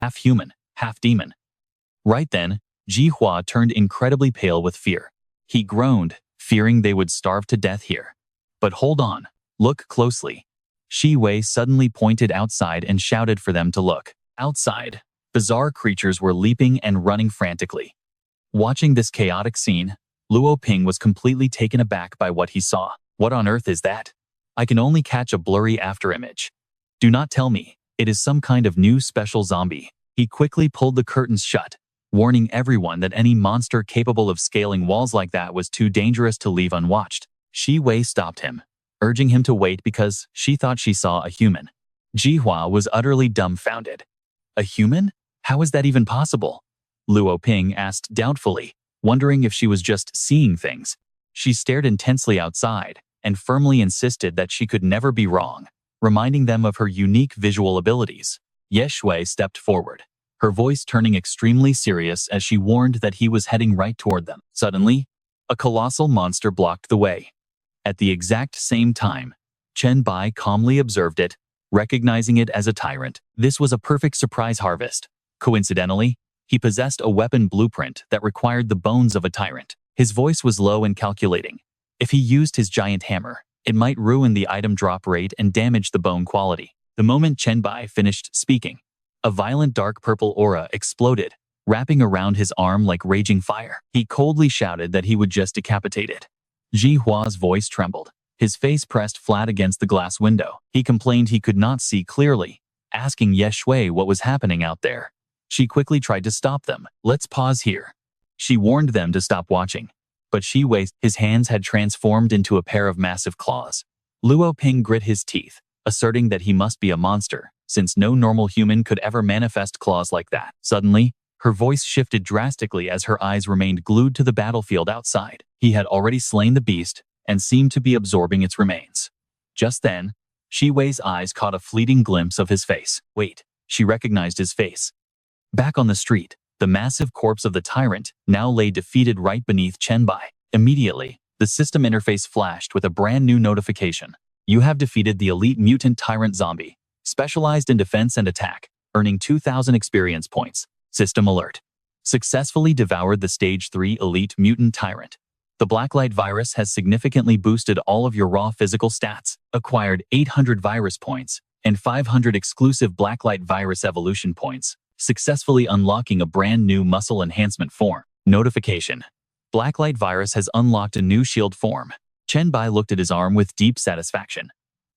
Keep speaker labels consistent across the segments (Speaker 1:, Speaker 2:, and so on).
Speaker 1: half human, half demon. Right then, Ji Hua turned incredibly pale with fear. He groaned, fearing they would starve to death here. But hold on, look closely. Shi Wei suddenly pointed outside and shouted for them to look. Outside, bizarre creatures were leaping and running frantically. Watching this chaotic scene, Luo Ping was completely taken aback by what he saw. What on earth is that? I can only catch a blurry afterimage. Do not tell me, it is some kind of new special zombie. He quickly pulled the curtains shut, warning everyone that any monster capable of scaling walls like that was too dangerous to leave unwatched. Shi Wei stopped him, urging him to wait because she thought she saw a human. Ji Hua was utterly dumbfounded. A human? How is that even possible? Luo Ping asked doubtfully, wondering if she was just seeing things. She stared intensely outside and firmly insisted that she could never be wrong, reminding them of her unique visual abilities. Ye Shui stepped forward, her voice turning extremely serious as she warned that he was heading right toward them. Suddenly, a colossal monster blocked the way. At the exact same time, Chen Bai calmly observed it, recognizing it as a tyrant. This was a perfect surprise harvest. Coincidentally, he possessed a weapon blueprint that required the bones of a tyrant. His voice was low and calculating. If he used his giant hammer, it might ruin the item drop rate and damage the bone quality. The moment Chen Bai finished speaking, a violent dark purple aura exploded, wrapping around his arm like raging fire. He coldly shouted that he would just decapitate it. Ji Hua's voice trembled, his face pressed flat against the glass window. He complained he could not see clearly, asking Ye Shui what was happening out there. She quickly tried to stop them. Let's pause here. She warned them to stop watching. But Shi Wei, his hands had transformed into a pair of massive claws. Luo Ping grit his teeth, asserting that he must be a monster, since no normal human could ever manifest claws like that. Suddenly, her voice shifted drastically as her eyes remained glued to the battlefield outside. He had already slain the beast and seemed to be absorbing its remains. Just then, Shi Wei's eyes caught a fleeting glimpse of his face. Wait, she recognized his face. Back on the street, the massive corpse of the tyrant now lay defeated right beneath Chen Bai. Immediately, the system interface flashed with a brand new notification. You have defeated the elite mutant tyrant zombie, specialized in defense and attack, earning 2,000 experience points. System alert. Successfully devoured the stage 3 elite mutant tyrant. The Blacklight virus has significantly boosted all of your raw physical stats, acquired 800 virus points, and 500 exclusive Blacklight virus evolution points, successfully unlocking a brand new muscle enhancement form. Notification. Blacklight virus has unlocked a new shield form. Chen Bai looked at his arm with deep satisfaction.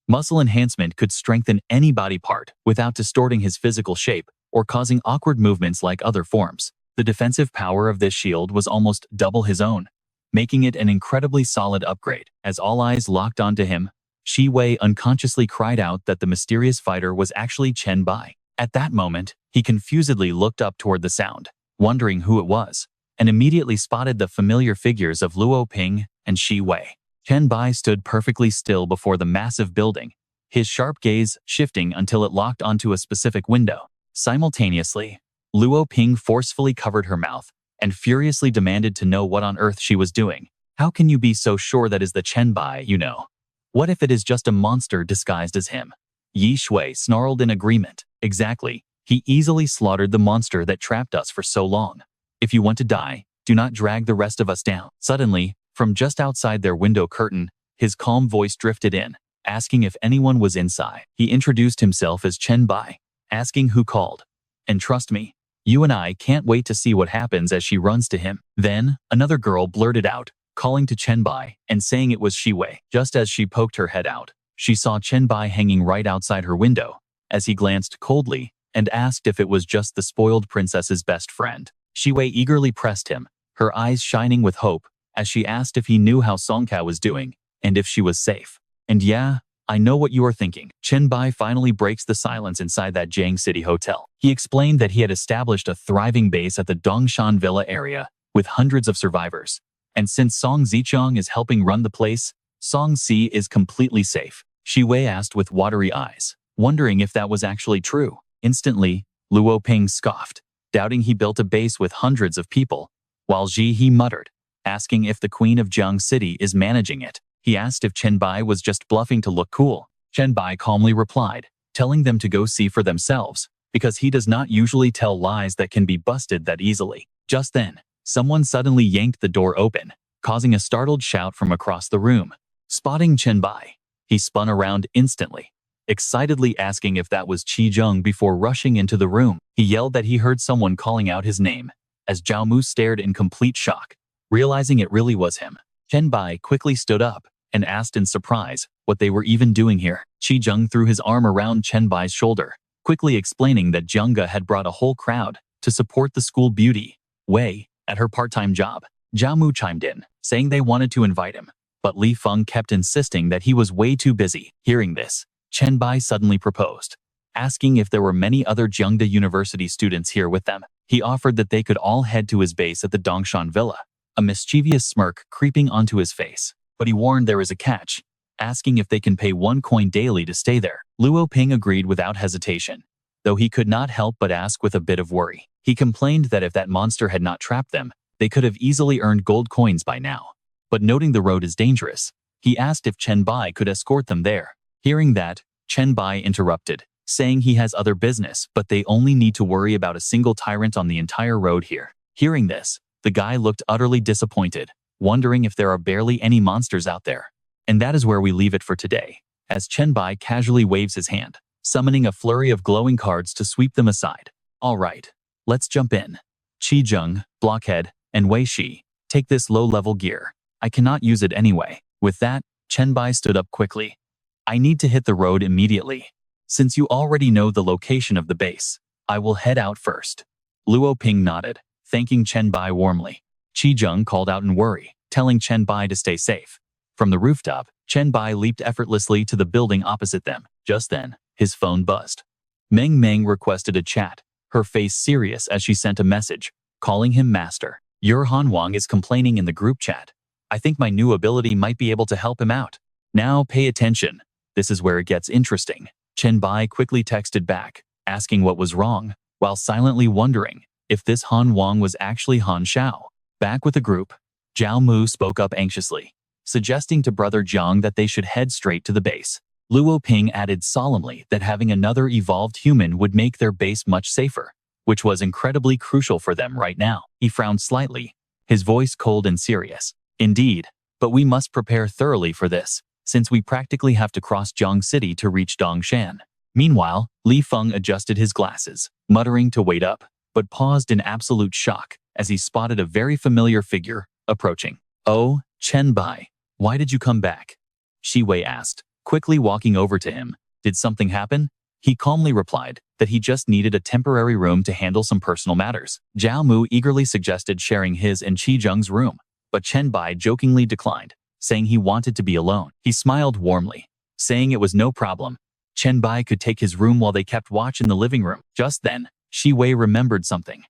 Speaker 1: Muscle enhancement could strengthen any body part without distorting his physical shape or causing awkward movements like other forms. The defensive power of this shield was almost double his own, making it an incredibly solid upgrade. As all eyes locked onto him, Shi Wei unconsciously cried out that the mysterious fighter was actually Chen Bai. At that moment, he confusedly looked up toward the sound, wondering who it was, and immediately spotted the familiar figures of Luo Ping and Shi Wei. Chen Bai stood perfectly still before the massive building, his sharp gaze shifting until it locked onto a specific window. Simultaneously, Luo Ping forcefully covered her mouth and furiously demanded to know what on earth she was doing. How can you be so sure that is the Chen Bai you know? What if it is just a monster disguised as him? Ye Shui snarled in agreement. Exactly. He easily slaughtered the monster that trapped us for so long. If you want to die, do not drag the rest of us down. Suddenly, from just outside their window curtain, his calm voice drifted in, asking if anyone was inside. He introduced himself as Chen Bai, asking who called. And trust me, you and I can't wait to see what happens as she runs to him. Then, another girl blurted out, calling to Chen Bai and saying it was Shi Wei. Just as she poked her head out, she saw Chen Bai hanging right outside her window. As he glanced coldly and asked if it was just the spoiled princess's best friend. Shi Wei eagerly pressed him, her eyes shining with hope, as she asked if he knew how Song Kao was doing and if she was safe. And yeah, I know what you are thinking. Chen Bai finally breaks the silence inside that Jiang City hotel. He explained that he had established a thriving base at the Dongshan Villa area with hundreds of survivors. And since Song Zichong is helping run the place, Song Si is completely safe. Shi Wei asked with watery eyes, wondering if that was actually true. Instantly, Luo Ping scoffed, doubting he built a base with hundreds of people, while Ji He muttered, asking if the Queen of Jiang City is managing it. He asked if Chen Bai was just bluffing to look cool. Chen Bai calmly replied, telling them to go see for themselves, because he does not usually tell lies that can be busted that easily. Just then, someone suddenly yanked the door open, causing a startled shout from across the room. Spotting Chen Bai, he spun around instantly, excitedly asking if that was Qi Zheng before rushing into the room. He yelled that he heard someone calling out his name, as Zhao Mu stared in complete shock, realizing it really was him. Chen Bai quickly stood up and asked in surprise what they were even doing here. Qi Zheng threw his arm around Chen Bai's shoulder, quickly explaining that Zhengge had brought a whole crowd to support the school beauty, Wei, at her part-time job. Zhao Mu chimed in, saying they wanted to invite him, but Li Feng kept insisting that he was way too busy. Hearing this, Chen Bai suddenly proposed, asking if there were many other Zhengde University students here with them. He offered that they could all head to his base at the Dongshan Villa, a mischievous smirk creeping onto his face. But he warned there is a catch, asking if they can pay 1 coin daily to stay there. Luo Ping agreed without hesitation, though he could not help but ask with a bit of worry. He complained that if that monster had not trapped them, they could have easily earned gold coins by now. But noting the road is dangerous, he asked if Chen Bai could escort them there. Hearing that, Chen Bai interrupted, saying he has other business, but they only need to worry about a single tyrant on the entire road here. Hearing this, the guy looked utterly disappointed, wondering if there are barely any monsters out there. And that is where we leave it for today, as Chen Bai casually waves his hand, summoning a flurry of glowing cards to sweep them aside. Alright, let's jump in. Qi Zheng, Blockhead, and Wei Shi, take this low-level gear. I cannot use it anyway. With that, Chen Bai stood up quickly. I need to hit the road immediately. Since you already know the location of the base, I will head out first. Luo Ping nodded, thanking Chen Bai warmly. Qi Zheng called out in worry, telling Chen Bai to stay safe. From the rooftop, Chen Bai leaped effortlessly to the building opposite them. Just then, his phone buzzed. Meng Meng requested a chat, her face serious as she sent a message, calling him master. Your Han Wang is complaining in the group chat. I think my new ability might be able to help him out. Now pay attention. This is where it gets interesting. Chen Bai quickly texted back, asking what was wrong, while silently wondering if this Han Wang was actually Han Shao. Back with the group, Zhao Mu spoke up anxiously, suggesting to Brother Jiang that they should head straight to the base. Luo Ping added solemnly that having another evolved human would make their base much safer, which was incredibly crucial for them right now. He frowned slightly, his voice cold and serious. Indeed, but we must prepare thoroughly for this, since we practically have to cross Jiang City to reach Dongshan. Meanwhile, Li Feng adjusted his glasses, muttering to wait up, but paused in absolute shock as he spotted a very familiar figure approaching. Oh, Chen Bai, why did you come back? Shi Wei asked, quickly walking over to him. Did something happen? He calmly replied that he just needed a temporary room to handle some personal matters. Zhao Mu eagerly suggested sharing his and Qi Zheng's room, but Chen Bai jokingly declined, saying he wanted to be alone. He smiled warmly, saying it was no problem. Chen Bai could take his room while they kept watch in the living room. Just then, Shi Wei remembered something.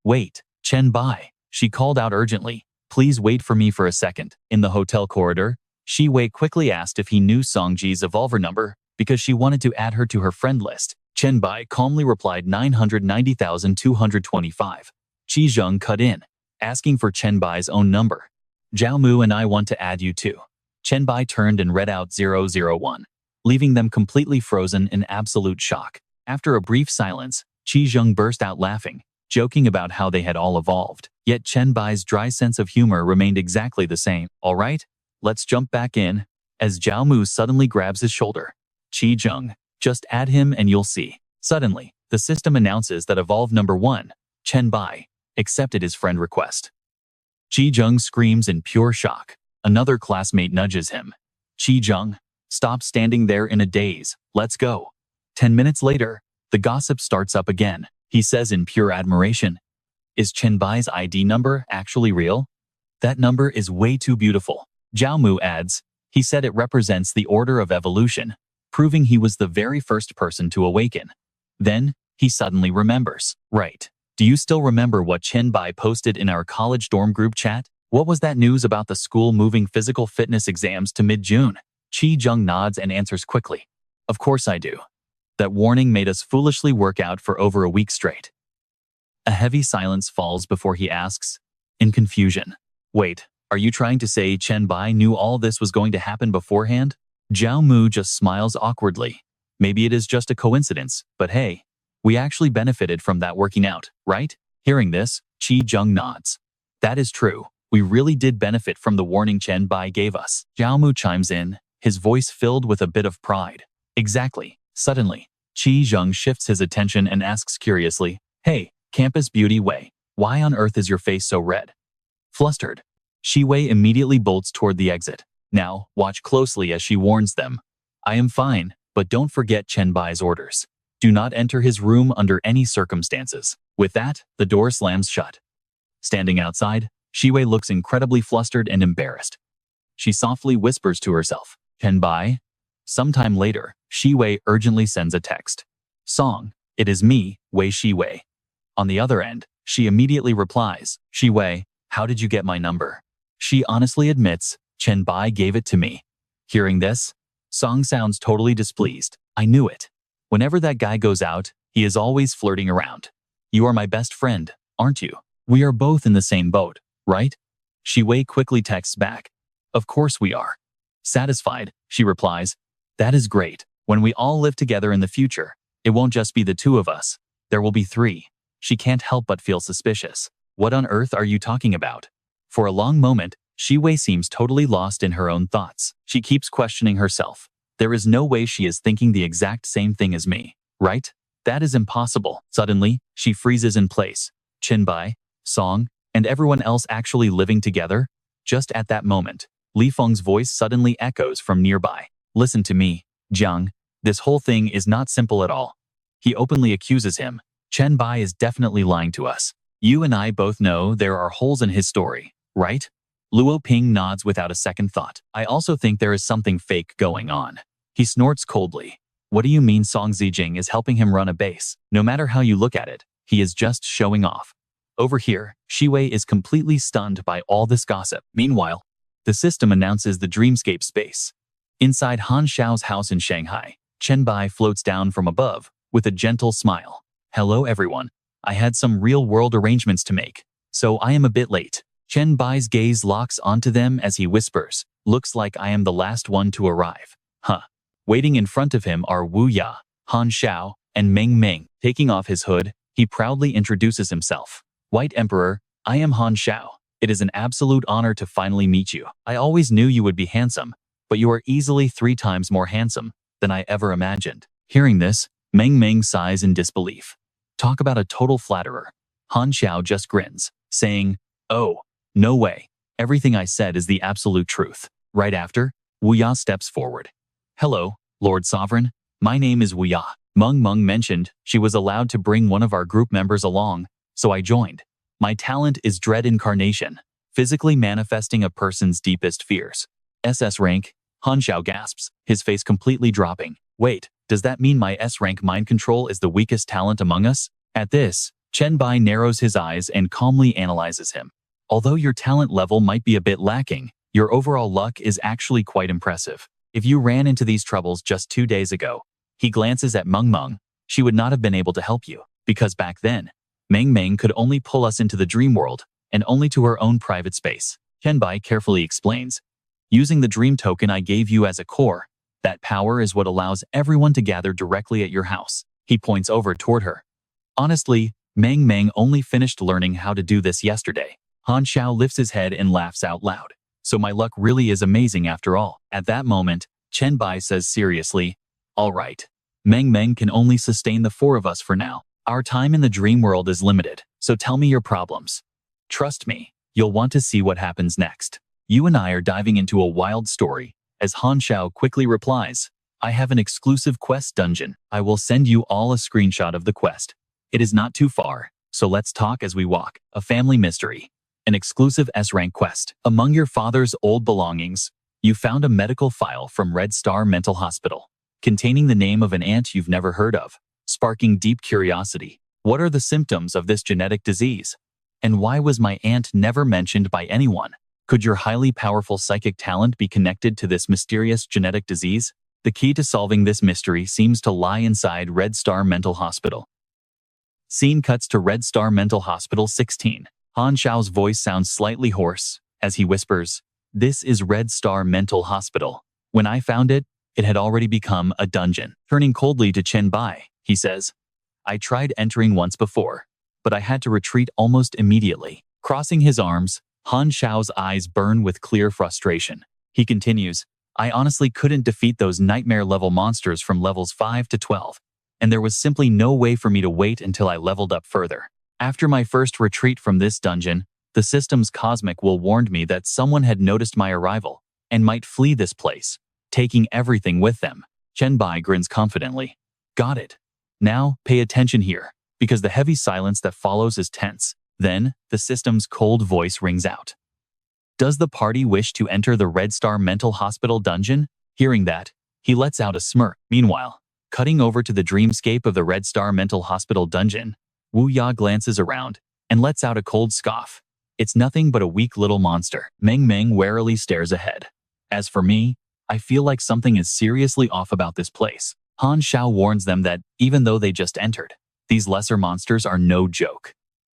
Speaker 1: Wait, Chen Bai, she called out urgently. Please wait for me for a second. In the hotel corridor, Shi Wei quickly asked if he knew Songji's evolver number because she wanted to add her to her friend list. Chen Bai calmly replied 990,225. Qi Zheng cut in, asking for Chen Bai's own number. Zhao Mu and I want to add you too. Chen Bai turned and read out 001, leaving them completely frozen in absolute shock. After a brief silence, Qi Zheng burst out laughing, joking about how they had all evolved. Yet Chen Bai's dry sense of humor remained exactly the same. All right, let's jump back in, as Zhao Mu suddenly grabs his shoulder. Qi Zheng, just add him and you'll see. Suddenly, the system announces that Evolve number 1, Chen Bai, accepted his friend request. Qi Zheng screams in pure shock. Another classmate nudges him. Qi Zheng, stop standing there in a daze, let's go. 10 minutes later, the gossip starts up again. He says in pure admiration, is Chen Bai's ID number actually real? That number is way too beautiful. Zhao Mu adds, he said it represents the order of evolution, proving he was the very first person to awaken. Then, he suddenly remembers. Right. Do you still remember what Chen Bai posted in our college dorm group chat? What was that news about the school moving physical fitness exams to mid-June? Qi Zheng nods and answers quickly. Of course I do. That warning made us foolishly work out for over a week straight. A heavy silence falls before he asks, in confusion. Wait, are you trying to say Chen Bai knew all this was going to happen beforehand? Zhao Mu just smiles awkwardly. Maybe it is just a coincidence, but hey, We actually benefited from that working out, right? Hearing this, Qi Jung nods. That is true. We really did benefit from the warning Chen Bai gave us. Zhao Mu chimes in, his voice filled with a bit of pride. Exactly. Suddenly, Qi Jung shifts his attention and asks curiously, Hey, Campus Beauty Wei, why on earth is your face so red? Flustered, Shi Wei immediately bolts toward the exit. Now, watch closely as she warns them. I am fine, but don't forget Chen Bai's orders. Do not enter his room under any circumstances. With that, the door slams shut. Standing outside, Shi Wei looks incredibly flustered and embarrassed. She softly whispers to herself, Chen Bai? Sometime later, Shi Wei urgently sends a text. Song, it is me, Wei Shi Wei. On the other end, she immediately replies, Shi Wei, how did you get my number? She honestly admits, Chen Bai gave it to me. Hearing this, Song sounds totally displeased. I knew it. Whenever that guy goes out, he is always flirting around. You are my best friend, aren't you? We are both in the same boat, right? Shi Wei quickly texts back. Of course we are. Satisfied, she replies, that is great. When we all live together in the future, it won't just be the two of us. There will be three. She can't help but feel suspicious. What on earth are you talking about? For a long moment, Shi Wei seems totally lost in her own thoughts. She keeps questioning herself. There is no way she is thinking the exact same thing as me, right? That is impossible. Suddenly, she freezes in place. Chen Bai, Song, and everyone else actually living together? Just at that moment, Li Feng's voice suddenly echoes from nearby. Listen to me, Jiang. This whole thing is not simple at all. He openly accuses him. Chen Bai is definitely lying to us. You and I both know there are holes in his story, right? Luo Ping nods without a second thought. I also think there is something fake going on. He snorts coldly. What do you mean Song Zijing is helping him run a base? No matter how you look at it, he is just showing off. Over here, Shi Wei is completely stunned by all this gossip. Meanwhile, the system announces the dreamscape space. Inside Han Xiao's house in Shanghai, Chen Bai floats down from above with a gentle smile. Hello everyone. I had some real-world arrangements to make, so I am a bit late. Chen Bai's gaze locks onto them as he whispers, looks like I am the last one to arrive. Huh. Waiting in front of him are Wu Ya, Han Xiao, and Meng Meng. Taking off his hood, he proudly introduces himself. White Emperor, I am Han Xiao. It is an absolute honor to finally meet you. I always knew you would be handsome, but you are easily 3 times more handsome than I ever imagined. Hearing this, Meng Meng sighs in disbelief. Talk about a total flatterer. Han Xiao just grins, saying, Oh, no way. Everything I said is the absolute truth. Right after, Wu Ya steps forward. Hello, Lord Sovereign. My name is Wu Ya. Meng Meng mentioned she was allowed to bring one of our group members along, so I joined. My talent is Dread Incarnation, physically manifesting a person's deepest fears. SS rank, Han Xiao gasps, his face completely dropping. Wait, does that mean my S-rank mind control is the weakest talent among us? At this, Chen Bai narrows his eyes and calmly analyzes him. Although your talent level might be a bit lacking, your overall luck is actually quite impressive. If you ran into these troubles just 2 days ago, he glances at Meng Meng, she would not have been able to help you, because back then, Meng Meng could only pull us into the dream world, and only to her own private space. Chen Bai carefully explains. Using the dream token I gave you as a core, that power is what allows everyone to gather directly at your house. He points over toward her. Honestly, Meng Meng only finished learning how to do this yesterday. Han Xiao lifts his head and laughs out loud. So my luck really is amazing after all. At that moment, Chen Bai says seriously, all right. Meng Meng can only sustain the 4 of us for now. Our time in the dream world is limited, so tell me your problems. Trust me, you'll want to see what happens next. You and I are diving into a wild story, as Han Xiao quickly replies, I have an exclusive quest dungeon. I will send you all a screenshot of the quest. It is not too far, so let's talk as we walk. A family mystery. An exclusive S-rank quest. Among your father's old belongings, you found a medical file from Red Star Mental Hospital, containing the name of an aunt you've never heard of, sparking deep curiosity. What are the symptoms of this genetic disease? And why was my aunt never mentioned by anyone? Could your highly powerful psychic talent be connected to this mysterious genetic disease? The key to solving this mystery seems to lie inside Red Star Mental Hospital. Scene cuts to Red Star Mental Hospital 16. Han Xiao's voice sounds slightly hoarse as he whispers, This is Red Star Mental Hospital. When I found it, it had already become a dungeon. Turning coldly to Chen Bai, he says, I tried entering once before, but I had to retreat almost immediately. Crossing his arms, Han Xiao's eyes burn with clear frustration. He continues, I honestly couldn't defeat those nightmare-level monsters from levels 5 to 12, and there was simply no way for me to wait until I leveled up further. After my first retreat from this dungeon, the system's cosmic will warned me that someone had noticed my arrival and might flee this place, taking everything with them. Chen Bai grins confidently. Got it. Now, pay attention here, because the heavy silence that follows is tense. Then, the system's cold voice rings out. Does the party wish to enter the Red Star Mental Hospital dungeon? Hearing that, he lets out a smirk. Meanwhile, cutting over to the dreamscape of the Red Star Mental Hospital dungeon, Wu Ya glances around and lets out a cold scoff. It's nothing but a weak little monster. Meng Meng warily stares ahead. As for me, I feel like something is seriously off about this place. Han Xiao warns them that, even though they just entered, these lesser monsters are no joke.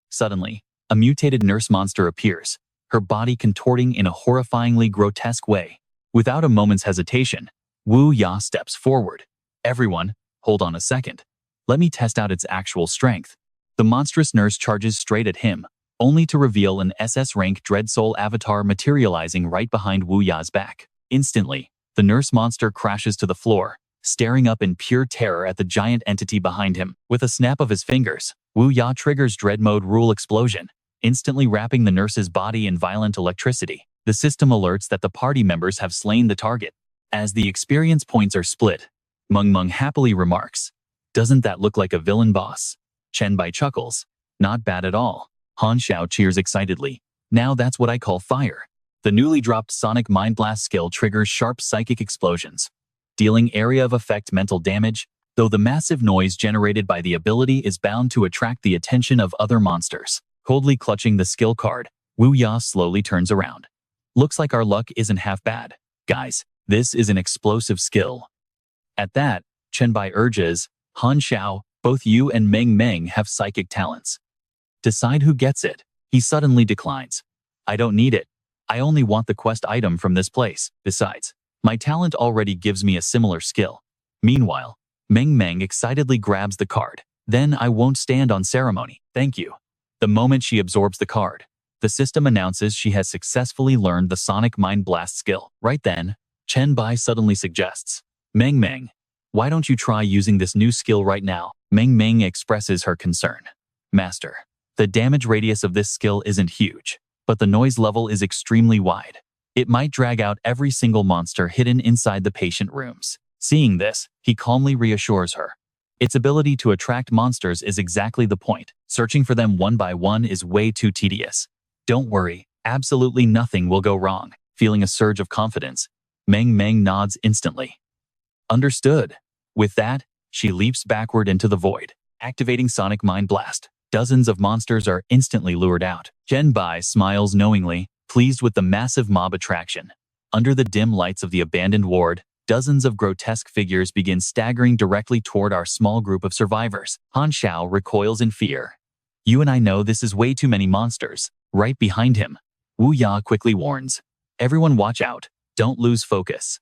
Speaker 1: Suddenly, a mutated nurse monster appears, her body contorting in a horrifyingly grotesque way. Without a moment's hesitation, Wu Ya steps forward. Everyone, hold on a second. Let me test out its actual strength. The monstrous nurse charges straight at him, only to reveal an SS-rank Dread Soul avatar materializing right behind Wu Ya's back. Instantly, the nurse monster crashes to the floor, staring up in pure terror at the giant entity behind him. With a snap of his fingers, Wu Ya triggers Dread Mode Rule Explosion, instantly wrapping the nurse's body in violent electricity. The system alerts that the party members have slain the target. As the experience points are split, Meng Meng happily remarks, doesn't that look like a villain boss? Chen Bai chuckles, not bad at all. Han Xiao cheers excitedly, now that's what I call fire. The newly dropped Sonic Mind Blast skill triggers sharp psychic explosions, dealing area of effect mental damage, though the massive noise generated by the ability is bound to attract the attention of other monsters. Coldly clutching the skill card, Wu Ya slowly turns around. Looks like our luck isn't half bad. Guys, this is an explosive skill. At that, Chen Bai urges, Han Xiao, both you and Meng Meng have psychic talents. Decide who gets it. He suddenly declines. I don't need it. I only want the quest item from this place. Besides, my talent already gives me a similar skill. Meanwhile, Meng Meng excitedly grabs the card. Then I won't stand on ceremony. Thank you. The moment she absorbs the card, the system announces she has successfully learned the Sonic Mind Blast skill. Right then, Chen Bai suddenly suggests, Meng Meng, why don't you try using this new skill right now? Meng Meng expresses her concern. Master, the damage radius of this skill isn't huge, but the noise level is extremely wide. It might drag out every single monster hidden inside the patient rooms. Seeing this, he calmly reassures her. Its ability to attract monsters is exactly the point. Searching for them one by one is way too tedious. Don't worry, absolutely nothing will go wrong. Feeling a surge of confidence, Meng Meng nods instantly. Understood. With that, she leaps backward into the void, activating Sonic Mind Blast. Dozens of monsters are instantly lured out. Chen Bai smiles knowingly, pleased with the massive mob attraction. Under the dim lights of the abandoned ward, dozens of grotesque figures begin staggering directly toward our small group of survivors. Han Xiao recoils in fear. You and I know this is way too many monsters. Right behind him, Wu Ya quickly warns. Everyone watch out, don't lose focus.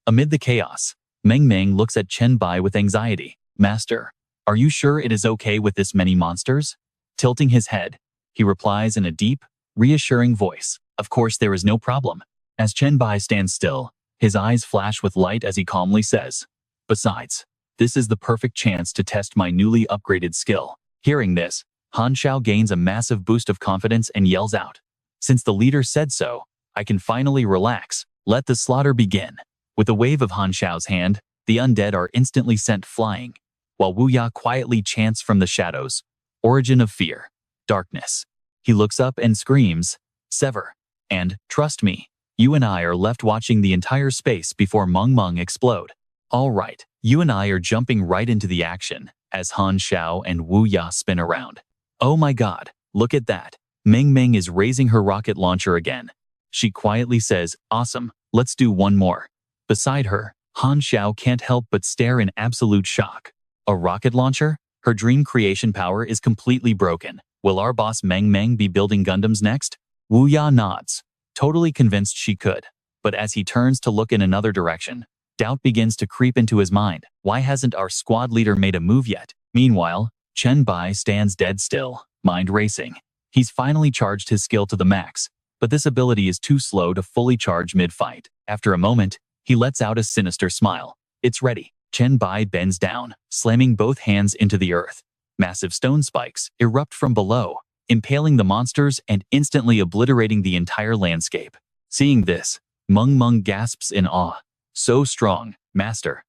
Speaker 1: Amid the chaos, Meng Meng looks at Chen Bai with anxiety. Master, are you sure it is okay with this many monsters? Tilting his head, he replies in a deep, reassuring voice. Of course there is no problem. As Chen Bai stands still, his eyes flash with light as he calmly says, besides, this is the perfect chance to test my newly upgraded skill. Hearing this, Han Xiao gains a massive boost of confidence and yells out, since the leader said so, I can finally relax. Let the slaughter begin. With a wave of Han Xiao's hand, the undead are instantly sent flying, while Wu Ya quietly chants from the shadows, origin of fear, darkness. He looks up and screams, sever. And, trust me, you and I are left watching the entire space before Meng Meng explode. All right, you and I are jumping right into the action, as Han Xiao and Wu Ya spin around. Oh my god, look at that. Meng Meng is raising her rocket launcher again. She quietly says, awesome, let's do one more. Beside her, Han Xiao can't help but stare in absolute shock. A rocket launcher? Her dream creation power is completely broken. Will our boss Meng Meng be building Gundams next? Wu Ya nods, totally convinced she could. But as he turns to look in another direction, doubt begins to creep into his mind. Why hasn't our squad leader made a move yet? Meanwhile, Chen Bai stands dead still, mind racing. He's finally charged his skill to the max, but this ability is too slow to fully charge mid-fight. After a moment, he lets out a sinister smile. It's ready. Chen Bai bends down, slamming both hands into the earth. Massive stone spikes erupt from below, impaling the monsters and instantly obliterating the entire landscape. Seeing this, Meng Meng gasps in awe. So strong, master.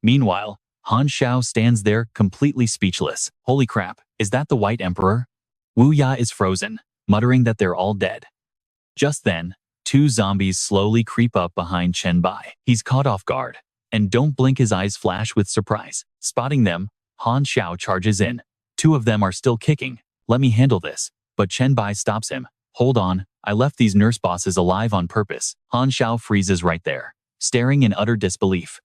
Speaker 1: Meanwhile, Han Xiao stands there completely speechless. Holy crap, is that the White Emperor? Wu Ya is frozen, muttering that they're all dead. Just then, two zombies slowly creep up behind Chen Bai. He's caught off guard, and don't blink, his eyes flash with surprise. Spotting them, Han Xiao charges in. Two of them are still kicking. Let me handle this. But Chen Bai stops him. Hold on, I left these nurse bosses alive on purpose. Han Xiao freezes right there, staring in utter disbelief.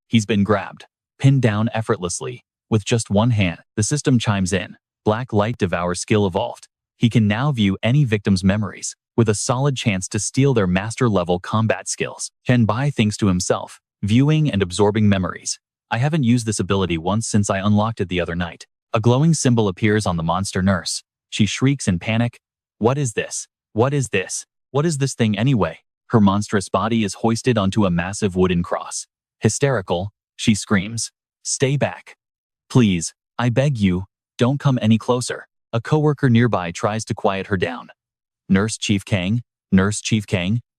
Speaker 1: He's been grabbed, pinned down effortlessly. With just one hand, the system chimes in. Black Light Devour skill evolved. He can now view any victim's memories, with a solid chance to steal their master-level combat skills. Chen Bai thinks to himself, viewing and absorbing memories. I haven't used this ability once since I unlocked it the other night. A glowing symbol appears on the monster nurse. She shrieks in panic. What is this? What is this? What is this thing anyway? Her monstrous body is hoisted onto a massive wooden cross. Hysterical, she screams. Stay back. Please, I beg you, don't come any closer. A coworker nearby tries to quiet her down. Nurse Chief Kang,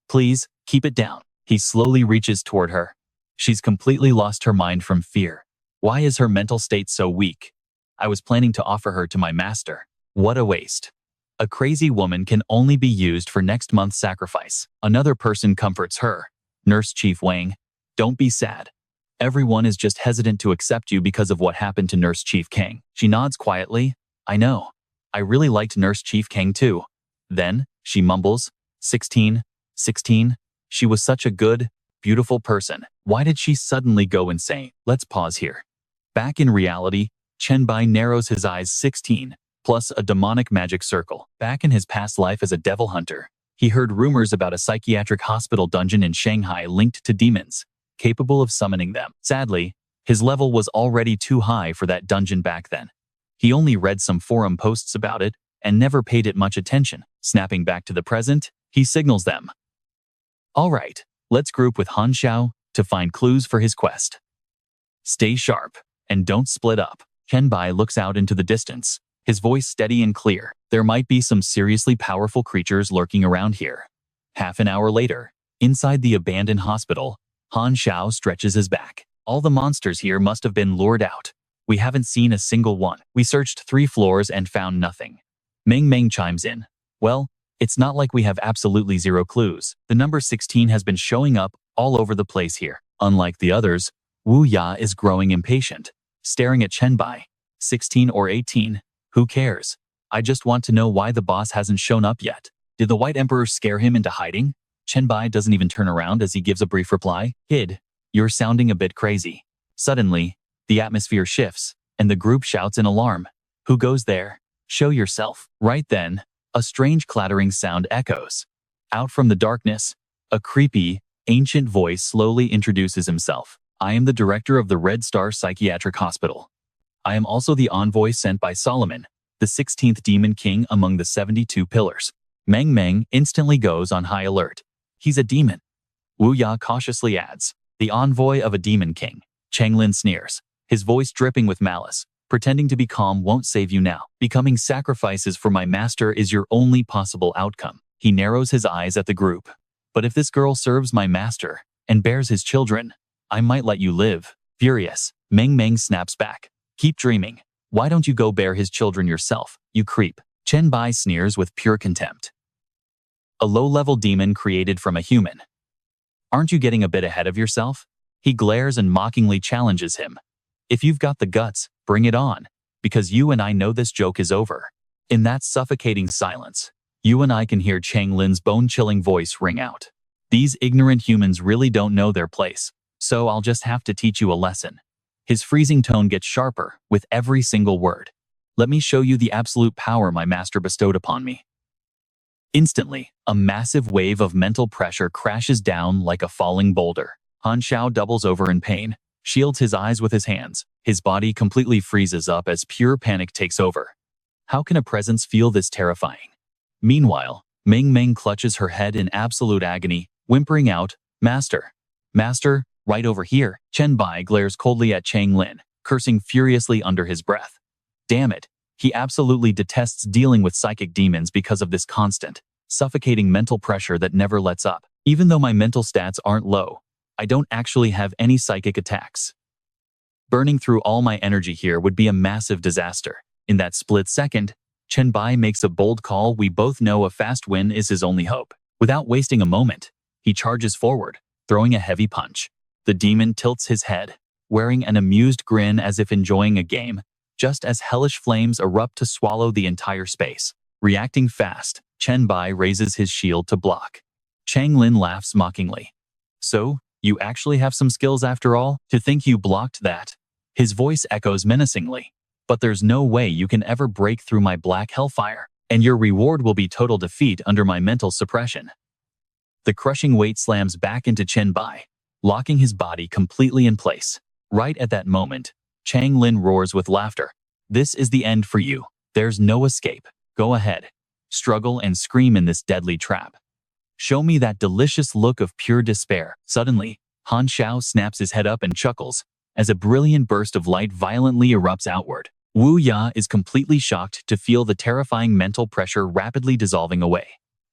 Speaker 1: please, keep it down. He slowly reaches toward her. She's completely lost her mind from fear. Why is her mental state so weak? I was planning to offer her to my master. What a waste. A crazy woman can only be used for next month's sacrifice. Another person comforts her. Nurse Chief Wang, don't be sad. Everyone is just hesitant to accept you because of what happened to Nurse Chief Kang. She nods quietly. I know. I really liked Nurse Chief Kang too. Then, she mumbles, 16. She was such a good, beautiful person. Why did she suddenly go insane? Let's pause here. Back in reality, Chen Bai narrows his eyes. 16, plus a demonic magic circle. Back in his past life as a devil hunter, he heard rumors about a psychiatric hospital dungeon in Shanghai linked to demons, capable of summoning them. Sadly, his level was already too high for that dungeon back then. He only read some forum posts about it and never paid it much attention. Snapping back to the present, he signals them. All right, let's group with Han Xiao to find clues for his quest. Stay sharp, and don't split up. Chen Bai looks out into the distance, his voice steady and clear. There might be some seriously powerful creatures lurking around here. Half an hour later, inside the abandoned hospital, Han Xiao stretches his back. All the monsters here must have been lured out. We haven't seen a single one. We searched 3 floors and found nothing. Meng Meng chimes in. Well, it's not like we have absolutely zero clues. The number 16 has been showing up all over the place here. Unlike the others, Wu Ya is growing impatient, staring at Chen Bai. 16 or 18, who cares? I just want to know why the boss hasn't shown up yet. Did the White Emperor scare him into hiding? Chen Bai doesn't even turn around as he gives a brief reply. Kid, you're sounding a bit crazy. Suddenly, the atmosphere shifts, and the group shouts in alarm. Who goes there? Show yourself. Right then, a strange clattering sound echoes. Out from the darkness, a creepy, ancient voice slowly introduces himself. I am the director of the Red Star Psychiatric Hospital. I am also the envoy sent by Solomon, the 16th Demon King among the 72 pillars. Meng Meng instantly goes on high alert. He's a demon. Wu Ya cautiously adds, the envoy of a demon king. Changlin sneers, his voice dripping with malice. Pretending to be calm won't save you now. Becoming sacrifices for my master is your only possible outcome. He narrows his eyes at the group. But if this girl serves my master and bears his children, I might let you live. Furious, Meng Meng snaps back. Keep dreaming. Why don't you go bear his children yourself, you creep? Chen Bai sneers with pure contempt. A low-level demon created from a human. Aren't you getting a bit ahead of yourself? He glares and mockingly challenges him. If you've got the guts, bring it on, because you and I know this joke is over. In that suffocating silence, you and I can hear Chang Lin's bone-chilling voice ring out. These ignorant humans really don't know their place, so I'll just have to teach you a lesson. His freezing tone gets sharper with every single word. Let me show you the absolute power my master bestowed upon me. Instantly, a massive wave of mental pressure crashes down like a falling boulder. Han Xiao doubles over in pain, shields his eyes with his hands. His body completely freezes up as pure panic takes over. How can a presence feel this terrifying? Meanwhile, Ming Ming clutches her head in absolute agony, whimpering out, "Master! Master, right over here." Chen Bai glares coldly at Chang Lin, cursing furiously under his breath. Damn it, he absolutely detests dealing with psychic demons because of this constant, suffocating mental pressure that never lets up. Even though my mental stats aren't low, I don't actually have any psychic attacks. Burning through all my energy here would be a massive disaster. In that split second, Chen Bai makes a bold call. We both know a fast win is his only hope. Without wasting a moment, he charges forward, throwing a heavy punch. The demon tilts his head, wearing an amused grin as if enjoying a game, just as hellish flames erupt to swallow the entire space. Reacting fast, Chen Bai raises his shield to block. Chang Lin laughs mockingly. "So, you actually have some skills after all? To think you blocked that?" His voice echoes menacingly. "But there's no way you can ever break through my black hellfire, and your reward will be total defeat under my mental suppression." The crushing weight slams back into Chen Bai, locking his body completely in place. Right at that moment, Chang Lin roars with laughter. "This is the end for you. There's no escape. Go ahead. Struggle and scream in this deadly trap. Show me that delicious look of pure despair." Suddenly, Han Xiao snaps his head up and chuckles, as a brilliant burst of light violently erupts outward. Wu Ya is completely shocked to feel the terrifying mental pressure rapidly dissolving away.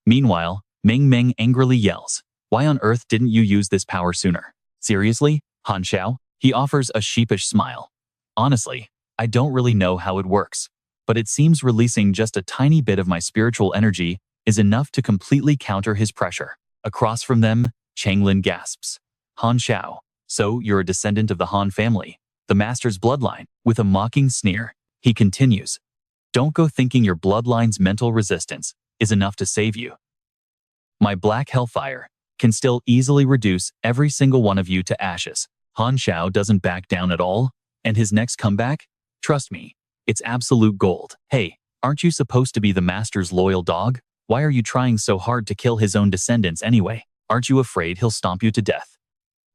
Speaker 1: Meanwhile, Ming Ming angrily yells, "Why on earth didn't you use this power sooner?" "Seriously, Han Xiao?" He offers a sheepish smile. "Honestly, I don't really know how it works, but it seems releasing just a tiny bit of my spiritual energy is enough to completely counter his pressure." Across from them, Chang Lin gasps, "Han Xiao, so you're a descendant of the Han family, the master's bloodline." With a mocking sneer, he continues, "Don't go thinking your bloodline's mental resistance is enough to save you. My black hellfire can still easily reduce every single one of you to ashes." Han Xiao doesn't back down at all, and his next comeback? Trust me, it's absolute gold. "Hey, aren't you supposed to be the master's loyal dog? Why are you trying so hard to kill his own descendants anyway? Aren't you afraid he'll stomp you to death?"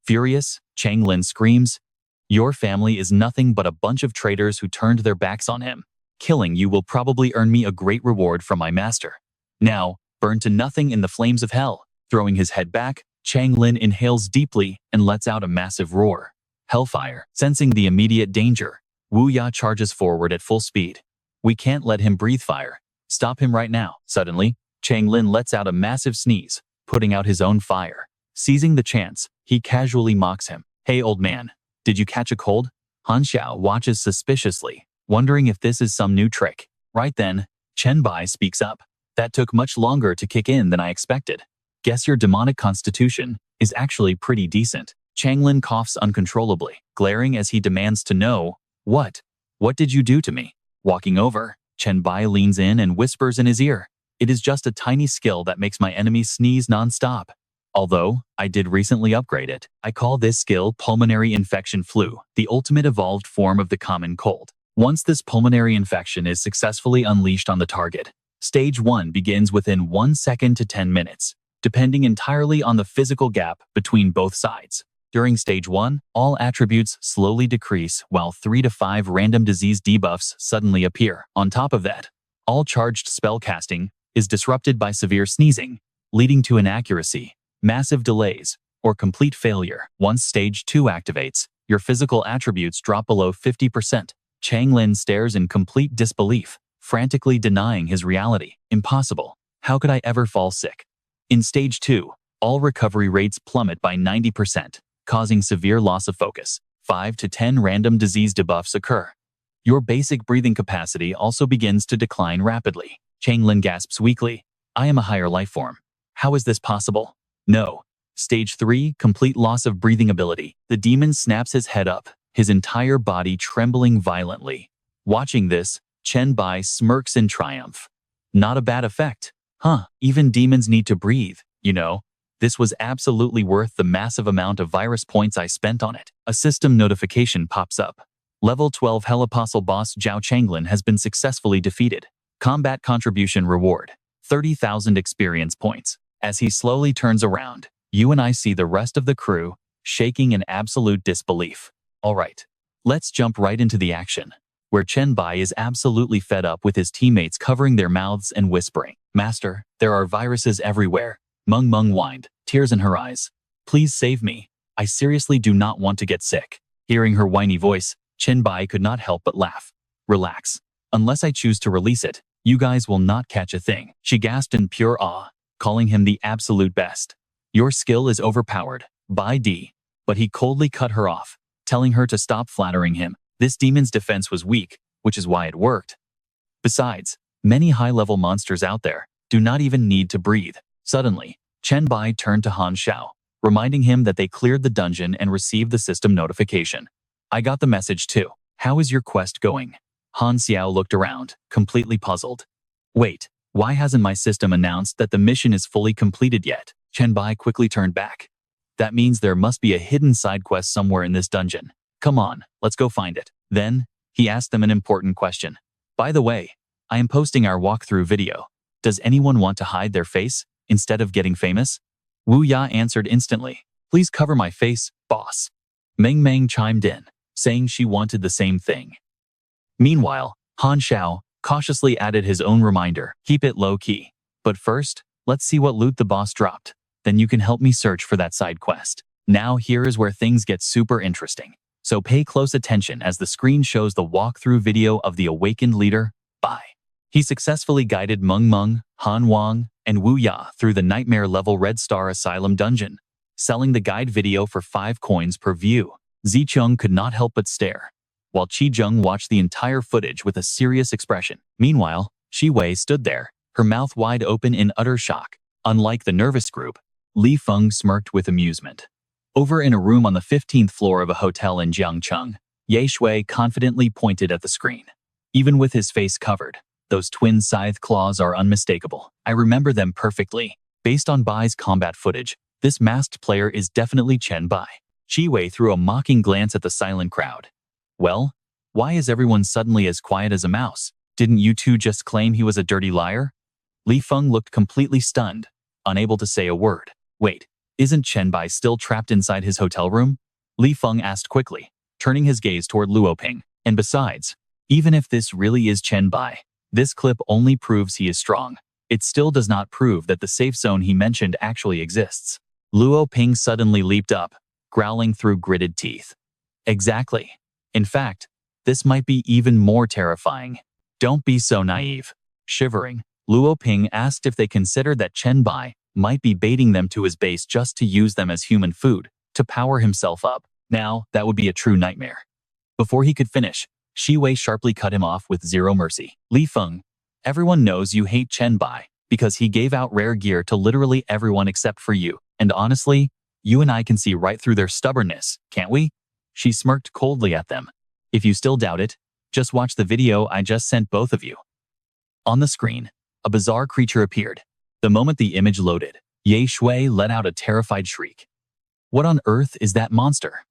Speaker 1: Furious, Chang Lin screams, "Your family is nothing but a bunch of traitors who turned their backs on him. Killing you will probably earn me a great reward from my master. Now, burn to nothing in the flames of hell." Throwing his head back, Chang Lin inhales deeply and lets out a massive roar. Hellfire. Sensing the immediate danger, Wu Ya charges forward at full speed. "We can't let him breathe fire. Stop him right now." Suddenly, Chang Lin lets out a massive sneeze, putting out his own fire. Seizing the chance, he casually mocks him. "Hey old man, did you catch a cold?" Han Xiao watches suspiciously, wondering if this is some new trick. Right then, Chen Bai speaks up. "That took much longer to kick in than I expected. Guess your demonic constitution is actually pretty decent." Chang Lin coughs uncontrollably, glaring as he demands to know, What did you do to me?" Walking over, Chen Bai leans in and whispers in his ear, "It is just a tiny skill that makes my enemies sneeze non-stop. Although, I did recently upgrade it. I call this skill pulmonary infection flu, the ultimate evolved form of the common cold. Once this pulmonary infection is successfully unleashed on the target, Stage 1 begins within 1 second to 10 minutes, depending entirely on the physical gap between both sides. During Stage 1, all attributes slowly decrease while 3 to 5 random disease debuffs suddenly appear. On top of that, all charged spellcasting is disrupted by severe sneezing, leading to inaccuracy, massive delays, or complete failure. Once Stage 2 activates, your physical attributes drop below 50%. Chang Lin stares in complete disbelief, frantically denying his reality. Impossible. How could I ever fall sick? In Stage 2, all recovery rates plummet by 90%, causing severe loss of focus. 5 to 10 random disease debuffs occur. Your basic breathing capacity also begins to decline rapidly. Chang Lin gasps weakly, "I am a higher life form. How is this possible?" No. Stage 3, complete loss of breathing ability. The demon snaps his head up, his entire body trembling violently. Watching this, Chen Bai smirks in triumph. Not a bad effect. Even demons need to breathe, you know. This was absolutely worth the massive amount of virus points I spent on it. A system notification pops up. Level 12 Hell Apostle boss Zhao Changlin has been successfully defeated. Combat contribution reward, 30,000 experience points. As he slowly turns around, you and I see the rest of the crew shaking in absolute disbelief. Alright, Let's jump right into the action, where Chen Bai is absolutely fed up with his teammates covering their mouths and whispering, "Master, there are viruses everywhere." Meng Meng whined, tears in her eyes. "Please save me. I seriously do not want to get sick." Hearing her whiny voice, Chen Bai could not help but laugh. "Relax. Unless I choose to release it, you guys will not catch a thing." She gasped in pure awe, calling him the absolute best. "Your skill is overpowered, Bai D." But he coldly cut her off, telling her to stop flattering him. This demon's defense was weak, which is why it worked. Besides, many high-level monsters out there do not even need to breathe. Suddenly, Chen Bai turned to Han Xiao, reminding him that they cleared the dungeon and received the system notification. "I got the message too. How is your quest going?" Han Xiao looked around, completely puzzled. "Wait, why hasn't my system announced that the mission is fully completed yet?" Chen Bai quickly turned back. "That means there must be a hidden side quest somewhere in this dungeon. Come on, let's go find it." Then, he asked them an important question. "By the way, I am posting our walkthrough video. Does anyone want to hide their face instead of getting famous?" Wu Ya answered instantly. "Please cover my face, boss." Meng Meng chimed in, saying she wanted the same thing. Meanwhile, Han Xiao cautiously added his own reminder, "Keep it low-key. But first, let's see what loot the boss dropped. Then you can help me search for that side quest." Now here is where things get super interesting. So pay close attention as the screen shows the walkthrough video of the awakened leader, Bai. He successfully guided Meng Meng, Han Wang, and Wu Ya through the nightmare-level Red Star Asylum dungeon, selling the guide video for 5 coins per view. Zicheng could not help but stare, while Qizheng watched the entire footage with a serious expression. Meanwhile, Shi Wei stood there, her mouth wide open in utter shock. Unlike the nervous group, Li Feng smirked with amusement. Over in a room on the 15th floor of a hotel in Jiangcheng, Ye Shui confidently pointed at the screen. Even with his face covered, those twin scythe claws are unmistakable. I remember them perfectly. Based on Bai's combat footage, this masked player is definitely Chen Bai. Shi Wei threw a mocking glance at the silent crowd. "Well, why is everyone suddenly as quiet as a mouse? Didn't you two just claim he was a dirty liar?" Li Feng looked completely stunned, unable to say a word. "Wait, isn't Chen Bai still trapped inside his hotel room?" Li Feng asked quickly, turning his gaze toward Luoping. "And besides, even if this really is Chen Bai, this clip only proves he is strong. It still does not prove that the safe zone he mentioned actually exists." Luoping suddenly leaped up, growling through gritted teeth. "Exactly. In fact, this might be even more terrifying. Don't be so naive." Shivering, Luoping asked if they considered that Chen Bai might be baiting them to his base just to use them as human food, to power himself up. Now, that would be a true nightmare. Before he could finish, Shi Wei sharply cut him off with zero mercy. "Li Feng, everyone knows you hate Chen Bai because he gave out rare gear to literally everyone except for you. And honestly, you and I can see right through their stubbornness, can't we?" She smirked coldly at them. "If you still doubt it, just watch the video I just sent both of you." On the screen, a bizarre creature appeared. The moment the image loaded, Ye Shui let out a terrified shriek. "What on earth is that monster?"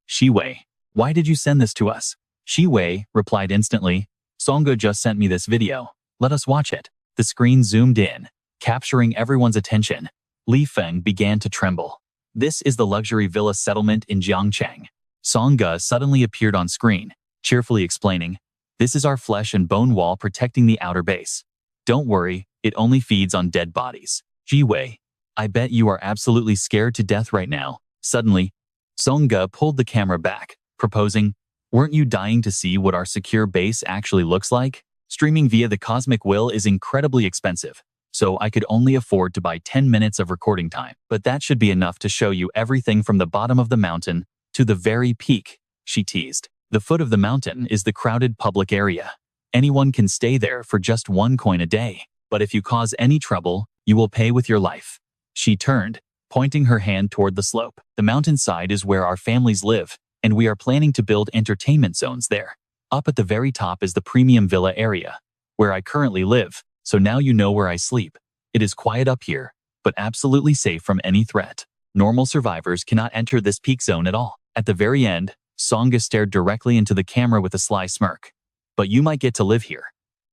Speaker 1: "Shi Wei, why did you send this to us?" Shi Wei replied instantly, "Songa just sent me this video. Let us watch it." The screen zoomed in, capturing everyone's attention. Li Feng began to tremble. This is the luxury villa settlement in Jiangcheng. Songa suddenly appeared on screen, cheerfully explaining, "This is our flesh and bone wall protecting the outer base. Don't worry, it only feeds on dead bodies." "Ji Wei, I bet you are absolutely scared to death right now." Suddenly, Songa pulled the camera back, proposing, "Weren't you dying to see what our secure base actually looks like? Streaming via the Cosmic Will is incredibly expensive, so I could only afford to buy 10 minutes of recording time. But that should be enough to show you everything from the bottom of the mountain to the very peak," she teased. "The foot of the mountain is the crowded public area. Anyone can stay there for just 1 coin a day. But if you cause any trouble, you will pay with your life." She turned, pointing her hand toward the slope. "The mountainside is where our families live, and we are planning to build entertainment zones there. Up at the very top is the premium villa area, where I currently live, so now you know where I sleep. It is quiet up here, but absolutely safe from any threat. Normal survivors cannot enter this peak zone at all." At the very end, Songa stared directly into the camera with a sly smirk. "But you might get to live here.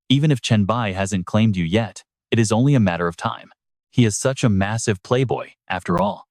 Speaker 1: Even if Chen Bai hasn't claimed you yet, it is only a matter of time. He is such a massive playboy, after all."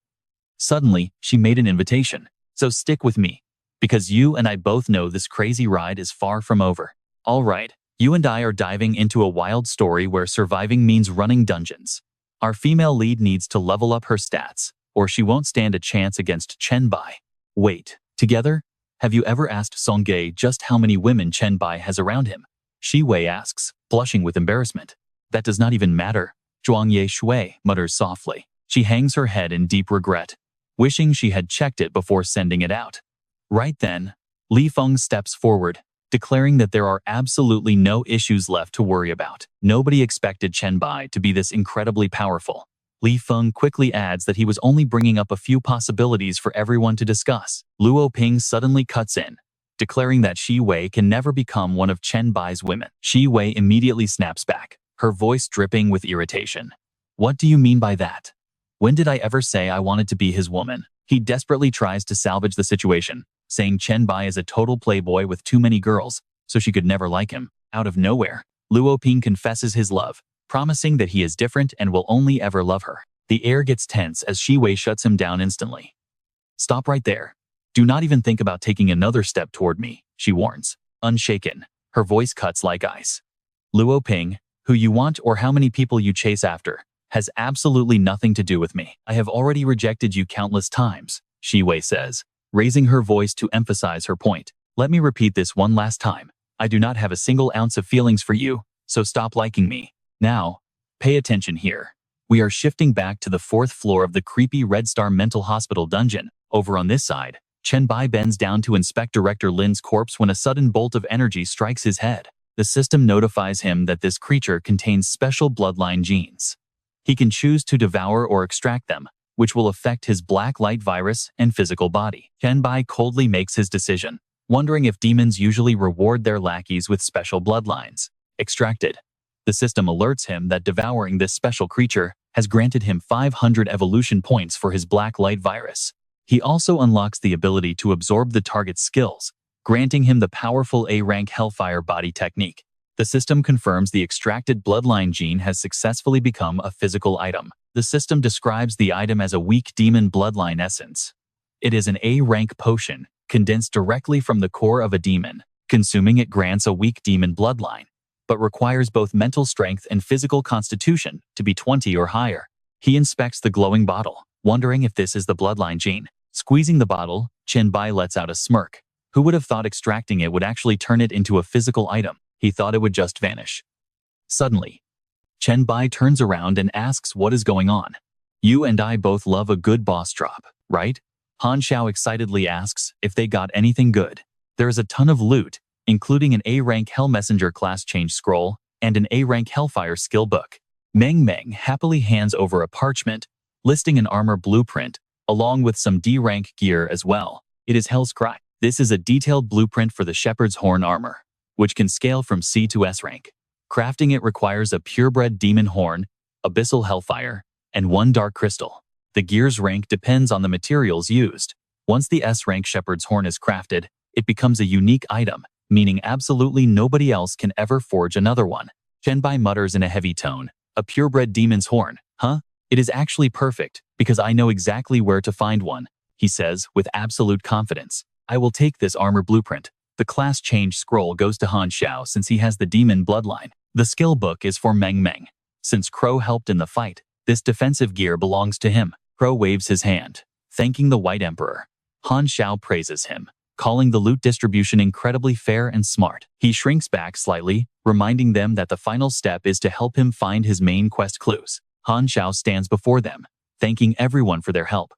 Speaker 1: Suddenly, she made an invitation. "So stick with me. because you and I both know this crazy ride is far from over. All right, you and I are diving into a wild story where surviving means running dungeons. Our female lead needs to level up her stats, or she won't stand a chance against Chen Bai. Wait, together? Have you ever asked Songye just how many women Chen Bai has around him? Shi Wei asks, blushing with embarrassment. That does not even matter, Zhuangye Shui mutters softly. She hangs her head in deep regret, wishing she had checked it before sending it out. Right then, Li Feng steps forward, declaring that there are absolutely no issues left to worry about. Nobody expected Chen Bai to be this incredibly powerful. Li Feng quickly adds that he was only bringing up a few possibilities for everyone to discuss. Luo Ping suddenly cuts in, declaring that Shi Wei can never become one of Chen Bai's women. Shi Wei immediately snaps back, her voice dripping with irritation. What do you mean by that? When did I ever say I wanted to be his woman? He desperately tries to salvage the situation, saying Chen Bai is a total playboy with too many girls, so she could never like him. Out of nowhere, Luo Ping confesses his love, promising that he is different and will only ever love her. The air gets tense as Shi Wei shuts him down instantly. Stop right there. Do not even think about taking another step toward me, she warns. Unshaken, her voice cuts like ice. Luo Ping, who you want or how many people you chase after, has absolutely nothing to do with me. I have already rejected you countless times, Shi Wei says, raising her voice to emphasize her point. Let me repeat this one last time. I do not have a single ounce of feelings for you, so stop liking me. Now, pay attention here. We are shifting back to the 4th floor of the creepy Red Star Mental Hospital dungeon. Over on this side, Chen Bai bends down to inspect Director Lin's corpse when a sudden bolt of energy strikes his head. The system notifies him that this creature contains special bloodline genes. He can choose to devour or extract them, which will affect his black light virus and physical body. Chen Bai coldly makes his decision, wondering if demons usually reward their lackeys with special bloodlines. Extracted. The system alerts him that devouring this special creature has granted him 500 evolution points for his black light virus. He also unlocks the ability to absorb the target's skills, granting him the powerful A-rank Hellfire body technique. The system confirms the extracted bloodline gene has successfully become a physical item. The system describes the item as a weak demon bloodline essence. It is an A-rank potion, condensed directly from the core of a demon. Consuming it grants a weak demon bloodline, but requires both mental strength and physical constitution to be 20 or higher. He inspects the glowing bottle, wondering if this is the bloodline gene. Squeezing the bottle, Chen Bai lets out a smirk. Who would have thought extracting it would actually turn it into a physical item? He thought it would just vanish. Suddenly, Chen Bai turns around and asks what is going on. You and I both love a good boss drop, right? Han Xiao excitedly asks if they got anything good. There is a ton of loot, including an A-rank Hell Messenger class change scroll and an A-rank Hellfire skill book. Meng Meng happily hands over a parchment, listing an armor blueprint, along with some D-rank gear as well. It is Hell's Cry. This is a detailed blueprint for the Shepherd's Horn armor, which can scale from C to S rank. Crafting it requires a purebred demon horn, abyssal hellfire, and 1 dark crystal. The gear's rank depends on the materials used. Once the S-rank Shepherd's Horn is crafted, it becomes a unique item, meaning absolutely nobody else can ever forge another one. Chen Bai mutters in a heavy tone, a purebred demon's horn, huh? It is actually perfect, because I know exactly where to find one, he says with absolute confidence. I will take this armor blueprint. The class change scroll goes to Han Xiao since he has the demon bloodline. The skill book is for Meng Meng. Since Crow helped in the fight, this defensive gear belongs to him. Crow waves his hand, thanking the White Emperor. Han Xiao praises him, calling the loot distribution incredibly fair and smart. He shrinks back slightly, reminding them that the final step is to help him find his main quest clues. Han Xiao stands before them, thanking everyone for their help.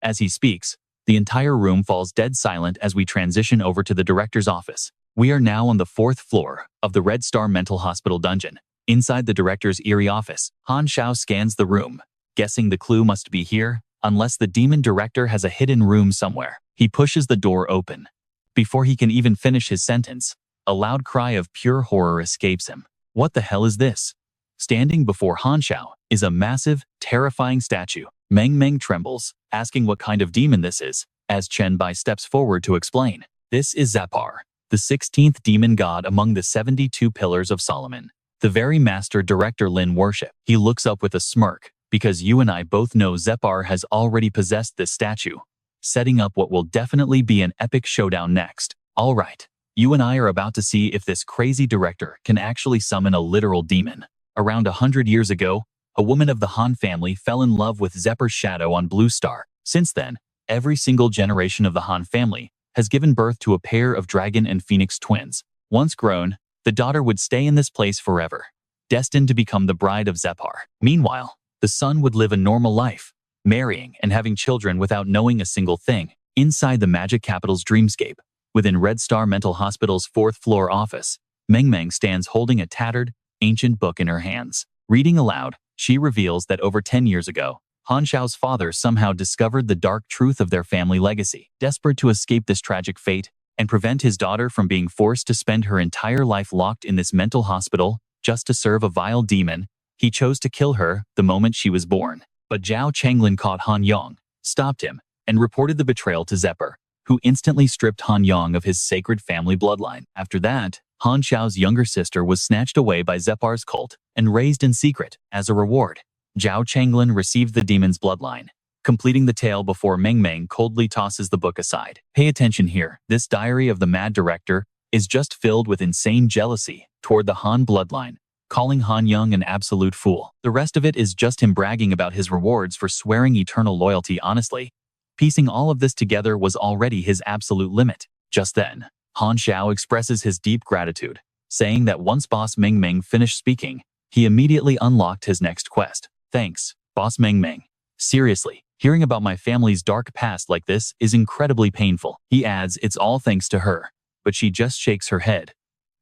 Speaker 1: As he speaks, the entire room falls dead silent as we transition over to the director's office. We are now on the 4th floor of the Red Star Mental Hospital dungeon. Inside the director's eerie office, Han Xiao scans the room, guessing the clue must be here, unless the demon director has a hidden room somewhere. He pushes the door open. Before he can even finish his sentence, a loud cry of pure horror escapes him. What the hell is this? Standing before Han Xiao is a massive, terrifying statue. Meng Meng trembles, asking what kind of demon this is, as Chen Bai steps forward to explain. This is Zapar, the 16th demon god among the 72 pillars of Solomon. The very master Director Lin worship. He looks up with a smirk, because you and I both know Zepar has already possessed this statue. setting up what will definitely be an epic showdown next. Alright, you and I are about to see if this crazy director can actually summon a literal demon. Around 100 years ago, a woman of the Han family fell in love with Zeppar's shadow on Blue Star. Since then, every single generation of the Han family has given birth to a pair of dragon and phoenix twins. Once grown, the daughter would stay in this place forever, destined to become the bride of Zeppar. Meanwhile, the son would live a normal life, marrying and having children without knowing a single thing. Inside the Magic Capital's dreamscape, within Red Star Mental Hospital's fourth-floor office, Meng Meng stands holding a tattered, ancient book in her hands. Reading aloud, she reveals that over 10 years ago, Han Xiao's father somehow discovered the dark truth of their family legacy. Desperate to escape this tragic fate and prevent his daughter from being forced to spend her entire life locked in this mental hospital just to serve a vile demon, he chose to kill her the moment she was born. But Zhao Changlin caught Han Yong, stopped him, and reported the betrayal to Zeppar, who instantly stripped Han Yong of his sacred family bloodline. After that, Han Xiao's younger sister was snatched away by Zeppar's cult and raised in secret. As a reward, Zhao Changlin received the demon's bloodline, completing the tale before Meng Meng coldly tosses the book aside. Pay attention here, this diary of the mad director is just filled with insane jealousy toward the Han bloodline, calling Han Yong an absolute fool. The rest of it is just him bragging about his rewards for swearing eternal loyalty. Honestly, piecing all of this together was already his absolute limit. Just then, Han Xiao expresses his deep gratitude, saying that once Boss Meng Meng finished speaking, he immediately unlocked his next quest. Thanks, Boss Meng Meng. Seriously, hearing about my family's dark past like this is incredibly painful. He adds it's all thanks to her, but she just shakes her head.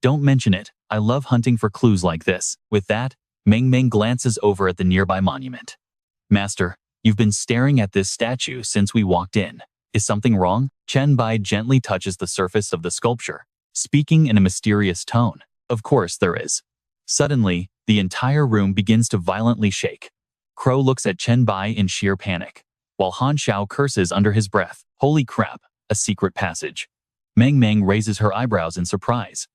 Speaker 1: Don't mention it, I love hunting for clues like this. With that, Meng Meng glances over at the nearby monument. Master, you've been staring at this statue since we walked in. Is something wrong? Chen Bai gently touches the surface of the sculpture, speaking in a mysterious tone. Of course there is. Suddenly, the entire room begins to violently shake. Crow looks at Chen Bai in sheer panic, while Han Xiao curses under his breath. Holy crap, a secret passage. Meng Meng raises her eyebrows in surprise.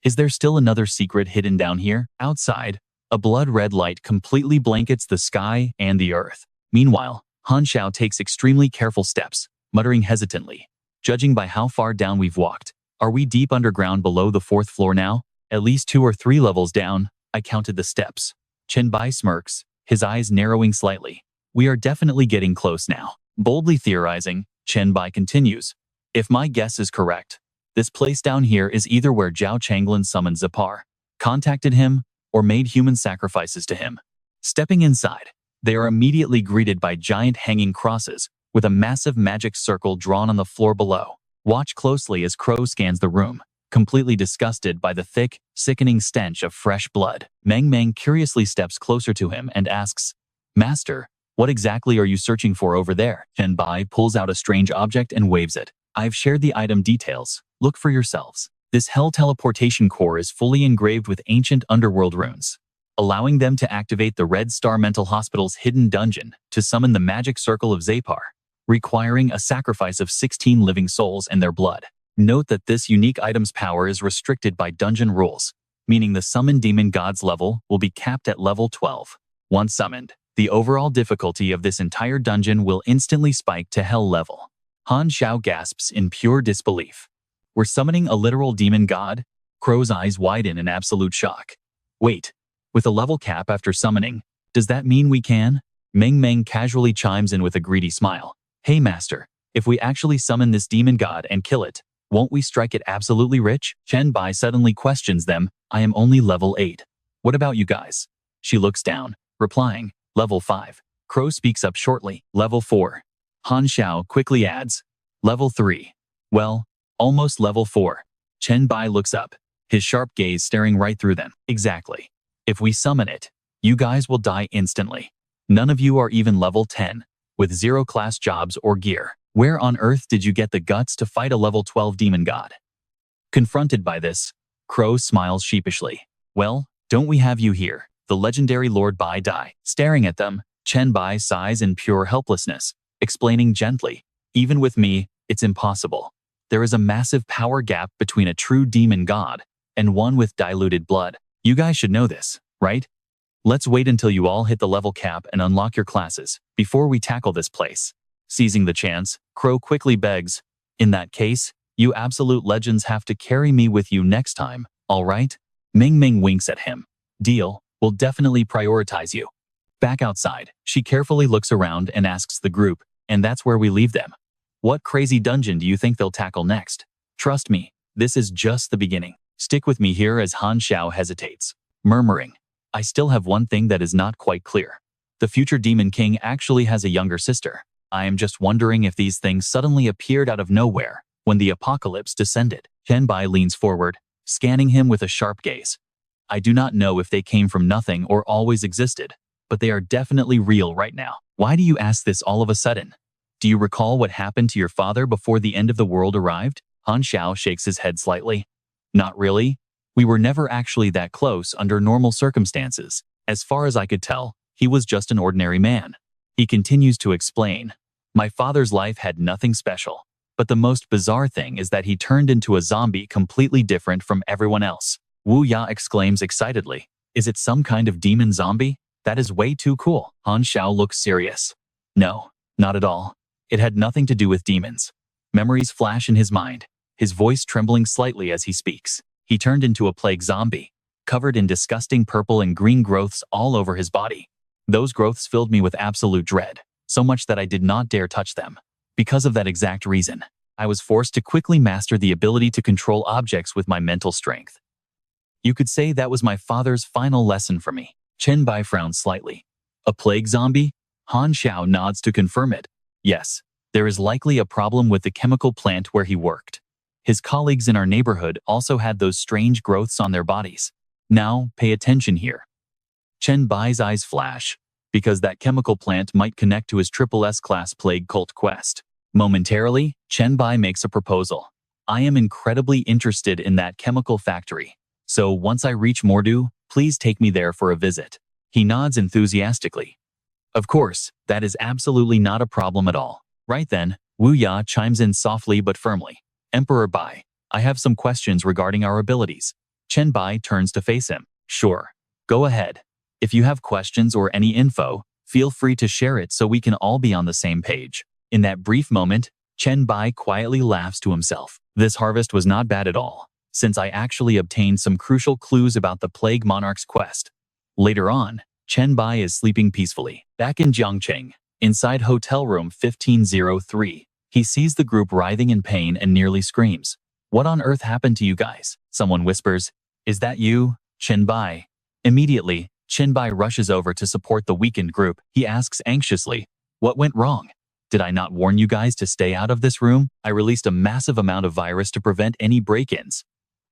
Speaker 1: Is there still another secret hidden down here? Outside, a blood-red light completely blankets the sky and the earth. Meanwhile, Han Xiao takes extremely careful steps, muttering hesitantly. Judging by how far down we've walked, are we deep underground below the fourth floor now? At least 2 or 3 levels down, I counted the steps. Chen Bai smirks, his eyes narrowing slightly. We are definitely getting close now. Boldly theorizing, Chen Bai continues. If my guess is correct, this place down here is either where Zhao Changlin summoned Zeppar, contacted him, or made human sacrifices to him. Stepping inside, they are immediately greeted by giant hanging crosses, with a massive magic circle drawn on the floor below. Watch closely as Crow scans the room, completely disgusted by the thick, sickening stench of fresh blood. Meng Meng curiously steps closer to him and asks, Master, what exactly are you searching for over there? Chen Bai pulls out a strange object and waves it. I've shared the item details. Look for yourselves. This hell teleportation core is fully engraved with ancient underworld runes, allowing them to activate the Red Star Mental Hospital's hidden dungeon to summon the magic circle of Zeppar, requiring a sacrifice of 16 living souls and their blood. Note that this unique item's power is restricted by dungeon rules, meaning the summoned demon god's level will be capped at level 12. Once summoned, the overall difficulty of this entire dungeon will instantly spike to hell level. Han Xiao gasps in pure disbelief. We're summoning a literal demon god? Crow's eyes widen in absolute shock. Wait, with a level cap after summoning, does that mean we can? Meng Meng casually chimes in with a greedy smile. Hey master, if we actually summon this demon god and kill it, won't we strike it absolutely rich? Chen Bai suddenly questions them. I am only level 8. What about you guys? She looks down, replying, level 5. Crow speaks up shortly, level 4. Han Xiao quickly adds, level 3. Well, almost level 4. Chen Bai looks up, his sharp gaze staring right through them. Exactly. If we summon it, you guys will die instantly. None of you are even level 10, with 0 class jobs or gear. Where on earth did you get the guts to fight a level 12 demon god? Confronted by this, Crow smiles sheepishly. Well, don't we have you here, the legendary Lord Bai Dai? Staring at them, Chen Bai sighs in pure helplessness, explaining gently, even with me, it's impossible. There is a massive power gap between a true demon god and one with diluted blood. You guys should know this, right? Let's wait until you all hit the level cap and unlock your classes before we tackle this place. Seizing the chance, Crow quickly begs, "In that case, you absolute legends have to carry me with you next time, all right?" Ming Ming winks at him. "Deal, we'll definitely prioritize you." Back outside, she carefully looks around and asks the group, "And that's where we leave them? What crazy dungeon do you think they'll tackle next?" "Trust me, this is just the beginning. Stick with me here," as Han Xiao hesitates, murmuring, "I still have one thing that is not quite clear. The future Demon King actually has a younger sister. I am just wondering if these things suddenly appeared out of nowhere when the apocalypse descended." Chen Bai leans forward, scanning him with a sharp gaze. "I do not know if they came from nothing or always existed, but they are definitely real right now." "Why do you ask this all of a sudden? Do you recall what happened to your father before the end of the world arrived?" Han Xiao shakes his head slightly. "Not really. We were never actually that close under normal circumstances. As far as I could tell, he was just an ordinary man." He continues to explain, "My father's life had nothing special, but the most bizarre thing is that he turned into a zombie completely different from everyone else." Wu Ya exclaims excitedly, "Is it some kind of demon zombie? That is way too cool." Han Xiao looks serious. "No, not at all. It had nothing to do with demons." Memories flash in his mind, his voice trembling slightly as he speaks. "He turned into a plague zombie, covered in disgusting purple and green growths all over his body. Those growths filled me with absolute dread, so much that I did not dare touch them. Because of that exact reason, I was forced to quickly master the ability to control objects with my mental strength. You could say that was my father's final lesson for me." Chen Bai frowns slightly. "A plague zombie?" Han Xiao nods to confirm it. "Yes, there is likely a problem with the chemical plant where he worked. His colleagues in our neighborhood also had those strange growths on their bodies. Now, pay attention here." Chen Bai's eyes flash, because that chemical plant might connect to his triple S-class plague cult quest. Momentarily, Chen Bai makes a proposal. "I am incredibly interested in that chemical factory, so once I reach Mordu, please take me there for a visit." He nods enthusiastically. "Of course, that is absolutely not a problem at all." Right then, Wu Ya chimes in softly but firmly. "Emperor Bai, I have some questions regarding our abilities." Chen Bai turns to face him. "Sure, go ahead. If you have questions or any info, feel free to share it so we can all be on the same page." In that brief moment, Chen Bai quietly laughs to himself. This harvest was not bad at all, since I actually obtained some crucial clues about the Plague Monarch's quest. Later on, Chen Bai is sleeping peacefully. Back in Jiangcheng, inside hotel room 1503, he sees the group writhing in pain and nearly screams. "What on earth happened to you guys?" Someone whispers, "Is that you, Chen Bai?" Immediately, Chen Bai rushes over to support the weakened group. He asks anxiously, "What went wrong? Did I not warn you guys to stay out of this room? I released a massive amount of virus to prevent any break-ins."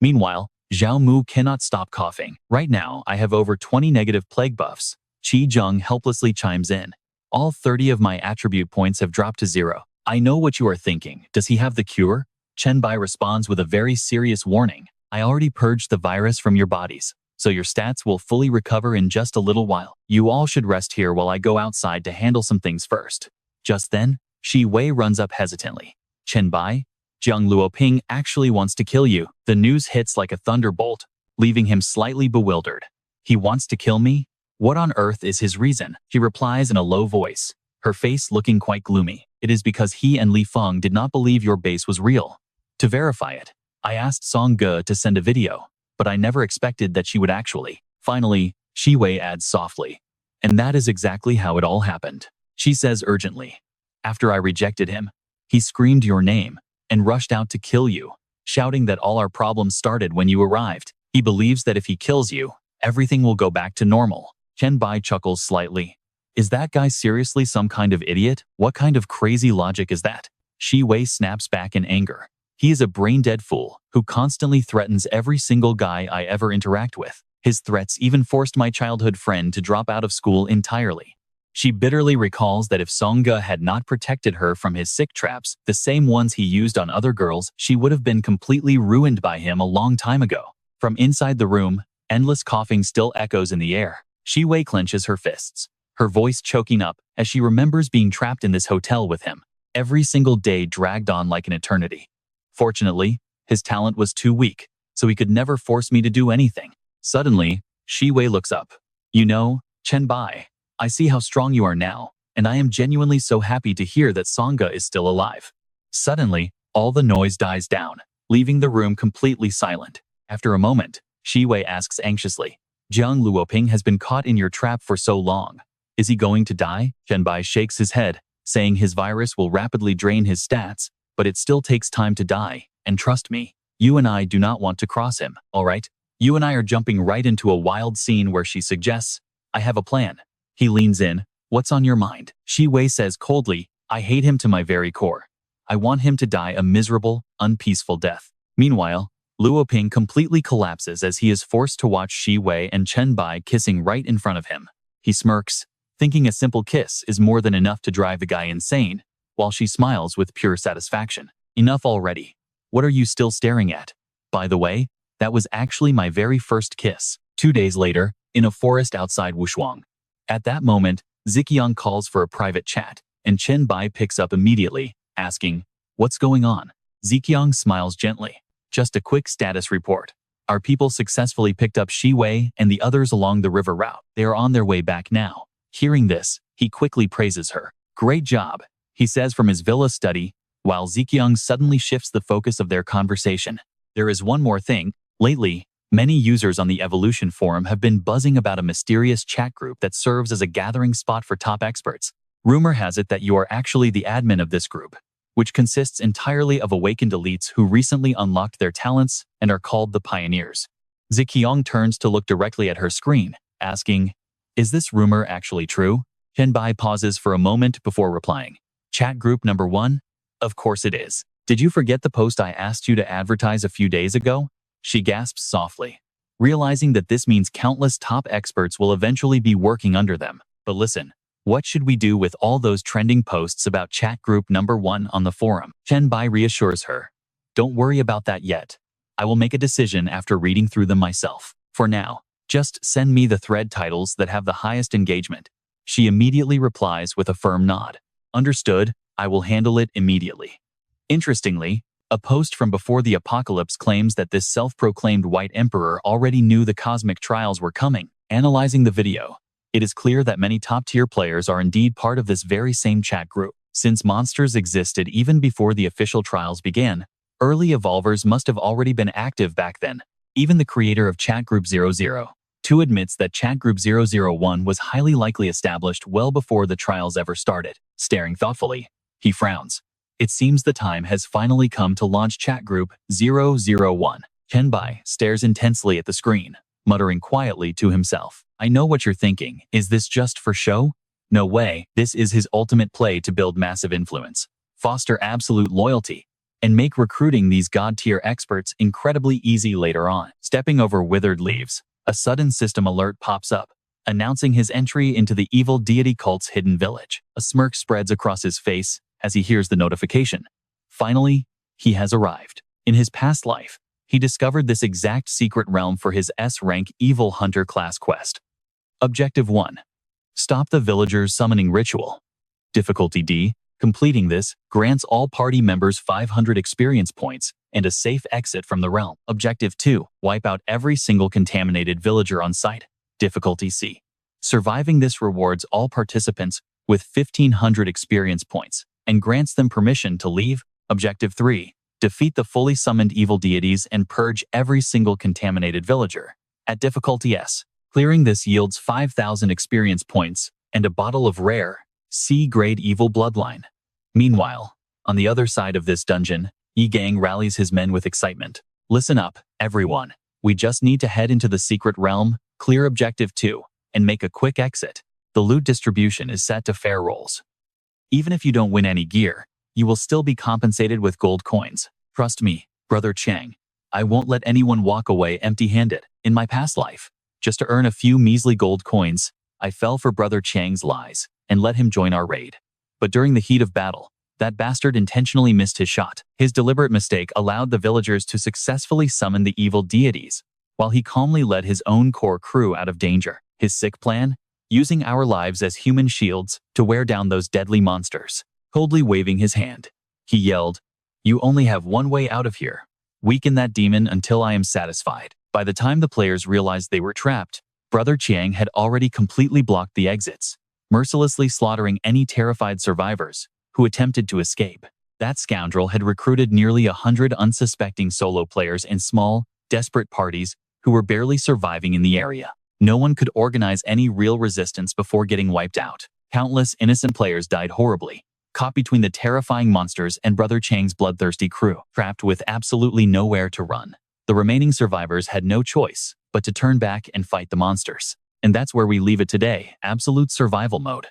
Speaker 1: Meanwhile, Zhao Mu cannot stop coughing. "Right now, I have over 20 negative plague buffs." Qi Zheng helplessly chimes in. "All 30 of my attribute points have dropped to 0. I know what you are thinking. Does he have the cure?" Chen Bai responds with a very serious warning. "I already purged the virus from your bodies, so your stats will fully recover in just a little while. You all should rest here while I go outside to handle some things first." Just then, Shi Wei runs up hesitantly. "Chen Bai, Jiang Luoping actually wants to kill you." The news hits like a thunderbolt, leaving him slightly bewildered. "He wants to kill me? What on earth is his reason?" She replies in a low voice, her face looking quite gloomy. "It is because he and Li Feng did not believe your base was real. To verify it, I asked Song Ge to send a video, but I never expected that she would actually." Finally, Shi Wei adds softly, "And that is exactly how it all happened." She says urgently, "After I rejected him, he screamed your name and rushed out to kill you, shouting that all our problems started when you arrived. He believes that if he kills you, everything will go back to normal." Chen Bai chuckles slightly. "Is that guy seriously some kind of idiot? What kind of crazy logic is that?" Shi Wei snaps back in anger. "He is a brain-dead fool who constantly threatens every single guy I ever interact with. His threats even forced my childhood friend to drop out of school entirely." She bitterly recalls that if Songga had not protected her from his sick traps, the same ones he used on other girls, she would have been completely ruined by him a long time ago. From inside the room, endless coughing still echoes in the air. Shi Wei clenches her fists, her voice choking up as she remembers being trapped in this hotel with him. Every single day dragged on like an eternity. Fortunately, his talent was too weak, so he could never force me to do anything. Suddenly, Shi Wei looks up. "You know, Chen Bai, I see how strong you are now. and I am genuinely so happy to hear that Sangha is still alive." Suddenly, all the noise dies down, leaving the room completely silent. After a moment, Shi Wei asks anxiously, "Jiang Luoping has been caught in your trap for so long. Is he going to die?" Chen Bai shakes his head, saying his virus will rapidly drain his stats, but it still takes time to die, and trust me, you and I do not want to cross him, alright? You and I are jumping right into a wild scene where she suggests, "I have a plan." He leans in, "What's on your mind?" Shi Wei says coldly, "I hate him to my very core. I want him to die a miserable, unpeaceful death." Meanwhile, Luoping completely collapses as he is forced to watch Shi Wei and Chen Bai kissing right in front of him. He smirks, thinking a simple kiss is more than enough to drive the guy insane, while she smiles with pure satisfaction. "Enough already. What are you still staring at? By the way, that was actually my very first kiss." 2 days later, in a forest outside Wushuang. At that moment, Ziqiang calls for a private chat, and Chen Bai picks up immediately, asking, "What's going on?" Ziqiang smiles gently. "Just a quick status report. Our people successfully picked up Shi Wei and the others along the river route. They are on their way back now." Hearing this, he quickly praises her. "Great job," he says from his villa study, while Ziqiang suddenly shifts the focus of their conversation. "There is one more thing. Lately, many users on the Evolution forum have been buzzing about a mysterious chat group that serves as a gathering spot for top experts. Rumor has it that you are actually the admin of this group, which consists entirely of awakened elites who recently unlocked their talents and are called the Pioneers." Ziqiang turns to look directly at her screen, asking, "Is this rumor actually true?" Chen Bai pauses for a moment before replying, "Chat group number 1? Of course it is. Did you forget the post I asked you to advertise a few days ago?" She gasps softly, realizing that this means countless top experts will eventually be working under them. "But listen, what should we do with all those trending posts about chat group number 1 on the forum?" Chen Bai reassures her, "Don't worry about that yet. I will make a decision after reading through them myself. For now, just send me the thread titles that have the highest engagement." She immediately replies with a firm nod. "Understood, I will handle it immediately." Interestingly, a post from before the apocalypse claims that this self-proclaimed White Emperor already knew the cosmic trials were coming. Analyzing the video, it is clear that many top-tier players are indeed part of this very same chat group. Since monsters existed even before the official trials began, early evolvers must have already been active back then. Even the creator of Chat Group 002 admits that Chat Group 001 was highly likely established well before the trials ever started. Staring thoughtfully, he frowns. It seems the time has finally come to launch Chat Group 001. Chen Bai stares intensely at the screen, muttering quietly to himself. "I know what you're thinking. Is this just for show? No way. This is his ultimate play to build massive influence, foster absolute loyalty, and make recruiting these god-tier experts incredibly easy later on." Stepping over withered leaves, a sudden system alert pops up, announcing his entry into the evil deity cult's hidden village. A smirk spreads across his face as he hears the notification. Finally, he has arrived. In his past life, he discovered this exact secret realm for his S-rank Evil Hunter class quest. Objective 1. Stop the villagers' summoning ritual. Difficulty D. Completing this grants all party members 500 experience points and a safe exit from the realm. Objective 2. Wipe out every single contaminated villager on site. Difficulty C. Surviving this rewards all participants with 1,500 experience points and grants them permission to leave. Objective 3. Defeat the fully summoned evil deities and purge every single contaminated villager. At difficulty S. Clearing this yields 5,000 experience points and a bottle of rare, C-grade evil bloodline. Meanwhile, on the other side of this dungeon, Yi Gang rallies his men with excitement. "Listen up, everyone. We just need to head into the secret realm, clear Objective 2, and make a quick exit. The loot distribution is set to fair rolls. Even if you don't win any gear, you will still be compensated with gold coins. Trust me, Brother Chang. I won't let anyone walk away empty-handed. In my past life, just to earn a few measly gold coins, I fell for Brother Chang's lies and let him join our raid. But during the heat of battle, that bastard intentionally missed his shot. His deliberate mistake allowed the villagers to successfully summon the evil deities, while he calmly led his own core crew out of danger. His sick plan? Using our lives as human shields to wear down those deadly monsters. Coldly waving his hand, he yelled, "You only have one way out of here. Weaken that demon until I am satisfied." By the time the players realized they were trapped, Brother Chiang had already completely blocked the exits. mercilessly slaughtering any terrified survivors who attempted to escape. That scoundrel had recruited nearly 100 unsuspecting solo players in small, desperate parties who were barely surviving in the area. No one could organize any real resistance before getting wiped out. Countless innocent players died horribly, caught between the terrifying monsters and Brother Chang's bloodthirsty crew, trapped with absolutely nowhere to run. The remaining survivors had no choice but to turn back and fight the monsters. And that's where we leave it today, absolute survival mode.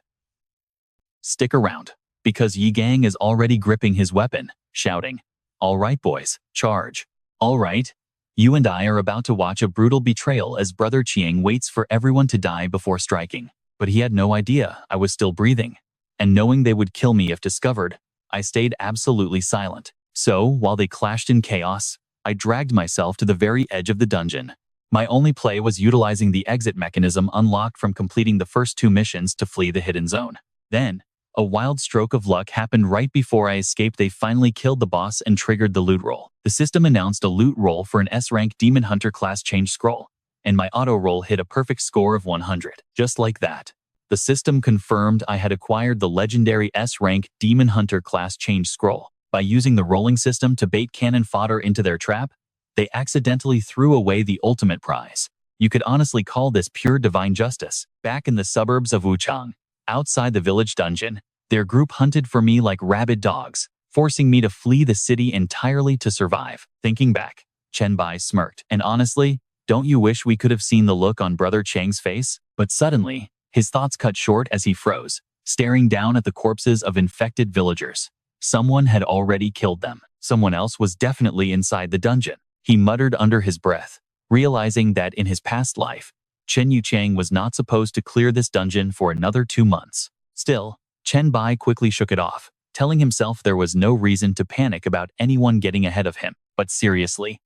Speaker 1: Stick around, because Yi Gang is already gripping his weapon, shouting, "All right, boys, charge. All right." You and I are about to watch a brutal betrayal as Brother Chiang waits for everyone to die before striking. But he had no idea I was still breathing. And knowing they would kill me if discovered, I stayed absolutely silent. So, while they clashed in chaos, I dragged myself to the very edge of the dungeon. My only play was utilizing the exit mechanism unlocked from completing the first 2 missions to flee the hidden zone. Then, a wild stroke of luck happened right before I escaped. They finally killed the boss and triggered the loot roll. The system announced a loot roll for an S-rank Demon Hunter class change scroll, and my auto roll hit a perfect score of 100. Just like that, the system confirmed I had acquired the legendary S-rank Demon Hunter class change scroll. By using the rolling system to bait cannon fodder into their trap, they accidentally threw away the ultimate prize. You could honestly call this pure divine justice. Back in the suburbs of Wuchang, outside the village dungeon, their group hunted for me like rabid dogs, forcing me to flee the city entirely to survive. Thinking back, Chen Bai smirked. And honestly, don't you wish we could have seen the look on Brother Chang's face? But suddenly, his thoughts cut short as he froze, staring down at the corpses of infected villagers. Someone had already killed them. Someone else was definitely inside the dungeon. He muttered under his breath, realizing that in his past life, Chen Yuchang was not supposed to clear this dungeon for another 2 months. Still, Chen Bai quickly shook it off, telling himself there was no reason to panic about anyone getting ahead of him. But seriously,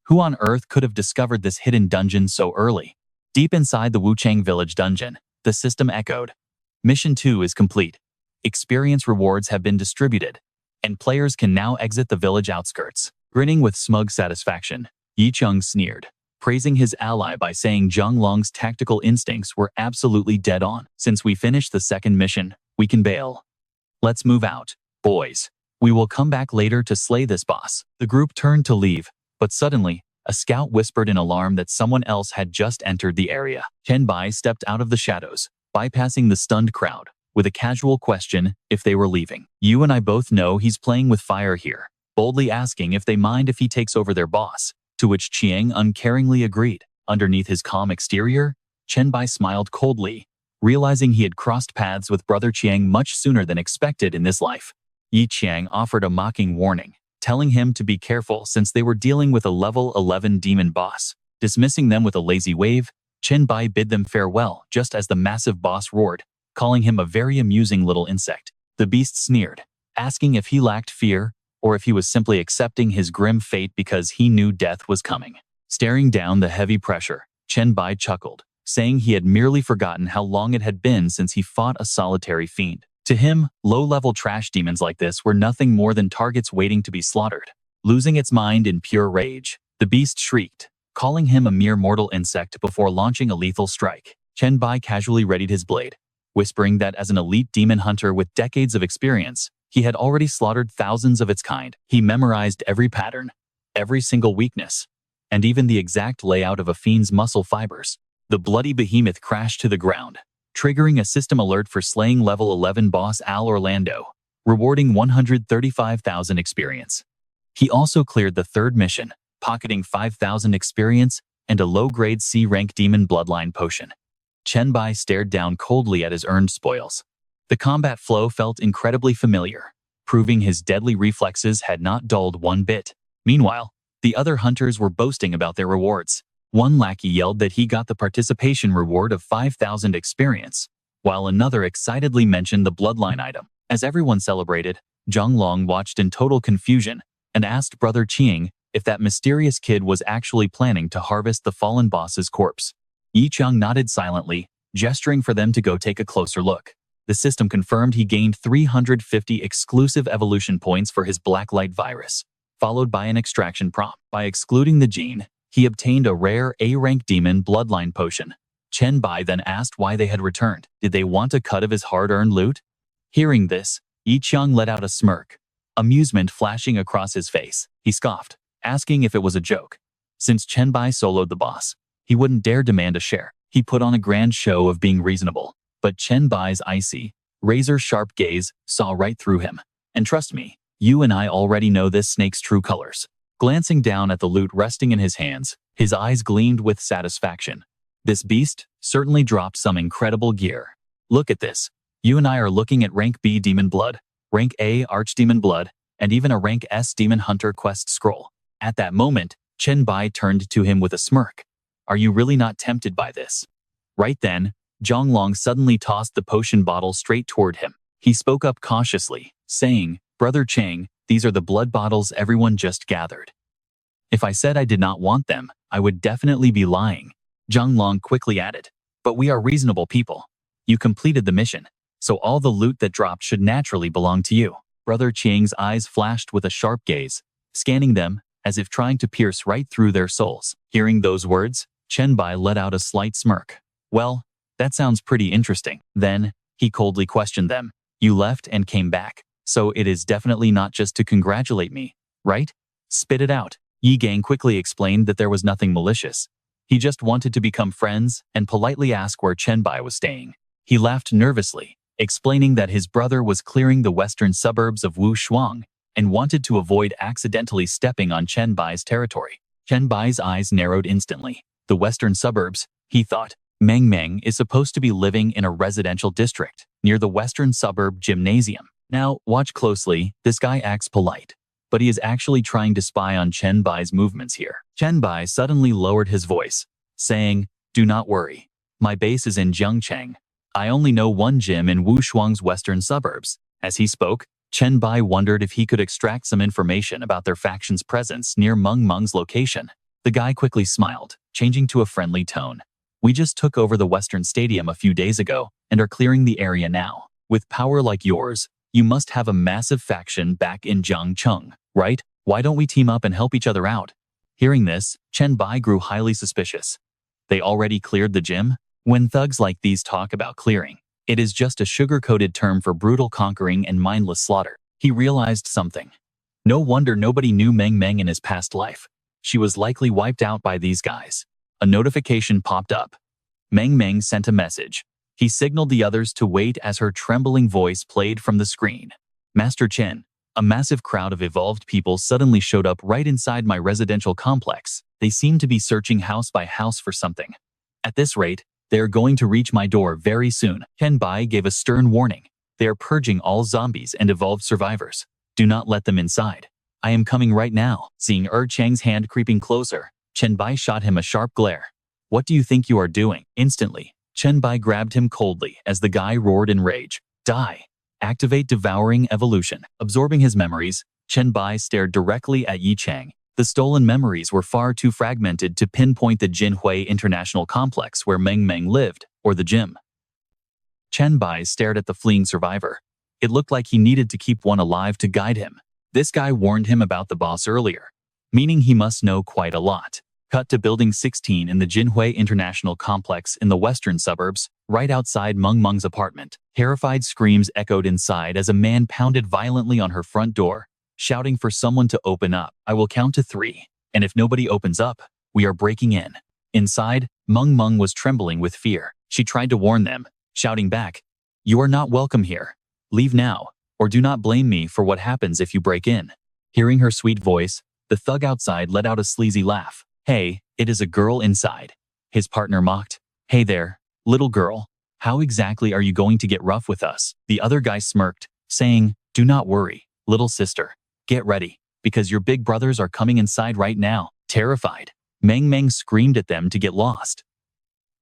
Speaker 1: who on earth could have discovered this hidden dungeon so early? Deep inside the Wuchang village dungeon, the system echoed. Mission 2 is complete. Experience rewards have been distributed, and players can now exit the village outskirts. Grinning with smug satisfaction, Yi Chung sneered, praising his ally by saying Zhang Long's tactical instincts were absolutely dead on. Since we finished the second mission, we can bail. Let's move out, boys. We will come back later to slay this boss. The group turned to leave, but suddenly, a scout whispered in alarm that someone else had just entered the area. Chen Bai stepped out of the shadows, bypassing the stunned crowd, with a casual question if they were leaving. You and I both know he's playing with fire here, boldly asking if they mind if he takes over their boss, to which Chiang uncaringly agreed. Underneath his calm exterior, Chen Bai smiled coldly, realizing he had crossed paths with Brother Chiang much sooner than expected in this life. Yi Chiang offered a mocking warning, telling him to be careful since they were dealing with a level 11 demon boss. Dismissing them with a lazy wave, Chen Bai bid them farewell just as the massive boss roared, calling him a very amusing little insect. The beast sneered, asking if he lacked fear or if he was simply accepting his grim fate because he knew death was coming. Staring down the heavy pressure, Chen Bai chuckled, saying he had merely forgotten how long it had been since he fought a solitary fiend. To him, low-level trash demons like this were nothing more than targets waiting to be slaughtered. Losing its mind in pure rage, the beast shrieked, calling him a mere mortal insect before launching a lethal strike. Chen Bai casually readied his blade, whispering that as an elite demon hunter with decades of experience, he had already slaughtered thousands of its kind. He memorized every pattern, every single weakness, and even the exact layout of a fiend's muscle fibers. The bloody behemoth crashed to the ground, triggering a system alert for slaying level 11 boss Al Orlando, rewarding 135,000 experience. He also cleared the third mission, pocketing 5,000 experience and a low-grade C-rank demon bloodline potion. Chen Bai stared down coldly at his earned spoils. The combat flow felt incredibly familiar, proving his deadly reflexes had not dulled one bit. Meanwhile, the other hunters were boasting about their rewards. One lackey yelled that he got the participation reward of 5,000 experience, while another excitedly mentioned the bloodline item. As everyone celebrated, Zhang Long watched in total confusion and asked Brother Chiang if that mysterious kid was actually planning to harvest the fallen boss's corpse. Yi Chung nodded silently, gesturing for them to go take a closer look. The system confirmed he gained 350 exclusive evolution points for his blacklight virus, followed by an extraction prompt. By excluding the gene, he obtained a rare A-rank demon bloodline potion, Chen Bai then asked why they had returned. Did they want a cut of his hard-earned loot? Hearing this, Yi Qiang let out a smirk, amusement flashing across his face. He scoffed, asking if it was a joke. Since Chen Bai soloed the boss, he wouldn't dare demand a share. He put on a grand show of being reasonable, but Chen Bai's icy, razor-sharp gaze saw right through him. And trust me, you and I already know this snake's true colors. Glancing down at the loot resting in his hands, his eyes gleamed with satisfaction. This beast certainly dropped some incredible gear. Look at this. You and I are looking at rank B Demon Blood, rank A Archdemon Blood, and even a rank S Demon Hunter quest scroll. At that moment, Chen Bai turned to him with a smirk. Are you really not tempted by this? Right then, Zhonglong suddenly tossed the potion bottle straight toward him. He spoke up cautiously, saying, Brother Chang, these are the blood bottles everyone just gathered. If I said I did not want them, I would definitely be lying. Zhonglong quickly added, but we are reasonable people. You completed the mission, so all the loot that dropped should naturally belong to you. Brother Chang's eyes flashed with a sharp gaze, scanning them as if trying to pierce right through their souls. Hearing those words, Chen Bai let out a slight smirk. Well, that sounds pretty interesting. Then, he coldly questioned them. You left and came back, so it is definitely not just to congratulate me, right? Spit it out. Yi Gang quickly explained that there was nothing malicious. He just wanted to become friends and politely ask where Chen Bai was staying. He laughed nervously, explaining that his brother was clearing the western suburbs of Wu Shuang and wanted to avoid accidentally stepping on Chen Bai's territory. Chen Bai's eyes narrowed instantly. The western suburbs, he thought. Meng Meng is supposed to be living in a residential district near the western suburb gymnasium. Now, watch closely. This guy acts polite, but he is actually trying to spy on Chen Bai's movements here. Chen Bai suddenly lowered his voice, saying, Do not worry. My base is in Jiangcheng. I only know one gym in Wushuang's western suburbs. As he spoke, Chen Bai wondered if he could extract some information about their faction's presence near Meng Meng's location. The guy quickly smiled, changing to a friendly tone. We just took over the Western Stadium a few days ago and are clearing the area now. With power like yours, you must have a massive faction back in Jiangcheng, right? Why don't we team up and help each other out? Hearing this, Chen Bai grew highly suspicious. They already cleared the gym? When thugs like these talk about clearing, it is just a sugar-coated term for brutal conquering and mindless slaughter. He realized something. No wonder nobody knew Meng Meng in his past life. She was likely wiped out by these guys. A notification popped up. Meng Meng sent a message. He signaled the others to wait as her trembling voice played from the screen. Master Chen, a massive crowd of evolved people suddenly showed up right inside my residential complex. They seemed to be searching house by house for something. At this rate, they are going to reach my door very soon. Chen Bai gave a stern warning. They are purging all zombies and evolved survivors. Do not let them inside. I am coming right now. Seeing Chang's hand creeping closer, Chen Bai shot him a sharp glare. What do you think you are doing? Instantly, Chen Bai grabbed him coldly as the guy roared in rage. Die. Activate Devouring Evolution. Absorbing his memories, Chen Bai stared directly at Yi Chang. The stolen memories were far too fragmented to pinpoint the Jinhui International Complex where Meng Meng lived, or the gym. Chen Bai stared at the fleeing survivor. It looked like he needed to keep one alive to guide him. This guy warned him about the boss earlier, meaning he must know quite a lot. Cut to Building 16 in the Jinhui International Complex in the western suburbs, right outside Meng Meng's apartment. Terrified screams echoed inside as a man pounded violently on her front door, shouting for someone to open up. I will count to 3, and if nobody opens up, we are breaking in. Inside, Meng Meng was trembling with fear. She tried to warn them, shouting back, You are not welcome here. Leave now, or do not blame me for what happens if you break in. Hearing her sweet voice, the thug outside let out a sleazy laugh. Hey, it is a girl inside. His partner mocked. Hey there, little girl. How exactly are you going to get rough with us? The other guy smirked, saying, Do not worry, little sister. Get ready, because your big brothers are coming inside right now. Terrified, Meng Meng screamed at them to get lost.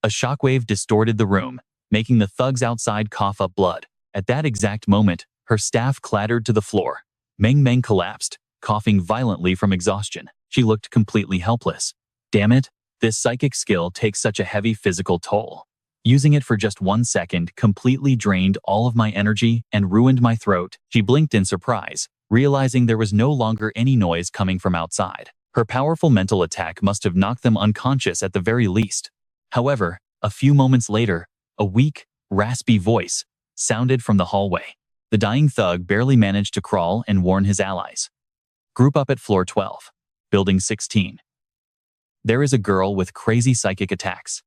Speaker 1: A shockwave distorted the room, making the thugs outside cough up blood. At that exact moment, her staff clattered to the floor. Meng Meng collapsed, coughing violently from exhaustion. She looked completely helpless. Damn it, this psychic skill takes such a heavy physical toll. Using it for just 1 second completely drained all of my energy and ruined my throat. She blinked in surprise, realizing there was no longer any noise coming from outside. Her powerful mental attack must have knocked them unconscious at the very least. However, A few moments later, a weak, raspy voice sounded from the hallway. The dying thug barely managed to crawl and warn his allies. Group up at floor 12. Building 16. There is a girl with crazy psychic attacks.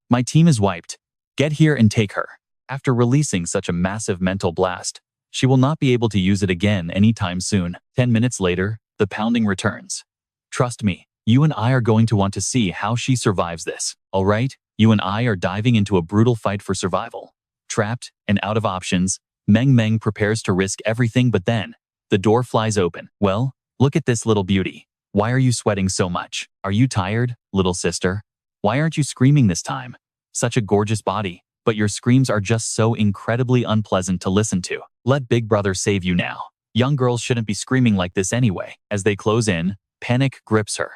Speaker 1: My team is wiped. Get here and take her. After releasing such a massive mental blast, she will not be able to use it again anytime soon. 10 minutes later, the pounding returns. Trust me, you and I are going to want to see how she survives this. Alright, you and I are diving into a brutal fight for survival. Trapped and out of options, Meng Meng prepares to risk everything, but then the door flies open. Well, look at this little beauty. Why are you sweating so much? Are you tired, little sister? Why aren't you screaming this time? Such a gorgeous body, but your screams are just so incredibly unpleasant to listen to. Let Big Brother save you now. Young girls shouldn't be screaming like this anyway. As they close in, panic grips her.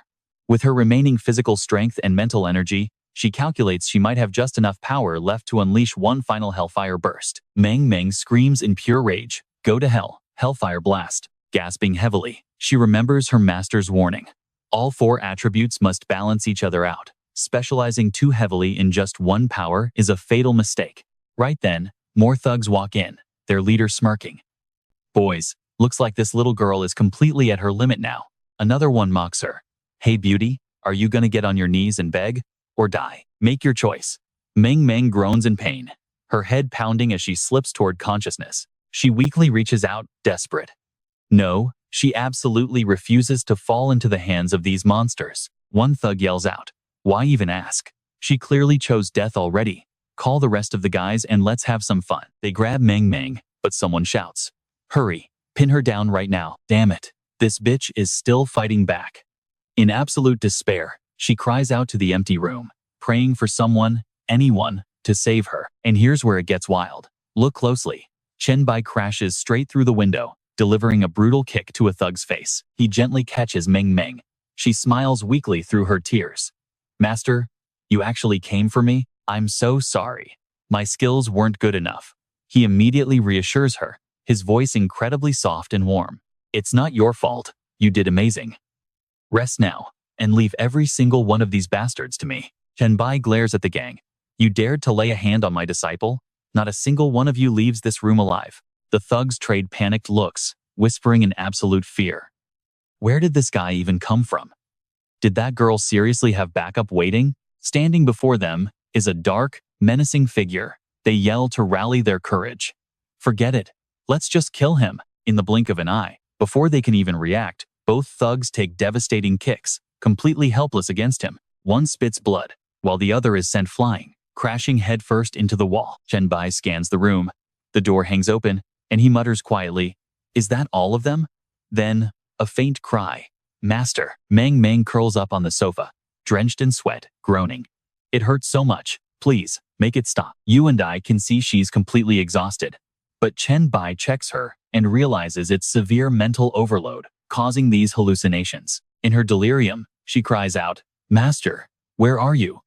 Speaker 1: With her remaining physical strength and mental energy, she calculates she might have just enough power left to unleash one final hellfire burst. Meng Meng screams in pure rage. Go to hell, hellfire blast. Gasping heavily, she remembers her master's warning. All 4 attributes must balance each other out. Specializing too heavily in just one power is a fatal mistake. Right then, more thugs walk in, their leader smirking. Boys, looks like this little girl is completely at her limit now. Another one mocks her. Hey beauty, are you gonna get on your knees and beg? Or die? Make your choice. Meng Meng groans in pain, her head pounding as she slips toward consciousness. She weakly reaches out, desperate. No, she absolutely refuses to fall into the hands of these monsters. One thug yells out. Why even ask? She clearly chose death already. Call the rest of the guys and let's have some fun. They grab Meng Meng, but someone shouts. Hurry, pin her down right now. Damn it, this bitch is still fighting back. In absolute despair, she cries out to the empty room, praying for someone, anyone, to save her. And here's where it gets wild. Look closely. Chen Bai crashes straight through the window, delivering a brutal kick to a thug's face. He gently catches Meng Meng. She smiles weakly through her tears. Master, you actually came for me? I'm so sorry. My skills weren't good enough. He immediately reassures her, his voice incredibly soft and warm. It's not your fault. You did amazing. Rest now, and leave every single one of these bastards to me. Chen Bai glares at the gang. You dared to lay a hand on my disciple? Not a single one of you leaves this room alive. The thugs trade panicked looks, whispering in absolute fear. Where did this guy even come from? Did that girl seriously have backup waiting? Standing before them is a dark, menacing figure. They yell to rally their courage. Forget it. Let's just kill him. In the blink of an eye, before they can even react, both thugs take devastating kicks, completely helpless against him. One spits blood, while the other is sent flying, crashing headfirst into the wall. Chen Bai scans the room. The door hangs open, and he mutters quietly, Is that all of them? Then, a faint cry. Master. Meng Meng curls up on the sofa, drenched in sweat, groaning. It hurts so much. Please, make it stop. You and I can see she's completely exhausted. But Chen Bai checks her and realizes it's severe mental overload, causing these hallucinations. In her delirium, she cries out, Master, where are you?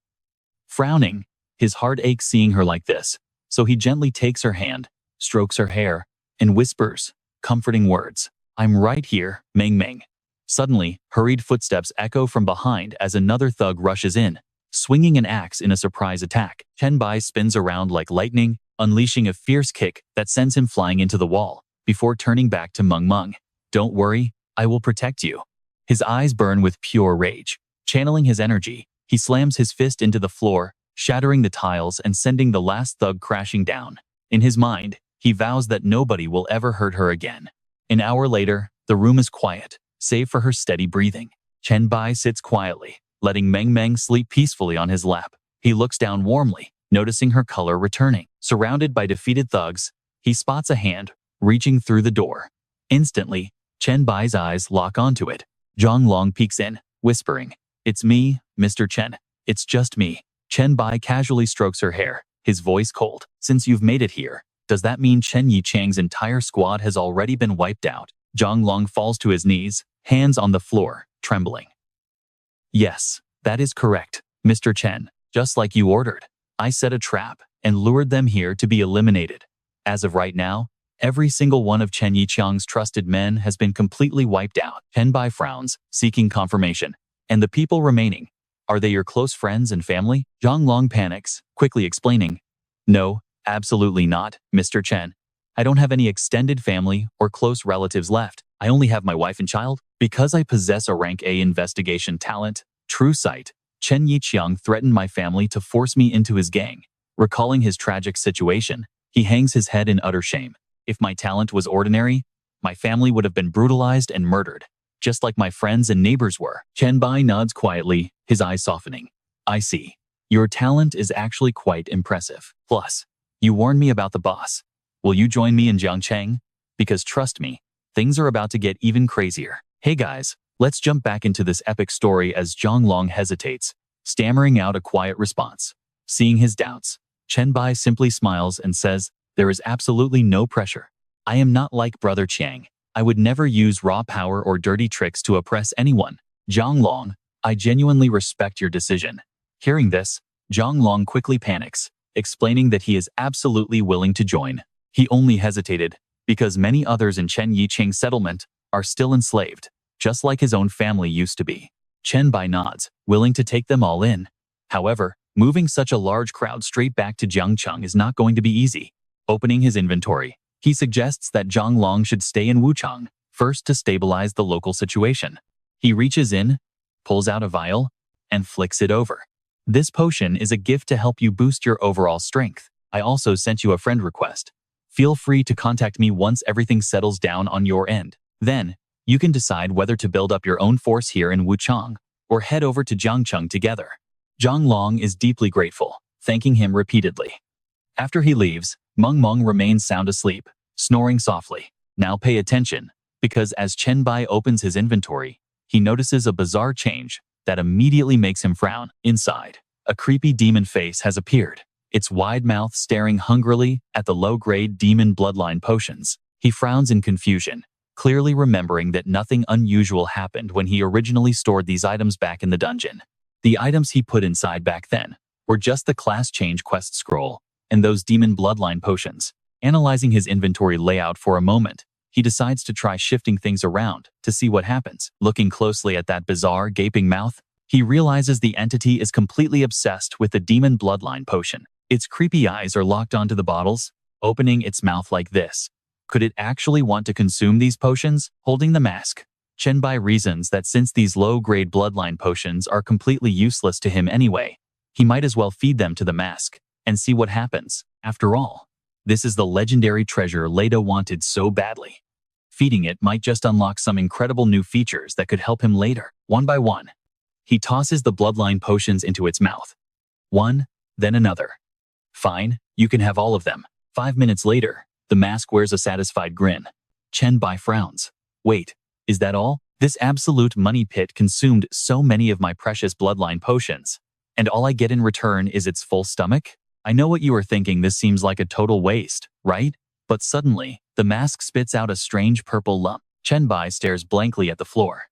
Speaker 1: Frowning, his heart aches seeing her like this, so he gently takes her hand, strokes her hair, and whispers comforting words. I'm right here, Meng Meng. Suddenly, hurried footsteps echo from behind as another thug rushes in, swinging an axe in a surprise attack. Chen Bai spins around like lightning, unleashing a fierce kick that sends him flying into the wall, before turning back to Meng Meng. Don't worry, I will protect you. His eyes burn with pure rage. Channeling his energy, he slams his fist into the floor, shattering the tiles and sending the last thug crashing down. In his mind, he vows that nobody will ever hurt her again. An hour later, the room is quiet, save for her steady breathing. Chen Bai sits quietly, letting Meng Meng sleep peacefully on his lap. He looks down warmly, noticing her color returning. Surrounded by defeated thugs, he spots a hand reaching through the door. Instantly, Chen Bai's eyes lock onto it. Zhang Long peeks in, whispering, It's me, Mr. Chen. It's just me. Chen Bai casually strokes her hair, his voice cold. Since you've made it here, does that mean Chen Yichang's entire squad has already been wiped out? Zhang Long falls to his knees, hands on the floor, trembling. Yes, that is correct, Mr. Chen. Just like you ordered. I set a trap and lured them here to be eliminated. As of right now, every single one of Chen Yichang's trusted men has been completely wiped out. Chen Bai frowns, seeking confirmation. And the people remaining? Are they your close friends and family? Zhang Long panics, quickly explaining, No, absolutely not, Mr. Chen. I don't have any extended family or close relatives left. I only have my wife and child. Because I possess a rank A investigation talent, true sight, Chen Yiqiang threatened my family to force me into his gang. Recalling his tragic situation, he hangs his head in utter shame. If my talent was ordinary, my family would have been brutalized and murdered, just like my friends and neighbors were. Chen Bai nods quietly, his eyes softening. I see. Your talent is actually quite impressive. Plus, you warned me about the boss. Will you join me in Jiangcheng? Because trust me, things are about to get even crazier. Hey guys, let's jump back into this epic story as Zhang Long hesitates, stammering out a quiet response. Seeing his doubts, Chen Bai simply smiles and says, There is absolutely no pressure. I am not like Brother Chiang. I would never use raw power or dirty tricks to oppress anyone. Zhang Long, I genuinely respect your decision. Hearing this, Zhang Long quickly panics, explaining that he is absolutely willing to join. He only hesitated because many others in Chen Yiqing's settlement are still enslaved, just like his own family used to be. Chen Bai nods, willing to take them all in. However, moving such a large crowd straight back to Jiangcheng is not going to be easy. Opening his inventory, he suggests that Zhang Long should stay in Wuchang, first to stabilize the local situation. He reaches in, pulls out a vial, and flicks it over. This potion is a gift to help you boost your overall strength. I also sent you a friend request. Feel free to contact me once everything settles down on your end. Then, you can decide whether to build up your own force here in Wuchang or head over to Jiangcheng together. Zhang Long is deeply grateful, thanking him repeatedly. After he leaves, Meng Meng remains sound asleep, snoring softly. Now pay attention, because as Chen Bai opens his inventory, he notices a bizarre change that immediately makes him frown. Inside, a creepy demon face has appeared, its wide mouth staring hungrily at the low-grade demon bloodline potions. He frowns in confusion, clearly remembering that nothing unusual happened when he originally stored these items back in the dungeon. The items he put inside back then were just the class change quest scroll and those demon bloodline potions. Analyzing his inventory layout for a moment, he decides to try shifting things around to see what happens. Looking closely at that bizarre, gaping mouth, he realizes the entity is completely obsessed with the demon bloodline potion. Its creepy eyes are locked onto the bottles, opening its mouth like this. Could it actually want to consume these potions? Holding the mask, Chen Bai reasons that since these low-grade bloodline potions are completely useless to him anyway, he might as well feed them to the mask and see what happens. After all, this is the legendary treasure Leda wanted so badly. Feeding it might just unlock some incredible new features that could help him later. One by one, he tosses the bloodline potions into its mouth. One, then another. Fine, you can have all of them. 5 minutes later, the mask wears a satisfied grin. Chen Bai frowns. Wait, is that all? This absolute money pit consumed so many of my precious bloodline potions, and all I get in return is its full stomach? I know what you are thinking, this seems like a total waste, right? But suddenly, the mask spits out a strange purple lump. Chen Bai stares blankly at the floor.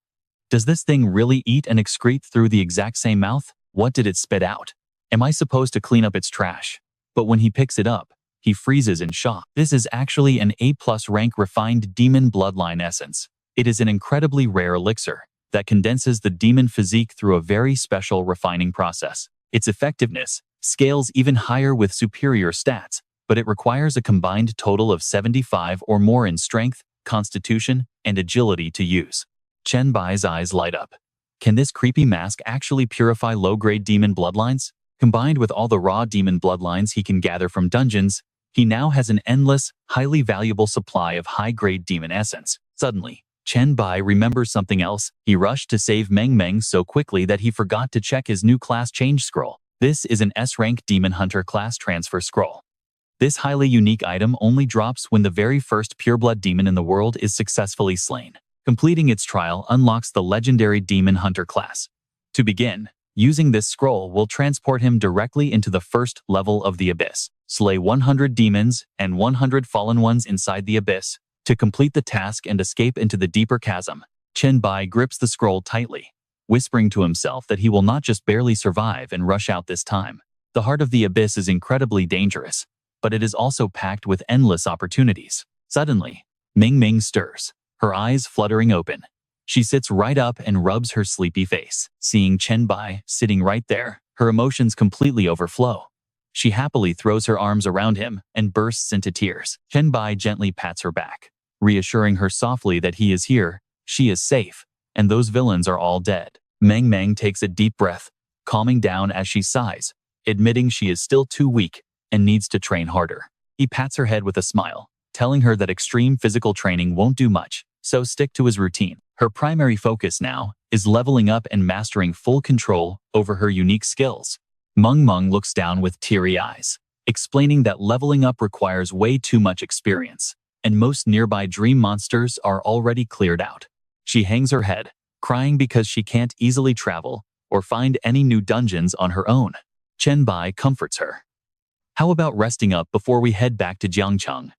Speaker 1: Does this thing really eat and excrete through the exact same mouth? What did it spit out? Am I supposed to clean up its trash? But when he picks it up, he freezes in shock. This is actually an A+ rank refined demon bloodline essence. It is an incredibly rare elixir that condenses the demon physique through a very special refining process. Its effectiveness scales even higher with superior stats, but it requires a combined total of 75 or more in strength, constitution, and agility to use. Chen Bai's eyes light up. Can this creepy mask actually purify low-grade demon bloodlines? Combined with all the raw demon bloodlines he can gather from dungeons, he now has an endless, highly valuable supply of high-grade demon essence. Suddenly, Chen Bai remembers something else. He rushed to save Meng Meng so quickly that he forgot to check his new class change scroll. This is an S-rank Demon Hunter class transfer scroll. This highly unique item only drops when the very first pureblood demon in the world is successfully slain. Completing its trial unlocks the legendary Demon Hunter class. To begin, using this scroll will transport him directly into the first level of the Abyss. Slay 100 demons and 100 fallen ones inside the Abyss to complete the task and escape into the deeper chasm. Chen Bai grips the scroll tightly, whispering to himself that he will not just barely survive and rush out this time. The heart of the Abyss is incredibly dangerous, but it is also packed with endless opportunities. Suddenly, Ming Ming stirs, her eyes fluttering open. She sits right up and rubs her sleepy face. Seeing Chen Bai sitting right there, her emotions completely overflow. She happily throws her arms around him and bursts into tears. Chen Bai gently pats her back, reassuring her softly that he is here, she is safe, and those villains are all dead. Meng Meng takes a deep breath, calming down as she sighs, admitting she is still too weak and needs to train harder. He pats her head with a smile, telling her that extreme physical training won't do much, so stick to his routine. Her primary focus now is leveling up and mastering full control over her unique skills. Meng Meng looks down with teary eyes, explaining that leveling up requires way too much experience, and most nearby dream monsters are already cleared out. She hangs her head, crying because she can't easily travel or find any new dungeons on her own. Chen Bai comforts her. How about resting up before we head back to Jiangcheng?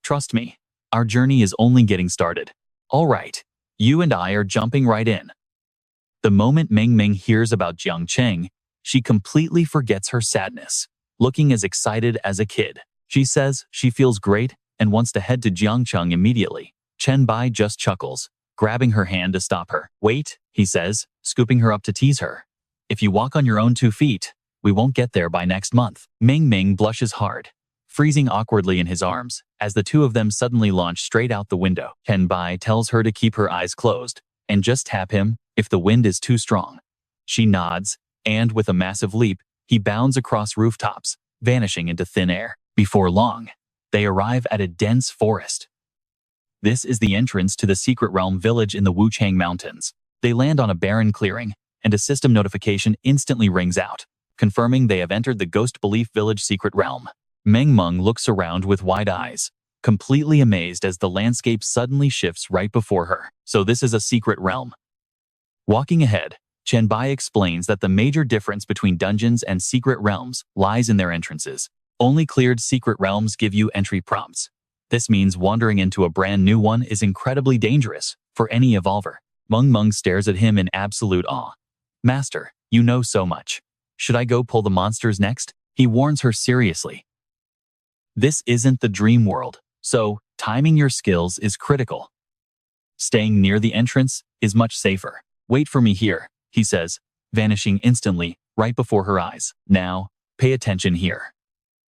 Speaker 1: Trust me, our journey is only getting started. All right, you and I are jumping right in. The moment Meng Meng hears about Jiangcheng, she completely forgets her sadness, looking as excited as a kid. She says she feels great and wants to head to Jiangcheng immediately. Chen Bai just chuckles, grabbing her hand to stop her. Wait, he says, scooping her up to tease her. If you walk on your own 2 feet, we won't get there by next month. Meng Meng blushes hard, freezing awkwardly in his arms as the two of them suddenly launch straight out the window. Chen Bai tells her to keep her eyes closed and just tap him if the wind is too strong. She nods, and with a massive leap, he bounds across rooftops, vanishing into thin air. Before long, they arrive at a dense forest. This is the entrance to the Secret Realm village in the Wuchang Mountains. They land on a barren clearing, and a system notification instantly rings out, confirming they have entered the Ghost Belief Village Secret Realm. Meng Meng looks around with wide eyes, completely amazed as the landscape suddenly shifts right before her. So this is a secret realm. Walking ahead, Chen Bai explains that the major difference between dungeons and secret realms lies in their entrances. Only cleared secret realms give you entry prompts. This means wandering into a brand new one is incredibly dangerous for any evolver. Meng Meng stares at him in absolute awe. Master, you know so much. Should I go pull the monsters next? He warns her seriously. This isn't the dream world, so timing your skills is critical. Staying near the entrance is much safer. Wait for me here, he says, vanishing instantly right before her eyes. Now, pay attention here.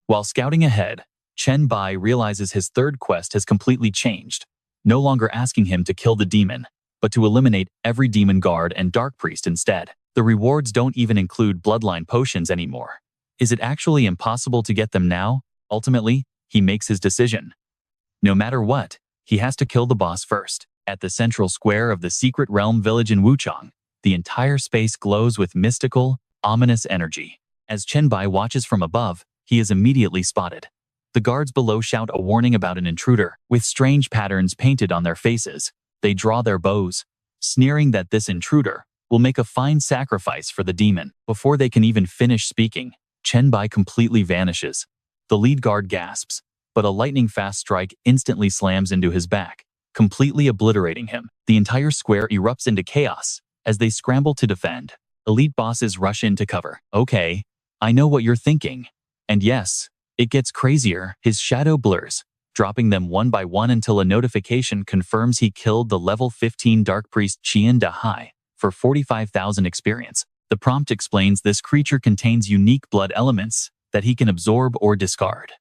Speaker 1: While scouting ahead, Chen Bai realizes his third quest has completely changed, no longer asking him to kill the demon, but to eliminate every demon guard and dark priest instead. The rewards don't even include bloodline potions anymore. Is it actually impossible to get them now? Ultimately, he makes his decision. No matter what, he has to kill the boss first. At the central square of the Secret Realm village in Wuchang, the entire space glows with mystical, ominous energy. As Chen Bai watches from above, he is immediately spotted. The guards below shout a warning about an intruder. With strange patterns painted on their faces, they draw their bows, sneering that this intruder will make a fine sacrifice for the demon. Before they can even finish speaking, Chen Bai completely vanishes. The lead guard gasps, but a lightning-fast strike instantly slams into his back, completely obliterating him. The entire square erupts into chaos as they scramble to defend. Elite bosses rush in to cover. Okay, I know what you're thinking. And yes, it gets crazier. His shadow blurs, dropping them one by one until a notification confirms he killed the level 15 Dark Priest Qian Dahai for 45,000 experience. The prompt explains this creature contains unique blood elements that he can absorb or discard.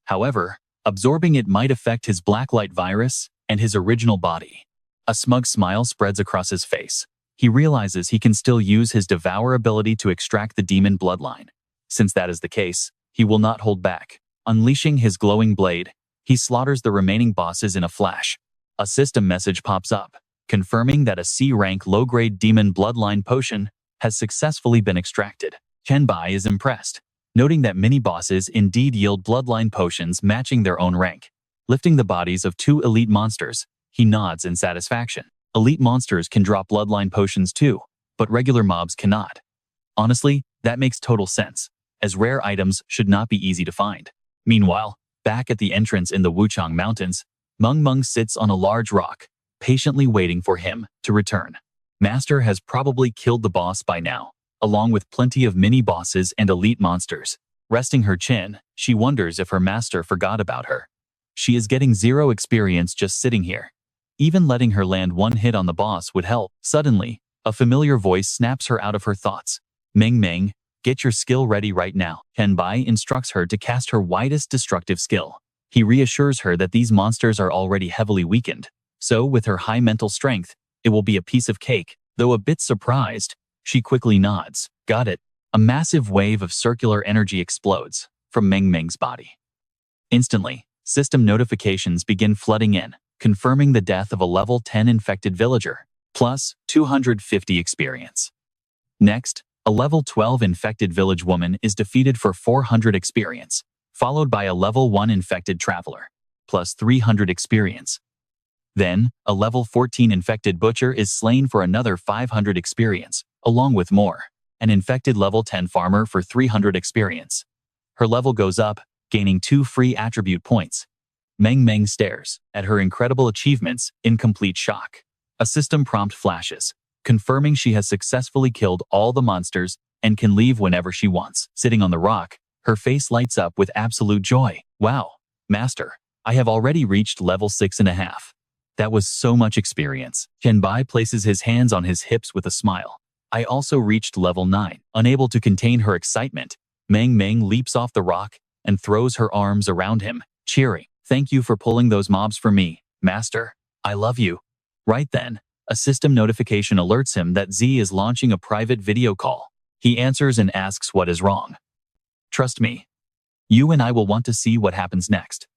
Speaker 1: However, absorbing it might affect his blacklight virus and his original body. A smug smile spreads across his face. He realizes he can still use his Devour ability to extract the demon bloodline. Since that is the case, he will not hold back. Unleashing his glowing blade, he slaughters the remaining bosses in a flash. A system message pops up, confirming that a C-rank low-grade demon bloodline potion has successfully been extracted. Chen Bai is impressed, noting that mini-bosses indeed yield bloodline potions matching their own rank. Lifting the bodies of 2 elite monsters, he nods in satisfaction. Elite monsters can drop bloodline potions too, but regular mobs cannot. Honestly, that makes total sense, as rare items should not be easy to find. Meanwhile, back at the entrance in the Wuchang Mountains, Meng Meng sits on a large rock, patiently waiting for him to return. Master has probably killed the boss by now, along with plenty of mini-bosses and elite monsters. Resting her chin, she wonders if her master forgot about her. She is getting 0 experience just sitting here. Even letting her land one hit on the boss would help. Suddenly, a familiar voice snaps her out of her thoughts. Meng Meng, get your skill ready right now. Chen Bai instructs her to cast her widest destructive skill. He reassures her that these monsters are already heavily weakened, so with her high mental strength, it will be a piece of cake. Though a bit surprised, she quickly nods. Got it. A massive wave of circular energy explodes from Meng Meng's body. Instantly, system notifications begin flooding in, confirming the death of a level 10 infected villager, plus 250 experience. Next, a level 12 infected village woman is defeated for 400 experience, followed by a level 1 infected traveler, plus 300 experience. Then, a level 14 infected butcher is slain for another 500 experience, along with more. An infected level 10 farmer for 300 experience. Her level goes up, gaining 2 free attribute points. Meng Meng stares at her incredible achievements in complete shock. A system prompt flashes, confirming she has successfully killed all the monsters and can leave whenever she wants. Sitting on the rock, her face lights up with absolute joy. Wow, Master, I have already reached level 6.5. That was so much experience. Chen Bai places his hands on his hips with a smile. I also reached level 9. Unable to contain her excitement, Meng Meng leaps off the rock and throws her arms around him, cheering. Thank you for pulling those mobs for me, Master. I love you. Right then, a system notification alerts him that Z is launching a private video call. He answers and asks what is wrong. Trust me. You and I will want to see what happens next.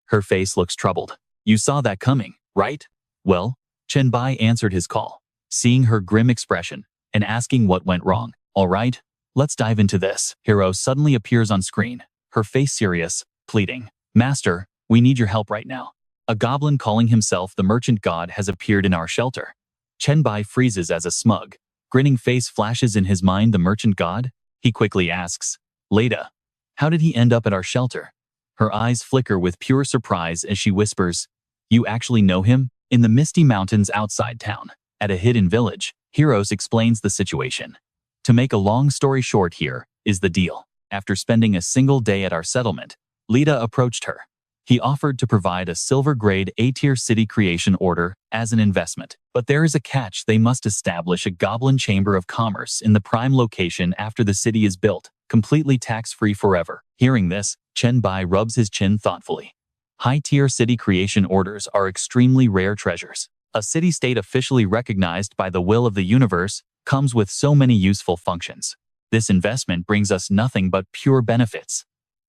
Speaker 1: Her face looks troubled. You saw that coming, right? Well, Chen Bai answered his call, seeing her grim expression and asking what went wrong. All right, let's dive into this. Hero suddenly appears on screen, her face serious, pleading. Master, we need your help right now. A goblin calling himself the merchant god has appeared in our shelter. Chen Bai freezes as a smug, grinning face flashes in his mind. The merchant god? He quickly asks, Leda, how did he end up at our shelter? Her eyes flicker with pure surprise as she whispers, You actually know him? In the misty mountains outside town, at a hidden village, Heroes explains the situation. To make a long story short, here is the deal. After spending a single day at our settlement, Leda approached her. He offered to provide a silver-grade A-tier city creation order as an investment. But there is a catch. They must establish a goblin chamber of commerce in the prime location after the city is built, completely tax-free forever. Hearing this, Chen Bai rubs his chin thoughtfully. High-tier city creation orders are extremely rare treasures. A city-state officially recognized by the will of the universe comes with so many useful functions. This investment brings us nothing but pure benefits.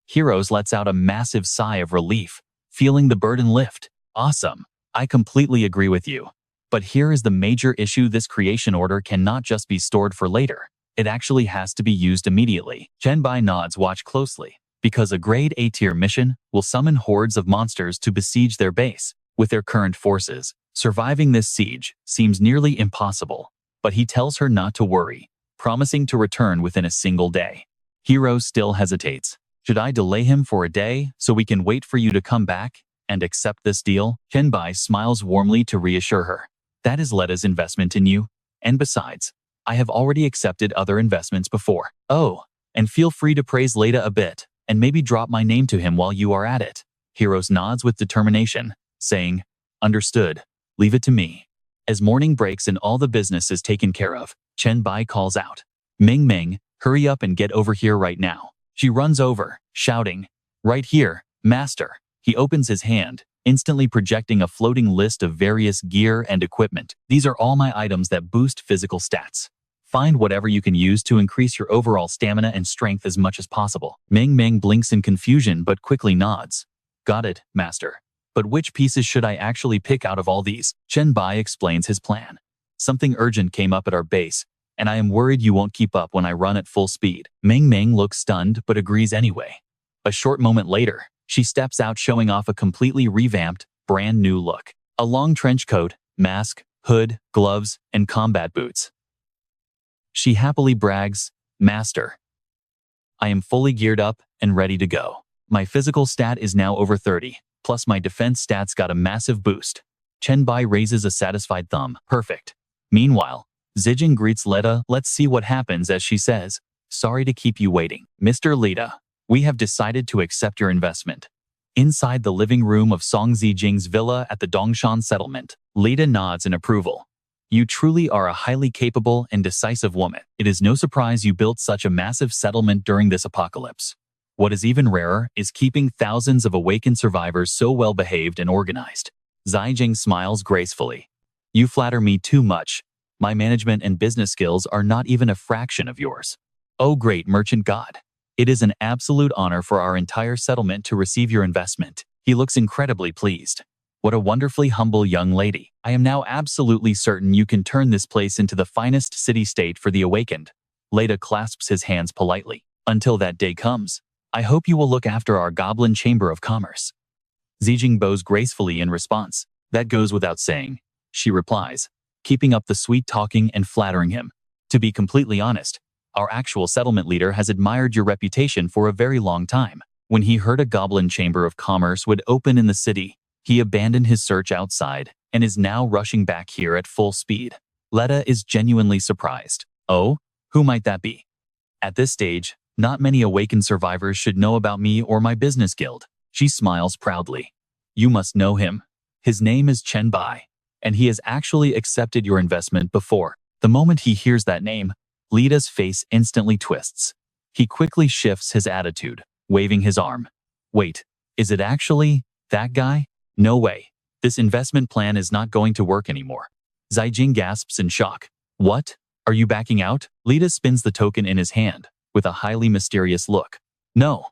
Speaker 1: Heroes lets out a massive sigh of relief, feeling the burden lift. Awesome. I completely agree with you. But here is the major issue. This creation order cannot just be stored for later. It actually has to be used immediately. Chen Bai nods. Watch closely, because a grade A-tier mission will summon hordes of monsters to besiege their base. With their current forces, surviving this siege seems nearly impossible. But he tells her not to worry, promising to return within a single day. Hero still hesitates. Should I delay him for a day so we can wait for you to come back and accept this deal? Chen Bai smiles warmly to reassure her. That is Leda's investment in you. And besides, I have already accepted other investments before. Oh, and feel free to praise Leda a bit and maybe drop my name to him while you are at it. Heroes nods with determination, saying, Understood. Leave it to me. As morning breaks and all the business is taken care of, Chen Bai calls out, Meng Meng, hurry up and get over here right now. She runs over, shouting, Right here, Master. He opens his hand, instantly projecting a floating list of various gear and equipment. These are all my items that boost physical stats. Find whatever you can use to increase your overall stamina and strength as much as possible. Meng Meng blinks in confusion but quickly nods. Got it, Master. But which pieces should I actually pick out of all these? Chen Bai explains his plan. Something urgent came up at our base, and I am worried you won't keep up when I run at full speed. Meng Meng looks stunned but agrees anyway. A short moment later, she steps out showing off a completely revamped, brand new look. A long trench coat, mask, hood, gloves, and combat boots. She happily brags, Master, I am fully geared up and ready to go. My physical stat is now over 30, plus my defense stats got a massive boost. Chen Bai raises a satisfied thumb. Perfect. Meanwhile, Zijing greets Leda. Let's see what happens as she says, Sorry to keep you waiting. Mr. Leda, we have decided to accept your investment. Inside the living room of Song Zijing's villa at the Dongshan settlement, Lita nods in approval. You truly are a highly capable and decisive woman. It is no surprise you built such a massive settlement during this apocalypse. What is even rarer is keeping thousands of awakened survivors so well behaved and organized. Zijing smiles gracefully. You flatter me too much. My management and business skills are not even a fraction of yours. Oh great merchant god. It is an absolute honor for our entire settlement to receive your investment. He looks incredibly pleased. What a wonderfully humble young lady. I am now absolutely certain you can turn this place into the finest city-state for the awakened. Leda clasps his hands politely. Until that day comes, I hope you will look after our Goblin Chamber of Commerce. Zijing bows gracefully in response. That goes without saying, she replies, keeping up the sweet talking and flattering him. To be completely honest, our actual settlement leader has admired your reputation for a very long time. When he heard a Goblin Chamber of Commerce would open in the city, he abandoned his search outside and is now rushing back here at full speed. Leda is genuinely surprised. Oh, who might that be? At this stage, not many awakened survivors should know about me or my business guild. She smiles proudly. You must know him. His name is Chen Bai, and he has actually accepted your investment before. The moment he hears that name, Lida's face instantly twists. He quickly shifts his attitude, waving his arm. Wait, is it actually that guy? No way. This investment plan is not going to work anymore. Zijing gasps in shock. What? Are you backing out? Lida spins the token in his hand, with a highly mysterious look. No.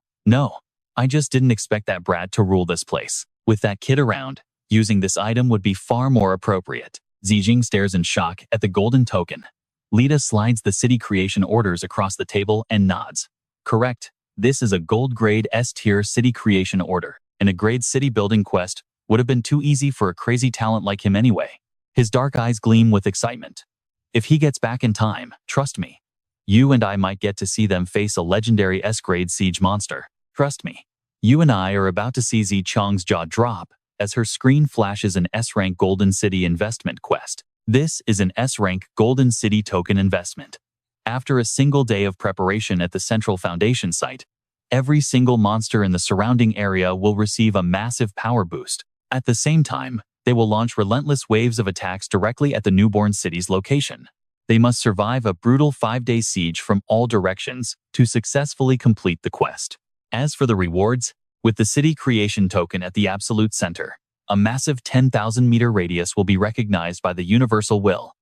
Speaker 1: I just didn't expect that brat to rule this place. With that kid around, using this item would be far more appropriate. Zijing stares in shock at the golden token. Lida slides the city creation orders across the table and nods. Correct. This is a gold-grade S-tier city creation order, and a grade city building quest would have been too easy for a crazy talent like him anyway. His dark eyes gleam with excitement. If he gets back in time, trust me, you and I might get to see them face a legendary S-grade siege monster. Trust me. You and I are about to see Zi Chong's jaw drop as her screen flashes an S-rank Golden City investment quest. This is an S-rank Golden City token investment. After a single day of preparation at the Central Foundation site, every single monster in the surrounding area will receive a massive power boost. At the same time, they will launch relentless waves of attacks directly at the newborn city's location. They must survive a brutal 5-day siege from all directions to successfully complete the quest. As for the rewards, with the city creation token at the absolute center, a massive 10,000-meter radius will be recognized by the universal will,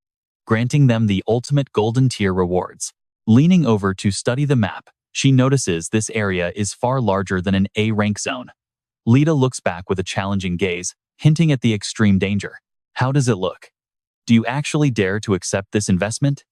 Speaker 1: granting them the ultimate golden tier rewards. Leaning over to study the map, she notices this area is far larger than an A-rank zone. Lida looks back with a challenging gaze, hinting at the extreme danger. How does it look? Do you actually dare to accept this investment?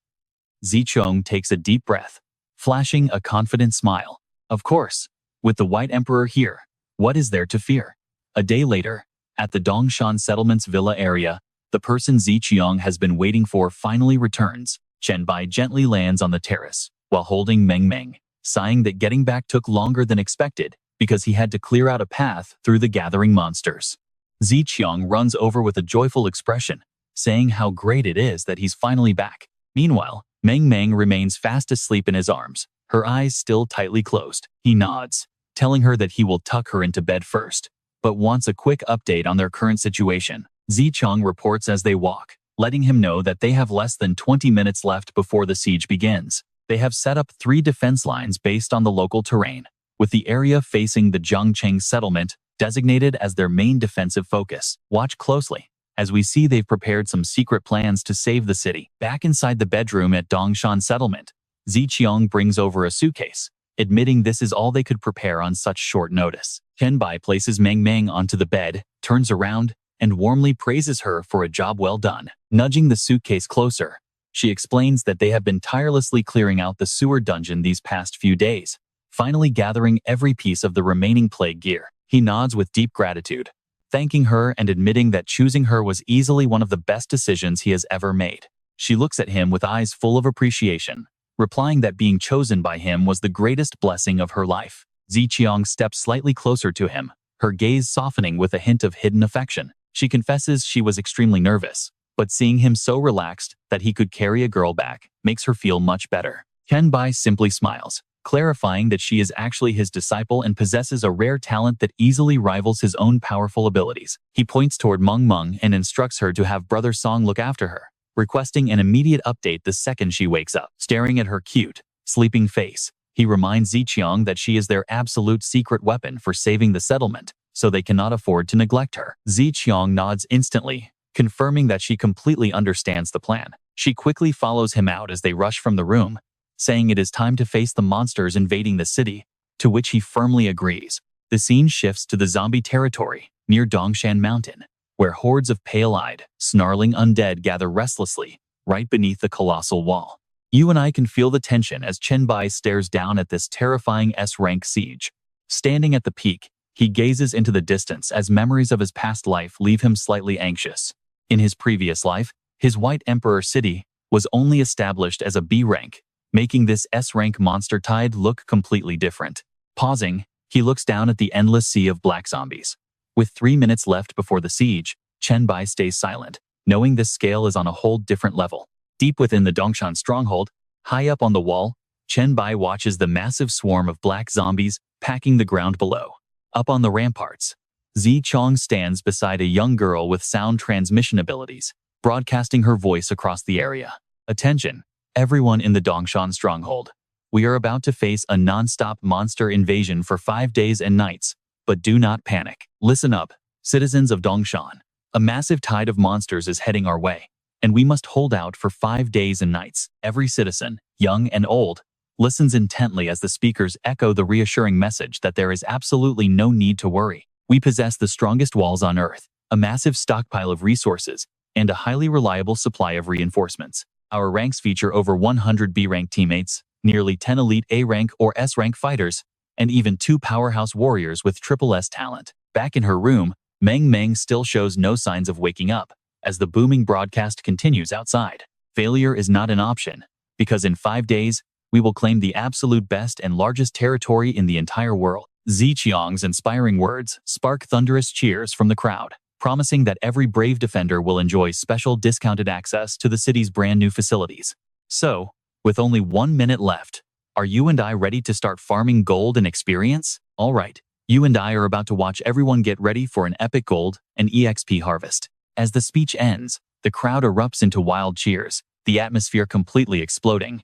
Speaker 1: Zichong takes a deep breath, flashing a confident smile. Of course, with the White Emperor here, what is there to fear? A day later, at the Dongshan Settlement's villa area, the person Ziqiang has been waiting for finally returns. Chen Bai gently lands on the terrace, while holding Meng Meng, sighing that getting back took longer than expected because he had to clear out a path through the gathering monsters. Ziqiang runs over with a joyful expression, saying how great it is that he's finally back. Meanwhile, Meng Meng remains fast asleep in his arms, her eyes still tightly closed. He nods, telling her that he will tuck her into bed first, but wants a quick update on their current situation. Zichong reports as they walk, letting him know that they have less than 20 minutes left before the siege begins. They have set up 3 defense lines based on the local terrain, with the area facing the Zhangcheng settlement designated as their main defensive focus. Watch closely, as we see they've prepared some secret plans to save the city. Back inside the bedroom at Dongshan settlement, Ziqiang brings over a suitcase, admitting this is all they could prepare on such short notice. Chen Bai places Meng Meng onto the bed, turns around, and warmly praises her for a job well done. Nudging the suitcase closer, she explains that they have been tirelessly clearing out the sewer dungeon these past few days, finally gathering every piece of the remaining plague gear. He nods with deep gratitude, thanking her and admitting that choosing her was easily one of the best decisions he has ever made. She looks at him with eyes full of appreciation, replying that being chosen by him was the greatest blessing of her life. Ziqiang steps slightly closer to him, her gaze softening with a hint of hidden affection. She confesses she was extremely nervous, but seeing him so relaxed that he could carry a girl back makes her feel much better. Chen Bai simply smiles, clarifying that she is actually his disciple and possesses a rare talent that easily rivals his own powerful abilities. He points toward Meng Meng and instructs her to have Brother Song look after her, requesting an immediate update the second she wakes up. Staring at her cute, sleeping face, he reminds Ziqiang that she is their absolute secret weapon for saving the settlement, so they cannot afford to neglect her. Ziqiang nods instantly, confirming that she completely understands the plan. She quickly follows him out as they rush from the room, saying it is time to face the monsters invading the city, to which he firmly agrees. The scene shifts to the zombie territory, near Dongshan Mountain, where hordes of pale-eyed, snarling undead gather restlessly, right beneath the colossal wall. You and I can feel the tension as Chen Bai stares down at this terrifying S-rank siege. Standing at the peak, he gazes into the distance as memories of his past life leave him slightly anxious. In his previous life, his White Emperor city was only established as a B rank, making this S-rank monster tide look completely different. Pausing, he looks down at the endless sea of black zombies. With 3 minutes left before the siege, Chen Bai stays silent, knowing this scale is on a whole different level. Deep within the Dongshan stronghold, high up on the wall, Chen Bai watches the massive swarm of black zombies packing the ground below. Up on the ramparts, Ziqiang stands beside a young girl with sound transmission abilities, broadcasting her voice across the area. Attention, everyone in the Dongshan stronghold. We are about to face a non-stop monster invasion for 5 days and nights, but do not panic. Listen up, citizens of Dongshan. A massive tide of monsters is heading our way, and we must hold out for 5 days and nights. Every citizen, young and old, listens intently as the speakers echo the reassuring message that there is absolutely no need to worry. We possess the strongest walls on Earth, a massive stockpile of resources, and a highly reliable supply of reinforcements. Our ranks feature over 100 B-rank teammates, nearly 10 elite A-rank or S-rank fighters, and even 2 powerhouse warriors with triple S talent. Back in her room, Meng Meng still shows no signs of waking up, as the booming broadcast continues outside. Failure is not an option, because in 5 days, we will claim the absolute best and largest territory in the entire world. Ziqiang's inspiring words spark thunderous cheers from the crowd, promising that every brave defender will enjoy special discounted access to the city's brand new facilities. So, with only 1 minute left, are you and I ready to start farming gold and experience? All right, you and I are about to watch everyone get ready for an epic gold and EXP harvest. As the speech ends, the crowd erupts into wild cheers, the atmosphere completely exploding.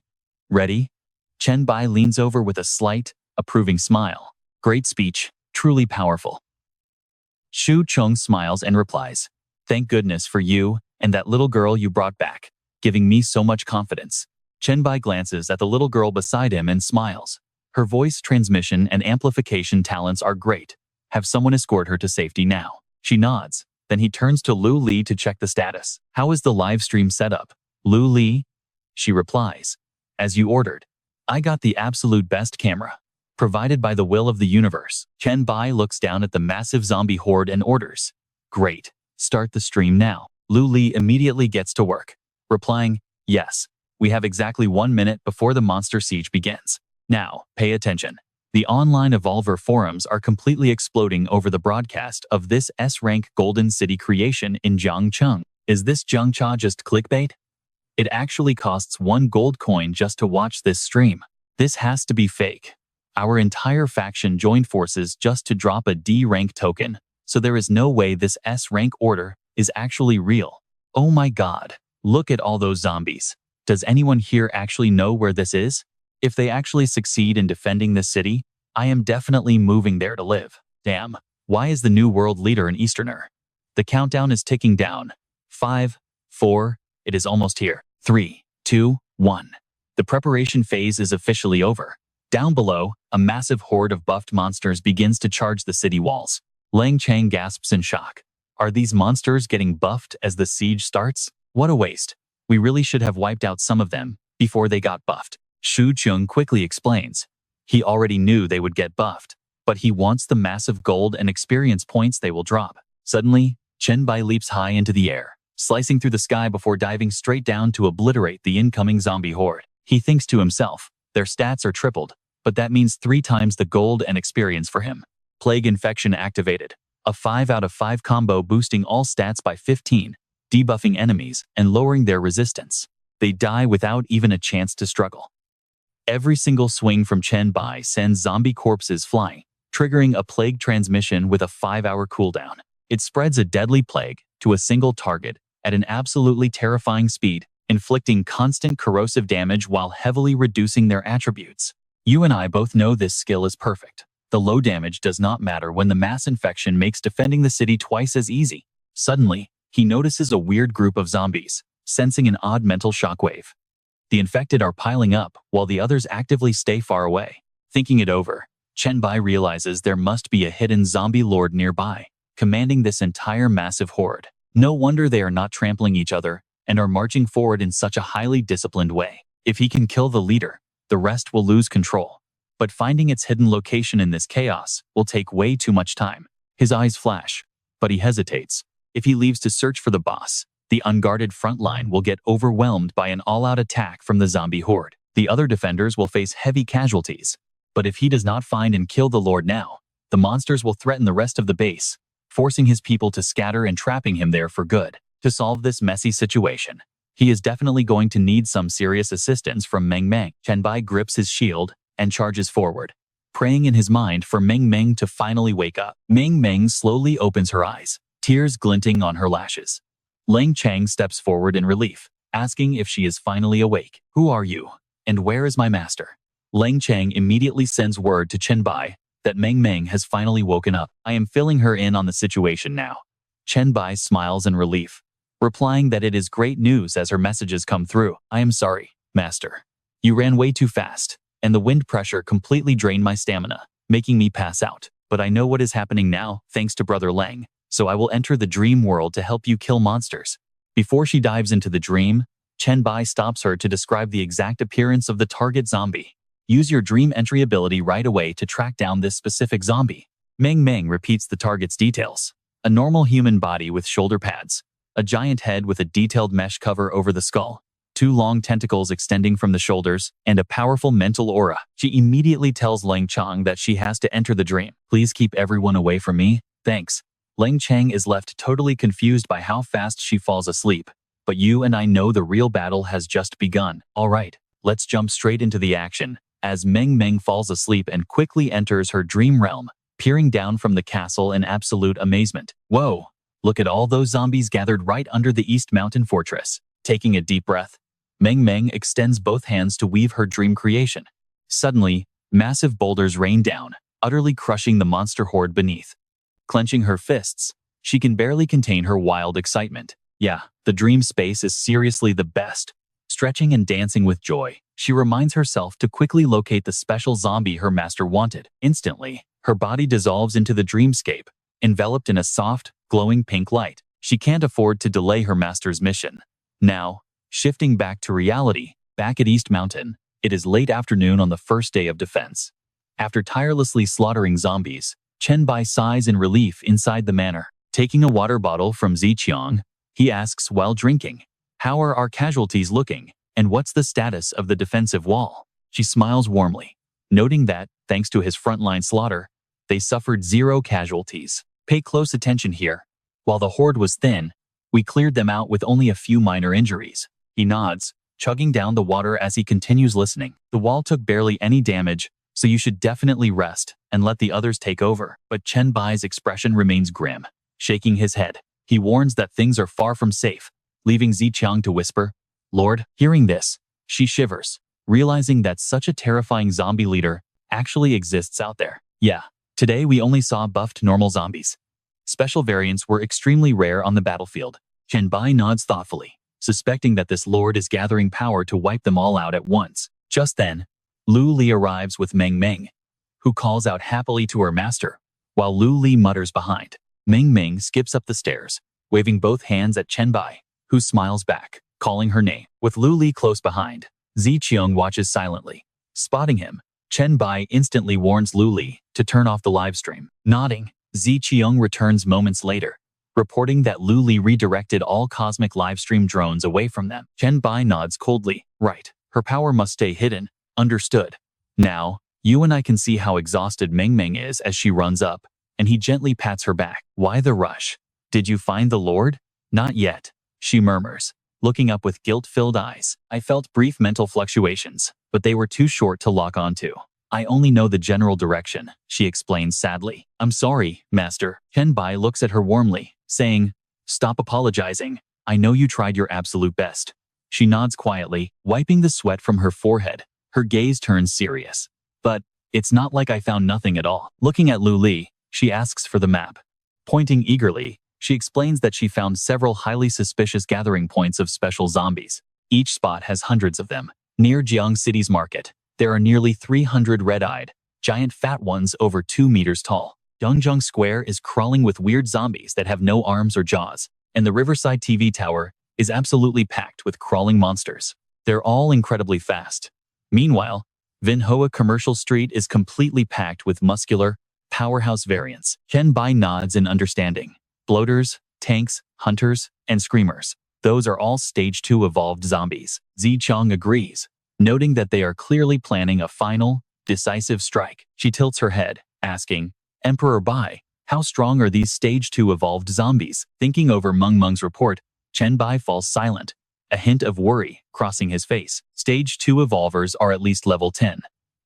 Speaker 1: Ready? Chen Bai leans over with a slight, approving smile. Great speech, truly powerful. Shu Chung smiles and replies, "Thank goodness for you and that little girl you brought back, giving me so much confidence." Chen Bai glances at the little girl beside him and smiles. Her voice transmission and amplification talents are great. Have someone escort her to safety now. She nods. Then he turns to Lu Li to check the status. How is the live stream setup? Lu Li? She replies, "As you ordered. I got the absolute best camera, provided by the will of the universe." Chen Bai looks down at the massive zombie horde and orders, "Great, start the stream now." Lu Li immediately gets to work, replying, "Yes, we have exactly 1 minute before the monster siege begins. Now, pay attention. The online Evolver forums are completely exploding over the broadcast of this S-rank Golden City creation in Jiangcheng. Is this Jiangcha just clickbait? It actually costs 1 gold coin just to watch this stream. This has to be fake. Our entire faction joined forces just to drop a D-rank token, so there is no way this S-rank order is actually real. Oh my god, look at all those zombies. Does anyone here actually know where this is? If they actually succeed in defending this city, I am definitely moving there to live. Damn, why is the new world leader an Easterner? The countdown is ticking down. 5, 4, it is almost here. 3, 2, 1. The preparation phase is officially over. Down below, a massive horde of buffed monsters begins to charge the city walls. Lang Chang gasps in shock. Are these monsters getting buffed as the siege starts? What a waste. We really should have wiped out some of them before they got buffed. Shu Chung quickly explains. He already knew they would get buffed, but he wants the massive gold and experience points they will drop. Suddenly, Chen Bai leaps high into the air, slicing through the sky before diving straight down to obliterate the incoming zombie horde. He thinks to himself, their stats are tripled, but that means 3 times the gold and experience for him. Plague Infection activated. A 5 out of 5 combo boosting all stats by 15, debuffing enemies and lowering their resistance. They die without even a chance to struggle. Every single swing from Chen Bai sends zombie corpses flying, triggering a plague transmission with a 5-hour cooldown. It spreads a deadly plague to a single target at an absolutely terrifying speed, inflicting constant corrosive damage while heavily reducing their attributes. You and I both know this skill is perfect. The low damage does not matter when the mass infection makes defending the city twice as easy. Suddenly, he notices a weird group of zombies, sensing an odd mental shockwave. The infected are piling up, while the others actively stay far away. Thinking it over, Chen Bai realizes there must be a hidden zombie lord nearby, commanding this entire massive horde. No wonder they are not trampling each other and are marching forward in such a highly disciplined way. If he can kill the leader, the rest will lose control. But finding its hidden location in this chaos will take way too much time. His eyes flash, but he hesitates. If he leaves to search for the boss, the unguarded front line will get overwhelmed by an all-out attack from the zombie horde. The other defenders will face heavy casualties. But if he does not find and kill the lord now, the monsters will threaten the rest of the base, forcing his people to scatter and trapping him there for good. To solve this messy situation, he is definitely going to need some serious assistance from Meng Meng. Chen Bai grips his shield and charges forward, praying in his mind for Meng Meng to finally wake up. Meng Meng slowly opens her eyes, tears glinting on her lashes. Lang Chang steps forward in relief, asking if she is finally awake. Who are you? And where is my master? Lang Chang immediately sends word to Chen Bai that Meng Meng has finally woken up. I am filling her in on the situation now. Chen Bai smiles in relief, replying that it is great news as her messages come through. I am sorry, master. You ran way too fast, and the wind pressure completely drained my stamina, making me pass out. But I know what is happening now, thanks to Brother Lang, so I will enter the dream world to help you kill monsters. Before she dives into the dream, Chen Bai stops her to describe the exact appearance of the target zombie. Use your dream entry ability right away to track down this specific zombie. Meng Meng repeats the target's details. A normal human body with shoulder pads, a giant head with a detailed mesh cover over the skull, 2 long tentacles extending from the shoulders, and a powerful mental aura. She immediately tells Lang Chang that she has to enter the dream. Please keep everyone away from me, thanks. Lang Chang is left totally confused by how fast she falls asleep. But you and I know the real battle has just begun. Alright, let's jump straight into the action, as Meng Meng falls asleep and quickly enters her dream realm, peering down from the castle in absolute amazement. Whoa, look at all those zombies gathered right under the East Mountain Fortress. Taking a deep breath, Meng Meng extends both hands to weave her dream creation. Suddenly, massive boulders rain down, utterly crushing the monster horde beneath. Clenching her fists, she can barely contain her wild excitement. Yeah, the dream space is seriously the best. Stretching and dancing with joy, she reminds herself to quickly locate the special zombie her master wanted. Instantly, her body dissolves into the dreamscape, enveloped in a soft, glowing pink light. She can't afford to delay her master's mission. Now, shifting back to reality, back at East Mountain, it is late afternoon on the first day of defense. After tirelessly slaughtering zombies, Chen Bai sighs in relief inside the manor. Taking a water bottle from Ziqiang, he asks while drinking, how are our casualties looking, and what's the status of the defensive wall? She smiles warmly, noting that, thanks to his frontline slaughter, they suffered 0 casualties. Pay close attention here. While the horde was thin, we cleared them out with only a few minor injuries. He nods, chugging down the water as he continues listening. The wall took barely any damage, so you should definitely rest and let the others take over. But Chen Bai's expression remains grim. Shaking his head, he warns that things are far from safe, leaving Ziqiang to whisper, Lord. Hearing this, she shivers, realizing that such a terrifying zombie leader actually exists out there. Yeah, today we only saw buffed normal zombies. Special variants were extremely rare on the battlefield. Chen Bai nods thoughtfully, suspecting that this lord is gathering power to wipe them all out at once. Just then, Lu Li arrives with Meng Meng, who calls out happily to her master, while Lu Li mutters behind. Meng Meng skips up the stairs, waving both hands at Chen Bai, who smiles back, calling her name. With Lu Li close behind, Ziqiang watches silently. Spotting him, Chen Bai instantly warns Lu Li to turn off the livestream. Nodding, Ziqiang returns moments later, reporting that Lu Li redirected all cosmic livestream drones away from them. Chen Bai nods coldly. Right, her power must stay hidden. Understood. Now, you and I can see how exhausted Meng Meng is as she runs up, and he gently pats her back. Why the rush? Did you find the Lord? Not yet, she murmurs, looking up with guilt-filled eyes. I felt brief mental fluctuations, but they were too short to lock onto. I only know the general direction, she explains sadly. I'm sorry, Master. Chen Bai looks at her warmly, saying, stop apologizing. I know you tried your absolute best. She nods quietly, wiping the sweat from her forehead. Her gaze turns serious. But it's not like I found nothing at all. Looking at Lu Li, she asks for the map. Pointing eagerly, she explains that she found several highly suspicious gathering points of special zombies. Each spot has hundreds of them. Near Jiang City's market, there are nearly 300 red-eyed, giant fat ones over 2 meters tall. Dongjiang Square is crawling with weird zombies that have no arms or jaws, and the Riverside TV tower is absolutely packed with crawling monsters. They're all incredibly fast. Meanwhile, Vinhua Commercial Street is completely packed with muscular, powerhouse variants. Chen Bai nods in understanding. Bloaters, tanks, hunters, and screamers. Those are all Stage 2 evolved zombies. Zichang agrees, noting that they are clearly planning a final, decisive strike. She tilts her head, asking, Emperor Bai, how strong are these Stage 2 evolved zombies? Thinking over Meng Meng's report, Chen Bai falls silent, a hint of worry crossing his face. Stage 2 evolvers are at least level 10.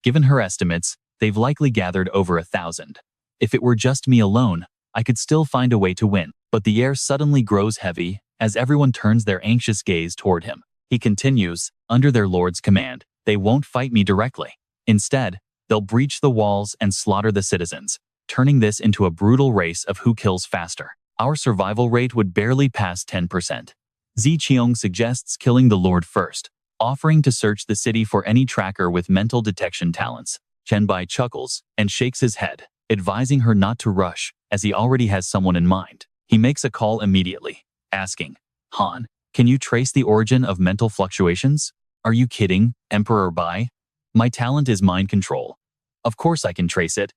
Speaker 1: Given her estimates, they've likely gathered over 1,000. If it were just me alone, I could still find a way to win. But the air suddenly grows heavy as everyone turns their anxious gaze toward him. He continues, under their lord's command, they won't fight me directly. Instead, they'll breach the walls and slaughter the citizens, turning this into a brutal race of who kills faster. Our survival rate would barely pass 10%. Ziqiong suggests killing the lord first, offering to search the city for any tracker with mental detection talents. Chen Bai chuckles and shakes his head, advising her not to rush, as he already has someone in mind. He makes a call immediately, asking, Han, can you trace the origin of mental fluctuations? Are you kidding, Emperor Bai? My talent is mind control. Of course I can trace it.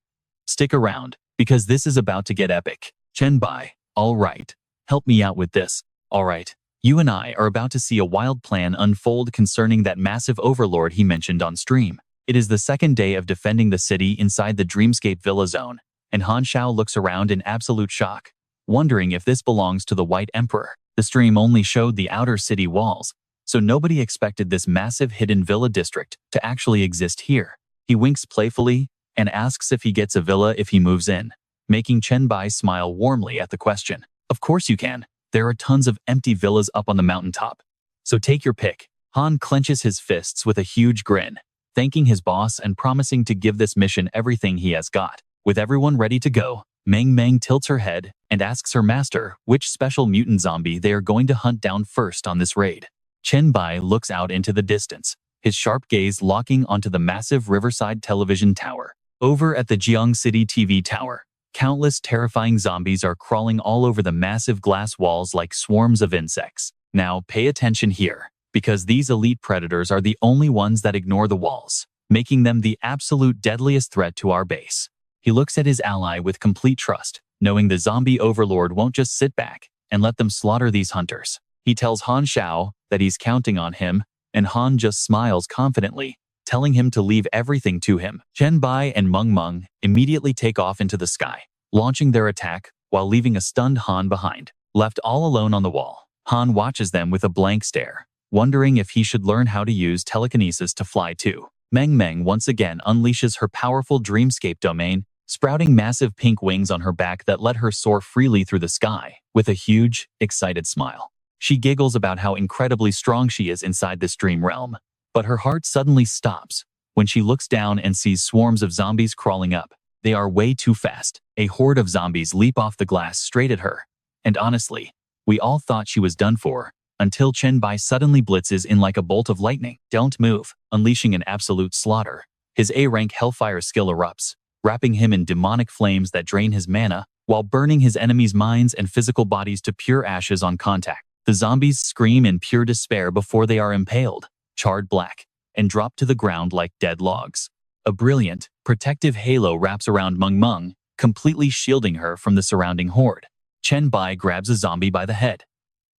Speaker 1: Stick around, because this is about to get epic. Chen Bai, all right. Help me out with this. All right. You and I are about to see a wild plan unfold concerning that massive overlord he mentioned on stream. It is the second day of defending the city inside the Dreamscape Villa Zone, and Han Shao looks around in absolute shock, wondering if this belongs to the White Emperor. The stream only showed the outer city walls, so nobody expected this massive hidden villa district to actually exist here. He winks playfully and asks if he gets a villa if he moves in, making Chen Bai smile warmly at the question. Of course you can. There are tons of empty villas up on the mountaintop. So take your pick. Han clenches his fists with a huge grin, thanking his boss and promising to give this mission everything he has got. With everyone ready to go, Meng Meng tilts her head and asks her master which special mutant zombie they are going to hunt down first on this raid. Chen Bai looks out into the distance, his sharp gaze locking onto the massive Riverside television tower. Over at the Jiang City TV tower, countless terrifying zombies are crawling all over the massive glass walls like swarms of insects. Now pay attention here, because these elite predators are the only ones that ignore the walls, making them the absolute deadliest threat to our base. He looks at his ally with complete trust, knowing the zombie overlord won't just sit back and let them slaughter these hunters. He tells Han Shao that he's counting on him, and Han just smiles confidently, telling him to leave everything to him. Chen Bai and Meng Meng immediately take off into the sky, launching their attack while leaving a stunned Han behind. Left all alone on the wall, Han watches them with a blank stare, wondering if he should learn how to use telekinesis to fly too. Meng Meng once again unleashes her powerful dreamscape domain, sprouting massive pink wings on her back that let her soar freely through the sky, with a huge, excited smile. She giggles about how incredibly strong she is inside this dream realm, but her heart suddenly stops when she looks down and sees swarms of zombies crawling up. They are way too fast. A horde of zombies leap off the glass straight at her. And honestly, we all thought she was done for, until Chen Bai suddenly blitzes in like a bolt of lightning. Don't move, unleashing an absolute slaughter. His A-rank Hellfire skill erupts, wrapping him in demonic flames that drain his mana, while burning his enemies' minds and physical bodies to pure ashes on contact. The zombies scream in pure despair before they are impaled, charred black, and drop to the ground like dead logs. A brilliant, protective halo wraps around Meng Meng, completely shielding her from the surrounding horde. Chen Bai grabs a zombie by the head,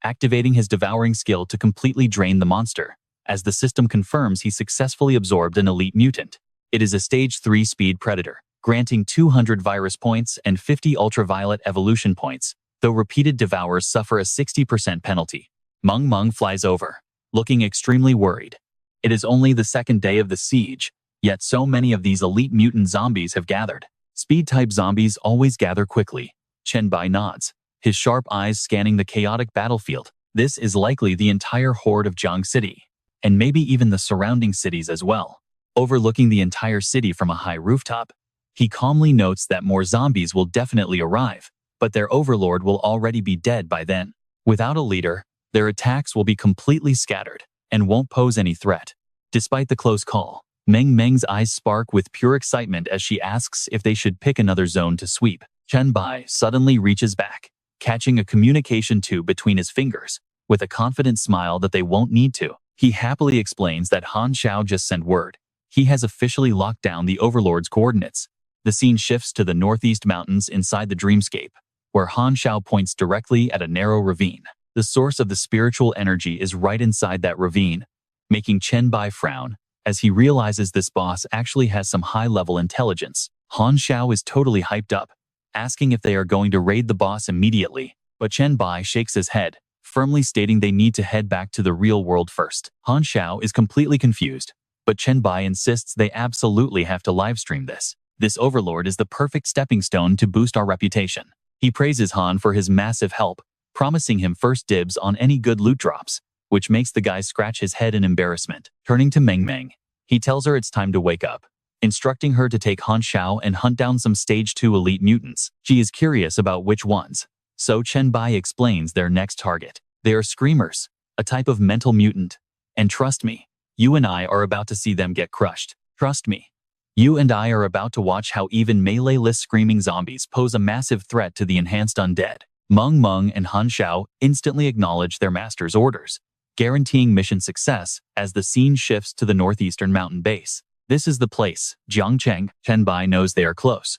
Speaker 1: activating his devouring skill to completely drain the monster, as the system confirms he successfully absorbed an elite mutant. It is a Stage 3 speed predator, granting 200 virus points and 50 ultraviolet evolution points, though repeated devours suffer a 60% penalty. Meng Meng flies over, looking extremely worried. It is only the second day of the siege, yet so many of these elite mutant zombies have gathered. Speed-type zombies always gather quickly. Chen Bai nods, his sharp eyes scanning the chaotic battlefield. This is likely the entire horde of Jiang City, and maybe even the surrounding cities as well. Overlooking the entire city from a high rooftop, he calmly notes that more zombies will definitely arrive, but their overlord will already be dead by then. Without a leader, their attacks will be completely scattered and won't pose any threat. Despite the close call, Meng Meng's eyes spark with pure excitement as she asks if they should pick another zone to sweep. Chen Bai suddenly reaches back, catching a communication tube between his fingers, with a confident smile that they won't need to. He happily explains that Han Xiao just sent word. He has officially locked down the Overlord's coordinates. The scene shifts to the northeast mountains inside the dreamscape, where Han Xiao points directly at a narrow ravine. The source of the spiritual energy is right inside that ravine, making Chen Bai frown, as he realizes this boss actually has some high-level intelligence. Han Xiao is totally hyped up, asking if they are going to raid the boss immediately, but Chen Bai shakes his head, firmly stating they need to head back to the real world first. Han Xiao is completely confused, but Chen Bai insists they absolutely have to livestream this. This overlord is the perfect stepping stone to boost our reputation. He praises Han for his massive help, promising him first dibs on any good loot drops, which makes the guy scratch his head in embarrassment. Turning to Meng Meng, he tells her it's time to wake up, instructing her to take Han Xiao and hunt down some Stage 2 elite mutants. She is curious about which ones, so Chen Bai explains their next target. They are Screamers, a type of mental mutant. And trust me, you and I are about to see them get crushed. Trust me. You and I are about to watch how even melee-less screaming zombies pose a massive threat to the enhanced undead. Meng Meng and Han Xiao instantly acknowledge their master's orders, guaranteeing mission success as the scene shifts to the northeastern mountain base. This is the place, Jiangcheng. Chen Bai knows they are close.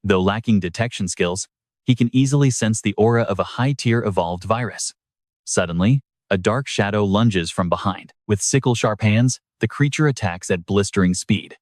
Speaker 1: Though lacking detection skills, he can easily sense the aura of a high-tier evolved virus. Suddenly, a dark shadow lunges from behind. With sickle-sharp hands, the creature attacks at blistering speed.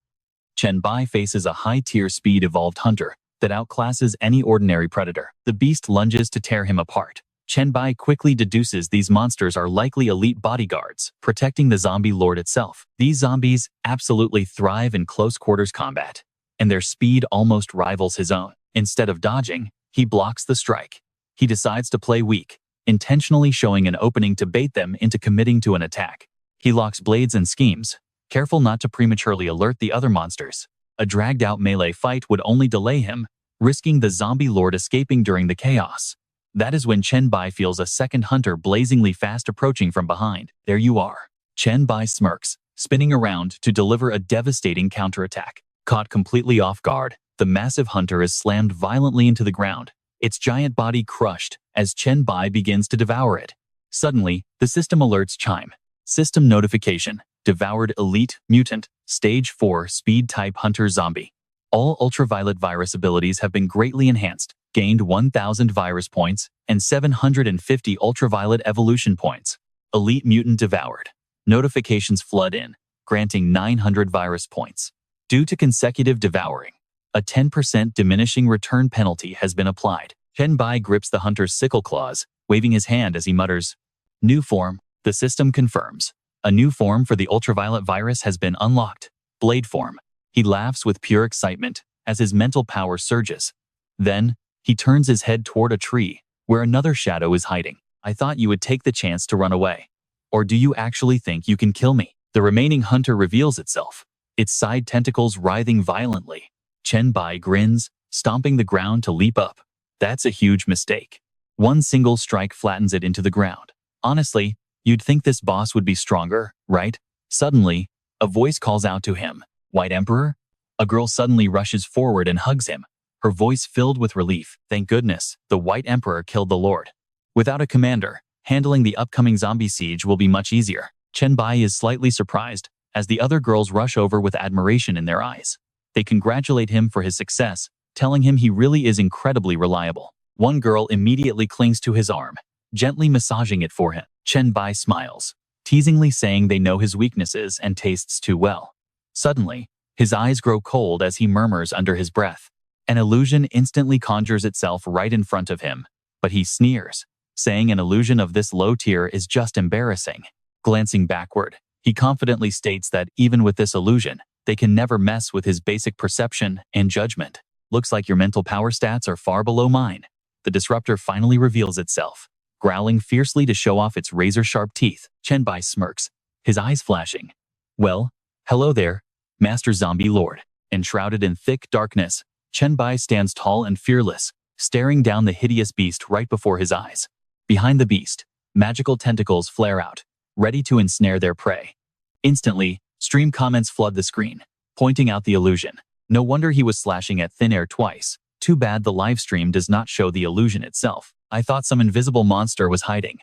Speaker 1: Chen Bai faces a high-tier speed-evolved hunter that outclasses any ordinary predator. The beast lunges to tear him apart. Chen Bai quickly deduces these monsters are likely elite bodyguards, protecting the zombie lord itself. These zombies absolutely thrive in close-quarters combat, and their speed almost rivals his own. Instead of dodging, he blocks the strike. He decides to play weak, intentionally showing an opening to bait them into committing to an attack. He locks blades and schemes, careful not to prematurely alert the other monsters. A dragged-out melee fight would only delay him, risking the zombie lord escaping during the chaos. That is when Chen Bai feels a second hunter blazingly fast approaching from behind. There you are. Chen Bai smirks, spinning around to deliver a devastating counterattack. Caught completely off guard, the massive hunter is slammed violently into the ground, its giant body crushed as Chen Bai begins to devour it. Suddenly, the system alerts chime. System notification. Devoured elite mutant, stage 4 speed type hunter zombie. All ultraviolet virus abilities have been greatly enhanced, gained 1,000 virus points and 750 ultraviolet evolution points. Elite mutant devoured. Notifications flood in, granting 900 virus points. Due to consecutive devouring, a 10% diminishing return penalty has been applied. Chen Bai grips the hunter's sickle claws, waving his hand as he mutters, "New form." The system confirms. A new form for the ultraviolet virus has been unlocked. Blade form. He laughs with pure excitement as his mental power surges. Then, he turns his head toward a tree, where another shadow is hiding. "I thought you would take the chance to run away. Or do you actually think you can kill me?" The remaining hunter reveals itself, its side tentacles writhing violently. Chen Bai grins, stomping the ground to leap up. That's a huge mistake. One single strike flattens it into the ground. Honestly, you'd think this boss would be stronger, right? Suddenly, a voice calls out to him, "White Emperor?" A girl suddenly rushes forward and hugs him, her voice filled with relief. Thank goodness, the White Emperor killed the Lord. Without a commander, handling the upcoming zombie siege will be much easier. Chen Bai is slightly surprised, as the other girls rush over with admiration in their eyes. They congratulate him for his success, telling him he really is incredibly reliable. One girl immediately clings to his arm, gently massaging it for him. Chen Bai smiles, teasingly saying they know his weaknesses and tastes too well. Suddenly, his eyes grow cold as he murmurs under his breath. An illusion instantly conjures itself right in front of him, but he sneers, saying an illusion of this low tier is just embarrassing. Glancing backward, he confidently states that even with this illusion, they can never mess with his basic perception and judgment. Looks like your mental power stats are far below mine. The disruptor finally reveals itself, growling fiercely to show off its razor-sharp teeth. Chen Bai smirks, his eyes flashing. Well, hello there, Master Zombie Lord. Enshrouded in thick darkness, Chen Bai stands tall and fearless, staring down the hideous beast right before his eyes. Behind the beast, magical tentacles flare out, ready to ensnare their prey. Instantly, stream comments flood the screen, pointing out the illusion. No wonder he was slashing at thin air twice. Too bad the live stream does not show the illusion itself. I thought some invisible monster was hiding.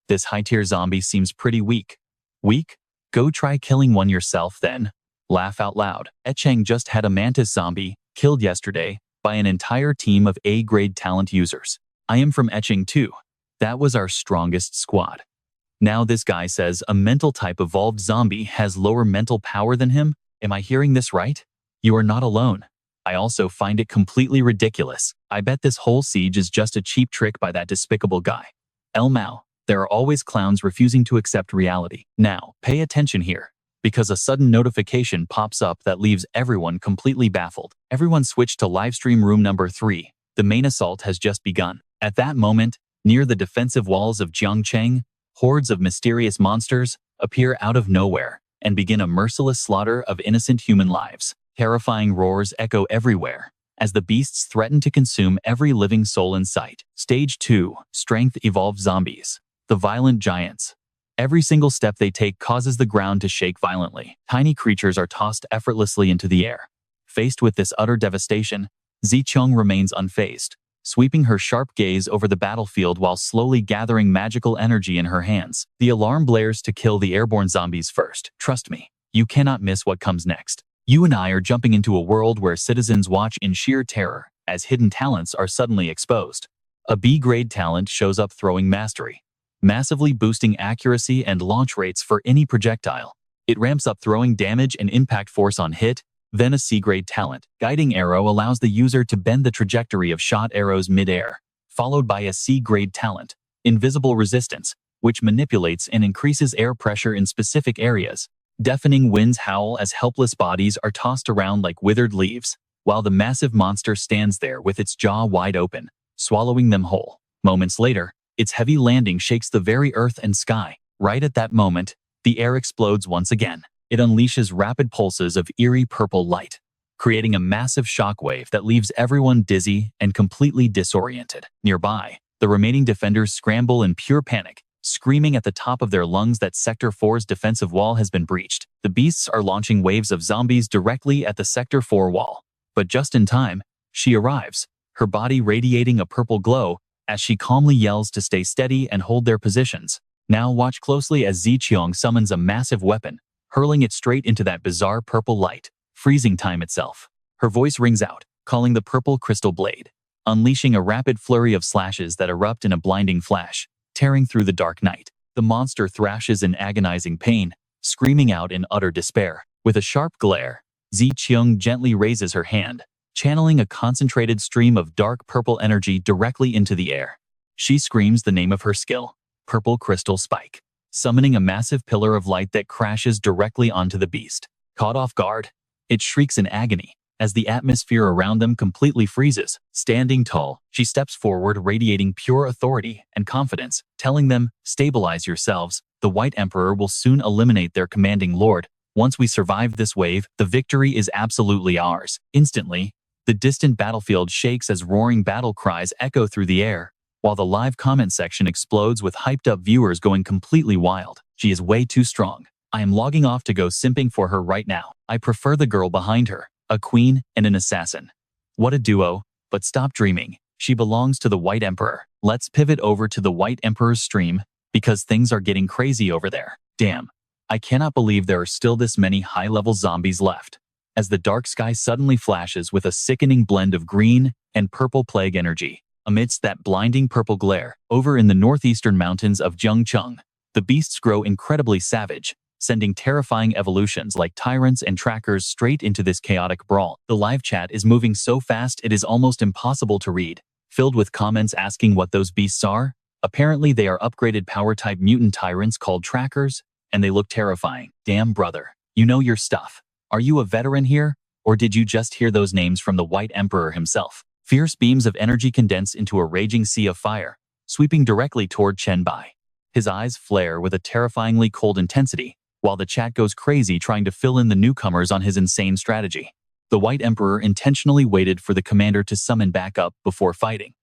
Speaker 1: This high-tier zombie seems pretty weak. Weak? Go try killing one yourself then. Laugh out loud. Echeng just had a mantis zombie killed yesterday by an entire team of A-grade talent users. I am from Echeng too. That was our strongest squad. Now this guy says a mental type evolved zombie has lower mental power than him? Am I hearing this right? You are not alone. I also find it completely ridiculous. I bet this whole siege is just a cheap trick by that despicable guy. El Mao, there are always clowns refusing to accept reality. Now, pay attention here, because a sudden notification pops up that leaves everyone completely baffled. Everyone switch to livestream room number 3. The main assault has just begun. At that moment, near the defensive walls of Jiangcheng, hordes of mysterious monsters appear out of nowhere and begin a merciless slaughter of innocent human lives. Terrifying roars echo everywhere as the beasts threaten to consume every living soul in sight. Stage 2. Strength Evolved Zombies. The Violent Giants. Every single step they take causes the ground to shake violently. Tiny creatures are tossed effortlessly into the air. Faced with this utter devastation, Zicheng remains unfazed, sweeping her sharp gaze over the battlefield while slowly gathering magical energy in her hands. The alarm blares to kill the airborne zombies first. Trust me, you cannot miss what comes next. You and I are jumping into a world where citizens watch in sheer terror as hidden talents are suddenly exposed. A B-grade talent shows up throwing mastery, massively boosting accuracy and launch rates for any projectile. It ramps up throwing damage and impact force on hit. Then a C-grade talent, Guiding Arrow, allows the user to bend the trajectory of shot arrows mid-air, followed by a C-grade talent, Invisible Resistance, which manipulates and increases air pressure in specific areas. Deafening winds howl as helpless bodies are tossed around like withered leaves, while the massive monster stands there with its jaw wide open, swallowing them whole. Moments later, its heavy landing shakes the very earth and sky. Right at that moment, the air explodes once again. It unleashes rapid pulses of eerie purple light, creating a massive shockwave that leaves everyone dizzy and completely disoriented. Nearby, the remaining defenders scramble in pure panic, screaming at the top of their lungs that Sector 4's defensive wall has been breached. The beasts are launching waves of zombies directly at the Sector 4 wall. But just in time, she arrives, her body radiating a purple glow as she calmly yells to stay steady and hold their positions. Now watch closely as Zicheng summons a massive weapon, hurling it straight into that bizarre purple light, freezing time itself. Her voice rings out, calling the purple crystal blade, unleashing a rapid flurry of slashes that erupt in a blinding flash, tearing through the dark night. The monster thrashes in agonizing pain, screaming out in utter despair. With a sharp glare, Zicheng gently raises her hand, channeling a concentrated stream of dark purple energy directly into the air. She screams the name of her skill, Purple Crystal Spike, summoning a massive pillar of light that crashes directly onto the beast. Caught off guard, it shrieks in agony as the atmosphere around them completely freezes. Standing tall, she steps forward, radiating pure authority and confidence, telling them, "Stabilize yourselves. The White Emperor will soon eliminate their commanding lord. Once we survive this wave, the victory is absolutely ours." Instantly, the distant battlefield shakes as roaring battle cries echo through the air, while the live comment section explodes with hyped-up viewers going completely wild. She is way too strong. I am logging off to go simping for her right now. I prefer the girl behind her, a queen and an assassin. What a duo, but stop dreaming. She belongs to the White Emperor. Let's pivot over to the White Emperor's stream, because things are getting crazy over there. Damn, I cannot believe there are still this many high-level zombies left. As the dark sky suddenly flashes with a sickening blend of green and purple plague energy. Amidst that blinding purple glare, over in the northeastern mountains of Jiangcheng, the beasts grow incredibly savage, sending terrifying evolutions like tyrants and trackers straight into this chaotic brawl. The live chat is moving so fast it is almost impossible to read, filled with comments asking what those beasts are, Apparently they are upgraded power-type mutant tyrants called trackers, and they look terrifying. Damn, brother. You know your stuff. Are you a veteran here? Or did you just hear those names from the White Emperor himself? Fierce beams of energy condense into a raging sea of fire, sweeping directly toward Chen Bai. His eyes flare with a terrifyingly cold intensity, while the chat goes crazy trying to fill in the newcomers on his insane strategy. The White Emperor intentionally waited for the commander to summon backup before fighting.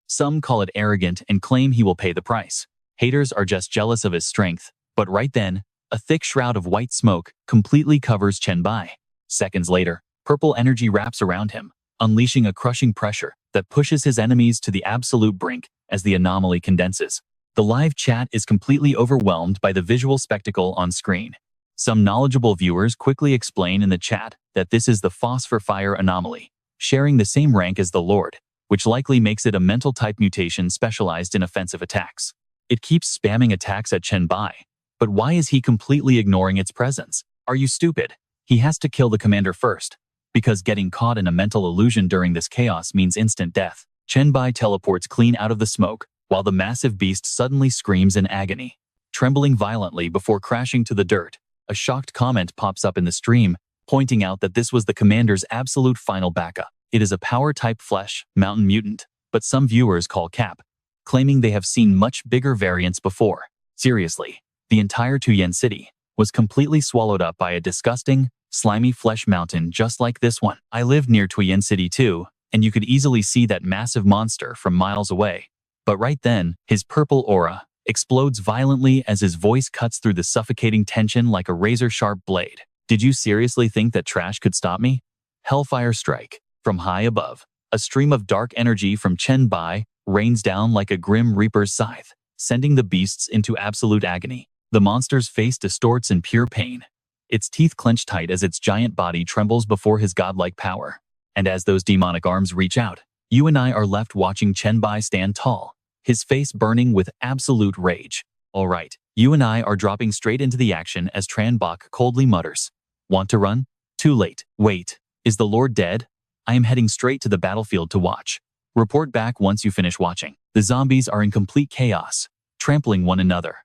Speaker 1: Some call it arrogant and claim he will pay the price. Haters are just jealous of his strength, but right then, a thick shroud of white smoke completely covers Chen Bai. Seconds later, purple energy wraps around him, unleashing a crushing pressure that pushes his enemies to the absolute brink as the anomaly condenses. The live chat is completely overwhelmed by the visual spectacle on screen. Some knowledgeable viewers quickly explain in the chat that this is the phosphor fire anomaly, sharing the same rank as the Lord, which likely makes it a mental-type mutation specialized in offensive attacks. It keeps spamming attacks at Chen Bai, but why is he completely ignoring its presence? Are you stupid? He has to kill the commander first, because getting caught in a mental illusion during this chaos means instant death. Chen Bai teleports clean out of the smoke, while the massive beast suddenly screams in agony. Trembling violently before crashing to the dirt, a shocked comment pops up in the stream, pointing out that this was the commander's absolute final backup. It is a power-type flesh, mountain mutant, but some viewers call Cap, claiming they have seen much bigger variants before. Seriously, the entire Tuyen city was completely swallowed up by a disgusting, slimy flesh mountain just like this one. I lived near Tuyen City too, and you could easily see that massive monster from miles away. But right then, his purple aura explodes violently as his voice cuts through the suffocating tension like a razor-sharp blade. Did you seriously think that trash could stop me? Hellfire strike. From high above, a stream of dark energy from Chen Bai rains down like a grim reaper's scythe, sending the beasts into absolute agony. The monster's face distorts in pure pain. Its teeth clench tight as its giant body trembles before his godlike power. And as those demonic arms reach out, you and I are left watching Chen Bai stand tall, his face burning with absolute rage. All right, you and I are dropping straight into the action as Tran Bok coldly mutters. Want to run? Too late. Wait, is the Lord dead? I am heading straight to the battlefield to watch. Report back once you finish watching. The zombies are in complete chaos, trampling one another.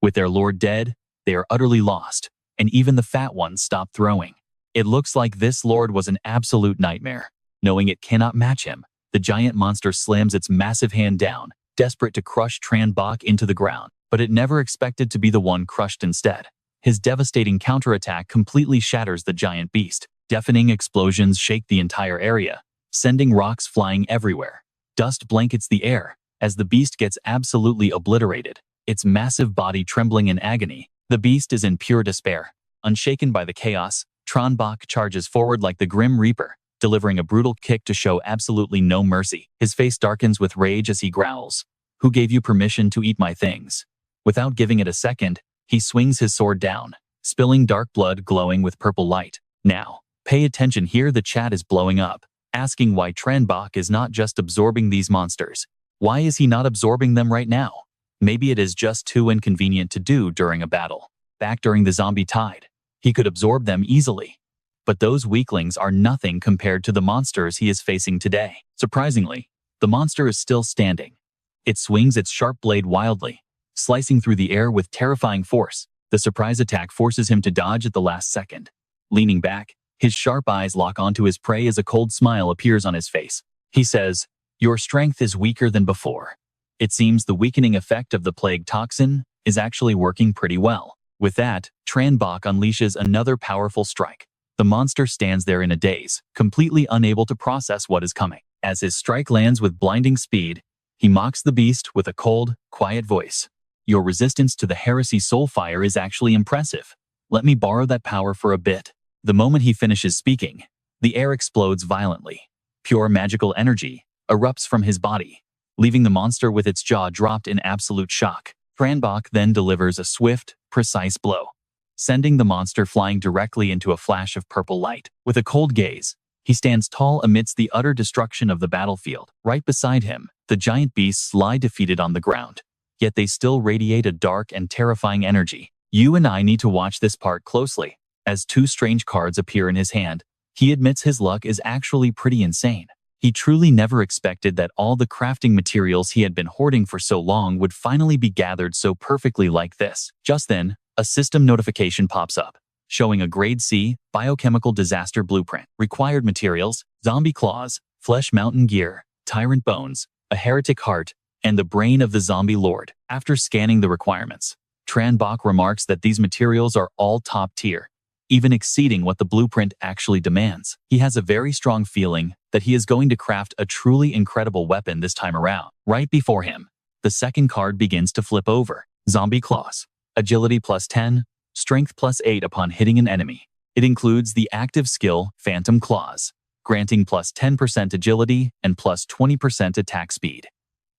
Speaker 1: With their Lord dead, they are utterly lost, and even the fat ones stop throwing. It looks like this Lord was an absolute nightmare. Knowing it cannot match him, the giant monster slams its massive hand down, desperate to crush Tran Bok into the ground, but it never expected to be the one crushed instead. His devastating counterattack completely shatters the giant beast. Deafening explosions shake the entire area, sending rocks flying everywhere. Dust blankets the air as the beast gets absolutely obliterated, its massive body trembling in agony. The beast is in pure despair. Unshaken by the chaos, Tran Bok charges forward like the Grim Reaper, delivering a brutal kick to show absolutely no mercy. His face darkens with rage as he growls. Who gave you permission to eat my things? Without giving it a second, he swings his sword down, spilling dark blood glowing with purple light. Now, pay attention here, the chat is blowing up, asking why Tran Bok is not just absorbing these monsters. Why is he not absorbing them right now? Maybe it is just too inconvenient to do during a battle. Back during the zombie tide, he could absorb them easily. But those weaklings are nothing compared to the monsters he is facing today. Surprisingly, the monster is still standing. It swings its sharp blade wildly, slicing through the air with terrifying force. The surprise attack forces him to dodge at the last second. Leaning back, his sharp eyes lock onto his prey as a cold smile appears on his face. He says, "Your strength is weaker than before." It seems the weakening effect of the plague toxin is actually working pretty well. With that, Tran Bok unleashes another powerful strike. The monster stands there in a daze, completely unable to process what is coming. As his strike lands with blinding speed, he mocks the beast with a cold, quiet voice. "Your resistance to the heresy soul fire is actually impressive. Let me borrow that power for a bit." The moment he finishes speaking, the air explodes violently. Pure magical energy erupts from his body, leaving the monster with its jaw dropped in absolute shock. Tran Bok then delivers a swift, precise blow, sending the monster flying directly into a flash of purple light. With a cold gaze, he stands tall amidst the utter destruction of the battlefield. Right beside him, the giant beasts lie defeated on the ground, yet they still radiate a dark and terrifying energy. You and I need to watch this part closely. As two strange cards appear in his hand, he admits his luck is actually pretty insane. He truly never expected that all the crafting materials he had been hoarding for so long would finally be gathered so perfectly like this. Just then, a system notification pops up, showing a Grade C biochemical disaster blueprint. Required materials: zombie claws, flesh mountain gear, tyrant bones, a heretic heart, and the brain of the zombie lord. After scanning the requirements, Chen Bai remarks that these materials are all top tier, even exceeding what the blueprint actually demands. He has a very strong feeling that he is going to craft a truly incredible weapon this time around. Right before him, the second card begins to flip over. Zombie claws. Agility +10, strength +8 upon hitting an enemy. It includes the active skill Phantom Claws, granting +10% agility and +20% attack speed.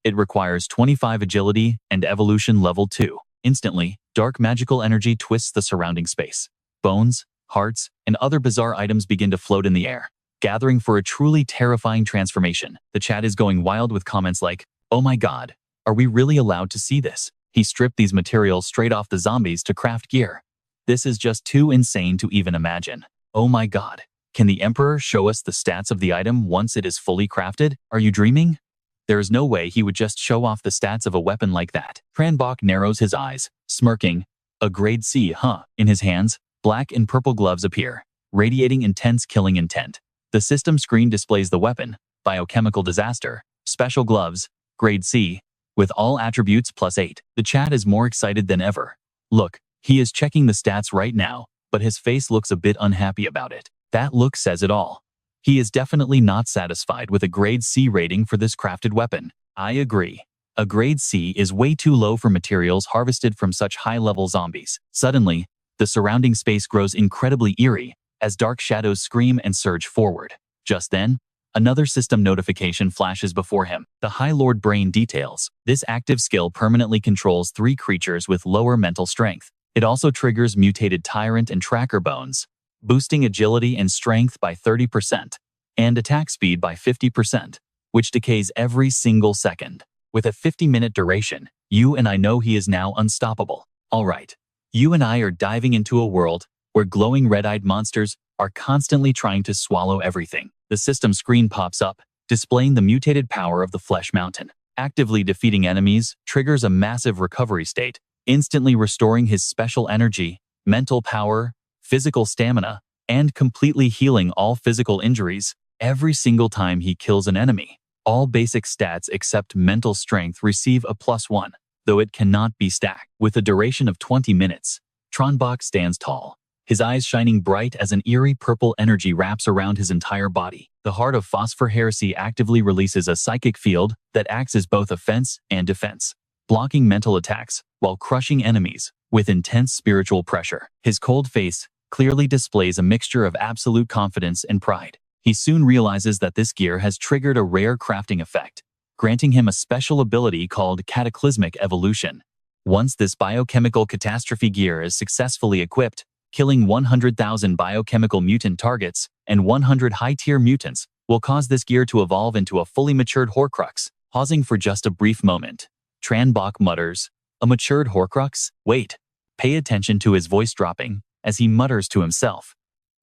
Speaker 1: It requires 25 agility and evolution level 2. Instantly, dark magical energy twists the surrounding space. Bones, hearts, and other bizarre items begin to float in the air, gathering for a truly terrifying transformation. The chat is going wild with comments like, "Oh my god, are we really allowed to see this? He stripped these materials straight off the zombies to craft gear. This is just too insane to even imagine. Oh my god, can the Emperor show us the stats of the item once it is fully crafted? Are you dreaming? There is no way he would just show off the stats of a weapon like that." Chen Bai narrows his eyes, smirking. A Grade C, huh? In his hands, black and purple gloves appear, radiating intense killing intent. The system screen displays the weapon, Biochemical Disaster, Special Gloves, Grade C, with all attributes +8. The chat is more excited than ever. Look, he is checking the stats right now, but his face looks a bit unhappy about it. That look says it all. He is definitely not satisfied with a Grade C rating for this crafted weapon. I agree. A Grade C is way too low for materials harvested from such high-level zombies. Suddenly, the surrounding space grows incredibly eerie as dark shadows scream and surge forward. Just then, another system notification flashes before him. The High Lord Brain details. This active skill permanently controls 3 creatures with lower mental strength. It also triggers mutated Tyrant and Tracker bones, boosting agility and strength by 30% and attack speed by 50%, which decays every single second. With a 50-minute duration, you and I know he is now unstoppable. Alright, you and I are diving into a world where glowing red-eyed monsters are constantly trying to swallow everything. The system screen pops up, displaying the mutated power of the Flesh Mountain. Actively defeating enemies triggers a massive recovery state, instantly restoring his special energy, mental power, physical stamina, and completely healing all physical injuries every single time he kills an enemy. All basic stats except mental strength receive a +1, though it cannot be stacked. With a duration of 20 minutes, Chen Bai stands tall, his eyes shining bright as an eerie purple energy wraps around his entire body. The Heart of Phosphor Heresy actively releases a psychic field that acts as both offense and defense, blocking mental attacks while crushing enemies with intense spiritual pressure. His cold face clearly displays a mixture of absolute confidence and pride. He soon realizes that this gear has triggered a rare crafting effect, granting him a special ability called Cataclysmic Evolution. Once this biochemical catastrophe gear is successfully equipped, killing 100,000 biochemical mutant targets and 100 high-tier mutants will cause this gear to evolve into a fully matured Horcrux. Pausing for just a brief moment, Chen Bai mutters, "A matured Horcrux? Wait." Pay attention to his voice dropping as he mutters to himself.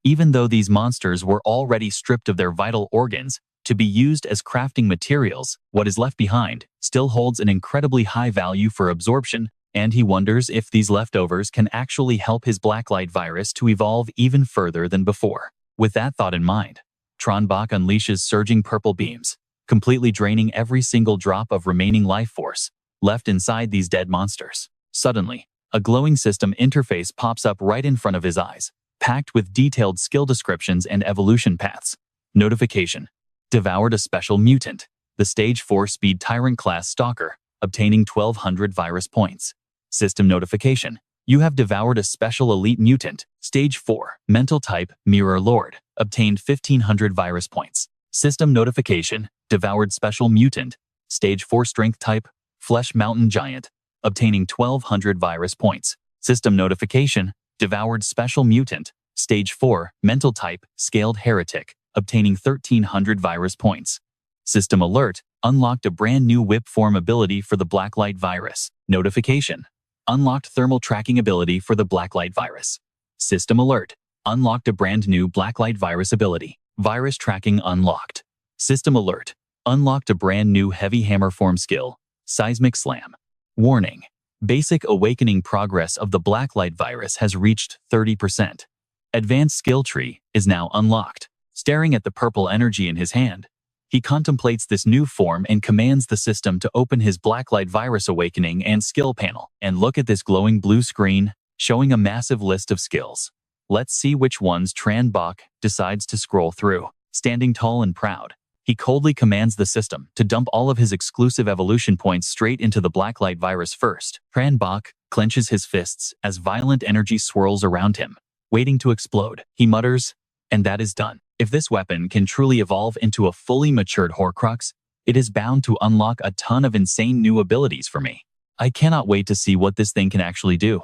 Speaker 1: Even though these monsters were already stripped of their vital organs to be used as crafting materials, what is left behind still holds an incredibly high value for absorption, and he wonders if these leftovers can actually help his blacklight virus to evolve even further than before. With that thought in mind, Chen Bai unleashes surging purple beams, completely draining every single drop of remaining life force left inside these dead monsters. Suddenly, a glowing system interface pops up right in front of his eyes, packed with detailed skill descriptions and evolution paths. Notification: devoured a special mutant, the Stage 4 Speed Tyrant class Stalker, obtaining 1200 virus points. System notification: you have devoured a special elite mutant, Stage 4, Mental Type, Mirror Lord, obtained 1500 virus points. System notification: devoured special mutant, Stage 4 Strength Type, Flesh Mountain Giant, obtaining 1200 virus points. System notification: devoured special mutant, Stage 4, Mental Type, Scaled Heretic, obtaining 1300 virus points. System alert: unlocked a brand new whip form ability for the Blacklight virus. Notification: unlocked thermal tracking ability for the Blacklight virus. System alert: unlocked a brand new Blacklight virus ability. Virus tracking unlocked. System alert. Unlocked a brand new heavy hammer form skill. Seismic Slam. Warning. Basic awakening progress of the Blacklight virus has reached 30%. Advanced skill tree is now unlocked. Staring at the purple energy in his hand, he contemplates this new form and commands the system to open his Blacklight virus awakening and skill panel. And look at this glowing blue screen, showing a massive list of skills. Let's see which ones Chen Bai decides to scroll through. Standing tall and proud, he coldly commands the system to dump all of his exclusive evolution points straight into the Blacklight virus first. Chen Bai clenches his fists as violent energy swirls around him, waiting to explode. He mutters, and that is done. If this weapon can truly evolve into a fully matured Horcrux, it is bound to unlock a ton of insane new abilities for me. I cannot wait to see what this thing can actually do.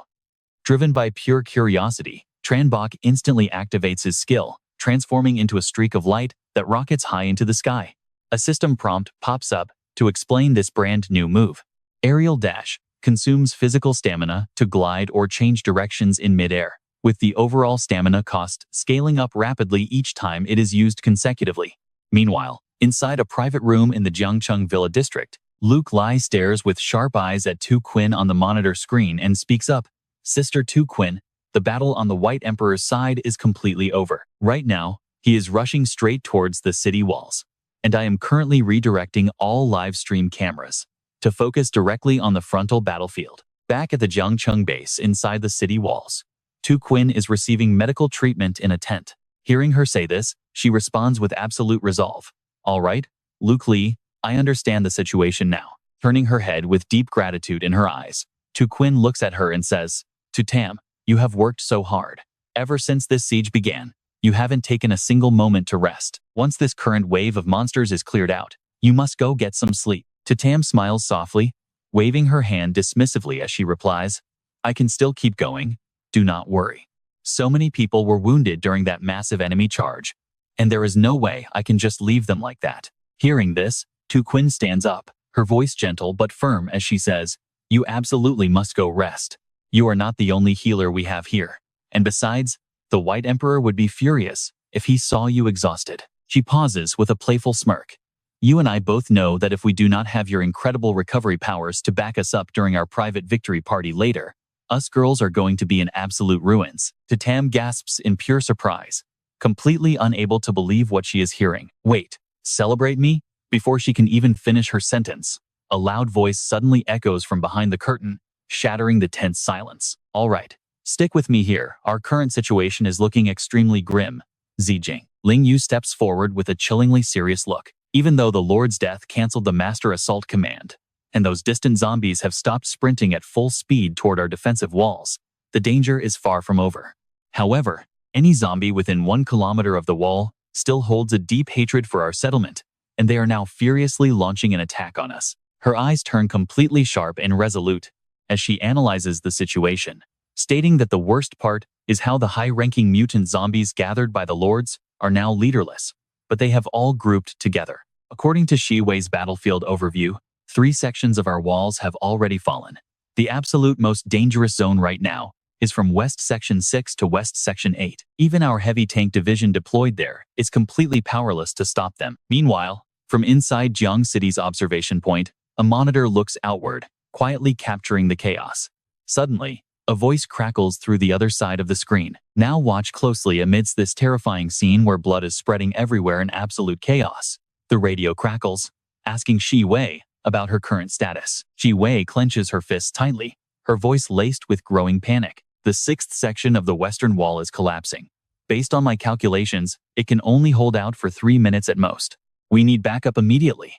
Speaker 1: Driven by pure curiosity, Chen Bai instantly activates his skill, transforming into a streak of light that rockets high into the sky. A system prompt pops up to explain this brand new move. Aerial Dash consumes physical stamina to glide or change directions in midair, with the overall stamina cost scaling up rapidly each time it is used consecutively. Meanwhile, inside a private room in the Jiangcheng Villa district, Luke Lai stares with sharp eyes at Tu Quinn on the monitor screen and speaks up. Sister Tu Quinn, the battle on the White Emperor's side is completely over. Right now, he is rushing straight towards the city walls, and I am currently redirecting all live stream cameras to focus directly on the frontal battlefield. Back at the Jiangcheng base inside the city walls, Tu Quinn is receiving medical treatment in a tent. Hearing her say this, she responds with absolute resolve. All right, Luke Lee, I understand the situation now. Turning her head with deep gratitude in her eyes, Tu Quinn looks at her and says, Tu Tam, you have worked so hard. Ever since this siege began, you haven't taken a single moment to rest. Once this current wave of monsters is cleared out, you must go get some sleep. Tu Tam smiles softly, waving her hand dismissively as she replies, I can still keep going. Do not worry. So many people were wounded during that massive enemy charge, and there is no way I can just leave them like that. Hearing this, Tu Quinn stands up, her voice gentle but firm as she says, you absolutely must go rest. You are not the only healer we have here. And besides, the White Emperor would be furious if he saw you exhausted. She pauses with a playful smirk. You and I both know that if we do not have your incredible recovery powers to back us up during our private victory party later, us girls are going to be in absolute ruins. Tu Tam gasps in pure surprise, completely unable to believe what she is hearing. Wait, celebrate me? Before she can even finish her sentence, a loud voice suddenly echoes from behind the curtain, shattering the tense silence. All right, stick with me here. Our current situation is looking extremely grim. Zijing. Ling Yu steps forward with a chillingly serious look. Even though the Lord's death canceled the Master Assault command, and those distant zombies have stopped sprinting at full speed toward our defensive walls, the danger is far from over. However, any zombie within 1 kilometer of the wall still holds a deep hatred for our settlement, and they are now furiously launching an attack on us. Her eyes turn completely sharp and resolute as she analyzes the situation, stating that the worst part is how the high-ranking mutant zombies gathered by the Lords are now leaderless, but they have all grouped together. According to Shi Wei's battlefield overview, 3 sections of our walls have already fallen. The absolute most dangerous zone right now is from West Section 6 to West Section 8. Even our heavy tank division deployed there is completely powerless to stop them. Meanwhile, from inside Jiang City's observation point, a monitor looks outward, quietly capturing the chaos. Suddenly, a voice crackles through the other side of the screen. Now watch closely amidst this terrifying scene where blood is spreading everywhere in absolute chaos. The radio crackles, asking Shi Wei about her current status. Shi Wei clenches her fists tightly, her voice laced with growing panic. The 6th section of the western wall is collapsing. Based on my calculations, it can only hold out for 3 minutes at most. We need backup immediately.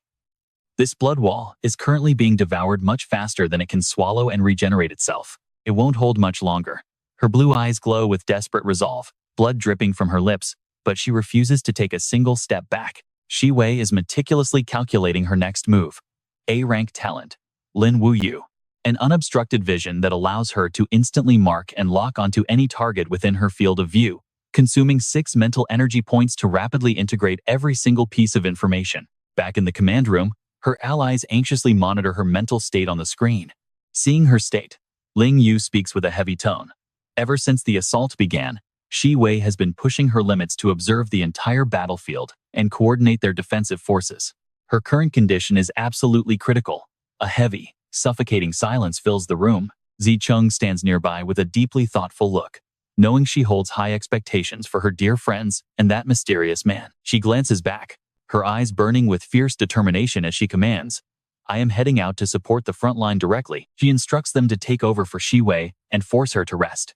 Speaker 1: This blood wall is currently being devoured much faster than it can swallow and regenerate itself. It won't hold much longer. Her blue eyes glow with desperate resolve, blood dripping from her lips, but she refuses to take a single step back. Shi Wei is meticulously calculating her next move. A-rank talent, Lin Wu Yu. An unobstructed vision that allows her to instantly mark and lock onto any target within her field of view, consuming 6 mental energy points to rapidly integrate every single piece of information. Back in the command room, her allies anxiously monitor her mental state on the screen. Seeing her state, Ling Yu speaks with a heavy tone. Ever since the assault began, Shi Wei has been pushing her limits to observe the entire battlefield and coordinate their defensive forces. Her current condition is absolutely critical. A heavy, suffocating silence fills the room. Zicheng stands nearby with a deeply thoughtful look. Knowing she holds high expectations for her dear friends and that mysterious man, she glances back, her eyes burning with fierce determination as she commands, "I am heading out to support the front line directly." She instructs them to take over for Shi Wei and force her to rest.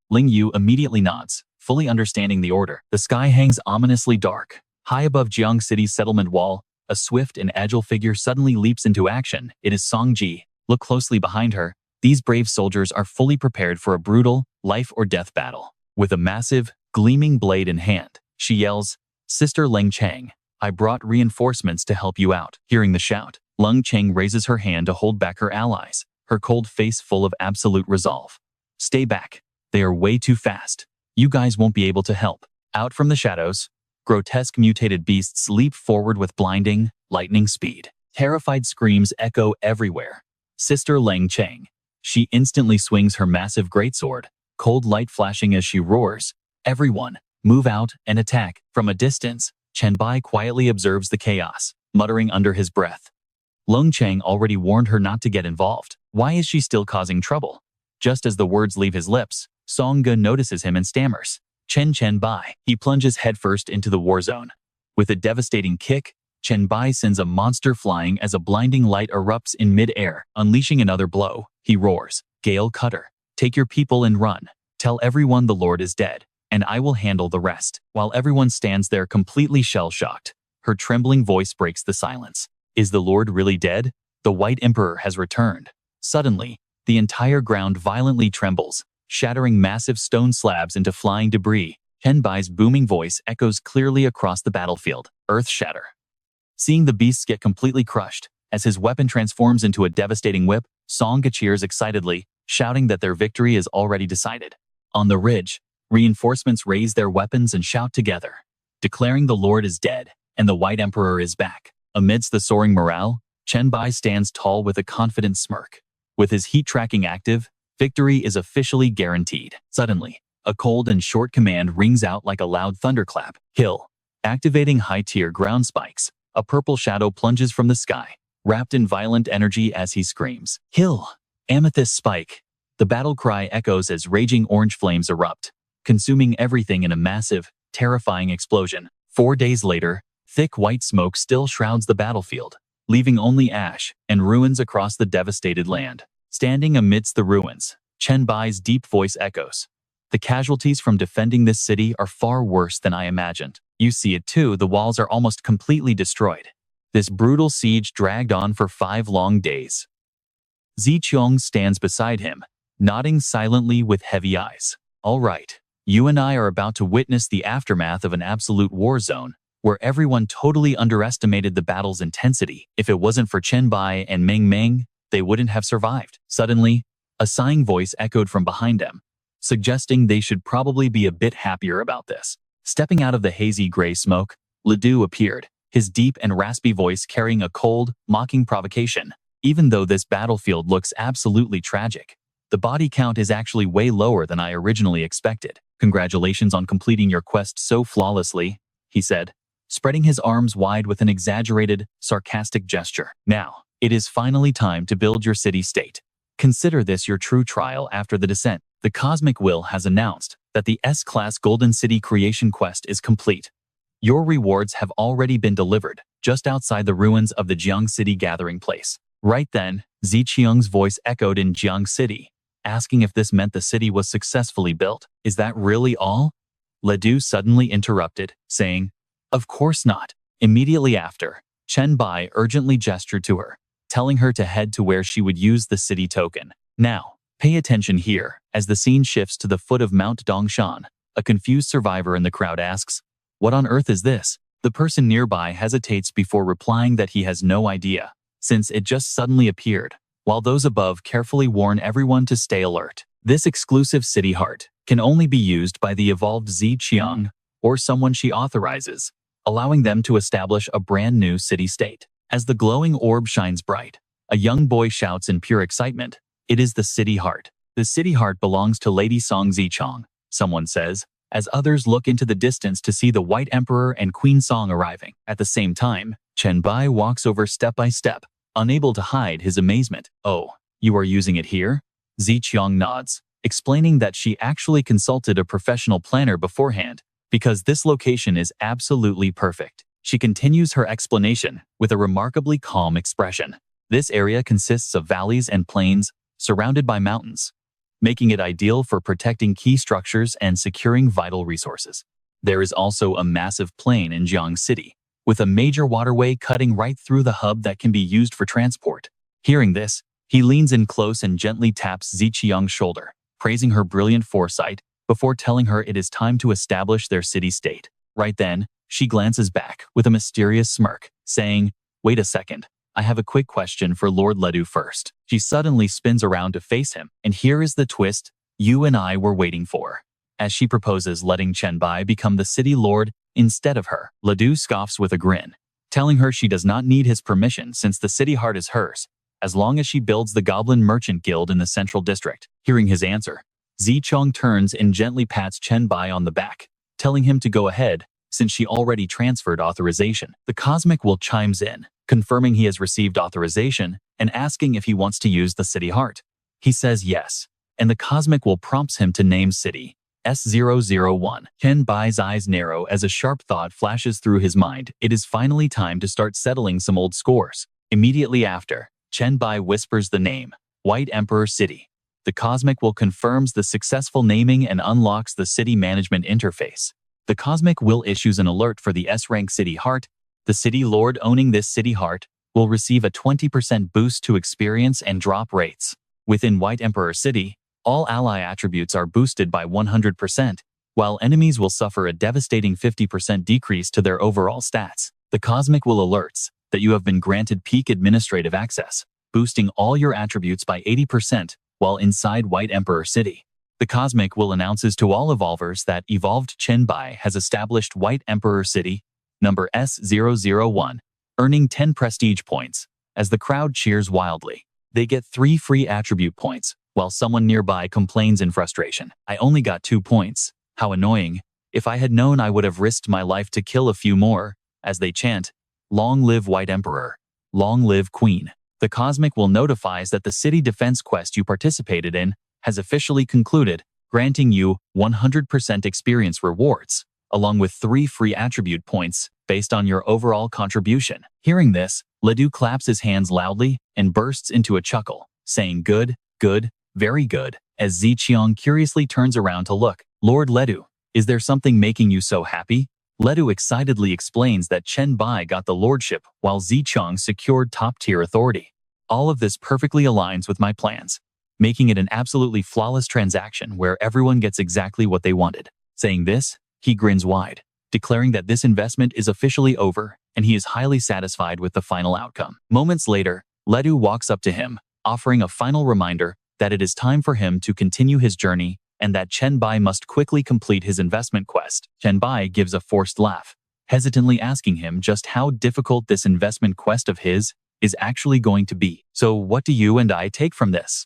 Speaker 1: Ling Yu immediately nods, fully understanding the order. The sky hangs ominously dark. High above Jiang City's settlement wall, a swift and agile figure suddenly leaps into action. It is Song Ji. Look closely behind her. These brave soldiers are fully prepared for a brutal, life-or-death battle. With a massive, gleaming blade in hand, she yells, "Sister Leng Chang, I brought reinforcements to help you out." Hearing the shout, Leng Chang raises her hand to hold back her allies, her cold face full of absolute resolve. "Stay back. They are way too fast. You guys won't be able to help." Out from the shadows, grotesque mutated beasts leap forward with blinding, lightning speed. Terrified screams echo everywhere. Sister Leng Chang. She instantly swings her massive greatsword, cold light flashing as she roars, "Everyone, move out and attack." From a distance, Chen Bai quietly observes the chaos, muttering under his breath. Leng Chang already warned her not to get involved. Why is she still causing trouble? Just as the words leave his lips, Song Ge notices him and stammers, Chen Bai." He plunges headfirst into the war zone. With a devastating kick, Chen Bai sends a monster flying as a blinding light erupts in mid-air. Unleashing another blow, he roars, "Gale Cutter, take your people and run. Tell everyone the Lord is dead, and I will handle the rest." While everyone stands there completely shell-shocked, her trembling voice breaks the silence. Is the Lord really dead? The White Emperor has returned. Suddenly, the entire ground violently trembles, shattering massive stone slabs into flying debris. Chen Bai's booming voice echoes clearly across the battlefield. Earth shatter. Seeing the beasts get completely crushed, as his weapon transforms into a devastating whip, Song Ge cheers excitedly, shouting that their victory is already decided. On the ridge, reinforcements raise their weapons and shout together, declaring the Lord is dead and the White Emperor is back. Amidst the soaring morale, Chen Bai stands tall with a confident smirk. With his heat tracking active, victory is officially guaranteed. Suddenly, a cold and short command rings out like a loud thunderclap. "Kill." Activating high-tier ground spikes, a purple shadow plunges from the sky, wrapped in violent energy as he screams, "Kill!" Amethyst spike. The battle cry echoes as raging orange flames erupt, consuming everything in a massive, terrifying explosion. 4 days later, thick white smoke still shrouds the battlefield, leaving only ash and ruins across the devastated land. Standing amidst the ruins, Chen Bai's deep voice echoes, "The casualties from defending this city are far worse than I imagined." You see it too, the walls are almost completely destroyed. This brutal siege dragged on for 5 long days. Zicheng stands beside him, nodding silently with heavy eyes. "All right, you and I are about to witness the aftermath of an absolute war zone, where everyone totally underestimated the battle's intensity. If it wasn't for Chen Bai and Meng Meng, they wouldn't have survived." Suddenly, a sighing voice echoed from behind them, suggesting they should probably be a bit happier about this. Stepping out of the hazy gray smoke, Ledoux appeared, his deep and raspy voice carrying a cold, mocking provocation. "Even though this battlefield looks absolutely tragic, the body count is actually way lower than I originally expected. Congratulations on completing your quest so flawlessly," he said, spreading his arms wide with an exaggerated, sarcastic gesture. "Now, it is finally time to build your city-state. Consider this your true trial after the descent. The Cosmic Will has announced that the S-Class Golden City creation quest is complete. Your rewards have already been delivered, just outside the ruins of the Jiang City gathering place." Right then, Zicheng's voice echoed in Jiang City, asking if this meant the city was successfully built. "Is that really all?" Ledoux suddenly interrupted, saying, "Of course not." Immediately after, Chen Bai urgently gestured to her, telling her to head to where she would use the city token. Now, pay attention here, as the scene shifts to the foot of Mount Dongshan. A confused survivor in the crowd asks, "What on earth is this?" The person nearby hesitates before replying that he has no idea, since it just suddenly appeared, while those above carefully warn everyone to stay alert. This exclusive city heart can only be used by the evolved Zicheng or someone she authorizes, allowing them to establish a brand new city-state. As the glowing orb shines bright, a young boy shouts in pure excitement, "It is the city heart." "The city heart belongs to Lady Song Zicheng," someone says, as others look into the distance to see the White Emperor and Queen Song arriving. At the same time, Chen Bai walks over step by step, unable to hide his amazement. "Oh, you are using it here?" Ziqiang nods, explaining that she actually consulted a professional planner beforehand, because this location is absolutely perfect. She continues her explanation with a remarkably calm expression. This area consists of valleys and plains, surrounded by mountains, making it ideal for protecting key structures and securing vital resources. There is also a massive plain in Jiang City, with a major waterway cutting right through the hub that can be used for transport. Hearing this, he leans in close and gently taps Ziqiang's shoulder, praising her brilliant foresight before telling her it is time to establish their city-state. Right then, she glances back with a mysterious smirk, saying, "Wait a second. I have a quick question for Lord Ledu first." She suddenly spins around to face him, and here is the twist you and I were waiting for. As she proposes letting Chen Bai become the city lord instead of her, Ledu scoffs with a grin, telling her she does not need his permission since the city heart is hers, as long as she builds the Goblin Merchant Guild in the central district. Hearing his answer, Ziqiang turns and gently pats Chen Bai on the back, telling him to go ahead since she already transferred authorization. The Cosmic Will chimes in, confirming he has received authorization and asking if he wants to use the city heart. He says yes, and the Cosmic Will prompts him to name city S001. Chen Bai's eyes narrow as a sharp thought flashes through his mind. It is finally time to start settling some old scores. Immediately after, Chen Bai whispers the name, White Emperor City. The Cosmic Will confirms the successful naming and unlocks the city management interface. The Cosmic Will issues an alert for the S-rank city heart. The city lord owning this city heart will receive a 20% boost to experience and drop rates. Within White Emperor City, all ally attributes are boosted by 100%, while enemies will suffer a devastating 50% decrease to their overall stats. The Cosmic Will alerts that you have been granted peak administrative access, boosting all your attributes by 80% while inside White Emperor City. The Cosmic Will announces to all evolvers that evolved Chen Bai has established White Emperor City, number S001, earning 10 prestige points. As the crowd cheers wildly, they get 3 free attribute points, while someone nearby complains in frustration. "I only got 2 points. How annoying. If I had known, I would have risked my life to kill a few more," as they chant, "Long live White Emperor. Long live Queen." The Cosmic Will notifies that the city defense quest you participated in has officially concluded, granting you 100% experience rewards, along with 3 free attribute points based on your overall contribution. Hearing this, Ledu claps his hands loudly and bursts into a chuckle, saying good, good, very good, as Ziqiang curiously turns around to look. "Lord Ledu, is there something making you so happy?" Ledu excitedly explains that Chen Bai got the lordship while Ziqiang secured top-tier authority. "All of this perfectly aligns with my plans, making it an absolutely flawless transaction where everyone gets exactly what they wanted." Saying this, he grins wide, declaring that this investment is officially over and he is highly satisfied with the final outcome. Moments later, Ledu walks up to him, offering a final reminder that it is time for him to continue his journey and that Chen Bai must quickly complete his investment quest. Chen Bai gives a forced laugh, hesitantly asking him just how difficult this investment quest of his is actually going to be. "So what do you and I take from this?"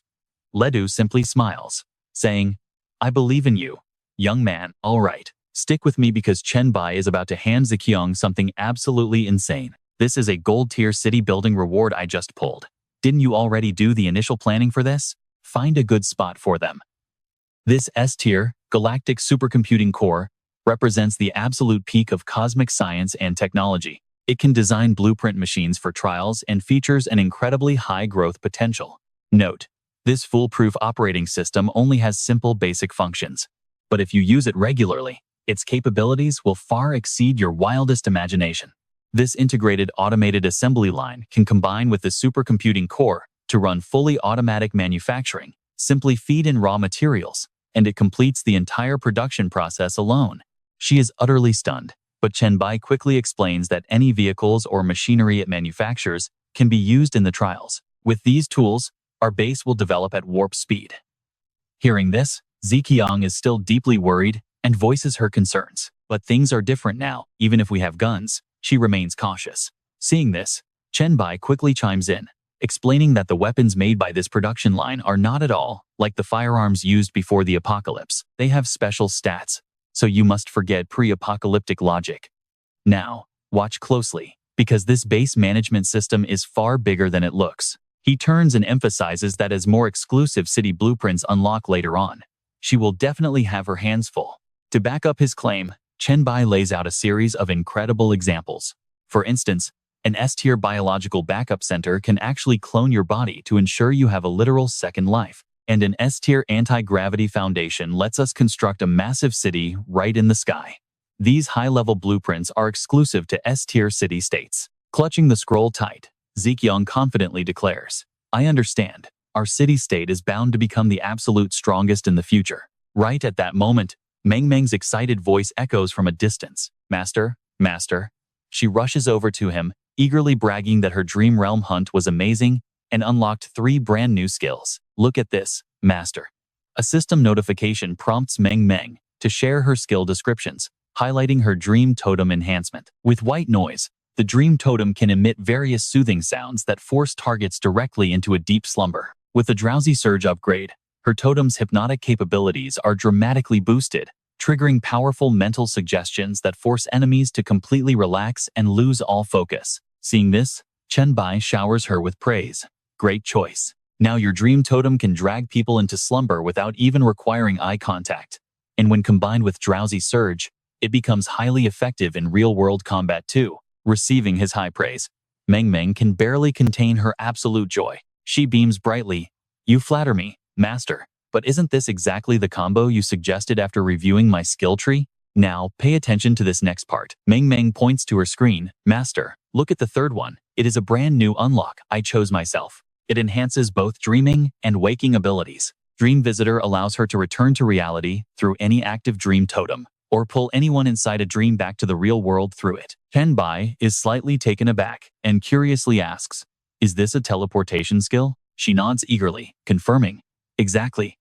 Speaker 1: Ledu simply smiles, saying, "I believe in you, young man. All right, stick with me because Chen Bai is about to hand Ziqiang something absolutely insane. This is a gold-tier city building reward I just pulled. Didn't you already do the initial planning for this? Find a good spot for them." This S-tier, galactic supercomputing core, represents the absolute peak of cosmic science and technology. It can design blueprint machines for trials and features an incredibly high growth potential. Note: this foolproof operating system only has simple basic functions, but if you use it regularly, its capabilities will far exceed your wildest imagination. This integrated automated assembly line can combine with the supercomputing core to run fully automatic manufacturing. Simply feed in raw materials, and it completes the entire production process alone. She is utterly stunned, but Chen Bai quickly explains that any vehicles or machinery it manufactures can be used in the trials. With these tools, our base will develop at warp speed. Hearing this, Ziqiang is still deeply worried and voices her concerns. But things are different now. Even if we have guns, she remains cautious. Seeing this, Chen Bai quickly chimes in, explaining that the weapons made by this production line are not at all like the firearms used before the apocalypse. They have special stats, so you must forget pre-apocalyptic logic. Now, watch closely, because this base management system is far bigger than it looks. He turns and emphasizes that as more exclusive city blueprints unlock later on, she will definitely have her hands full. To back up his claim, Chen Bai lays out a series of incredible examples. For instance, an S-tier biological backup center can actually clone your body to ensure you have a literal second life. And an S-tier anti-gravity foundation lets us construct a massive city right in the sky. These high-level blueprints are exclusive to S-tier city-states. Clutching the scroll tight, Zekyong confidently declares, "I understand. Our city-state is bound to become the absolute strongest in the future." Right at that moment, Meng Meng's excited voice echoes from a distance. "Master, Master." She rushes over to him, eagerly bragging that her dream realm hunt was amazing and unlocked 3 brand new skills. "Look at this, Master." A system notification prompts Meng Meng to share her skill descriptions, highlighting her dream totem enhancement. With white noise, the dream totem can emit various soothing sounds that force targets directly into a deep slumber. With the drowsy surge upgrade, her totem's hypnotic capabilities are dramatically boosted, triggering powerful mental suggestions that force enemies to completely relax and lose all focus. Seeing this, Chen Bai showers her with praise. "Great choice. Now your dream totem can drag people into slumber without even requiring eye contact. And when combined with drowsy surge, it becomes highly effective in real-world combat too." Receiving his high praise, Meng Meng can barely contain her absolute joy. She beams brightly. "You flatter me, Master, but isn't this exactly the combo you suggested after reviewing my skill tree? Now, pay attention to this next part." Meng Meng points to her screen. "Master, look at the third one. It is a brand new unlock I chose myself. It enhances both dreaming and waking abilities. Dream Visitor allows her to return to reality through any active dream totem, or pull anyone inside a dream back to the real world through it." Chen Bai is slightly taken aback and curiously asks, "Is this a teleportation skill?" She nods eagerly, confirming, "Exactly.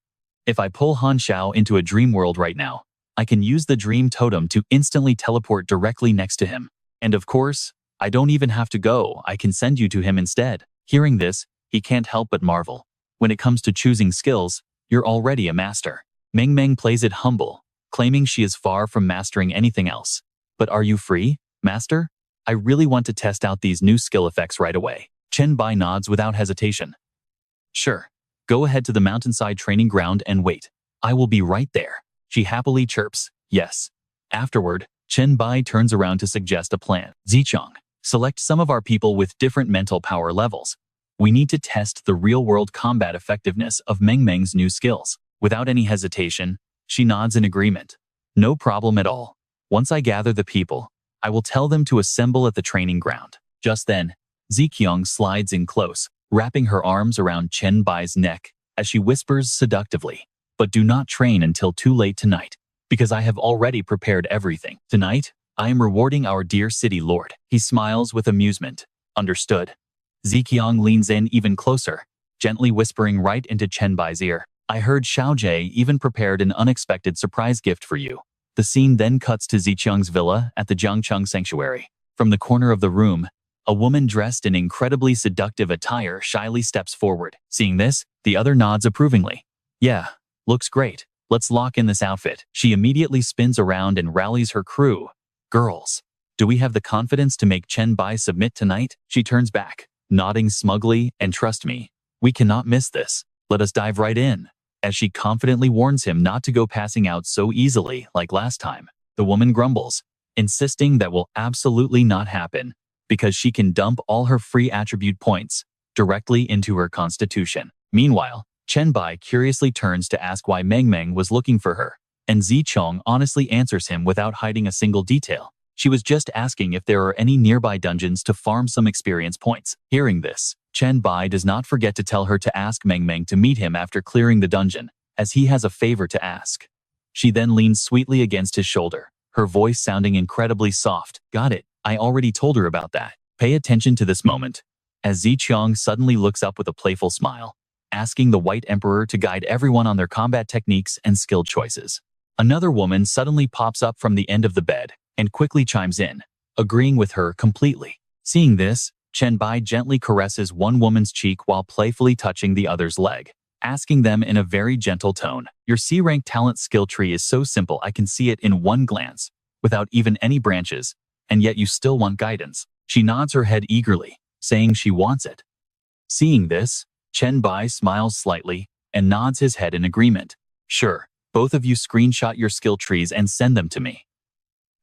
Speaker 1: If I pull Han Xiao into a dream world right now, I can use the dream totem to instantly teleport directly next to him. And of course, I don't even have to go, I can send you to him instead." Hearing this, he can't help but marvel. When it comes to choosing skills, you're already a master. Meng Meng plays it humble, claiming she is far from mastering anything else. "But are you free, Master? I really want to test out these new skill effects right away." Chen Bai nods without hesitation. "Sure. Go ahead to the mountainside training ground and wait. I will be right there." She happily chirps, "Yes." Afterward, Chen Bai turns around to suggest a plan. "Zichong, select some of our people with different mental power levels. We need to test the real-world combat effectiveness of Meng Meng's new skills." Without any hesitation, she nods in agreement. "No problem at all. Once I gather the people, I will tell them to assemble at the training ground." Just then, Zekyong slides in close, wrapping her arms around Chen Bai's neck as she whispers seductively, "But do not train until too late tonight, because I have already prepared everything. Tonight, I am rewarding our dear city lord." He smiles with amusement. "Understood." Zekyong leans in even closer, gently whispering right into Chen Bai's ear. "I heard Xiao Jie even prepared an unexpected surprise gift for you." The scene then cuts to Zicheng's villa at the Jiangcheng Sanctuary. From the corner of the room, a woman dressed in incredibly seductive attire shyly steps forward. Seeing this, the other nods approvingly. "Yeah, looks great. Let's lock in this outfit." She immediately spins around and rallies her crew. "Girls, do we have the confidence to make Chen Bai submit tonight?" She turns back, nodding smugly, "And trust me, we cannot miss this. Let us dive right in." As she confidently warns him not to go passing out so easily like last time, the woman grumbles, insisting that will absolutely not happen, because she can dump all her free attribute points directly into her constitution. Meanwhile, Chen Bai curiously turns to ask why Meng Meng was looking for her, and Zichong honestly answers him without hiding a single detail. She was just asking if there are any nearby dungeons to farm some experience points. Hearing this, Chen Bai does not forget to tell her to ask Meng Meng to meet him after clearing the dungeon, as he has a favor to ask. She then leans sweetly against his shoulder, her voice sounding incredibly soft. "Got it. I already told her about that." Pay attention to this moment, as Zichong suddenly looks up with a playful smile, asking the White Emperor to guide everyone on their combat techniques and skill choices. Another woman suddenly pops up from the end of the bed and quickly chimes in, agreeing with her completely. Seeing this, Chen Bai gently caresses one woman's cheek while playfully touching the other's leg. asking them in a very gentle tone. Your C-rank talent skill tree is so simple I can see it in one glance, without even any branches, and yet you still want guidance. She nods her head eagerly, saying she wants it. Seeing this, Chen Bai smiles slightly and nods his head in agreement. Sure, both of you screenshot your skill trees and send them to me.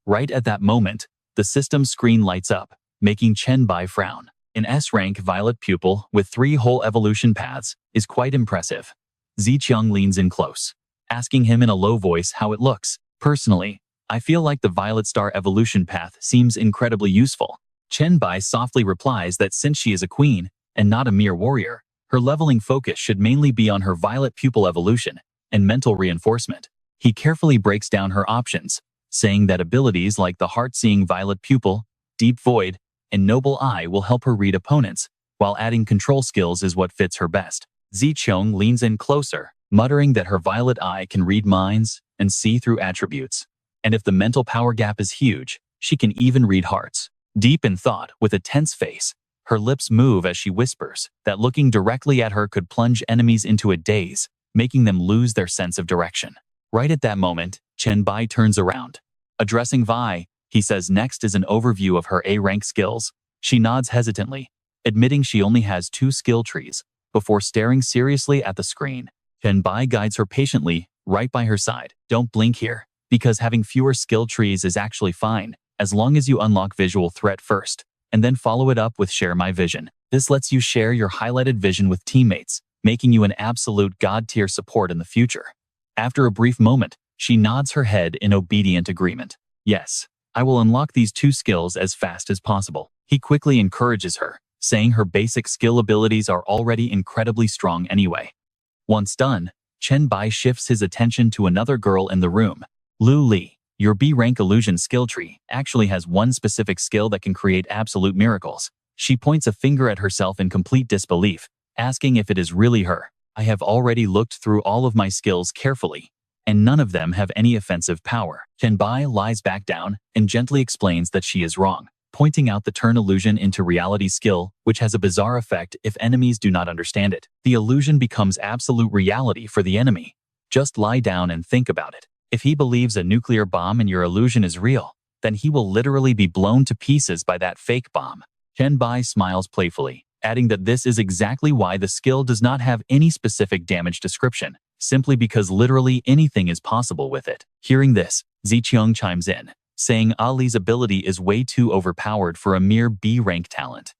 Speaker 1: Right at that moment, the system screen lights up, making Chen Bai frown. An S-rank violet pupil with 3 whole evolution paths is quite impressive. Ziqiang leans in close, asking him in a low voice how it looks. Personally, I feel like the violet star evolution path seems incredibly useful. Chen Bai softly replies that since she is a queen and not a mere warrior, her leveling focus should mainly be on her violet pupil evolution and mental reinforcement. He carefully breaks down her options, saying that abilities like the heart-seeing violet pupil, deep void, and noble eye will help her read opponents, while adding control skills is what fits her best. Ziqiang leans in closer, muttering that her violet eye can read minds and see through attributes. And if the mental power gap is huge, she can even read hearts. Deep in thought, with a tense face, her lips move as she whispers that looking directly at her could plunge enemies into a daze, making them lose their sense of direction. Right at that moment, Chen Bai turns around. Addressing Vi, he says next is an overview of her A-rank skills. She nods hesitantly, admitting she only has 2 skill trees, before staring seriously at the screen. Chen Bai guides her patiently, right by her side. Don't blink here, because having fewer skill trees is actually fine, as long as you unlock visual threat first, and then follow it up with share my vision. This lets you share your highlighted vision with teammates, making you an absolute god-tier support in the future. After a brief moment, she nods her head in obedient agreement. Yes, I will unlock these 2 skills as fast as possible. He quickly encourages her, saying her basic skill abilities are already incredibly strong anyway. Once done, Chen Bai shifts his attention to another girl in the room. Lu Li, your B-rank illusion skill tree actually has one specific skill that can create absolute miracles. She points a finger at herself in complete disbelief, asking if it is really her. I have already looked through all of my skills carefully, and none of them have any offensive power. Chen Bai lies back down and gently explains that she is wrong, pointing out the turn illusion into reality skill, which has a bizarre effect if enemies do not understand it. The illusion becomes absolute reality for the enemy. Just lie down and think about it. If he believes a nuclear bomb in your illusion is real, then he will literally be blown to pieces by that fake bomb. Chen Bai smiles playfully, adding that this is exactly why the skill does not have any specific damage description, simply because literally anything is possible with it. Hearing this, Ziqiang chimes in, saying Ali's ability is way too overpowered for a mere B-rank talent.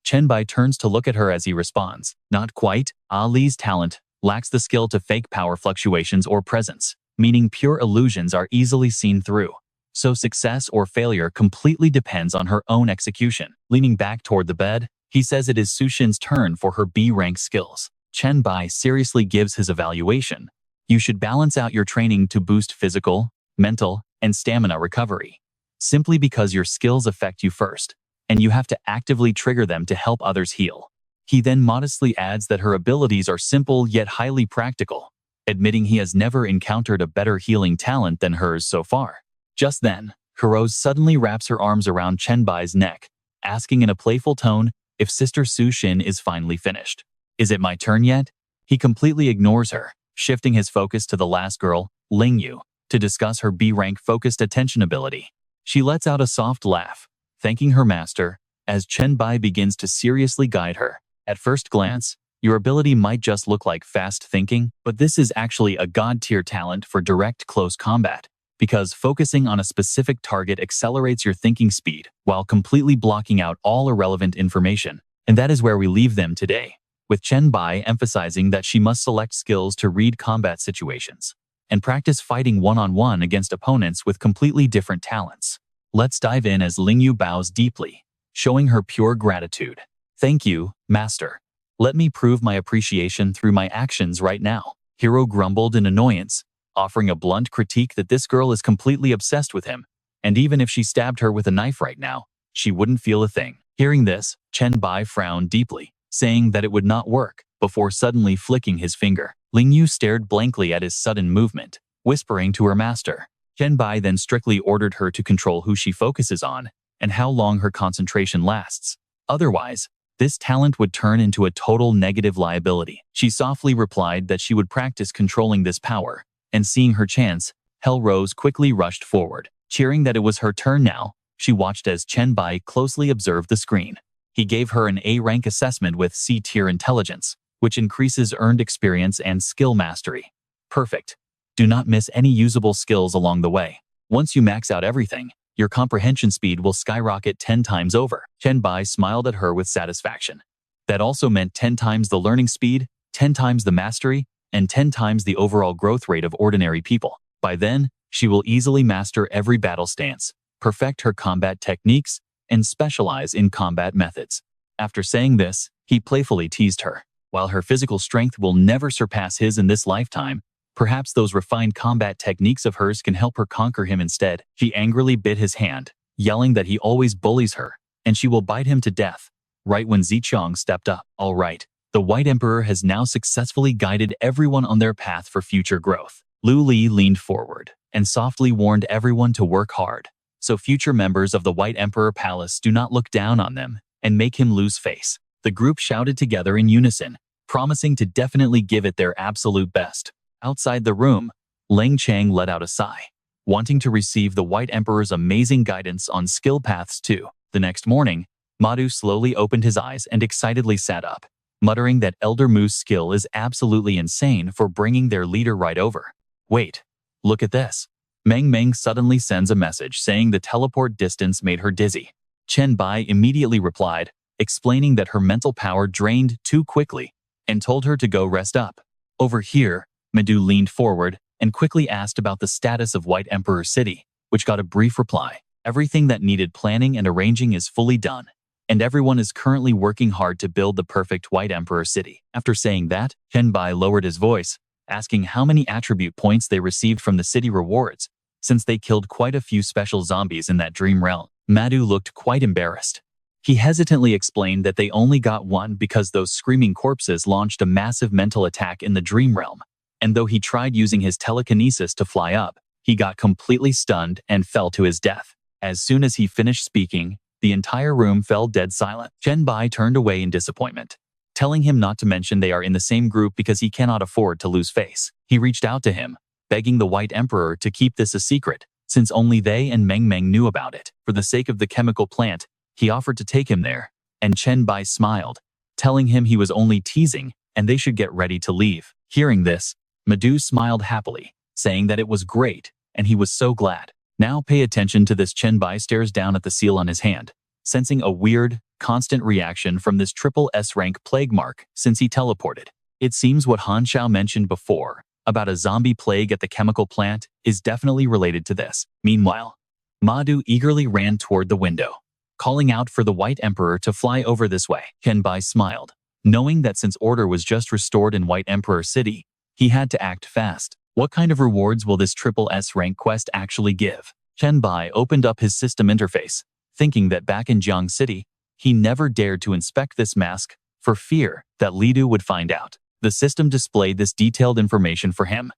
Speaker 1: Chen Bai turns to look at her as he responds, not quite. Ali's talent lacks the skill to fake power fluctuations or presence, meaning pure illusions are easily seen through. So success or failure completely depends on her own execution. Leaning back toward the bed, he says it is Sushin's turn for her B-rank skills. Chen Bai seriously gives his evaluation. You should balance out your training to boost physical, mental, and stamina recovery. Simply because your skills affect you first, and you have to actively trigger them to help others heal. He then modestly adds that her abilities are simple yet highly practical, admitting he has never encountered a better healing talent than hers so far. Just then, Kurose suddenly wraps her arms around Chen Bai's neck, asking in a playful tone if Sister Sushin is finally finished. Is it my turn yet? He completely ignores her, shifting his focus to the last girl, Ling Yu, to discuss her B-rank focused attention ability. She lets out a soft laugh, thanking her master, as Chen Bai begins to seriously guide her. At first glance, your ability might just look like fast thinking, but this is actually a god-tier talent for direct close combat, because focusing on a specific target accelerates your thinking speed while completely blocking out all irrelevant information. And that is where we leave them today, with Chen Bai emphasizing that she must select skills to read combat situations and practice fighting one-on-one against opponents with completely different talents. Let's dive in as Ling Yu bows deeply, showing her pure gratitude. Thank you, Master. Let me prove my appreciation through my actions right now. Hero grumbled in annoyance, offering a blunt critique that this girl is completely obsessed with him, and even if she stabbed her with a knife right now, she wouldn't feel a thing. Hearing this, Chen Bai frowned deeply, saying that it would not work, before suddenly flicking his finger. Ling Yu stared blankly at his sudden movement, whispering to her master. Chen Bai then strictly ordered her to control who she focuses on and how long her concentration lasts. Otherwise, this talent would turn into a total negative liability. She softly replied that she would practice controlling this power, and seeing her chance, Hellrose quickly rushed forward. Cheering that it was her turn now, she watched as Chen Bai closely observed the screen. He gave her an A-rank assessment with C-tier intelligence, which increases earned experience and skill mastery. Perfect. Do not miss any usable skills along the way. Once you max out everything, your comprehension speed will skyrocket 10 times over. Chen Bai smiled at her with satisfaction. That also meant 10 times the learning speed, 10 times the mastery, and 10 times the overall growth rate of ordinary people. By then, she will easily master every battle stance, perfect her combat techniques, and specialize in combat methods. After saying this, he playfully teased her. While her physical strength will never surpass his in this lifetime, perhaps those refined combat techniques of hers can help her conquer him instead. She angrily bit his hand, yelling that he always bullies her, and she will bite him to death. Right when Zichong stepped up. All right, the White Emperor has now successfully guided everyone on their path for future growth. Lu Li leaned forward and softly warned everyone to work hard, so future members of the White Emperor Palace do not look down on them and make him lose face. The group shouted together in unison, promising to definitely give it their absolute best. Outside the room, Leng Chang let out a sigh, wanting to receive the White Emperor's amazing guidance on skill paths too. The next morning, Madhu slowly opened his eyes and excitedly sat up, muttering that Elder Mu's skill is absolutely insane for bringing their leader right over. Wait, look at this. Meng Meng suddenly sends a message saying the teleport distance made her dizzy. Chen Bai immediately replied, explaining that her mental power drained too quickly, and told her to go rest up. Over here, Madhu leaned forward and quickly asked about the status of White Emperor City, which got a brief reply. Everything that needed planning and arranging is fully done, and everyone is currently working hard to build the perfect White Emperor City. After saying that, Chen Bai lowered his voice, asking how many attribute points they received from the city rewards, since they killed quite a few special zombies in that dream realm. Madhu looked quite embarrassed. He hesitantly explained that they only got one because those screaming corpses launched a massive mental attack in the dream realm, and though he tried using his telekinesis to fly up, he got completely stunned and fell to his death. As soon as he finished speaking, the entire room fell dead silent. Chen Bai turned away in disappointment, telling him not to mention they are in the same group because he cannot afford to lose face. He reached out to him, begging the White Emperor to keep this a secret, since only they and Meng Meng knew about it. For the sake of the chemical plant, he offered to take him there, and Chen Bai smiled, telling him he was only teasing and they should get ready to leave. Hearing this, Madhu smiled happily, saying that it was great, and he was so glad. Now pay attention to this. Chen Bai stares down at the seal on his hand, sensing a weird, constant reaction from this triple S-rank plague mark since he teleported. It seems what Han Xiao mentioned before about a zombie plague at the chemical plant is definitely related to this. Meanwhile, Madhu eagerly ran toward the window, calling out for the White Emperor to fly over this way. Chen Bai smiled, knowing that since order was just restored in White Emperor City, he had to act fast. What kind of rewards will this triple S rank quest actually give? Chen Bai opened up his system interface, thinking that back in Jiang City, he never dared to inspect this mask for fear that Lidu would find out. The system displayed this detailed information for him.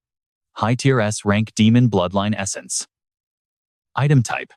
Speaker 1: High-tier S-rank Demon Bloodline Essence. Item type: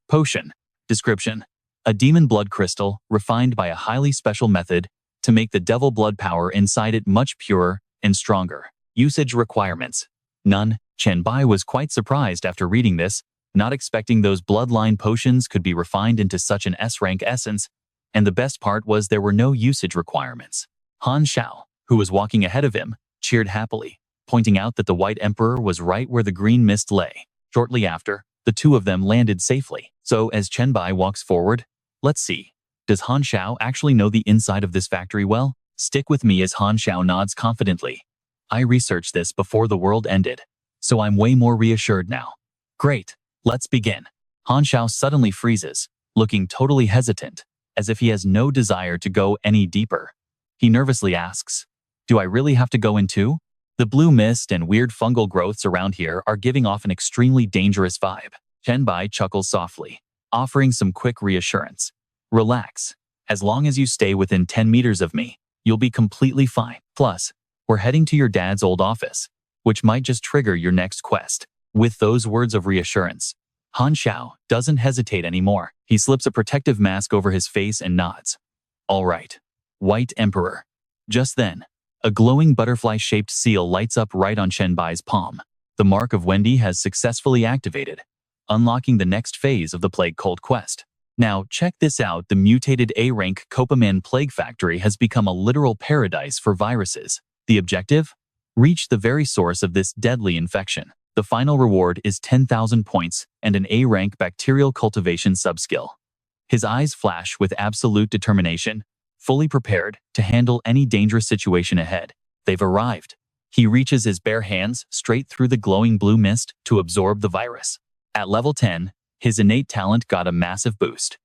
Speaker 1: Potion. Description: a demon blood crystal refined by a highly special method to make the devil blood power inside it much purer and stronger. Usage requirements: none. Chen Bai was quite surprised after reading this, not expecting those bloodline potions could be refined into such an S-rank essence, and the best part was there were no usage requirements. Han Xiao, who was walking ahead of him, cheered happily, pointing out that the White Emperor was right where the green mist lay. Shortly after, the two of them landed safely. So as Chen Bai walks forward, let's see, does Han Xiao actually know the inside of this factory well? Stick with me as Han Xiao nods confidently. I researched this before the world ended, so I'm way more reassured now. Great, let's begin. Han Xiao suddenly freezes, looking totally hesitant, as if he has no desire to go any deeper. He nervously asks, do I really have to go in too? The blue mist and weird fungal growths around here are giving off an extremely dangerous vibe. Chen Bai chuckles softly, offering some quick reassurance. Relax. As long as you stay within 10 meters of me, you'll be completely fine. Plus, we're heading to your dad's old office, which might just trigger your next quest. With those words of reassurance, Han Xiao doesn't hesitate anymore. He slips a protective mask over his face and nods, All right. White Emperor. Just then, a glowing butterfly-shaped seal lights up right on Chen Bai's palm. The mark of Wendy has successfully activated, unlocking the next phase of the Plague Cult quest. Now, check this out. The mutated A-rank Copaman Plague Factory has become a literal paradise for viruses. The objective? Reach the very source of this deadly infection. The final reward is 10,000 points and an A-rank bacterial cultivation subskill. His eyes flash with absolute determination, fully prepared to handle any dangerous situation ahead. They've arrived. He reaches his bare hands straight through the glowing blue mist to absorb the virus. At level 10, his innate talent got a massive boost.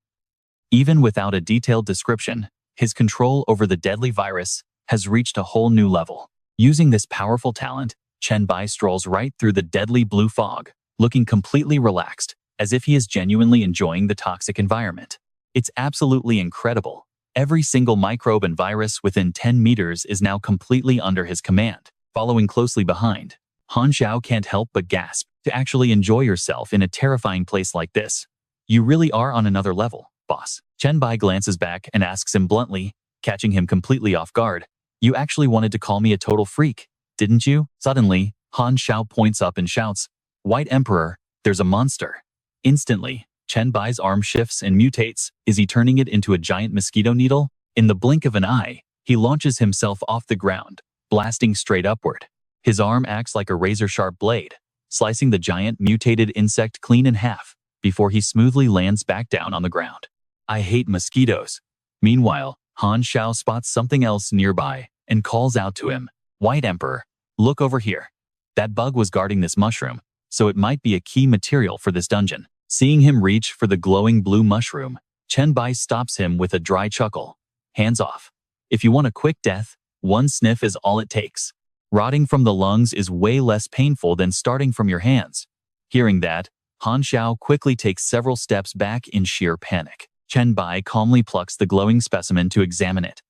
Speaker 1: Even without a detailed description, his control over the deadly virus has reached a whole new level. Using this powerful talent, Chen Bai strolls right through the deadly blue fog, looking completely relaxed, as if he is genuinely enjoying the toxic environment. It's absolutely incredible. Every single microbe and virus within 10 meters is now completely under his command. Following closely behind, Han Xiao can't help but gasp. To actually enjoy yourself in a terrifying place like this. You really are on another level, boss. Chen Bai glances back and asks him bluntly, catching him completely off guard. You actually wanted to call me a total freak, didn't you? Suddenly, Han Xiao points up and shouts, White Emperor, there's a monster. Instantly, Chen Bai's arm shifts and mutates. Is he turning it into a giant mosquito needle? In the blink of an eye, he launches himself off the ground, blasting straight upward. His arm acts like a razor-sharp blade, slicing the giant mutated insect clean in half before he smoothly lands back down on the ground. I hate mosquitoes. Meanwhile, Han Xiao spots something else nearby and calls out to him, White Emperor, look over here. That bug was guarding this mushroom, so it might be a key material for this dungeon. Seeing him reach for the glowing blue mushroom, Chen Bai stops him with a dry chuckle. Hands off. If you want a quick death, one sniff is all it takes. Rotting from the lungs is way less painful than starting from your hands. Hearing that, Han Xiao quickly takes several steps back in sheer panic. Chen Bai calmly plucks the glowing specimen to examine it.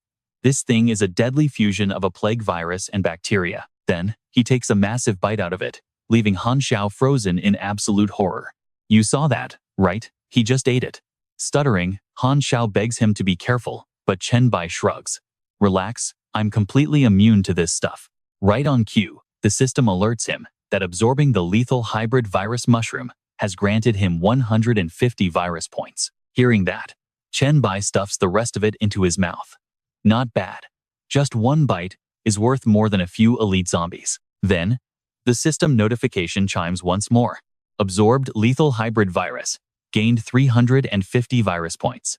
Speaker 1: This thing is a deadly fusion of a plague virus and bacteria. Then, he takes a massive bite out of it, leaving Han Xiao frozen in absolute horror. You saw that, right? He just ate it. Stuttering, Han Xiao begs him to be careful, but Chen Bai shrugs. Relax, I'm completely immune to this stuff. Right on cue, the system alerts him that absorbing the lethal hybrid virus mushroom has granted him 150 virus points. Hearing that, Chen Bai stuffs the rest of it into his mouth. Not bad. Just one bite is worth more than a few elite zombies. Then, the system notification chimes once more. Absorbed lethal hybrid virus, gained 350 virus points.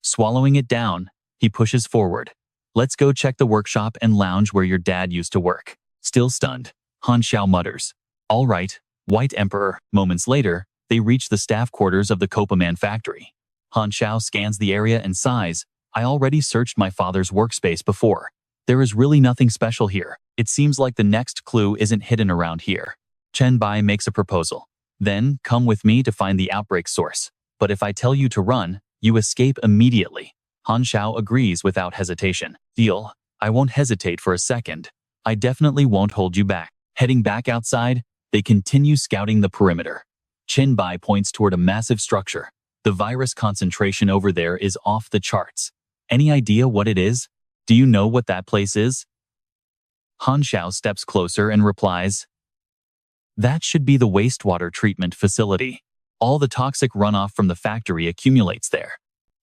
Speaker 1: Swallowing it down, he pushes forward. Let's go check the workshop and lounge where your dad used to work. Still stunned, Han Xiao mutters. All right, White Emperor. Moments later, they reach the staff quarters of the Copaman factory. Han Xiao scans the area and sighs. I already searched my father's workspace before. There is really nothing special here. It seems like the next clue isn't hidden around here. Chen Bai makes a proposal. Then, come with me to find the outbreak source. But if I tell you to run, you escape immediately. Han Xiao agrees without hesitation. Deal. I won't hesitate for a second. I definitely won't hold you back. Heading back outside, they continue scouting the perimeter. Chen Bai points toward a massive structure. The virus concentration over there is off the charts. Any idea what it is? Do you know what that place is? Han Xiao steps closer and replies, That should be the wastewater treatment facility. All the toxic runoff from the factory accumulates there.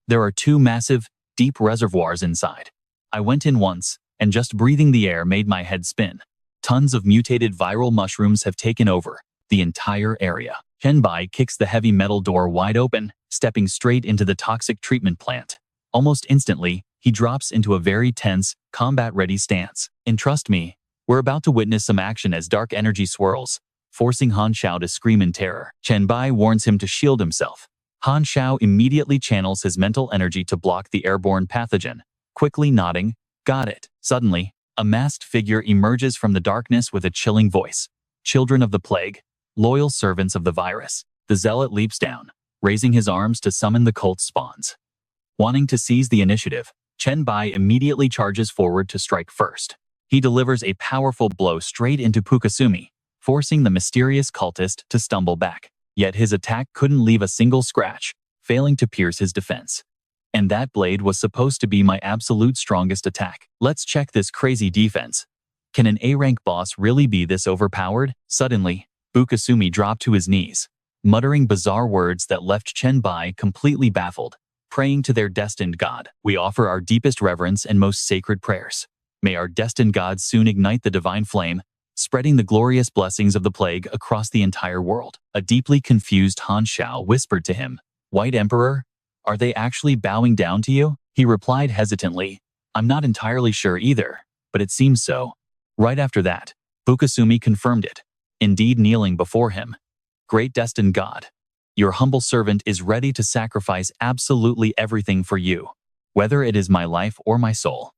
Speaker 1: There are two massive, deep reservoirs inside. I went in once, and just breathing the air made my head spin. Tons of mutated viral mushrooms have taken over the entire area. Chen Bai kicks the heavy metal door wide open, stepping straight into the toxic treatment plant. Almost instantly, he drops into a very tense, combat-ready stance. And trust me, we're about to witness some action as dark energy swirls, forcing Han Xiao to scream in terror. Chen Bai warns him to shield himself. Han Xiao immediately channels his mental energy to block the airborne pathogen, quickly nodding, got it. Suddenly, a masked figure emerges from the darkness with a chilling voice. Children of the plague, loyal servants of the virus. The zealot leaps down, raising his arms to summon the cult spawns. Wanting to seize the initiative, Chen Bai immediately charges forward to strike first. He delivers a powerful blow straight into Pukasumi, forcing the mysterious cultist to stumble back. Yet his attack couldn't leave a single scratch, failing to pierce his defense. And that blade was supposed to be my absolute strongest attack. Let's check this crazy defense. Can an A-rank boss really be this overpowered? Suddenly, Bukasumi dropped to his knees, muttering bizarre words that left Chen Bai completely baffled, praying to their destined god. We offer our deepest reverence and most sacred prayers. May our destined god soon ignite the divine flame, spreading the glorious blessings of the plague across the entire world. A deeply confused Han Shao whispered to him, "White Emperor, are they actually bowing down to you?" He replied hesitantly, "I'm not entirely sure either, but it seems so." Right after that, Bukasumi confirmed it, indeed kneeling before him. "Great destined god, your humble servant is ready to sacrifice absolutely everything for you, whether it is my life or my soul."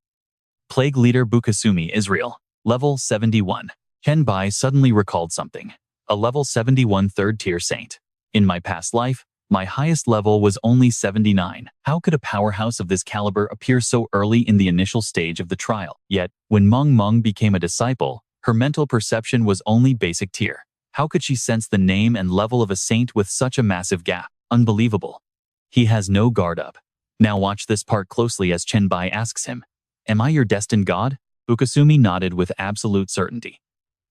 Speaker 1: Plague Leader Bukasumi Israel, Level 71. Chen Bai suddenly recalled something. A Level 71 third-tier saint. In my past life, my highest level was only 79. How could a powerhouse of this caliber appear so early in the initial stage of the trial? Yet, when Meng Meng became a disciple, her mental perception was only basic tier. How could she sense the name and level of a saint with such a massive gap? Unbelievable. He has no guard up. Now watch this part closely as Chen Bai asks him, "Am I your destined god?" Bukasumi nodded with absolute certainty.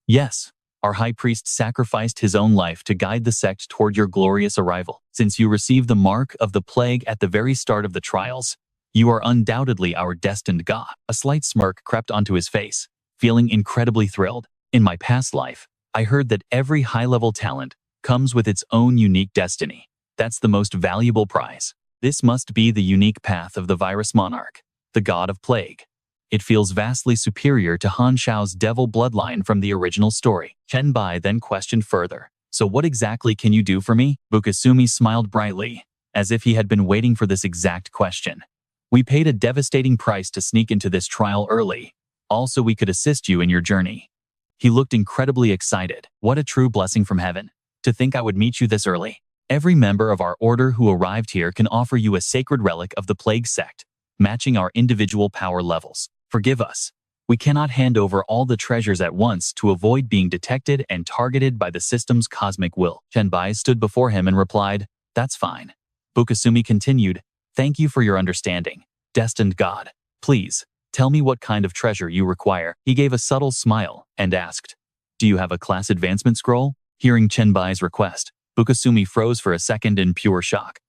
Speaker 1: "Yes. Our high priest sacrificed his own life to guide the sect toward your glorious arrival. Since you received the mark of the plague at the very start of the trials, you are undoubtedly our destined god." A slight smirk crept onto his face, feeling incredibly thrilled. "In my past life, I heard that every high-level talent comes with its own unique destiny. That's the most valuable prize. This must be the unique path of the virus monarch, the god of plague. It feels vastly superior to Han Shao's devil bloodline from the original story." Chen Bai then questioned further, "So what exactly can you do for me?" Bukasumi smiled brightly, as if he had been waiting for this exact question. "We paid a devastating price to sneak into this trial early. Also, we could assist you in your journey." He looked incredibly excited. "What a true blessing from heaven. To think I would meet you this early. Every member of our order who arrived here can offer you a sacred relic of the plague sect, matching our individual power levels. Forgive us. We cannot hand over all the treasures at once to avoid being detected and targeted by the system's cosmic will." Chen Bai stood before him and replied, "That's fine." Bukasumi continued, "Thank you for your understanding, destined god. Please, tell me what kind of treasure you require." He gave a subtle smile and asked, "Do you have a class advancement scroll?" Hearing Chen Bai's request, Bukasumi froze for a second in pure shock.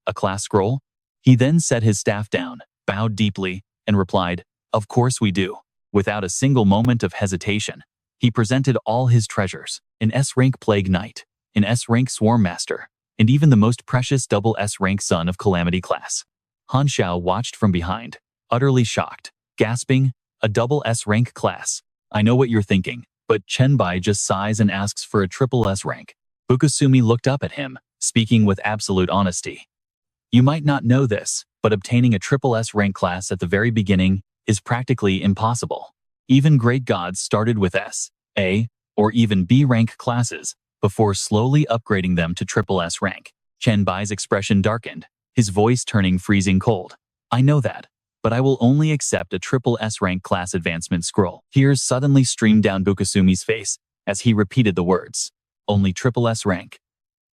Speaker 1: "A class scroll?" He then set his staff down, bowed deeply, and replied, "Of course we do." Without a single moment of hesitation, he presented all his treasures, an S-rank Plague Knight, an S-rank Swarm Master, and even the most precious double S-rank Son of Calamity class. Han Shao watched from behind, utterly shocked, gasping, "A double S-rank class. I know what you're thinking, but Chen Bai just sighs and asks for a triple S-rank." Bukasumi looked up at him, speaking with absolute honesty. "You might not know this, but obtaining a triple S-rank class at the very beginning is practically impossible. Even great gods started with S, A, or even B rank classes before slowly upgrading them to triple S rank." Chen Bai's expression darkened, his voice turning freezing cold. "I know that, but I will only accept a triple S rank class advancement scroll." Tears suddenly streamed down Bukasumi's face as he repeated the words, "Only triple S rank."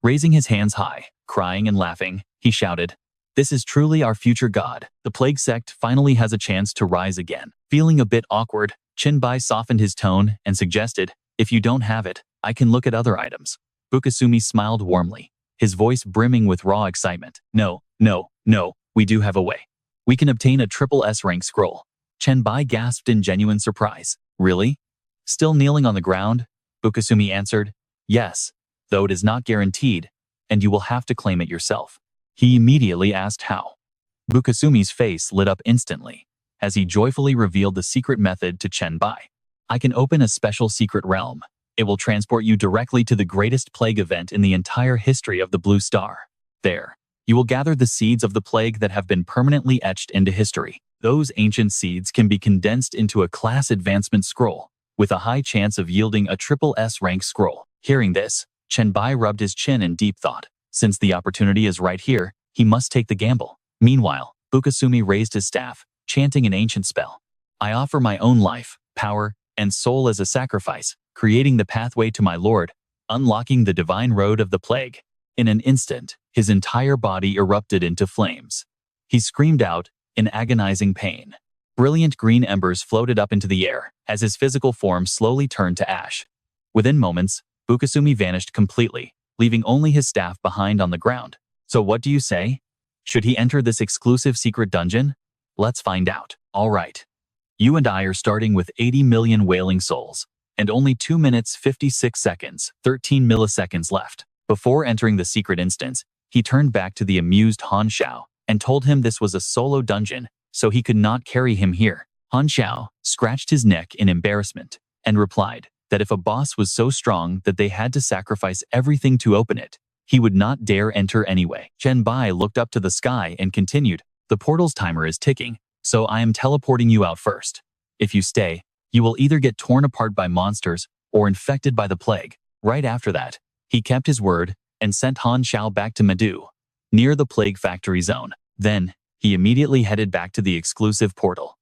Speaker 1: Raising his hands high, crying and laughing, he shouted, "This is truly our future god. The plague sect finally has a chance to rise again." Feeling a bit awkward, Chen Bai softened his tone and suggested, "If you don't have it, I can look at other items." Bukasumi smiled warmly, his voice brimming with raw excitement. No, we do have a way. We can obtain a triple S rank scroll." Chen Bai gasped in genuine surprise. "Really?" Still kneeling on the ground, Bukasumi answered, "Yes, though it is not guaranteed, and you will have to claim it yourself." He immediately asked how. Bukasumi's face lit up instantly, as he joyfully revealed the secret method to Chen Bai. "I can open a special secret realm. It will transport you directly to the greatest plague event in the entire history of the Blue Star. There, you will gather the seeds of the plague that have been permanently etched into history. Those ancient seeds can be condensed into a class advancement scroll, with a high chance of yielding a triple S rank scroll." Hearing this, Chen Bai rubbed his chin in deep thought. Since the opportunity is right here, he must take the gamble. Meanwhile, Bukasumi raised his staff, chanting an ancient spell. "I offer my own life, power, and soul as a sacrifice, creating the pathway to my lord, unlocking the divine road of the plague." In an instant, his entire body erupted into flames. He screamed out in agonizing pain. Brilliant green embers floated up into the air as his physical form slowly turned to ash. Within moments, Bukasumi vanished completely, leaving only his staff behind on the ground. So what do you say? Should he enter this exclusive secret dungeon? Let's find out. Alright. You and I are starting with 80 million wailing souls, and only 2 minutes 56 seconds, 13 milliseconds left. Before entering the secret instance, he turned back to the amused Han Xiao and told him this was a solo dungeon, so he could not carry him here. Han Xiao scratched his neck in embarrassment and replied that if a boss was so strong that they had to sacrifice everything to open it, he would not dare enter anyway. Chen Bai looked up to the sky and continued, the portal's timer is ticking, so I am teleporting you out first. If you stay, you will either get torn apart by monsters or infected by the plague. Right after that, he kept his word and sent Han Xiao back to Medu, near the plague factory zone. Then, he immediately headed back to the exclusive portal.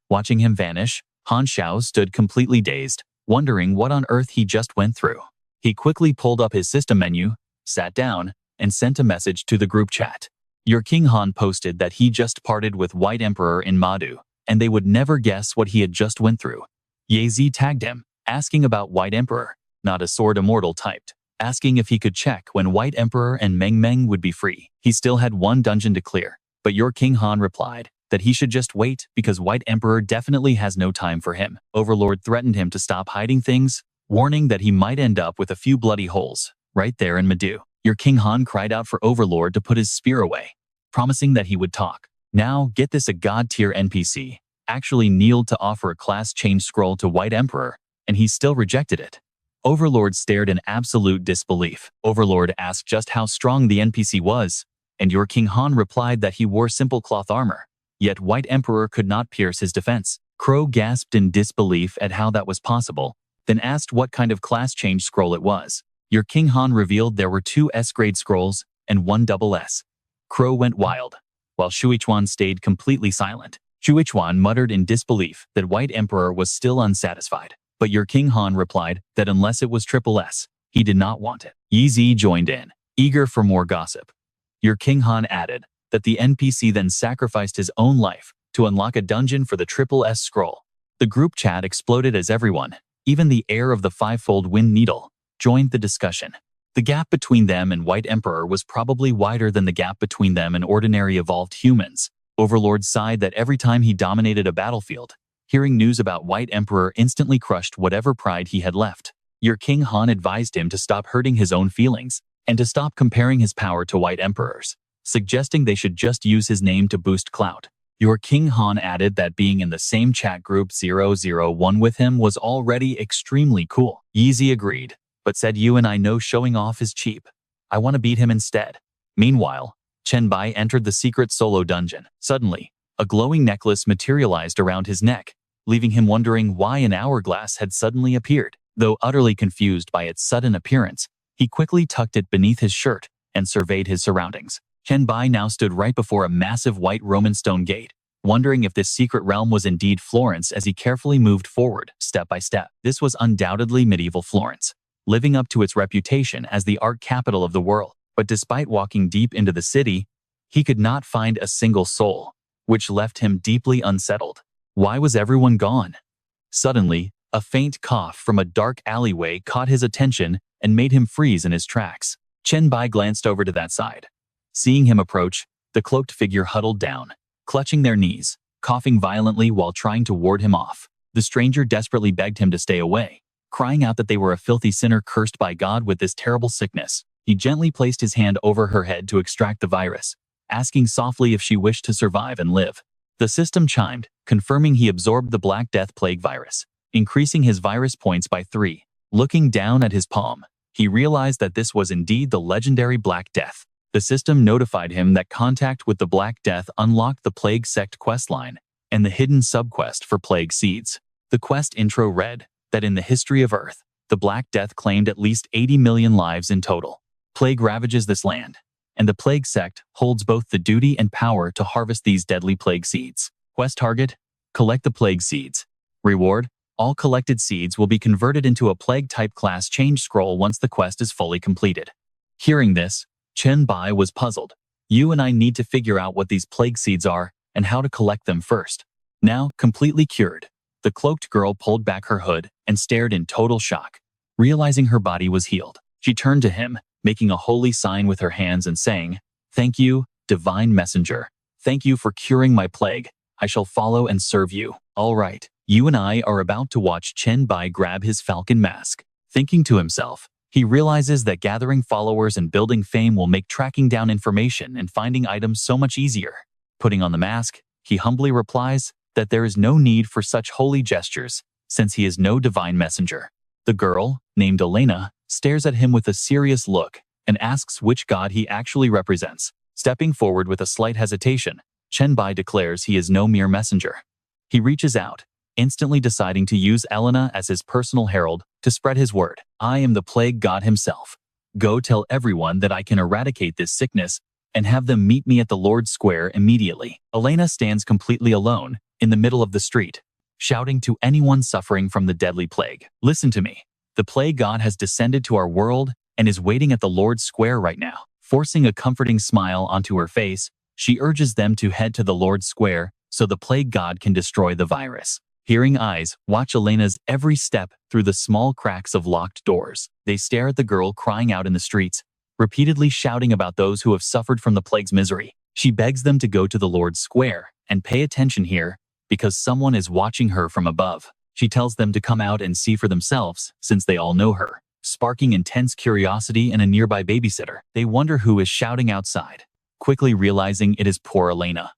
Speaker 1: Watching him vanish, Han Xiao stood completely dazed, wondering what on earth he just went through. He quickly pulled up his system menu, sat down, and sent a message to the group chat. Your King Han posted that he just parted with White Emperor in Madu, and they would never guess what he had just went through. Ye Zi tagged him, asking about White Emperor. Not a Sword Immortal typed, asking if he could check when White Emperor and Meng Meng would be free. He still had one dungeon to clear, but your King Han replied that he should just wait because White Emperor definitely has no time for him. Overlord threatened him to stop hiding things, warning that he might end up with a few bloody holes right there in Medu. Your King Han cried out for Overlord to put his spear away, promising that he would talk. Now, get this, a god-tier NPC actually kneeled to offer a class change scroll to White Emperor, and he still rejected it. Overlord stared in absolute disbelief. Overlord asked just how strong the NPC was, and your King Han replied that he wore simple cloth armor, yet White Emperor could not pierce his defense. Crow gasped in disbelief at how that was possible, then asked what kind of class change scroll it was. Your King Han revealed there were 2 S-grade scrolls and 1 SS. Crow went wild, while Shuichuan stayed completely silent. Shuichuan muttered in disbelief that White Emperor was still unsatisfied, but your King Han replied that unless it was SS, he did not want it. Yi Zi joined in, eager for more gossip. Your King Han added that the NPC then sacrificed his own life to unlock a dungeon for the SS scroll. The group chat exploded as everyone, even the heir of the fivefold wind needle, joined the discussion. The gap between them and White Emperor was probably wider than the gap between them and ordinary evolved humans. Overlord sighed that every time he dominated a battlefield, hearing news about White Emperor instantly crushed whatever pride he had left. Your King Han advised him to stop hurting his own feelings and to stop comparing his power to White Emperor's, suggesting they should just use his name to boost clout. Your King Han added that being in the same chat group 001 with him was already extremely cool. Yi Zi agreed, but said you and I know showing off is cheap. I want to beat him instead. Meanwhile, Chen Bai entered the secret solo dungeon. Suddenly, a glowing necklace materialized around his neck, leaving him wondering why an hourglass had suddenly appeared. Though utterly confused by its sudden appearance, he quickly tucked it beneath his shirt and surveyed his surroundings. Chen Bai now stood right before a massive white Roman stone gate, wondering if this secret realm was indeed Florence as he carefully moved forward, step by step. This was undoubtedly medieval Florence, living up to its reputation as the art capital of the world. But despite walking deep into the city, he could not find a single soul, which left him deeply unsettled. Why was everyone gone? Suddenly, a faint cough from a dark alleyway caught his attention and made him freeze in his tracks. Chen Bai glanced over to that side. Seeing him approach, the cloaked figure huddled down, clutching their knees, coughing violently while trying to ward him off. The stranger desperately begged him to stay away, crying out that they were a filthy sinner cursed by God with this terrible sickness. He gently placed his hand over her head to extract the virus, asking softly if she wished to survive and live. The system chimed, confirming he absorbed the Black Death Plague virus, increasing his virus points by 3. Looking down at his palm, he realized that this was indeed the legendary Black Death. The system notified him that contact with the Black Death unlocked the Plague Sect questline and the hidden subquest for Plague Seeds. The quest intro read that in the history of Earth, the Black Death claimed at least 80 million lives in total. Plague ravages this land, and the Plague Sect holds both the duty and power to harvest these deadly plague seeds. Quest target: collect the plague seeds. Reward: all collected seeds will be converted into a plague-type class change scroll once the quest is fully completed. Hearing this, Chen Bai was puzzled. You and I need to figure out what these plague seeds are and how to collect them first. Now, completely cured, the cloaked girl pulled back her hood and stared in total shock. Realizing her body was healed, she turned to him, making a holy sign with her hands and saying, "Thank you, divine messenger. Thank you for curing my plague. I shall follow and serve you." All right, you and I are about to watch Chen Bai grab his falcon mask. Thinking to himself, he realizes that gathering followers and building fame will make tracking down information and finding items so much easier. Putting on the mask, he humbly replies that there is no need for such holy gestures, since he is no divine messenger. The girl, named Elena, stares at him with a serious look and asks which god he actually represents. Stepping forward with a slight hesitation, Chen Bai declares he is no mere messenger. He reaches out, instantly deciding to use Elena as his personal herald to spread his word. "I am the plague god himself. Go tell everyone that I can eradicate this sickness and have them meet me at the Lord's Square immediately." Elena stands completely alone in the middle of the street, shouting to anyone suffering from the deadly plague, "Listen to me. The plague god has descended to our world and is waiting at the Lord's Square right now." Forcing a comforting smile onto her face, she urges them to head to the Lord's Square so the plague god can destroy the virus. Hearing eyes watch Elena's every step through the small cracks of locked doors. They stare at the girl crying out in the streets, repeatedly shouting about those who have suffered from the plague's misery. She begs them to go to the Lord's Square and pay attention here because someone is watching her from above. She tells them to come out and see for themselves since they all know her, sparking intense curiosity in a nearby babysitter. They wonder who is shouting outside, quickly realizing it is poor Elena.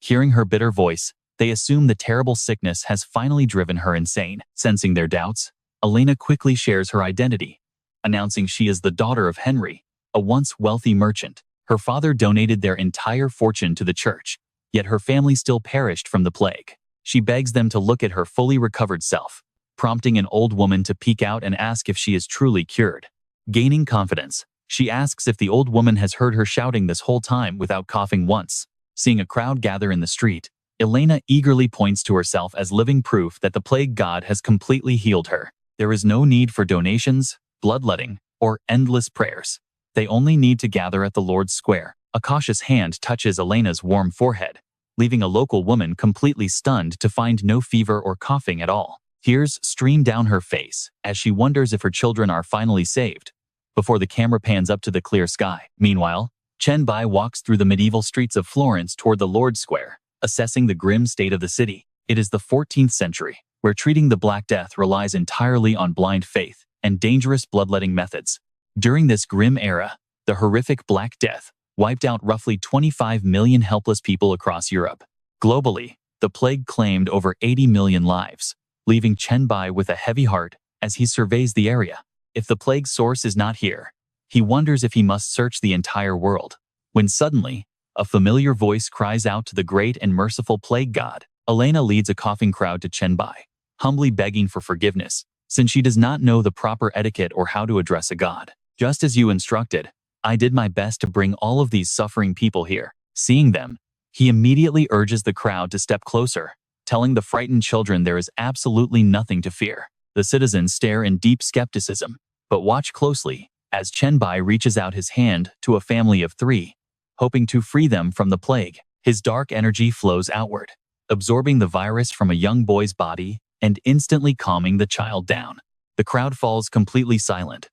Speaker 1: Hearing her bitter voice, they assume the terrible sickness has finally driven her insane. Sensing their doubts, Elena quickly shares her identity, announcing she is the daughter of Henry, a once wealthy merchant. Her father donated their entire fortune to the church, yet her family still perished from the plague. She begs them to look at her fully recovered self, prompting an old woman to peek out and ask if she is truly cured. Gaining confidence, she asks if the old woman has heard her shouting this whole time without coughing once. Seeing a crowd gather in the street, Elena eagerly points to herself as living proof that the plague god has completely healed her. There is no need for donations, bloodletting, or endless prayers. They only need to gather at the Lord's Square. A cautious hand touches Elena's warm forehead, leaving a local woman completely stunned to find no fever or coughing at all. Tears stream down her face as she wonders if her children are finally saved, before the camera pans up to the clear sky. Meanwhile, Chen Bai walks through the medieval streets of Florence toward the Lord's Square, assessing the grim state of the city. It is the 14th century, where treating the Black Death relies entirely on blind faith and dangerous bloodletting methods. During this grim era, the horrific Black Death wiped out roughly 25 million helpless people across Europe. Globally, the plague claimed over 80 million lives, leaving Chen Bai with a heavy heart as he surveys the area. If the plague source is not here, he wonders if he must search the entire world. When suddenly, a familiar voice cries out to the great and merciful plague god. Elena leads a coughing crowd to Chen Bai, humbly begging for forgiveness, since she does not know the proper etiquette or how to address a god. "Just as you instructed, I did my best to bring all of these suffering people here." Seeing them, he immediately urges the crowd to step closer, telling the frightened children there is absolutely nothing to fear. The citizens stare in deep skepticism, but watch closely as Chen Bai reaches out his hand to a family of 3, hoping to free them from the plague. His dark energy flows outward, absorbing the virus from a young boy's body and instantly calming the child down. The crowd falls completely silent,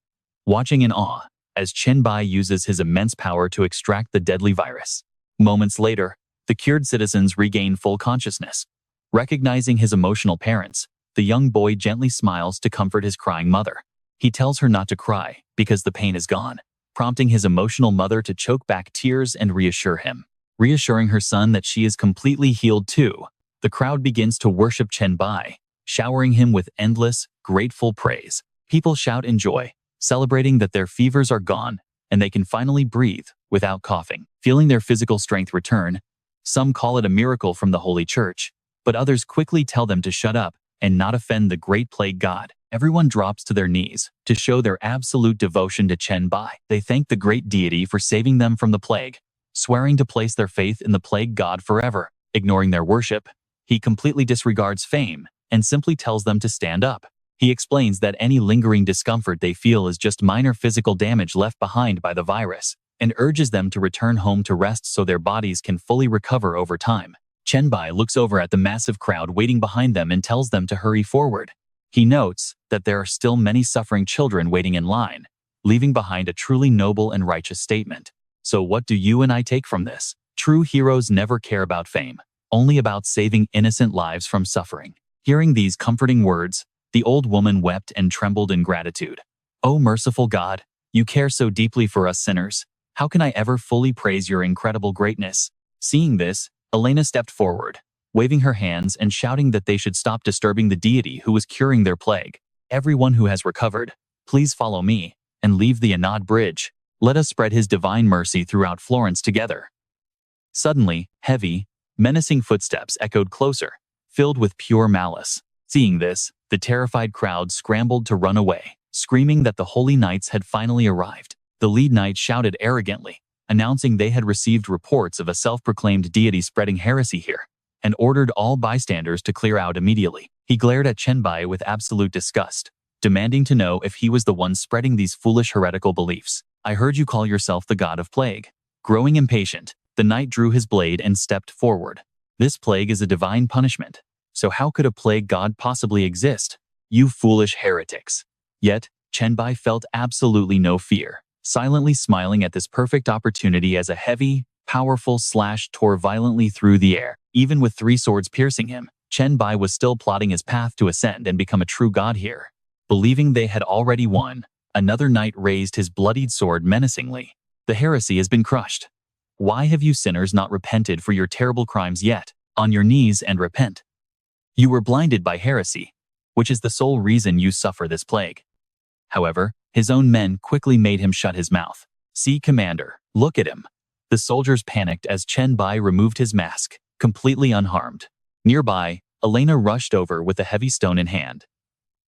Speaker 1: watching in awe as Chen Bai uses his immense power to extract the deadly virus. Moments later, the cured citizens regain full consciousness. Recognizing his emotional parents, the young boy gently smiles to comfort his crying mother. He tells her not to cry because the pain is gone, prompting his emotional mother to choke back tears and reassure him. Reassuring her son that she is completely healed too, the crowd begins to worship Chen Bai, showering him with endless, grateful praise. People shout in joy, celebrating that their fevers are gone and they can finally breathe without coughing. Feeling their physical strength return, some call it a miracle from the Holy Church, but others quickly tell them to shut up and not offend the great plague god. Everyone drops to their knees to show their absolute devotion to Chen Bai. They thank the great deity for saving them from the plague, swearing to place their faith in the plague god forever. Ignoring their worship, he completely disregards fame and simply tells them to stand up. He explains that any lingering discomfort they feel is just minor physical damage left behind by the virus, and urges them to return home to rest so their bodies can fully recover over time. Chen Bai looks over at the massive crowd waiting behind them and tells them to hurry forward. He notes that there are still many suffering children waiting in line, leaving behind a truly noble and righteous statement. So what do you and I take from this? True heroes never care about fame, only about saving innocent lives from suffering. Hearing these comforting words, the old woman wept and trembled in gratitude. "Oh merciful God, you care so deeply for us sinners. How can I ever fully praise your incredible greatness?" Seeing this, Elena stepped forward, waving her hands and shouting that they should stop disturbing the deity who was curing their plague. "Everyone who has recovered, please follow me and leave the Anad Bridge. Let us spread his divine mercy throughout Florence together." Suddenly, heavy, menacing footsteps echoed closer, filled with pure malice. Seeing this, the terrified crowd scrambled to run away, screaming that the holy knights had finally arrived. The lead knight shouted arrogantly, announcing they had received reports of a self-proclaimed deity spreading heresy here, and ordered all bystanders to clear out immediately. He glared at Chen Bai with absolute disgust, demanding to know if he was the one spreading these foolish heretical beliefs. "I heard you call yourself the god of plague." Growing impatient, the knight drew his blade and stepped forward. "This plague is a divine punishment, so how could a plague god possibly exist? You foolish heretics." Yet, Chen Bai felt absolutely no fear, silently smiling at this perfect opportunity as a heavy, powerful slash tore violently through the air. Even with 3 swords piercing him, Chen Bai was still plotting his path to ascend and become a true god here. Believing they had already won, another knight raised his bloodied sword menacingly. "The heresy has been crushed. Why have you sinners not repented for your terrible crimes yet? On your knees and repent. You were blinded by heresy, which is the sole reason you suffer this plague." However, his own men quickly made him shut his mouth. "See, Commander, look at him." The soldiers panicked as Chen Bai removed his mask, completely unharmed. Nearby, Elena rushed over with a heavy stone in hand.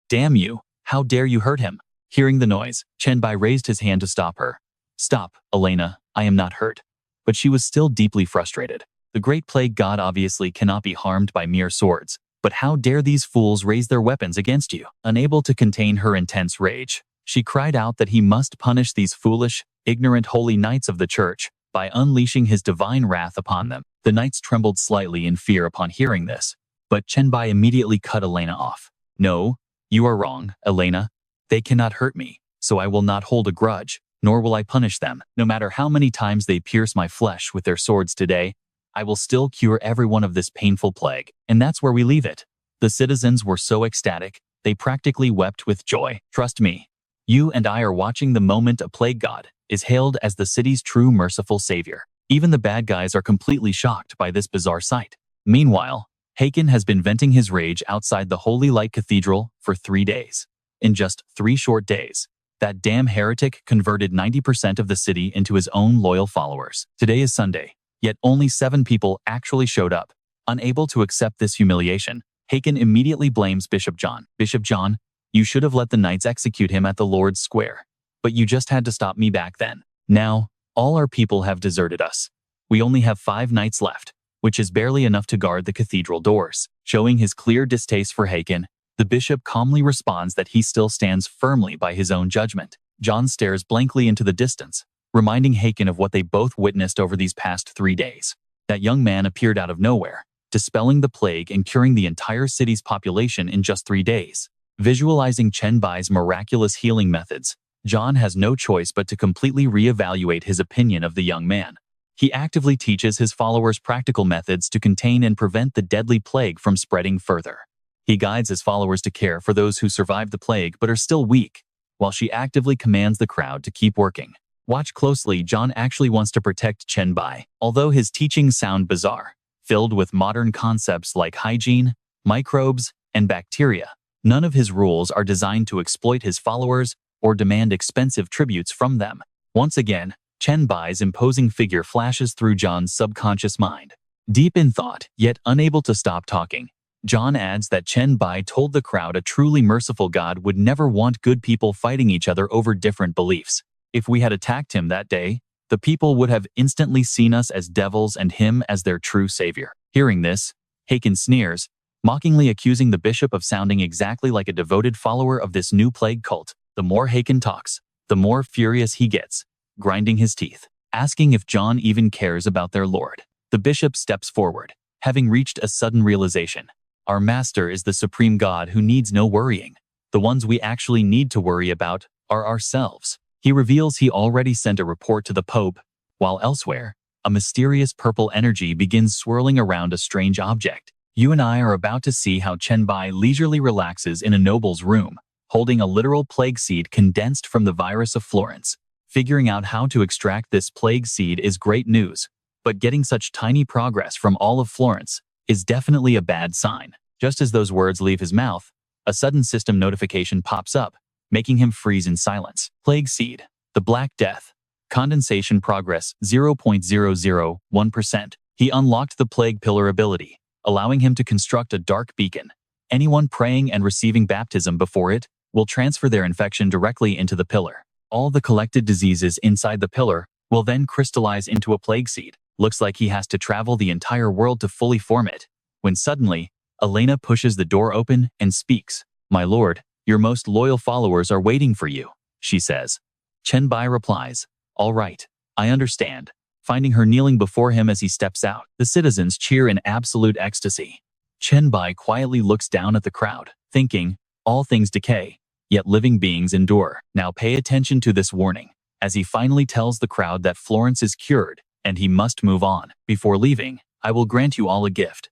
Speaker 1: "Damn you, how dare you hurt him?" Hearing the noise, Chen Bai raised his hand to stop her. "Stop, Elena, I am not hurt." But she was still deeply frustrated. The great plague god obviously cannot be harmed by mere swords. But how dare these fools raise their weapons against you? Unable to contain her intense rage, she cried out that he must punish these foolish, ignorant holy knights of the church by unleashing his divine wrath upon them. The knights trembled slightly in fear upon hearing this, but Chen Bai immediately cut Elena off. "No, you are wrong, Elena. They cannot hurt me, so I will not hold a grudge, nor will I punish them. No matter how many times they pierce my flesh with their swords today, I will still cure everyone of this painful plague." And that's where we leave it. The citizens were so ecstatic, they practically wept with joy. Trust me, you and I are watching the moment a plague god is hailed as the city's true merciful savior. Even the bad guys are completely shocked by this bizarre sight. Meanwhile, Haken has been venting his rage outside the Holy Light Cathedral for 3 days. In just 3 short days, that damn heretic converted 90% of the city into his own loyal followers. Today is Sunday, yet only 7 people actually showed up. Unable to accept this humiliation, Haken immediately blames Bishop John. "Bishop John, you should have let the knights execute him at the Lord's Square. But you just had to stop me back then. Now, all our people have deserted us. We only have 5 knights left, which is barely enough to guard the cathedral doors." Showing his clear distaste for Haken, the bishop calmly responds that he still stands firmly by his own judgment. John stares blankly into the distance, reminding Haken of what they both witnessed over these past 3 days. That young man appeared out of nowhere, dispelling the plague and curing the entire city's population in just 3 days. Visualizing Chen Bai's miraculous healing methods, John has no choice but to completely reevaluate his opinion of the young man. He actively teaches his followers practical methods to contain and prevent the deadly plague from spreading further. He guides his followers to care for those who survived the plague but are still weak, while she actively commands the crowd to keep working. Watch closely, John actually wants to protect Chen Bai. Although his teachings sound bizarre, filled with modern concepts like hygiene, microbes, and bacteria, none of his rules are designed to exploit his followers or demand expensive tributes from them. Once again, Chen Bai's imposing figure flashes through John's subconscious mind. Deep in thought, yet unable to stop talking, John adds that Chen Bai told the crowd a truly merciful God would never want good people fighting each other over different beliefs. If we had attacked him that day, the people would have instantly seen us as devils and him as their true savior. Hearing this, Haken sneers, mockingly accusing the bishop of sounding exactly like a devoted follower of this new plague cult. The more Haken talks, the more furious he gets, grinding his teeth. asking if John even cares about their Lord. The bishop steps forward, having reached a sudden realization. Our master is the supreme God who needs no worrying. The ones we actually need to worry about are ourselves. He reveals he already sent a report to the Pope, while elsewhere, a mysterious purple energy begins swirling around a strange object. You and I are about to see how Chen Bai leisurely relaxes in a noble's room, holding a literal plague seed condensed from the virus of Florence. Figuring out how to extract this plague seed is great news, but getting such tiny progress from all of Florence is definitely a bad sign. Just as those words leave his mouth, a sudden system notification pops up, making him freeze in silence. Plague seed, the Black Death. Condensation progress 0.001%. He unlocked the plague pillar ability, allowing him to construct a dark beacon. Anyone praying and receiving baptism before it will transfer their infection directly into the pillar. All the collected diseases inside the pillar will then crystallize into a plague seed. Looks like he has to travel the entire world to fully form it. When suddenly, Elena pushes the door open and speaks. "My lord, your most loyal followers are waiting for you," she says. Chen Bai replies, "All right, I understand," finding her kneeling before him as he steps out. The citizens cheer in absolute ecstasy. Chen Bai quietly looks down at the crowd, thinking, all things decay, yet living beings endure. Now pay attention to this warning, as he finally tells the crowd that Florence is cured and he must move on. Before leaving, I will grant you all a gift.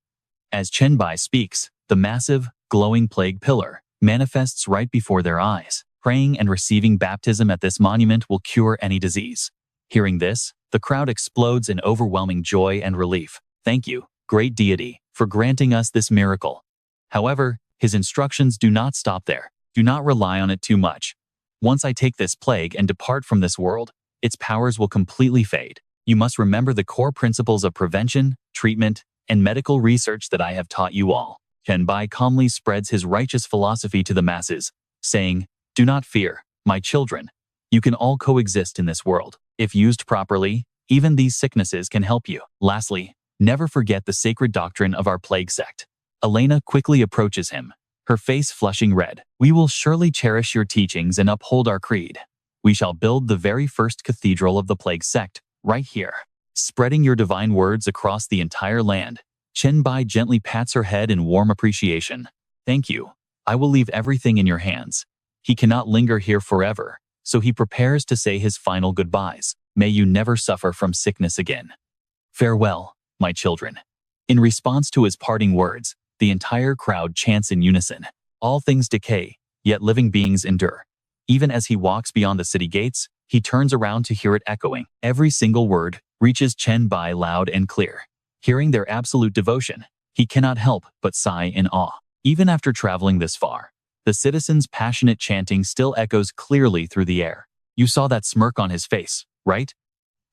Speaker 1: As Chen Bai speaks, the massive, glowing plague pillar manifests right before their eyes. Praying and receiving baptism at this monument will cure any disease. Hearing this, the crowd explodes in overwhelming joy and relief. Thank you, great deity, for granting us this miracle. However, his instructions do not stop there. Do not rely on it too much. Once I take this plague and depart from this world, its powers will completely fade. You must remember the core principles of prevention, treatment, and medical research that I have taught you all. Chen Bai calmly spreads his righteous philosophy to the masses, saying, "Do not fear, my children. You can all coexist in this world. If used properly, even these sicknesses can help you." Lastly, never forget the sacred doctrine of our plague sect. Elena quickly approaches him, her face flushing red. "We will surely cherish your teachings and uphold our creed. We shall build the very first cathedral of the plague sect, right here, spreading your divine words across the entire land." Chen Bai gently pats her head in warm appreciation. "Thank you. I will leave everything in your hands." He cannot linger here forever, so he prepares to say his final goodbyes. "May you never suffer from sickness again. Farewell, my children." In response to his parting words, the entire crowd chants in unison. All things decay, yet living beings endure. Even as he walks beyond the city gates, he turns around to hear it echoing. Every single word reaches Chen Bai loud and clear. Hearing their absolute devotion, he cannot help but sigh in awe. Even after traveling this far, the citizens' passionate chanting still echoes clearly through the air. You saw that smirk on his face, right?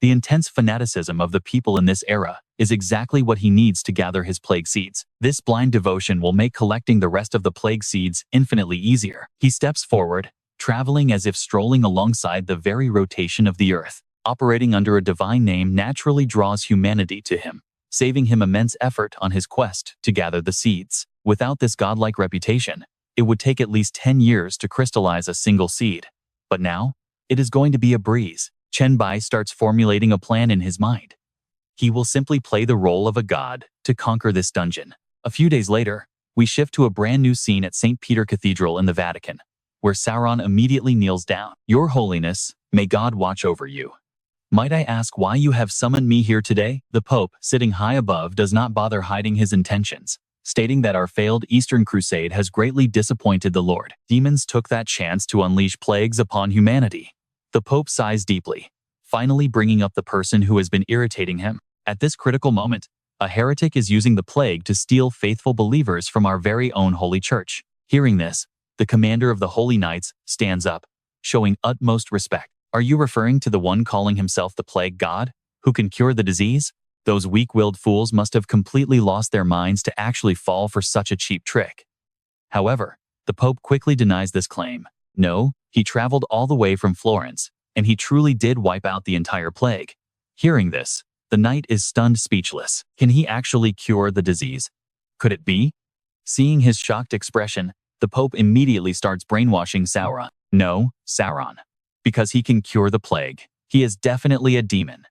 Speaker 1: The intense fanaticism of the people in this era is exactly what he needs to gather his plague seeds. This blind devotion will make collecting the rest of the plague seeds infinitely easier. He steps forward, traveling as if strolling alongside the very rotation of the earth. Operating under a divine name naturally draws humanity to him, saving him immense effort on his quest to gather the seeds. Without this godlike reputation, it would take at least 10 years to crystallize a single seed. But now, it is going to be a breeze. Chen Bai starts formulating a plan in his mind. He will simply play the role of a god to conquer this dungeon. A few days later, we shift to a brand new scene at St. Peter Cathedral in the Vatican, where Sauron immediately kneels down. "Your Holiness, may God watch over you. Might I ask why you have summoned me here today?" The Pope, sitting high above, does not bother hiding his intentions, stating that our failed Eastern Crusade has greatly disappointed the Lord. Demons took that chance to unleash plagues upon humanity. The Pope sighs deeply, finally bringing up the person who has been irritating him. At this critical moment, a heretic is using the plague to steal faithful believers from our very own Holy Church. Hearing this, the commander of the Holy Knights stands up, showing utmost respect. "Are you referring to the one calling himself the Plague God, who can cure the disease? Those weak-willed fools must have completely lost their minds to actually fall for such a cheap trick." However, the Pope quickly denies this claim. No, he traveled all the way from Florence, and he truly did wipe out the entire plague. Hearing this, the knight is stunned speechless. Can he actually cure the disease? Could it be? Seeing his shocked expression, the Pope immediately starts brainwashing Sauron. No, Sauron. Because he can cure the plague. He is definitely a demon.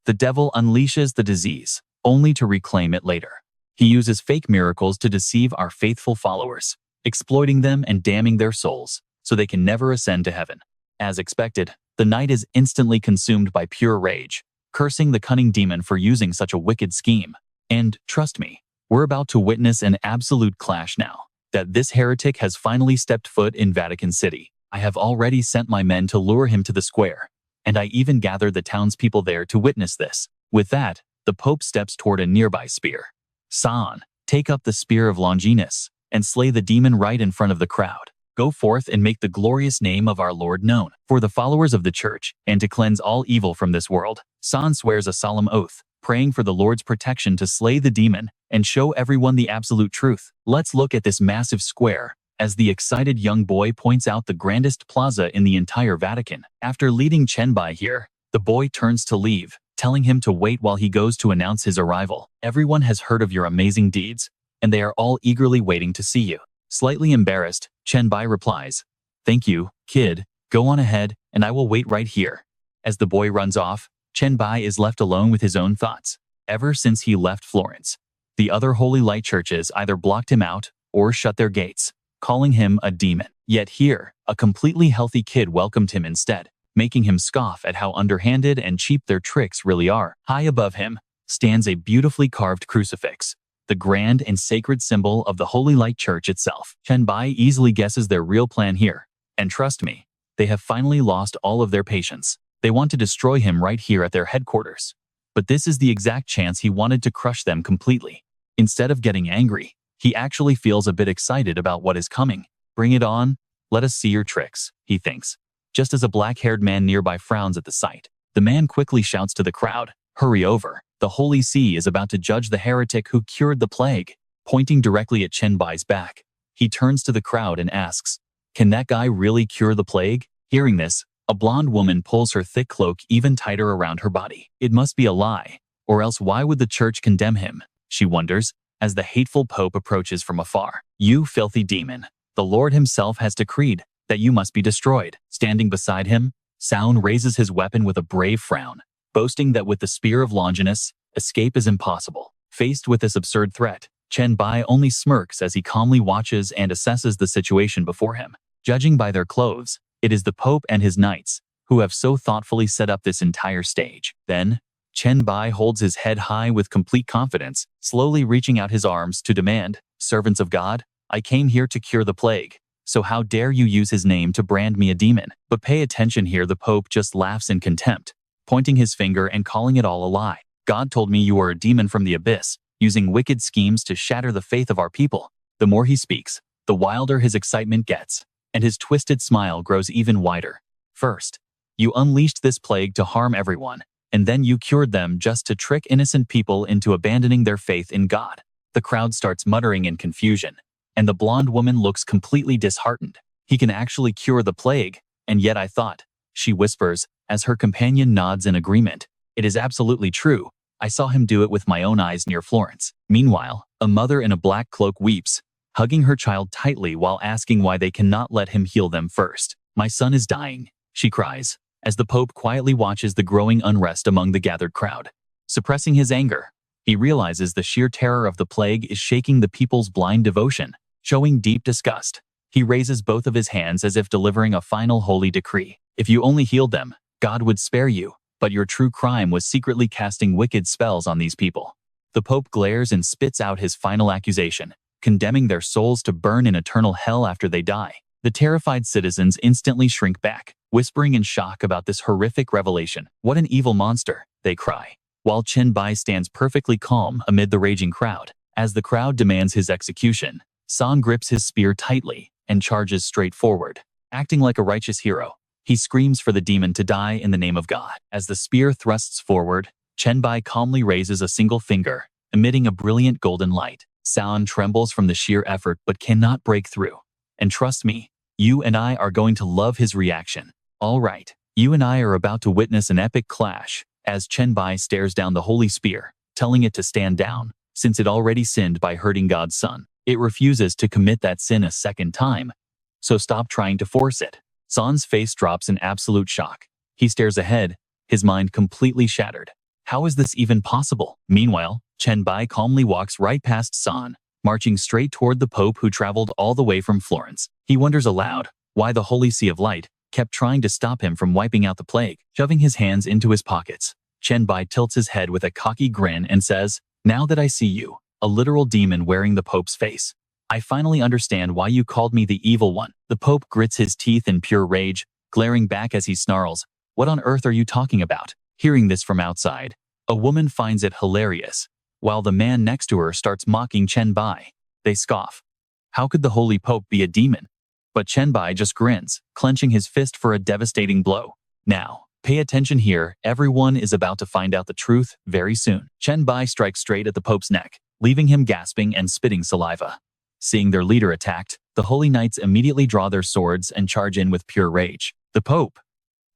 Speaker 1: The devil unleashes the disease, only to reclaim it later. He uses fake miracles to deceive our faithful followers, exploiting them and damning their souls, so they can never ascend to heaven. As expected, the knight is instantly consumed by pure rage, cursing the cunning demon for using such a wicked scheme. And, trust me, we're about to witness an absolute clash now. That this heretic has finally stepped foot in Vatican City. I have already sent my men to lure him to the square, and I even gathered the townspeople there to witness this. With that, the Pope steps toward a nearby spear. San, take up the spear of Longinus, and slay the demon right in front of the crowd. Go forth and make the glorious name of our Lord known for the followers of the Church, and to cleanse all evil from this world. San swears a solemn oath, praying for the Lord's protection to slay the demon and show everyone the absolute truth. Let's look at this massive square, as the excited young boy points out the grandest plaza in the entire Vatican. After leading Chen Bai here, the boy turns to leave, telling him to wait while he goes to announce his arrival. Everyone has heard of your amazing deeds, and they are all eagerly waiting to see you. Slightly embarrassed, Chen Bai replies, "Thank you, kid. Go on ahead, and I will wait right here." As the boy runs off, Chen Bai is left alone with his own thoughts. Ever since he left Florence, the other holy light churches either blocked him out or shut their gates, calling him a demon. Yet here, a completely healthy kid welcomed him instead, making him scoff at how underhanded and cheap their tricks really are. High above him stands a beautifully carved crucifix, the grand and sacred symbol of the Holy Light Church itself. Chen Bai easily guesses their real plan here, and trust me, they have finally lost all of their patience. They want to destroy him right here at their headquarters. But this is the exact chance he wanted to crush them completely. Instead of getting angry, he actually feels a bit excited about what is coming. Bring it on, let us see your tricks, he thinks. Just as a black-haired man nearby frowns at the sight, the man quickly shouts to the crowd, "Hurry over, the Holy See is about to judge the heretic who cured the plague." Pointing directly at Chen Bai's back, he turns to the crowd and asks, "Can that guy really cure the plague?" Hearing this, a blonde woman pulls her thick cloak even tighter around her body. It must be a lie, or else why would the church condemn him? She wonders, as the hateful Pope approaches from afar. "You filthy demon, the Lord himself has decreed that you must be destroyed." Standing beside him, Soun raises his weapon with a brave frown, boasting that with the spear of Longinus, escape is impossible. Faced with this absurd threat, Chen Bai only smirks as he calmly watches and assesses the situation before him. Judging by their clothes, it is the Pope and his knights who have so thoughtfully set up this entire stage. Then, Chen Bai holds his head high with complete confidence, slowly reaching out his arms to demand, "Servants of God, I came here to cure the plague. So how dare you use his name to brand me a demon?" But pay attention here, the Pope just laughs in contempt, pointing his finger and calling it all a lie. "God told me you are a demon from the abyss, using wicked schemes to shatter the faith of our people." The more he speaks, the wilder his excitement gets, and his twisted smile grows even wider. "First, you unleashed this plague to harm everyone, and then you cured them just to trick innocent people into abandoning their faith in God." The crowd starts muttering in confusion, and the blonde woman looks completely disheartened. "He can actually cure the plague, and yet I thought," she whispers, as her companion nods in agreement. "It is absolutely true. I saw him do it with my own eyes near Florence." Meanwhile, a mother in a black cloak weeps, hugging her child tightly while asking why they cannot let him heal them first. "My son is dying," she cries, as the Pope quietly watches the growing unrest among the gathered crowd. Suppressing his anger, he realizes the sheer terror of the plague is shaking the people's blind devotion. Showing deep disgust, he raises both of his hands as if delivering a final holy decree. "If you only healed them, God would spare you, but your true crime was secretly casting wicked spells on these people." The Pope glares and spits out his final accusation, condemning their souls to burn in eternal hell after they die. The terrified citizens instantly shrink back, whispering in shock about this horrific revelation. "What an evil monster," they cry, while Chen Bai stands perfectly calm amid the raging crowd. As the crowd demands his execution, San grips his spear tightly and charges straight forward. Acting like a righteous hero, he screams for the demon to die in the name of God. As the spear thrusts forward, Chen Bai calmly raises a single finger, emitting a brilliant golden light. San trembles from the sheer effort but cannot break through. And trust me, you and I are going to love his reaction. All right, you and I are about to witness an epic clash, as Chen Bai stares down the holy spear, telling it to stand down, since it already sinned by hurting God's son. It refuses to commit that sin a second time, so stop trying to force it. San's face drops in absolute shock. He stares ahead, his mind completely shattered. How is this even possible? Meanwhile, Chen Bai calmly walks right past San, marching straight toward the Pope who traveled all the way from Florence. He wonders aloud why the Holy See of Light kept trying to stop him from wiping out the plague. Shoving his hands into his pockets, Chen Bai tilts his head with a cocky grin and says, "Now that I see you, a literal demon wearing the Pope's face, I finally understand why you called me the evil one." The Pope grits his teeth in pure rage, glaring back as he snarls, "What on earth are you talking about?" Hearing this from outside, a woman finds it hilarious, while the man next to her starts mocking Chen Bai. They scoff. How could the Holy Pope be a demon? But Chen Bai just grins, clenching his fist for a devastating blow. Now, pay attention here, everyone is about to find out the truth very soon. Chen Bai strikes straight at the Pope's neck, leaving him gasping and spitting saliva. Seeing their leader attacked, the Holy Knights immediately draw their swords and charge in with pure rage. The Pope!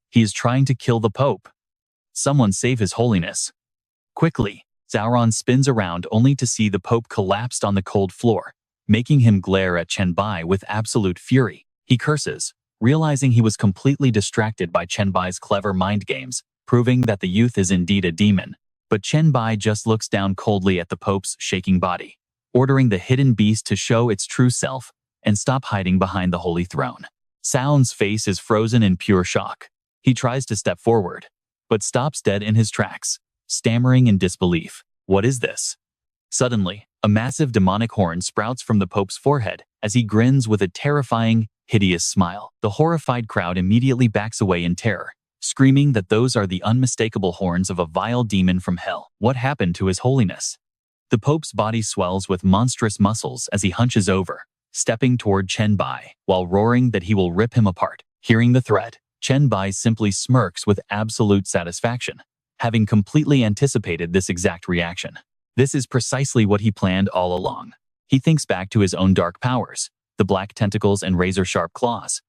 Speaker 1: He is trying to kill the Pope. Someone save His Holiness. Quickly, Sauron spins around only to see the Pope collapsed on the cold floor, making him glare at Chen Bai with absolute fury. He curses, realizing he was completely distracted by Chen Bai's clever mind games, proving that the youth is indeed a demon. But Chen Bai just looks down coldly at the Pope's shaking body, ordering the hidden beast to show its true self and stop hiding behind the holy throne. Sauron's face is frozen in pure shock. He tries to step forward, but stops dead in his tracks, stammering in disbelief. What is this? Suddenly, a massive demonic horn sprouts from the Pope's forehead as he grins with a terrifying, hideous smile. The horrified crowd immediately backs away in terror, screaming that those are the unmistakable horns of a vile demon from hell. What happened to His Holiness? The Pope's body swells with monstrous muscles as he hunches over, stepping toward Chen Bai, while roaring that he will rip him apart. Hearing the threat, Chen Bai simply smirks with absolute satisfaction, having completely anticipated this exact reaction. This is precisely what he planned all along. He thinks back to his own dark powers, the black tentacles and razor-sharp claws.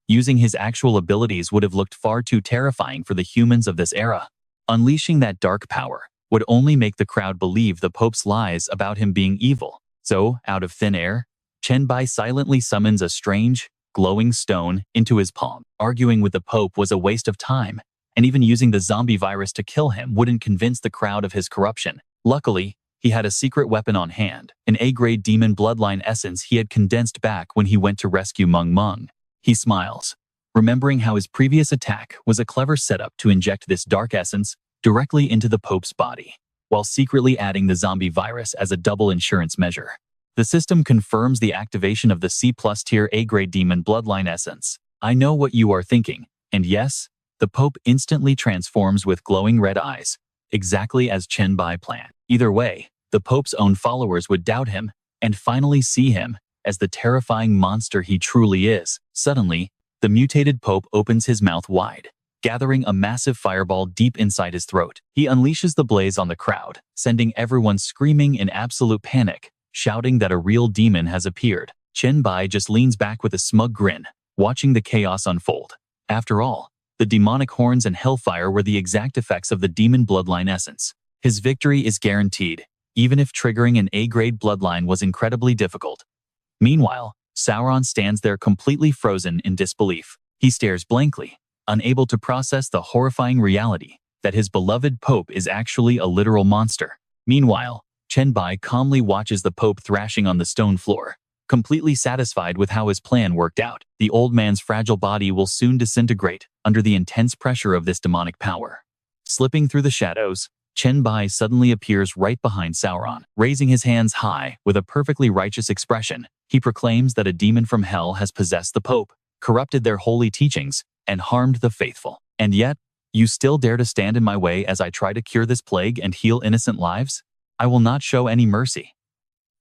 Speaker 1: Using his actual abilities would have looked far too terrifying for the humans of this era. Unleashing that dark power would only make the crowd believe the Pope's lies about him being evil. So, out of thin air, Chen Bai silently summons a strange, glowing stone into his palm. Arguing with the Pope was a waste of time, and even using the zombie virus to kill him wouldn't convince the crowd of his corruption. Luckily, he had a secret weapon on hand, an A-grade demon bloodline essence he had condensed back when he went to rescue Meng Meng. He smiles, remembering how his previous attack was a clever setup to inject this dark essence directly into the Pope's body, while secretly adding the zombie virus as a double insurance measure. The system confirms the activation of the C+ tier A-grade demon bloodline essence. I know what you are thinking, and yes, the Pope instantly transforms with glowing red eyes, exactly as Chen Bai planned. Either way, the Pope's own followers would doubt him and finally see him as the terrifying monster he truly is. Suddenly, the mutated Pope opens his mouth wide, gathering a massive fireball deep inside his throat. He unleashes the blaze on the crowd, sending everyone screaming in absolute panic, shouting that a real demon has appeared. Chen Bai just leans back with a smug grin, watching the chaos unfold. After all, the demonic horns and hellfire were the exact effects of the demon bloodline essence. His victory is guaranteed, even if triggering an A-grade bloodline was incredibly difficult. Meanwhile, Sauron stands there completely frozen in disbelief. He stares blankly, unable to process the horrifying reality that his beloved Pope is actually a literal monster. Meanwhile, Chen Bai calmly watches the Pope thrashing on the stone floor, completely satisfied with how his plan worked out. The old man's fragile body will soon disintegrate under the intense pressure of this demonic power. Slipping through the shadows, Chen Bai suddenly appears right behind Sauron. Raising his hands high with a perfectly righteous expression, he proclaims that a demon from hell has possessed the Pope, corrupted their holy teachings, and harmed the faithful. And yet, you still dare to stand in my way as I try to cure this plague and heal innocent lives? I will not show any mercy.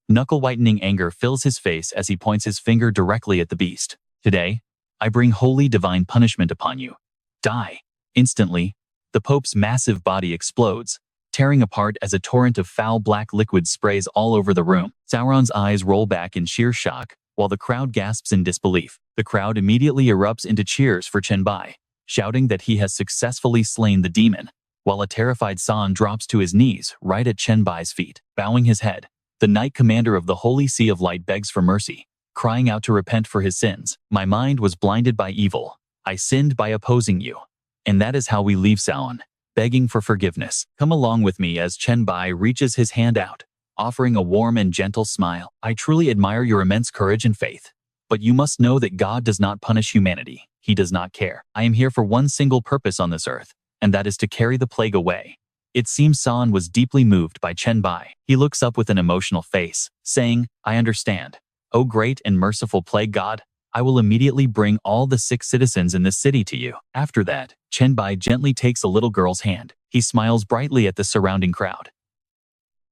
Speaker 1: Knuckle-whitening anger fills his face as he points his finger directly at the beast. Today, I bring holy divine punishment upon you. Die. Instantly, the Pope's massive body explodes, tearing apart as a torrent of foul black liquid sprays all over the room. Sauron's eyes roll back in sheer shock, while the crowd gasps in disbelief. The crowd immediately erupts into cheers for Chen Bai, shouting that he has successfully slain the demon, while a terrified San drops to his knees right at Chen Bai's feet. Bowing his head, the Knight Commander of the Holy See of Light begs for mercy, crying out to repent for his sins. My mind was blinded by evil. I sinned by opposing you. And that is how we leave Sauron, begging for forgiveness. Come along with me as Chen Bai reaches his hand out, offering a warm and gentle smile. I truly admire your immense courage and faith. But you must know that God does not punish humanity. He does not care. I am here for one single purpose on this earth, and that is to carry the plague away. It seems San was deeply moved by Chen Bai. He looks up with an emotional face, saying, I understand. O great and merciful plague god, I will immediately bring all the sick citizens in this city to you. After that, Chen Bai gently takes a little girl's hand. He smiles brightly at the surrounding crowd.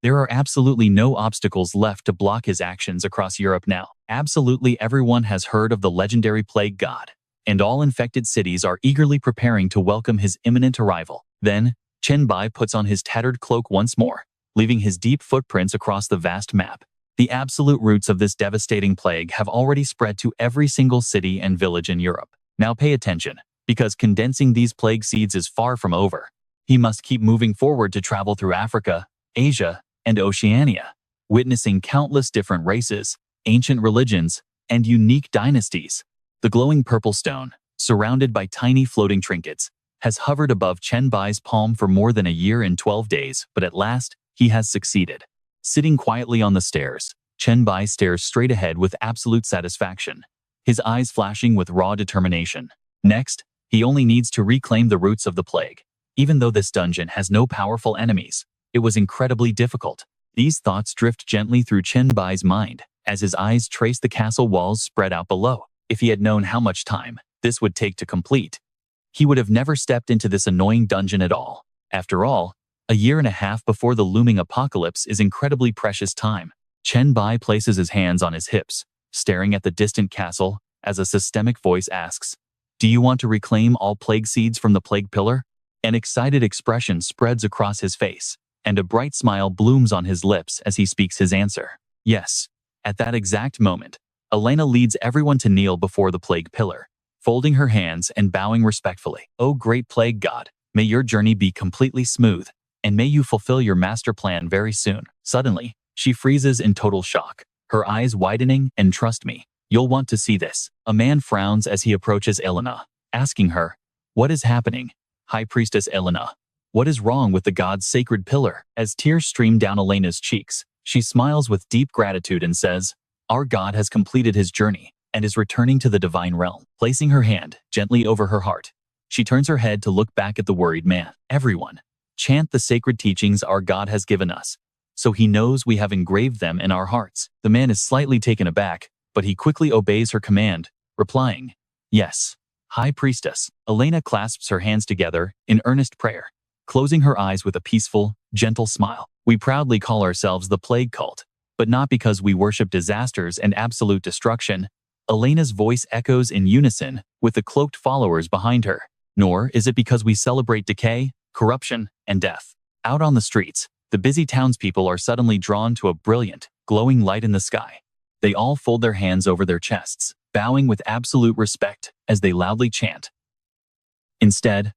Speaker 1: There are absolutely no obstacles left to block his actions across Europe now. Absolutely everyone has heard of the legendary plague god, and all infected cities are eagerly preparing to welcome his imminent arrival. Then, Chen Bai puts on his tattered cloak once more, leaving his deep footprints across the vast map. The absolute roots of this devastating plague have already spread to every single city and village in Europe. Now pay attention, because condensing these plague seeds is far from over. He must keep moving forward to travel through Africa, Asia, and Oceania, witnessing countless different races, ancient religions, and unique dynasties. The glowing purple stone, surrounded by tiny floating trinkets, has hovered above Chen Bai's palm for more than a year and 12 days, but at last, he has succeeded. Sitting quietly on the stairs, Chen Bai stares straight ahead with absolute satisfaction, his eyes flashing with raw determination. Next, he only needs to reclaim the roots of the plague. Even though this dungeon has no powerful enemies, it was incredibly difficult. These thoughts drift gently through Chen Bai's mind as his eyes trace the castle walls spread out below. If he had known how much time this would take to complete, he would have never stepped into this annoying dungeon at all. After all, a year and a half before the looming apocalypse is incredibly precious time. Chen Bai places his hands on his hips, staring at the distant castle as a systemic voice asks, Do you want to reclaim all plague seeds from the plague pillar? An excited expression spreads across his face, and a bright smile blooms on his lips as he speaks his answer. Yes. At that exact moment, Elena leads everyone to kneel before the plague pillar, folding her hands and bowing respectfully. O great plague god, may your journey be completely smooth, and may you fulfill your master plan very soon. Suddenly, she freezes in total shock, her eyes widening, and trust me, you'll want to see this. A man frowns as he approaches Elena, asking her, What is happening? High Priestess Elena, what is wrong with the god's sacred pillar? As tears stream down Elena's cheeks, she smiles with deep gratitude and says, Our god has completed his journey and is returning to the divine realm. Placing her hand gently over her heart, she turns her head to look back at the worried man. Everyone, chant the sacred teachings our God has given us, so he knows we have engraved them in our hearts. The man is slightly taken aback, but he quickly obeys her command, replying, Yes, High Priestess. Elena clasps her hands together in earnest prayer, closing her eyes with a peaceful, gentle smile. We proudly call ourselves the Plague Cult, but not because we worship disasters and absolute destruction. Elena's voice echoes in unison with the cloaked followers behind her. Nor is it because we celebrate decay, corruption, and death. Out on the streets, the busy townspeople are suddenly drawn to a brilliant, glowing light in the sky. They all fold their hands over their chests, bowing with absolute respect as they loudly chant. Instead,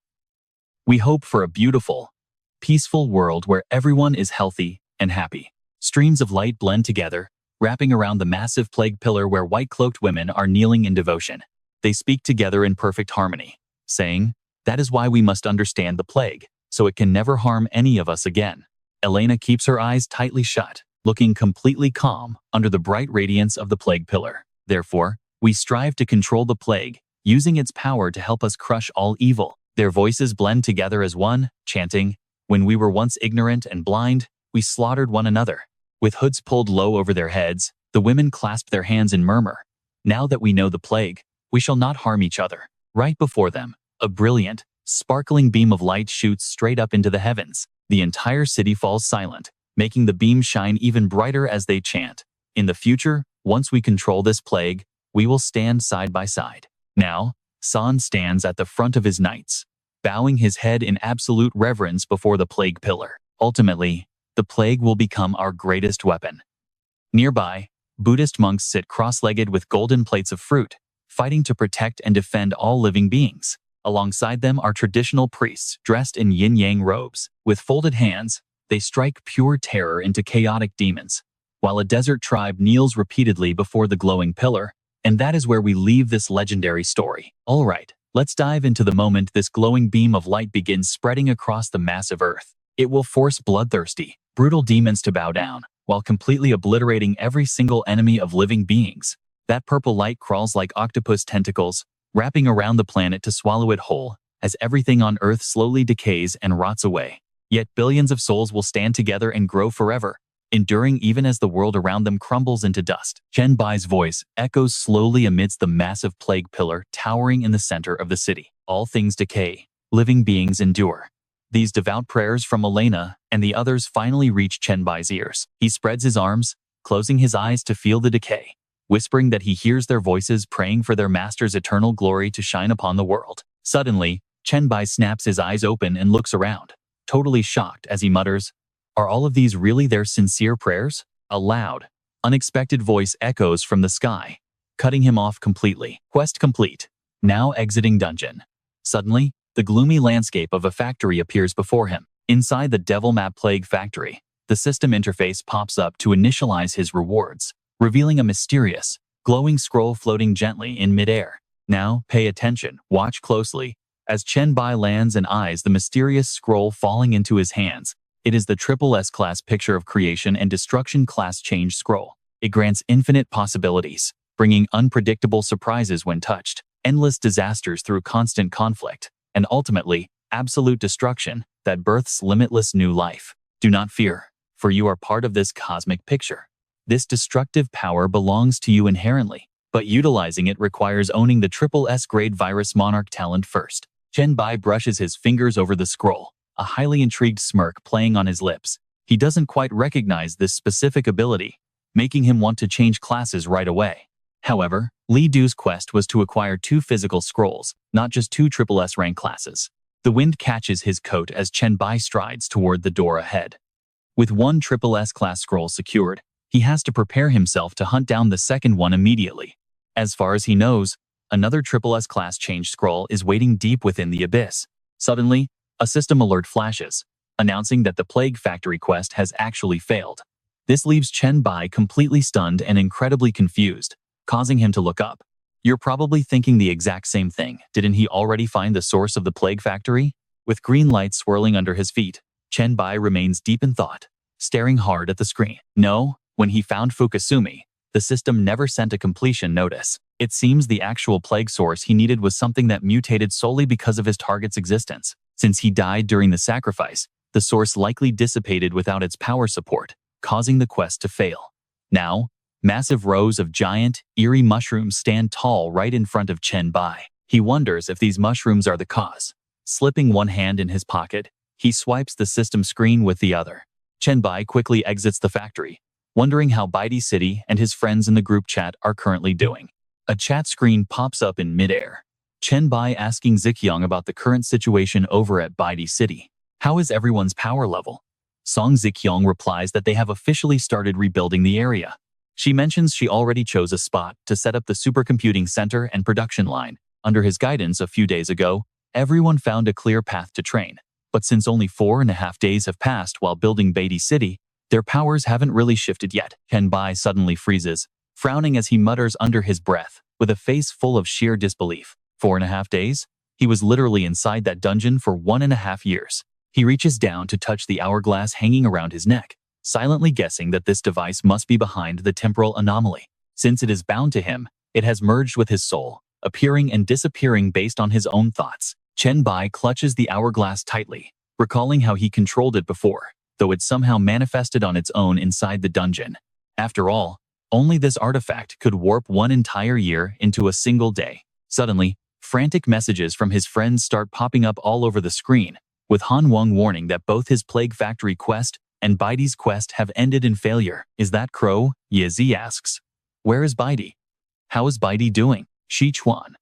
Speaker 1: we hope for a beautiful, peaceful world where everyone is healthy and happy. Streams of light blend together, wrapping around the massive plague pillar where white-cloaked women are kneeling in devotion. They speak together in perfect harmony, saying, That is why we must understand the plague, so it can never harm any of us again. Elena keeps her eyes tightly shut, looking completely calm under the bright radiance of the plague pillar. Therefore, we strive to control the plague, using its power to help us crush all evil. Their voices blend together as one, chanting, When we were once ignorant and blind, we slaughtered one another. With hoods pulled low over their heads, the women clasp their hands and murmur, Now that we know the plague, we shall not harm each other. Right before them, a brilliant, sparkling beam of light shoots straight up into the heavens. The entire city falls silent, making the beam shine even brighter as they chant. In the future, once we control this plague, we will stand side by side. Now, San stands at the front of his knights, bowing his head in absolute reverence before the plague pillar. Ultimately, the plague will become our greatest weapon. Nearby, Buddhist monks sit cross-legged with golden plates of fruit, fighting to protect and defend all living beings. Alongside them are traditional priests dressed in yin-yang robes. With folded hands, they strike pure terror into chaotic demons, while a desert tribe kneels repeatedly before the glowing pillar, and that is where we leave this legendary story. All right, Let's dive into the moment this glowing beam of light begins spreading across the massive earth. It will force bloodthirsty, brutal demons to bow down, while completely obliterating every single enemy of living beings. That purple light crawls like octopus tentacles, wrapping around the planet to swallow it whole, as everything on Earth slowly decays and rots away. Yet billions of souls will stand together and grow forever, enduring even as the world around them crumbles into dust. Chen Bai's voice echoes slowly amidst the massive plague pillar towering in the center of the city. All things decay, living beings endure. These devout prayers from Elena and the others finally reach Chen Bai's ears. He spreads his arms, closing his eyes to feel the decay, whispering that he hears their voices praying for their master's eternal glory to shine upon the world. Suddenly, Chen Bai snaps his eyes open and looks around, totally shocked as he mutters, "Are all of these really their sincere prayers?" A loud, unexpected voice echoes from the sky, cutting him off completely. Quest complete. Now exiting dungeon. Suddenly, the gloomy landscape of a factory appears before him. Inside the Devil Map Plague factory, the system interface pops up to initialize his rewards, revealing a mysterious, glowing scroll floating gently in midair. Now, pay attention, watch closely, as Chen Bai lands and eyes the mysterious scroll falling into his hands. It is the Triple S class Picture of Creation and Destruction class Change scroll. It grants infinite possibilities, bringing unpredictable surprises when touched, endless disasters through constant conflict, and ultimately, absolute destruction that births limitless new life. Do not fear, for you are part of this cosmic picture. This destructive power belongs to you inherently, but utilizing it requires owning the Triple S grade Virus Monarch talent first. Chen Bai brushes his fingers over the scroll, a highly intrigued smirk playing on his lips. He doesn't quite recognize this specific ability, making him want to change classes right away. However, Li Du's quest was to acquire 2 physical scrolls, not just 2 Triple S rank classes. The wind catches his coat as Chen Bai strides toward the door ahead. With 1 Triple S class scroll secured, he has to prepare himself to hunt down the second one immediately. As far as he knows, another Triple S class change scroll is waiting deep within the abyss. Suddenly, a system alert flashes, announcing that the Plague Factory quest has actually failed. This leaves Chen Bai completely stunned and incredibly confused, causing him to look up. You're probably thinking the exact same thing. Didn't he already find the source of the Plague Factory? With green light swirling under his feet, Chen Bai remains deep in thought, staring hard at the screen. No, when he found Fukasumi, the system never sent a completion notice. It seems the actual plague source he needed was something that mutated solely because of his target's existence. Since he died during the sacrifice, the source likely dissipated without its power support, causing the quest to fail. Now, massive rows of giant, eerie mushrooms stand tall right in front of Chen Bai. He wonders if these mushrooms are the cause. Slipping one hand in his pocket, he swipes the system screen with the other. Chen Bai quickly exits the factory, wondering how Baidi City and his friends in the group chat are currently doing. A chat screen pops up in midair. Chen Bai asking Zikyong about the current situation over at Baidi City. How is everyone's power level? Song Zikyong replies that they have officially started rebuilding the area. She mentions she already chose a spot to set up the supercomputing center and production line. Under his guidance a few days ago, everyone found a clear path to train. But since only 4.5 days have passed while building Baidi City, their powers haven't really shifted yet. Chen Bai suddenly freezes, frowning as he mutters under his breath, with a face full of sheer disbelief. 4.5 days? He was literally inside that dungeon for 1.5 years. He reaches down to touch the hourglass hanging around his neck, silently guessing that this device must be behind the temporal anomaly. Since it is bound to him, it has merged with his soul, appearing and disappearing based on his own thoughts. Chen Bai clutches the hourglass tightly, recalling how he controlled it before, though it somehow manifested on its own inside the dungeon. After all, only this artifact could warp 1 entire year into a single day. Suddenly, frantic messages from his friends start popping up all over the screen, with Han Wang warning that both his Plague Factory quest and Baidi's quest have ended in failure. Is that Crow? Ye Zi asks. Where is Baidi? How is Baidi doing? Shi Chuan.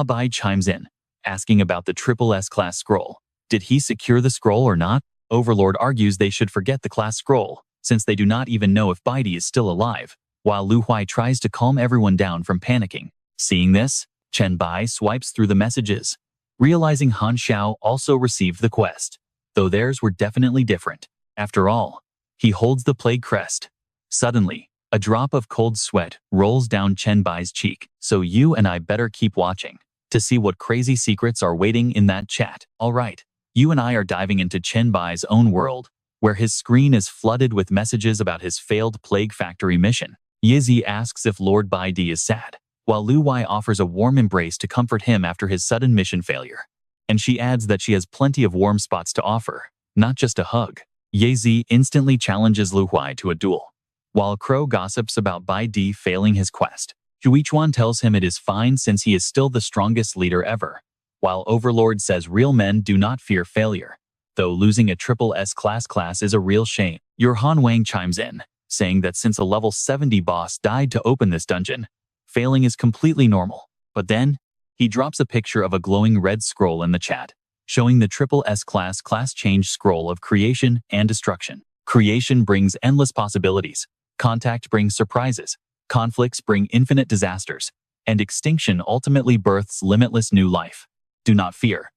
Speaker 1: Bai chimes in, asking about the Triple S class scroll. Did he secure the scroll or not? Overlord argues they should forget the class scroll, since they do not even know if Baidi is still alive, while Lu Huai tries to calm everyone down from panicking. Seeing this, Chen Bai swipes through the messages, realizing Han Xiao also received the quest, though theirs were definitely different. After all, he holds the plague crest. Suddenly, a drop of cold sweat rolls down Chen Bai's cheek. So you and I better keep watching, to see what crazy secrets are waiting in that chat. Alright, you and I are diving into Chen Bai's own world, where his screen is flooded with messages about his failed Plague Factory mission. Yizi asks if Lord Bai Di is sad, while Lu Wei offers a warm embrace to comfort him after his sudden mission failure. And she adds that she has plenty of warm spots to offer, not just a hug. Yizi instantly challenges Lu Wei to a duel, while Crow gossips about Bai Di failing his quest. Zhuichuan tells him it is fine since he is still the strongest leader ever, while Overlord says real men do not fear failure, though losing a triple S class is a real shame. Your Han Wang chimes in, saying that since a level 70 boss died to open this dungeon, failing is completely normal. But then, he drops a picture of a glowing red scroll in the chat, showing the triple S class change scroll of creation and destruction. Creation brings endless possibilities, contact brings surprises, conflicts bring infinite disasters, and extinction ultimately births limitless new life. Do not fear,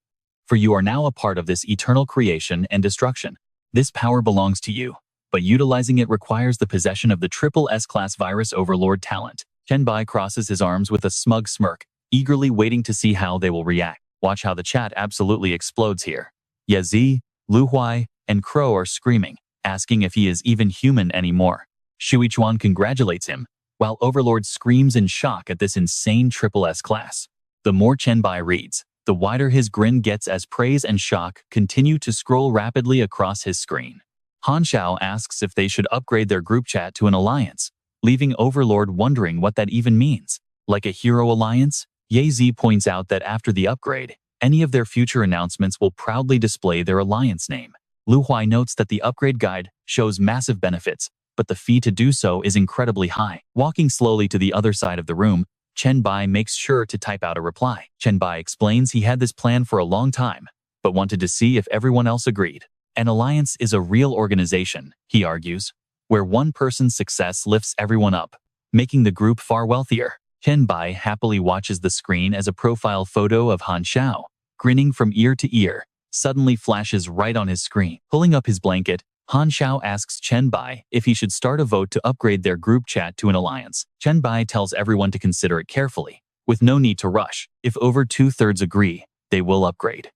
Speaker 1: for you are now a part of this eternal creation and destruction. This power belongs to you, but utilizing it requires the possession of the triple S-class virus overlord talent. Chen Bai crosses his arms with a smug smirk, eagerly waiting to see how they will react. Watch how the chat absolutely explodes here. Yazi, Lu Huai, and Crow are screaming, asking if he is even human anymore. Shuichuan congratulates him, while Overlord screams in shock at this insane triple S class. The more Chen Bai reads, the wider his grin gets as praise and shock continue to scroll rapidly across his screen. Han Xiao asks if they should upgrade their group chat to an alliance, leaving Overlord wondering what that even means. Like a hero alliance? Ye Zi points out that after the upgrade, any of their future announcements will proudly display their alliance name. Lu Huai notes that the upgrade guide shows massive benefits, but the fee to do so is incredibly high. Walking slowly to the other side of the room, Chen Bai makes sure to type out a reply. Chen Bai explains he had this plan for a long time, but wanted to see if everyone else agreed. An alliance is a real organization, he argues, where one person's success lifts everyone up, making the group far wealthier. Chen Bai happily watches the screen as a profile photo of Han Xiao, grinning from ear to ear, suddenly flashes right on his screen. Pulling up his blanket, Han Xiao asks Chen Bai if he should start a vote to upgrade their group chat to an alliance. Chen Bai tells everyone to consider it carefully, with no need to rush. If over 2/3 agree, they will upgrade.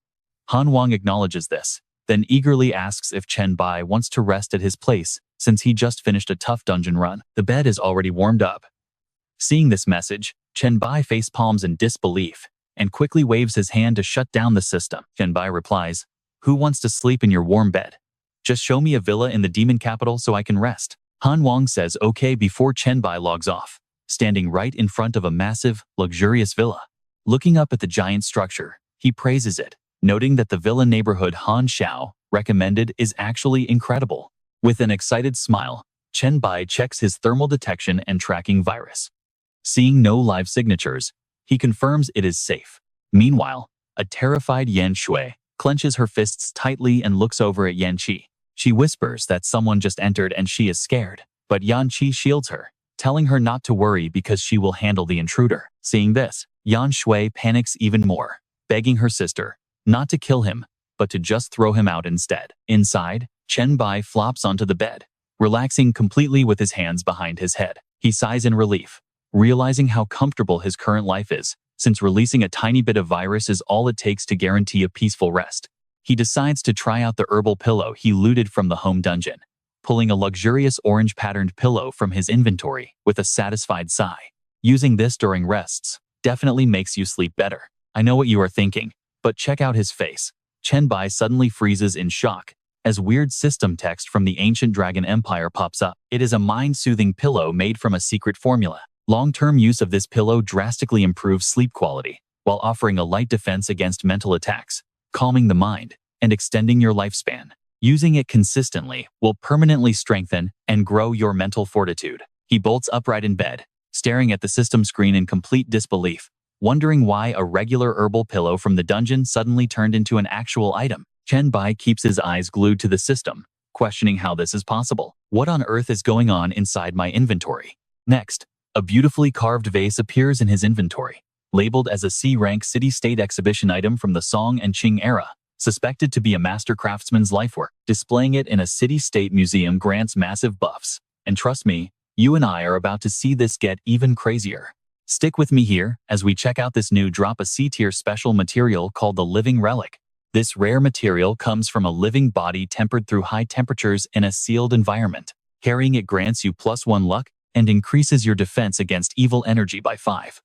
Speaker 1: Han Wang acknowledges this, then eagerly asks if Chen Bai wants to rest at his place, since he just finished a tough dungeon run. The bed is already warmed up. Seeing this message, Chen Bai facepalms in disbelief, and quickly waves his hand to shut down the system. Chen Bai replies, "Who wants to sleep in your warm bed? Just show me a villa in the demon capital so I can rest." Han Wang says okay before Chen Bai logs off, standing right in front of a massive, luxurious villa. Looking up at the giant structure, he praises it, noting that the villa neighborhood Han Xiao recommended is actually incredible. With an excited smile, Chen Bai checks his thermal detection and tracking virus. Seeing no live signatures, he confirms it is safe. Meanwhile, a terrified Yan Shui clenches her fists tightly and looks over at Yan Qi. She whispers that someone just entered and she is scared, but Yan Qi shields her, telling her not to worry because she will handle the intruder. Seeing this, Yan Shui panics even more, begging her sister not to kill him, but to just throw him out instead. Inside, Chen Bai flops onto the bed, relaxing completely with his hands behind his head. He sighs in relief, realizing how comfortable his current life is, since releasing a tiny bit of virus is all it takes to guarantee a peaceful rest. He decides to try out the herbal pillow he looted from the home dungeon, pulling a luxurious orange-patterned pillow from his inventory with a satisfied sigh. Using this during rests definitely makes you sleep better. I know what you are thinking, but check out his face. Chen Bai suddenly freezes in shock as weird system text from the ancient Dragon Empire pops up. It is a mind-soothing pillow made from a secret formula. Long-term use of this pillow drastically improves sleep quality, while offering a light defense against mental attacks, calming the mind, and extending your lifespan. Using it consistently will permanently strengthen and grow your mental fortitude. He bolts upright in bed, staring at the system screen in complete disbelief, wondering why a regular herbal pillow from the dungeon suddenly turned into an actual item. Chen Bai keeps his eyes glued to the system, questioning how this is possible. What on earth is going on inside my inventory? Next, a beautifully carved vase appears in his inventory, labeled as a C-rank city-state exhibition item from the Song and Qing era, suspected to be a master craftsman's lifework. Displaying it in a city-state museum grants massive buffs. And trust me, you and I are about to see this get even crazier. Stick with me here as we check out this new drop a C-tier special material called the Living Relic. This rare material comes from a living body tempered through high temperatures in a sealed environment. Carrying it grants you +1 luck and increases your defense against evil energy by 5.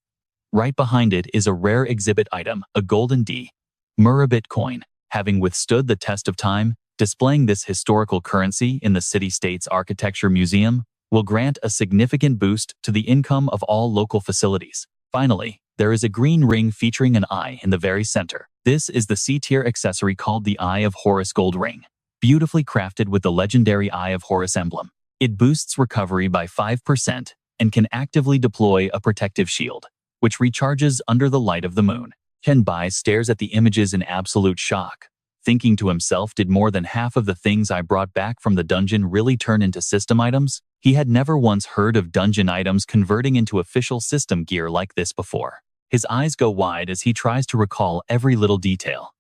Speaker 1: Right behind it is a rare exhibit item, a golden D. Murabit coin. Having withstood the test of time, displaying this historical currency in the city-state's architecture museum will grant a significant boost to the income of all local facilities. Finally, there is a green ring featuring an eye in the very center. This is the C-tier accessory called the Eye of Horus gold ring, beautifully crafted with the legendary Eye of Horus emblem. It boosts recovery by 5% and can actively deploy a protective shield, which recharges under the light of the moon. Chen Bai stares at the images in absolute shock, thinking to himself, did more than half of the things I brought back from the dungeon really turn into system items? He had never once heard of dungeon items converting into official system gear like this before. His eyes go wide as he tries to recall every little detail.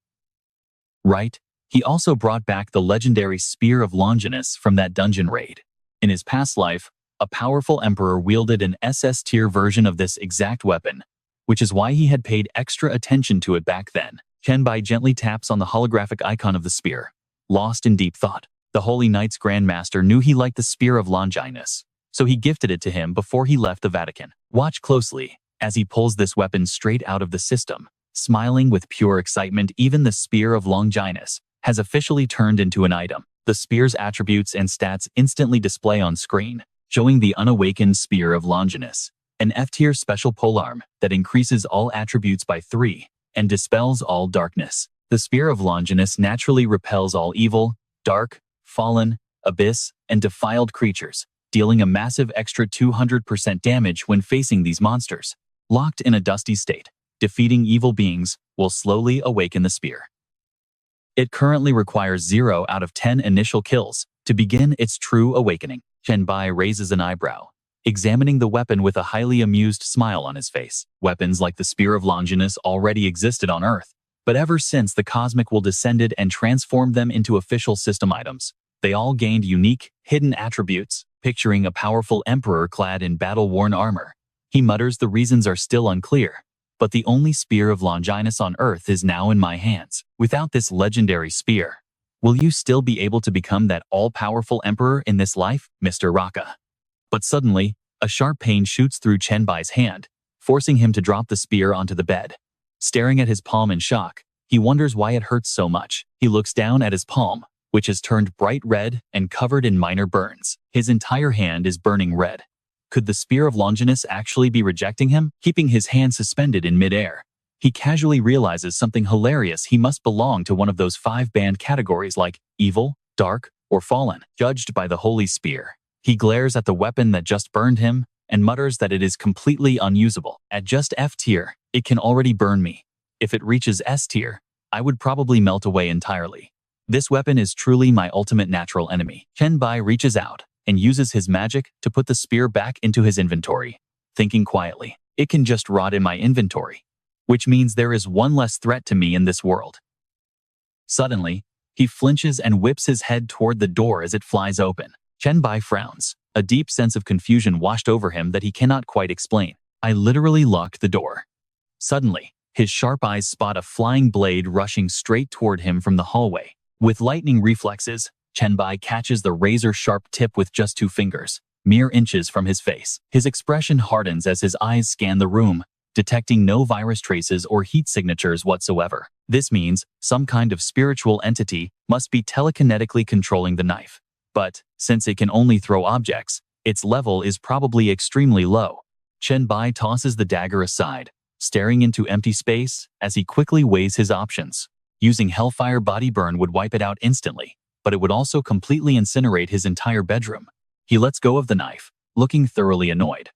Speaker 1: Right, he also brought back the legendary Spear of Longinus from that dungeon raid. In his past life, a powerful emperor wielded an SS-tier version of this exact weapon, which is why he had paid extra attention to it back then. Chen Bai gently taps on the holographic icon of the spear, lost in deep thought. The Holy Knight's Grand Master knew he liked the Spear of Longinus, so he gifted it to him before he left the Vatican. Watch closely as he pulls this weapon straight out of the system. Smiling with pure excitement, even the Spear of Longinus has officially turned into an item. The spear's attributes and stats instantly display on screen, showing the unawakened Spear of Longinus, an F-tier special polearm that increases all attributes by 3 and dispels all darkness. The Spear of Longinus naturally repels all evil, dark, fallen, abyss, and defiled creatures, dealing a massive extra 200% damage when facing these monsters. Locked in a dusty state, defeating evil beings will slowly awaken the spear. It currently requires 0 out of 10 initial kills to begin its true awakening. Chen Bai raises an eyebrow, examining the weapon with a highly amused smile on his face. Weapons like the Spear of Longinus already existed on Earth, but ever since the Cosmic Will descended and transformed them into official system items, they all gained unique, hidden attributes. Picturing a powerful emperor clad in battle-worn armor, he mutters, the reasons are still unclear, but the only Spear of Longinus on Earth is now in my hands. Without this legendary spear, will you still be able to become that all-powerful emperor in this life, Mr. Raka? But suddenly, a sharp pain shoots through Chen Bai's hand, forcing him to drop the spear onto the bed. Staring at his palm in shock, he wonders why it hurts so much. He looks down at his palm, which has turned bright red and covered in minor burns. His entire hand is burning red. Could the Spear of Longinus actually be rejecting him? Keeping his hand suspended in midair, he casually realizes something hilarious. He must belong to one of those 5 banned categories like evil, dark, or fallen. Judged by the Holy Spear, he glares at the weapon that just burned him and mutters that it is completely unusable. At just F tier, it can already burn me. If it reaches S tier, I would probably melt away entirely. This weapon is truly my ultimate natural enemy. Chen Bai reaches out and uses his magic to put the spear back into his inventory, thinking quietly, it can just rot in my inventory, which means there is one less threat to me in this world. Suddenly, he flinches and whips his head toward the door as it flies open. Chen Bai frowns, a deep sense of confusion washed over him that he cannot quite explain. I literally locked the door. Suddenly, his sharp eyes spot a flying blade rushing straight toward him from the hallway. With lightning reflexes, Chen Bai catches the razor-sharp tip with just 2 fingers, mere inches from his face. His expression hardens as his eyes scan the room, detecting no virus traces or heat signatures whatsoever. This means some kind of spiritual entity must be telekinetically controlling the knife. But, since it can only throw objects, its level is probably extremely low. Chen Bai tosses the dagger aside, staring into empty space as he quickly weighs his options. Using Hellfire Body Burn would wipe it out instantly, but it would also completely incinerate his entire bedroom. He lets go of the knife, looking thoroughly annoyed.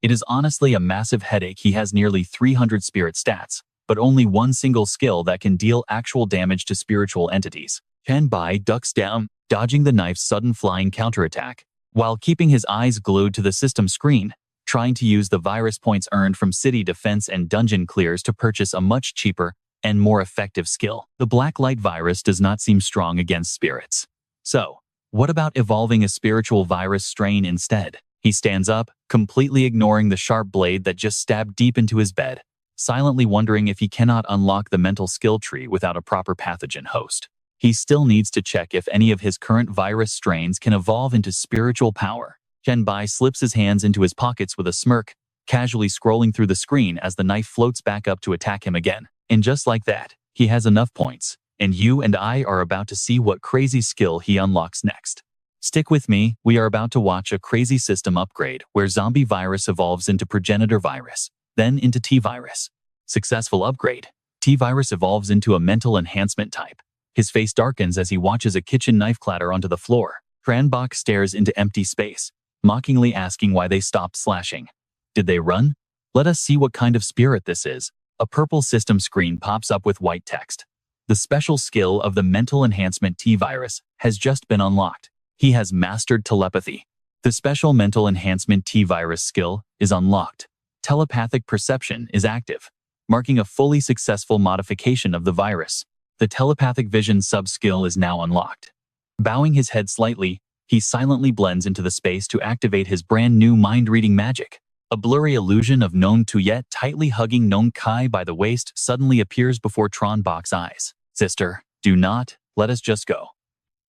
Speaker 1: It is honestly a massive headache. He has nearly 300 spirit stats, but only one single skill that can deal actual damage to spiritual entities. Chen Bai ducks down, dodging the knife's sudden flying counterattack, while keeping his eyes glued to the system screen, trying to use the virus points earned from city defense and dungeon clears to purchase a much cheaper and more effective skill. The black light virus does not seem strong against spirits. So, what about evolving a spiritual virus strain instead? He stands up, completely ignoring the sharp blade that just stabbed deep into his bed, silently wondering if he cannot unlock the mental skill tree without a proper pathogen host. He still needs to check if any of his current virus strains can evolve into spiritual power. Chen Bai slips his hands into his pockets with a smirk, casually scrolling through the screen as the knife floats back up to attack him again. And just like that, he has enough points, and you and I are about to see what crazy skill he unlocks next. Stick with me, we are about to watch a crazy system upgrade where zombie virus evolves into progenitor virus, then into T-virus. Successful upgrade. T-virus evolves into a mental enhancement type. His face darkens as he watches a kitchen knife clatter onto the floor. Tranbok stares into empty space, mockingly asking why they stopped slashing. Did they run? Let us see what kind of spirit this is. A purple system screen pops up with white text. The special skill of the mental enhancement T-virus has just been unlocked. He has mastered telepathy. The special mental enhancement T-virus skill is unlocked. Telepathic perception is active, marking a fully successful modification of the virus. The telepathic vision sub-skill is now unlocked. Bowing his head slightly, he silently blends into the space to activate his brand new mind-reading magic. A blurry illusion of Non Tuyet tightly hugging Non Kai by the waist suddenly appears before Tranbok's eyes. Sister, do not, let us just go.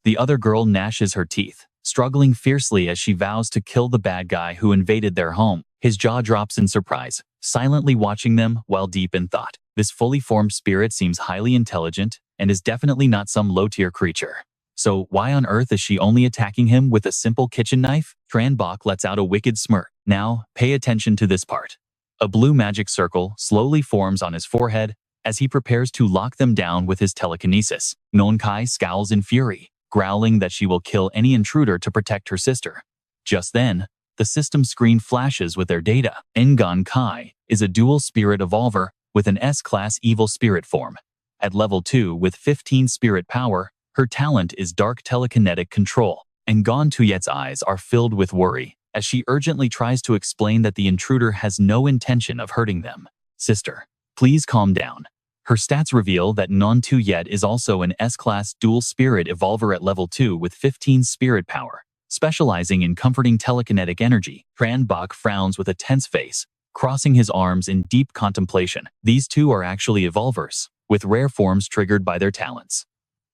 Speaker 1: The other girl gnashes her teeth, struggling fiercely as she vows to kill the bad guy who invaded their home. His jaw drops in surprise, silently watching them while deep in thought. This fully formed spirit seems highly intelligent and is definitely not some low-tier creature. So why on earth is she only attacking him with a simple kitchen knife? Tranbok lets out a wicked smirk. Now, pay attention to this part. A blue magic circle slowly forms on his forehead as he prepares to lock them down with his telekinesis. Non Kai scowls in fury, growling that she will kill any intruder to protect her sister. Just then, the system screen flashes with their data. Ngon Kai is a dual spirit evolver with an S-class evil spirit form. At level 2 with 15 spirit power, her talent is dark telekinetic control. Ngon Tuyet's eyes are filled with worry as she urgently tries to explain that the intruder has no intention of hurting them. Sister, please calm down. Her stats reveal that Non Tuyet is also an S-class dual spirit evolver at level 2 with 15 spirit power, specializing in comforting telekinetic energy. Tranbok frowns with a tense face, crossing his arms in deep contemplation. These two are actually evolvers, with rare forms triggered by their talents.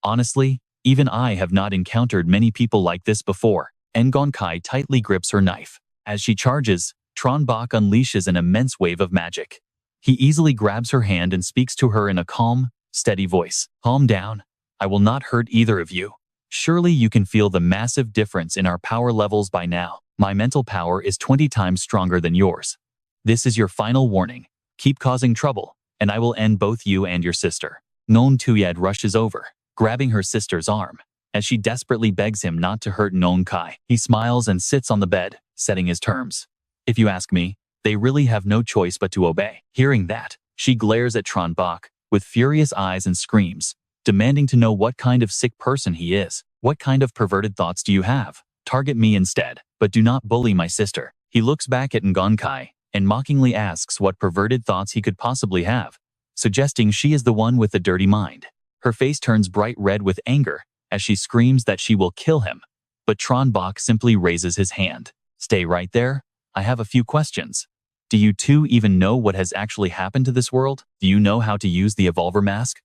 Speaker 1: Honestly, even I have not encountered many people like this before. Ngon Kai tightly grips her knife. As she charges, Tranbok unleashes an immense wave of magic. He easily grabs her hand and speaks to her in a calm, steady voice. Calm down. I will not hurt either of you. Surely you can feel the massive difference in our power levels by now. My mental power is 20 times stronger than yours. This is your final warning. Keep causing trouble, and I will end both you and your sister. Non Tuyed rushes over, grabbing her sister's arm. As she desperately begs him not to hurt Non Kai, he smiles and sits on the bed, setting his terms. If you ask me, they really have no choice but to obey. Hearing that, she glares at Tranbok with furious eyes and screams, demanding to know what kind of sick person he is. What kind of perverted thoughts do you have? Target me instead, but do not bully my sister. He looks back at Ngon Kai and mockingly asks what perverted thoughts he could possibly have, suggesting she is the one with the dirty mind. Her face turns bright red with anger as she screams that she will kill him, but Tranbok simply raises his hand. Stay right there. I have a few questions. Do you two even know what has actually happened to this world? Do you know how to use the Evolver Mask?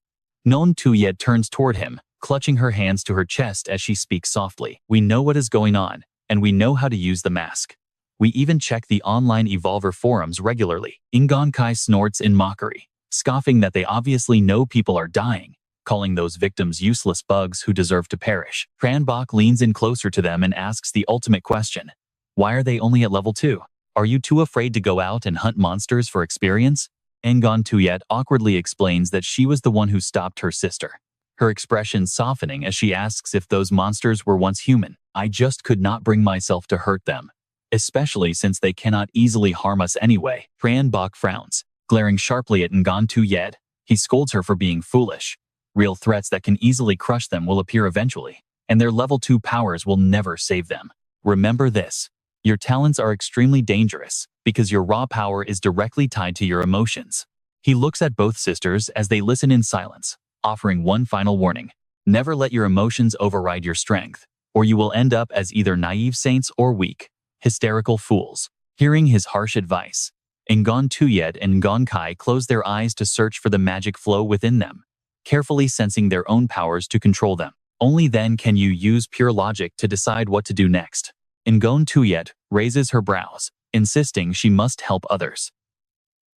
Speaker 1: Non Tuyed turns toward him, clutching her hands to her chest as she speaks softly. We know what is going on, and we know how to use the mask. We even check the online Evolver forums regularly. Ngon Kai snorts in mockery, scoffing that they obviously know people are dying, calling those victims useless bugs who deserve to perish. Tranbok leans in closer to them and asks the ultimate question. Why are they only at level 2? Are you too afraid to go out and hunt monsters for experience? Ngon Tuyet awkwardly explains that she was the one who stopped her sister, her expression softening as she asks if those monsters were once human. I just could not bring myself to hurt them, especially since they cannot easily harm us anyway. Tranbok frowns, glaring sharply at Ngon Tuyet. He scolds her for being foolish. Real threats that can easily crush them will appear eventually, and their level 2 powers will never save them. Remember this. Your talents are extremely dangerous because your raw power is directly tied to your emotions. He looks at both sisters as they listen in silence, offering one final warning. Never let your emotions override your strength, or you will end up as either naive saints or weak, hysterical fools. Hearing his harsh advice, Ngon Tuyet and Ngon Kai close their eyes to search for the magic flow within them, carefully sensing their own powers to control them. Only then can you use pure logic to decide what to do next. Ngon Tuyet raises her brows, insisting she must help others.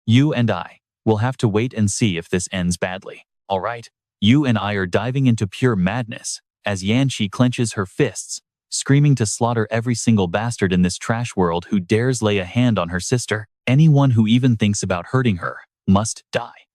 Speaker 1: You and I will have to wait and see if this ends badly. All right, you and I are diving into pure madness, as Yanqi clenches her fists, screaming to slaughter every single bastard in this trash world who dares lay a hand on her sister. Anyone who even thinks about hurting her must die.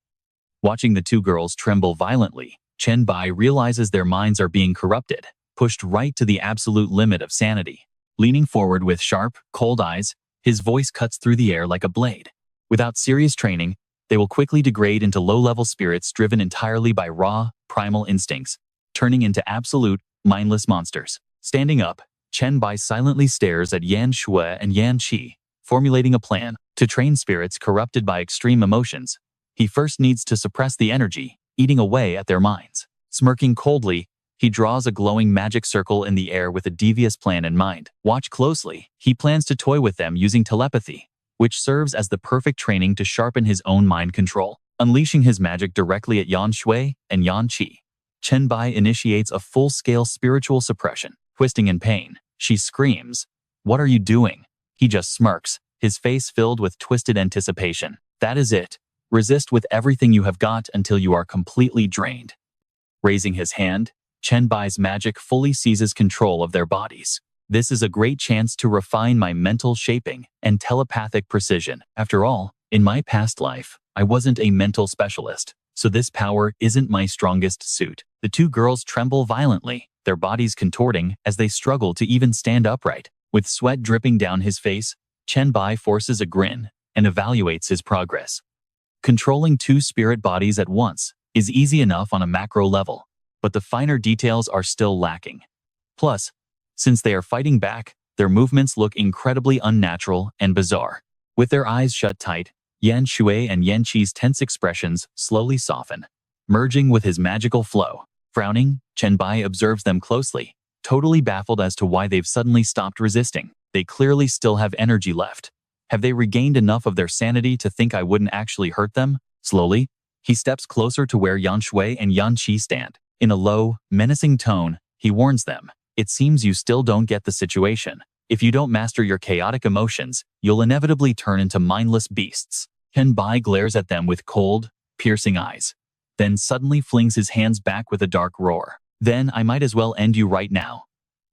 Speaker 1: Watching the two girls tremble violently, Chen Bai realizes their minds are being corrupted, pushed right to the absolute limit of sanity. Leaning forward with sharp, cold eyes, his voice cuts through the air like a blade. Without serious training, they will quickly degrade into low-level spirits driven entirely by raw, primal instincts, turning into absolute, mindless monsters. Standing up, Chen Bai silently stares at Yan Shui and Yan Qi, formulating a plan to train spirits corrupted by extreme emotions. He first needs to suppress the energy, eating away at their minds. Smirking coldly, he draws a glowing magic circle in the air with a devious plan in mind. Watch closely. He plans to toy with them using telepathy, which serves as the perfect training to sharpen his own mind control. Unleashing his magic directly at Yan Shui and Yan Qi, Chen Bai initiates a full-scale spiritual suppression. Twisting in pain, she screams, "What are you doing?" He just smirks, his face filled with twisted anticipation. That is it. Resist with everything you have got until you are completely drained. Raising his hand, Chen Bai's magic fully seizes control of their bodies. This is a great chance to refine my mental shaping and telepathic precision. After all, in my past life, I wasn't a mental specialist, so this power isn't my strongest suit. The two girls tremble violently, their bodies contorting as they struggle to even stand upright. With sweat dripping down his face, Chen Bai forces a grin and evaluates his progress. Controlling two spirit bodies at once is easy enough on a macro level, but the finer details are still lacking. Plus, since they are fighting back, their movements look incredibly unnatural and bizarre. With their eyes shut tight, Yan Shui and Yan Qi's tense expressions slowly soften, merging with his magical flow. Frowning, Chen Bai observes them closely, totally baffled as to why they've suddenly stopped resisting. They clearly still have energy left. Have they regained enough of their sanity to think I wouldn't actually hurt them? Slowly, he steps closer to where Yan Shui and Yan Qi stand. In a low, menacing tone, he warns them, "It seems you still don't get the situation. If you don't master your chaotic emotions, you'll inevitably turn into mindless beasts." Chen Bai glares at them with cold, piercing eyes, then suddenly flings his hands back with a dark roar. "Then I might as well end you right now."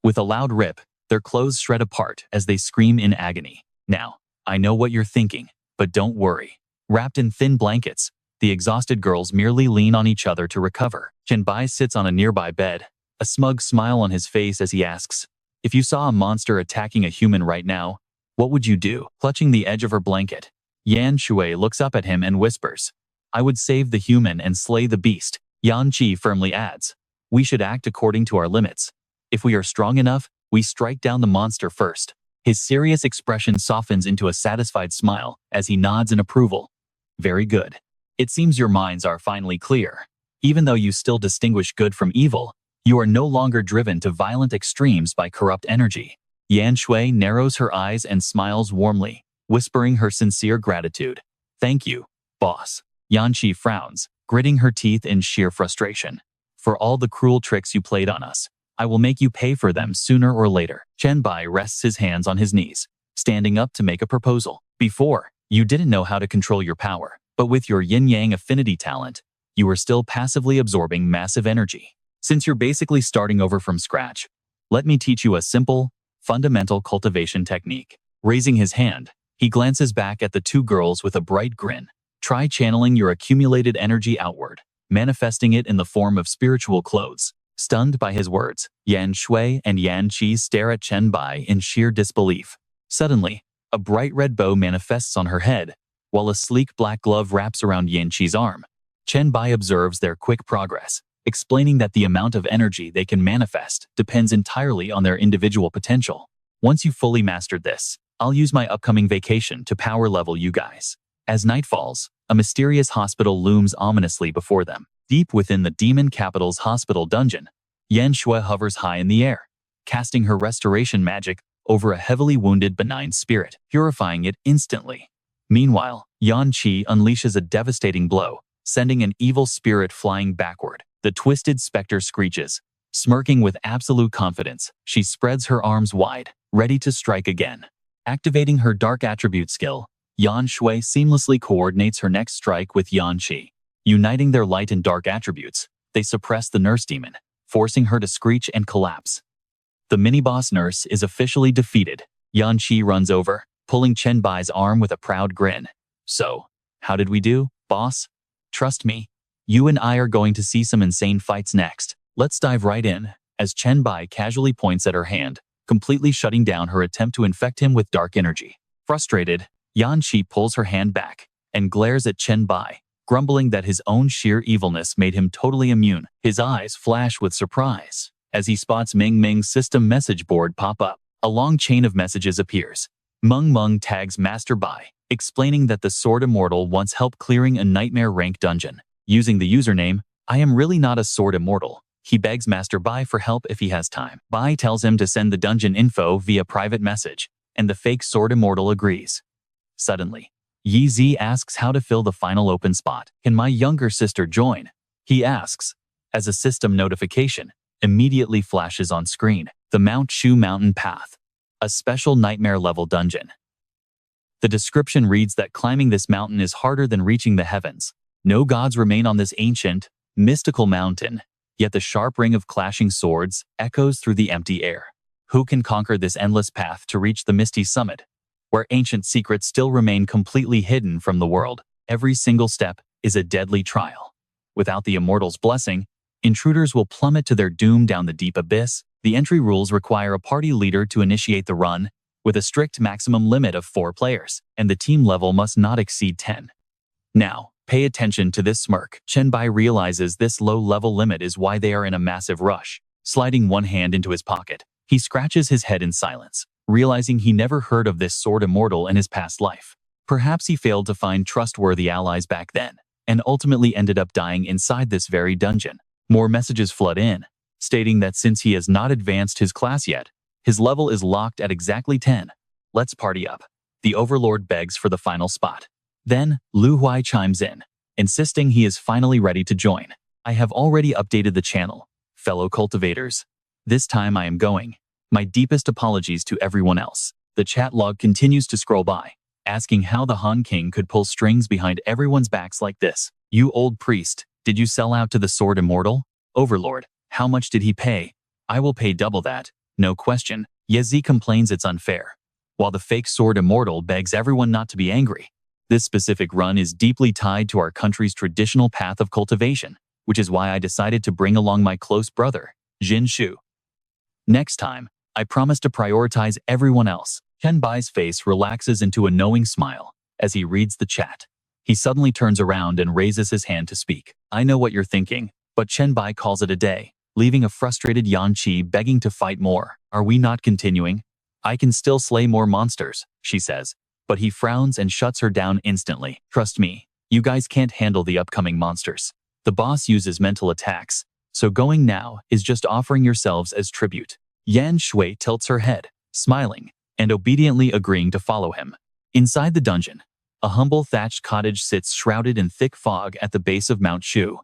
Speaker 1: With a loud rip, their clothes shred apart as they scream in agony. Now, I know what you're thinking, but don't worry. Wrapped in thin blankets, the exhausted girls merely lean on each other to recover. Chen Bai sits on a nearby bed, a smug smile on his face as he asks, "If you saw a monster attacking a human right now, what would you do?" Clutching the edge of her blanket, Yan Shui looks up at him and whispers, "I would save the human and slay the beast." Yan Qi firmly adds, "We should act according to our limits. If we are strong enough, we strike down the monster first." His serious expression softens into a satisfied smile as he nods in approval. "Very good. It seems your minds are finally clear. Even though you still distinguish good from evil, you are no longer driven to violent extremes by corrupt energy." Yan Shui narrows her eyes and smiles warmly, whispering her sincere gratitude. "Thank you, boss." Yan Qi frowns, gritting her teeth in sheer frustration. "For all the cruel tricks you played on us, I will make you pay for them sooner or later." Chen Bai rests his hands on his knees, standing up to make a proposal. "Before, you didn't know how to control your power, but with your yin-yang affinity talent, you were still passively absorbing massive energy. Since you're basically starting over from scratch, let me teach you a simple, fundamental cultivation technique." Raising his hand, he glances back at the two girls with a bright grin. "Try channeling your accumulated energy outward, manifesting it in the form of spiritual clothes." Stunned by his words, Yan Shui and Yan Qi stare at Chen Bai in sheer disbelief. Suddenly, a bright red bow manifests on her head, while a sleek black glove wraps around Yan Qi's arm. Chen Bai observes their quick progress, explaining that the amount of energy they can manifest depends entirely on their individual potential. "Once you've fully mastered this, I'll use my upcoming vacation to power level you guys." As night falls, a mysterious hospital looms ominously before them. Deep within the demon capital's hospital dungeon, Yan Shui hovers high in the air, casting her restoration magic over a heavily wounded benign spirit, purifying it instantly. Meanwhile, Yan Qi unleashes a devastating blow, sending an evil spirit flying backward. The twisted specter screeches. Smirking with absolute confidence, she spreads her arms wide, ready to strike again. Activating her dark attribute skill, Yan Shui seamlessly coordinates her next strike with Yan Qi. Uniting their light and dark attributes, they suppress the nurse demon, forcing her to screech and collapse. The mini-boss nurse is officially defeated. Yan Qi runs over, pulling Chen Bai's arm with a proud grin. "So, how did we do, boss? Trust me, you and I are going to see some insane fights next. Let's dive right in," as Chen Bai casually points at her hand, completely shutting down her attempt to infect him with dark energy. Frustrated, Yan Qi pulls her hand back and glares at Chen Bai, grumbling that his own sheer evilness made him totally immune. His eyes flash with surprise as he spots Ming Ming's system message board pop up. A long chain of messages appears. Meng Meng tags Master Bai, explaining that the Sword Immortal once helped clearing a nightmare rank dungeon. Using the username, "I am really not a Sword Immortal," he begs Master Bai for help if he has time. Bai tells him to send the dungeon info via private message, and the fake Sword Immortal agrees. Suddenly, Yi Zi asks how to fill the final open spot. "Can my younger sister join?" he asks, as a system notification immediately flashes on screen. The Mount Shu Mountain Path, a special nightmare-level dungeon. The description reads that climbing this mountain is harder than reaching the heavens. No gods remain on this ancient, mystical mountain, yet the sharp ring of clashing swords echoes through the empty air. Who can conquer this endless path to reach the misty summit, where ancient secrets still remain completely hidden from the world? Every single step is a deadly trial. Without the Immortal's blessing, intruders will plummet to their doom down the deep abyss. The entry rules require a party leader to initiate the run, with a strict maximum limit of 4 players, and the team level must not exceed 10. Now, pay attention to this smirk. Chen Bai realizes this low-level limit is why they are in a massive rush. Sliding one hand into his pocket, he scratches his head in silence, realizing he never heard of this Sword Immortal in his past life. Perhaps he failed to find trustworthy allies back then, and ultimately ended up dying inside this very dungeon. More messages flood in, stating that since he has not advanced his class yet, his level is locked at exactly 10. Let's party up. The Overlord begs for the final spot. Then, Lu Huai chimes in, insisting he is finally ready to join. "I have already updated the channel, fellow cultivators. This time I am going. My deepest apologies to everyone else." The chat log continues to scroll by, asking how the Han King could pull strings behind everyone's backs like this. "You old priest, did you sell out to the Sword Immortal? Overlord, how much did he pay? I will pay double that, no question." Yezi complains it's unfair, while the fake Sword Immortal begs everyone not to be angry. This specific run is deeply tied to our country's traditional path of cultivation, which is why I decided to bring along my close brother, Jin Shu. Next time, I promise to prioritize everyone else. Chen Bai's face relaxes into a knowing smile as he reads the chat. He suddenly turns around and raises his hand to speak. "I know what you're thinking, but Chen Bai calls it a day," leaving a frustrated Yan Qi begging to fight more. "Are we not continuing? I can still slay more monsters," she says, but he frowns and shuts her down instantly. "Trust me, you guys can't handle the upcoming monsters. The boss uses mental attacks, so going now is just offering yourselves as tribute." Yan Shui tilts her head, smiling, and obediently agreeing to follow him. Inside the dungeon, a humble thatched cottage sits shrouded in thick fog at the base of Mount Shu.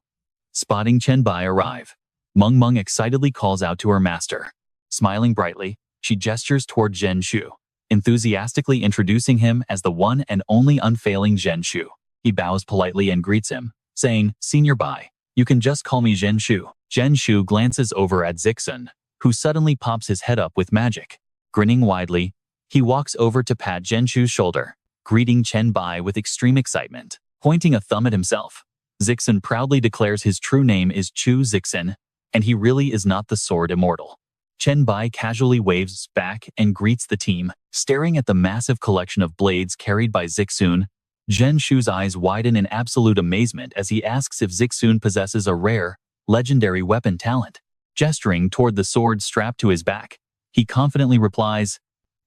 Speaker 1: Spotting Chen Bai arrive, Meng Meng excitedly calls out to her master. Smiling brightly, she gestures toward Zhen Shu, enthusiastically introducing him as the one and only unfailing Zhen Shu. He bows politely and greets him, saying, "Senior Bai, you can just call me Zhen Shu." Zhen Shu glances over at Zixun, who suddenly pops his head up with magic. Grinning widely, he walks over to pat Zhen Shu's shoulder, greeting Chen Bai with extreme excitement. Pointing a thumb at himself, Zixun proudly declares his true name is Chu Zixun, and he really is not the Sword Immortal. Chen Bai casually waves back and greets the team, staring at the massive collection of blades carried by Zixun. Zhen Shu's eyes widen in absolute amazement as he asks if Zixun possesses a rare, legendary weapon talent. Gesturing toward the sword strapped to his back, he confidently replies,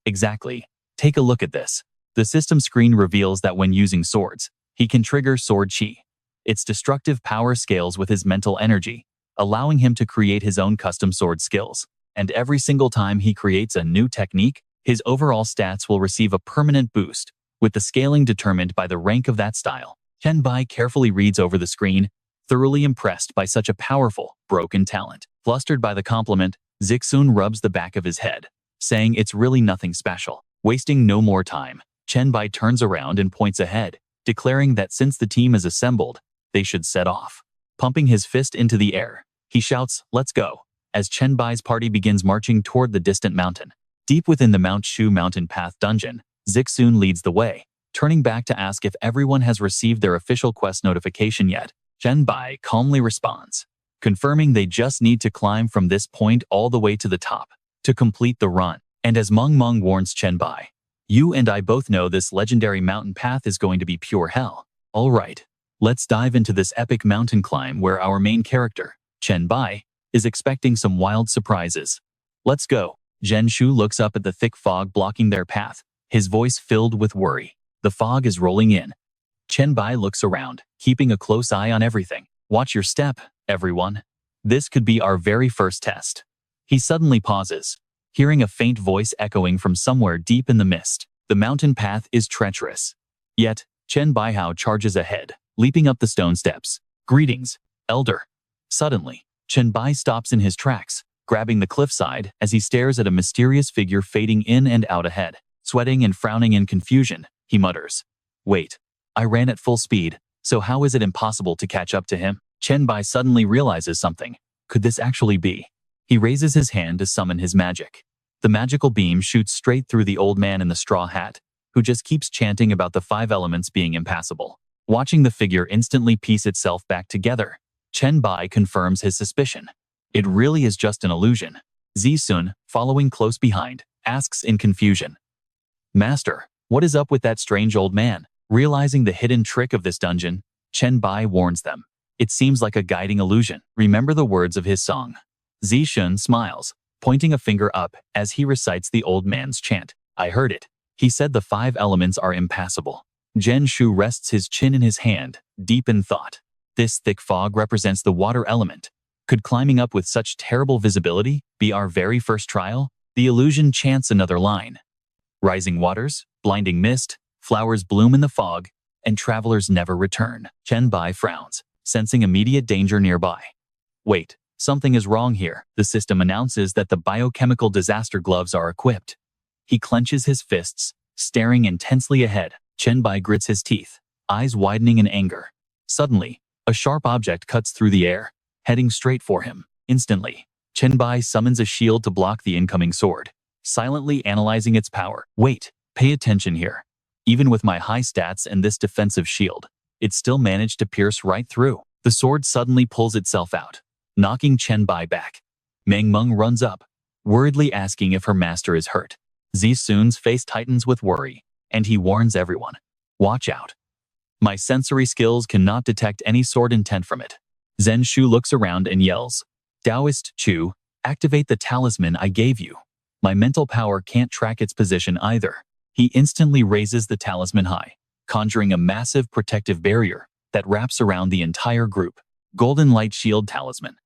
Speaker 1: "Exactly. Take a look at this." The system screen reveals that when using swords, he can trigger sword chi. Its destructive power scales with his mental energy, allowing him to create his own custom sword skills. And every single time he creates a new technique, His overall stats will receive a permanent boost, with the scaling determined by the rank of that style. Chen Bai carefully reads over the screen, thoroughly impressed by such a powerful, broken talent. Flustered by the compliment, Zixun rubs the back of his head, saying it's really nothing special. Wasting no more time, Chen Bai turns around and points ahead, declaring that since the team is assembled, they should set off. Pumping his fist into the air, he shouts, "Let's go," as Chen Bai's party begins marching toward the distant mountain. Deep within the Mount Shu mountain path dungeon, Zixun leads the way, turning back to ask if everyone has received their official quest notification yet. Chen Bai calmly responds, confirming they just need to climb from this point all the way to the top to complete the run. And as Meng Meng warns Chen Bai, "You and I both know this legendary mountain path is going to be pure hell. All right, let's dive into this epic mountain climb where our main character, Chen Bai, is expecting some wild surprises. Let's go." Zhen Shu looks up at the thick fog blocking their path, his voice filled with worry. The fog is rolling in. Chen Bai looks around, keeping a close eye on everything. "Watch your step, everyone. This could be our very first test." He suddenly pauses, hearing a faint voice echoing from somewhere deep in the mist. The mountain path is treacherous. Yet, Chen Baihao charges ahead, leaping up the stone steps. "Greetings, Elder." Suddenly, Chen Bai stops in his tracks, grabbing the cliffside as he stares at a mysterious figure fading in and out ahead. Sweating and frowning in confusion, he mutters, "Wait, I ran at full speed, so how is it impossible to catch up to him?" Chen Bai suddenly realizes something. Could this actually be? He raises his hand to summon his magic. The magical beam shoots straight through the old man in the straw hat, who just keeps chanting about the 5 elements being impassable. Watching the figure instantly piece itself back together, Chen Bai confirms his suspicion. It really is just an illusion. Zixun, following close behind, asks in confusion, "Master, what is up with that strange old man?" Realizing the hidden trick of this dungeon, Chen Bai warns them. "It seems like a guiding illusion. Remember the words of his song." Zixun smiles, pointing a finger up as he recites the old man's chant. "I heard it. He said the 5 elements are impassable." Zhen Shu rests his chin in his hand, deep in thought. This thick fog represents the water element. Could climbing up with such terrible visibility be our very first trial? The illusion chants another line. "Rising waters, blinding mist, flowers bloom in the fog, and travelers never return." Chen Bai frowns, sensing immediate danger nearby. Wait, something is wrong here. The system announces that the biochemical disaster gloves are equipped. He clenches his fists, staring intensely ahead. Chen Bai grits his teeth, eyes widening in anger. Suddenly, a sharp object cuts through the air, heading straight for him. Instantly, Chen Bai summons a shield to block the incoming sword, silently analyzing its power. Wait, pay attention here. Even with my high stats and this defensive shield, it still managed to pierce right through. The sword suddenly pulls itself out, knocking Chen Bai back. Meng Meng runs up, worriedly asking if her master is hurt. Zixun's face tightens with worry, and he warns everyone, "Watch out. My sensory skills cannot detect any sword intent from it." Zhen Shu looks around and yells, "Taoist Chu, activate the talisman I gave you. My mental power can't track its position either." He instantly raises the talisman high, conjuring a massive protective barrier that wraps around the entire group. Golden Light Shield Talisman.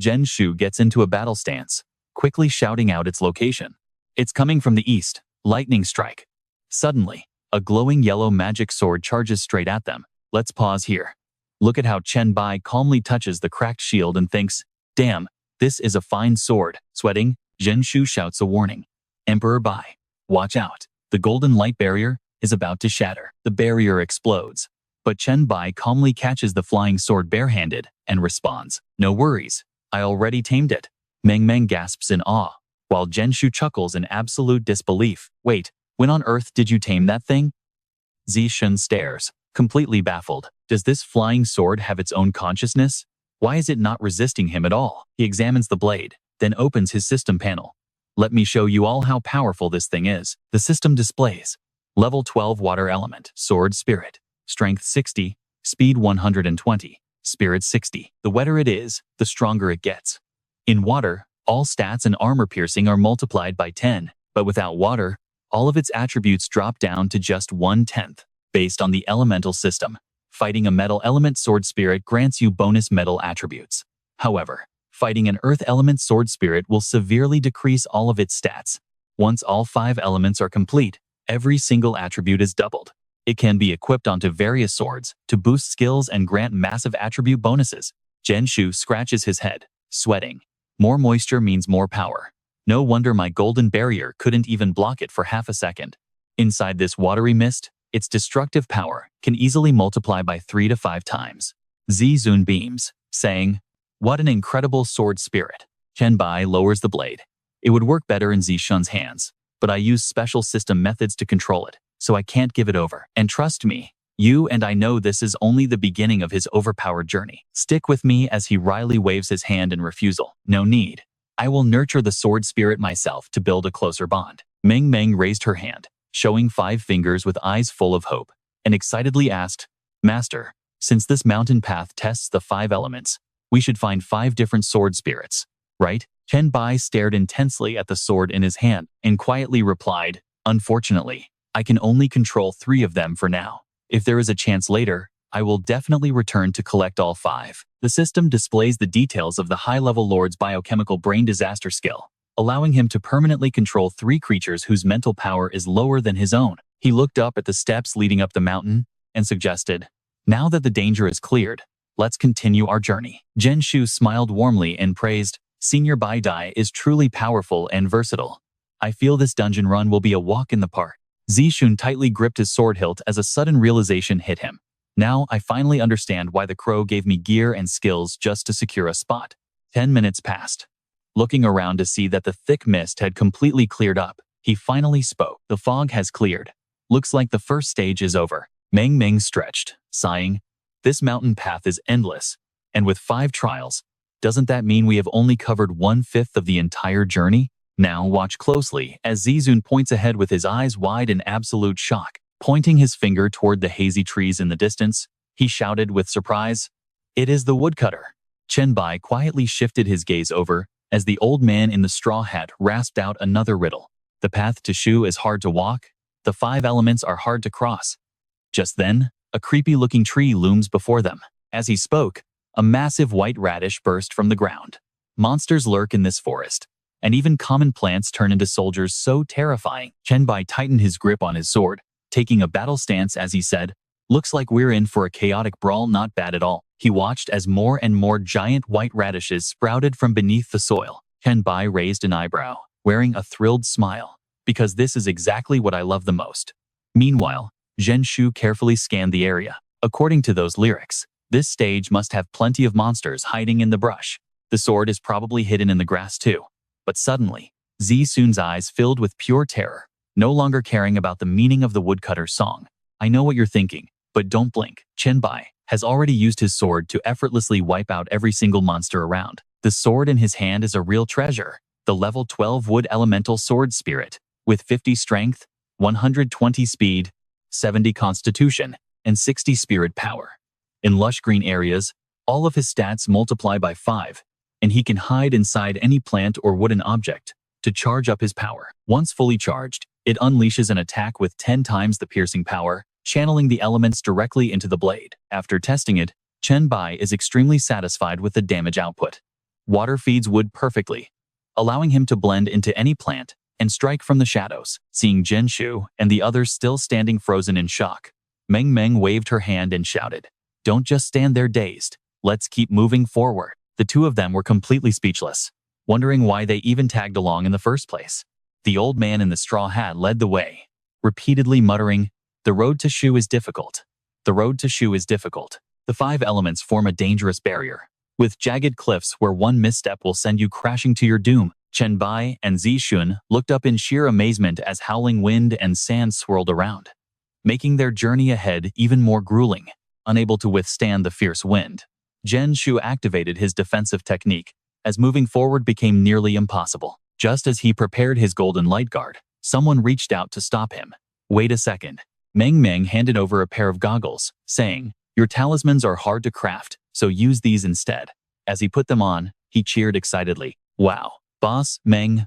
Speaker 1: Zhen Shu gets into a battle stance, quickly shouting out its location. "It's coming from the east, lightning strike." Suddenly, a glowing yellow magic sword charges straight at them. Let's pause here. Look at how Chen Bai calmly touches the cracked shield and thinks, "Damn, this is a fine sword." Sweating, Zhen Shu shouts a warning. "Emperor Bai, watch out. The golden light barrier is about to shatter." The barrier explodes, but Chen Bai calmly catches the flying sword barehanded and responds, "No worries, I already tamed it." Meng Meng gasps in awe, while Zhen Shu chuckles in absolute disbelief. "Wait, when on earth did you tame that thing?" Zixun stares, completely baffled. Does this flying sword have its own consciousness? Why is it not resisting him at all? He examines the blade, then opens his system panel. "Let me show you all how powerful this thing is." The system displays Level 12 Water Element, Sword Spirit, Strength 60, Speed 120, Spirit 60. The wetter it is, the stronger it gets. In water, all stats and armor piercing are multiplied by 10, but without water, all of its attributes drop down to just 1/10. Based on the elemental system, fighting a metal element sword spirit grants you bonus metal attributes. However, fighting an earth element sword spirit will severely decrease all of its stats. Once all 5 elements are complete, every single attribute is doubled. It can be equipped onto various swords to boost skills and grant massive attribute bonuses. Zhenshu scratches his head, sweating. More moisture means more power. No wonder my golden barrier couldn't even block it for half a second. Inside this watery mist, its destructive power can easily multiply by 3 to 5 times. Zizun beams, saying, "What an incredible sword spirit." Chen Bai lowers the blade. It would work better in Zishun's hands, but I use special system methods to control it, so I can't give it over. And trust me, you and I know this is only the beginning of his overpowered journey. Stick with me as he wryly waves his hand in refusal. No need. I will nurture the sword spirit myself to build a closer bond. Meng Meng raised her hand, showing 5 fingers with eyes full of hope, and excitedly asked, "Master, since this mountain path tests the 5 elements, we should find 5 different sword spirits, right?" Chen Bai stared intensely at the sword in his hand and quietly replied, "Unfortunately, I can only control 3 of them for now. If there is a chance later, I will definitely return to collect all 5. The system displays the details of the high-level Lord's biochemical brain disaster skill, allowing him to permanently control 3 creatures whose mental power is lower than his own. He looked up at the steps leading up the mountain and suggested, "Now that the danger is cleared, let's continue our journey." Zhenshu smiled warmly and praised, "Senior Bai Dai is truly powerful and versatile. I feel this dungeon run will be a walk in the park." Zishun tightly gripped his sword hilt as a sudden realization hit him. Now I finally understand why the crow gave me gear and skills just to secure a spot. 10 minutes passed. Looking around to see that the thick mist had completely cleared up, he finally spoke. "The fog has cleared. Looks like the first stage is over." Meng Meng stretched, sighing. "This mountain path is endless, and with 5 trials, doesn't that mean we have only covered 1/5 of the entire journey?" Now watch closely as Zizun points ahead with his eyes wide in absolute shock. Pointing his finger toward the hazy trees in the distance, he shouted with surprise, "It is the woodcutter." Chen Bai quietly shifted his gaze over as the old man in the straw hat rasped out another riddle. "The path to Shu is hard to walk. The 5 elements are hard to cross." Just then, a creepy-looking tree looms before them. As he spoke, a massive white radish burst from the ground. Monsters lurk in this forest, and even common plants turn into soldiers so terrifying. Chen Bai tightened his grip on his sword, taking a battle stance as he said, "Looks like we're in for a chaotic brawl, not bad at all." He watched as more and more giant white radishes sprouted from beneath the soil. Chen Bai raised an eyebrow, wearing a thrilled smile, "Because this is exactly what I love the most." Meanwhile, Zhenshu carefully scanned the area. According to those lyrics, this stage must have plenty of monsters hiding in the brush. The sword is probably hidden in the grass too. But suddenly, Zishun's eyes filled with pure terror, no longer caring about the meaning of the woodcutter's song. "I know what you're thinking, but don't blink." Chen Bai has already used his sword to effortlessly wipe out every single monster around. The sword in his hand is a real treasure, the level 12 wood elemental sword spirit, with 50 strength, 120 speed, 70 constitution, and 60 spirit power. In lush green areas, all of his stats multiply by 5, and he can hide inside any plant or wooden object to charge up his power. Once fully charged, it unleashes an attack with 10 times the piercing power, channeling the elements directly into the blade. After testing it, Chen Bai is extremely satisfied with the damage output. Water feeds wood perfectly, allowing him to blend into any plant and strike from the shadows. Seeing Zhenshu and the others still standing frozen in shock, Meng Meng waved her hand and shouted, "Don't just stand there dazed. Let's keep moving forward." The 2 of them were completely speechless, wondering why they even tagged along in the first place. The old man in the straw hat led the way, repeatedly muttering, "The road to Shu is difficult. The road to Shu is difficult." The 5 elements form a dangerous barrier, with jagged cliffs where one misstep will send you crashing to your doom. Chen Bai and Zishun looked up in sheer amazement as howling wind and sand swirled around, making their journey ahead even more grueling. Unable to withstand the fierce wind, Zhenshu activated his defensive technique, as moving forward became nearly impossible. Just as he prepared his golden light guard, someone reached out to stop him. "Wait a second." Meng Meng handed over a pair of goggles, saying, "Your talismans are hard to craft, so use these instead." As he put them on, he cheered excitedly. "Wow, boss, Meng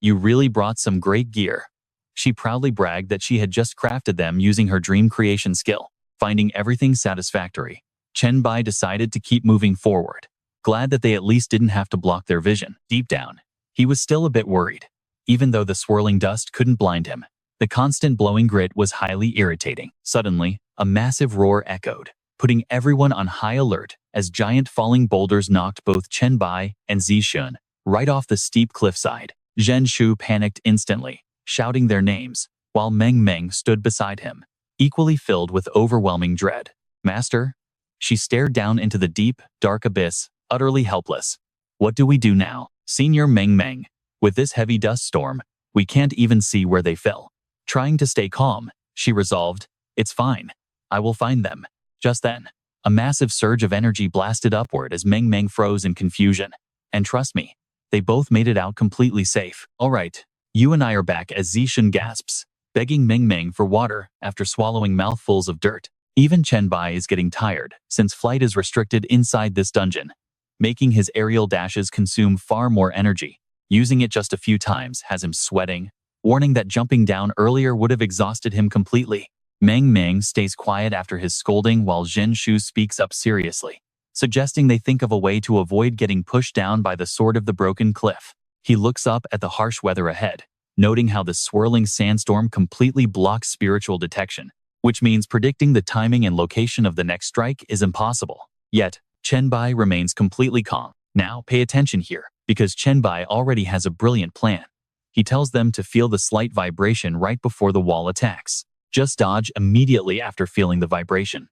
Speaker 1: you really brought some great gear." She proudly bragged that she had just crafted them using her dream creation skill. Finding everything satisfactory, Chen Bai decided to keep moving forward, glad that they at least didn't have to block their vision. Deep down, he was still a bit worried. even though the swirling dust couldn't blind him. The constant blowing grit was highly irritating. Suddenly, a massive roar echoed, putting everyone on high alert as giant falling boulders knocked both Chen Bai and Zishun right off the steep cliffside. Zhen Shu panicked instantly, shouting their names, while Meng Meng stood beside him, equally filled with overwhelming dread. Master? She stared down into the deep, dark abyss, utterly helpless. What do we do now? Senior Meng Meng, with this heavy dust storm, we can't even see where they fell. Trying to stay calm, she resolved, it's fine. I will find them. Just then, a massive surge of energy blasted upward as Meng Meng froze in confusion. And trust me, they both made it out completely safe. All right, you and I are back, as Zishun gasps, begging Meng Meng for water after swallowing mouthfuls of dirt. Even Chen Bai is getting tired, since flight is restricted inside this dungeon, making his aerial dashes consume far more energy. Using it just a few times has him sweating, warning that jumping down earlier would have exhausted him completely. Meng Meng stays quiet after his scolding while Zhen Shu speaks up seriously, suggesting they think of a way to avoid getting pushed down by the sword of the broken cliff. He looks up at the harsh weather ahead, noting how the swirling sandstorm completely blocks spiritual detection, which means predicting the timing and location of the next strike is impossible. Yet, Chen Bai remains completely calm. Now pay attention here, because Chen Bai already has a brilliant plan. He tells them to feel the slight vibration right before the wall attacks. Just dodge immediately after feeling the vibration.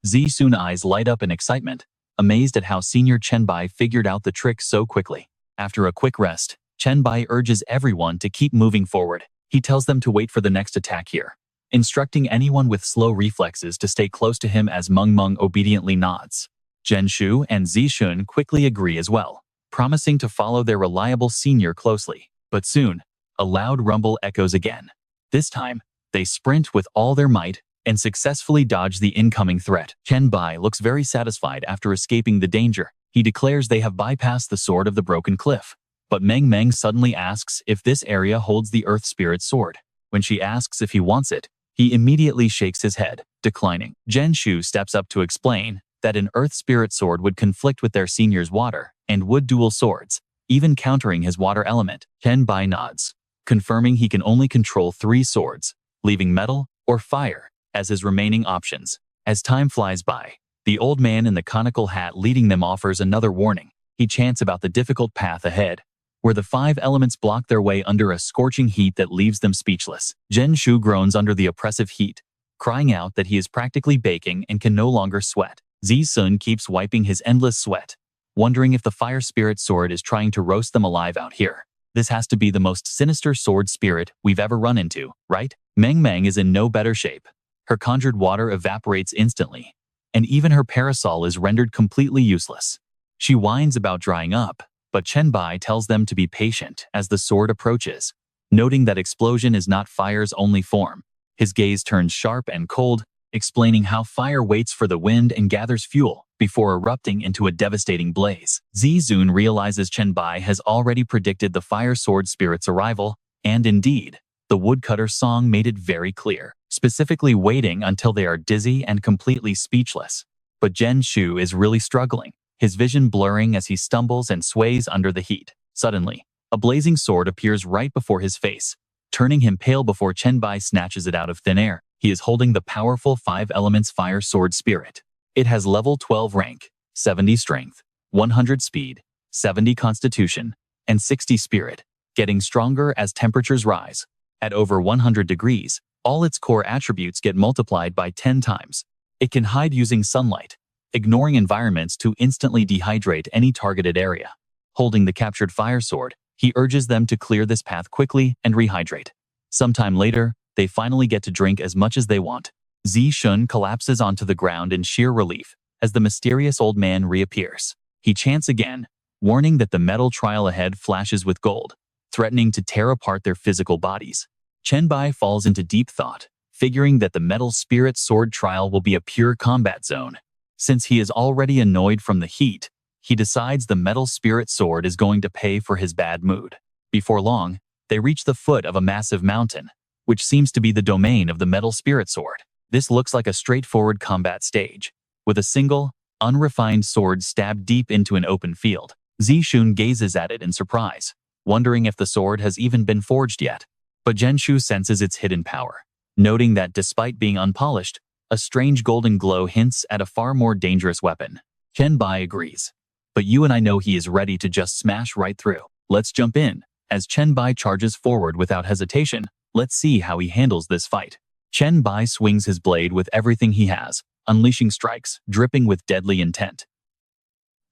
Speaker 1: Zishun's eyes light up in excitement, amazed at how Senior Chen Bai figured out the trick so quickly. After a quick rest, Chen Bai urges everyone to keep moving forward. He tells them to wait for the next attack here, instructing anyone with slow reflexes to stay close to him as Meng Meng obediently nods. Zhen Shu and Zishun quickly agree as well, promising to follow their reliable senior closely. But soon, a loud rumble echoes again. This time, they sprint with all their might and successfully dodge the incoming threat. Chen Bai looks very satisfied after escaping the danger. He declares they have bypassed the sword of the broken cliff. But Meng Meng suddenly asks if this area holds the Earth Spirit sword. When she asks if he wants it, he immediately shakes his head, declining. Zhen Shu steps up to explain that an Earth Spirit sword would conflict with their senior's water and wood dual swords, even countering his water element. Chen Bai nods, confirming he can only control 3 swords, leaving metal or fire as his remaining options. As time flies by, the old man in the conical hat leading them offers another warning. He chants about the difficult path ahead, where the 5 elements block their way under a scorching heat that leaves them speechless. Zhen Shu groans under the oppressive heat, crying out that he is practically baking and can no longer sweat. Zishun keeps wiping his endless sweat, wondering if the fire spirit sword is trying to roast them alive out here. This has to be the most sinister sword spirit we've ever run into, right? Meng Meng is in no better shape. Her conjured water evaporates instantly, and even her parasol is rendered completely useless. She whines about drying up, but Chen Bai tells them to be patient as the sword approaches, noting that explosion is not fire's only form. His gaze turns sharp and cold, explaining how fire waits for the wind and gathers fuel before erupting into a devastating blaze. Zishun realizes Chen Bai has already predicted the fire sword spirit's arrival, and indeed, the woodcutter's song made it very clear, specifically waiting until they are dizzy and completely speechless. But Zhen Shu is really struggling, his vision blurring as he stumbles and sways under the heat. Suddenly, a blazing sword appears right before his face, turning him pale before Chen Bai snatches it out of thin air. He is holding the powerful 5 elements fire sword spirit. It has level 12 rank, 70 strength, 100 speed, 70 constitution, and 60 spirit, getting stronger as temperatures rise. At over 100 degrees, all its core attributes get multiplied by 10 times. It can hide using sunlight, ignoring environments to instantly dehydrate any targeted area. Holding the captured fire sword, he urges them to clear this path quickly and rehydrate. Sometime later, they finally get to drink as much as they want. Zishun collapses onto the ground in sheer relief as the mysterious old man reappears. He chants again, warning that the metal trial ahead flashes with gold, threatening to tear apart their physical bodies. Chen Bai falls into deep thought, figuring that the metal spirit sword trial will be a pure combat zone. Since he is already annoyed from the heat, he decides the metal spirit sword is going to pay for his bad mood. Before long, they reach the foot of a massive mountain, which seems to be the domain of the metal spirit sword. This looks like a straightforward combat stage, with a single, unrefined sword stabbed deep into an open field. Zishun gazes at it in surprise, wondering if the sword has even been forged yet. But Zhenshu senses its hidden power, noting that despite being unpolished, a strange golden glow hints at a far more dangerous weapon. Chen Bai agrees. But you and I know he is ready to just smash right through. Let's jump in. As Chen Bai charges forward without hesitation, let's see how he handles this fight. Chen Bai swings his blade with everything he has, unleashing strikes, dripping with deadly intent.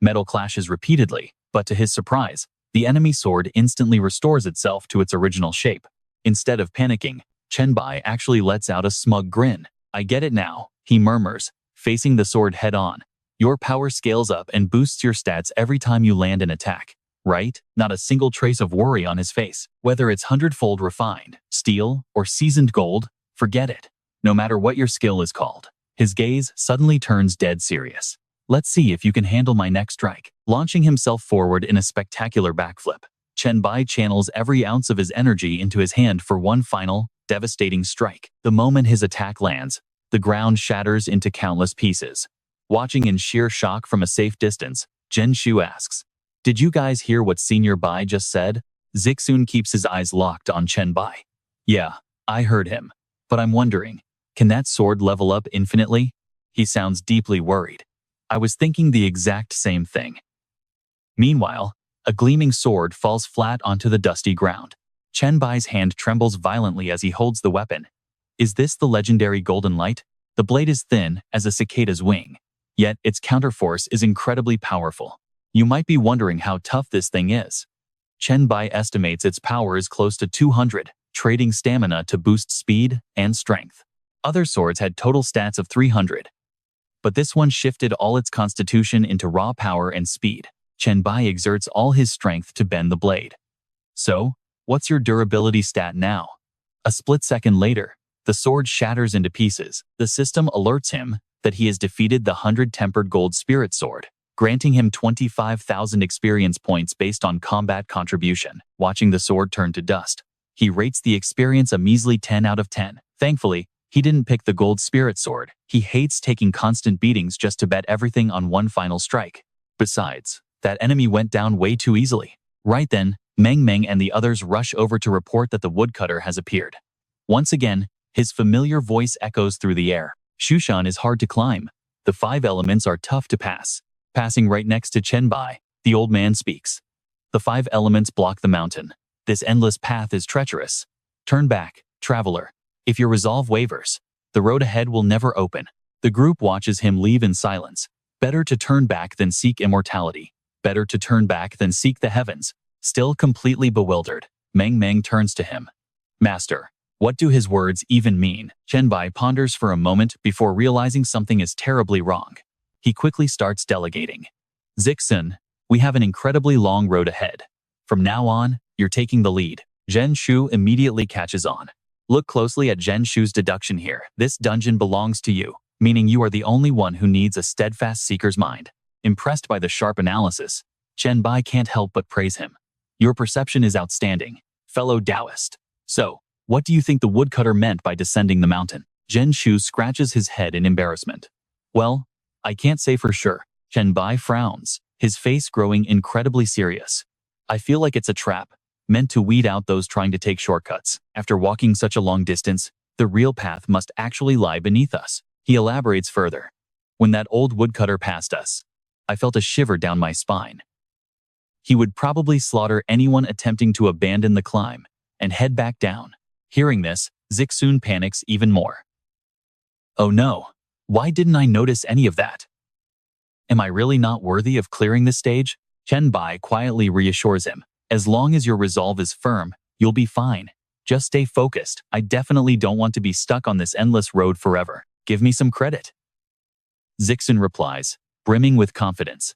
Speaker 1: Metal clashes repeatedly, but to his surprise, the enemy sword instantly restores itself to its original shape. Instead of panicking, Chen Bai actually lets out a smug grin. I get it now, he murmurs, facing the sword head-on. Your power scales up and boosts your stats every time you land an attack, right? Not a single trace of worry on his face. Whether it's hundredfold refined, steel, or seasoned gold, forget it. No matter what your skill is called. His gaze suddenly turns dead serious. Let's see if you can handle my next strike. Launching himself forward in a spectacular backflip, Chen Bai channels every ounce of his energy into his hand for one final, devastating strike. The moment his attack lands, the ground shatters into countless pieces. Watching in sheer shock from a safe distance, Zhenshu asks, "Did you guys hear what Senior Bai just said?" Zixun keeps his eyes locked on Chen Bai. "Yeah, I heard him. But I'm wondering, can that sword level up infinitely?" He sounds deeply worried. I was thinking the exact same thing. Meanwhile, a gleaming sword falls flat onto the dusty ground. Chen Bai's hand trembles violently as he holds the weapon. Is this the legendary golden light? The blade is thin as a cicada's wing, yet its counterforce is incredibly powerful. You might be wondering how tough this thing is. Chen Bai estimates its power is close to 200, trading stamina to boost speed and strength. Other swords had total stats of 300. But this one shifted all its constitution into raw power and speed. Chen Bai exerts all his strength to bend the blade. So, what's your durability stat now? A split second later, the sword shatters into pieces. The system alerts him that he has defeated the 100-tempered gold spirit sword, granting him 25,000 experience points based on combat contribution. Watching the sword turn to dust, he rates the experience a measly 10 out of 10. Thankfully, he didn't pick the gold spirit sword. He hates taking constant beatings just to bet everything on one final strike. Besides, that enemy went down way too easily. Right then, Meng Meng and the others rush over to report that the woodcutter has appeared. Once again, his familiar voice echoes through the air. Shushan is hard to climb. The 5 elements are tough to pass. Passing right next to Chen Bai, the old man speaks. The 5 elements block the mountain. This endless path is treacherous. Turn back, traveler. If your resolve wavers, the road ahead will never open. The group watches him leave in silence. Better to turn back than seek immortality. Better to turn back than seek the heavens. Still completely bewildered, Meng Meng turns to him. Master, what do his words even mean? Chen Bai ponders for a moment before realizing something is terribly wrong. He quickly starts delegating. Zixun, we have an incredibly long road ahead. From now on, you're taking the lead. Zhenshu immediately catches on. Look closely at Zhenshu's deduction here. This dungeon belongs to you, meaning you are the only one who needs a steadfast seeker's mind. Impressed by the sharp analysis, Chen Bai can't help but praise him. Your perception is outstanding, fellow Taoist. So, what do you think the woodcutter meant by descending the mountain? Zhenshu scratches his head in embarrassment. Well, I can't say for sure. Chen Bai frowns, his face growing incredibly serious. I feel like it's a trap, meant to weed out those trying to take shortcuts. After walking such a long distance, the real path must actually lie beneath us. He elaborates further. When that old woodcutter passed us, I felt a shiver down my spine. He would probably slaughter anyone attempting to abandon the climb and head back down. Hearing this, Zixun panics even more. Oh no, why didn't I notice any of that? Am I really not worthy of clearing this stage? Chen Bai quietly reassures him. As long as your resolve is firm, you'll be fine. Just stay focused. I definitely don't want to be stuck on this endless road forever. Give me some credit. Zixun replies, brimming with confidence.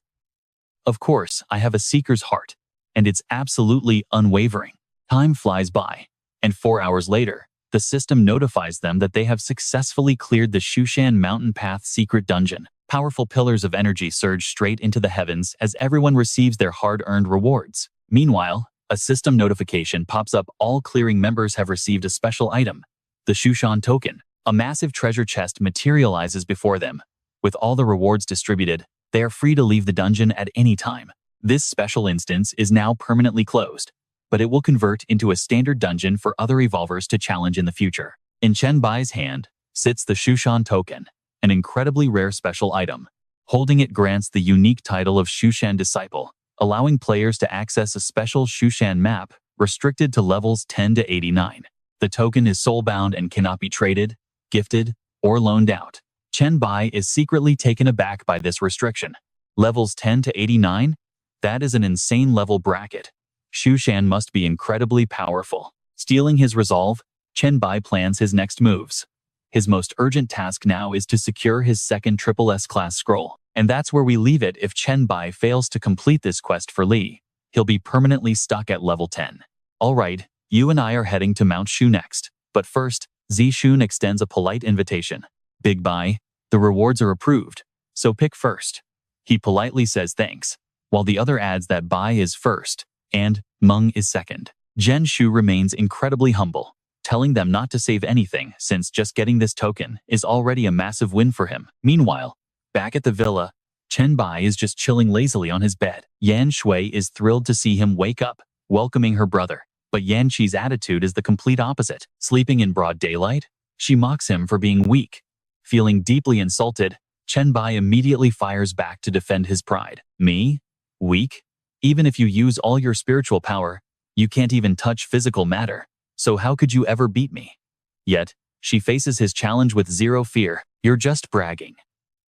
Speaker 1: Of course, I have a seeker's heart, and it's absolutely unwavering. Time flies by, and 4 hours later, the system notifies them that they have successfully cleared the Shushan Mountain Path secret dungeon. Powerful pillars of energy surge straight into the heavens as everyone receives their hard-earned rewards. Meanwhile, a system notification pops up. All clearing members have received a special item, the Shushan token. A massive treasure chest materializes before them. With all the rewards distributed, they are free to leave the dungeon at any time. This special instance is now permanently closed. but it will convert into a standard dungeon for other evolvers to challenge in the future. In Chen Bai's hand sits the Shushan token, an incredibly rare special item. Holding it grants the unique title of Shushan Disciple, allowing players to access a special Shushan map restricted to levels 10 to 89. The token is soulbound and cannot be traded, gifted, or loaned out. Chen Bai is secretly taken aback by this restriction. Levels 10 to 89? That is an insane level bracket. Shushan must be incredibly powerful. Stealing his resolve, Chen Bai plans his next moves. His most urgent task now is to secure his second S class scroll. And that's where we leave it. If Chen Bai fails to complete this quest for Li, he'll be permanently stuck at level 10. Alright, you and I are heading to Mount Shu next. But first, Zishun extends a polite invitation. Big Bai, the rewards are approved, so pick first. He politely says thanks, while the other adds that Bai is first, and Meng is second. Zhen Shu remains incredibly humble, telling them not to save anything since just getting this token is already a massive win for him. Meanwhile, back at the villa, Chen Bai is just chilling lazily on his bed. Yan Shui is thrilled to see him wake up, welcoming her brother. But Yan Qi's attitude is the complete opposite. Sleeping in broad daylight? She mocks him for being weak. Feeling deeply insulted, Chen Bai immediately fires back to defend his pride. Me? Weak? Even if you use all your spiritual power, you can't even touch physical matter. So how could you ever beat me? Yet, she faces his challenge with zero fear. You're just bragging.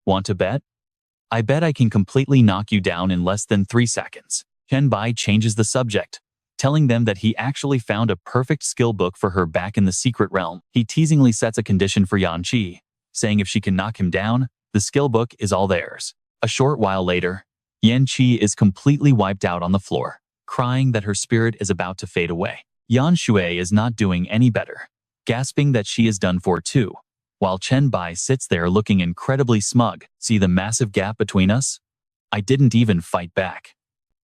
Speaker 1: Want to bet? I bet I can completely knock you down in less than 3 seconds. Chen Bai changes the subject, telling them that he actually found a perfect skill book for her back in the secret realm. He teasingly sets a condition for Yan Qi, saying if she can knock him down, the skill book is all theirs. A short while later, Yan Qi is completely wiped out on the floor, crying that her spirit is about to fade away. Yan Shui is not doing any better, gasping that she is done for too, while Chen Bai sits there looking incredibly smug. See the massive gap between us? I didn't even fight back.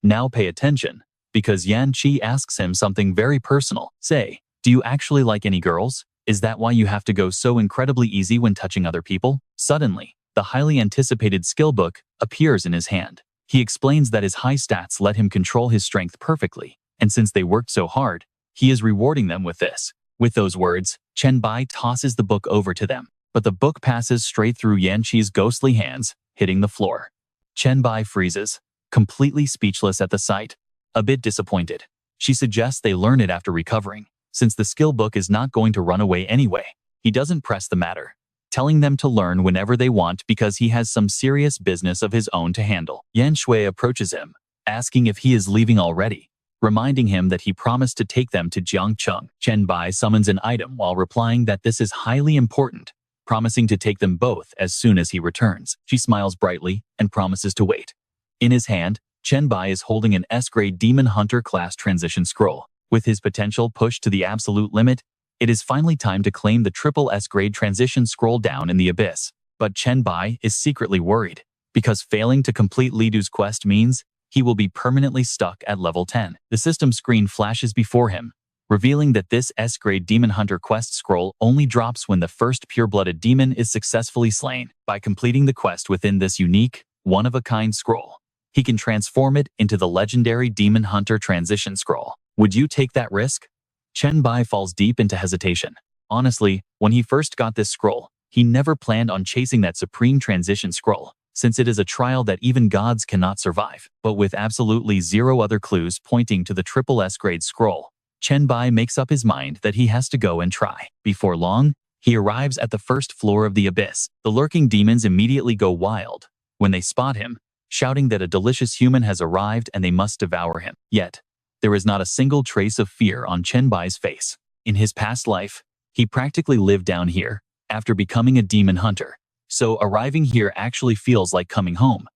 Speaker 1: Now pay attention, because Yan Qi asks him something very personal. Say, do you actually like any girls? Is that why you have to go so incredibly easy when touching other people? Suddenly, the highly anticipated skill book appears in his hand. He explains that his high stats let him control his strength perfectly, and since they worked so hard, he is rewarding them with this. With those words, Chen Bai tosses the book over to them, but the book passes straight through Yan Qi's ghostly hands, hitting the floor. Chen Bai freezes, completely speechless at the sight. A bit disappointed, she suggests they learn it after recovering, since the skill book is not going to run away anyway. He doesn't press the matter, telling them to learn whenever they want because he has some serious business of his own to handle. Yan Shui approaches him, asking if he is leaving already, reminding him that he promised to take them to Jiangcheng. Chen Bai summons an item while replying that this is highly important, promising to take them both as soon as he returns. She smiles brightly and promises to wait. In his hand, Chen Bai is holding an S-grade Demon Hunter class transition scroll. With his potential pushed to the absolute limit, it is finally time to claim the triple S-grade transition scroll down in the abyss. But Chen Bai is secretly worried, because failing to complete Lidu's quest means he will be permanently stuck at level 10. The system screen flashes before him, revealing that this S-grade Demon Hunter quest scroll only drops when the first pure-blooded demon is successfully slain. By completing the quest within this unique, one-of-a-kind scroll, he can transform it into the legendary Demon Hunter transition scroll. Would you take that risk? Chen Bai falls deep into hesitation. Honestly, when he first got this scroll, he never planned on chasing that supreme transition scroll, since it is a trial that even gods cannot survive. But with absolutely zero other clues pointing to the triple S-grade scroll, Chen Bai makes up his mind that he has to go and try. Before long, he arrives at the first floor of the abyss. The lurking demons immediately go wild when they spot him, shouting that a delicious human has arrived and they must devour him. Yet, there is not a single trace of fear on Chen Bai's face. In his past life, he practically lived down here after becoming a demon hunter, so arriving here actually feels like coming home.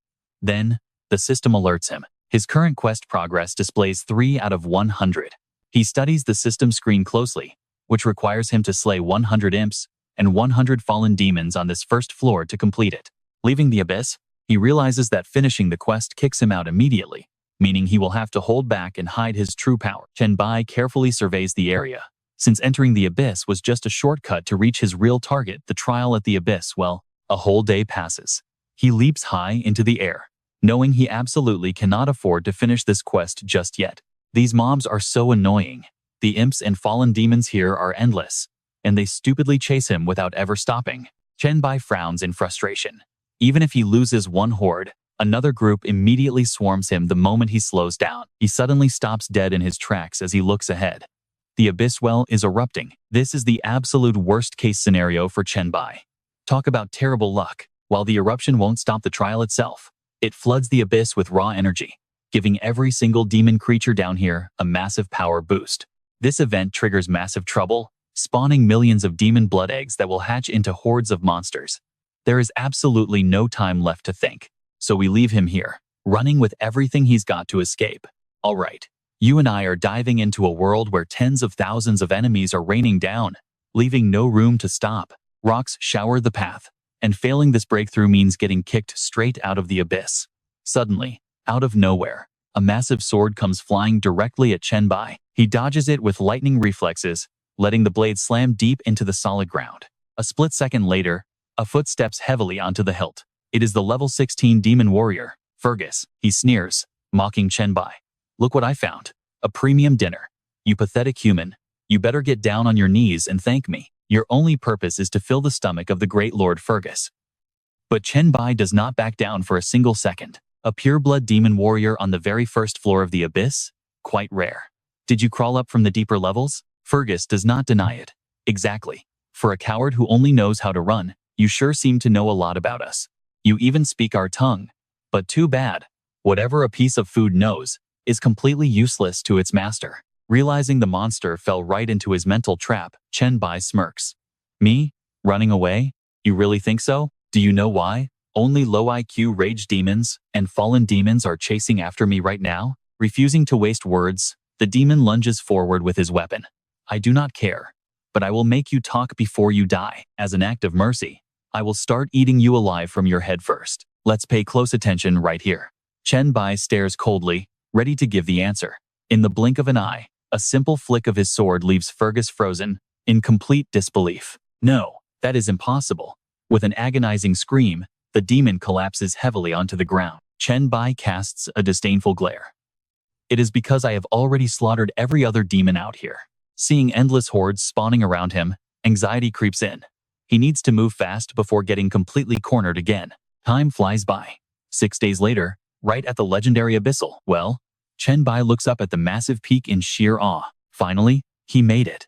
Speaker 1: Then, the system alerts him. His current quest progress displays 3 out of 100. He studies the system screen closely, which requires him to slay 100 imps and 100 fallen demons on this first floor to complete it. Leaving the abyss, he realizes that finishing the quest kicks him out immediately, meaning he will have to hold back and hide his true power. Chen Bai carefully surveys the area, since entering the abyss was just a shortcut to reach his real target, the trial at the abyss. Well, a whole day passes. He leaps high into the air, knowing he absolutely cannot afford to finish this quest just yet. These mobs are so annoying. The imps and fallen demons here are endless, and they stupidly chase him without ever stopping. Chen Bai frowns in frustration. Even if he loses one horde, another group immediately swarms him the moment he slows down. He suddenly stops dead in his tracks as he looks ahead. The abyss well is erupting. This is the absolute worst-case scenario for Chen Bai. Talk about terrible luck. While the eruption won't stop the trial itself, it floods the abyss with raw energy, giving every single demon creature down here a massive power boost. This event triggers massive trouble, spawning millions of demon blood eggs that will hatch into hordes of monsters. There is absolutely no time left to think, so we leave him here, running with everything he's got to escape. All right, you and I are diving into a world where tens of thousands of enemies are raining down, leaving no room to stop. Rocks shower the path, and failing this breakthrough means getting kicked straight out of the abyss. Suddenly, out of nowhere, a massive sword comes flying directly at Chen Bai. He dodges it with lightning reflexes, letting the blade slam deep into the solid ground. A split second later, a foot steps heavily onto the hilt. It is the level 16 demon warrior, Fergus. He sneers, mocking Chen Bai. Look what I found. A premium dinner. You pathetic human. You better get down on your knees and thank me. Your only purpose is to fill the stomach of the great Lord Fergus. But Chen Bai does not back down for a single second. A pure-blood demon warrior on the very first floor of the abyss? Quite rare. Did you crawl up from the deeper levels? Fergus does not deny it. Exactly. For a coward who only knows how to run, you sure seem to know a lot about us. You even speak our tongue. But too bad. Whatever a piece of food knows is completely useless to its master. Realizing the monster fell right into his mental trap, Chen Bai smirks. Me? Running away? You really think so? Do you know why? Only low IQ rage demons and fallen demons are chasing after me right now? Refusing to waste words, the demon lunges forward with his weapon. I do not care, but I will make you talk before you die. As an act of mercy, I will start eating you alive from your head first. Let's pay close attention right here. Chen Bai stares coldly, ready to give the answer. In the blink of an eye, a simple flick of his sword leaves Fergus frozen, in complete disbelief. No, that is impossible. With an agonizing scream, the demon collapses heavily onto the ground. Chen Bai casts a disdainful glare. It is because I have already slaughtered every other demon out here. Seeing endless hordes spawning around him, anxiety creeps in. He needs to move fast before getting completely cornered again. Time flies by. 6 days later, right at the legendary abyssal well, Chen Bai looks up at the massive peak in sheer awe. Finally, he made it.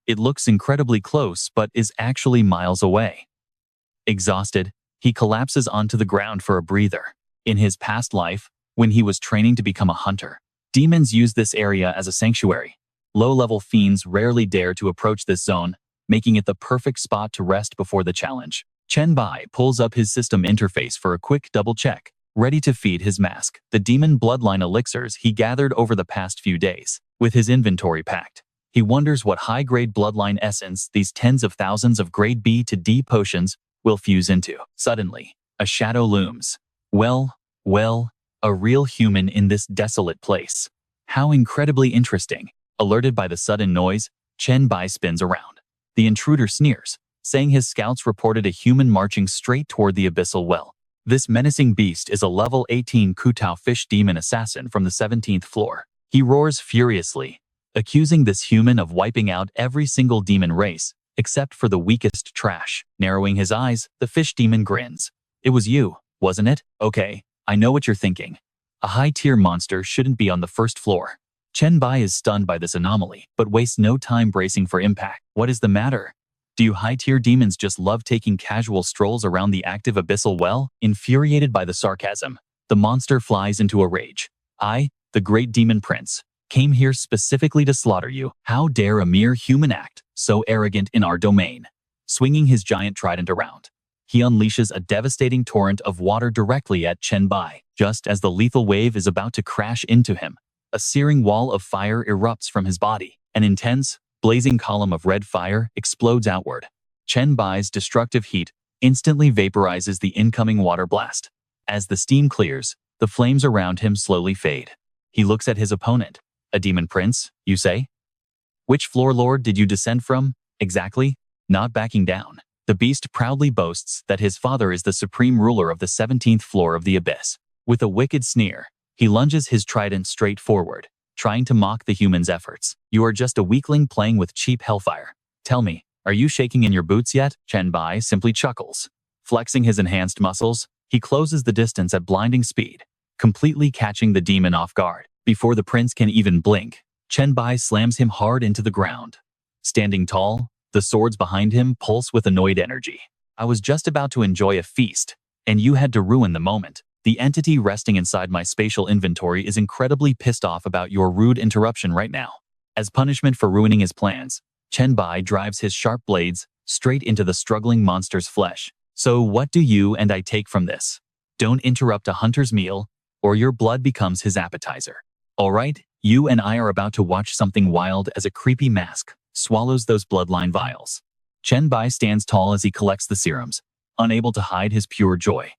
Speaker 1: It looks incredibly close but is actually miles away. Exhausted, he collapses onto the ground for a breather. In his past life, when he was training to become a hunter, demons used this area as a sanctuary. Low-level fiends rarely dare to approach this zone, making it the perfect spot to rest before the challenge. Chen Bai pulls up his system interface for a quick double-check, ready to feed his mask the demon bloodline elixirs he gathered over the past few days. With his inventory packed, he wonders what high-grade bloodline essence these tens of thousands of grade B to D potions will fuse into. Suddenly, a shadow looms. Well, a real human in this desolate place. How incredibly interesting. Alerted by the sudden noise, Chen Bai spins around. The intruder sneers, saying his scouts reported a human marching straight toward the abyssal well. This menacing beast is a level 18 Kutao fish demon assassin from the 17th floor. He roars furiously, accusing this human of wiping out every single demon race, except for the weakest trash. Narrowing his eyes, the fish demon grins. It was you, wasn't it? Okay, I know what you're thinking. A high-tier monster shouldn't be on the first floor. Chen Bai is stunned by this anomaly, but wastes no time bracing for impact. What is the matter? Do you high-tier demons just love taking casual strolls around the active abyssal well? Infuriated by the sarcasm, the monster flies into a rage. I, the great demon prince, came here specifically to slaughter you. How dare a mere human act so arrogant in our domain? Swinging his giant trident around, he unleashes a devastating torrent of water directly at Chen Bai. Just as the lethal wave is about to crash into him, a searing wall of fire erupts from his body. An intense, blazing column of red fire explodes outward. Chen Bai's destructive heat instantly vaporizes the incoming water blast. As the steam clears, the flames around him slowly fade. He looks at his opponent. A demon prince, you say? Which floor lord did you descend from, exactly? Not backing down, the beast proudly boasts that his father is the supreme ruler of the 17th floor of the abyss. With a wicked sneer, he lunges his trident straight forward, trying to mock the human's efforts. You are just a weakling playing with cheap hellfire. Tell me, are you shaking in your boots yet? Chen Bai simply chuckles. Flexing his enhanced muscles, he closes the distance at blinding speed, completely catching the demon off guard. Before the prince can even blink, Chen Bai slams him hard into the ground. Standing tall, the swords behind him pulse with annoyed energy. I was just about to enjoy a feast, and you had to ruin the moment. The entity resting inside my spatial inventory is incredibly pissed off about your rude interruption right now. As punishment for ruining his plans, Chen Bai drives his sharp blades straight into the struggling monster's flesh. So what do you and I take from this? Don't interrupt a hunter's meal, or your blood becomes his appetizer. Alright, you and I are about to watch something wild as a creepy mask swallows those bloodline vials. Chen Bai stands tall as he collects the serums, unable to hide his pure joy.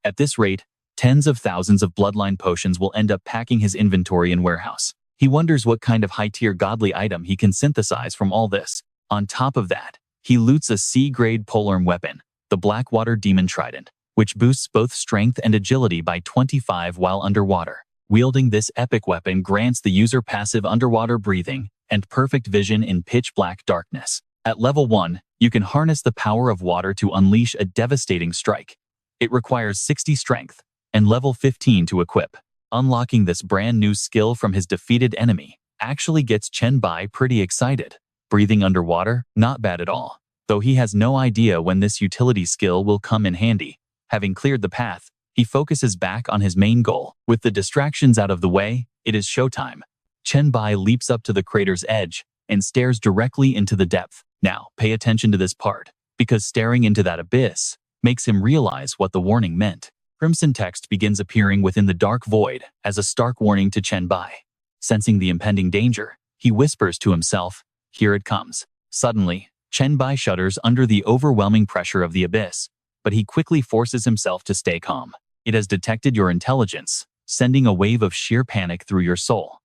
Speaker 1: At this rate, tens of thousands of bloodline potions will end up packing his inventory and warehouse. He wonders what kind of high-tier godly item he can synthesize from all this. On top of that, he loots a C-grade polearm weapon, the Blackwater Demon Trident, which boosts both strength and agility by 25 while underwater. Wielding this epic weapon grants the user passive underwater breathing and perfect vision in pitch-black darkness. At level 1, you can harness the power of water to unleash a devastating strike. It requires 60 strength and level 15 to equip. Unlocking this brand new skill from his defeated enemy actually gets Chen Bai pretty excited. Breathing underwater? Not bad at all. Though he has no idea when this utility skill will come in handy. Having cleared the path, he focuses back on his main goal. With the distractions out of the way, it is showtime. Chen Bai leaps up to the crater's edge and stares directly into the depth. Now, pay attention to this part, because staring into that abyss makes him realize what the warning meant. Crimson text begins appearing within the dark void as a stark warning to Chen Bai. Sensing the impending danger, he whispers to himself, "Here it comes." Suddenly, Chen Bai shudders under the overwhelming pressure of the abyss, but he quickly forces himself to stay calm. It has detected your intelligence, sending a wave of sheer panic through your soul.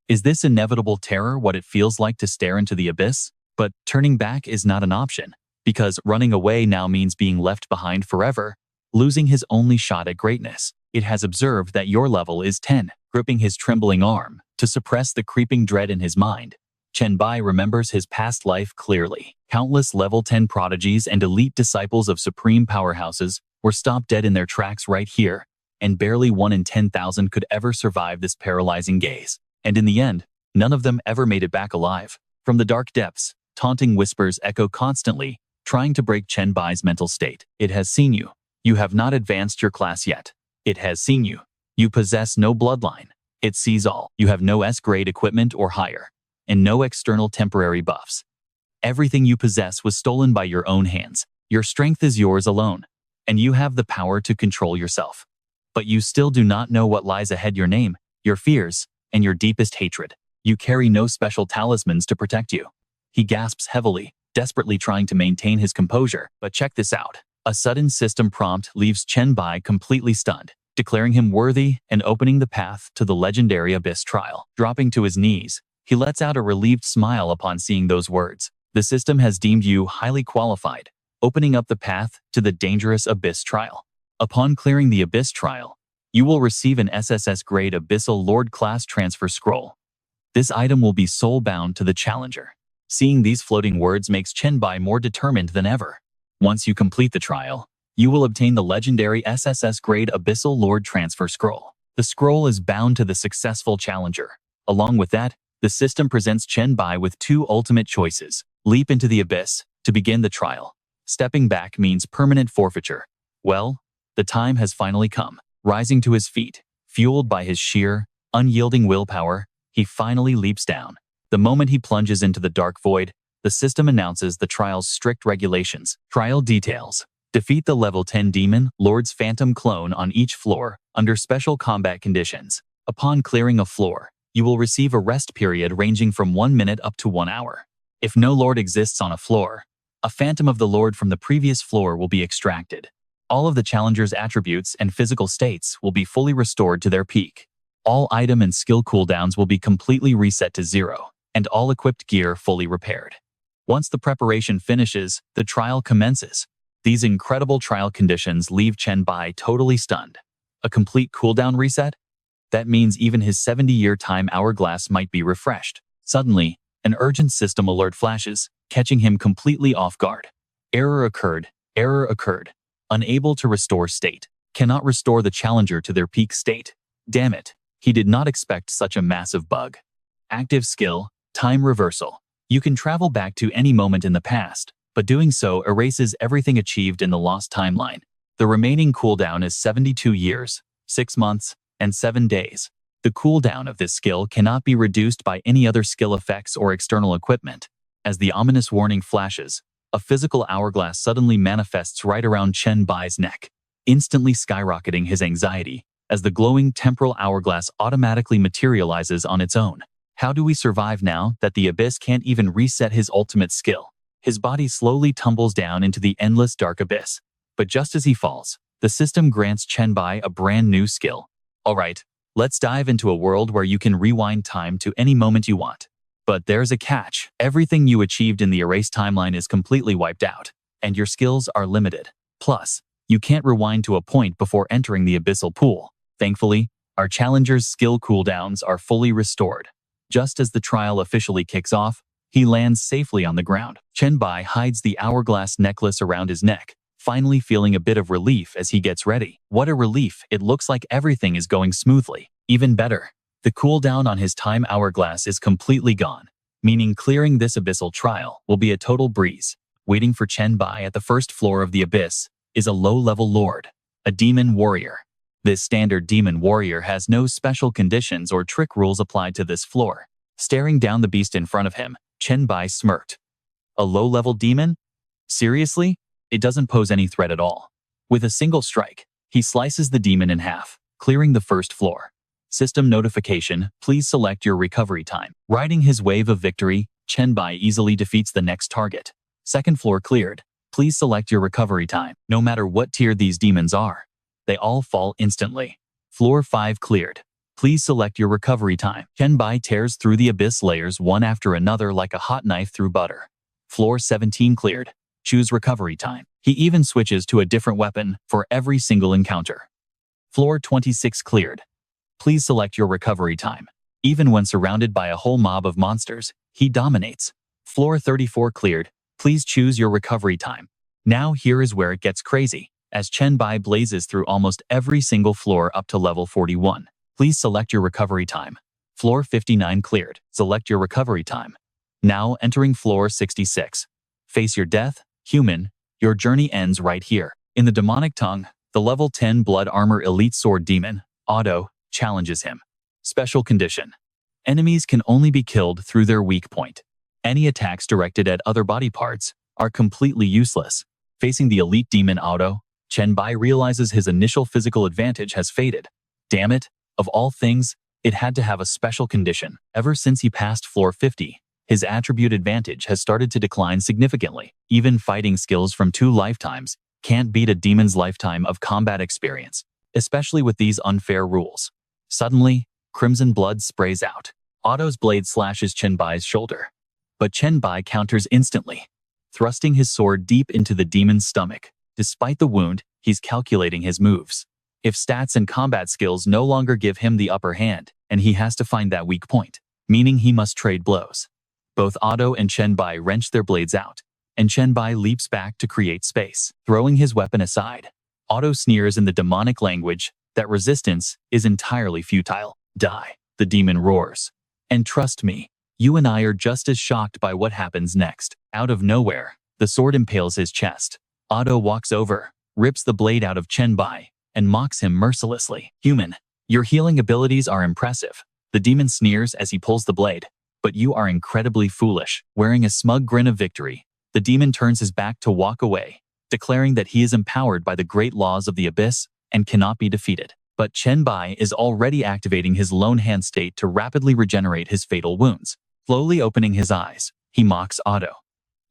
Speaker 1: Is this inevitable terror what it feels like to stare into the abyss? But turning back is not an option, because running away now means being left behind forever, losing his only shot at greatness. It has observed that your level is 10, gripping his trembling arm to suppress the creeping dread in his mind. Chen Bai remembers his past life clearly. Countless level 10 prodigies and elite disciples of supreme powerhouses were stopped dead in their tracks right here, and barely 1 in 10,000 could ever survive this paralyzing gaze. And in the end, none of them ever made it back alive. From the dark depths, taunting whispers echo constantly, trying to break Chen Bai's mental state. It has seen you. You have not advanced your class yet. It has seen you. You possess no bloodline. It sees all. You have no S-grade equipment or higher, and no external temporary buffs. Everything you possess was stolen by your own hands. Your strength is yours alone, and you have the power to control yourself. But you still do not know what lies ahead: your name, your fears, and your deepest hatred. You carry no special talismans to protect you. He gasps heavily, desperately trying to maintain his composure. But check this out. A sudden system prompt leaves Chen Bai completely stunned, declaring him worthy and opening the path to the legendary Abyss trial. Dropping to his knees, he lets out a relieved smile upon seeing those words. The system has deemed you highly qualified, opening up the path to the dangerous Abyss trial. Upon clearing the Abyss trial, you will receive an SSS-grade Abyssal Lord class transfer scroll. This item will be soul-bound to the challenger. Seeing these floating words makes Chen Bai more determined than ever. Once you complete the trial, you will obtain the legendary SSS-grade Abyssal Lord transfer scroll. The scroll is bound to the successful challenger. Along with that, the system presents Chen Bai with 2 ultimate choices. Leap into the abyss to begin the trial. Stepping back means permanent forfeiture. Well, the time has finally come. Rising to his feet, fueled by his sheer, unyielding willpower, he finally leaps down. The moment he plunges into the dark void, the system announces the trial's strict regulations. Trial details. Defeat the level 10 demon Lord's phantom clone on each floor under special combat conditions. Upon clearing a floor, you will receive a rest period ranging from 1 minute up to 1 hour. If no Lord exists on a floor, a phantom of the Lord from the previous floor will be extracted. All of the challenger's attributes and physical states will be fully restored to their peak. All item and skill cooldowns will be completely reset to 0, and all equipped gear fully repaired. Once the preparation finishes, the trial commences. These incredible trial conditions leave Chen Bai totally stunned. A complete cooldown reset? That means even his 70-year time hourglass might be refreshed. Suddenly, an urgent system alert flashes, catching him completely off guard. Error occurred. Error occurred. Unable to restore state. Cannot restore the challenger to their peak state. Damn it. He did not expect such a massive bug. Active skill, time reversal. You can travel back to any moment in the past, but doing so erases everything achieved in the lost timeline. The remaining cooldown is 72 years, 6 months, and 7 days. The cooldown of this skill cannot be reduced by any other skill effects or external equipment. As the ominous warning flashes, a physical hourglass suddenly manifests right around Chen Bai's neck, instantly skyrocketing his anxiety as the glowing temporal hourglass automatically materializes on its own. How do we survive now that the abyss can't even reset his ultimate skill? His body slowly tumbles down into the endless dark abyss. But just as he falls, the system grants Chen Bai a brand new skill. Alright, let's dive into a world where you can rewind time to any moment you want. But there's a catch. Everything you achieved in the erased timeline is completely wiped out, and your skills are limited. Plus, you can't rewind to a point before entering the abyssal pool. Thankfully, our challenger's skill cooldowns are fully restored. Just as the trial officially kicks off, he lands safely on the ground. Chen Bai hides the hourglass necklace around his neck, finally feeling a bit of relief as he gets ready. What a relief, it looks like everything is going smoothly. Even better, the cooldown on his time hourglass is completely gone, meaning clearing this abyssal trial will be a total breeze. Waiting for Chen Bai at the first floor of the abyss is a low-level lord, a demon warrior. This standard demon warrior has no special conditions or trick rules applied to this floor. Staring down the beast in front of him, Chen Bai smirked. A low-level demon? Seriously? It doesn't pose any threat at all. With a single strike, he slices the demon in half, clearing the first floor. System notification, please select your recovery time. Riding his wave of victory, Chen Bai easily defeats the next target. Second floor cleared. Please select your recovery time. No matter what tier these demons are, they all fall instantly. Floor 5 cleared. Please select your recovery time. Chen Bai tears through the abyss layers one after another like a hot knife through butter. Floor 17 cleared. Choose recovery time. He even switches to a different weapon for every single encounter. Floor 26 cleared. Please select your recovery time. Even when surrounded by a whole mob of monsters, he dominates. Floor 34 cleared. Please choose your recovery time. Now here is where it gets crazy, as Chen Bai blazes through almost every single floor up to level 41. Please select your recovery time. Floor 59 cleared. Select your recovery time. Now entering floor 66. Face your death, human. Your journey ends right here. In the demonic tongue, the level 10 blood armor elite sword demon, Otto, challenges him. Special condition. Enemies can only be killed through their weak point. Any attacks directed at other body parts are completely useless. Facing the elite demon Otto, Chen Bai realizes his initial physical advantage has faded. Damn it, of all things, it had to have a special condition. Ever since he passed floor 50, his attribute advantage has started to decline significantly. Even fighting skills from 2 lifetimes can't beat a demon's lifetime of combat experience, especially with these unfair rules. Suddenly, crimson blood sprays out. Otto's blade slashes Chen Bai's shoulder, but Chen Bai counters instantly, thrusting his sword deep into the demon's stomach. Despite the wound, he's calculating his moves. If stats and combat skills no longer give him the upper hand, and he has to find that weak point, meaning he must trade blows. Both Otto and Chen Bai wrench their blades out, and Chen Bai leaps back to create space. Throwing his weapon aside, Otto sneers in the demonic language that resistance is entirely futile. Die, the demon roars. And trust me, you and I are just as shocked by what happens next. Out of nowhere, the sword impales his chest. Otto walks over, rips the blade out of Chen Bai, and mocks him mercilessly. Human, your healing abilities are impressive. The demon sneers as he pulls the blade. But you are incredibly foolish. Wearing a smug grin of victory, the demon turns his back to walk away, declaring that he is empowered by the great laws of the abyss and cannot be defeated. But Chen Bai is already activating his lone hand state to rapidly regenerate his fatal wounds. Slowly opening his eyes, he mocks Otto.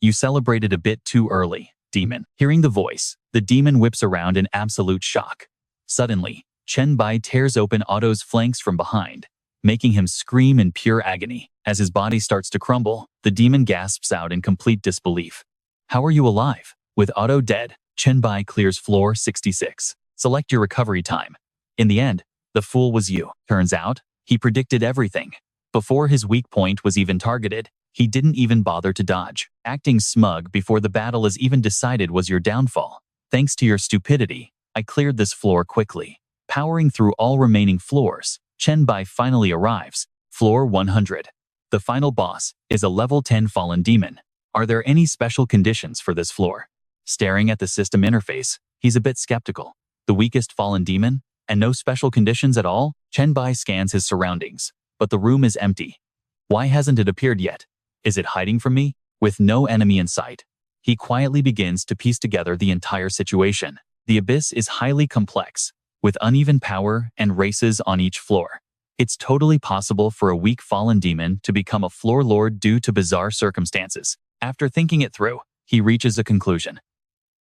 Speaker 1: You celebrated a bit too early, demon. Hearing the voice, the demon whips around in absolute shock. Suddenly, Chen Bai tears open Otto's flanks from behind, making him scream in pure agony. As his body starts to crumble, the demon gasps out in complete disbelief. How are you alive? With Otto dead, Chen Bai clears floor 66. Select your recovery time. In the end, The fool was you. Turns out, he predicted everything. Before his weak point was even targeted, he didn't even bother to dodge. Acting smug before the battle is even decided was your downfall. Thanks to your stupidity, I cleared this floor quickly. Powering through all remaining floors, Chen Bai finally arrives. Floor 100. The final boss is a level 10 fallen demon. Are there any special conditions for this floor? Staring at the system interface, he's a bit skeptical. The weakest fallen demon? And no special conditions at all? Chen Bai scans his surroundings, but the room is empty. Why hasn't it appeared yet? Is it hiding from me? With no enemy in sight, he quietly begins to piece together the entire situation. The abyss is highly complex, with uneven power and races on each floor. It's totally possible for a weak fallen demon to become a floor lord due to bizarre circumstances. After thinking it through, he reaches a conclusion.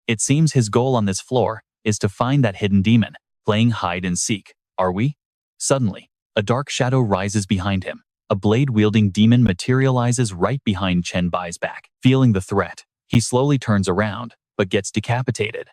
Speaker 1: It seems his goal on this floor is to find that hidden demon, playing hide and seek. Are we? Suddenly, a dark shadow rises behind him. A blade-wielding demon materializes right behind Chen Bai's back. Feeling the threat, he slowly turns around, but gets decapitated.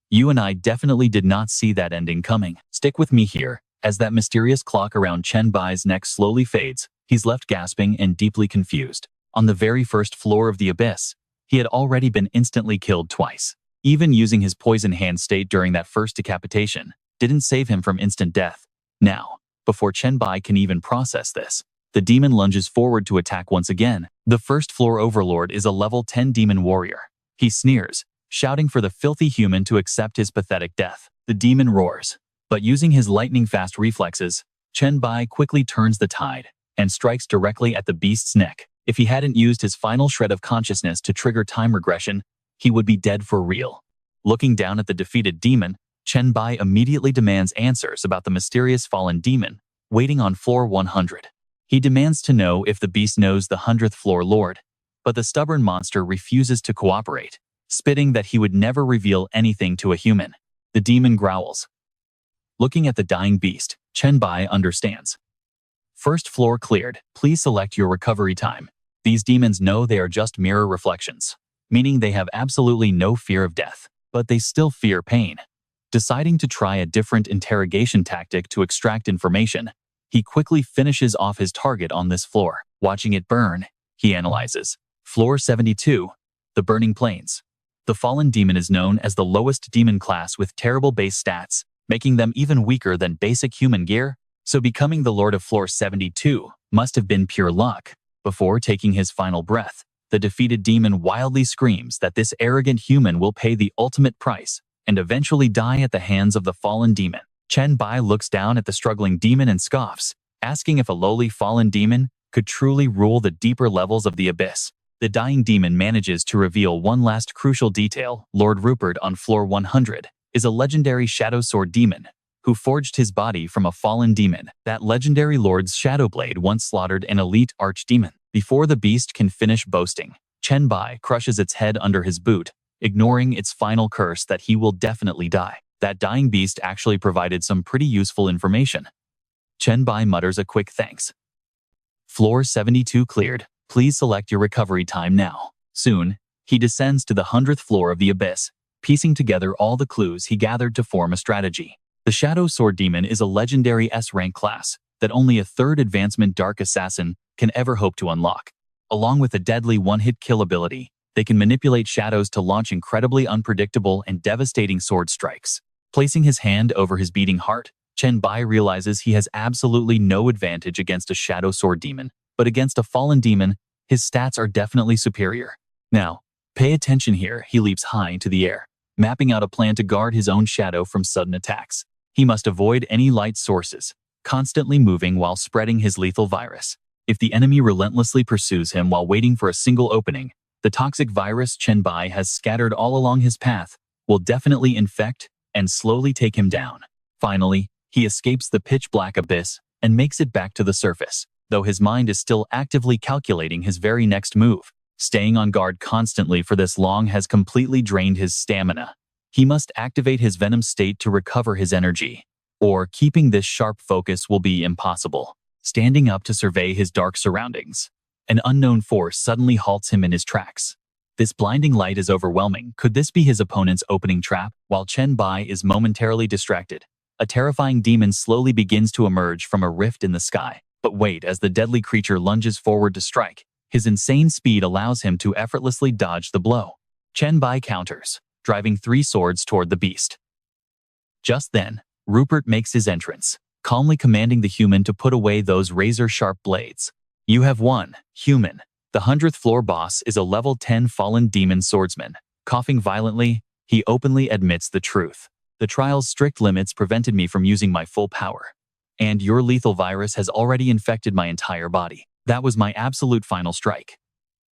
Speaker 1: You and I definitely did not see that ending coming. Stick with me here. As that mysterious clock around Chen Bai's neck slowly fades, he's left gasping and deeply confused. On the very first floor of the abyss, he had already been instantly killed twice. Even using his poison hand state during that first decapitation didn't save him from instant death. Now, before Chen Bai can even process this, the demon lunges forward to attack once again. The first floor overlord is a level 10 demon warrior. He sneers, shouting for the filthy human to accept his pathetic death. The demon roars, but using his lightning-fast reflexes, Chen Bai quickly turns the tide and strikes directly at the beast's neck. If he hadn't used his final shred of consciousness to trigger time regression, he would be dead for real. Looking down at the defeated demon, Chen Bai immediately demands answers about the mysterious fallen demon waiting on floor 100. He demands to know if the beast knows the 100th floor lord, but the stubborn monster refuses to cooperate, spitting that he would never reveal anything to a human. The demon growls. Looking at the dying beast, Chen Bai understands. First floor cleared. Please select your recovery time. These demons know they are just mirror reflections, meaning they have absolutely no fear of death, but they still fear pain. Deciding to try a different interrogation tactic to extract information, he quickly finishes off his target on this floor. Watching it burn, he analyzes. Floor 72, the Burning Plains. The fallen demon is known as the lowest demon class with terrible base stats, making them even weaker than basic human gear, so becoming the lord of floor 72 must have been pure luck. Before taking his final breath, the defeated demon wildly screams that this arrogant human will pay the ultimate price and eventually die at the hands of the fallen demon. Chen Bai looks down at the struggling demon and scoffs, asking if a lowly fallen demon could truly rule the deeper levels of the abyss. The dying demon manages to reveal one last crucial detail. Lord Rupert on floor 100 is a legendary shadow sword demon who forged his body from a fallen demon. That legendary lord's shadow blade once slaughtered an elite archdemon. Before the beast can finish boasting, Chen Bai crushes its head under his boot, ignoring its final curse that he will definitely die. That dying beast actually provided some pretty useful information. Chen Bai mutters a quick thanks. Floor 72 cleared. Please select your recovery time now. Soon, he descends to the 100th floor of the abyss, piecing together all the clues he gathered to form a strategy. The Shadow Sword Demon is a legendary S-rank class that only a third advancement Dark Assassin can ever hope to unlock. Along with a deadly one-hit kill ability, they can manipulate shadows to launch incredibly unpredictable and devastating sword strikes. Placing his hand over his beating heart, Chen Bai realizes he has absolutely no advantage against a Shadow Sword Demon, but against a fallen demon, his stats are definitely superior. Now, pay attention here. He leaps high into the air, mapping out a plan to guard his own shadow from sudden attacks. He must avoid any light sources, constantly moving while spreading his lethal virus. If the enemy relentlessly pursues him while waiting for a single opening, the toxic virus Chen Bai has scattered all along his path will definitely infect and slowly take him down. Finally, he escapes the pitch-black abyss and makes it back to the surface, though his mind is still actively calculating his very next move. Staying on guard constantly for this long has completely drained his stamina. He must activate his venom state to recover his energy, or keeping this sharp focus will be impossible. Standing up to survey his dark surroundings, an unknown force suddenly halts him in his tracks. This blinding light is overwhelming. Could this be his opponent's opening trap? While Chen Bai is momentarily distracted, A terrifying demon slowly begins to emerge from a rift in the sky. But wait, as the deadly creature lunges forward to strike, his insane speed allows him to effortlessly dodge the blow. Chen Bai counters, driving 3 swords toward the beast. Just then, Rupert makes his entrance, calmly commanding the human to put away those razor-sharp blades. You have won, human. The 100th floor boss is a level 10 fallen demon swordsman. Coughing violently, he openly admits the truth. The trial's strict limits prevented me from using my full power. And your lethal virus has already infected my entire body. That was my absolute final strike.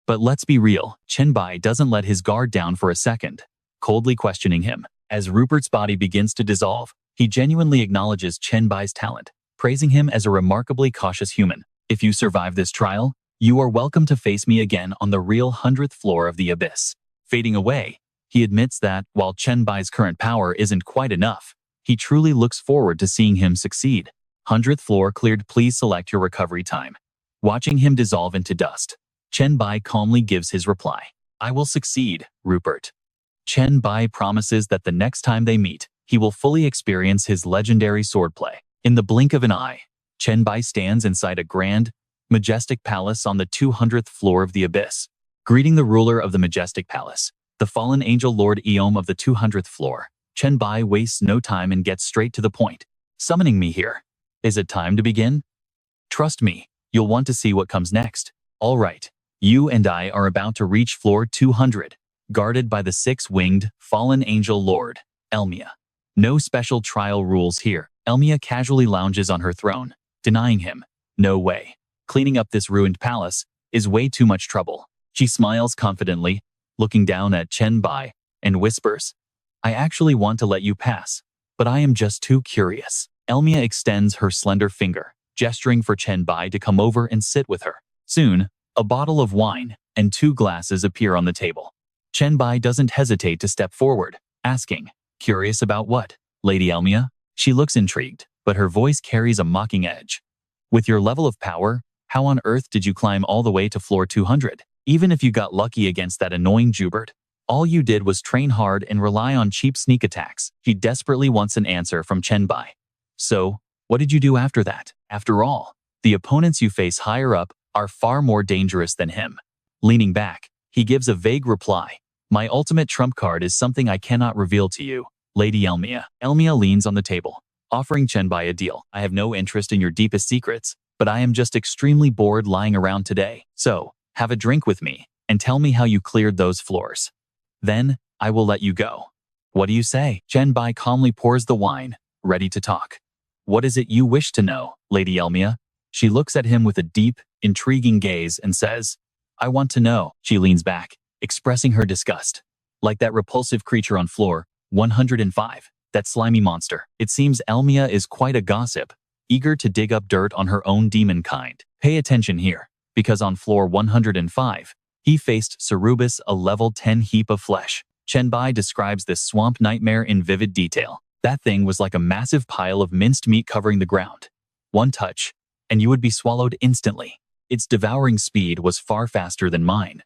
Speaker 1: But let's be real, Chen Bai doesn't let his guard down for a second, coldly questioning him. As Rupert's body begins to dissolve, he genuinely acknowledges Chen Bai's talent, praising him as a remarkably cautious human. If you survive this trial, you are welcome to face me again on the real 100th floor of the abyss. Fading away, he admits that, while Chen Bai's current power isn't quite enough, he truly looks forward to seeing him succeed. 100th floor cleared, please select your recovery time. Watching him dissolve into dust, Chen Bai calmly gives his reply. I will succeed, Rupert. Chen Bai promises that the next time they meet, he will fully experience his legendary swordplay. In the blink of an eye, Chen Bai stands inside a grand, majestic palace on the 200th floor of the abyss. Greeting the ruler of the majestic palace, the fallen angel Lord Eom of the 200th floor, Chen Bai wastes no time and gets straight to the point. Summoning me here. Is it time to begin? Trust me, you'll want to see what comes next. All right, you and I are about to reach floor 200, guarded by the 6-winged, fallen angel Lord, Elmia. No special trial rules here. Elmia casually lounges on her throne, denying him. No way. Cleaning up this ruined palace is way too much trouble. She smiles confidently, looking down at Chen Bai, and whispers, I actually want to let you pass, but I am just too curious. Elmia extends her slender finger, gesturing for Chen Bai to come over and sit with her. Soon, a bottle of wine and 2 glasses appear on the table. Chen Bai doesn't hesitate to step forward, asking, curious about what, Lady Elmia? She looks intrigued, but her voice carries a mocking edge. With your level of power, how on earth did you climb all the way to floor 200? Even if you got lucky against that annoying Jubert, all you did was train hard and rely on cheap sneak attacks. She desperately wants an answer from Chen Bai. So, what did you do after that? After all, the opponents you face higher up are far more dangerous than him. Leaning back, he gives a vague reply. My ultimate trump card is something I cannot reveal to you, Lady Elmia. Elmia leans on the table, offering Chen Bai a deal. I have no interest in your deepest secrets, but I am just extremely bored lying around today. So, have a drink with me, and tell me how you cleared those floors. Then, I will let you go. What do you say? Chen Bai calmly pours the wine, ready to talk. What is it you wish to know, Lady Elmia? She looks at him with a deep, intriguing gaze and says, I want to know. She leans back, expressing her disgust. Like that repulsive creature on floor 105, that slimy monster. It seems Elmia is quite a gossip, eager to dig up dirt on her own demon kind. Pay attention here, because on floor 105, he faced Cerubus, a level 10 heap of flesh. Chen Bai describes this swamp nightmare in vivid detail. That thing was like a massive pile of minced meat covering the ground. One touch, and you would be swallowed instantly. Its devouring speed was far faster than mine.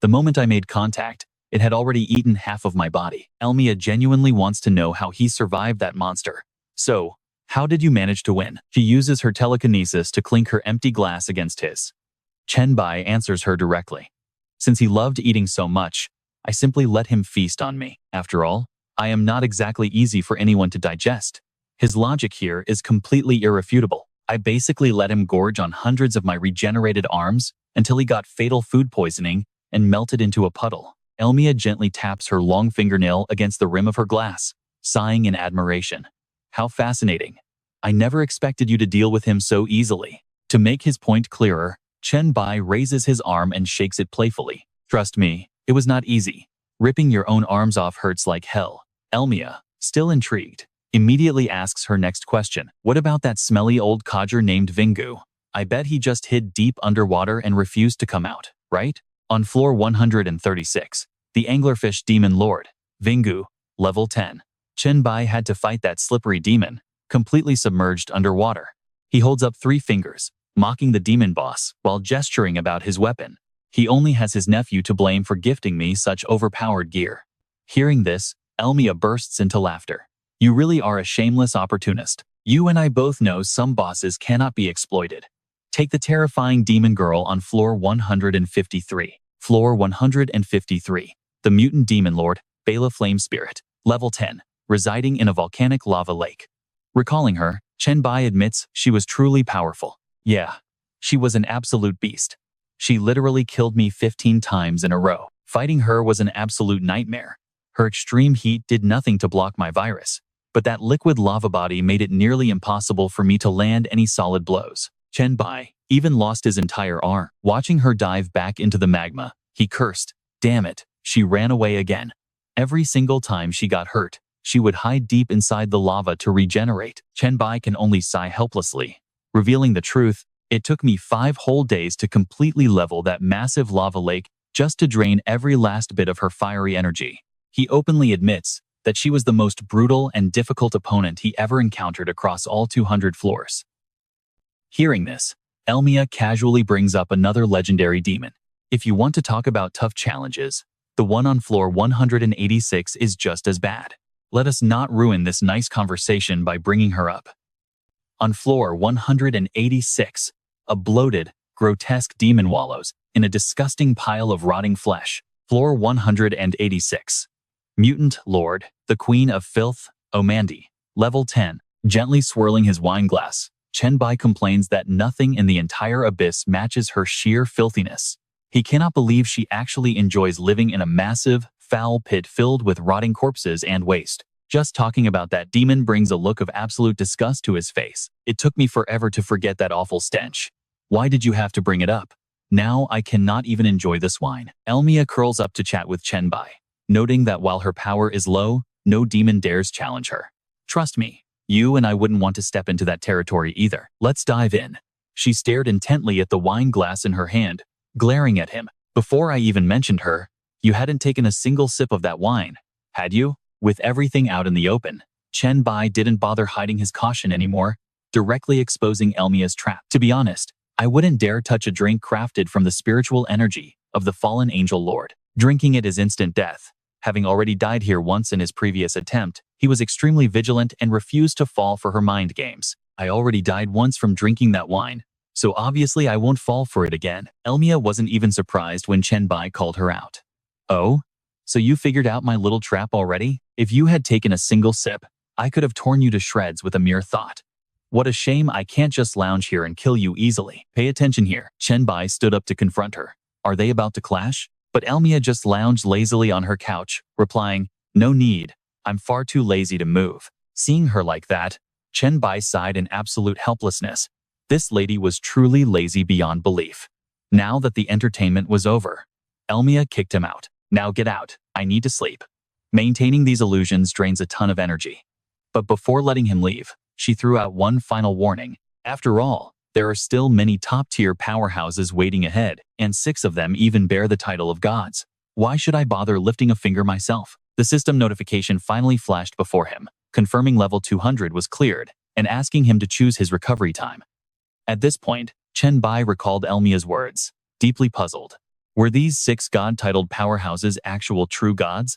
Speaker 1: The moment I made contact, it had already eaten half of my body. Elmia genuinely wants to know how he survived that monster. So, how did you manage to win? She uses her telekinesis to clink her empty glass against his. Chen Bai answers her directly. Since he loved eating so much, I simply let him feast on me. After all, I am not exactly easy for anyone to digest. His logic here is completely irrefutable. I basically let him gorge on hundreds of my regenerated arms until he got fatal food poisoning and melted into a puddle. Elmia gently taps her long fingernail against the rim of her glass, sighing in admiration. How fascinating. I never expected you to deal with him so easily. To make his point clearer, Chen Bai raises his arm and shakes it playfully. Trust me, it was not easy. Ripping your own arms off hurts like hell. Elmia, still intrigued, immediately asks her next question. What about that smelly old codger named Vingu? I bet he just hid deep underwater and refused to come out, right? On floor 136, the anglerfish demon lord, Vingu, level 10. Chen Bai had to fight that slippery demon, completely submerged underwater. He holds up 3 fingers, mocking the demon boss while gesturing about his weapon. He only has his nephew to blame for gifting me such overpowered gear. Hearing this, Elmia bursts into laughter. You really are a shameless opportunist. You and I both know some bosses cannot be exploited. Take the terrifying demon girl on floor 153. Floor 153. The mutant demon lord, Bela Flame Spirit. Level 10. Residing in a volcanic lava lake. Recalling her, Chen Bai admits she was truly powerful. Yeah, she was an absolute beast. She literally killed me 15 times in a row. Fighting her was an absolute nightmare. Her extreme heat did nothing to block my virus, but that liquid lava body made it nearly impossible for me to land any solid blows. Chen Bai even lost his entire arm. Watching her dive back into the magma, he cursed. Damn it, she ran away again. Every single time she got hurt, she would hide deep inside the lava to regenerate. Chen Bai can only sigh helplessly. Revealing the truth, it took me 5 whole days to completely level that massive lava lake just to drain every last bit of her fiery energy. He openly admits that she was the most brutal and difficult opponent he ever encountered across all 200 floors. Hearing this, Elmia casually brings up another legendary demon. If you want to talk about tough challenges, the one on floor 186 is just as bad. Let us not ruin this nice conversation by bringing her up. On floor 186, a bloated, grotesque demon wallows in a disgusting pile of rotting flesh. Floor 186. Mutant Lord, the Queen of Filth, Omandi. Level 10. Gently swirling his wine glass, Chen Bai complains that nothing in the entire abyss matches her sheer filthiness. He cannot believe she actually enjoys living in a massive, foul pit filled with rotting corpses and waste. Just talking about that demon brings a look of absolute disgust to his face. It took me forever to forget that awful stench. Why did you have to bring it up? Now I cannot even enjoy this wine. Elmia curls up to chat with Chen Bai, noting that while her power is low, no demon dares challenge her. Trust me, you and I wouldn't want to step into that territory either. Let's dive in. She stared intently at the wine glass in her hand, glaring at him. Before I even mentioned her, you hadn't taken a single sip of that wine, had you? With everything out in the open, Chen Bai didn't bother hiding his caution anymore, directly exposing Elmia's trap. To be honest, I wouldn't dare touch a drink crafted from the spiritual energy of the fallen angel lord. Drinking it is instant death. Having already died here once in his previous attempt, he was extremely vigilant and refused to fall for her mind games. I already died once from drinking that wine, so obviously I won't fall for it again. Elmia wasn't even surprised when Chen Bai called her out. Oh? So you figured out my little trap already? If you had taken a single sip, I could have torn you to shreds with a mere thought. What a shame I can't just lounge here and kill you easily. Pay attention here. Chen Bai stood up to confront her. Are they about to clash? But Elmia just lounged lazily on her couch, replying, no need. I'm far too lazy to move. Seeing her like that, Chen Bai sighed in absolute helplessness. This lady was truly lazy beyond belief. Now that the entertainment was over, Elmia kicked him out. Now get out. I need to sleep. Maintaining these illusions drains a ton of energy. But before letting him leave, she threw out one final warning. After all, there are still many top-tier powerhouses waiting ahead, and 6 of them even bear the title of gods. Why should I bother lifting a finger myself? The system notification finally flashed before him, confirming level 200 was cleared, and asking him to choose his recovery time. At this point, Chen Bai recalled Elmia's words, deeply puzzled. Were these 6 god-titled powerhouses actual true gods?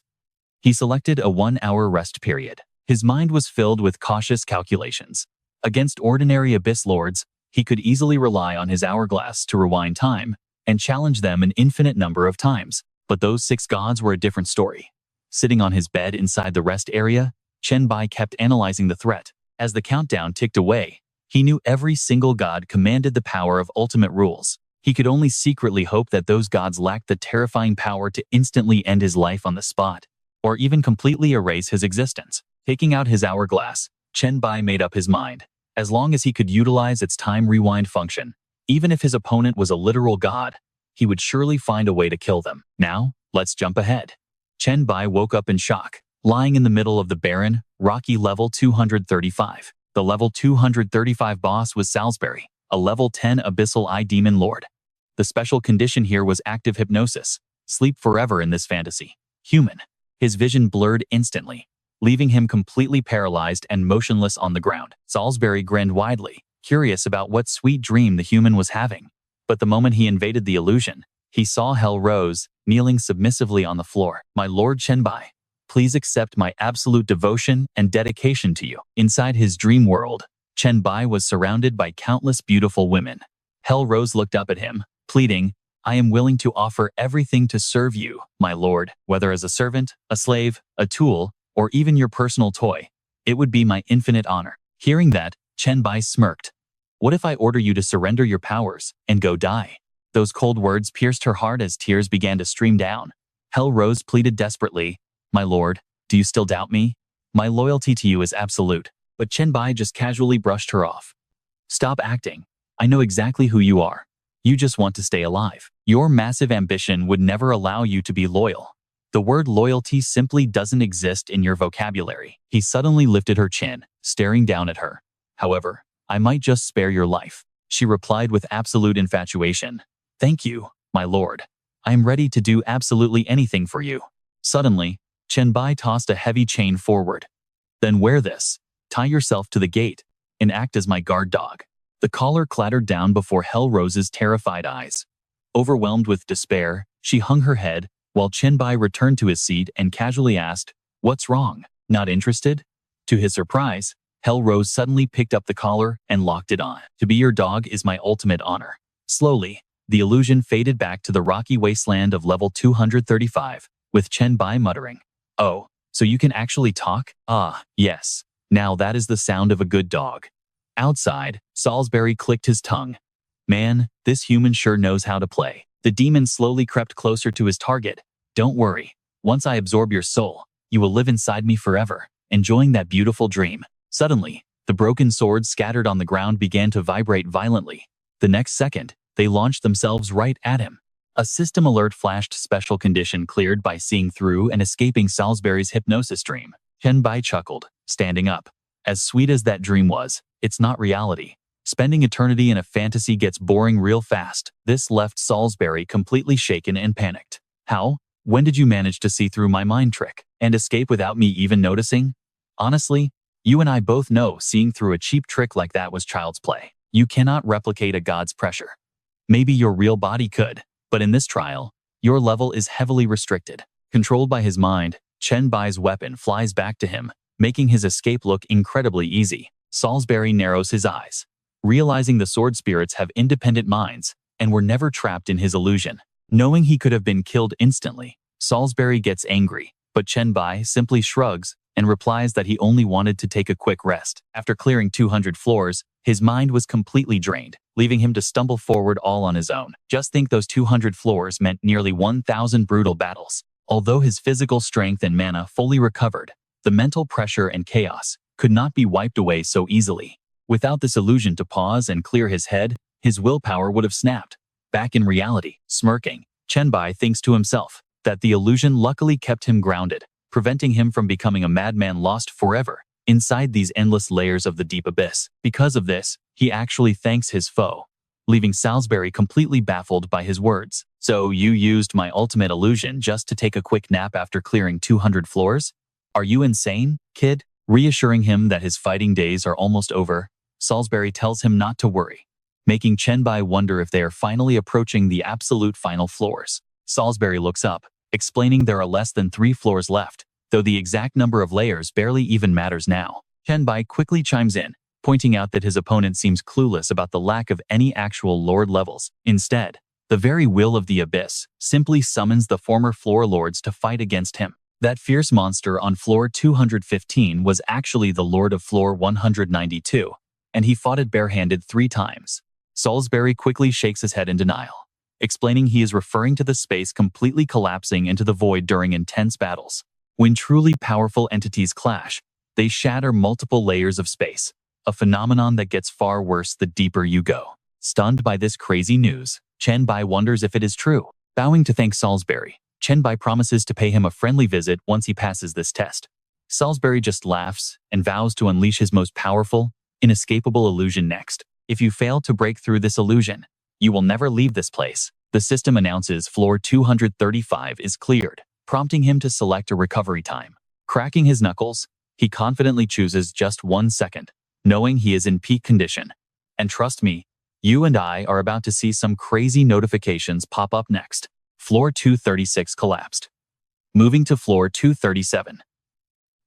Speaker 1: He selected a 1-hour rest period. His mind was filled with cautious calculations. Against ordinary abyss lords, he could easily rely on his hourglass to rewind time and challenge them an infinite number of times. But those 6 gods were a different story. Sitting on his bed inside the rest area, Chen Bai kept analyzing the threat. As the countdown ticked away, he knew every single god commanded the power of ultimate rules. He could only secretly hope that those gods lacked the terrifying power to instantly end his life on the spot, or even completely erase his existence. Taking out his hourglass, Chen Bai made up his mind. As long as he could utilize its time rewind function, even if his opponent was a literal god, he would surely find a way to kill them. Now, let's jump ahead. Chen Bai woke up in shock, lying in the middle of the barren, rocky level 235. The level 235 boss was Salisbury, a level 10 abyssal eye demon lord. The special condition here was active hypnosis. Sleep forever in this fantasy. Human. His vision blurred instantly, leaving him completely paralyzed and motionless on the ground. Salisbury grinned widely, curious about what sweet dream the human was having. But the moment he invaded the illusion, he saw Hell Rose, kneeling submissively on the floor. My lord Chen Bai, Please accept my absolute devotion and dedication to you. Inside his dream world, Chen Bai was surrounded by countless beautiful women. Hell Rose looked up at him, pleading, I am willing to offer everything to serve you, my lord, whether as a servant, a slave, a tool, or even your personal toy. It would be my infinite honor. Hearing that, Chen Bai smirked. What if I order you to surrender your powers and go die? Those cold words pierced her heart as tears began to stream down. Hell Rose pleaded desperately, my lord, do you still doubt me? My loyalty to you is absolute. But Chen Bai just casually brushed her off. Stop acting. I know exactly who you are. You just want to stay alive. Your massive ambition would never allow you to be loyal. The word loyalty simply doesn't exist in your vocabulary. He suddenly lifted her chin, staring down at her. However, I might just spare your life. She replied with absolute infatuation. Thank you, my lord. I am ready to do absolutely anything for you. Suddenly, Chen Bai tossed a heavy chain forward. Then wear this. Tie yourself to the gate and act as my guard dog. The collar clattered down before Hell Rose's terrified eyes. Overwhelmed with despair, she hung her head, while Chen Bai returned to his seat and casually asked, What's wrong? Not interested? To his surprise, Hell Rose suddenly picked up the collar and locked it on. To be your dog is my ultimate honor. Slowly, the illusion faded back to the rocky wasteland of level 235, with Chen Bai muttering, Oh, so you can actually talk? Ah, yes. Now that is the sound of a good dog. Outside, Salisbury clicked his tongue. Man, this human sure knows how to play. The demon slowly crept closer to his target. Don't worry. Once I absorb your soul, you will live inside me forever, enjoying that beautiful dream. Suddenly, the broken swords scattered on the ground began to vibrate violently. The next second, they launched themselves right at him. A system alert flashed, special condition cleared by seeing through and escaping Salisbury's hypnosis dream. Chen Bai chuckled, standing up. As sweet as that dream was, it's not reality. Spending eternity in a fantasy gets boring real fast. This left Salisbury completely shaken and panicked. How? When did you manage to see through my mind trick and escape without me even noticing? Honestly, you and I both know seeing through a cheap trick like that was child's play. You cannot replicate a god's pressure. Maybe your real body could, but in this trial, your level is heavily restricted. Controlled by his mind, Chen Bai's weapon flies back to him, making his escape look incredibly easy. Salisbury narrows his eyes, realizing the sword spirits have independent minds and were never trapped in his illusion. Knowing he could have been killed instantly, Salisbury gets angry, but Chen Bai simply shrugs and replies that he only wanted to take a quick rest. After clearing 200 floors, his mind was completely drained, leaving him to stumble forward all on his own. Just think, those 200 floors meant nearly 1,000 brutal battles. Although his physical strength and mana fully recovered, the mental pressure and chaos could not be wiped away so easily. Without this illusion to pause and clear his head, his willpower would have snapped. Back in reality, smirking, Chen Bai thinks to himself that the illusion luckily kept him grounded, preventing him from becoming a madman lost forever inside these endless layers of the deep abyss. Because of this, he actually thanks his foe, leaving Salisbury completely baffled by his words. So you used my ultimate illusion just to take a quick nap after clearing 200 floors? Are you insane, kid? Reassuring him that his fighting days are almost over, Salisbury tells him not to worry, making Chen Bai wonder if they are finally approaching the absolute final floors. Salisbury looks up, explaining there are less than 3 floors left, though the exact number of layers barely even matters now. Chen Bai quickly chimes in, pointing out that his opponent seems clueless about the lack of any actual lord levels. Instead, the very will of the abyss simply summons the former floor lords to fight against him. That fierce monster on floor 215 was actually the lord of floor 192, and he fought it barehanded 3 times. Salisbury quickly shakes his head in denial, explaining he is referring to the space completely collapsing into the void during intense battles. When truly powerful entities clash, they shatter multiple layers of space, a phenomenon that gets far worse the deeper you go. Stunned by this crazy news, Chen Bai wonders if it is true. Bowing to thank Salisbury, Chen Bai promises to pay him a friendly visit once he passes this test. Salisbury just laughs and vows to unleash his most powerful, inescapable illusion next. If you fail to break through this illusion, you will never leave this place. The system announces floor 235 is cleared, prompting him to select a recovery time. Cracking his knuckles, he confidently chooses just 1 second, knowing he is in peak condition. And trust me, you and I are about to see some crazy notifications pop up next. Floor 236 collapsed. moving to floor 237.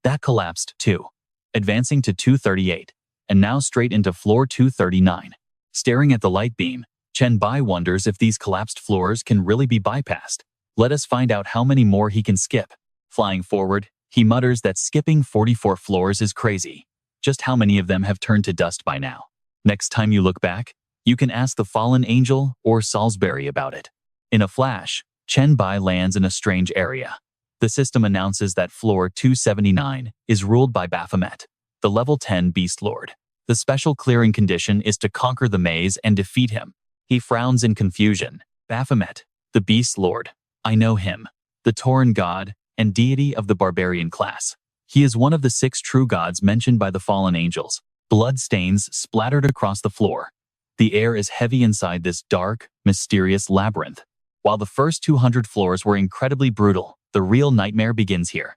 Speaker 1: That collapsed too, advancing to 238, and now straight into floor 239. Staring at the light beam, Chen Bai wonders if these collapsed floors can really be bypassed. Let us find out how many more he can skip. Flying forward, he mutters that skipping 44 floors is crazy. Just how many of them have turned to dust by now? Next time you look back, you can ask the fallen angel or Salisbury about it. In a flash, Chen Bai lands in a strange area. The system announces that floor 279 is ruled by Baphomet, the level 10 Beast Lord. The special clearing condition is to conquer the maze and defeat him. He frowns in confusion. Baphomet, the Beast Lord. I know him. The Tauran god and deity of the barbarian class. He is one of the 6 true gods mentioned by the fallen angels. Blood stains splattered across the floor. The air is heavy inside this dark, mysterious labyrinth. While the first 200 floors were incredibly brutal, the real nightmare begins here.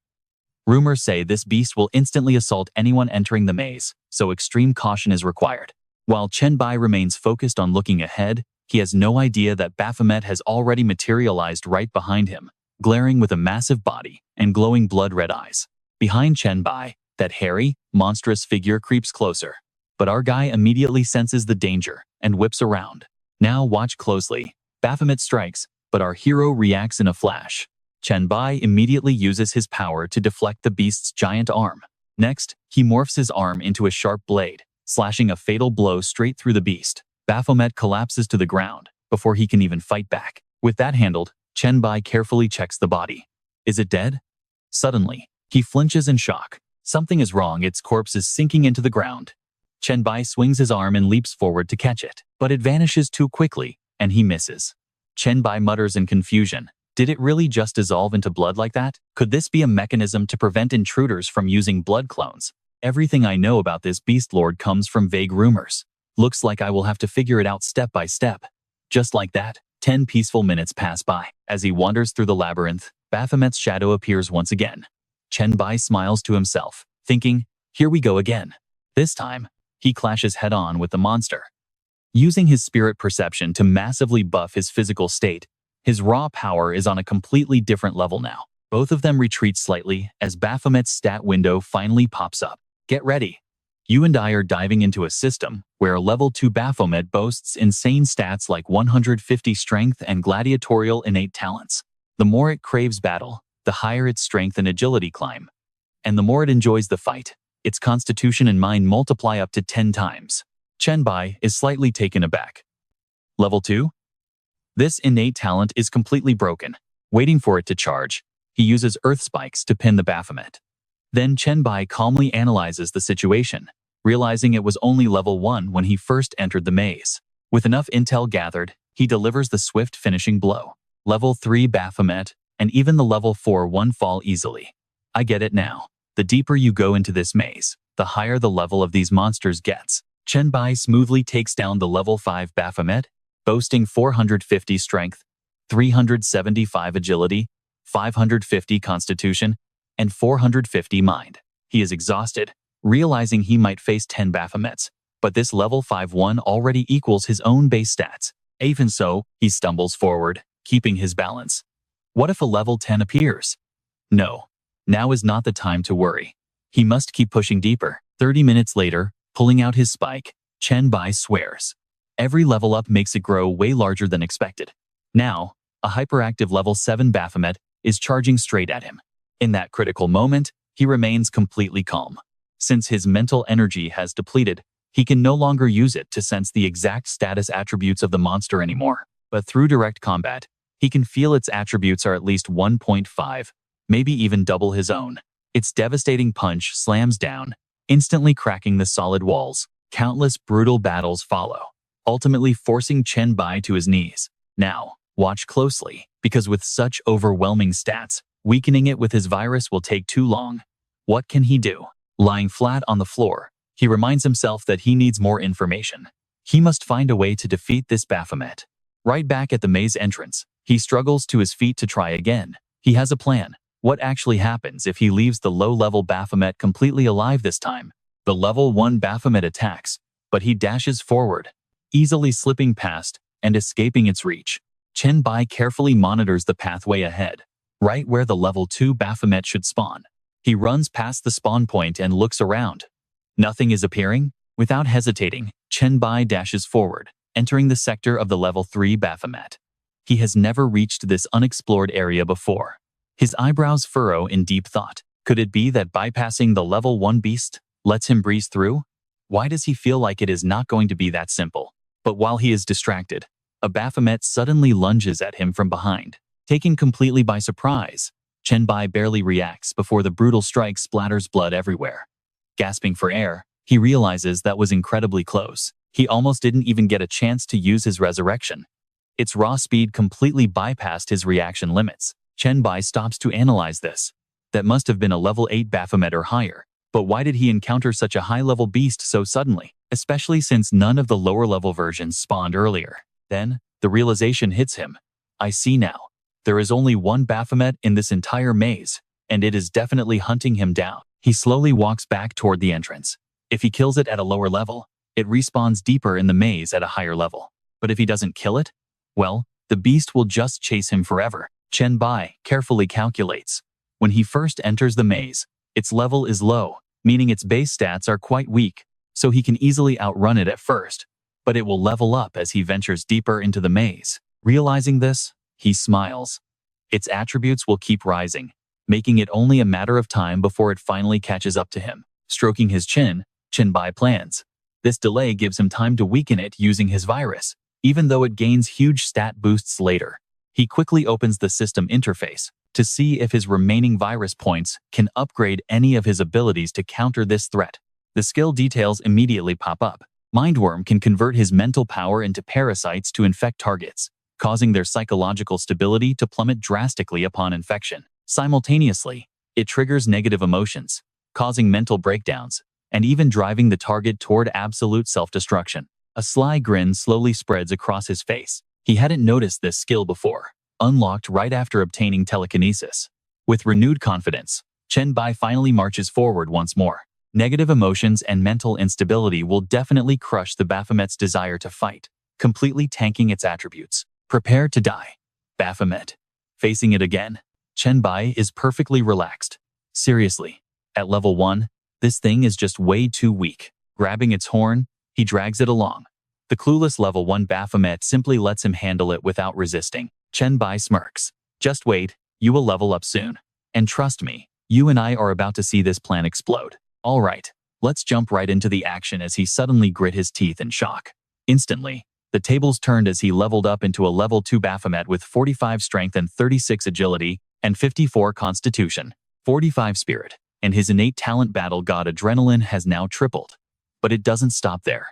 Speaker 1: Rumors say this beast will instantly assault anyone entering the maze, so extreme caution is required. While Chen Bai remains focused on looking ahead, he has no idea that Baphomet has already materialized right behind him, glaring with a massive body and glowing blood-red eyes. Behind Chen Bai, that hairy, monstrous figure creeps closer. But our guy immediately senses the danger and whips around. Now watch closely. Baphomet strikes, but our hero reacts in a flash. Chen Bai immediately uses his power to deflect the beast's giant arm. Next, he morphs his arm into a sharp blade, slashing a fatal blow straight through the beast. Baphomet collapses to the ground before he can even fight back. With that handled, Chen Bai carefully checks the body. Is it dead? Suddenly, he flinches in shock. Something is wrong, its corpse is sinking into the ground. Chen Bai swings his arm and leaps forward to catch it, but it vanishes too quickly, and he misses. Chen Bai mutters in confusion. Did it really just dissolve into blood like that? Could this be a mechanism to prevent intruders from using blood clones? Everything I know about this Beast Lord comes from vague rumors. Looks like I will have to figure it out step by step. Just like that, 10 peaceful minutes pass by. As he wanders through the labyrinth, Baphomet's shadow appears once again. Chen Bai smiles to himself, thinking, here we go again. This time, he clashes head-on with the monster. Using his spirit perception to massively buff his physical state, his raw power is on a completely different level now. Both of them retreat slightly as Baphomet's stat window finally pops up. Get ready. You and I are diving into a system where level 2 Baphomet boasts insane stats like 150 strength and gladiatorial innate talents. The more it craves battle, the higher its strength and agility climb. And the more it enjoys the fight, its constitution and mind multiply up to 10 times. Chen Bai is slightly taken aback. Level 2? This innate talent is completely broken. Waiting for it to charge, he uses earth spikes to pin the Baphomet. Then Chen Bai calmly analyzes the situation, realizing it was only level 1 when he first entered the maze. With enough intel gathered, he delivers the swift finishing blow. Level 3 Baphomet, and even the level 4 one fall easily. I get it now. The deeper you go into this maze, the higher the level of these monsters gets. Chen Bai smoothly takes down the level 5 Baphomet, boasting 450 strength, 375 agility, 550 constitution, and 450 mind. He is exhausted, realizing he might face 10 Baphomets, but this level 5 one already equals his own base stats. Even so, he stumbles forward, keeping his balance. What if a level 10 appears? No, now is not the time to worry. He must keep pushing deeper. 30 minutes later, pulling out his spike, Chen Bai swears. Every level up makes it grow way larger than expected. Now, a hyperactive level 7 Baphomet is charging straight at him. In that critical moment, he remains completely calm. Since his mental energy has depleted, he can no longer use it to sense the exact status attributes of the monster anymore. But through direct combat, he can feel its attributes are at least 1.5, maybe even double his own. Its devastating punch slams down, instantly cracking the solid walls. Countless brutal battles follow, ultimately forcing Chen Bai to his knees. Now, watch closely, because with such overwhelming stats, weakening it with his virus will take too long. What can he do? Lying flat on the floor, he reminds himself that he needs more information. He must find a way to defeat this Baphomet. Right back at the maze entrance, he struggles to his feet to try again. He has a plan. What actually happens if he leaves the low-level Baphomet completely alive this time? The level 1 Baphomet attacks, but he dashes forward, easily slipping past and escaping its reach. Chen Bai carefully monitors the pathway ahead, right where the level 2 Baphomet should spawn. He runs past the spawn point and looks around. Nothing is appearing. Without hesitating, Chen Bai dashes forward, entering the sector of the level 3 Baphomet. He has never reached this unexplored area before. His eyebrows furrow in deep thought. Could it be that bypassing the level 1 beast lets him breeze through? Why does he feel like it is not going to be that simple? But while he is distracted, a Baphomet suddenly lunges at him from behind. Taken completely by surprise, Chen Bai barely reacts before the brutal strike splatters blood everywhere. Gasping for air, he realizes that was incredibly close. He almost didn't even get a chance to use his resurrection. Its raw speed completely bypassed his reaction limits. Chen Bai stops to analyze this. That must have been a level 8 Baphomet or higher. But why did he encounter such a high-level beast so suddenly, especially since none of the lower-level versions spawned earlier? Then, the realization hits him. I see now. There is only one Baphomet in this entire maze, and it is definitely hunting him down. He slowly walks back toward the entrance. If he kills it at a lower level, it respawns deeper in the maze at a higher level. But if he doesn't kill it, well, the beast will just chase him forever. Chen Bai carefully calculates. When he first enters the maze, its level is low, meaning its base stats are quite weak, so he can easily outrun it at first, but it will level up as he ventures deeper into the maze. Realizing this, he smiles. Its attributes will keep rising, making it only a matter of time before it finally catches up to him. Stroking his chin, Chen Bai plans. This delay gives him time to weaken it using his virus, even though it gains huge stat boosts later. He quickly opens the system interface to see if his remaining virus points can upgrade any of his abilities to counter this threat. The skill details immediately pop up. Mindworm can convert his mental power into parasites to infect targets, causing their psychological stability to plummet drastically upon infection. Simultaneously, it triggers negative emotions, causing mental breakdowns, and even driving the target toward absolute self-destruction. A sly grin slowly spreads across his face. He hadn't noticed this skill before, unlocked right after obtaining telekinesis. With renewed confidence, Chen Bai finally marches forward once more. Negative emotions and mental instability will definitely crush the Baphomet's desire to fight, completely tanking its attributes. Prepare to die, Baphomet. Facing it again, Chen Bai is perfectly relaxed. Seriously, at level 1, this thing is just way too weak. Grabbing its horn, he drags it along. The clueless level 1 Baphomet simply lets him handle it without resisting. Chen Bai smirks. Just wait, you will level up soon. And trust me, you and I are about to see this plan explode. Alright, let's jump right into the action as he suddenly grit his teeth in shock. Instantly, the tables turned as he leveled up into a level 2 Baphomet with 45 strength and 36 agility, and 54 constitution, 45 spirit, and his innate talent battle god adrenaline has now tripled. But it doesn't stop there.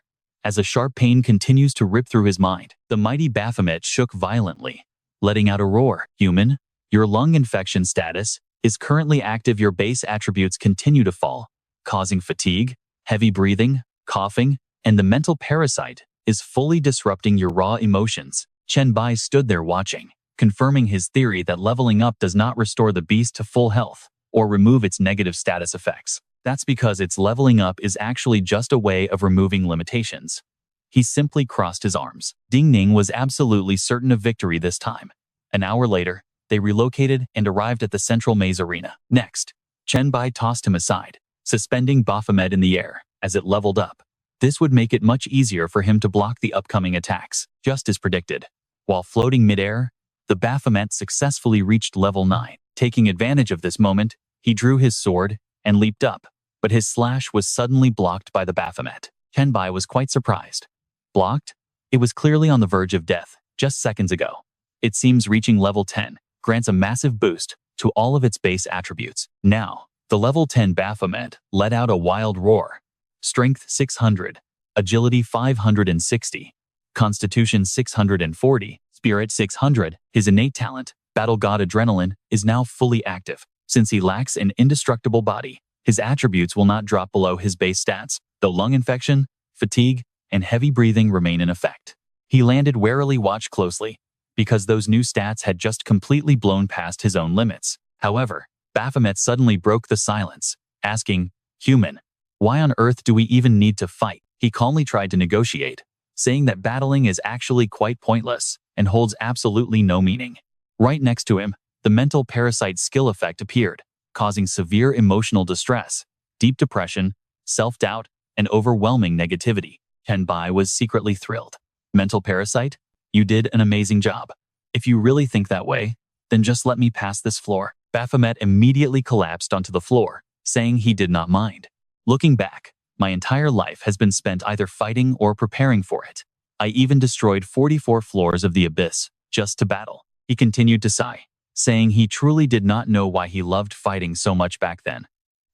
Speaker 1: As a sharp pain continues to rip through his mind, the mighty Baphomet shook violently, letting out a roar. Human, your lung infection status is currently active. Your base attributes continue to fall, causing fatigue, heavy breathing, coughing, and the mental parasite is fully disrupting your raw emotions. Chen Bai stood there watching, confirming his theory that leveling up does not restore the beast to full health or remove its negative status effects. That's because its leveling up is actually just a way of removing limitations. He simply crossed his arms. Ding Ning was absolutely certain of victory this time. An hour later, they relocated and arrived at the central maze arena. Next, Chen Bai tossed him aside, suspending Baphomet in the air as it leveled up. This would make it much easier for him to block the upcoming attacks, just as predicted. While floating midair, the Baphomet successfully reached level 9. Taking advantage of this moment, he drew his sword and leaped up, but his slash was suddenly blocked by the Baphomet. Chen Bai was quite surprised. Blocked? It was clearly on the verge of death just seconds ago. It seems reaching level 10 grants a massive boost to all of its base attributes. Now, the level 10 Baphomet let out a wild roar. Strength 600, Agility 560, Constitution 640, Spirit 600. His innate talent, Battle God Adrenaline, is now fully active. Since he lacks an indestructible body, his attributes will not drop below his base stats, though lung infection, fatigue, and heavy breathing remain in effect. He landed warily. Watched closely, because those new stats had just completely blown past his own limits. However, Baphomet suddenly broke the silence, asking, "Human, why on earth do we even need to fight?" He calmly tried to negotiate, saying that battling is actually quite pointless and holds absolutely no meaning. Right next to him, The mental parasite skill effect appeared, causing severe emotional distress, deep depression, self-doubt, and overwhelming negativity. Chen Bai was secretly thrilled. Mental parasite? You did an amazing job. If you really think that way, then just let me pass this floor. Baphomet immediately collapsed onto the floor, saying he did not mind. Looking back, my entire life has been spent either fighting or preparing for it. I even destroyed 44 floors of the abyss, just to battle. He continued to sigh, saying he truly did not know why he loved fighting so much back then.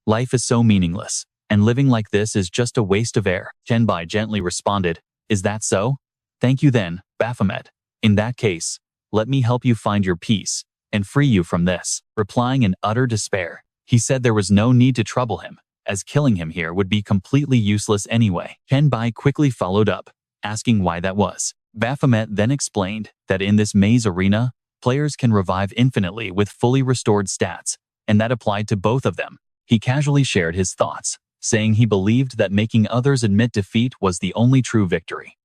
Speaker 1: Life is so meaningless, and living like this is just a waste of air. Chen Bai gently responded, Is that so? Thank you then, Baphomet. In that case, let me help you find your peace and free you from this. Replying in utter despair, he said there was no need to trouble him, as killing him here would be completely useless anyway. Chen Bai quickly followed up, asking why that was. Baphomet then explained that in this maze arena, players can revive infinitely with fully restored stats, and that applied to both of them. He casually shared his thoughts, saying he believed that making others admit defeat was the only true victory.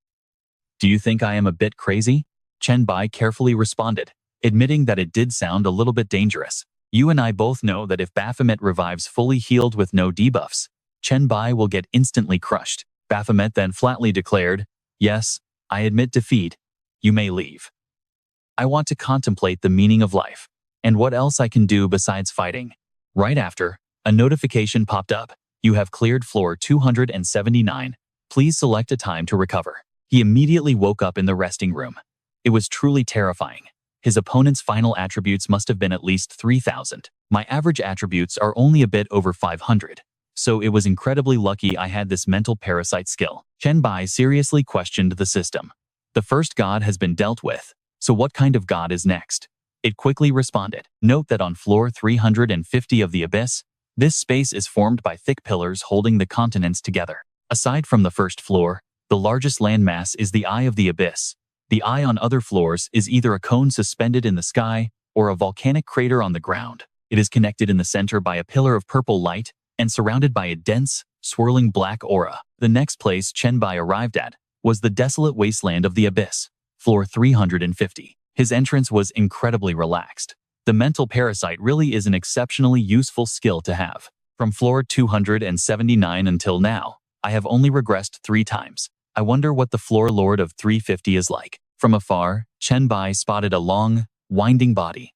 Speaker 1: Do you think I am a bit crazy? Chen Bai carefully responded, admitting that it did sound a little bit dangerous. You and I both know that if Baphomet revives fully healed with no debuffs, Chen Bai will get instantly crushed. Baphomet then flatly declared, Yes, I admit defeat. You may leave. I want to contemplate the meaning of life, and what else I can do besides fighting. Right after, a notification popped up. You have cleared floor 279. Please select a time to recover. He immediately woke up in the resting room. It was truly terrifying. His opponent's final attributes must have been at least 3,000. My average attributes are only a bit over 500. So it was incredibly lucky I had this mental parasite skill. Chen Bai seriously questioned the system. The first god has been dealt with, so what kind of god is next? It quickly responded. Note that on floor 350 of the abyss, this space is formed by thick pillars holding the continents together. Aside from the first floor, the largest landmass is the Eye of the Abyss. The eye on other floors is either a cone suspended in the sky or a volcanic crater on the ground. It is connected in the center by a pillar of purple light and surrounded by a dense, swirling black aura. The next place Chen Bai arrived at was the desolate wasteland of the abyss, floor 350. His entrance was incredibly relaxed. The mental parasite really is an exceptionally useful skill to have. From floor 279 until now, I have only regressed 3 times. I wonder what the floor lord of 350 is like. From afar, Chen Bai spotted a long, winding body.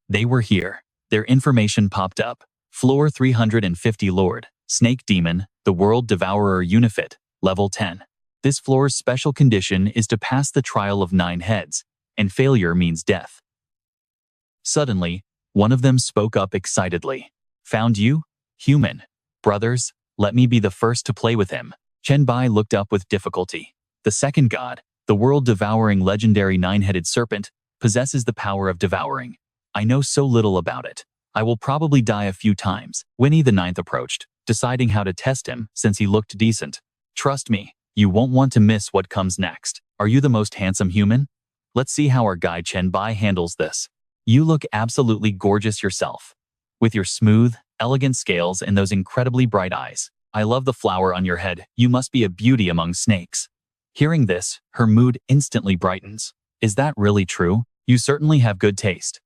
Speaker 1: They were here. Their information popped up. Floor 350 Lord, Snake Demon, the World Devourer Unifit, level 10. This floor's special condition is to pass the trial of 9 heads, and failure means death. Suddenly, one of them spoke up excitedly. Found you? Human. Brothers, let me be the first to play with him. Chen Bai looked up with difficulty. The second god, the world-devouring legendary 9-headed serpent, possesses the power of devouring. I know so little about it. I will probably die a few times. Winnie the Ninth approached, deciding how to test him since he looked decent. Trust me, you won't want to miss what comes next. Are you the most handsome human? Let's see how our guy Chen Bai handles this. You look absolutely gorgeous yourself. With your smooth, elegant scales and those incredibly bright eyes. I love the flower on your head. You must be a beauty among snakes. Hearing this, her mood instantly brightens. Is that really true? You certainly have good taste.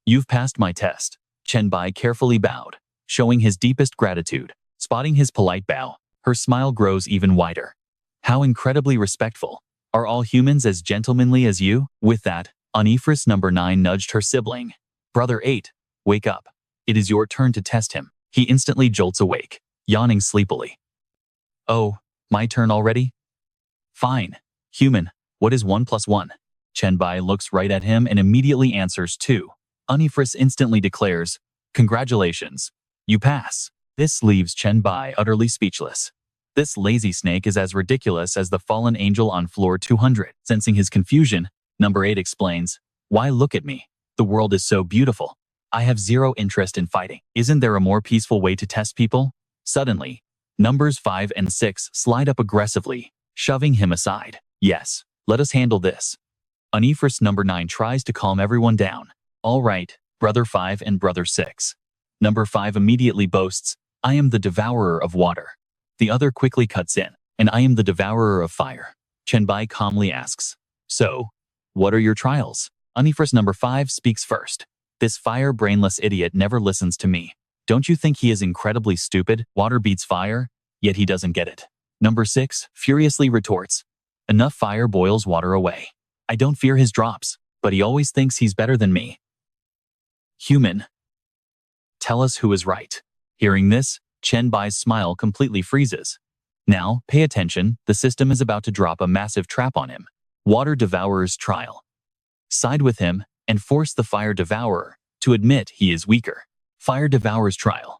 Speaker 1: You've passed my test. Chen Bai carefully bowed, showing his deepest gratitude. Spotting his polite bow, her smile grows even wider. How incredibly respectful. Are all humans as gentlemanly as you? With that, Onifris number 9 nudged her sibling. Brother 8, wake up. It is your turn to test him. He instantly jolts awake, yawning sleepily. Oh, my turn already? Fine. Human, what is 1 plus 1? Chen Bai looks right at him and immediately answers 2. Onifris instantly declares, Congratulations. You pass. This leaves Chen Bai utterly speechless. This lazy snake is as ridiculous as the fallen angel on floor 200. Sensing his confusion, number 8 explains, Why look at me? The world is so beautiful. I have zero interest in fighting. Isn't there a more peaceful way to test people? Suddenly, numbers 5 and 6 slide up aggressively, shoving him aside. Yes, let us handle this. Onifris number 9 tries to calm everyone down. All right, brother 5 and brother 6. Number 5 immediately boasts, I am the devourer of water. The other quickly cuts in, and I am the devourer of fire. Chen Bai calmly asks, So, what are your trials? Onifris number 5 speaks first. This fire-brainless idiot never listens to me. Don't you think he is incredibly stupid? Water beats fire, yet he doesn't get it. Number 6 furiously retorts. Enough fire boils water away. I don't fear his drops, but he always thinks he's better than me. Human. Tell us who is right. Hearing this, Chen Bai's smile completely freezes. Now, pay attention, the system is about to drop a massive trap on him. Water Devourer's trial. Side with him and force the Fire Devourer to admit he is weaker. Fire Devourer's trial.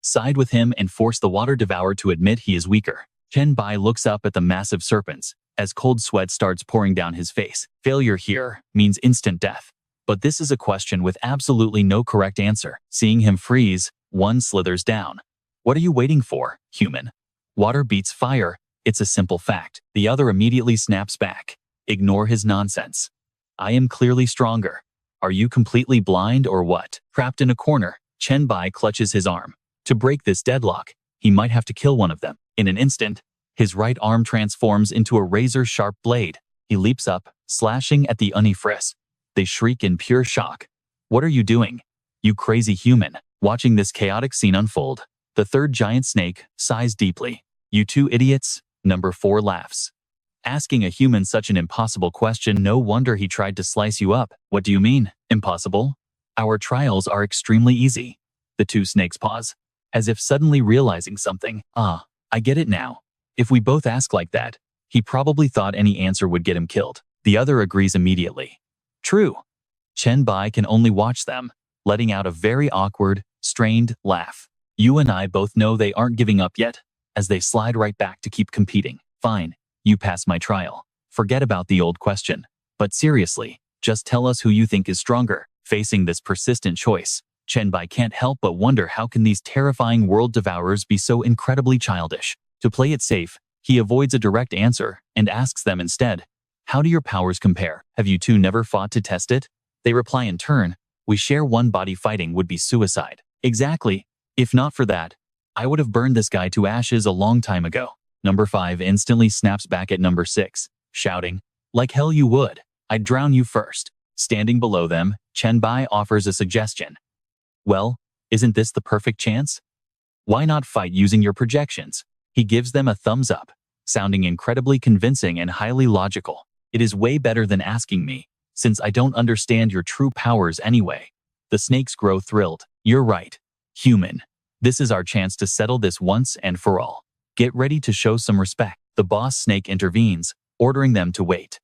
Speaker 1: Side with him and force the Water Devourer to admit he is weaker. Chen Bai looks up at the massive serpents as cold sweat starts pouring down his face. Failure here means instant death. But this is a question with absolutely no correct answer. Seeing him freeze, one slithers down. What are you waiting for, human? Water beats fire, it's a simple fact. The other immediately snaps back. Ignore his nonsense. I am clearly stronger. Are you completely blind or what? Trapped in a corner, Chen Bai clutches his arm. To break this deadlock, he might have to kill one of them. In an instant, his right arm transforms into a razor-sharp blade. He leaps up, slashing at the Unifris. They shriek in pure shock. What are you doing? You crazy human. Watching this chaotic scene unfold, the third giant snake sighs deeply. You two idiots, number 4 laughs. Asking a human such an impossible question, no wonder he tried to slice you up. What do you mean, impossible? Our trials are extremely easy. The two snakes pause, as if suddenly realizing something. Ah, I get it now. If we both ask like that, he probably thought any answer would get him killed. The other agrees immediately. True. Chen Bai can only watch them, letting out a very awkward, strained laugh. You and I both know they aren't giving up yet, as they slide right back to keep competing. Fine, you pass my trial. Forget about the old question. But seriously, just tell us who you think is stronger. Facing this persistent choice, Chen Bai can't help but wonder how can these terrifying world devourers be so incredibly childish. To play it safe, he avoids a direct answer and asks them instead, how do your powers compare? Have you two never fought to test it? They reply in turn, we share one body, fighting would be suicide. Exactly. If not for that, I would have burned this guy to ashes a long time ago. Number 5 instantly snaps back at number 6, shouting, like hell you would. I'd drown you first. Standing below them, Chen Bai offers a suggestion. Well, isn't this the perfect chance? Why not fight using your projections? He gives them a thumbs up, sounding incredibly convincing and highly logical. It is way better than asking me, since I don't understand your true powers anyway. The snakes grow thrilled. You're right, human. This is our chance to settle this once and for all. Get ready to show some respect. The boss snake intervenes, ordering them to wait.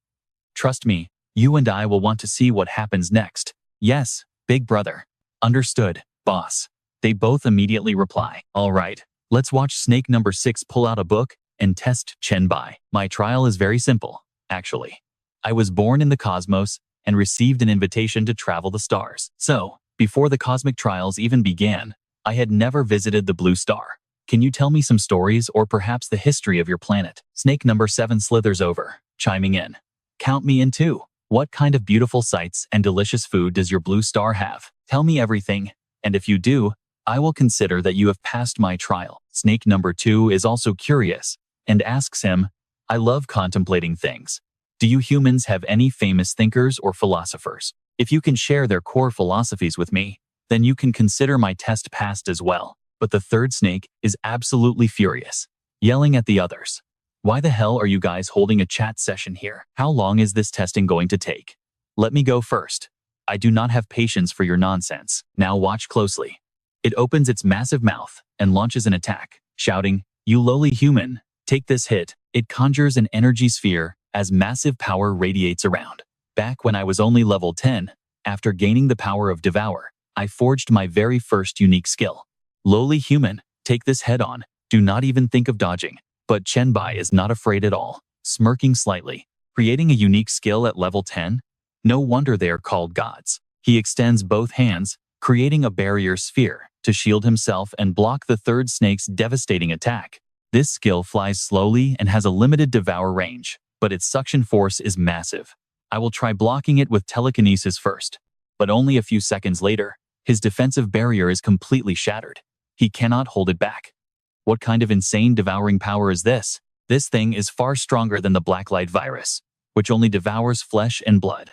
Speaker 1: Trust me, you and I will want to see what happens next. Yes, big brother. Understood, boss. They both immediately reply. All right, let's watch snake number 6 pull out a book and test Chen Bai. My trial is very simple, actually. I was born in the cosmos and received an invitation to travel the stars. So, before the cosmic trials even began, I had never visited the blue star. Can you tell me some stories or perhaps the history of your planet? Snake number 7 slithers over, chiming in. Count me in too. What kind of beautiful sights and delicious food does your blue star have? Tell me everything, and if you do, I will consider that you have passed my trial. Snake number 2 is also curious and asks him, I love contemplating things. Do you humans have any famous thinkers or philosophers? If you can share their core philosophies with me, then you can consider my test passed as well. But the third snake is absolutely furious, yelling at the others. Why the hell are you guys holding a chat session here? How long is this testing going to take? Let me go first. I do not have patience for your nonsense. Now watch closely. It opens its massive mouth and launches an attack, shouting, you lowly human, take this hit. It conjures an energy sphere as massive power radiates around. Back when I was only level 10, after gaining the power of Devour, I forged my very first unique skill. Lowly human, take this head on. Do not even think of dodging. But Chen Bai is not afraid at all, smirking slightly. Creating a unique skill at level 10? No wonder they are called gods. He extends both hands, creating a barrier sphere to shield himself and block the third snake's devastating attack. This skill flies slowly and has a limited devour range, but its suction force is massive. I will try blocking it with telekinesis first. But only a few seconds later, his defensive barrier is completely shattered. He cannot hold it back. What kind of insane devouring power is this? This thing is far stronger than the blacklight virus, which only devours flesh and blood.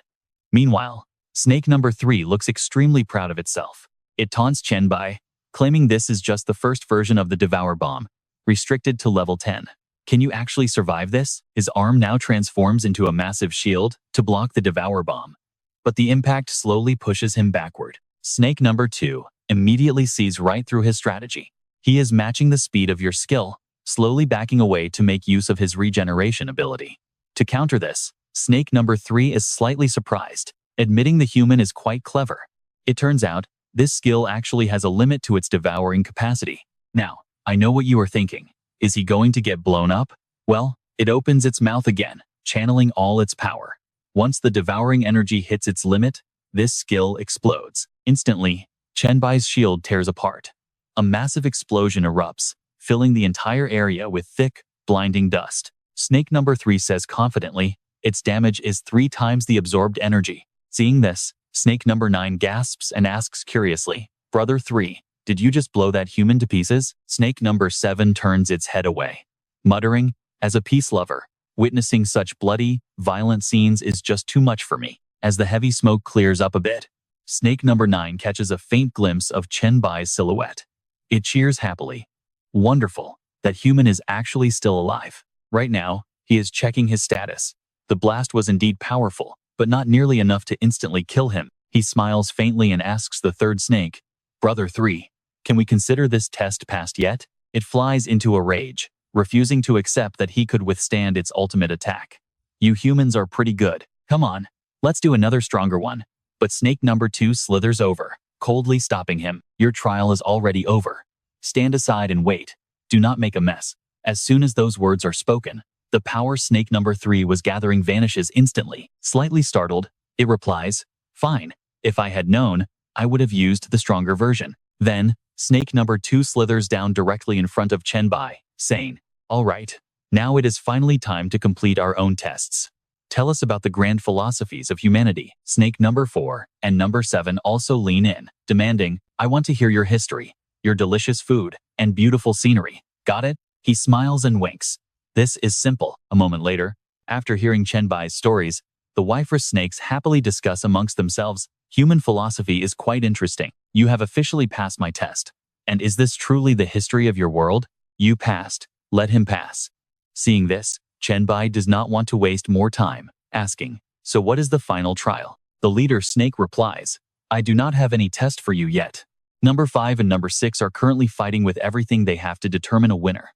Speaker 1: Meanwhile, Snake number 3 looks extremely proud of itself. It taunts Chen Bai, claiming this is just the first version of the Devour Bomb, restricted to level 10. Can you actually survive this? His arm now transforms into a massive shield to block the Devour Bomb. But the impact slowly pushes him backward. Snake number 2 immediately sees right through his strategy. He is matching the speed of your skill, slowly backing away to make use of his regeneration ability. To counter this, Snake number 3 is slightly surprised, admitting the human is quite clever. It turns out, this skill actually has a limit to its devouring capacity. Now, I know what you are thinking. Is he going to get blown up? Well, it opens its mouth again, channeling all its power. Once the devouring energy hits its limit, this skill explodes. Instantly, Chen Bai's shield tears apart. A massive explosion erupts, filling the entire area with thick, blinding dust. Snake number 3 says confidently, its damage is 3 times the absorbed energy. Seeing this, Snake number 9 gasps and asks curiously, Brother 3, did you just blow that human to pieces? Snake number 7 turns its head away, muttering, as a peace lover, witnessing such bloody, violent scenes is just too much for me. As the heavy smoke clears up a bit, Snake number 9 catches a faint glimpse of Chen Bai's silhouette. It cheers happily. Wonderful, that human is actually still alive. Right now, he is checking his status. The blast was indeed powerful, but not nearly enough to instantly kill him. He smiles faintly and asks the third snake, Brother 3, can we consider this test passed yet? It flies into a rage, refusing to accept that he could withstand its ultimate attack. You humans are pretty good. Come on, let's do another stronger one. But snake number 2 slithers over, coldly stopping him. Your trial is already over. Stand aside and wait. Do not make a mess. As soon as those words are spoken, the power snake number 3 was gathering vanishes instantly. Slightly startled, it replies, Fine, if I had known, I would have used the stronger version. Then, snake number 2 slithers down directly in front of Chen Bai, saying, All right, now it is finally time to complete our own tests. Tell us about the grand philosophies of humanity. Snake number 4 and number 7 also lean in, demanding, I want to hear your history, your delicious food, and beautiful scenery. Got it? He smiles and winks. This is simple. A moment later, after hearing Chen Bai's stories, the wifeless snakes happily discuss amongst themselves, human philosophy is quite interesting. You have officially passed my test. And is this truly the history of your world? You passed. Let him pass. Seeing this, Chen Bai does not want to waste more time, asking, So what is the final trial? The leader snake replies, I do not have any test for you yet. Number 5 and number 6 are currently fighting with everything they have to determine a winner.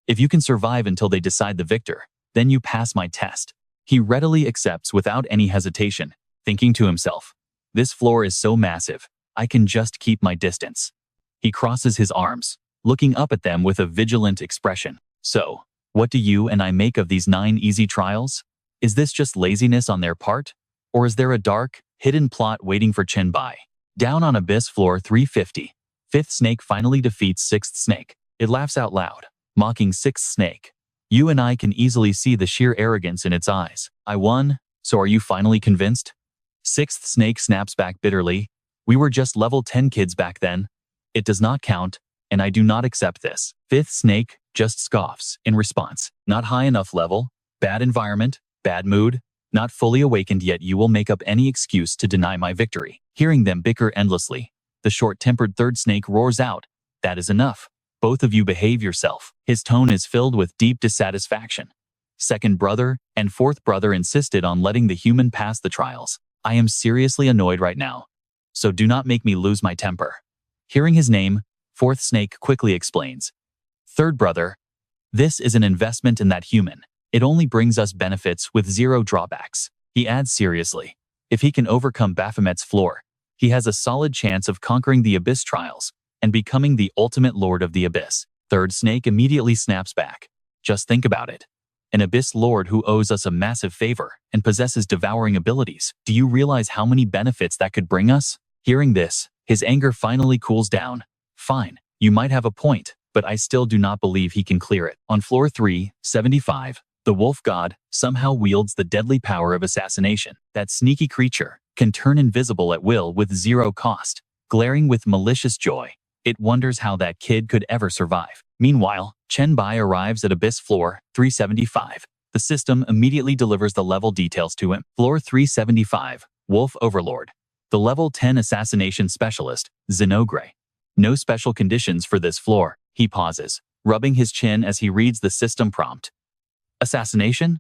Speaker 1: If you can survive until they decide the victor, then you pass my test. He readily accepts without any hesitation, thinking to himself, This floor is so massive, I can just keep my distance. He crosses his arms, looking up at them with a vigilant expression. So, what do you and I make of these 9 easy trials? Is this just laziness on their part? Or is there a dark, hidden plot waiting for Chen Bai? Down on Abyss Floor 350, 5th snake finally defeats 6th snake. It laughs out loud, mocking 6th snake. You and I can easily see the sheer arrogance in its eyes. I won, so are you finally convinced? 6th snake snaps back bitterly. We were just level 10 kids back then. It does not count, and I do not accept this. 5th snake just scoffs in response. Not high enough level, bad environment, bad mood, not fully awakened yet you will make up any excuse to deny my victory. Hearing them bicker endlessly, the short-tempered 3rd snake roars out, That is enough. Both of you behave yourself. His tone is filled with deep dissatisfaction. 2nd brother and 4th brother insisted on letting the human pass the trials. I am seriously annoyed right now, so do not make me lose my temper. Hearing his name, 4th snake quickly explains. 3rd brother, this is an investment in that human. It only brings us benefits with 0 drawbacks. He adds seriously, if he can overcome Baphomet's floor, he has a solid chance of conquering the Abyss trials and becoming the ultimate lord of the Abyss. 3rd snake immediately snaps back. Just think about it. An Abyss lord who owes us a massive favor and possesses devouring abilities. Do you realize how many benefits that could bring us? Hearing this, his anger finally cools down. Fine, you might have a point, but I still do not believe he can clear it. On floor 375, the wolf god somehow wields the deadly power of assassination. That sneaky creature can turn invisible at will with 0 cost. Glaring with malicious joy, it wonders how that kid could ever survive. Meanwhile, Chen Bai arrives at Abyss Floor 375. The system immediately delivers the level details to him. Floor 375, Wolf Overlord. The level 10 assassination specialist, Zenogre. No special conditions for this floor. He pauses, rubbing his chin as he reads the system prompt. Assassination?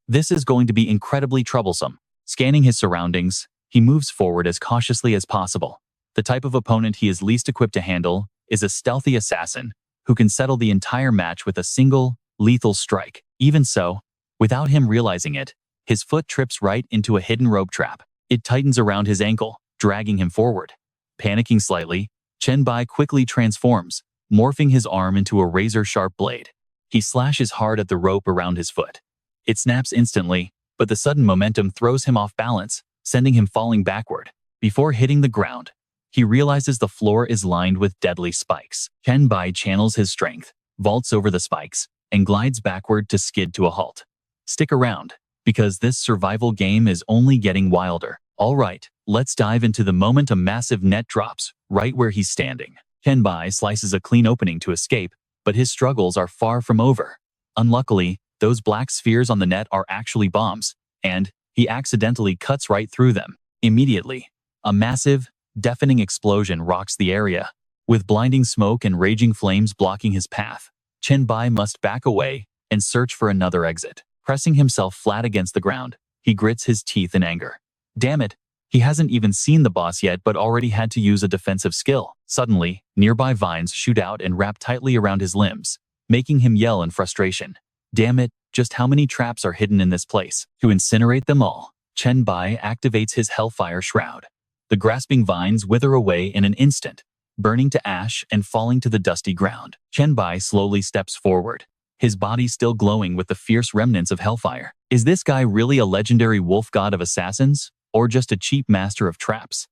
Speaker 1: This is going to be incredibly troublesome. Scanning his surroundings, he moves forward as cautiously as possible. The type of opponent he is least equipped to handle is a stealthy assassin who can settle the entire match with a single, lethal strike. Even so, without him realizing it, his foot trips right into a hidden rope trap. It tightens around his ankle, dragging him forward. Panicking slightly, Chen Bai quickly transforms, morphing his arm into a razor-sharp blade. He slashes hard at the rope around his foot. It snaps instantly, but the sudden momentum throws him off balance, sending him falling backward. Before hitting the ground, he realizes the floor is lined with deadly spikes. Chen Bai channels his strength, vaults over the spikes, and glides backward to skid to a halt. Stick around, because this survival game is only getting wilder. All right, let's dive into the moment a massive net drops, right where he's standing. Chen Bai slices a clean opening to escape, but his struggles are far from over. Unluckily, those black spheres on the net are actually bombs, and he accidentally cuts right through them. Immediately, a massive, deafening explosion rocks the area. With blinding smoke and raging flames blocking his path, Chen Bai must back away and search for another exit. Pressing himself flat against the ground, he grits his teeth in anger. Damn it, he hasn't even seen the boss yet but already had to use a defensive skill. Suddenly, nearby vines shoot out and wrap tightly around his limbs, making him yell in frustration. Damn it, just how many traps are hidden in this place? To incinerate them all, Chen Bai activates his Hellfire Shroud. The grasping vines wither away in an instant, burning to ash and falling to the dusty ground. Chen Bai slowly steps forward, his body still glowing with the fierce remnants of hellfire. Is this guy really a legendary wolf god of assassins, or just a cheap master of traps?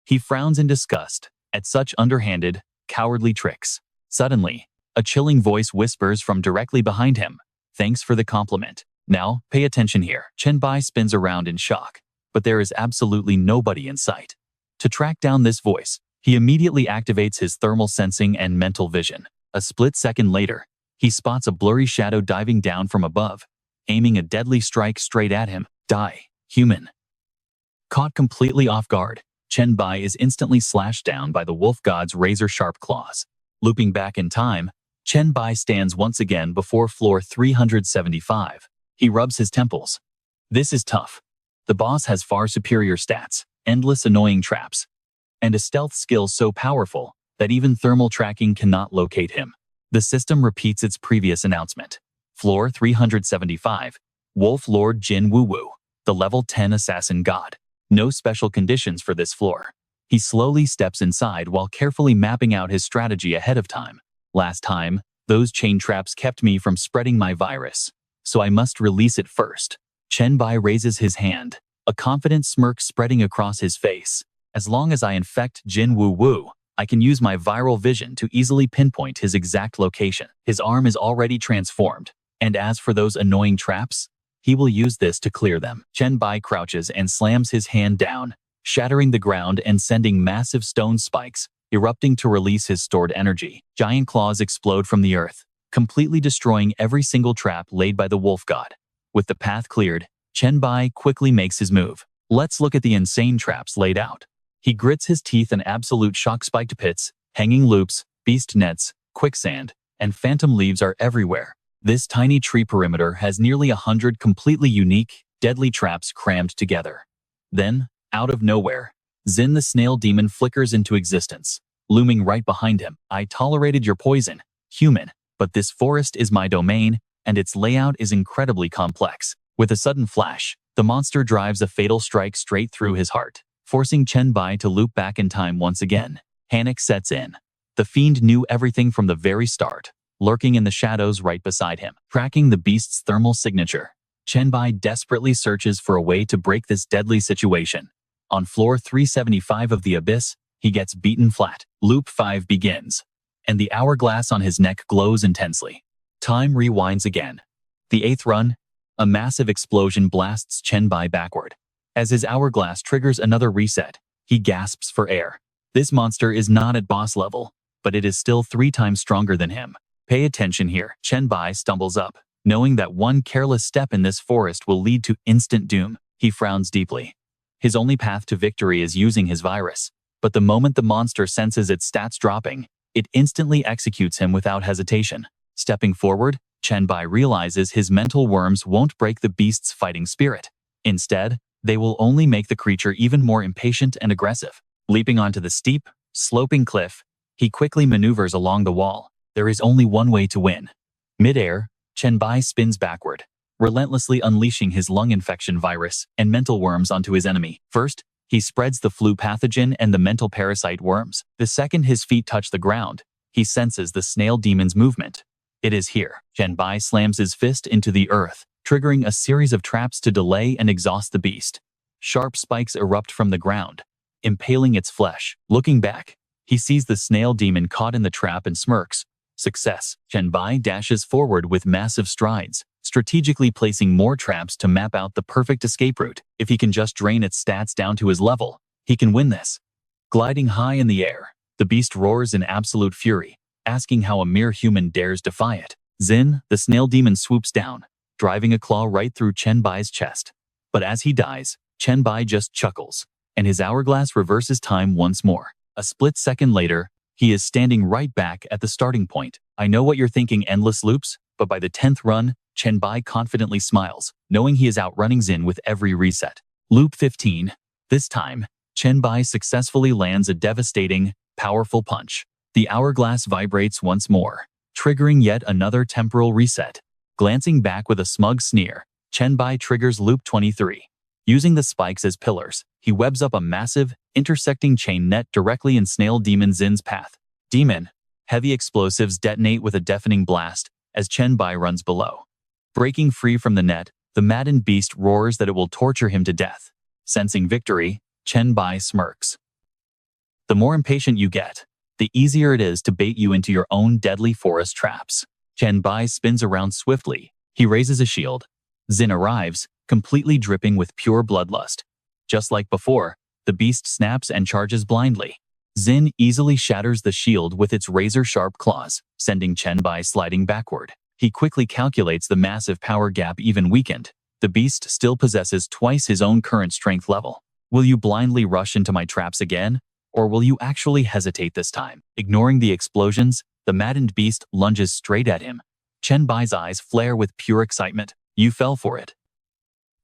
Speaker 1: He frowns in disgust at such underhanded, cowardly tricks. Suddenly, a chilling voice whispers from directly behind him. Thanks for the compliment. Now, pay attention here. Chen Bai spins around in shock, but there is absolutely nobody in sight. To track down this voice, he immediately activates his thermal sensing and mental vision. A split second later, he spots a blurry shadow diving down from above, aiming a deadly strike straight at him. Die, human. Caught completely off guard, Chen Bai is instantly slashed down by the wolf god's razor-sharp claws. Looping back in time, Chen Bai stands once again before floor 375. He rubs his temples. This is tough. The boss has far superior stats, endless annoying traps, and a stealth skill so powerful that even thermal tracking cannot locate him. The system repeats its previous announcement. Floor 375, Wolf Lord Jin Wu Wu, the level 10 assassin god. No special conditions for this floor. He slowly steps inside while carefully mapping out his strategy ahead of time. Last time, those chain traps kept me from spreading my virus, so I must release it first. Chen Bai raises his hand, a confident smirk spreading across his face. As long as I infect Jin Wu Wu, I can use my viral vision to easily pinpoint his exact location. His arm is already transformed, and as for those annoying traps, he will use this to clear them. Chen Bai crouches and slams his hand down, shattering the ground and sending massive stone spikes, erupting to release his stored energy. Giant claws explode from the earth, completely destroying every single trap laid by the wolf god. With the path cleared, Chen Bai quickly makes his move. Let's look at the insane traps laid out. He grits his teeth in absolute shock-spiked pits, hanging loops, beast nets, quicksand, and phantom leaves are everywhere. This tiny tree perimeter has nearly 100 completely unique, deadly traps crammed together. Then, out of nowhere, Zin the snail demon flickers into existence, looming right behind him. I tolerated your poison, human, but this forest is my domain, and its layout is incredibly complex. With a sudden flash, the monster drives a fatal strike straight through his heart, forcing Chen Bai to loop back in time once again. Panic sets in. The fiend knew everything from the very start, lurking in the shadows right beside him. Tracking the beast's thermal signature, Chen Bai desperately searches for a way to break this deadly situation. On floor 375 of the abyss, he gets beaten flat. Loop 5 begins, and the hourglass on his neck glows intensely. Time rewinds again. The 8th run, a massive explosion blasts Chen Bai backward. As his hourglass triggers another reset, he gasps for air. This monster is not at boss level, but it is still 3 times stronger than him. Pay attention here. Chen Bai stumbles up, knowing that one careless step in this forest will lead to instant doom. He frowns deeply. His only path to victory is using his virus. But the moment the monster senses its stats dropping, it instantly executes him without hesitation. Stepping forward, Chen Bai realizes his mental worms won't break the beast's fighting spirit. Instead, they will only make the creature even more impatient and aggressive. Leaping onto the steep, sloping cliff, he quickly maneuvers along the wall. There is only one way to win. Mid-air, Chen Bai spins backward, relentlessly unleashing his lung infection virus and mental worms onto his enemy. First, he spreads the flu pathogen and the mental parasite worms. The second his feet touch the ground, he senses the snail demon's movement. It is here. Chen Bai slams his fist into the earth, triggering a series of traps to delay and exhaust the beast. Sharp spikes erupt from the ground, impaling its flesh. Looking back, he sees the snail demon caught in the trap and smirks. Success. Chen Bai dashes forward with massive strides, strategically placing more traps to map out the perfect escape route. If he can just drain its stats down to his level, he can win this. Gliding high in the air, the beast roars in absolute fury, asking how a mere human dares defy it. Xin, the snail demon, swoops down, driving a claw right through Chen Bai's chest. But as he dies, Chen Bai just chuckles, and his hourglass reverses time once more. A split second later, he is standing right back at the starting point. I know what you're thinking, endless loops, but by the 10th run, Chen Bai confidently smiles, knowing he is outrunning Xin with every reset. Loop 15. This time, Chen Bai successfully lands a devastating, powerful punch. The hourglass vibrates once more, triggering yet another temporal reset. Glancing back with a smug sneer, Chen Bai triggers Loop 23. Using the spikes as pillars, he webs up a massive, intersecting chain net directly in Snail Demon Xin's path. Demon. Heavy explosives detonate with a deafening blast as Chen Bai runs below. Breaking free from the net, the maddened beast roars that it will torture him to death. Sensing victory, Chen Bai smirks. The more impatient you get, the easier it is to bait you into your own deadly forest traps. Chen Bai spins around swiftly. He raises a shield. Xin arrives, completely dripping with pure bloodlust. Just like before, the beast snaps and charges blindly. Xin easily shatters the shield with its razor-sharp claws, sending Chen Bai sliding backward. He quickly calculates the massive power gap even weakened. The beast still possesses twice his own current strength level. Will you blindly rush into my traps again? Or will you actually hesitate this time? Ignoring the explosions, the maddened beast lunges straight at him. Chen Bai's eyes flare with pure excitement. You fell for it.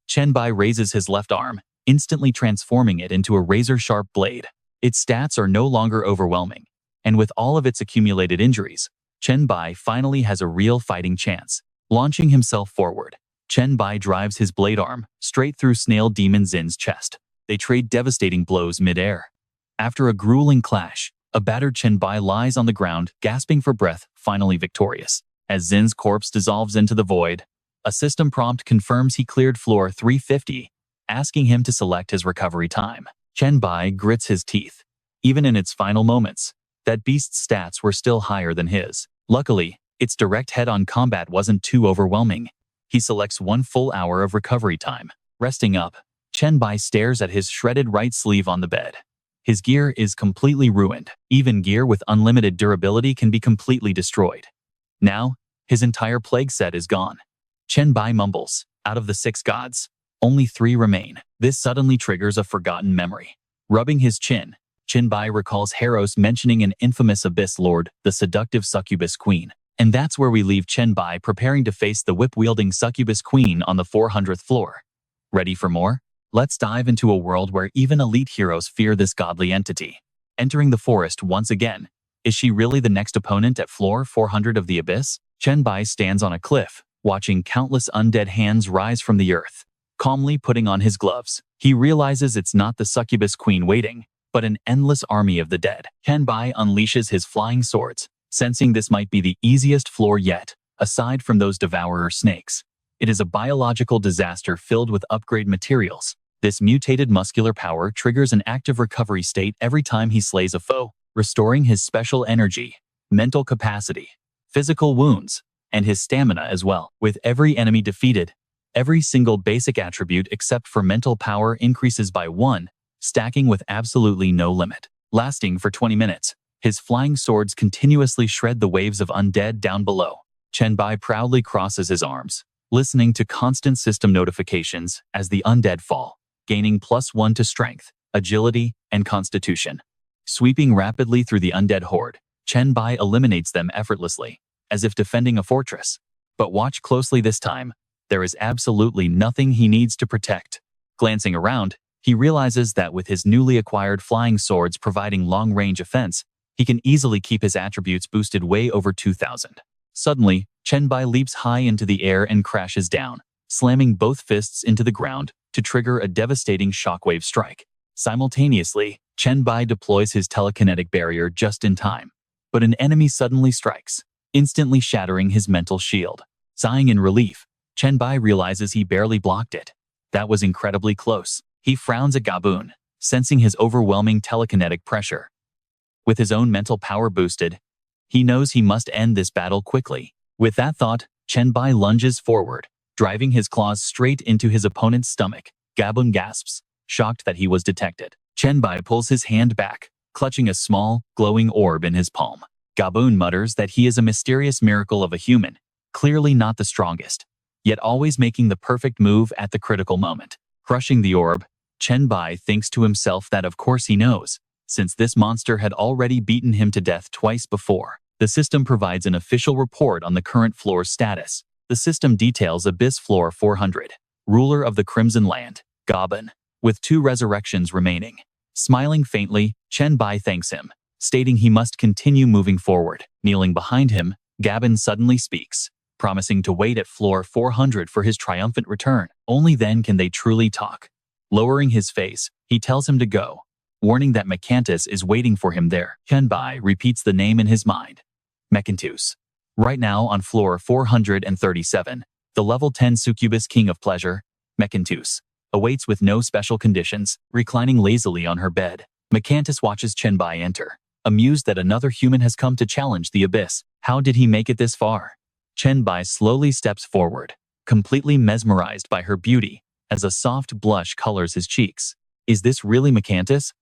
Speaker 1: Chen Bai raises his left arm, instantly transforming it into a razor-sharp blade. Its stats are no longer overwhelming, and with all of its accumulated injuries, Chen Bai finally has a real fighting chance. Launching himself forward, Chen Bai drives his blade arm straight through Snail Demon Xin's chest. They trade devastating blows mid-air. After a grueling clash, a battered Chen Bai lies on the ground, gasping for breath, finally victorious. As Xin's corpse dissolves into the void, a system prompt confirms he cleared floor 350, asking him to select his recovery time. Chen Bai grits his teeth. Even in its final moments, that beast's stats were still higher than his. Luckily, its direct head-on combat wasn't too overwhelming. He selects 1 full hour of recovery time. Resting up, Chen Bai stares at his shredded right sleeve on the bed. His gear is completely ruined. Even gear with unlimited durability can be completely destroyed. Now, his entire plague set is gone. Chen Bai mumbles, out of the 6 gods, only 3 remain. This suddenly triggers a forgotten memory. Rubbing his chin, Chen Bai recalls Heros mentioning an infamous Abyss Lord, the seductive Succubus Queen. And that's where we leave Chen Bai preparing to face the whip-wielding Succubus Queen on the 400th floor. Ready for more? Let's dive into a world where even elite heroes fear this godly entity. Entering the forest once again, is she really the next opponent at floor 400 of the Abyss? Chen Bai stands on a cliff, watching countless undead hands rise from the earth. Calmly putting on his gloves, he realizes it's not the Succubus Queen waiting, but an endless army of the dead. Chen Bai unleashes his flying swords, sensing this might be the easiest floor yet, aside from those devourer snakes. It is a biological disaster filled with upgrade materials. This mutated muscular power triggers an active recovery state every time he slays a foe, restoring his special energy, mental capacity, physical wounds, and his stamina as well. With every enemy defeated, every single basic attribute except for mental power increases by 1, stacking with absolutely no limit. Lasting for 20 minutes, his flying swords continuously shred the waves of undead down below. Chen Bai proudly crosses his arms, listening to constant system notifications as the undead fall, gaining +1 to strength, agility, and constitution. Sweeping rapidly through the undead horde, Chen Bai eliminates them effortlessly, as if defending a fortress. But watch closely this time. There is absolutely nothing he needs to protect. Glancing around, he realizes that with his newly acquired flying swords providing long-range offense, he can easily keep his attributes boosted way over 2,000. Suddenly, Chen Bai leaps high into the air and crashes down, slamming both fists into the ground to trigger a devastating shockwave strike. Simultaneously, Chen Bai deploys his telekinetic barrier just in time. But an enemy suddenly strikes, instantly shattering his mental shield. Sighing in relief, Chen Bai realizes he barely blocked it. That was incredibly close. He frowns at Gaboon, sensing his overwhelming telekinetic pressure. With his own mental power boosted, he knows he must end this battle quickly. With that thought, Chen Bai lunges forward, driving his claws straight into his opponent's stomach. Gaboon gasps, shocked that he was detected. Chen Bai pulls his hand back, clutching a small, glowing orb in his palm. Gaboon mutters that he is a mysterious miracle of a human, clearly not the strongest, yet always making the perfect move at the critical moment. Crushing the orb, Chen Bai thinks to himself that of course he knows, since this monster had already beaten him to death twice before. The system provides an official report on the current floor's status. The system details Abyss Floor 400, ruler of the Crimson Land, Gaboon, with 2 resurrections remaining. Smiling faintly, Chen Bai thanks him, stating he must continue moving forward. Kneeling behind him, Gaboon suddenly speaks, promising to wait at floor 400 for his triumphant return. Only then can they truly talk. Lowering his face, he tells him to go, warning that Mecantus is waiting for him there. Chen Bai repeats the name in his mind. Mecantus. Right now on floor 437, the level 10 succubus king of pleasure, Mecantus, awaits with no special conditions, reclining lazily on her bed. Mecantus watches Chen Bai enter, amused that another human has come to challenge the abyss. How did he make it this far? Chen Bai slowly steps forward, completely mesmerized by her beauty, as a soft blush colors his cheeks. Is this really Mecantus?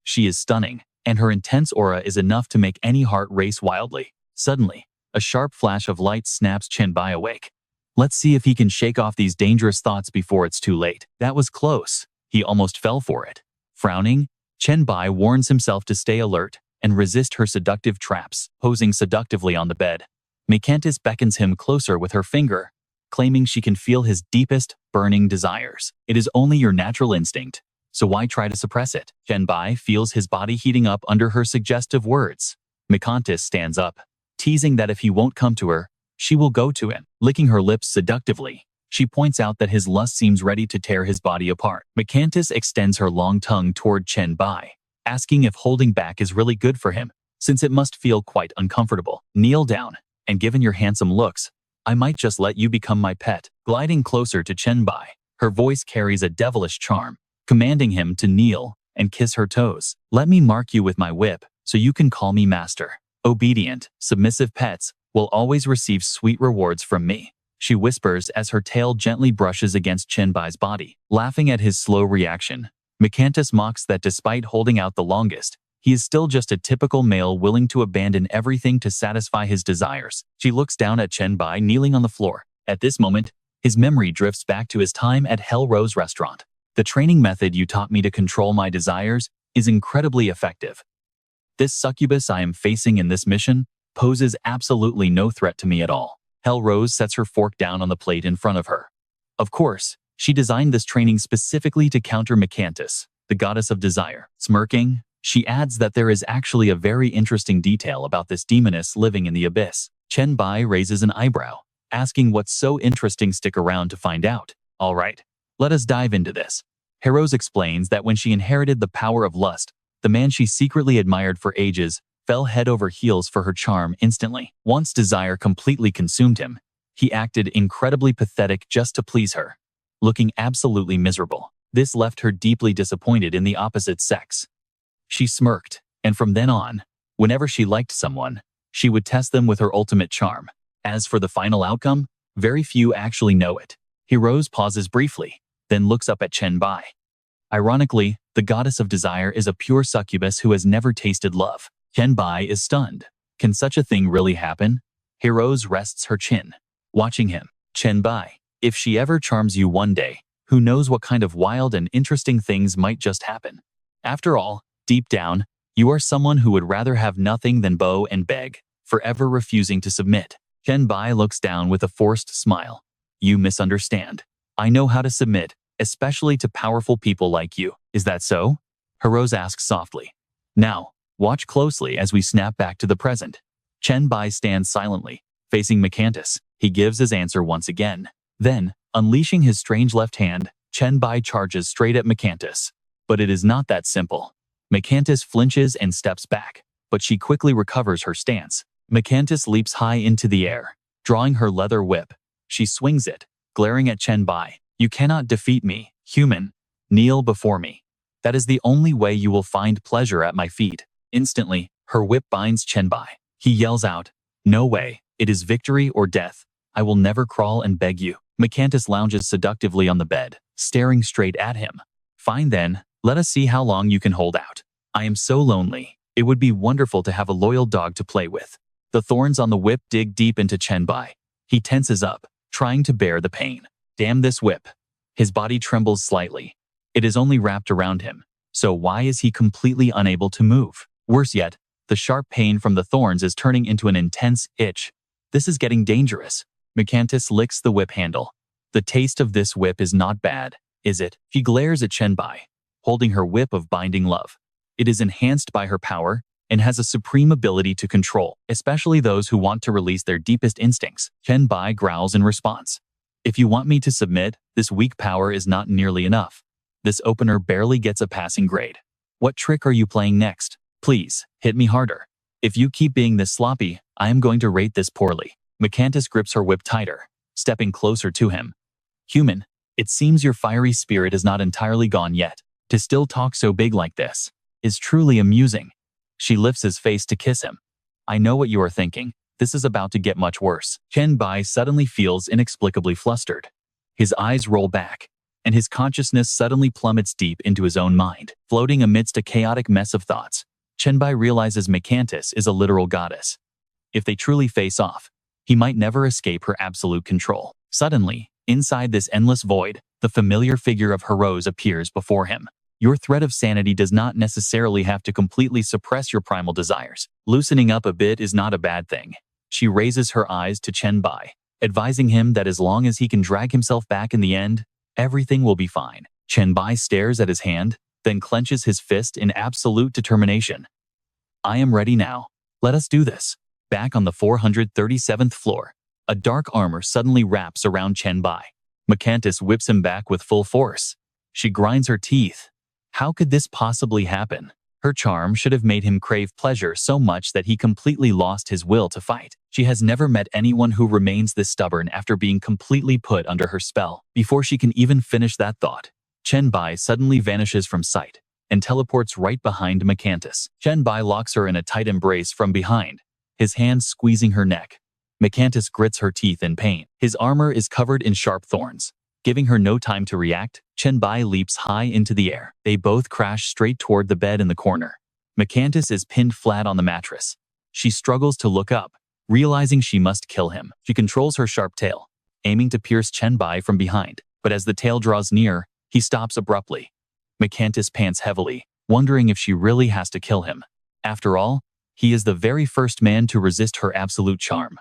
Speaker 1: She is stunning, and her intense aura is enough to make any heart race wildly. Suddenly, a sharp flash of light snaps Chen Bai awake. Let's see if he can shake off these dangerous thoughts before it's too late. That was close. He almost fell for it. Frowning, Chen Bai warns himself to stay alert and resist her seductive traps, posing seductively on the bed. Mecantus beckons him closer with her finger, claiming she can feel his deepest, burning desires. It is only your natural instinct, so why try to suppress it? Chen Bai feels his body heating up under her suggestive words. Mecantus stands up, teasing that if he won't come to her, she will go to him. Licking her lips seductively, she points out that his lust seems ready to tear his body apart. Mecantus extends her long tongue toward Chen Bai, asking if holding back is really good for him, since it must feel quite uncomfortable. Kneel down, and given your handsome looks, I might just let you become my pet. Gliding closer to Chen Bai, her voice carries a devilish charm, commanding him to kneel and kiss her toes. Let me mark you with my whip, so you can call me master. Obedient, submissive pets will always receive sweet rewards from me, she whispers as her tail gently brushes against Chen Bai's body. Laughing at his slow reaction, Mecantus mocks that despite holding out the longest, he is still just a typical male willing to abandon everything to satisfy his desires. She looks down at Chen Bai kneeling on the floor. At this moment, his memory drifts back to his time at Hell Rose Restaurant. The training method you taught me to control my desires is incredibly effective. This succubus I am facing in this mission poses absolutely no threat to me at all. Hell Rose sets her fork down on the plate in front of her. Of course, she designed this training specifically to counter Mecantus, the goddess of desire. Smirking, she adds that there is actually a very interesting detail about this demoness living in the abyss. Chen Bai raises an eyebrow, asking what's so interesting. Stick around to find out. All right, let us dive into this. Rose explains that when she inherited the power of lust, the man she secretly admired for ages fell head over heels for her charm instantly. Once desire completely consumed him, he acted incredibly pathetic just to please her, looking absolutely miserable. This left her deeply disappointed in the opposite sex. She smirked, and from then on, whenever she liked someone, she would test them with her ultimate charm. As for the final outcome, very few actually know it. Rose pauses briefly, then looks up at Chen Bai. Ironically, the goddess of desire is a pure succubus who has never tasted love. Chen Bai is stunned. Can such a thing really happen? Rose rests her chin, watching him. Chen Bai, if she ever charms you one day, Who knows what kind of wild and interesting things might just happen. After all, deep down, you are someone who would rather have nothing than bow and beg, forever refusing to submit. Chen Bai looks down with a forced smile. You misunderstand. I know how to submit, especially to powerful people like you. Is that so? Hirose asks softly. Now, watch closely as we snap back to the present. Chen Bai stands silently, facing Macantus. He gives his answer once again. Then, unleashing his strange left hand, Chen Bai charges straight at Macantus. But it is not that simple. Macantus flinches and steps back, but she quickly recovers her stance. Macantus leaps high into the air, drawing her leather whip. She swings it, glaring at Chen Bai. You cannot defeat me, human. Kneel before me. That is the only way you will find pleasure at my feet. Instantly, her whip binds Chen Bai. He yells out, no way, it is victory or death. I will never crawl and beg you. Macantus lounges seductively on the bed, staring straight at him. Fine then, let us see how long you can hold out. I am so lonely. It would be wonderful to have a loyal dog to play with. The thorns on the whip dig deep into Chen Bai. He tenses up, trying to bear the pain. Damn this whip. His body trembles slightly. It is only wrapped around him, so why is he completely unable to move? Worse yet, the sharp pain from the thorns is turning into an intense itch. This is getting dangerous. Macantus licks the whip handle. The taste of this whip is not bad, is it? She glares at Chen Bai, holding her whip of binding love. It is enhanced by her power and has a supreme ability to control, especially those who want to release their deepest instincts. Chen Bai growls in response. If you want me to submit, this weak power is not nearly enough. This opener barely gets a passing grade. What trick are you playing next? Please, hit me harder. If you keep being this sloppy, I am going to rate this poorly. Macantus grips her whip tighter, stepping closer to him. Human, it seems your fiery spirit is not entirely gone yet. To still talk so big like this is truly amusing. She lifts his face to kiss him. I know what you are thinking. This is about to get much worse. Chen Bai suddenly feels inexplicably flustered. His eyes roll back, and his consciousness suddenly plummets deep into his own mind. Floating amidst a chaotic mess of thoughts, Chen Bai realizes Macantus is a literal goddess. If they truly face off, he might never escape her absolute control. Suddenly, inside this endless void, the familiar figure of Hirose appears before him. Your threat of sanity does not necessarily have to completely suppress your primal desires. Loosening up a bit is not a bad thing. She raises her eyes to Chen Bai, advising him that as long as he can drag himself back in the end, everything will be fine. Chen Bai stares at his hand, then clenches his fist in absolute determination. I am ready now. Let us do this. Back on the 437th floor, a dark armor suddenly wraps around Chen Bai. Macantus whips him back with full force. She grinds her teeth. How could this possibly happen? Her charm should have made him crave pleasure so much that he completely lost his will to fight. She has never met anyone who remains this stubborn after being completely put under her spell. Before she can even finish that thought, Chen Bai suddenly vanishes from sight and teleports right behind Macantus. Chen Bai locks her in a tight embrace from behind, his hands squeezing her neck. Macantus grits her teeth in pain. His armor is covered in sharp thorns. Giving her no time to react, Chen Bai leaps high into the air. They both crash straight toward the bed in the corner. Macantus is pinned flat on the mattress. She struggles to look up, realizing she must kill him. She controls her sharp tail, aiming to pierce Chen Bai from behind. But as the tail draws near, he stops abruptly. Macantus pants heavily, wondering if she really has to kill him. After all, he is the very first man to resist her absolute charm.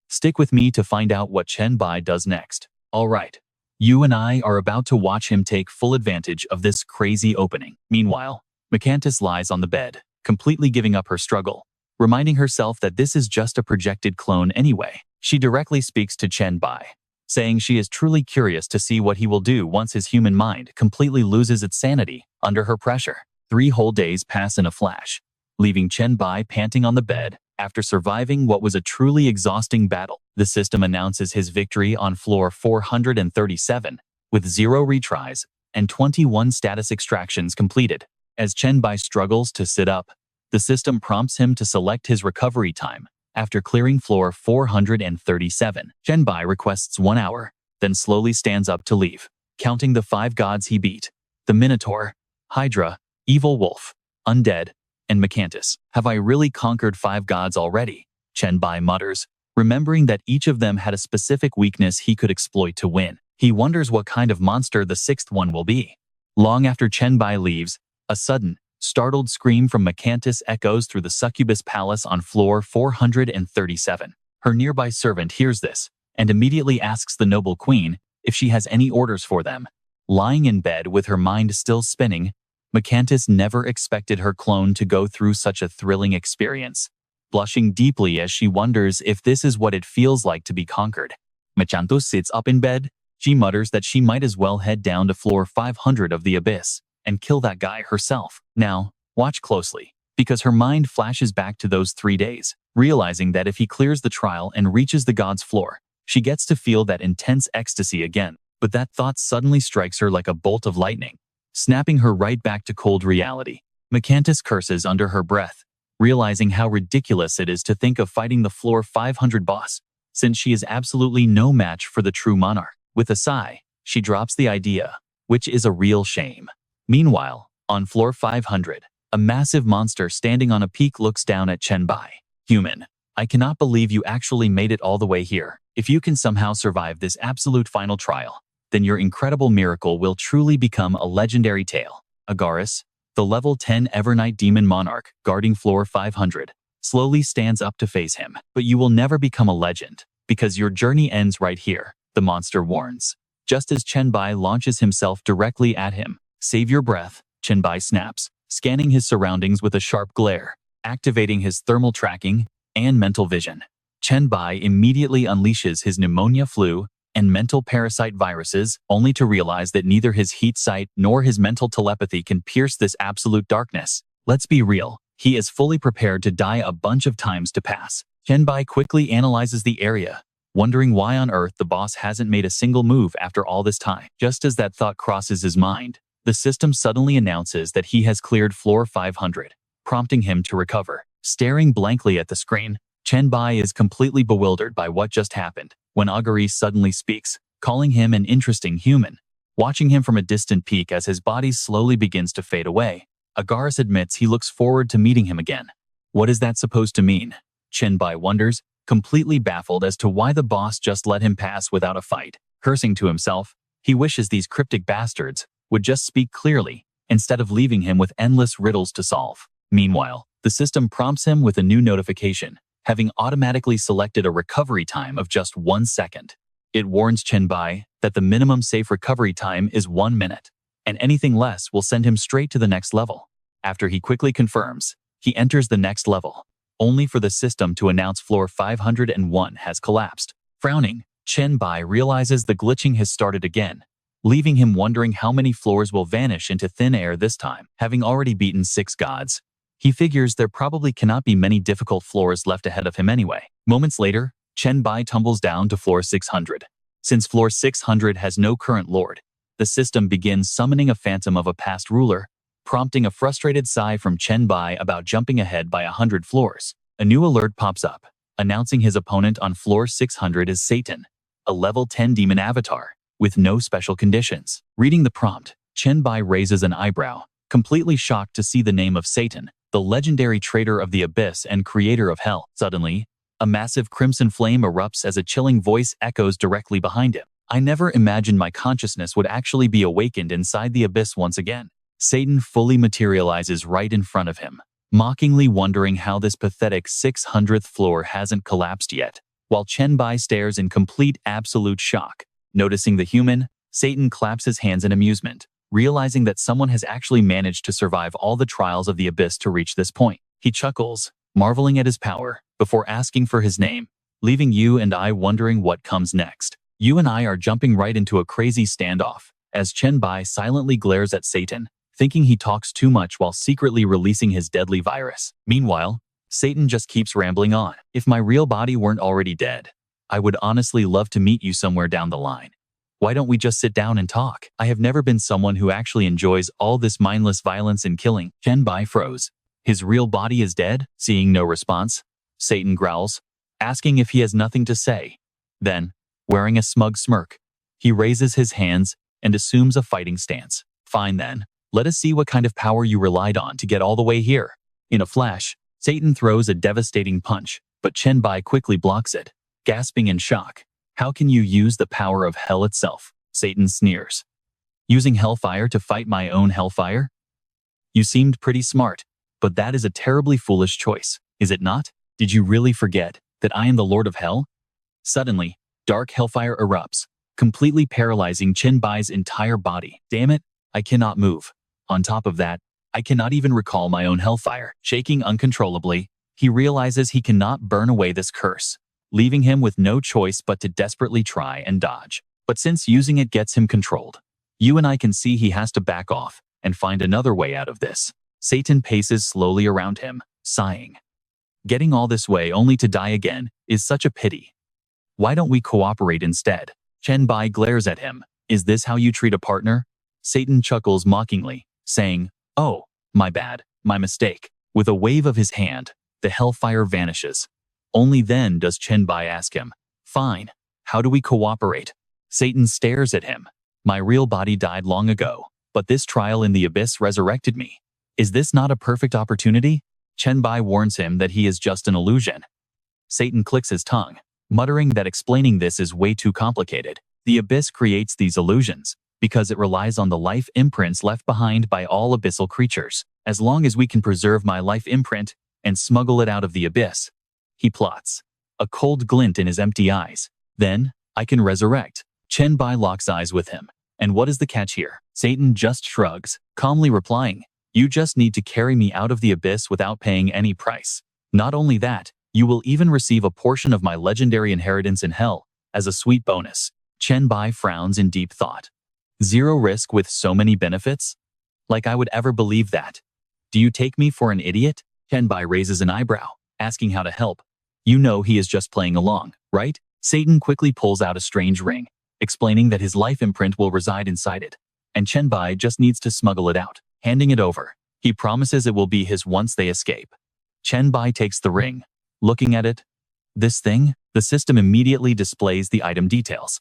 Speaker 1: Stick with me to find out what Chen Bai does next. All right. You and I are about to watch him take full advantage of this crazy opening. Meanwhile, Macantus lies on the bed, completely giving up her struggle, reminding herself that this is just a projected clone anyway. She directly speaks to Chen Bai, saying she is truly curious to see what he will do once his human mind completely loses its sanity under her pressure. 3 whole days pass in a flash, leaving Chen Bai panting on the bed after surviving what was a truly exhausting battle. The system announces his victory on floor 437, with 0 retries and 21 status extractions completed. As Chen Bai struggles to sit up, the system prompts him to select his recovery time after clearing floor 437. Chen Bai requests 1 hour, then slowly stands up to leave, counting the 5 gods he beat: the Minotaur, Hydra, Evil Wolf, Undead, and Macantus. Have I really conquered 5 gods already? Chen Bai mutters, remembering that each of them had a specific weakness he could exploit to win. He wonders what kind of monster the sixth one will be. Long after Chen Bai leaves, a sudden, startled scream from Macantus echoes through the succubus palace on floor 437. Her nearby servant hears this, and immediately asks the noble queen if she has any orders for them. Lying in bed with her mind still spinning, Macantus never expected her clone to go through such a thrilling experience, blushing deeply as she wonders if this is what it feels like to be conquered. Macantus sits up in bed. She mutters that she might as well head down to floor 500 of the abyss and kill that guy herself. Now, watch closely, because her mind flashes back to those 3 days, realizing that if he clears the trial and reaches the god's floor, she gets to feel that intense ecstasy again. But that thought suddenly strikes her like a bolt of lightning, snapping her right back to cold reality. Macantus curses under her breath, realizing how ridiculous it is to think of fighting the floor 500 boss, since she is absolutely no match for the true monarch. With a sigh, she drops the idea, which is a real shame. Meanwhile, on floor 500, a massive monster standing on a peak looks down at Chen Bai. Human, I cannot believe you actually made it all the way here. If you can somehow survive this absolute final trial, then your incredible miracle will truly become a legendary tale. Agaris, the level 10 Evernight Demon Monarch guarding floor 500, slowly stands up to face him. But you will never become a legend, because your journey ends right here, the monster warns. Just as Chen Bai launches himself directly at him. Save your breath, Chen Bai snaps, scanning his surroundings with a sharp glare, activating his thermal tracking and mental vision. Chen Bai immediately unleashes his pneumonia flu and mental parasite viruses, only to realize that neither his heat sight nor his mental telepathy can pierce this absolute darkness. Let's be real, he is fully prepared to die a bunch of times to pass. Chen Bai quickly analyzes the area, wondering why on earth the boss hasn't made a single move after all this time. Just as that thought crosses his mind, the system suddenly announces that he has cleared floor 500, prompting him to recover. Staring blankly at the screen, Chen Bai is completely bewildered by what just happened, when Agaris suddenly speaks, calling him an interesting human. Watching him from a distant peak as his body slowly begins to fade away, Agaris admits he looks forward to meeting him again. What is that supposed to mean? Chen Bai wonders, completely baffled as to why the boss just let him pass without a fight. Cursing to himself, he wishes these cryptic bastards would just speak clearly, instead of leaving him with endless riddles to solve. Meanwhile, the system prompts him with a new notification, having automatically selected a recovery time of just 1 second. It warns Chen Bai that the minimum safe recovery time is 1 minute, and anything less will send him straight to the next level. After he quickly confirms, he enters the next level, only for the system to announce floor 501 has collapsed. Frowning, Chen Bai realizes the glitching has started again, leaving him wondering how many floors will vanish into thin air this time. Having already beaten 6 gods, he figures there probably cannot be many difficult floors left ahead of him anyway. Moments later, Chen Bai tumbles down to floor 600. Since floor 600 has no current lord, the system begins summoning a phantom of a past ruler, prompting a frustrated sigh from Chen Bai about jumping ahead by 100 floors. A new alert pops up, announcing his opponent on floor 600 is Satan, a level 10 demon avatar, with no special conditions. Reading the prompt, Chen Bai raises an eyebrow, completely shocked to see the name of Satan, the legendary traitor of the abyss and creator of hell. Suddenly, a massive crimson flame erupts as a chilling voice echoes directly behind him. I never imagined my consciousness would actually be awakened inside the abyss once again. Satan fully materializes right in front of him, mockingly wondering how this pathetic 600th floor hasn't collapsed yet, while Chen Bai stares in complete absolute shock. Noticing the human, Satan claps his hands in amusement, realizing that someone has actually managed to survive all the trials of the abyss to reach this point. He chuckles, marveling at his power, before asking for his name, leaving you and I wondering what comes next. You and I are jumping right into a crazy standoff, as Chen Bai silently glares at Satan, thinking he talks too much while secretly releasing his deadly virus. Meanwhile, Satan just keeps rambling on. If my real body weren't already dead, I would honestly love to meet you somewhere down the line. Why don't we just sit down and talk? I have never been someone who actually enjoys all this mindless violence and killing. Chen Bai froze. His real body is dead? Seeing no response, Satan growls, asking if he has nothing to say. Then, wearing a smug smirk, he raises his hands and assumes a fighting stance. Fine then, let us see what kind of power you relied on to get all the way here. In a flash, Satan throws a devastating punch, but Chen Bai quickly blocks it, gasping in shock. How can you use the power of hell itself? Satan sneers. Using hellfire to fight my own hellfire? You seemed pretty smart, but that is a terribly foolish choice, is it not? Did you really forget that I am the Lord of Hell? Suddenly, dark hellfire erupts, completely paralyzing Chen Bai's entire body. Damn it, I cannot move. On top of that, I cannot even recall my own hellfire. Shaking uncontrollably, he realizes he cannot burn away this curse, leaving him with no choice but to desperately try and dodge. But since using it gets him controlled, you and I can see he has to back off and find another way out of this. Satan paces slowly around him, sighing. Getting all this way only to die again is such a pity. Why don't we cooperate instead? Chen Bai glares at him. Is this how you treat a partner? Satan chuckles mockingly, saying, "Oh, my bad, my mistake." With a wave of his hand, the hellfire vanishes. Only then does Chen Bai ask him, "Fine, how do we cooperate?" Satan stares at him. My real body died long ago, but this trial in the abyss resurrected me. Is this not a perfect opportunity? Chen Bai warns him that he is just an illusion. Satan clicks his tongue, muttering that explaining this is way too complicated. The abyss creates these illusions because it relies on the life imprints left behind by all abyssal creatures. As long as we can preserve my life imprint and smuggle it out of the abyss, he plots, a cold glint in his empty eyes. Then, I can resurrect. Chen Bai locks eyes with him. And what is the catch here? Satan just shrugs, calmly replying, "You just need to carry me out of the abyss without paying any price. Not only that, you will even receive a portion of my legendary inheritance in hell as a sweet bonus." Chen Bai frowns in deep thought. Zero risk with so many benefits? Like I would ever believe that. Do you take me for an idiot? Chen Bai raises an eyebrow, asking how to help. You know he is just playing along, right? Satan quickly pulls out a strange ring, explaining that his life imprint will reside inside it, and Chen Bai just needs to smuggle it out. Handing it over, he promises it will be his once they escape. Chen Bai takes the ring. Looking at it, this thing, the system immediately displays the item details.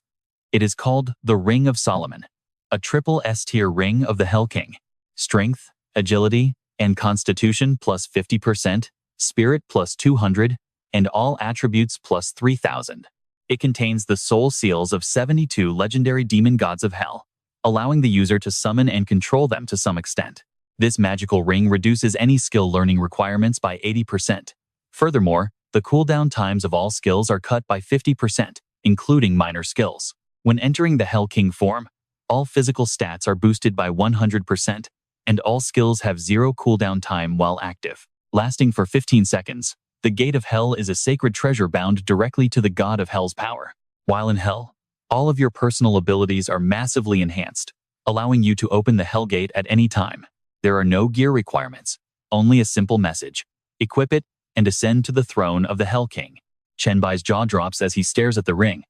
Speaker 1: It is called the Ring of Solomon, a triple S-tier ring of the Hell King. Strength, agility, and constitution plus 50%, spirit plus 200, and all attributes plus 3,000. It contains the soul seals of 72 legendary demon gods of hell, allowing the user to summon and control them to some extent. This magical ring reduces any skill learning requirements by 80%. Furthermore, the cooldown times of all skills are cut by 50%, including minor skills. When entering the Hell King form, all physical stats are boosted by 100%, and all skills have zero cooldown time while active, lasting for 15 seconds. The Gate of Hell is a sacred treasure bound directly to the God of Hell's power. While in Hell, all of your personal abilities are massively enhanced, allowing you to open the Hell Gate at any time. There are no gear requirements, only a simple message. Equip it and ascend to the throne of the Hell King. Chen Bai's jaw drops as he stares at the ring.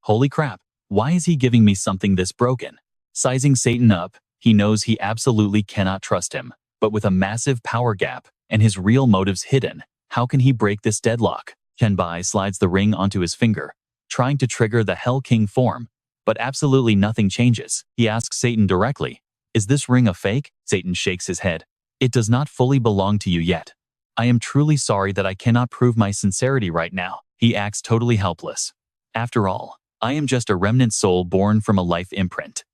Speaker 1: Holy crap, why is he giving me something this broken? Sizing Satan up, he knows he absolutely cannot trust him, but with a massive power gap and his real motives hidden, how can he break this deadlock? Chen Bai slides the ring onto his finger, trying to trigger the Hell King form, but absolutely nothing changes. He asks Satan directly, "Is this ring a fake?" Satan shakes his head. "It does not fully belong to you yet. I am truly sorry that I cannot prove my sincerity right now." He acts totally helpless. After all, I am just a remnant soul born from a life imprint.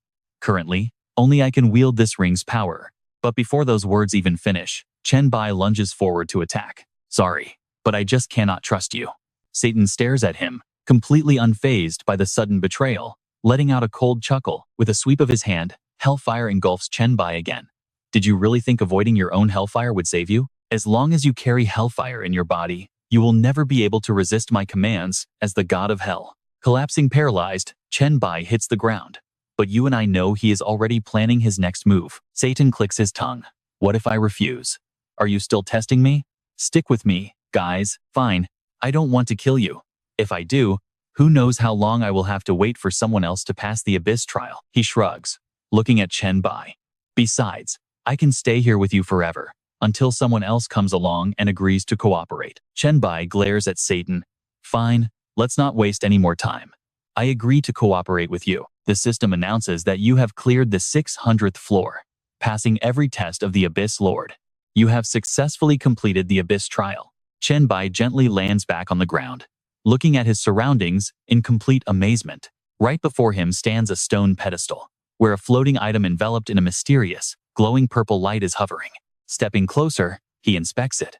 Speaker 1: Currently, only I can wield this ring's power. But before those words even finish, Chen Bai lunges forward to attack. "Sorry, but I just cannot trust you." Satan stares at him, completely unfazed by the sudden betrayal, letting out a cold chuckle. With a sweep of his hand, hellfire engulfs Chen Bai again. "Did you really think avoiding your own hellfire would save you? As long as you carry hellfire in your body, you will never be able to resist my commands as the God of Hell." Collapsing paralyzed, Chen Bai hits the ground. But you and I know he is already planning his next move. Satan clicks his tongue. "What if I refuse? Are you still testing me? Stick with me, guys. Fine. I don't want to kill you. If I do, who knows how long I will have to wait for someone else to pass the abyss trial." He shrugs, looking at Chen Bai. "Besides, I can stay here with you forever, until someone else comes along and agrees to cooperate." Chen Bai glares at Satan. "Fine, let's not waste any more time. I agree to cooperate with you." The system announces that you have cleared the 600th floor, passing every test of the Abyss Lord. You have successfully completed the Abyss trial. Chen Bai gently lands back on the ground, looking at his surroundings in complete amazement. Right before him stands a stone pedestal, where a floating item enveloped in a mysterious, glowing purple light is hovering. Stepping closer, he inspects it.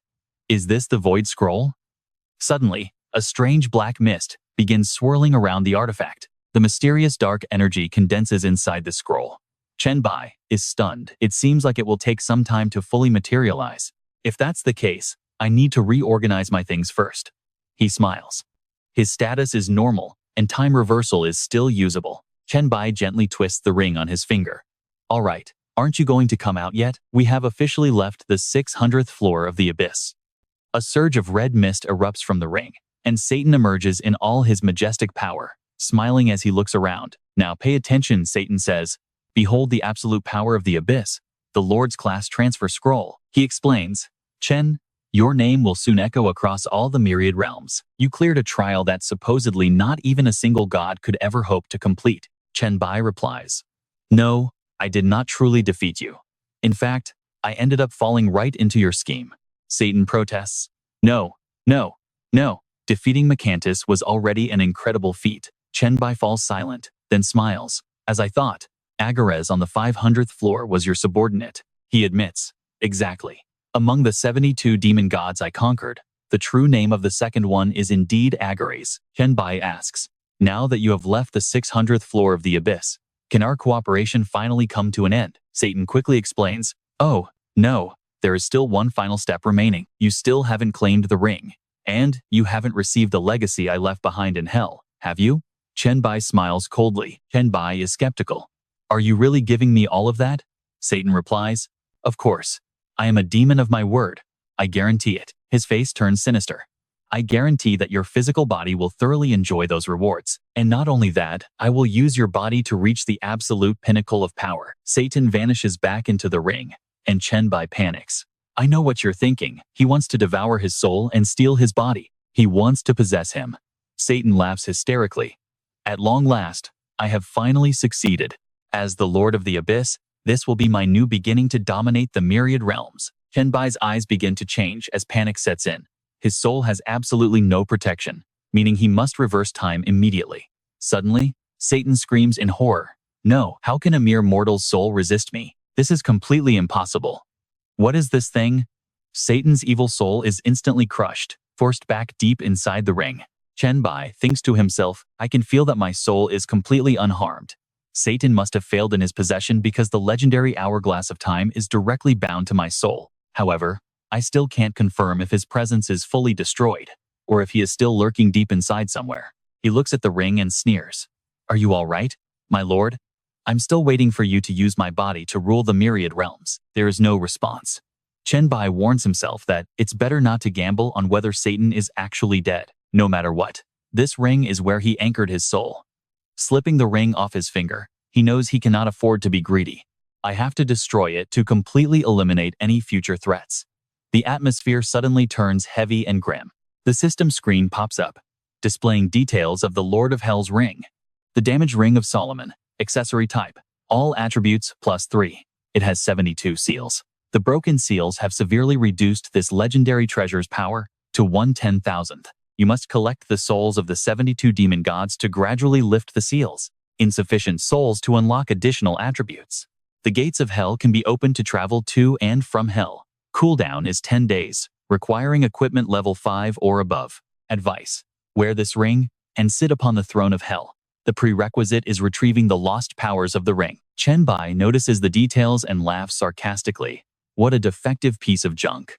Speaker 1: Is this the Void Scroll? Suddenly, a strange black mist begins swirling around the artifact. The mysterious dark energy condenses inside the scroll. Chen Bai is stunned. It seems like it will take some time to fully materialize. If that's the case, I need to reorganize my things first. He smiles. His status is normal, and time reversal is still usable. Chen Bai gently twists the ring on his finger. All right, aren't you going to come out yet? We have officially left the 600th floor of the abyss. A surge of red mist erupts from the ring, and Satan emerges in all his majestic power, smiling as he looks around. Now pay attention, Satan says. Behold the absolute power of the abyss, the Lord's class transfer scroll. He explains, Chen, your name will soon echo across all the myriad realms. You cleared a trial that supposedly not even a single god could ever hope to complete. Chen Bai replies, No, I did not truly defeat you. In fact, I ended up falling right into your scheme. Satan protests, No. Defeating Macantus was already an incredible feat. Chen Bai falls silent, then smiles. As I thought, Agarez on the 500th floor was your subordinate. He admits, exactly. Among the 72 demon gods I conquered, the true name of the second one is indeed Agarez. Chen Bai asks, now that you have left the 600th floor of the abyss, can our cooperation finally come to an end? Satan quickly explains, Oh, no, there is still one final step remaining. You still haven't claimed the ring, and you haven't received the legacy I left behind in hell, have you? Chen Bai smiles coldly. Chen Bai is skeptical. Are you really giving me all of that? Satan replies, Of course. I am a demon of my word. I guarantee it. His face turns sinister. I guarantee that your physical body will thoroughly enjoy those rewards. And not only that, I will use your body to reach the absolute pinnacle of power. Satan vanishes back into the ring, and Chen Bai panics. I know what you're thinking. He wants to devour his soul and steal his body. He wants to possess him. Satan laughs hysterically. At long last, I have finally succeeded. As the Lord of the Abyss, this will be my new beginning to dominate the myriad realms. Chen Bai's eyes begin to change as panic sets in. His soul has absolutely no protection, meaning he must reverse time immediately. Suddenly, Satan screams in horror. No, how can a mere mortal's soul resist me? This is completely impossible. What is this thing? Satan's evil soul is instantly crushed, forced back deep inside the ring. Chen Bai thinks to himself, I can feel that my soul is completely unharmed. Satan must have failed in his possession because the legendary hourglass of time is directly bound to my soul. However, I still can't confirm if his presence is fully destroyed, or if he is still lurking deep inside somewhere. He looks at the ring and sneers. Are you all right, my lord? I'm still waiting for you to use my body to rule the myriad realms. There is no response. Chen Bai warns himself that it's better not to gamble on whether Satan is actually dead, no matter what. This ring is where he anchored his soul. Slipping the ring off his finger, he knows he cannot afford to be greedy. I have to destroy it to completely eliminate any future threats. The atmosphere suddenly turns heavy and grim. The system screen pops up, displaying details of the Lord of Hell's ring. The damaged ring of Solomon, accessory type, all attributes +3. It has 72 seals. The broken seals have severely reduced this legendary treasure's power to 1/10,000th. You must collect the souls of the 72 demon gods to gradually lift the seals. Insufficient souls to unlock additional attributes. The gates of hell can be opened to travel to and from hell. Cooldown is 10 days, requiring equipment level 5 or above. Advice: wear this ring and sit upon the throne of hell. The prerequisite is retrieving the lost powers of the ring. Chen Bai notices the details and laughs sarcastically. What a defective piece of junk.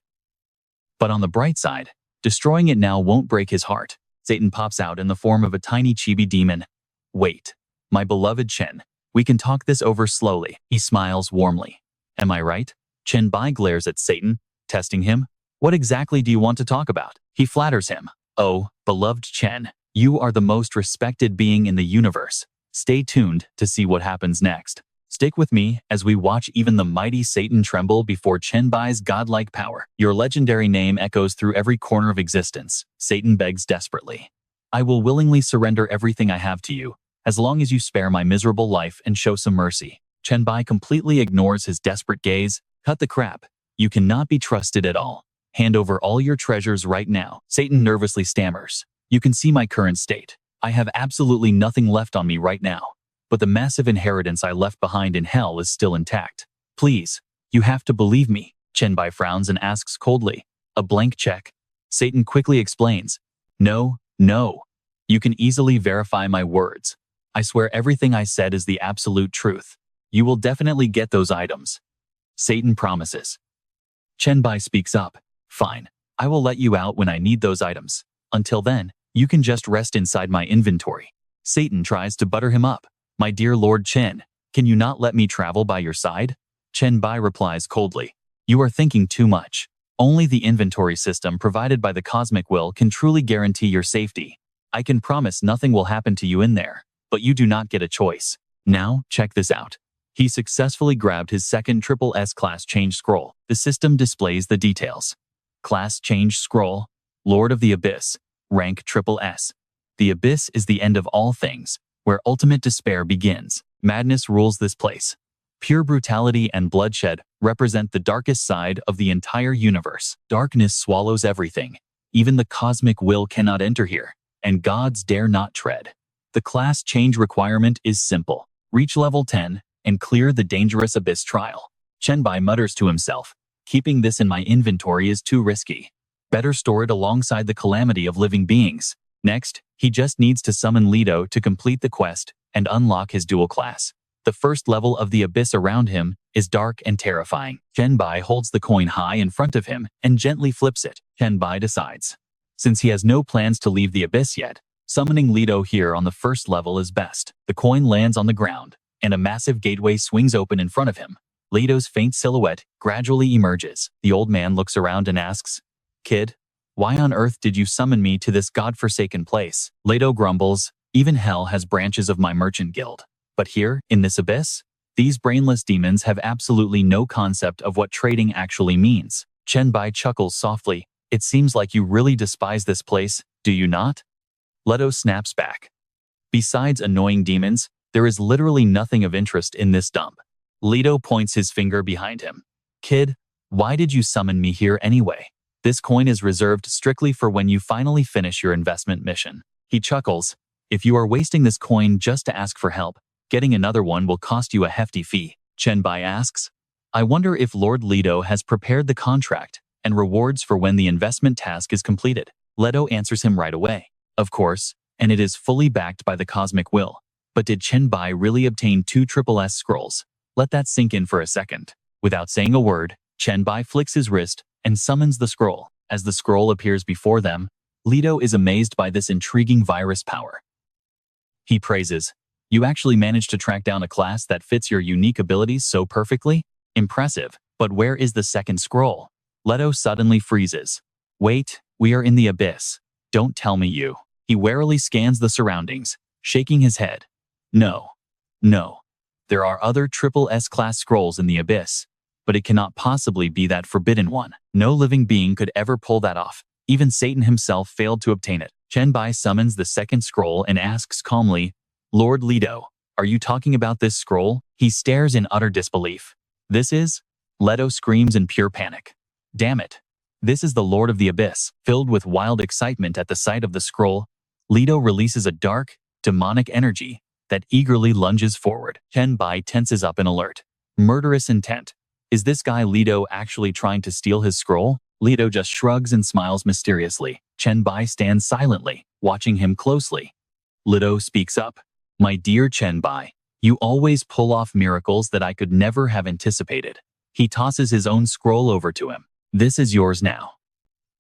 Speaker 1: But on the bright side, destroying it now won't break his heart. Satan pops out in the form of a tiny chibi demon. Wait, my beloved Chen, we can talk this over slowly. He smiles warmly. Am I right? Chen Bai glares at Satan, testing him. What exactly do you want to talk about? He flatters him. Oh, beloved Chen, you are the most respected being in the universe. Stay tuned to see what happens next. Stick with me as we watch even the mighty Satan tremble before Chen Bai's godlike power. Your legendary name echoes through every corner of existence. Satan begs desperately. I will willingly surrender everything I have to you, as long as you spare my miserable life and show some mercy. Chen Bai completely ignores his desperate gaze. Cut the crap. You cannot be trusted at all. Hand over all your treasures right now. Satan nervously stammers. You can see my current state. I have absolutely nothing left on me right now, but the massive inheritance I left behind in hell is still intact. Please, you have to believe me. Chen Bai frowns and asks coldly, a blank check. Satan quickly explains, no, no. You can easily verify my words. I swear everything I said is the absolute truth. You will definitely get those items. Satan promises. Chen Bai speaks up. Fine, I will let you out when I need those items. Until then, you can just rest inside my inventory. Satan tries to butter him up. My dear Lord Chen, can you not let me travel by your side? Chen Bai replies coldly. You are thinking too much. Only the inventory system provided by the cosmic will can truly guarantee your safety. I can promise nothing will happen to you in there, but you do not get a choice. Now, check this out. He successfully grabbed his second SSS class change scroll. The system displays the details. Class change scroll, Lord of the Abyss, rank SSS. The Abyss is the end of all things, where ultimate despair begins. Madness rules this place. Pure brutality and bloodshed represent the darkest side of the entire universe. Darkness swallows everything. Even the cosmic will cannot enter here, and gods dare not tread. The class change requirement is simple. Reach level 10 and clear the dangerous Abyss trial. Chen Bai mutters to himself, keeping this in my inventory is too risky. Better store it alongside the calamity of living beings. Next, he just needs to summon Lido to complete the quest and unlock his dual class. The first level of the Abyss around him is dark and terrifying. Chen Bai holds the coin high in front of him and gently flips it. Chen Bai decides. Since he has no plans to leave the Abyss yet, summoning Lido here on the first level is best. The coin lands on the ground, and a massive gateway swings open in front of him. Lido's faint silhouette gradually emerges. The old man looks around and asks, Kid, why on earth did you summon me to this godforsaken place? Lido grumbles, even hell has branches of my merchant guild. But here, in this abyss, these brainless demons have absolutely no concept of what trading actually means. Chen Bai chuckles softly. It seems like you really despise this place, do you not? Leto snaps back. Besides annoying demons, there is literally nothing of interest in this dump. Leto points his finger behind him. Kid, why did you summon me here anyway? This coin is reserved strictly for when you finally finish your investment mission. He chuckles. If you are wasting this coin just to ask for help, getting another one will cost you a hefty fee. Chen Bai asks, I wonder if Lord Lido has prepared the contract and rewards for when the investment task is completed. Leto answers him right away. Of course, and it is fully backed by the cosmic will. But did Chen Bai really obtain 2 SSS scrolls? Let that sink in for a second. Without saying a word, Chen Bai flicks his wrist and summons the scroll. As the scroll appears before them, Lido is amazed by this intriguing virus power. He praises, You actually managed to track down a class that fits your unique abilities so perfectly? Impressive, but where is the second scroll? Leto suddenly freezes. Wait, we are in the Abyss. Don't tell me you. He warily scans the surroundings, shaking his head. No. There are other SSS class scrolls in the Abyss, but it cannot possibly be that forbidden one. No living being could ever pull that off. Even Satan himself failed to obtain it. Chen Bai summons the second scroll and asks calmly, Lord Lido, are you talking about this scroll? He stares in utter disbelief. This is? Leto screams in pure panic. Damn it. This is the Lord of the Abyss. Filled with wild excitement at the sight of the scroll, Lido releases a dark, demonic energy that eagerly lunges forward. Chen Bai tenses up in alert. Murderous intent. Is this guy Lido actually trying to steal his scroll? Lido just shrugs and smiles mysteriously. Chen Bai stands silently, watching him closely. Lido speaks up. My dear Chen Bai, you always pull off miracles that I could never have anticipated. He tosses his own scroll over to him. This is yours now.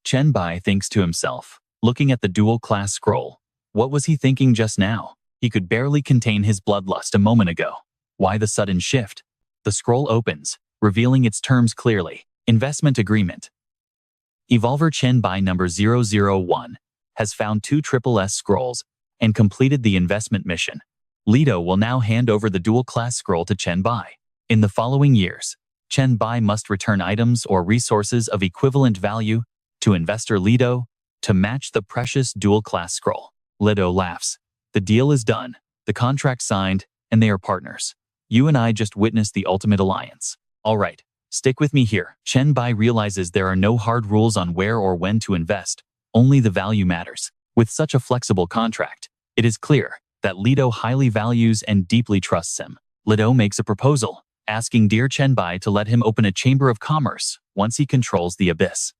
Speaker 1: Chen Bai thinks to himself, looking at the dual class scroll. What was he thinking just now? He could barely contain his bloodlust a moment ago. Why the sudden shift? The scroll opens, revealing its terms clearly. Investment agreement. Evolver Chen Bai number 001 has found 2 SSS scrolls and completed the investment mission. Lido will now hand over the dual class scroll to Chen Bai. In the following years, Chen Bai must return items or resources of equivalent value to investor Lido to match the precious dual class scroll. Lido laughs. The deal is done, the contract signed, and they are partners. You and I just witnessed the ultimate alliance. All right, stick with me here. Chen Bai realizes there are no hard rules on where or when to invest, only the value matters. With such a flexible contract, It is clear that Lido highly values and deeply trusts him. Lido makes a proposal, asking dear Chen Bai to let him open a chamber of commerce once he controls the abyss.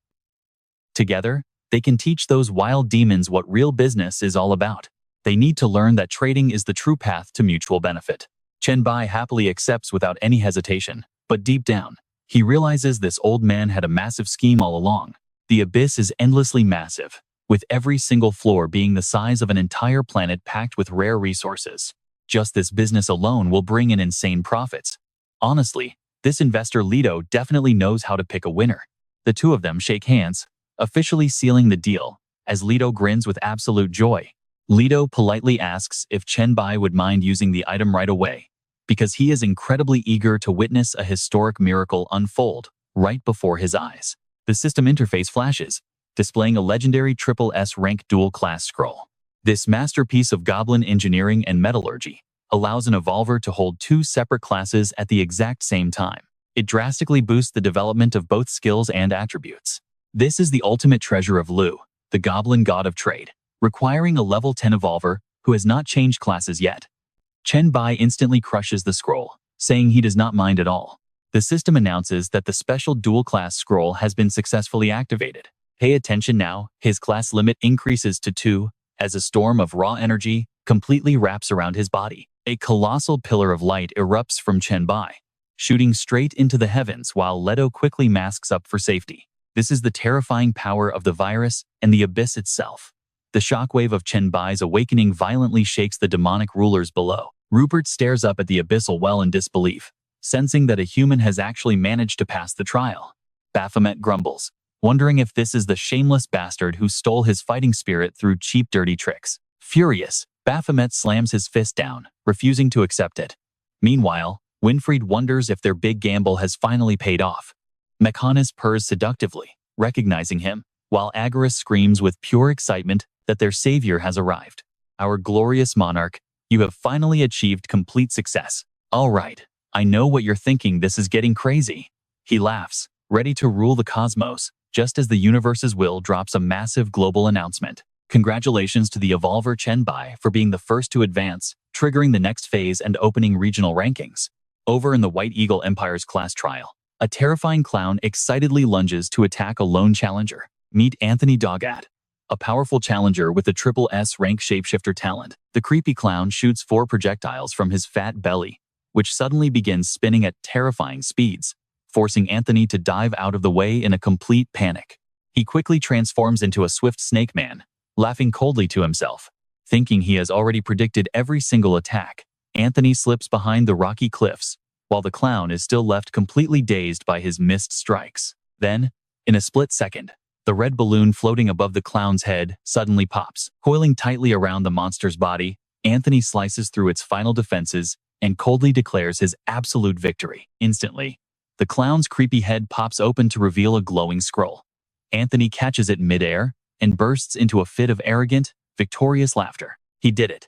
Speaker 1: Together, they can teach those wild demons what real business is all about. They need to learn that trading is the true path to mutual benefit. Chen Bai happily accepts without any hesitation, but deep down, he realizes this old man had a massive scheme all along. The abyss is endlessly massive, with every single floor being the size of an entire planet packed with rare resources. Just this business alone will bring in insane profits. Honestly, this investor Lido definitely knows how to pick a winner. The two of them shake hands, officially sealing the deal, as Lido grins with absolute joy. Lido politely asks if Chen Bai would mind using the item right away, because he is incredibly eager to witness a historic miracle unfold right before his eyes. The system interface flashes, displaying a legendary SSS rank dual-class scroll. This masterpiece of goblin engineering and metallurgy allows an evolver to hold two separate classes at the exact same time. It drastically boosts the development of both skills and attributes. This is the ultimate treasure of Lu, the goblin god of trade, requiring a level 10 evolver who has not changed classes yet. Chen Bai instantly crushes the scroll, saying he does not mind at all. The system announces that the special dual-class scroll has been successfully activated. Pay attention now, his class limit increases to 2, as a storm of raw energy completely wraps around his body. A colossal pillar of light erupts from Chen Bai, shooting straight into the heavens while Leto quickly masks up for safety. This is the terrifying power of the virus and the abyss itself. The shockwave of Chen Bai's awakening violently shakes the demonic rulers below. Rupert stares up at the abyssal well in disbelief, sensing that a human has actually managed to pass the trial. Baphomet grumbles, wondering if this is the shameless bastard who stole his fighting spirit through cheap dirty tricks. Furious, Baphomet slams his fist down, refusing to accept it. Meanwhile, Winfried wonders if their big gamble has finally paid off. Mechonis purrs seductively, recognizing him, while Agaris screams with pure excitement that their savior has arrived. Our glorious monarch, you have finally achieved complete success. All right, I know what you're thinking, this is getting crazy. He laughs, ready to rule the cosmos, just as the universe's will drops a massive global announcement. Congratulations to the evolver Chen Bai for being the first to advance, triggering the next phase and opening regional rankings. Over in the White Eagle Empire's class trial, a terrifying clown excitedly lunges to attack a lone challenger. Meet Anthony Dogat, a powerful challenger with the SSS rank shapeshifter talent. The creepy clown shoots 4 projectiles from his fat belly, which suddenly begins spinning at terrifying speeds, forcing Anthony to dive out of the way in a complete panic. He quickly transforms into a swift snake man, laughing coldly to himself. Thinking he has already predicted every single attack, Anthony slips behind the rocky cliffs, while the clown is still left completely dazed by his missed strikes. Then, in a split second, the red balloon floating above the clown's head suddenly pops. Coiling tightly around the monster's body, Anthony slices through its final defenses and coldly declares his absolute victory. Instantly, the clown's creepy head pops open to reveal a glowing scroll. Anthony catches it midair and bursts into a fit of arrogant, victorious laughter. He did it.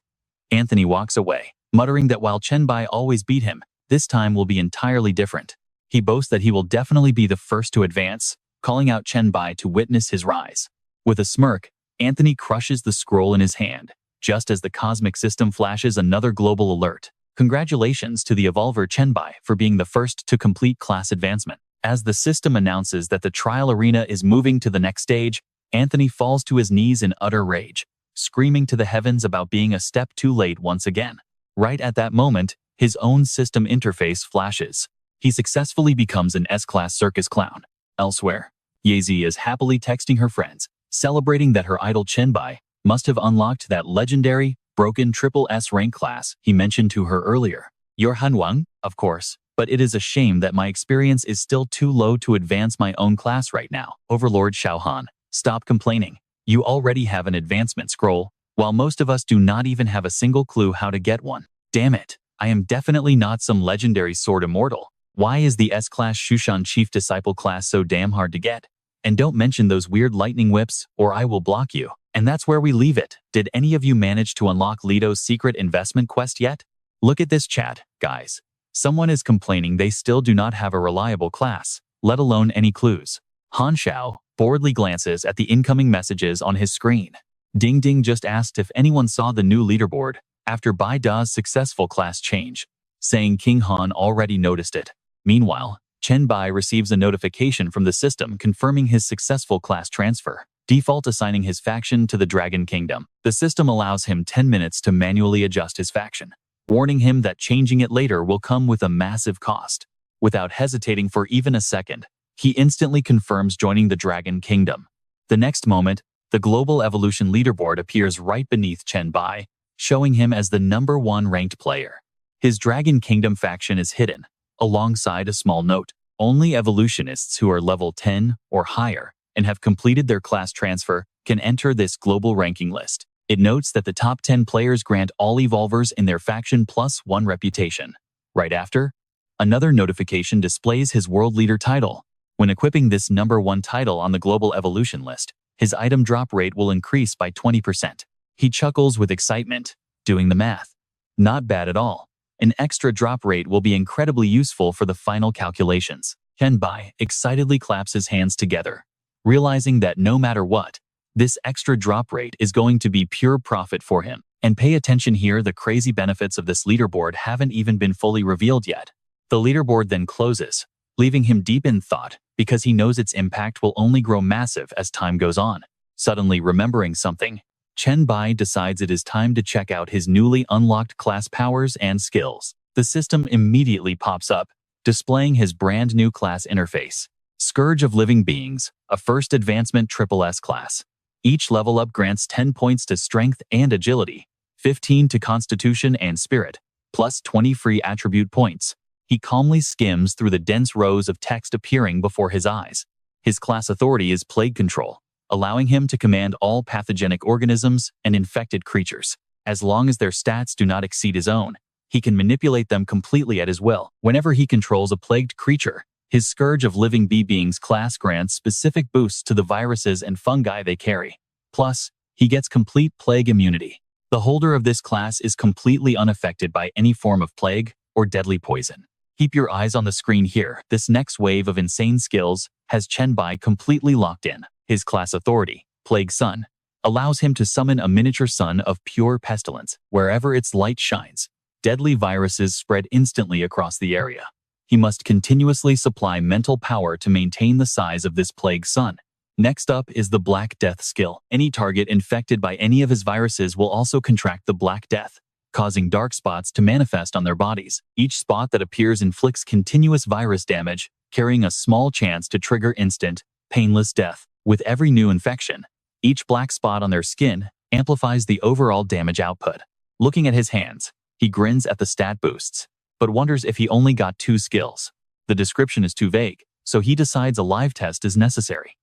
Speaker 1: Anthony walks away, muttering that while Chen Bai always beat him, this time will be entirely different. He boasts that he will definitely be the first to advance, calling out Chen Bai to witness his rise. With a smirk, Anthony crushes the scroll in his hand, just as the cosmic system flashes another global alert. Congratulations to the evolver Chen Bai for being the first to complete class advancement. As the system announces that the trial arena is moving to the next stage, Anthony falls to his knees in utter rage, screaming to the heavens about being a step too late once again. Right at that moment, his own system interface flashes. He successfully becomes an S-class circus clown. Elsewhere, Yazi is happily texting her friends, celebrating that her idol Chen Bai must have unlocked that legendary, broken SSS rank class he mentioned to her earlier. You're Hanwang, of course, but it is a shame that my experience is still too low to advance my own class right now. Overlord Xiaohan, stop complaining. You already have an advancement scroll, while most of us do not even have a single clue how to get one. Damn it, I am definitely not some legendary sword immortal. Why is the S-class Shushan Chief Disciple class so damn hard to get? And don't mention those weird lightning whips, or I will block you. And that's where we leave it. Did any of you manage to unlock Lito's secret investment quest yet? Look at this chat, guys. Someone is complaining they still do not have a reliable class, let alone any clues. Han Xiao boredly glances at the incoming messages on his screen. Ding Ding just asked if anyone saw the new leaderboard after Bai Da's successful class change, saying King Han already noticed it. Meanwhile, Chen Bai receives a notification from the system confirming his successful class transfer, default assigning his faction to the Dragon Kingdom. The system allows him 10 minutes to manually adjust his faction, warning him that changing it later will come with a massive cost. Without hesitating for even a second, he instantly confirms joining the Dragon Kingdom. The next moment, the Global Evolution leaderboard appears right beneath Chen Bai, showing him as the #1 ranked player. His Dragon Kingdom faction is hidden, alongside a small note. Only evolutionists who are level 10 or higher and have completed their class transfer can enter this global ranking list. It notes that the top 10 players grant all evolvers in their faction +1 reputation. Right after, another notification displays his world leader title. When equipping this #1 title on the global evolution list, his item drop rate will increase by 20%. He chuckles with excitement, doing the math. Not bad at all. An extra drop rate will be incredibly useful for the final calculations. Chen Bai excitedly claps his hands together, realizing that no matter what, this extra drop rate is going to be pure profit for him. And pay attention here, the crazy benefits of this leaderboard haven't even been fully revealed yet. The leaderboard then closes, leaving him deep in thought because he knows its impact will only grow massive as time goes on. Suddenly remembering something, Chen Bai decides it is time to check out his newly unlocked class powers and skills. The system immediately pops up, displaying his brand new class interface. Scourge of Living Beings, a first advancement SSS class. Each level up grants 10 points to strength and agility, 15 to constitution and spirit, plus 20 free attribute points. He calmly skims through the dense rows of text appearing before his eyes. His class authority is Plague Control, allowing him to command all pathogenic organisms and infected creatures. As long as their stats do not exceed his own, he can manipulate them completely at his will. Whenever he controls a plagued creature, his Scourge of Living Beings class grants specific boosts to the viruses and fungi they carry. Plus, he gets complete plague immunity. The holder of this class is completely unaffected by any form of plague or deadly poison. Keep your eyes on the screen here. This next wave of insane skills has Chen Bai completely locked in. His class authority, Plague Sun, allows him to summon a miniature sun of pure pestilence. Wherever its light shines, deadly viruses spread instantly across the area. He must continuously supply mental power to maintain the size of this Plague Sun. Next up is the Black Death skill. Any target infected by any of his viruses will also contract the Black Death, causing dark spots to manifest on their bodies. Each spot that appears inflicts continuous virus damage, carrying a small chance to trigger instant, painless death. With every new infection, each black spot on their skin amplifies the overall damage output. Looking at his hands, he grins at the stat boosts, but wonders if he only got 2 skills. The description is too vague, so he decides a live test is necessary.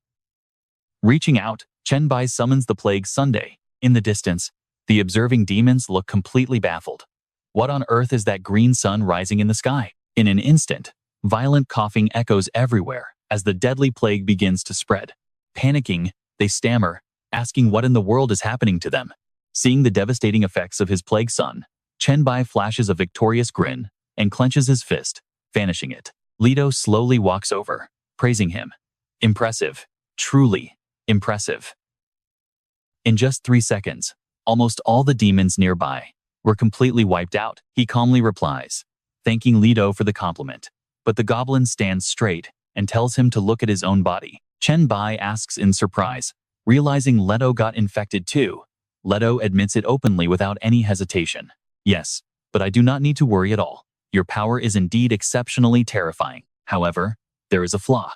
Speaker 1: Reaching out, Chen Bai summons the Plague Sunday. In the distance, the observing demons look completely baffled. What on earth is that green sun rising in the sky? In an instant, violent coughing echoes everywhere as the deadly plague begins to spread. Panicking, they stammer, asking what in the world is happening to them. Seeing the devastating effects of his Plague Sun, Chen Bai flashes a victorious grin and clenches his fist, vanishing it. Leto slowly walks over, praising him. Impressive. Truly impressive. In just 3 seconds, almost all the demons nearby were completely wiped out. He calmly replies, thanking Leto for the compliment. But the goblin stands straight and tells him to look at his own body. Chen Bai asks in surprise, realizing Leto got infected too. Leto admits it openly without any hesitation. Yes, but I do not need to worry at all. Your power is indeed exceptionally terrifying. However, there is a flaw.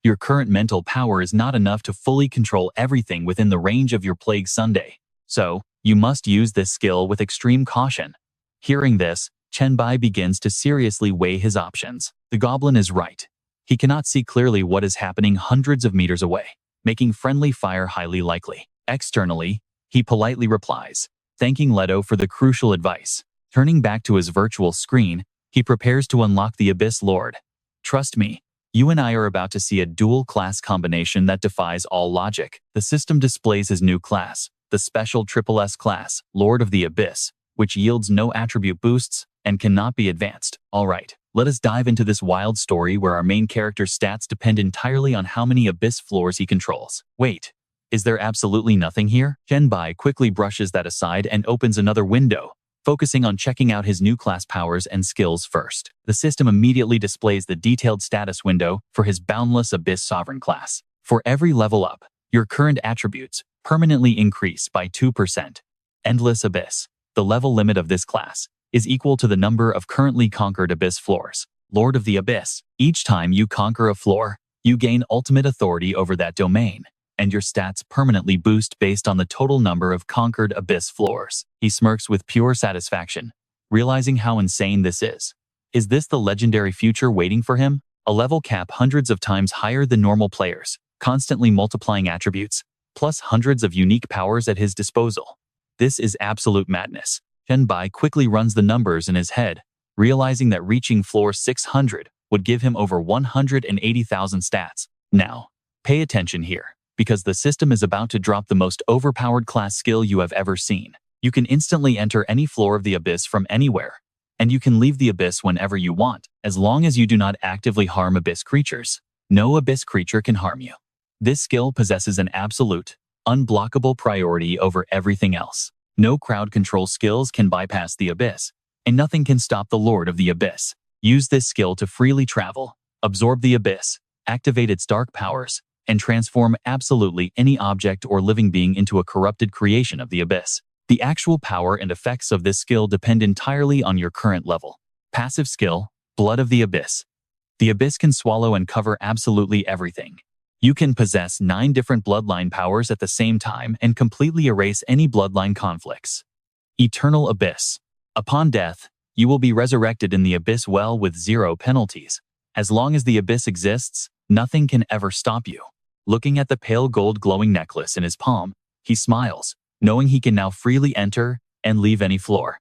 Speaker 1: Your current mental power is not enough to fully control everything within the range of your Plague Sunday. So, you must use this skill with extreme caution. Hearing this, Chen Bai begins to seriously weigh his options. The goblin is right. He cannot see clearly what is happening hundreds of meters away, making friendly fire highly likely. Externally, he politely replies, thanking Leto for the crucial advice. Turning back to his virtual screen, he prepares to unlock the Abyss Lord. Trust me, you and I are about to see a dual class combination that defies all logic. The system displays his new class, the special SSS class, Lord of the Abyss, which yields no attribute boosts and cannot be advanced. Alright, let us dive into this wild story where our main character's stats depend entirely on how many Abyss floors he controls. Wait, Is there absolutely nothing here? Chen Bai quickly brushes that aside and opens another window, focusing on checking out his new class powers and skills first. The system immediately displays the detailed status window for his Boundless Abyss Sovereign class. For every level up, your current attributes permanently increase by 2%. Endless Abyss. The level limit of this class is equal to the number of currently conquered Abyss floors. Lord of the Abyss. Each time you conquer a floor, you gain ultimate authority over that domain, and your stats permanently boost based on the total number of conquered Abyss floors. He smirks with pure satisfaction, realizing how insane this is. Is this the legendary future waiting for him? A level cap hundreds of times higher than normal players, constantly multiplying attributes, plus hundreds of unique powers at his disposal. This is absolute madness. Chen Bai quickly runs the numbers in his head, realizing that reaching floor 600 would give him over 180,000 stats. Now, pay attention here, because the system is about to drop the most overpowered class skill you have ever seen. You can instantly enter any floor of the Abyss from anywhere, and you can leave the Abyss whenever you want, as long as you do not actively harm Abyss creatures. No Abyss creature can harm you. This skill possesses an absolute, unblockable priority over everything else. No crowd control skills can bypass the Abyss, and nothing can stop the Lord of the Abyss. Use this skill to freely travel, absorb the Abyss, activate its dark powers, and transform absolutely any object or living being into a corrupted creation of the Abyss. The actual power and effects of this skill depend entirely on your current level. Passive skill, Blood of the Abyss. The Abyss can swallow and cover absolutely everything. You can possess 9 different bloodline powers at the same time and completely erase any bloodline conflicts. Eternal Abyss. Upon death, you will be resurrected in the Abyss well with 0 penalties. As long as the Abyss exists, nothing can ever stop you. Looking at the pale gold glowing necklace in his palm, he smiles, knowing he can now freely enter and leave any floor,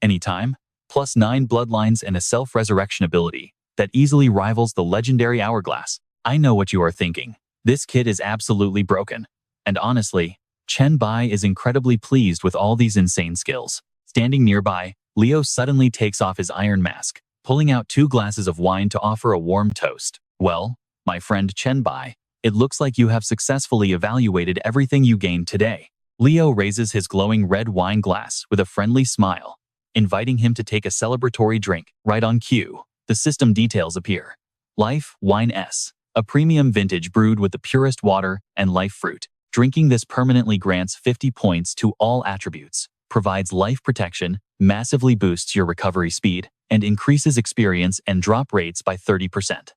Speaker 1: anytime, plus 9 bloodlines and a self-resurrection ability that easily rivals the legendary Hourglass. I know what you are thinking. This kid is absolutely broken. And honestly, Chen Bai is incredibly pleased with all these insane skills. Standing nearby, Leo suddenly takes off his iron mask, pulling out 2 glasses of wine to offer a warm toast. Well, my friend Chen Bai, it looks like you have successfully evaluated everything you gained today. Leo raises his glowing red wine glass with a friendly smile, inviting him to take a celebratory drink. Right on cue, the system details appear. Life Wine S, a premium vintage brewed with the purest water and life fruit. Drinking this permanently grants 50 points to all attributes, provides life protection, massively boosts your recovery speed, and increases experience and drop rates by 30%.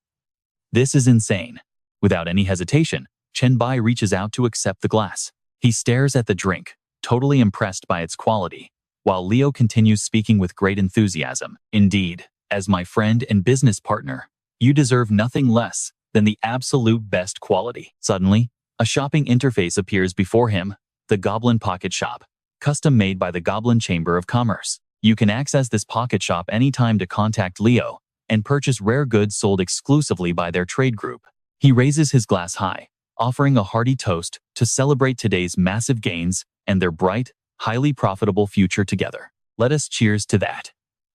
Speaker 1: This is insane. Without any hesitation, Chen Bai reaches out to accept the glass. He stares at the drink, totally impressed by its quality, while Leo continues speaking with great enthusiasm. Indeed, as my friend and business partner, you deserve nothing less than the absolute best quality. Suddenly, a shopping interface appears before him, the Goblin Pocket Shop, custom made by the Goblin Chamber of Commerce. You can access this pocket shop anytime to contact Leo and purchase rare goods sold exclusively by their trade group. He raises his glass high, offering a hearty toast to celebrate today's massive gains and their bright, highly profitable future together. Let us cheers to that.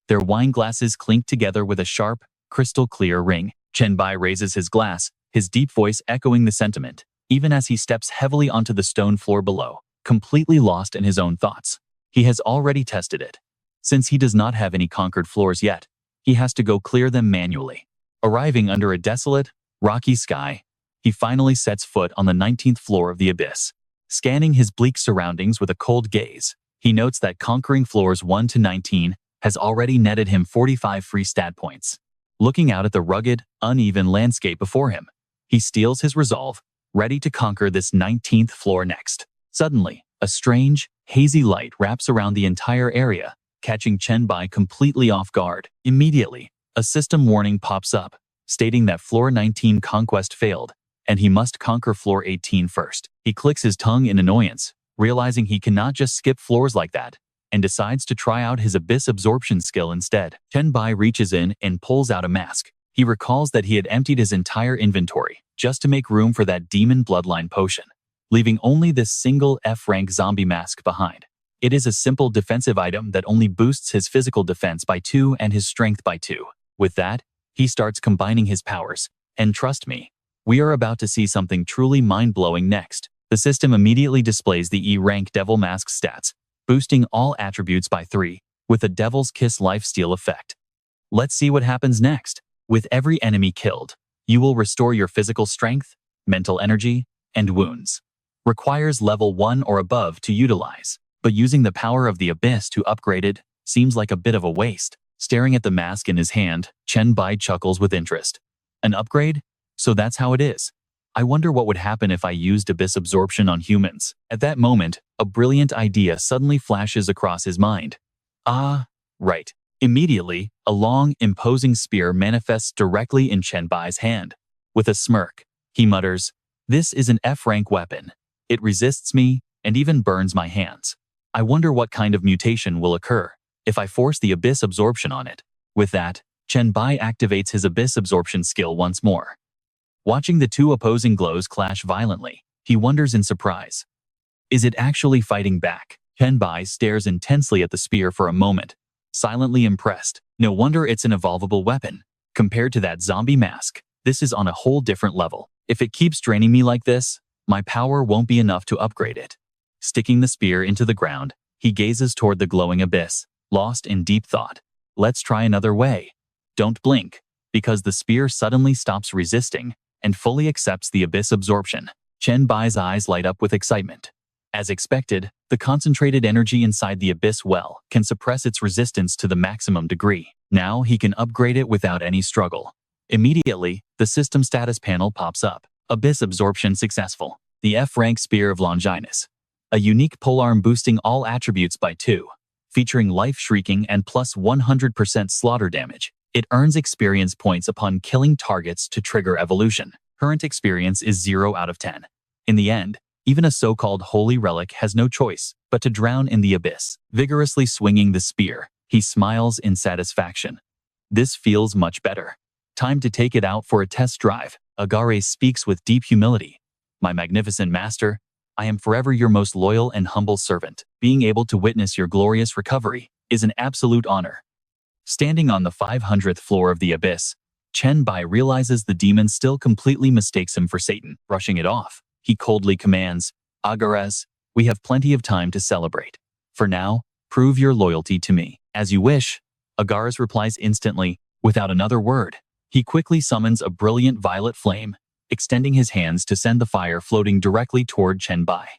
Speaker 1: Their wine glasses clink together with a sharp, crystal-clear ring. Chen Bai raises his glass, his deep voice echoing the sentiment, even as he steps heavily onto the stone floor below, completely lost in his own thoughts. He has already tested it. Since he does not have any conquered floors yet, he has to go clear them manually. Arriving under a desolate, rocky sky, he finally sets foot on the 19th floor of the Abyss. Scanning his bleak surroundings with a cold gaze, he notes that conquering floors 1 to 19 has already netted him 45 free stat points. Looking out at the rugged, uneven landscape before him, he steels his resolve, ready to conquer this 19th floor next. Suddenly, a strange, hazy light wraps around the entire area, catching Chen Bai completely off guard. Immediately, a system warning pops up, stating that floor 19 conquest failed, and he must conquer floor 18 first. He clicks his tongue in annoyance, realizing he cannot just skip floors like that, and decides to try out his Abyss absorption skill instead. Chen Bai reaches in and pulls out a mask. He recalls that he had emptied his entire inventory just to make room for that demon bloodline potion, leaving only this single F-rank zombie mask behind. It is a simple defensive item that only boosts his physical defense by 2 and his strength by 2. With that, he starts combining his powers, and trust me, We are about to see something truly mind-blowing next. The system immediately displays the E-rank Devil Mask stats, boosting all attributes by 3, with a Devil's Kiss lifesteal effect. Let's see what happens next. With every enemy killed, you will restore your physical strength, mental energy, and wounds. Requires level 1 or above to utilize, but using the power of the Abyss to upgrade it seems like a bit of a waste. Staring at the mask in his hand, Chen Bai chuckles with interest. An upgrade? So that's how it is. I wonder what would happen if I used Abyss Absorption on humans. At that moment, a brilliant idea suddenly flashes across his mind. Ah, right. Immediately, a long, imposing spear manifests directly in Chen Bai's hand. With a smirk, he mutters, "This is an F-rank weapon. It resists me and even burns my hands. I wonder what kind of mutation will occur if I force the Abyss Absorption on it." With that, Chen Bai activates his Abyss Absorption skill once more. Watching the two opposing glows clash violently, he wonders in surprise. Is it actually fighting back? Chen Bai stares intensely at the spear for a moment, silently impressed. No wonder it's an evolvable weapon. Compared to that zombie mask, this is on a whole different level. If it keeps draining me like this, my power won't be enough to upgrade it. Sticking the spear into the ground, he gazes toward the glowing abyss, lost in deep thought. Let's try another way. Don't blink, because the spear suddenly stops resisting and fully accepts the Abyss Absorption. Chen Bai's eyes light up with excitement. As expected, the concentrated energy inside the Abyss well can suppress its resistance to the maximum degree. Now he can upgrade it without any struggle. Immediately, the system status panel pops up. Abyss Absorption successful. The F-rank Spear of Longinus. A unique polearm boosting all attributes by 2, featuring life shrieking and plus 100% slaughter damage. It earns experience points upon killing targets to trigger evolution. Current experience is 0 out of 10. In the end, even a so-called holy relic has no choice but to drown in the abyss. Vigorously swinging the spear, he smiles in satisfaction. This feels much better. Time to take it out for a test drive. Agares speaks with deep humility. My magnificent master, I am forever your most loyal and humble servant. Being able to witness your glorious recovery is an absolute honor. Standing on the 500th floor of the abyss, Chen Bai realizes the demon still completely mistakes him for Satan. Brushing it off, he coldly commands, "Agares, we have plenty of time to celebrate. For now, prove your loyalty to me." "As you wish," Agares replies instantly, without another word. He quickly summons a brilliant violet flame, extending his hands to send the fire floating directly toward Chen Bai.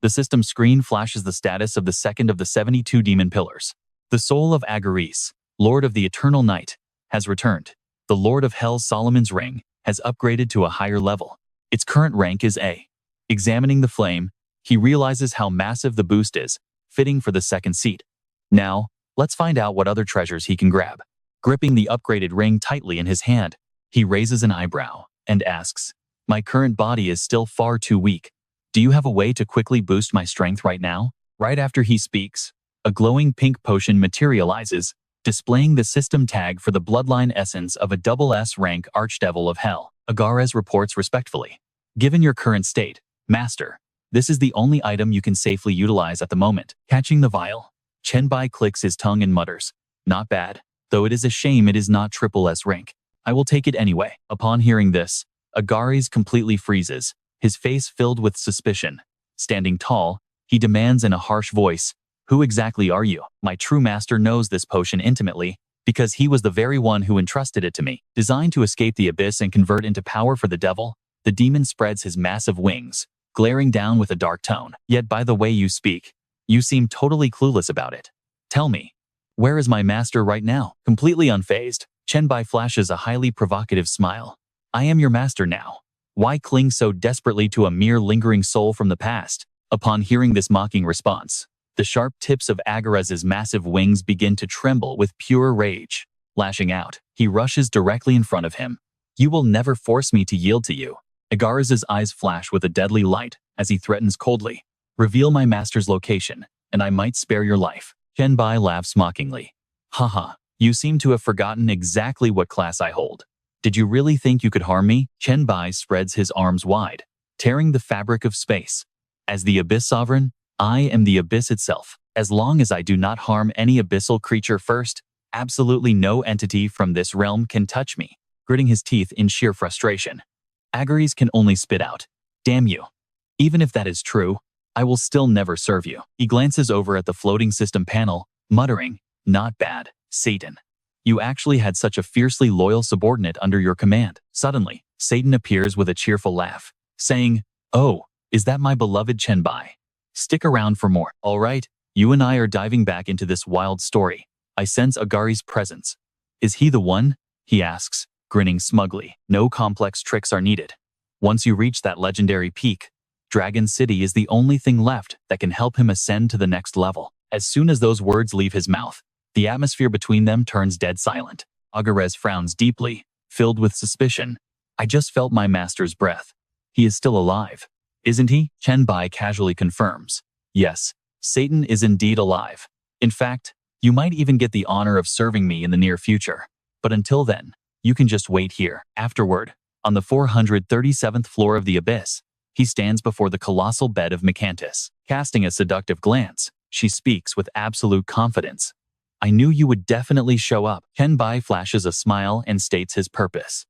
Speaker 1: The system screen flashes the status of the second of the 72 demon pillars. The soul of Agares, Lord of the Eternal Night, has returned. The Lord of Hell's Solomon's Ring has upgraded to a higher level. Its current rank is A. Examining the flame, he realizes how massive the boost is, fitting for the second seat. Now, let's find out what other treasures he can grab. Gripping the upgraded ring tightly in his hand, he raises an eyebrow and asks, "My current body is still far too weak. Do you have a way to quickly boost my strength right now?" Right after he speaks, a glowing pink potion materializes, displaying the system tag for the bloodline essence of a SS rank Archdevil of Hell. Agares reports respectfully, "Given your current state, Master, this is the only item you can safely utilize at the moment." Catching the vial, Chen Bai clicks his tongue and mutters, "Not bad, though it is a shame it is not SS rank. I will take it anyway." Upon hearing this, Agares completely freezes, his face filled with suspicion. Standing tall, he demands in a harsh voice, "Who exactly are you?" "My true master knows this potion intimately, because he was the very one who entrusted it to me." Designed to escape the abyss and convert into power for the devil, the demon spreads his massive wings, glaring down with a dark tone. "Yet by the way you speak, you seem totally clueless about it. Tell me, where is my master right now?" Completely unfazed, Chen Bai flashes a highly provocative smile. "I am your master now. Why cling so desperately to a mere lingering soul from the past?" Upon hearing this mocking response, the sharp tips of Agares's massive wings begin to tremble with pure rage. Lashing out, he rushes directly in front of him. "You will never force me to yield to you." Agares's eyes flash with a deadly light as he threatens coldly, "Reveal my master's location, and I might spare your life." Chen Bai laughs mockingly. "Haha, you seem to have forgotten exactly what class I hold. Did you really think you could harm me?" Chen Bai spreads his arms wide, tearing the fabric of space. "As the Abyss Sovereign, I am the Abyss itself. As long as I do not harm any abyssal creature first, absolutely no entity from this realm can touch me." Gritting his teeth in sheer frustration, Agares can only spit out, "Damn you. Even if that is true, I will still never serve you." He glances over at the floating system panel, muttering, "Not bad, Satan. You actually had such a fiercely loyal subordinate under your command." Suddenly, Satan appears with a cheerful laugh, saying, "Oh, is that my beloved Chen Bai? Stick around for more." "All right, you and I are diving back into this wild story. I sense Agares' presence." "Is he the one?" he asks, grinning smugly. "No complex tricks are needed. Once you reach that legendary peak, Dragon City is the only thing left that can help him ascend to the next level." As soon as those words leave his mouth, the atmosphere between them turns dead silent. Agares frowns deeply, filled with suspicion. "I just felt my master's breath. He is still alive, isn't he?" Chen Bai casually confirms. "Yes, Satan is indeed alive. In fact, you might even get the honor of serving me in the near future. But until then, you can just wait here." Afterward, on the 437th floor of the abyss, he stands before the colossal bed of Mecantus. Casting a seductive glance, she speaks with absolute confidence. "I knew you would definitely show up." Chen Bai flashes a smile and states his purpose.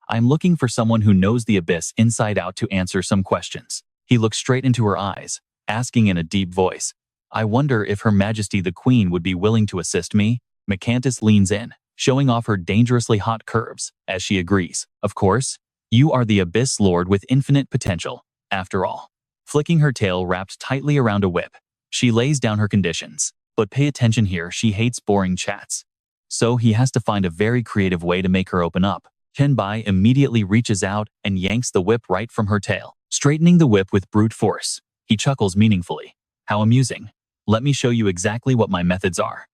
Speaker 1: "I'm looking for someone who knows the abyss inside out to answer some questions." He looks straight into her eyes, asking in a deep voice, "I wonder if Her Majesty the Queen would be willing to assist me?" Mecantus leans in, showing off her dangerously hot curves, as she agrees. "Of course, you are the Abyss Lord with infinite potential, after all." Flicking her tail wrapped tightly around a whip, she lays down her conditions. But pay attention here, she hates boring chats. So he has to find a very creative way to make her open up. Chen Bai immediately reaches out and yanks the whip right from her tail, straightening the whip with brute force. He chuckles meaningfully. "How amusing. Let me show you exactly what my methods are."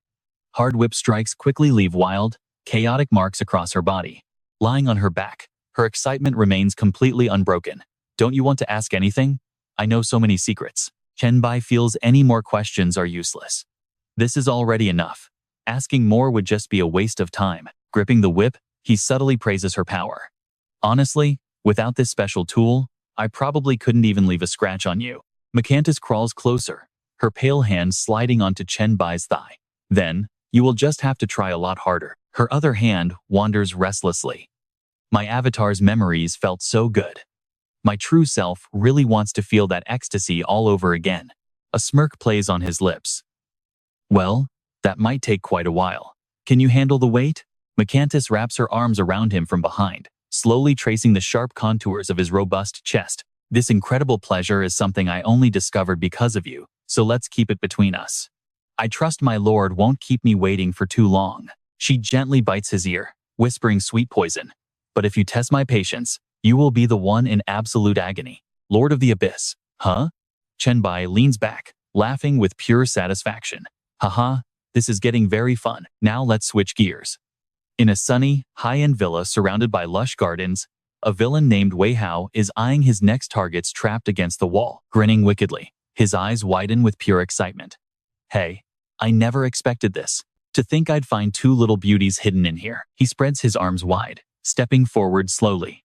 Speaker 1: Hard whip strikes quickly leave wild, chaotic marks across her body. Lying on her back, her excitement remains completely unbroken. "Don't you want to ask anything? I know so many secrets." Chen Bai feels any more questions are useless. This is already enough. Asking more would just be a waste of time. Gripping the whip, he subtly praises her power. "Honestly, without this special tool, I probably couldn't even leave a scratch on you." Mecantus crawls closer, her pale hand sliding onto Chen Bai's thigh. "Then, you will just have to try a lot harder." Her other hand wanders restlessly. "My avatar's memories felt so good. My true self really wants to feel that ecstasy all over again." A smirk plays on his lips. "Well, that might take quite a while. Can you handle the weight?" Mecantus wraps her arms around him from behind, slowly tracing the sharp contours of his robust chest. "This incredible pleasure is something I only discovered because of you, so let's keep it between us. I trust my lord won't keep me waiting for too long." She gently bites his ear, whispering sweet poison. "But if you test my patience, you will be the one in absolute agony." "Lord of the Abyss, huh?" Chen Bai leans back, laughing with pure satisfaction. "Haha, this is getting very fun. Now let's switch gears." In a sunny, high-end villa surrounded by lush gardens, a villain named Wei Hao is eyeing his next targets trapped against the wall, grinning wickedly. His eyes widen with pure excitement. "Hey, I never expected this. To think I'd find two little beauties hidden in here." He spreads his arms wide, stepping forward slowly.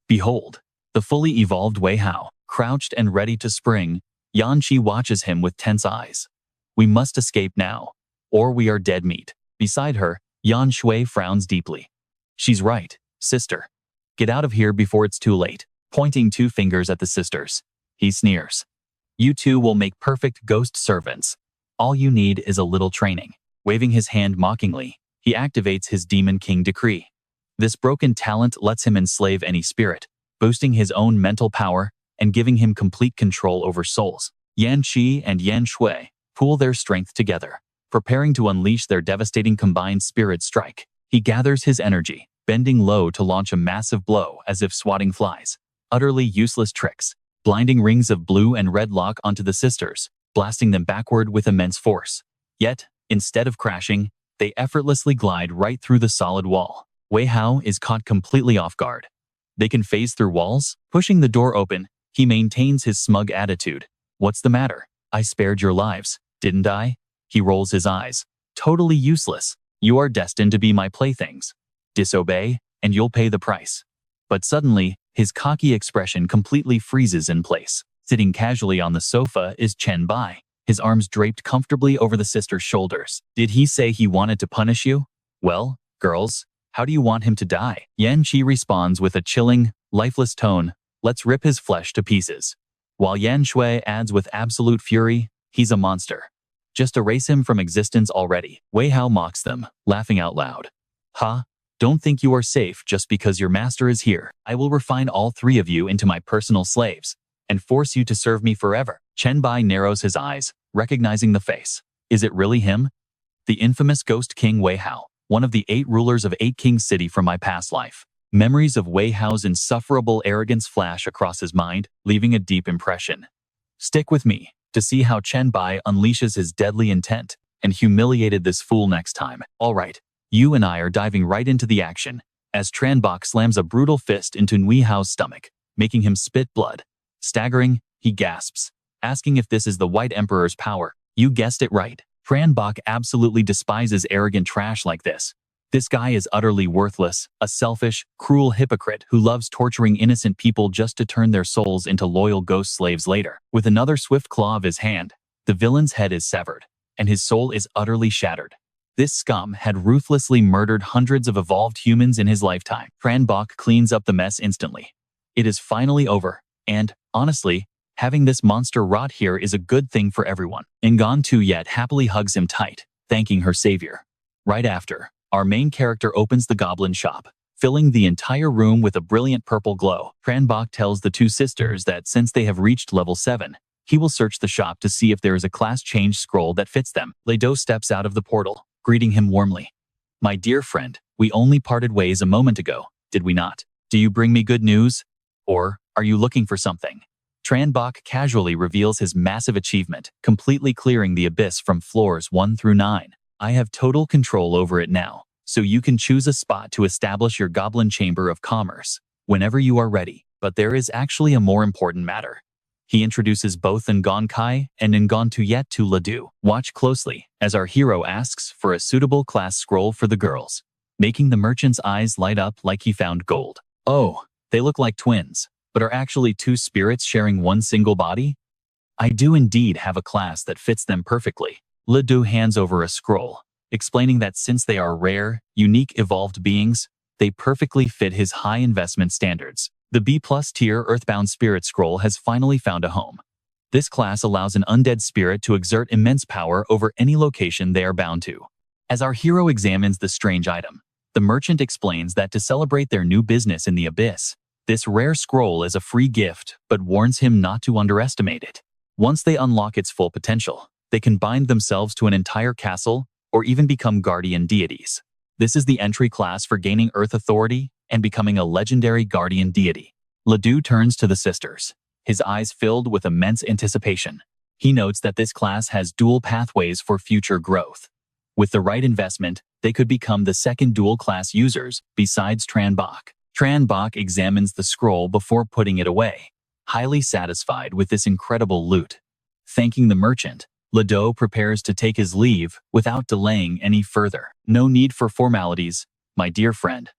Speaker 1: Behold, the fully evolved Wei Hao, crouched and ready to spring. Yan Qi watches him with tense eyes. "We must escape now, or we are dead meat." Beside her, Yan Shui frowns deeply. "She's right, sister. Get out of here before it's too late." Pointing two fingers at the sisters, he sneers. "You two will make perfect ghost servants. All you need is a little training." Waving his hand mockingly, he activates his Demon King decree. This broken talent lets him enslave any spirit, boosting his own mental power and giving him complete control over souls. Yan Qi and Yan Shui pool their strength together, preparing to unleash their devastating combined spirit strike. He gathers his energy, bending low to launch a massive blow as if swatting flies. Utterly useless tricks. Blinding rings of blue and red lock onto the sisters, blasting them backward with immense force. Yet, instead of crashing, they effortlessly glide right through the solid wall. Wei Hao is caught completely off guard. They can phase through walls? Pushing the door open, he maintains his smug attitude. "What's the matter? I spared your lives, didn't I?" He rolls his eyes. "Totally useless. You are destined to be my playthings. Disobey, and you'll pay the price." But suddenly, his cocky expression completely freezes in place. Sitting casually on the sofa is Chen Bai, his arms draped comfortably over the sister's shoulders. "Did he say he wanted to punish you? Well, girls, how do you want him to die?" Yan Qi responds with a chilling, lifeless tone, let's rip his flesh to pieces. While Yan Shui adds with absolute fury, he's a monster. Just erase him from existence already. Wei Hao mocks them, laughing out loud. Ha! Don't think you are safe just because your master is here. I will refine all three of you into my personal slaves and force you to serve me forever. Chen Bai narrows his eyes, recognizing the face. Is it really him? The infamous Ghost King Wei Hao, one of the 8 rulers of 8 Kings City from my past life. Memories of Wei Hao's insufferable arrogance flash across his mind, leaving a deep impression. Stick with me to see how Chen Bai unleashes his deadly intent and humiliated this fool next time. All right, you and I are diving right into the action, as Tran Bok slams a brutal fist into Wei Hao's stomach, making him spit blood. Staggering, he gasps, asking if this is the White Emperor's power. You guessed it right. Tran Bok absolutely despises arrogant trash like this. This guy is utterly worthless, a selfish, cruel hypocrite who loves torturing innocent people just to turn their souls into loyal ghost slaves later. With another swift claw of his hand, the villain's head is severed, and his soul is utterly shattered. This scum had ruthlessly murdered hundreds of evolved humans in his lifetime. Tran Bok cleans up the mess instantly. It is finally over, and, honestly, having this monster rot here is a good thing for everyone. Ngan Tu Yet happily hugs him tight, thanking her savior. Right after, our main character opens the goblin shop, filling the entire room with a brilliant purple glow. Tran Bok tells the 2 sisters that since they have reached level 7, he will search the shop to see if there is a class change scroll that fits them. Ledo steps out of the portal, greeting him warmly. My dear friend, we only parted ways a moment ago, did we not? Do you bring me good news? Or are you looking for something? Tran Bok casually reveals his massive achievement, completely clearing the abyss from floors 1 through 9. I have total control over it now, so you can choose a spot to establish your Goblin Chamber of Commerce whenever you are ready. But there is actually a more important matter. He introduces both Ngan Kai and Ngan Tu Yet to Ledu. Watch closely as our hero asks for a suitable class scroll for the girls, making the merchant's eyes light up like he found gold. Oh, they look like twins, but are actually 2 spirits sharing one single body? I do indeed have a class that fits them perfectly. Ledu hands over a scroll, explaining that since they are rare, unique evolved beings, they perfectly fit his high investment standards. The B+ tier Earthbound Spirit Scroll has finally found a home. This class allows an undead spirit to exert immense power over any location they are bound to. As our hero examines the strange item, the merchant explains that to celebrate their new business in the abyss, this rare scroll is a free gift, but warns him not to underestimate it. Once they unlock its full potential, they can bind themselves to an entire castle or even become guardian deities. This is the entry class for gaining Earth authority and becoming a legendary guardian deity. Ledu turns to the sisters, his eyes filled with immense anticipation. He notes that this class has dual pathways for future growth. With the right investment, they could become the second dual-class users, besides Tran Bok. Tran Bok examines the scroll before putting it away, highly satisfied with this incredible loot. Thanking the merchant, Ledo prepares to take his leave without delaying any further. No need for formalities, my dear friend.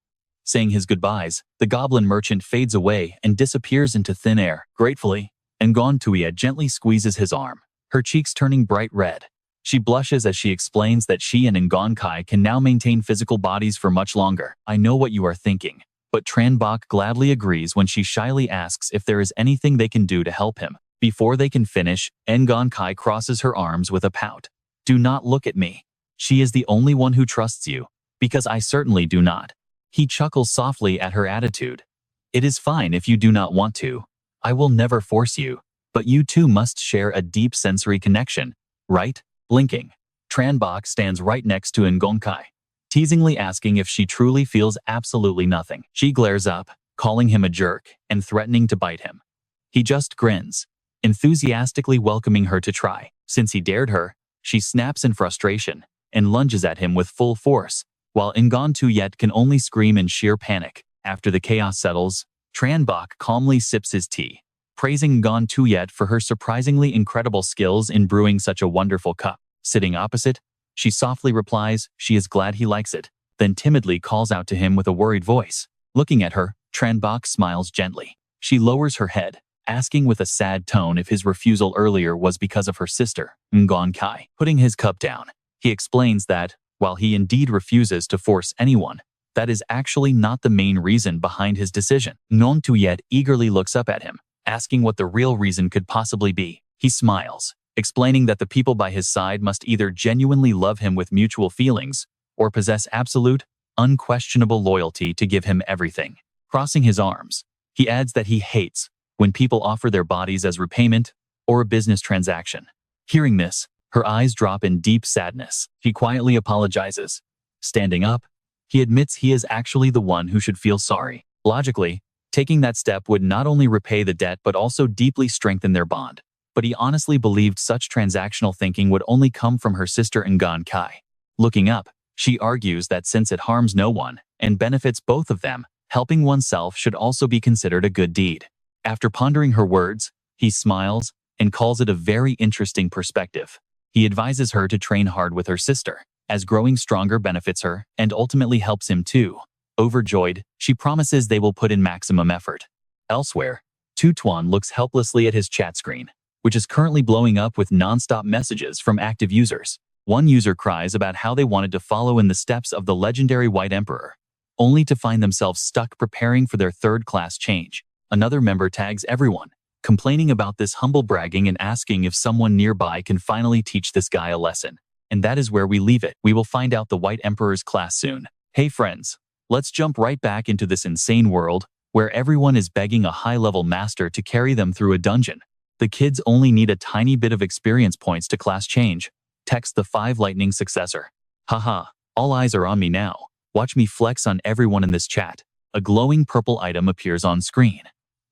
Speaker 1: Saying his goodbyes, the goblin merchant fades away and disappears into thin air. Gratefully, Ngan Tu Yet gently squeezes his arm, her cheeks turning bright red. She blushes as she explains that she and Ngan Kai can now maintain physical bodies for much longer. I know what you are thinking, but Tran Bok gladly agrees when she shyly asks if there is anything they can do to help him. Before they can finish, Ngan Kai crosses her arms with a pout. Do not look at me. She is the only one who trusts you, because I certainly do not. He chuckles softly at her attitude. It is fine if you do not want to. I will never force you, but you two must share a deep sensory connection, right? Blinking, Tran Bok stands right next to Ngan Kai, teasingly asking if she truly feels absolutely nothing. She glares up, calling him a jerk and threatening to bite him. He just grins, enthusiastically welcoming her to try. Since he dared her, she snaps in frustration and lunges at him with full force, while Ngan Tu Yet can only scream in sheer panic. After the chaos settles, Tran Bok calmly sips his tea, praising Ngan Tu Yet for her surprisingly incredible skills in brewing such a wonderful cup. Sitting opposite, she softly replies she is glad he likes it, then timidly calls out to him with a worried voice. Looking at her, Tran Bok smiles gently. She lowers her head, asking with a sad tone if his refusal earlier was because of her sister, Ngan Kai. Putting his cup down, he explains that, while he indeed refuses to force anyone, that is actually not the main reason behind his decision. Non Tuyet eagerly looks up at him, asking what the real reason could possibly be. He smiles, explaining that the people by his side must either genuinely love him with mutual feelings or possess absolute, unquestionable loyalty to give him everything. Crossing his arms, he adds that he hates when people offer their bodies as repayment or a business transaction. Hearing this, her eyes drop in deep sadness. She quietly apologizes. Standing up, he admits he is actually the one who should feel sorry. Logically, taking that step would not only repay the debt but also deeply strengthen their bond. But he honestly believed such transactional thinking would only come from her sister Ngan Kai. Looking up, she argues that since it harms no one and benefits both of them, helping oneself should also be considered a good deed. After pondering her words, he smiles and calls it a very interesting perspective. He advises her to train hard with her sister, as growing stronger benefits her and ultimately helps him too. Overjoyed, she promises they will put in maximum effort. Elsewhere, Tu Tuan looks helplessly at his chat screen, which is currently blowing up with non-stop messages from active users. One user cries about how they wanted to follow in the steps of the legendary White Emperor, only to find themselves stuck preparing for their third-class change. Another member tags everyone, complaining about this humble bragging and asking if someone nearby can finally teach this guy a lesson. And that is where we leave it. We will find out the White Emperor's class soon. Hey friends, let's jump right back into this insane world where everyone is begging a high-level master to carry them through a dungeon. The kids only need a tiny bit of experience points to class change. Text the 5 lightning successor. Haha, all eyes are on me now. Watch me flex on everyone in this chat. A glowing purple item appears on screen.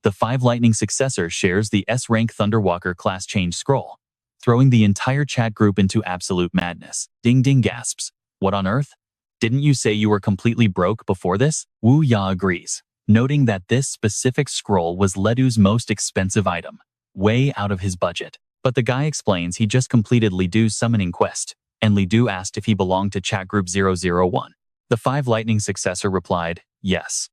Speaker 1: The 5 lightning successor shares the S-rank Thunderwalker class change scroll, throwing the entire chat group into absolute madness. Ding Ding gasps. What on earth? Didn't you say you were completely broke before this? Wu Ya agrees, noting that this specific scroll was Ledu's most expensive item, way out of his budget. But the guy explains he just completed Lidu's summoning quest, and Lidu asked if he belonged to chat group 001. The 5 lightning successor replied, yes.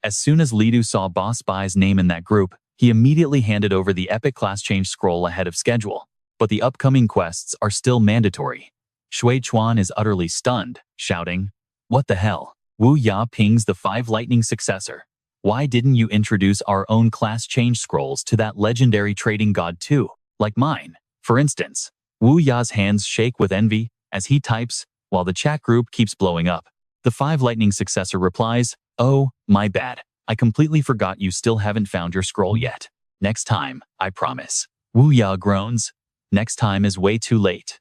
Speaker 1: As soon as Lidu saw Boss Bai's name in that group, he immediately handed over the epic class change scroll ahead of schedule. But the upcoming quests are still mandatory. Shui Chuan is utterly stunned, shouting, what the hell? Wu Ya pings the 5 lightning successor. Why didn't you introduce our own class change scrolls to that legendary trading god too, like mine? For instance, Wu Ya's hands shake with envy as he types, while the chat group keeps blowing up. The 5 lightning successor replies, oh, my bad. I completely forgot you still haven't found your scroll yet. Next time, I promise. Wu Ya groans. Next time is way too late.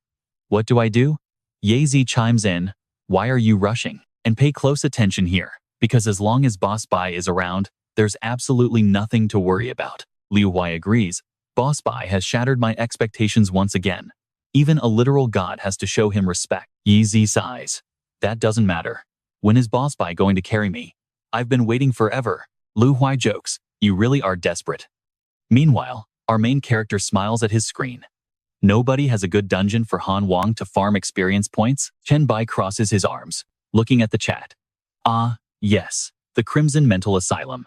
Speaker 1: What do I do? Yazi chimes in. Why are you rushing? And pay close attention here, because as long as Boss Bai is around, there's absolutely nothing to worry about. Liu Huai agrees. Boss Bai has shattered my expectations once again. Even a literal god has to show him respect. Yazi sighs. That doesn't matter. When is Boss Bai going to carry me? I've been waiting forever. Liu Huai jokes. You really are desperate. Meanwhile, our main character smiles at his screen. Nobody has a good dungeon for Han Wang to farm experience points? Chen Bai crosses his arms, looking at the chat. Ah, yes, the Crimson Mental Asylum.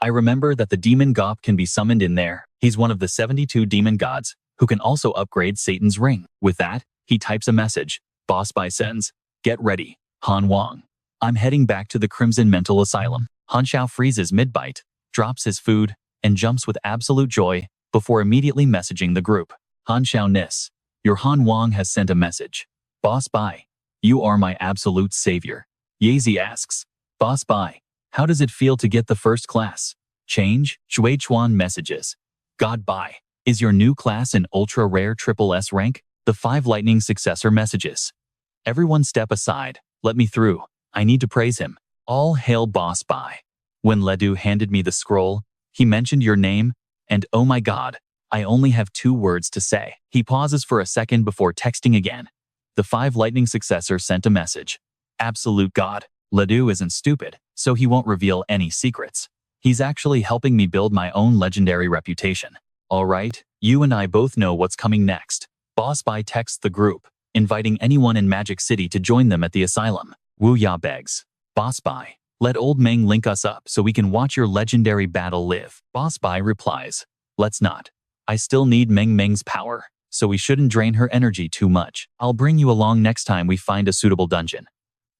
Speaker 1: I remember that the demon Gop can be summoned in there. He's one of the 72 demon gods, who can also upgrade Satan's ring. With that, he types a message. Boss Bai sends, get ready, Han Wang. I'm heading back to the Crimson Mental Asylum. Han Xiao freezes mid-bite, drops his food, and jumps with absolute joy before immediately messaging the group. Han Xiao Nis, your Han Wang has sent a message. Boss Bai, you are my absolute savior. Yazi asks, Boss Bai, how does it feel to get the first class? Change? Shui Chuan messages. God Bai, is your new class an ultra-rare triple S rank? The 5 lightning successor messages. Everyone step aside, let me through. I need to praise him. All hail Boss Bai. When Ledu handed me the scroll, he mentioned your name, and oh my god, I only have 2 words to say. He pauses for a second before texting again. The 5 lightning successor sent a message. Absolute god. Ledu isn't stupid, so he won't reveal any secrets. He's actually helping me build my own legendary reputation. Alright, you and I both know what's coming next. Boss Bai texts the group, inviting anyone in Magic City to join them at the asylum. Wu Ya begs, Boss Bai, let old Meng link us up so we can watch your legendary battle live. Boss Bai replies, let's not. I still need Meng Meng's power, so we shouldn't drain her energy too much. I'll bring you along next time we find a suitable dungeon.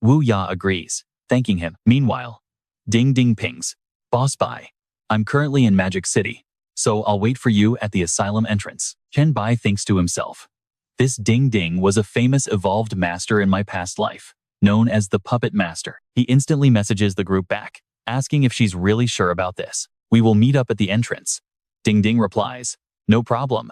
Speaker 1: Wu Ya agrees, thanking him. Meanwhile, Ding Ding pings. Boss Bai. I'm currently in Magic City, so I'll wait for you at the asylum entrance. Chen Bai thinks to himself. This Ding Ding was a famous evolved master in my past life, known as the Puppet Master. He instantly messages the group back, asking if she's really sure about this. We will meet up at the entrance. Ding Ding replies, no problem.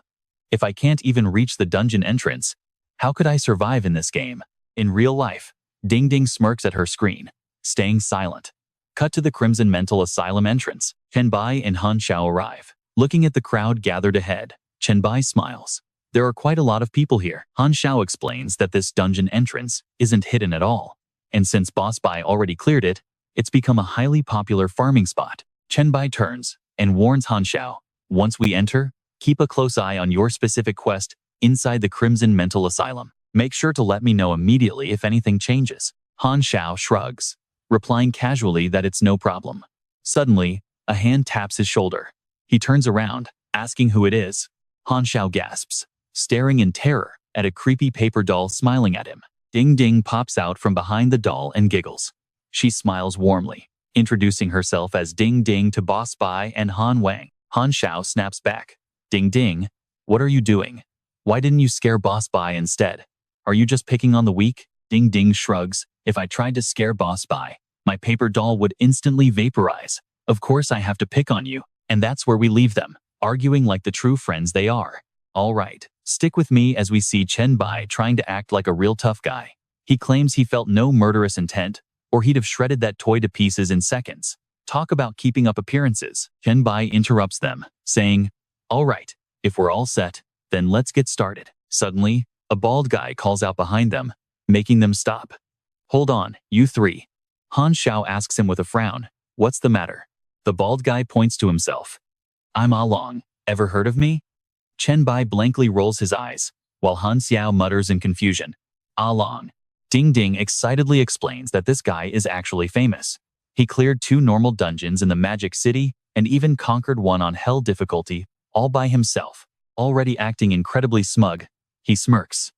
Speaker 1: If I can't even reach the dungeon entrance, how could I survive in this game? In real life, Ding Ding smirks at her screen, staying silent. Cut to the Crimson Mental Asylum entrance. Chen Bai and Han Xiao arrive. Looking at the crowd gathered ahead, Chen Bai smiles. There are quite a lot of people here. Han Xiao explains that this dungeon entrance isn't hidden at all, and since Boss Bai already cleared it, it's become a highly popular farming spot. Chen Bai turns and warns Han Xiao, once we enter, keep a close eye on your specific quest inside the Crimson Mental Asylum. Make sure to let me know immediately if anything changes. Han Xiao shrugs, replying casually that it's no problem. Suddenly, a hand taps his shoulder. He turns around, asking who it is. Han Xiao gasps, staring in terror at a creepy paper doll smiling at him. Ding Ding pops out from behind the doll and giggles. She smiles warmly, introducing herself as Ding Ding to Boss Bai and Han Wang. Han Xiao snaps back. Ding Ding, what are you doing? Why didn't you scare Boss Bai instead? Are you just picking on the weak? Ding Ding shrugs. If I tried to scare Boss Bai, my paper doll would instantly vaporize. Of course I have to pick on you, and that's where we leave them, arguing like the true friends they are. All right, stick with me as we see Chen Bai trying to act like a real tough guy. He claims he felt no murderous intent, or he'd have shredded that toy to pieces in seconds. Talk about keeping up appearances. Chen Bai interrupts them, saying, all right, if we're all set, then let's get started. Suddenly, a bald guy calls out behind them, making them stop. Hold on, you three. Han Xiao asks him with a frown, what's the matter? The bald guy points to himself. I'm Ah Long. Ever heard of me? Chen Bai blankly rolls his eyes, while Han Xiao mutters in confusion. Ah Long. Ding Ding excitedly explains that this guy is actually famous. He cleared 2 normal dungeons in the Magic City and even conquered one on Hell difficulty, all by himself. Already acting incredibly smug, he smirks.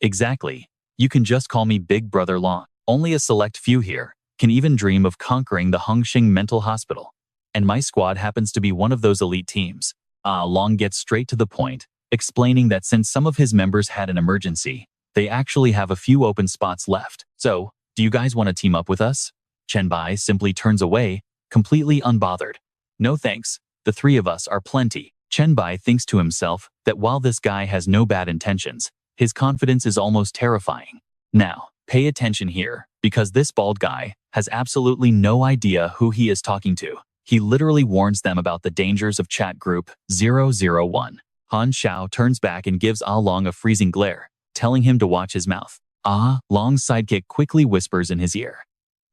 Speaker 1: Exactly. You can just call me Big Brother Long. Only a select few here can even dream of conquering the Hongxing Mental Hospital. And my squad happens to be one of those elite teams. Ah Long gets straight to the point, explaining that since some of his members had an emergency, they actually have a few open spots left. So, do you guys want to team up with us? Chen Bai simply turns away, completely unbothered. No thanks, the 3 of us are plenty. Chen Bai thinks to himself that while this guy has no bad intentions, his confidence is almost terrifying. Now, pay attention here, because this bald guy has absolutely no idea who he is talking to. He literally warns them about the dangers of chat group 001. Han Xiao turns back and gives Ah Long a freezing glare, telling him to watch his mouth. Ah Long's sidekick quickly whispers in his ear.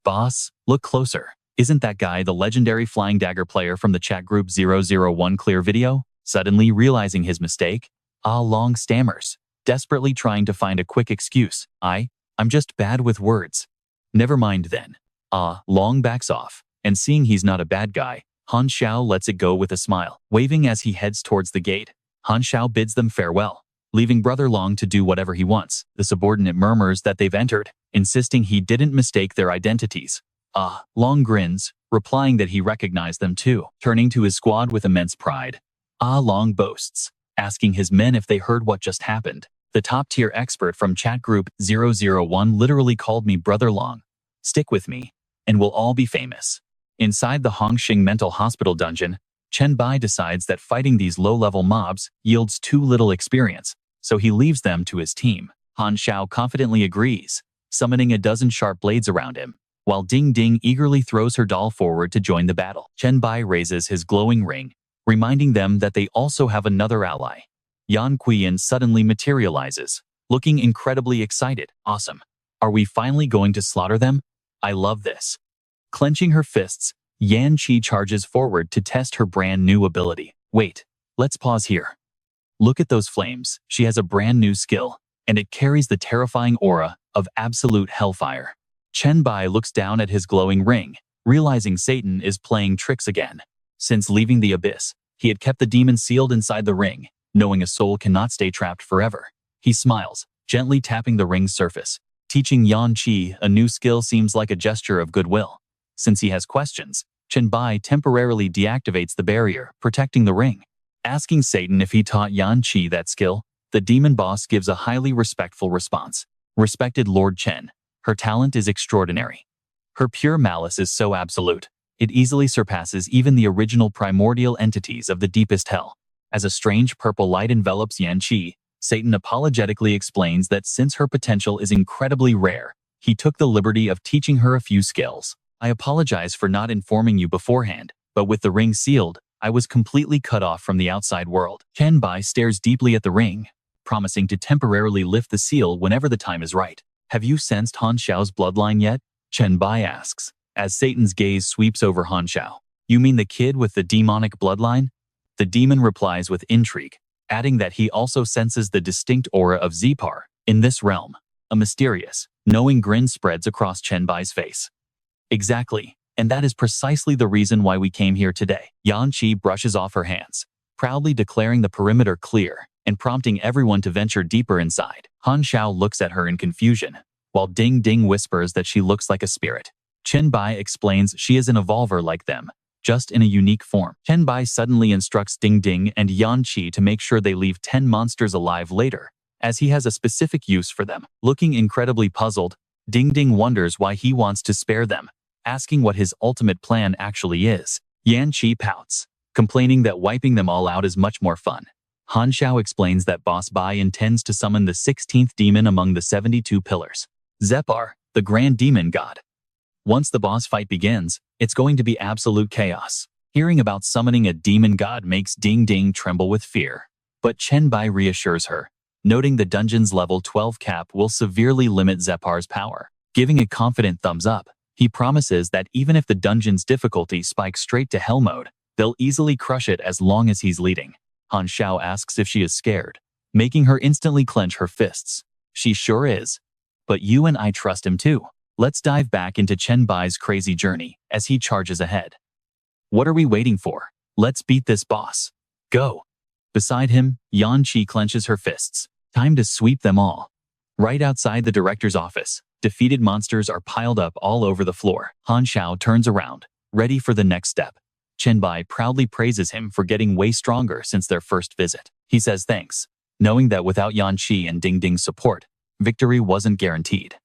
Speaker 1: Boss, look closer. Isn't that guy the legendary Flying Dagger player from the chat group 001 clear video? Suddenly realizing his mistake, Ah Long stammers, desperately trying to find a quick excuse. I'm just bad with words. Never mind then. Ah Long backs off, and seeing he's not a bad guy, Han Xiao lets it go with a smile. Waving as he heads towards the gate, Han Xiao bids them farewell, leaving Brother Long to do whatever he wants. The subordinate murmurs that they've entered, insisting he didn't mistake their identities. Ah Long grins, replying that he recognized them too. Turning to his squad with immense pride, Ah Long boasts, asking his men if they heard what just happened. The top-tier expert from chat group 001 literally called me Brother Long. Stick with me, and we'll all be famous. Inside the Hongxing Mental Hospital dungeon, Chen Bai decides that fighting these low-level mobs yields too little experience, so he leaves them to his team. Han Xiao confidently agrees, summoning a dozen sharp blades around him, while Ding Ding eagerly throws her doll forward to join the battle. Chen Bai raises his glowing ring, reminding them that they also have another ally. Yan Qian suddenly materializes, looking incredibly excited. Awesome. Are we finally going to slaughter them? I love this. Clenching her fists, Yan Qi charges forward to test her brand new ability. Wait, let's pause here. Look at those flames. She has a brand new skill, and it carries the terrifying aura of absolute hellfire. Chen Bai looks down at his glowing ring, realizing Satan is playing tricks again. Since leaving the abyss, he had kept the demon sealed inside the ring, knowing a soul cannot stay trapped forever. He smiles, gently tapping the ring's surface, Teaching Yan Qi a new skill seems like a gesture of goodwill. Since he has questions, Chen Bai temporarily deactivates the barrier, protecting the ring. Asking Satan if he taught Yan Qi that skill, the demon boss gives a highly respectful response. Respected Lord Chen, her talent is extraordinary. Her pure malice is so absolute, it easily surpasses even the original primordial entities of the deepest hell. As a strange purple light envelops Yan Qi, Satan apologetically explains that since her potential is incredibly rare, he took the liberty of teaching her a few skills. I apologize for not informing you beforehand, but with the ring sealed, I was completely cut off from the outside world. Chen Bai stares deeply at the ring, promising to temporarily lift the seal whenever the time is right. Have you sensed Han Xiao's bloodline yet? Chen Bai asks, as Satan's gaze sweeps over Han Xiao. You mean the kid with the demonic bloodline? The demon replies with intrigue, adding that he also senses the distinct aura of Zepar in this realm. A mysterious, knowing grin spreads across Chen Bai's face. Exactly, and that is precisely the reason why we came here today. Yan Qi brushes off her hands, proudly declaring the perimeter clear and prompting everyone to venture deeper inside. Han Xiao looks at her in confusion, while Ding Ding whispers that she looks like a spirit. Chen Bai explains she is an evolver like them, just in a unique form. Chen Bai suddenly instructs Ding Ding and Yan Qi to make sure they leave 10 monsters alive later, as he has a specific use for them. Looking incredibly puzzled, Ding Ding wonders why he wants to spare them, asking what his ultimate plan actually is. Yan Qi pouts, complaining that wiping them all out is much more fun. Han Xiao explains that Boss Bai intends to summon the 16th demon among the 72 pillars, Zepar, the grand demon god. Once the boss fight begins, it's going to be absolute chaos. Hearing about summoning a demon god makes Ding Ding tremble with fear. But Chen Bai reassures her, noting the dungeon's level 12 cap will severely limit Zepar's power. Giving a confident thumbs up, he promises that even if the dungeon's difficulty spikes straight to hell mode, they'll easily crush it as long as he's leading. Han Xiao asks if she is scared, making her instantly clench her fists. She sure is. But you and I trust him too. Let's dive back into Chen Bai's crazy journey as he charges ahead. What are we waiting for? Let's beat this boss. Go. Beside him, Yan Qi clenches her fists. Time to sweep them all. Right outside the director's office, defeated monsters are piled up all over the floor. Han Xiao turns around, ready for the next step. Chen Bai proudly praises him for getting way stronger since their first visit. He says thanks, knowing that without Yan Qi and Ding Ding's support, victory wasn't guaranteed.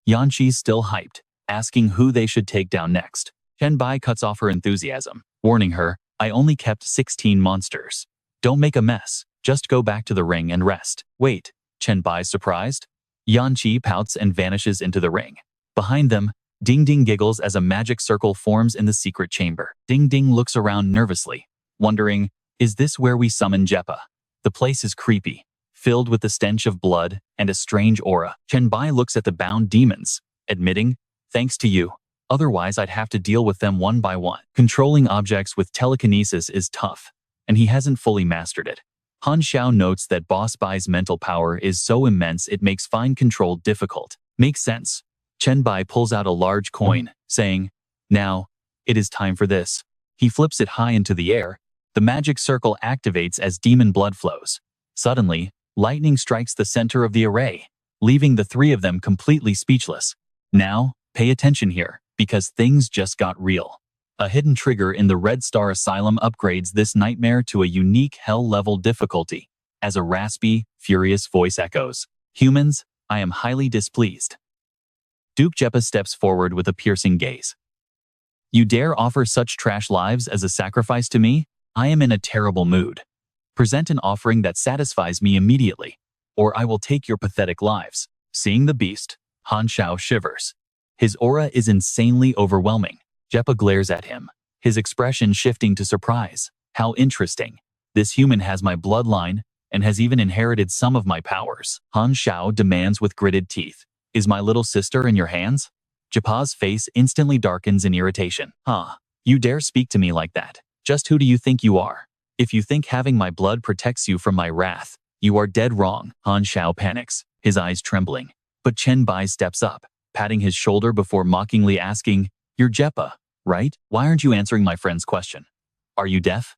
Speaker 1: Yan Qi's still hyped, asking who they should take down next. Chen Bai cuts off her enthusiasm, warning her, I only kept 16 monsters. Don't make a mess, just go back to the ring and rest. Wait, Chen Bai's surprised? Yan Qi pouts and vanishes into the ring. Behind them, Ding Ding giggles as a magic circle forms in the secret chamber. Ding Ding looks around nervously, wondering, is this where we summon Jeppa? The place is creepy, filled with the stench of blood and a strange aura. Chen Bai looks at the bound demons, admitting, thanks to you, otherwise I'd have to deal with them one by one. Controlling objects with telekinesis is tough, and he hasn't fully mastered it. Han Xiao notes that Boss Bai's mental power is so immense it makes fine control difficult. Makes sense. Chen Bai pulls out a large coin, saying, now, it is time for this. He flips it high into the air. The magic circle activates as demon blood flows. Suddenly, lightning strikes the center of the array, leaving the three of them completely speechless. Now, pay attention here, because things just got real. A hidden trigger in the Red Star Asylum upgrades this nightmare to a unique hell-level difficulty, as a raspy, furious voice echoes. Humans, I am highly displeased. Duke Jeppa steps forward with a piercing gaze. You dare offer such trash lives as a sacrifice to me? I am in a terrible mood. Present an offering that satisfies me immediately, or I will take your pathetic lives. Seeing the beast, Han Xiao shivers. His aura is insanely overwhelming. Jeppa glares at him, his expression shifting to surprise. How interesting. This human has my bloodline, and has even inherited some of my powers. Han Xiao demands with gritted teeth. Is my little sister in your hands? Jeppa's face instantly darkens in irritation. Huh, you dare speak to me like that? Just who do you think you are? If you think having my blood protects you from my wrath, you are dead wrong. Han Xiao panics, his eyes trembling. But Chen Bai steps up, patting his shoulder before mockingly asking, you're Jeppa, right? Why aren't you answering my friend's question? Are you deaf?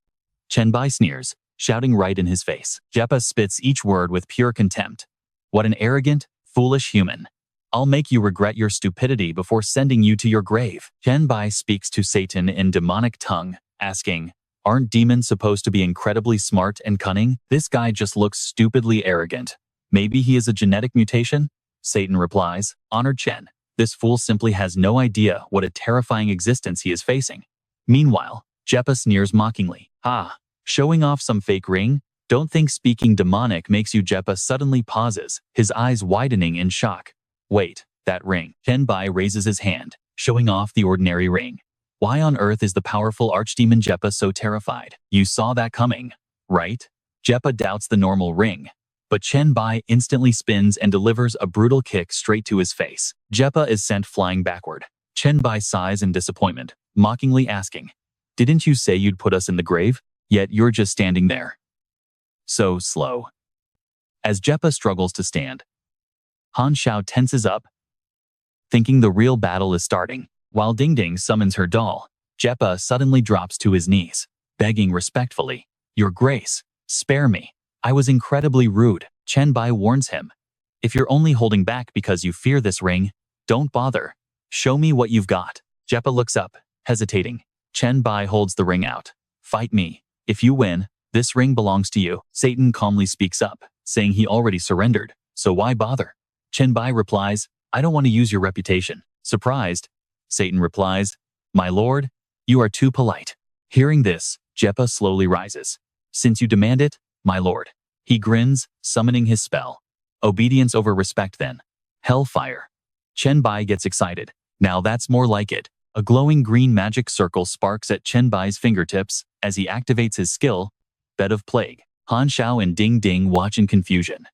Speaker 1: Chen Bai sneers, shouting right in his face. Jeppa spits each word with pure contempt. What an arrogant, foolish human. I'll make you regret your stupidity before sending you to your grave. Chen Bai speaks to Satan in demonic tongue, asking, aren't demons supposed to be incredibly smart and cunning? This guy just looks stupidly arrogant. Maybe he is a genetic mutation? Satan replies, Honored Chen, this fool simply has no idea what a terrifying existence he is facing. Meanwhile, Jeppa sneers mockingly. Showing off some fake ring? Don't think speaking demonic makes you. Jeppa suddenly pauses, his eyes widening in shock. Wait, that ring. Chen Bai raises his hand, showing off the ordinary ring. Why on earth is the powerful archdemon Jeppa so terrified? You saw that coming, right? Jeppa doubts the normal ring, but Chen Bai instantly spins and delivers a brutal kick straight to his face. Jeppa is sent flying backward. Chen Bai sighs in disappointment, mockingly asking, didn't you say you'd put us in the grave? Yet you're just standing there. So slow. As Jeppa struggles to stand, Han Xiao tenses up, thinking the real battle is starting. While Ding Ding summons her doll, Jeppa suddenly drops to his knees, begging respectfully, Your Grace, spare me. I was incredibly rude. Chen Bai warns him. If you're only holding back because you fear this ring, don't bother. Show me what you've got. Jeppa looks up, hesitating. Chen Bai holds the ring out. Fight me. If you win, this ring belongs to you. Satan calmly speaks up, saying he already surrendered, so why bother? Chen Bai replies, I don't want to use your reputation. Surprised, Satan replies, My lord, you are too polite. Hearing this, Jeppa slowly rises. Since you demand it, my lord. He grins, summoning his spell. Obedience over respect then. Hellfire. Chen Bai gets excited. Now that's more like it. A glowing green magic circle sparks at Chen Bai's fingertips as he activates his skill, Bed of Plague. Han Xiao and Ding Ding watch in confusion.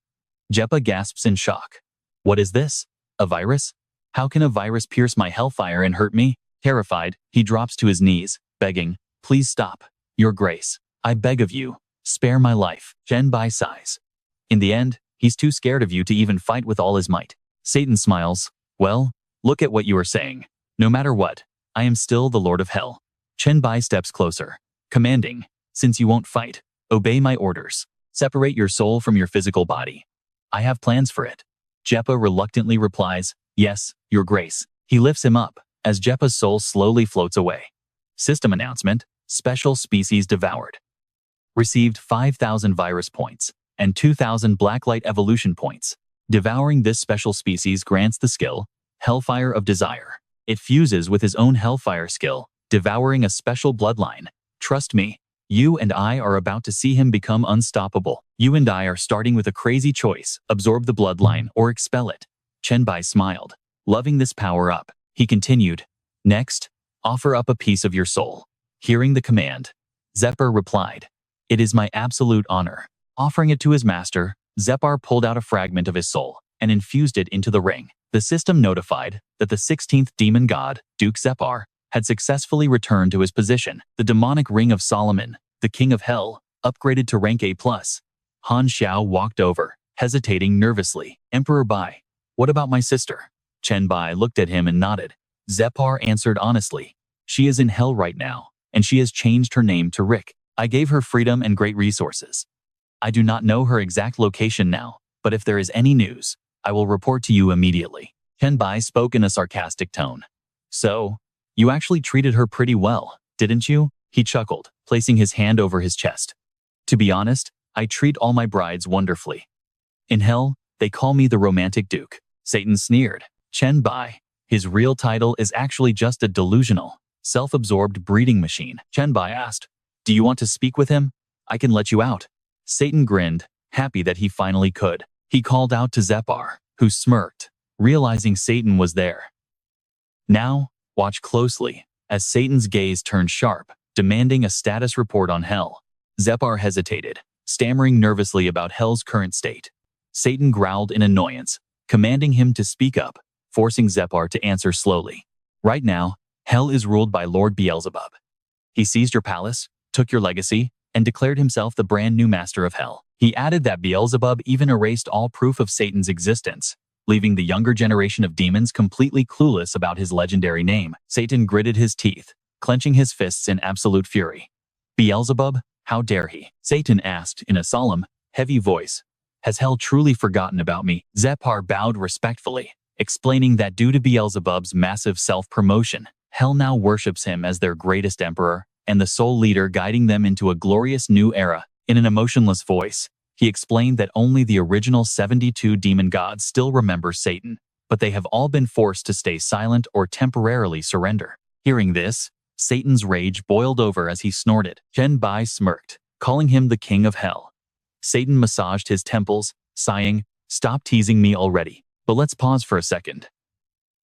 Speaker 1: Jeppa gasps in shock. What is this? A virus? How can a virus pierce my hellfire and hurt me? Terrified, he drops to his knees, begging, Please stop. Your Grace, I beg of you, spare my life. Chen Bai sighs. In the end, he's too scared of you to even fight with all his might. Satan smiles. Well, look at what you are saying. No matter what, I am still the Lord of Hell. Chen Bai steps closer, commanding, Since you won't fight, obey my orders. Separate your soul from your physical body. I have plans for it. Jeppa reluctantly replies, Yes, Your Grace. He lifts him up, as Jeppa's soul slowly floats away. System announcement, Special Species Devoured. Received 5,000 virus points, and 2,000 Blacklight Evolution points. Devouring this special species grants the skill, Hellfire of Desire. It fuses with his own Hellfire skill, devouring a special bloodline. Trust me, you and I are about to see him become unstoppable. You and I are starting with a crazy choice, absorb the bloodline or expel it. Chen Bai smiled, loving this power-up. He continued, Next, offer up a piece of your soul. Hearing the command, Zephyr replied, It is my absolute honor. Offering it to his master, Zephyr pulled out a fragment of his soul and infused it into the ring. The system notified that the 16th demon god, Duke Zephyr, had successfully returned to his position. The demonic ring of Solomon, the king of hell, upgraded to rank A+. Han Xiao walked over, hesitating nervously. Emperor Bai, what about my sister? Chen Bai looked at him and nodded. Zephyr answered honestly. She is in hell right now, and she has changed her name to Rick. I gave her freedom and great resources. I do not know her exact location now, but if there is any news, I will report to you immediately. Chen Bai spoke in a sarcastic tone. So, you actually treated her pretty well, didn't you? He chuckled, placing his hand over his chest. To be honest, I treat all my brides wonderfully. In hell, they call me the romantic duke. Satan sneered. Chen Bai, his real title is actually just a delusional, self-absorbed breeding machine. Chen Bai asked, Do you want to speak with him? I can let you out. Satan grinned, happy that he finally could. He called out to Zephyr, who smirked, realizing Satan was there. Now, watch closely, as Satan's gaze turned sharp, demanding a status report on hell. Zephyr hesitated, stammering nervously about hell's current state. Satan growled in annoyance, commanding him to speak up, forcing Zephyr to answer slowly. Right now, hell is ruled by Lord Beelzebub. He seized your palace, took your legacy, and declared himself the brand new master of hell. He added that Beelzebub even erased all proof of Satan's existence, leaving the younger generation of demons completely clueless about his legendary name. Satan gritted his teeth, clenching his fists in absolute fury. Beelzebub, how dare he? Satan asked in a solemn, heavy voice. Has hell truly forgotten about me? Zephyr bowed respectfully, explaining that due to Beelzebub's massive self-promotion, Hell now worships him as their greatest emperor and the sole leader guiding them into a glorious new era. In an emotionless voice, he explained that only the original 72 demon gods still remember Satan, but they have all been forced to stay silent or temporarily surrender. Hearing this, Satan's rage boiled over as he snorted. Chen Bai smirked, calling him the king of hell. Satan massaged his temples, sighing, "Stop teasing me already, but let's pause for a second."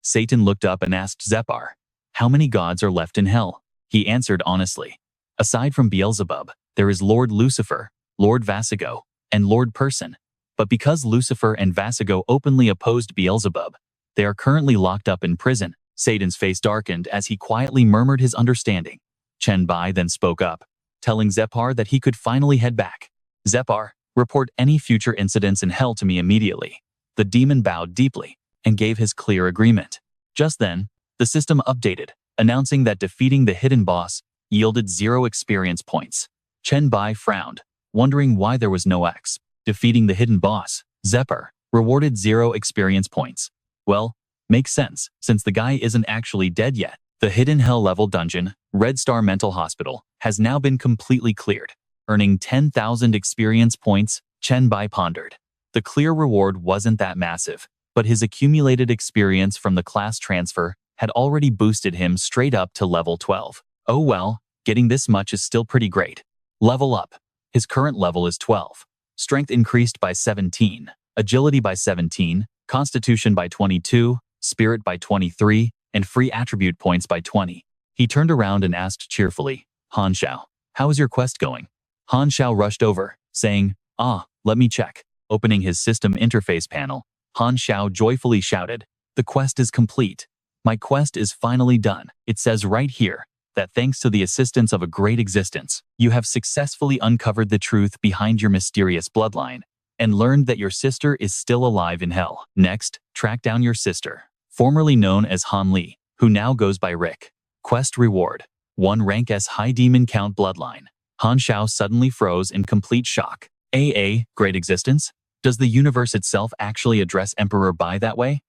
Speaker 1: Satan looked up and asked Zepar, "How many gods are left in hell?" He answered honestly. "Aside from Beelzebub, there is Lord Lucifer, Lord Vasigo, and Lord Person. But because Lucifer and Vasigo openly opposed Beelzebub, they are currently locked up in prison." Satan's face darkened as he quietly murmured his understanding. Chen Bai then spoke up, telling Zepar that he could finally head back. "Zepar, report any future incidents in hell to me immediately." The demon bowed deeply and gave his clear agreement. Just then, the system updated, announcing that defeating the hidden boss yielded 0 experience points. Chen Bai frowned, wondering why there was no X. Defeating the hidden boss, Zepar, rewarded 0 experience points. Well, makes sense, since the guy isn't actually dead yet. The hidden hell-level dungeon, Red Star Mental Hospital, has now been completely cleared. Earning 10,000 experience points, Chen Bai pondered. The clear reward wasn't that massive, but his accumulated experience from the class transfer had already boosted him straight up to level 12. Oh well, getting this much is still pretty great. Level up. His current level is 12. Strength increased by 17, agility by 17, constitution by 22, spirit by 23, and free attribute points by 20. He turned around and asked cheerfully, "Han Xiao, how is your quest going?" Han Xiao rushed over, saying, "Let me check." Opening his system interface panel, Han Xiao joyfully shouted, "The quest is complete. My quest is finally done. It says right here that thanks to the assistance of a great existence, you have successfully uncovered the truth behind your mysterious bloodline and learned that your sister is still alive in hell. Next, track down your sister, formerly known as Han Li, who now goes by Rick. Quest reward: 1 rank S high demon count bloodline." Han Xiao suddenly froze in complete shock. Great existence? Does the universe itself actually address Emperor Bai that way?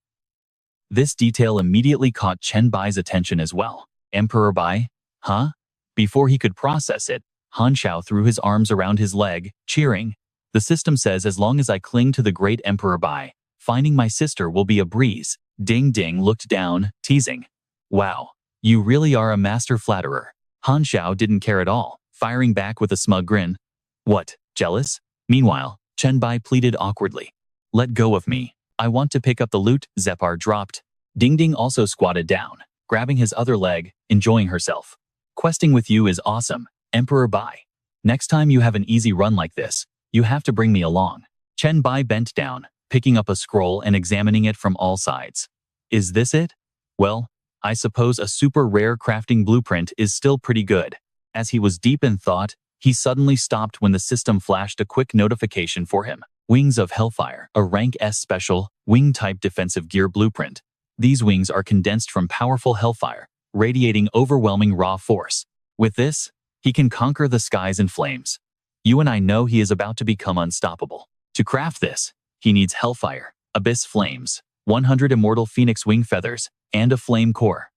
Speaker 1: This detail immediately caught Chen Bai's attention as well. Emperor Bai? Huh? Before he could process it, Han Xiao threw his arms around his leg, cheering. "The system says as long as I cling to the great Emperor Bai, finding my sister will be a breeze." Ding Ding looked down, teasing. "Wow, you really are a master flatterer." Han Xiao didn't care at all, firing back with a smug grin. "What, jealous?" Meanwhile, Chen Bai pleaded awkwardly. "Let go of me. I want to pick up the loot." Zepar dropped. Ding Ding also squatted down, grabbing his other leg, enjoying herself. "Questing with you is awesome, Emperor Bai. Next time you have an easy run like this, you have to bring me along." Chen Bai bent down, picking up a scroll and examining it from all sides. "Is this it? Well, I suppose a super rare crafting blueprint is still pretty good." As he was deep in thought, he suddenly stopped when the system flashed a quick notification for him. Wings of Hellfire, a rank S special, wing-type defensive gear blueprint. These wings are condensed from powerful hellfire, radiating overwhelming raw force. With this, he can conquer the skies in flames. You and I know he is about to become unstoppable. To craft this, he needs hellfire, abyss flames, 100 immortal phoenix wing feathers, and a flame core.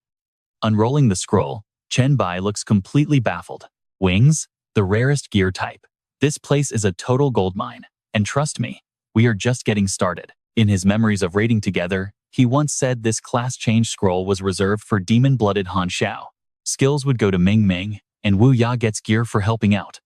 Speaker 1: Unrolling the scroll, Chen Bai looks completely baffled. Wings? The rarest gear type. This place is a total goldmine. And trust me, we are just getting started. In his memories of raiding together, he once said this class change scroll was reserved for demon-blooded Han Xiao. Skills would go to Ming Ming, and Wu Ya gets gear for helping out.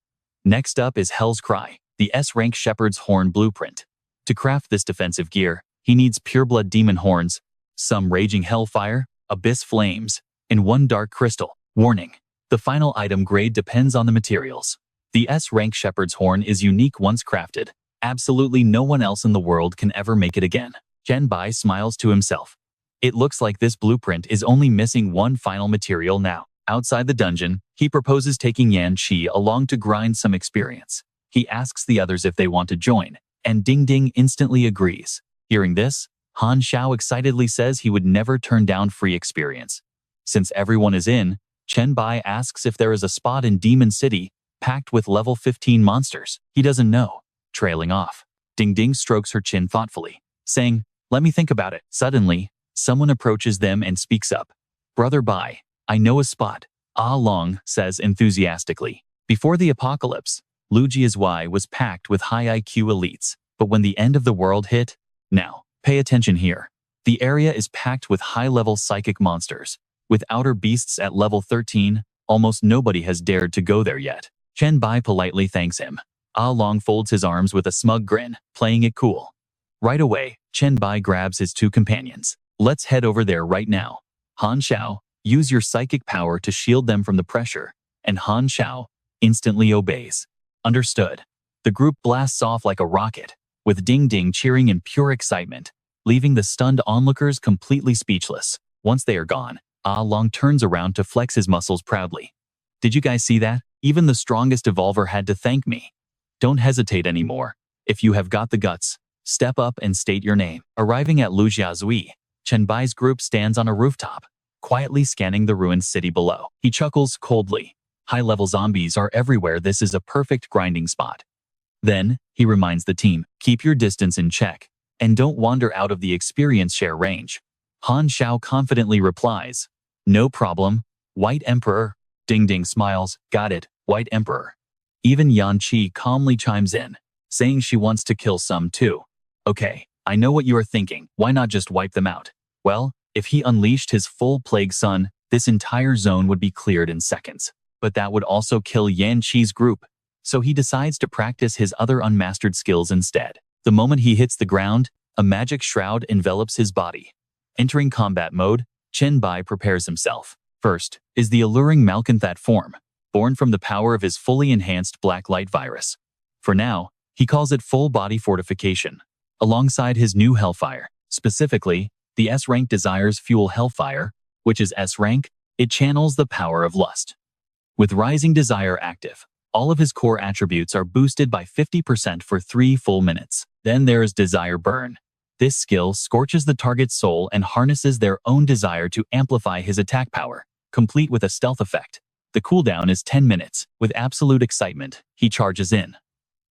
Speaker 1: Next up is Hell's Cry, the S-rank Shepherd's Horn blueprint. To craft this defensive gear, he needs pureblood demon horns, some raging hellfire, abyss flames, and 1 dark crystal. Warning: the final item grade depends on the materials. The S-rank Shepherd's Horn is unique once crafted. Absolutely no one else in the world can ever make it again. Chen Bai smiles to himself. It looks like this blueprint is only missing 1 final material now. Outside the dungeon, he proposes taking Yan Qi along to grind some experience. He asks the others if they want to join, and Ding Ding instantly agrees. Hearing this, Han Xiao excitedly says he would never turn down free experience. Since everyone is in, Chen Bai asks if there is a spot in Demon City packed with level 15 monsters. He doesn't know. Trailing off, Ding Ding strokes her chin thoughtfully, saying, "Let me think about it." Suddenly, Someone approaches them and speaks up. Brother Bai, I know a spot. Ah Long says enthusiastically. Before the apocalypse, Lujia's Y was packed with high IQ elites, but when the end of the world hit, now, pay attention here. The area is packed with high-level psychic monsters. With outer beasts at level 13, almost nobody has dared to go there yet. Chen Bai politely thanks him. Ah Long folds his arms with a smug grin, playing it cool. Right away, Chen Bai grabs his two companions. Let's head over there right now. Han Xiao, use your psychic power to shield them from the pressure, and Han Xiao instantly obeys. Understood. The group blasts off like a rocket, with Ding Ding cheering in pure excitement, leaving the stunned onlookers completely speechless. Once they are gone, Ah Long turns around to flex his muscles proudly. Did you guys see that? Even the strongest evolver had to thank me. Don't hesitate anymore. If you have got the guts, step up and state your name. Arriving at Lujiazui, Chen Bai's group stands on a rooftop, quietly scanning the ruined city below. He chuckles coldly. High-level zombies are everywhere. This is a perfect grinding spot. Then, he reminds the team, keep your distance in check, and don't wander out of the experience share range. Han Xiao confidently replies, no problem, White Emperor. Ding Ding smiles, got it, White Emperor. Even Yan Qi calmly chimes in, saying she wants to kill some too. Okay, I know what you are thinking, why not just wipe them out? Well, if he unleashed his full plague sun, this entire zone would be cleared in seconds. But that would also kill Yan Qi's group, so he decides to practice his other unmastered skills instead. The moment he hits the ground, a magic shroud envelops his body. Entering combat mode, Chen Bai prepares himself. First is the alluring Malkanthat form, born from the power of his fully enhanced black light virus. For now, he calls it full body fortification. Alongside his new Hellfire, specifically, the S-rank desires fuel Hellfire, which is S-rank, it channels the power of lust. With Rising Desire active, all of his core attributes are boosted by 50% for 3 full minutes. Then there is Desire Burn. This skill scorches the target's soul and harnesses their own desire to amplify his attack power, complete with a stealth effect. The cooldown is 10 minutes. With absolute excitement, he charges in.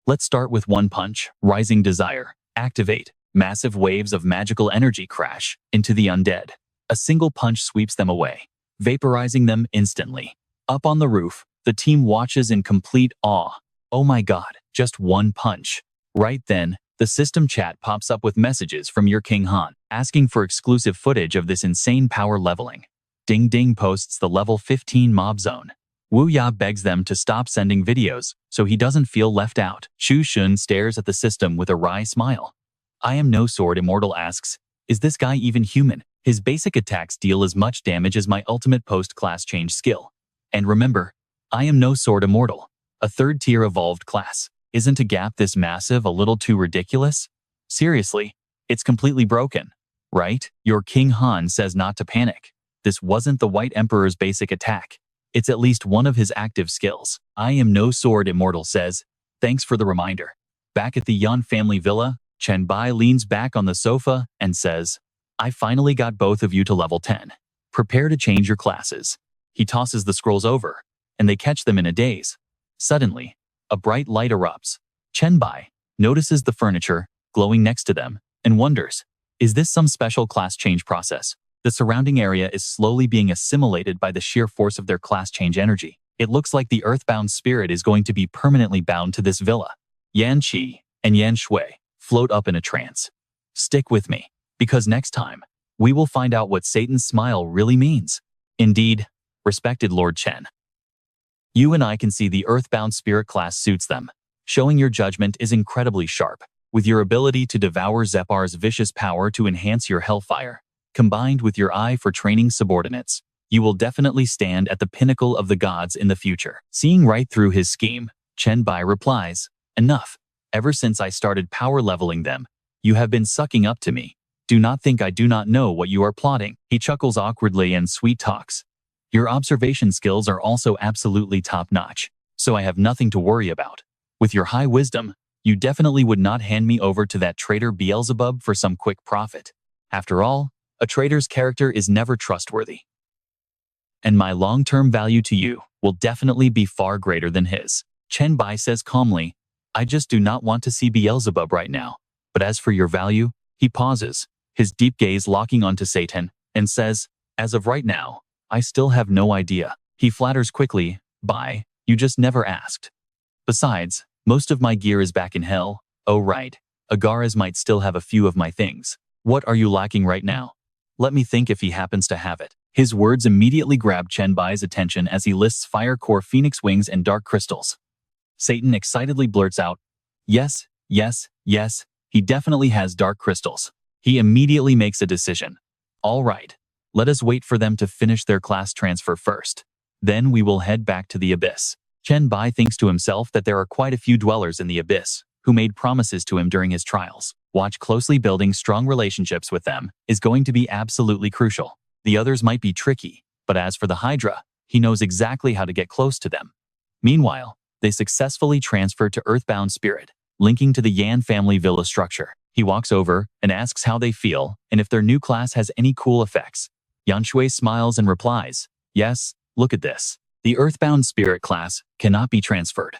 Speaker 1: Let's start with one punch, Rising Desire. Activate. Massive waves of magical energy crash into the undead. A single punch sweeps them away, vaporizing them instantly. Up on the roof, the team watches in complete awe. Oh my god, just one punch. Right then, the system chat pops up with messages from your King Han, asking for exclusive footage of this insane power leveling. Ding Ding posts the level 15 mob zone. Wu Ya begs them to stop sending videos, so he doesn't feel left out. Shu Shun stares at the system with a wry smile. I Am No Sword Immortal asks, is this guy even human? His basic attacks deal as much damage as my ultimate post-class change skill. And remember, I Am No Sword Immortal, a third-tier evolved class. Isn't a gap this massive a little too ridiculous? Seriously, it's completely broken, right? Your King Han says not to panic. This wasn't the White Emperor's basic attack. It's at least one of his active skills. I Am No Sword Immortal says, thanks for the reminder. Back at the Yan family villa, Chen Bai leans back on the sofa and says, I finally got both of you to level 10. Prepare to change your classes. He tosses the scrolls over, and they catch them in a daze. Suddenly, a bright light erupts. Chen Bai notices the furniture glowing next to them and wonders, is this some special class change process? The surrounding area is slowly being assimilated by the sheer force of their class change energy. It looks like the earthbound spirit is going to be permanently bound to this villa. Yan Qi and Yan Shui float up in a trance. Stick with me, because next time, we will find out what Satan's smile really means. Indeed, respected Lord Chen, you and I can see the earthbound spirit class suits them. Showing your judgment is incredibly sharp. With your ability to devour Zepar's vicious power to enhance your hellfire, combined with your eye for training subordinates, you will definitely stand at the pinnacle of the gods in the future. Seeing right through his scheme, Chen Bai replies, enough. Ever since I started power leveling them, you have been sucking up to me. Do not think I do not know what you are plotting. He chuckles awkwardly and sweet talks. Your observation skills are also absolutely top-notch, so I have nothing to worry about. With your high wisdom, you definitely would not hand me over to that traitor Beelzebub for some quick profit. After all, a traitor's character is never trustworthy. And my long-term value to you will definitely be far greater than his. Chen Bai says calmly, I just do not want to see Beelzebub right now. But as for your value, he pauses, his deep gaze locking onto Satan, and says, "As of right now, I still have no idea." He flatters quickly, "Bai, you just never asked. Besides, most of my gear is back in hell." "Oh right, Agaras might still have a few of my things. What are you lacking right now? Let me think if he happens to have it." His words immediately grab Chen Bai's attention as he lists fire core phoenix wings and dark crystals. Satan excitedly blurts out, "Yes, yes, yes, he definitely has dark crystals." He immediately makes a decision. "All right, let us wait for them to finish their class transfer first. Then we will head back to the abyss." Chen Bai thinks to himself that there are quite a few dwellers in the abyss who made promises to him during his trials. Watch closely. Building strong relationships with them is going to be absolutely crucial. The others might be tricky, but as for the Hydra, he knows exactly how to get close to them. Meanwhile, they successfully transfer to Earthbound Spirit, linking to the Yan family villa structure. He walks over and asks how they feel and if their new class has any cool effects. Yan Shui smiles and replies, "Yes, look at this. The Earthbound Spirit class cannot be transferred.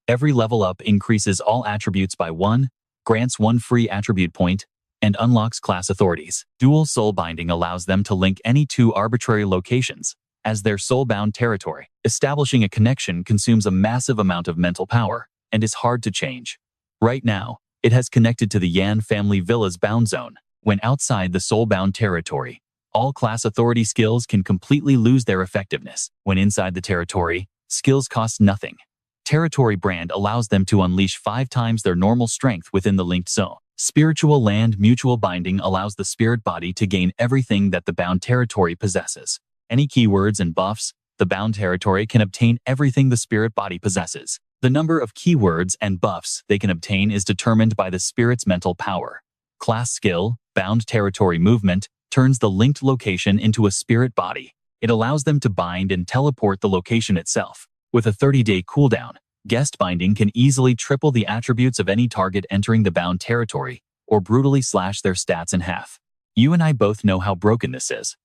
Speaker 1: Every level up increases all attributes by 1, grants 1 free attribute point, and unlocks class authorities. Dual soul binding allows them to link any 2 arbitrary locations as their soul-bound territory. Establishing a connection consumes a massive amount of mental power and is hard to change. Right now, it has connected to the Yan family villa's bound zone. When outside the soul-bound territory, all class authority skills can completely lose their effectiveness. When inside the territory, skills cost nothing. Territory brand allows them to unleash 5 times their normal strength within the linked zone. Spiritual land mutual binding allows the spirit body to gain everything that the bound territory possesses. Any keywords and buffs, the bound territory can obtain everything the spirit body possesses. The number of keywords and buffs they can obtain is determined by the spirit's mental power. Class skill, bound territory movement, turns the linked location into a spirit body. It allows them to bind and teleport the location itself. With a 30-day cooldown, guest binding can easily triple the attributes of any target entering the bound territory, or brutally slash their stats in half. You and I both know how broken this is.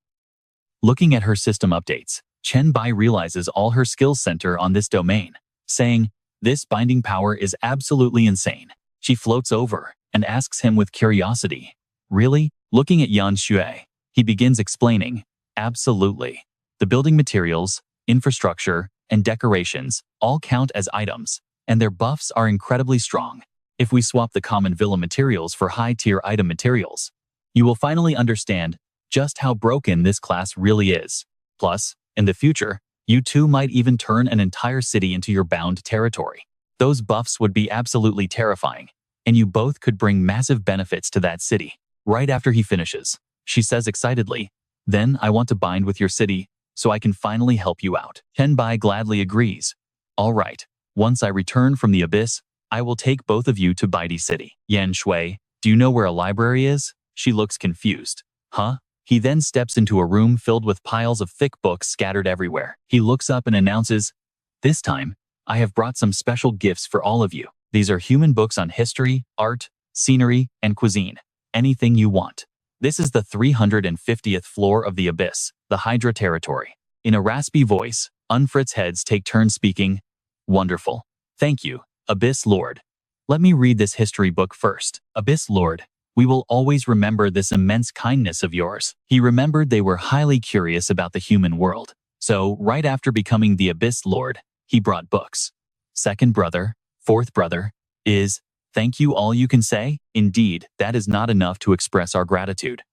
Speaker 1: Looking at her system updates, Chen Bai realizes all her skills center on this domain, saying, "This binding power is absolutely insane." She floats over and asks him with curiosity, "Really?" Looking at Yan Shui, he begins explaining, "Absolutely. The building materials, infrastructure, and decorations all count as items, and their buffs are incredibly strong. If we swap the common villa materials for high-tier item materials, you will finally understand just how broken this class really is. Plus, in the future, you two might even turn an entire city into your bound territory. Those buffs would be absolutely terrifying, and you both could bring massive benefits to that city." Right after he finishes, she says excitedly, "Then I want to bind with your city, so I can finally help you out." Chen Bai gladly agrees. "All right, once I return from the abyss, I will take both of you to Baidi City." Yan Shui, "Do you know where a library is?" She looks confused. "Huh?" He then steps into a room filled with piles of thick books scattered everywhere. He looks up and announces, "This time, I have brought some special gifts for all of you. These are human books on history, art, scenery, and cuisine. Anything you want." This is the 350th floor of the abyss, the Hydra territory. In a raspy voice, Unfrit's heads take turns speaking. "Wonderful. Thank you, Abyss Lord. Let me read this history book first. Abyss Lord, we will always remember this immense kindness of yours." He remembered they were highly curious about the human world. So, right after becoming the Abyss Lord, he brought books. Second brother, fourth brother, is, "Thank you all you can say? Indeed, that is not enough to express our gratitude.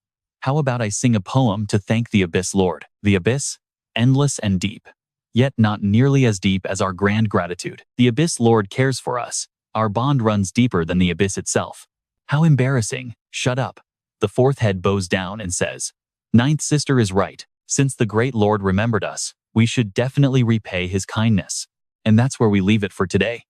Speaker 1: How about I sing a poem to thank the Abyss Lord? The Abyss? Endless and deep. Yet not nearly as deep as our grand gratitude. The Abyss Lord cares for us. Our bond runs deeper than the Abyss itself." How embarrassing. Shut up. The fourth head bows down and says, "Ninth sister is right. Since the great Lord remembered us, we should definitely repay his kindness." And that's where we leave it for today.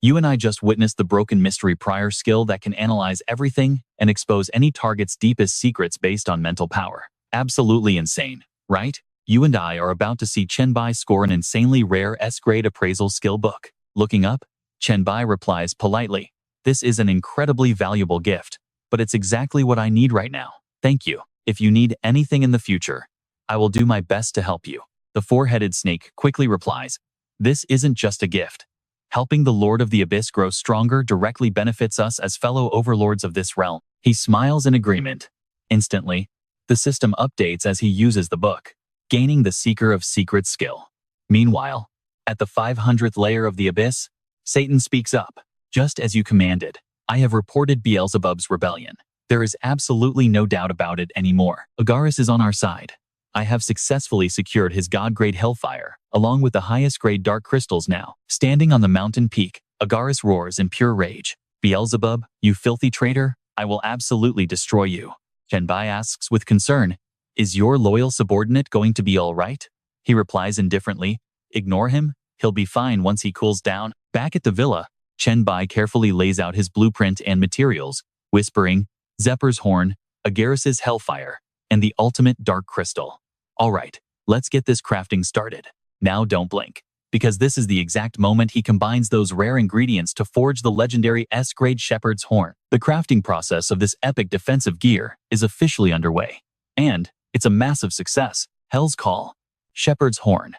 Speaker 1: You and I just witnessed the broken mystery prior skill that can analyze everything and expose any target's deepest secrets based on mental power. Absolutely insane, right? You and I are about to see Chen Bai score an insanely rare S-grade appraisal skill book. Looking up, Chen Bai replies politely, "This is an incredibly valuable gift, but it's exactly what I need right now. Thank you. If you need anything in the future, I will do my best to help you." The four-headed snake quickly replies, "This isn't just a gift. Helping the Lord of the Abyss grow stronger directly benefits us as fellow overlords of this realm." He smiles in agreement. Instantly, the system updates as he uses the book, gaining the Seeker of Secrets skill. Meanwhile, at the 500th layer of the abyss, Satan speaks up. Just as you commanded, I have reported Beelzebub's rebellion. There is absolutely no doubt about it anymore. Agaris is on our side. I have successfully secured his god-grade hellfire, along with the highest-grade dark crystals now. Standing on the mountain peak, Agaris roars in pure rage. Beelzebub, you filthy traitor, I will absolutely destroy you. Chen Bai asks with concern, is your loyal subordinate going to be all right? He replies indifferently, ignore him, he'll be fine once he cools down. Back at the villa, Chen Bai carefully lays out his blueprint and materials, whispering, Zephyr's horn, Agaris's hellfire, and the ultimate dark crystal. All right, let's get this crafting started. Now don't blink, because this is the exact moment he combines those rare ingredients to forge the legendary S-grade shepherd's horn. The crafting process of this epic defensive gear is officially underway, and it's a massive success. Hell's Call, Shepherd's Horn,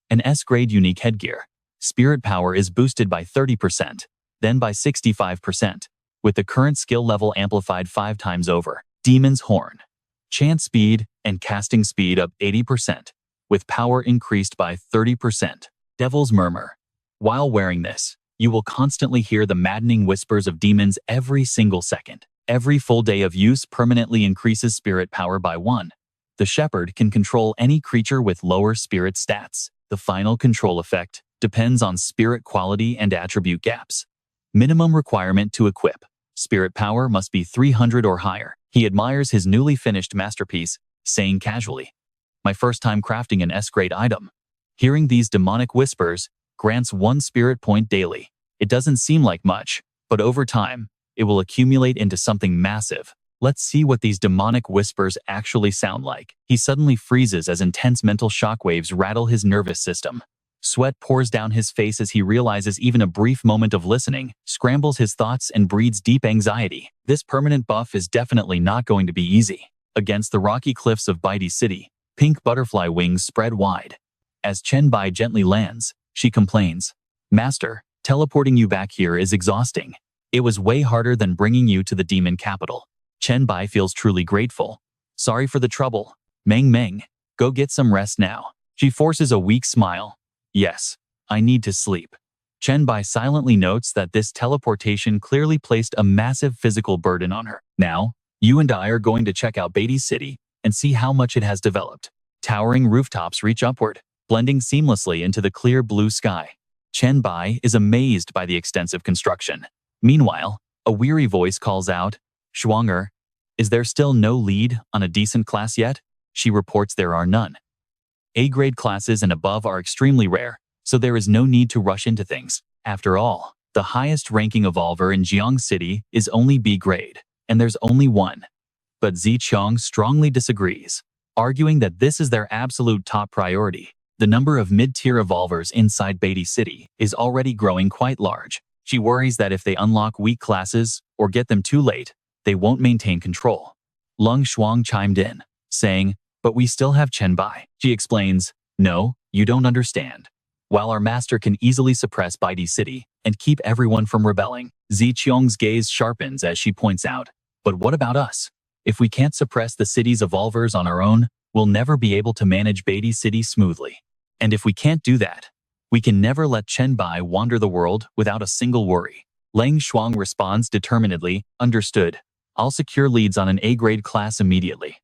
Speaker 1: an S-grade unique headgear. Spirit power is boosted by 30%, then by 65%, with the current skill level amplified 5 times over. Demon's Horn, chant speed and casting speed up 80%, with power increased by 30%. Devil's Murmur. While wearing this, you will constantly hear the maddening whispers of demons every single second. Every full day of use permanently increases spirit power by 1. The shepherd can control any creature with lower spirit stats. The final control effect depends on spirit quality and attribute gaps. Minimum requirement to equip. Spirit power must be 300 or higher. He admires his newly finished masterpiece, saying casually, my first time crafting an S-grade item. Hearing these demonic whispers grants 1 spirit point daily. It doesn't seem like much, but over time, it will accumulate into something massive. Let's see what these demonic whispers actually sound like. He suddenly freezes as intense mental shockwaves rattle his nervous system. Sweat pours down his face as he realizes even a brief moment of listening scrambles his thoughts and breeds deep anxiety. This permanent buff is definitely not going to be easy. Against the rocky cliffs of Baidi City, pink butterfly wings spread wide. As Chen Bai gently lands, she complains, Master, teleporting you back here is exhausting. It was way harder than bringing you to the demon capital. Chen Bai feels truly grateful. Sorry for the trouble. Meng Meng, go get some rest now. She forces a weak smile. Yes, I need to sleep. Chen Bai silently notes that this teleportation clearly placed a massive physical burden on her. Now, you and I are going to check out Baidi City and see how much it has developed. Towering rooftops reach upward, blending seamlessly into the clear blue sky. Chen Bai is amazed by the extensive construction. Meanwhile, a weary voice calls out, Schwanger, is there still no lead on a decent class yet? She reports there are none. A-grade classes and above are extremely rare, so there is no need to rush into things. After all, the highest ranking evolver in Jiang City is only B-grade, and there's only one. But Ziqiang strongly disagrees, arguing that this is their absolute top priority. The number of mid-tier evolvers inside Baidi City is already growing quite large. She worries that if they unlock weak classes or get them too late, they won't maintain control. Lung Shuang chimed in, saying, but we still have Chen Bai. She explains, no, you don't understand. While our master can easily suppress Baidi City and keep everyone from rebelling, Ziqiang's gaze sharpens as she points out, but what about us? If we can't suppress the city's evolvers on our own, we'll never be able to manage Baidi City smoothly. And if we can't do that, we can never let Chen Bai wander the world without a single worry. Lang Shuang responds determinedly, understood. I'll secure leads on an A-grade class immediately.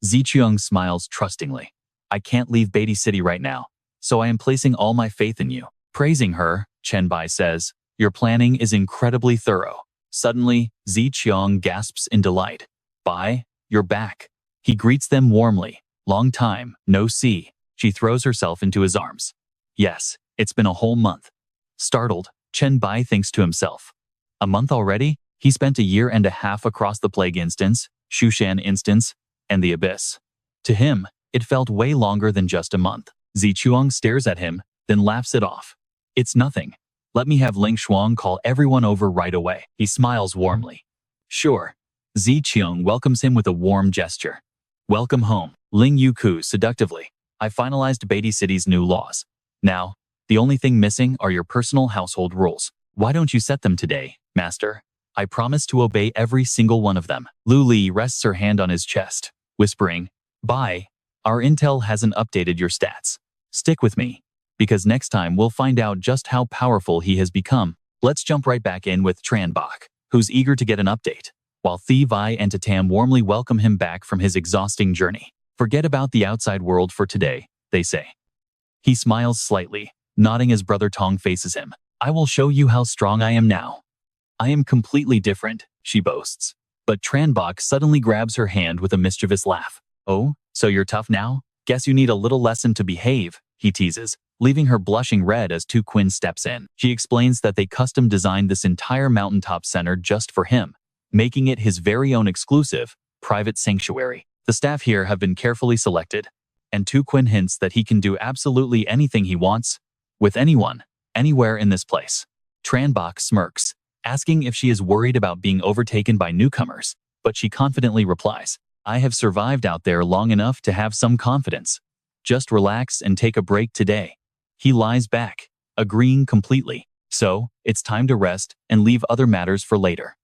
Speaker 1: Ziqiang smiles trustingly. I can't leave Baidi City right now, so I am placing all my faith in you. Praising her, Chen Bai says, your planning is incredibly thorough. Suddenly, Ziqiang gasps in delight. Bai, you're back. He greets them warmly. Long time, no see. She throws herself into his arms. Yes, it's been a whole month. Startled, Chen Bai thinks to himself. A month already? He spent a year and a half across the Plague Instance, Shushan Instance, and the Abyss. To him, it felt way longer than just a month. Ziqiang stares at him, then laughs it off. It's nothing. Let me have Ling Shuang call everyone over right away. He smiles warmly. Sure. Ziqiang welcomes him with a warm gesture. Welcome home. Ling Yuku seductively. I finalized Baidi City's new laws. Now, the only thing missing are your personal household rules. Why don't you set them today, Master? I promise to obey every single one of them. Lu Li rests her hand on his chest, whispering, Bai, our intel hasn't updated your stats. Stick with me, because next time we'll find out just how powerful he has become. Let's jump right back in with Chen Bai, who's eager to get an update, while Thi Vi and Tatam warmly welcome him back from his exhausting journey. Forget about the outside world for today, they say. He smiles slightly, nodding as Brother Tong faces him. I will show you how strong I am now. I am completely different, she boasts. But Tran Bok suddenly grabs her hand with a mischievous laugh. Oh, so you're tough now? Guess you need a little lesson to behave, he teases, leaving her blushing red as Tu Quinn steps in. She explains that they custom designed this entire mountaintop center just for him, making it his very own exclusive, private sanctuary. The staff here have been carefully selected, and Tu Quinn hints that he can do absolutely anything he wants, with anyone, anywhere in this place. Tran Bok smirks, asking if she is worried about being overtaken by newcomers, but she confidently replies, I have survived out there long enough to have some confidence. Just relax and take a break today. He lies back, agreeing completely. So, it's time to rest and leave other matters for later.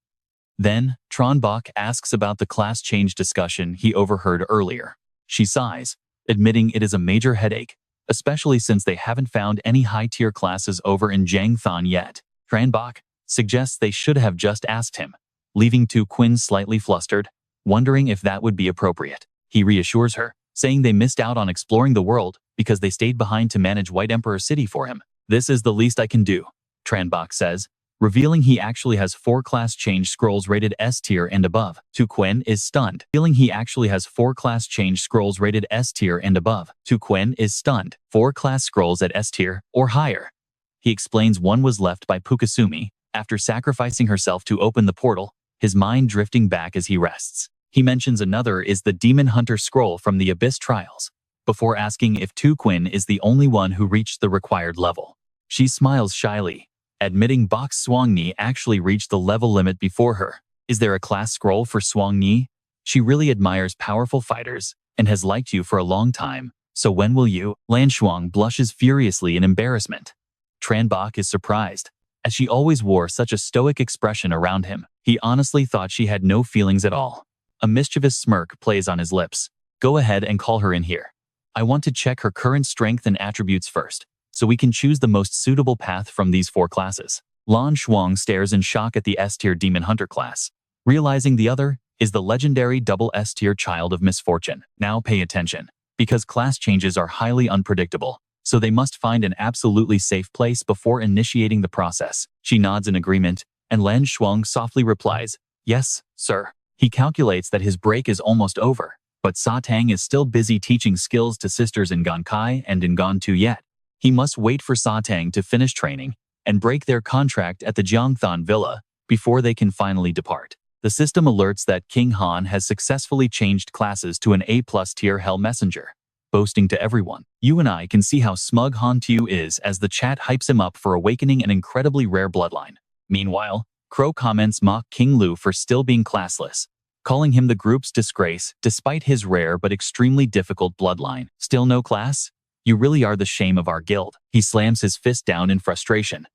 Speaker 1: Then, Tran Bok asks about the class change discussion he overheard earlier. She sighs, admitting it is a major headache, especially since they haven't found any high-tier classes over in Jiangthan yet. Tran Bok suggests they should have just asked him, leaving Tu Quinn slightly flustered, wondering if that would be appropriate. He reassures her, saying they missed out on exploring the world because they stayed behind to manage White Emperor City for him. This is the least I can do, Tran Bok says, revealing he actually has 4 class change scrolls rated S tier and above. Tu Quinn is stunned, revealing he actually has 4 class change scrolls rated S tier and above. Tu Quinn is stunned. 4 class scrolls at S tier or higher. He explains one was left by Pukasumi after sacrificing herself to open the portal, his mind drifting back as he rests. He mentions another is the Demon Hunter scroll from the Abyss Trials, before asking if Tu Quinn is the only one who reached the required level. She smiles shyly, admitting Bok Swang Ni actually reached the level limit before her. Is there a class scroll for Swang Ni? She really admires powerful fighters and has liked you for a long time, so when will you? Lan Shuang blushes furiously in embarrassment. Tran Bok is surprised, as she always wore such a stoic expression around him. He honestly thought she had no feelings at all. A mischievous smirk plays on his lips. Go ahead and call her in here. I want to check her current strength and attributes first, so we can choose the most suitable path from these 4 classes. Lan Shuang stares in shock at the S-tier Demon Hunter class, realizing the other is the legendary double S-tier Child of Misfortune. Now pay attention, because class changes are highly unpredictable, so they must find an absolutely safe place before initiating the process. She nods in agreement, and Lan Shuang softly replies, Yes, sir. He calculates that his break is almost over, but Sa Tang is still busy teaching skills to sisters in Gankai and in Gantu yet. He must wait for Sa Tang to finish training and break their contract at the Jiangthan Villa before they can finally depart. The system alerts that King Han has successfully changed classes to an A+ tier Hell Messenger, boasting to everyone. You and I can see how smug Han Tu is as the chat hypes him up for awakening an incredibly rare bloodline. Meanwhile, Crow comments mock King Lu for still being classless, calling him the group's disgrace despite his rare but extremely difficult bloodline. Still no class? You really are the shame of our guild. He slams his fist down in frustration.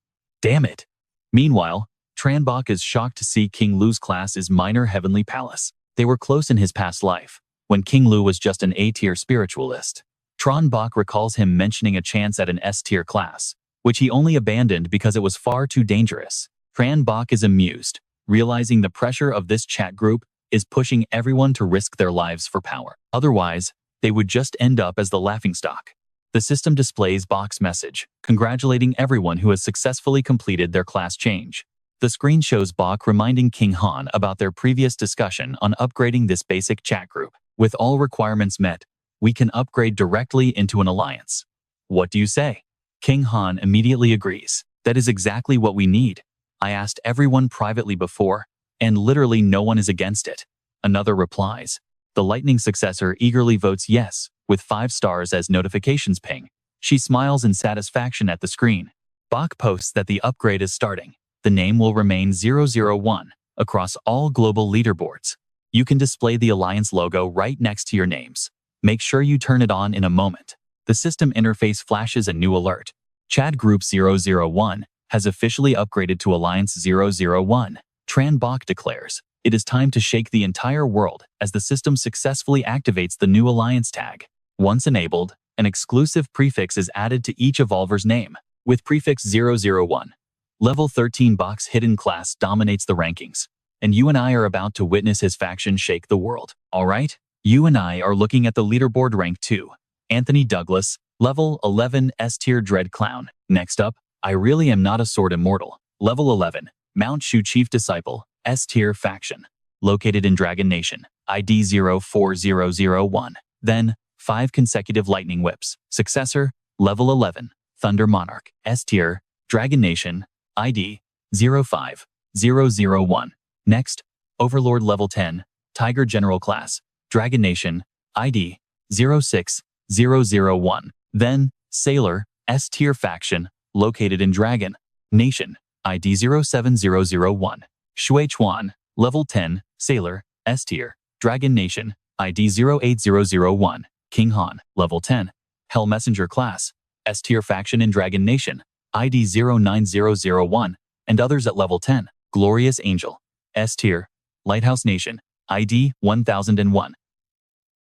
Speaker 1: Damn it. Meanwhile, Tran Bok is shocked to see King Lu's class is Minor Heavenly Palace. They were close in his past life, when King Lu was just an A-tier spiritualist. Tran Bok recalls him mentioning a chance at an S-tier class, which he only abandoned because it was far too dangerous. Tran Bok is amused, realizing the pressure of this chat group is pushing everyone to risk their lives for power. Otherwise, they would just end up as the laughingstock. The system displays Bok's message, congratulating everyone who has successfully completed their class change. The screen shows Bok reminding King Han about their previous discussion on upgrading this basic chat group. With all requirements met, we can upgrade directly into an alliance. What do you say? King Han immediately agrees. That is exactly what we need. I asked everyone privately before, and literally no one is against it. Another replies. The lightning successor eagerly votes yes, with 5 stars as notifications ping. She smiles in satisfaction at the screen. Bok posts that the upgrade is starting. The name will remain 001 across all global leaderboards. You can display the Alliance logo right next to your names. Make sure you turn it on in a moment. The system interface flashes a new alert. Chat Group 001 has officially upgraded to Alliance 001. Tran Bok declares, "It is time to shake the entire world as the system successfully activates the new alliance tag. Once enabled, an exclusive prefix is added to each evolver's name, with prefix 001. Level 13 Bok's hidden class dominates the rankings, and you and I are about to witness his faction shake the world. Alright? You and I are looking at the leaderboard rank 2. Anthony Douglas, level 11 S-tier Dread Clown. Next up, I really am not a sword immortal. Level 11, Mount Shu Chief Disciple, S-tier faction. Located in Dragon Nation, ID 04001. Then, 5 consecutive lightning whips. Successor, level 11, Thunder Monarch, S-tier, Dragon Nation, ID 05001. Next, Overlord level 10, Tiger General class, Dragon Nation, ID 06001. Then, Sailor, S-tier faction, located in Dragon Nation, ID 07001. Shui Chuan, level 10, Sailor, S-tier, Dragon Nation, ID 08001. King Han, level 10, Hell Messenger class, S-tier faction in Dragon Nation, ID 09001, and others at level 10. Glorious Angel, S-tier, Lighthouse Nation, ID 1001.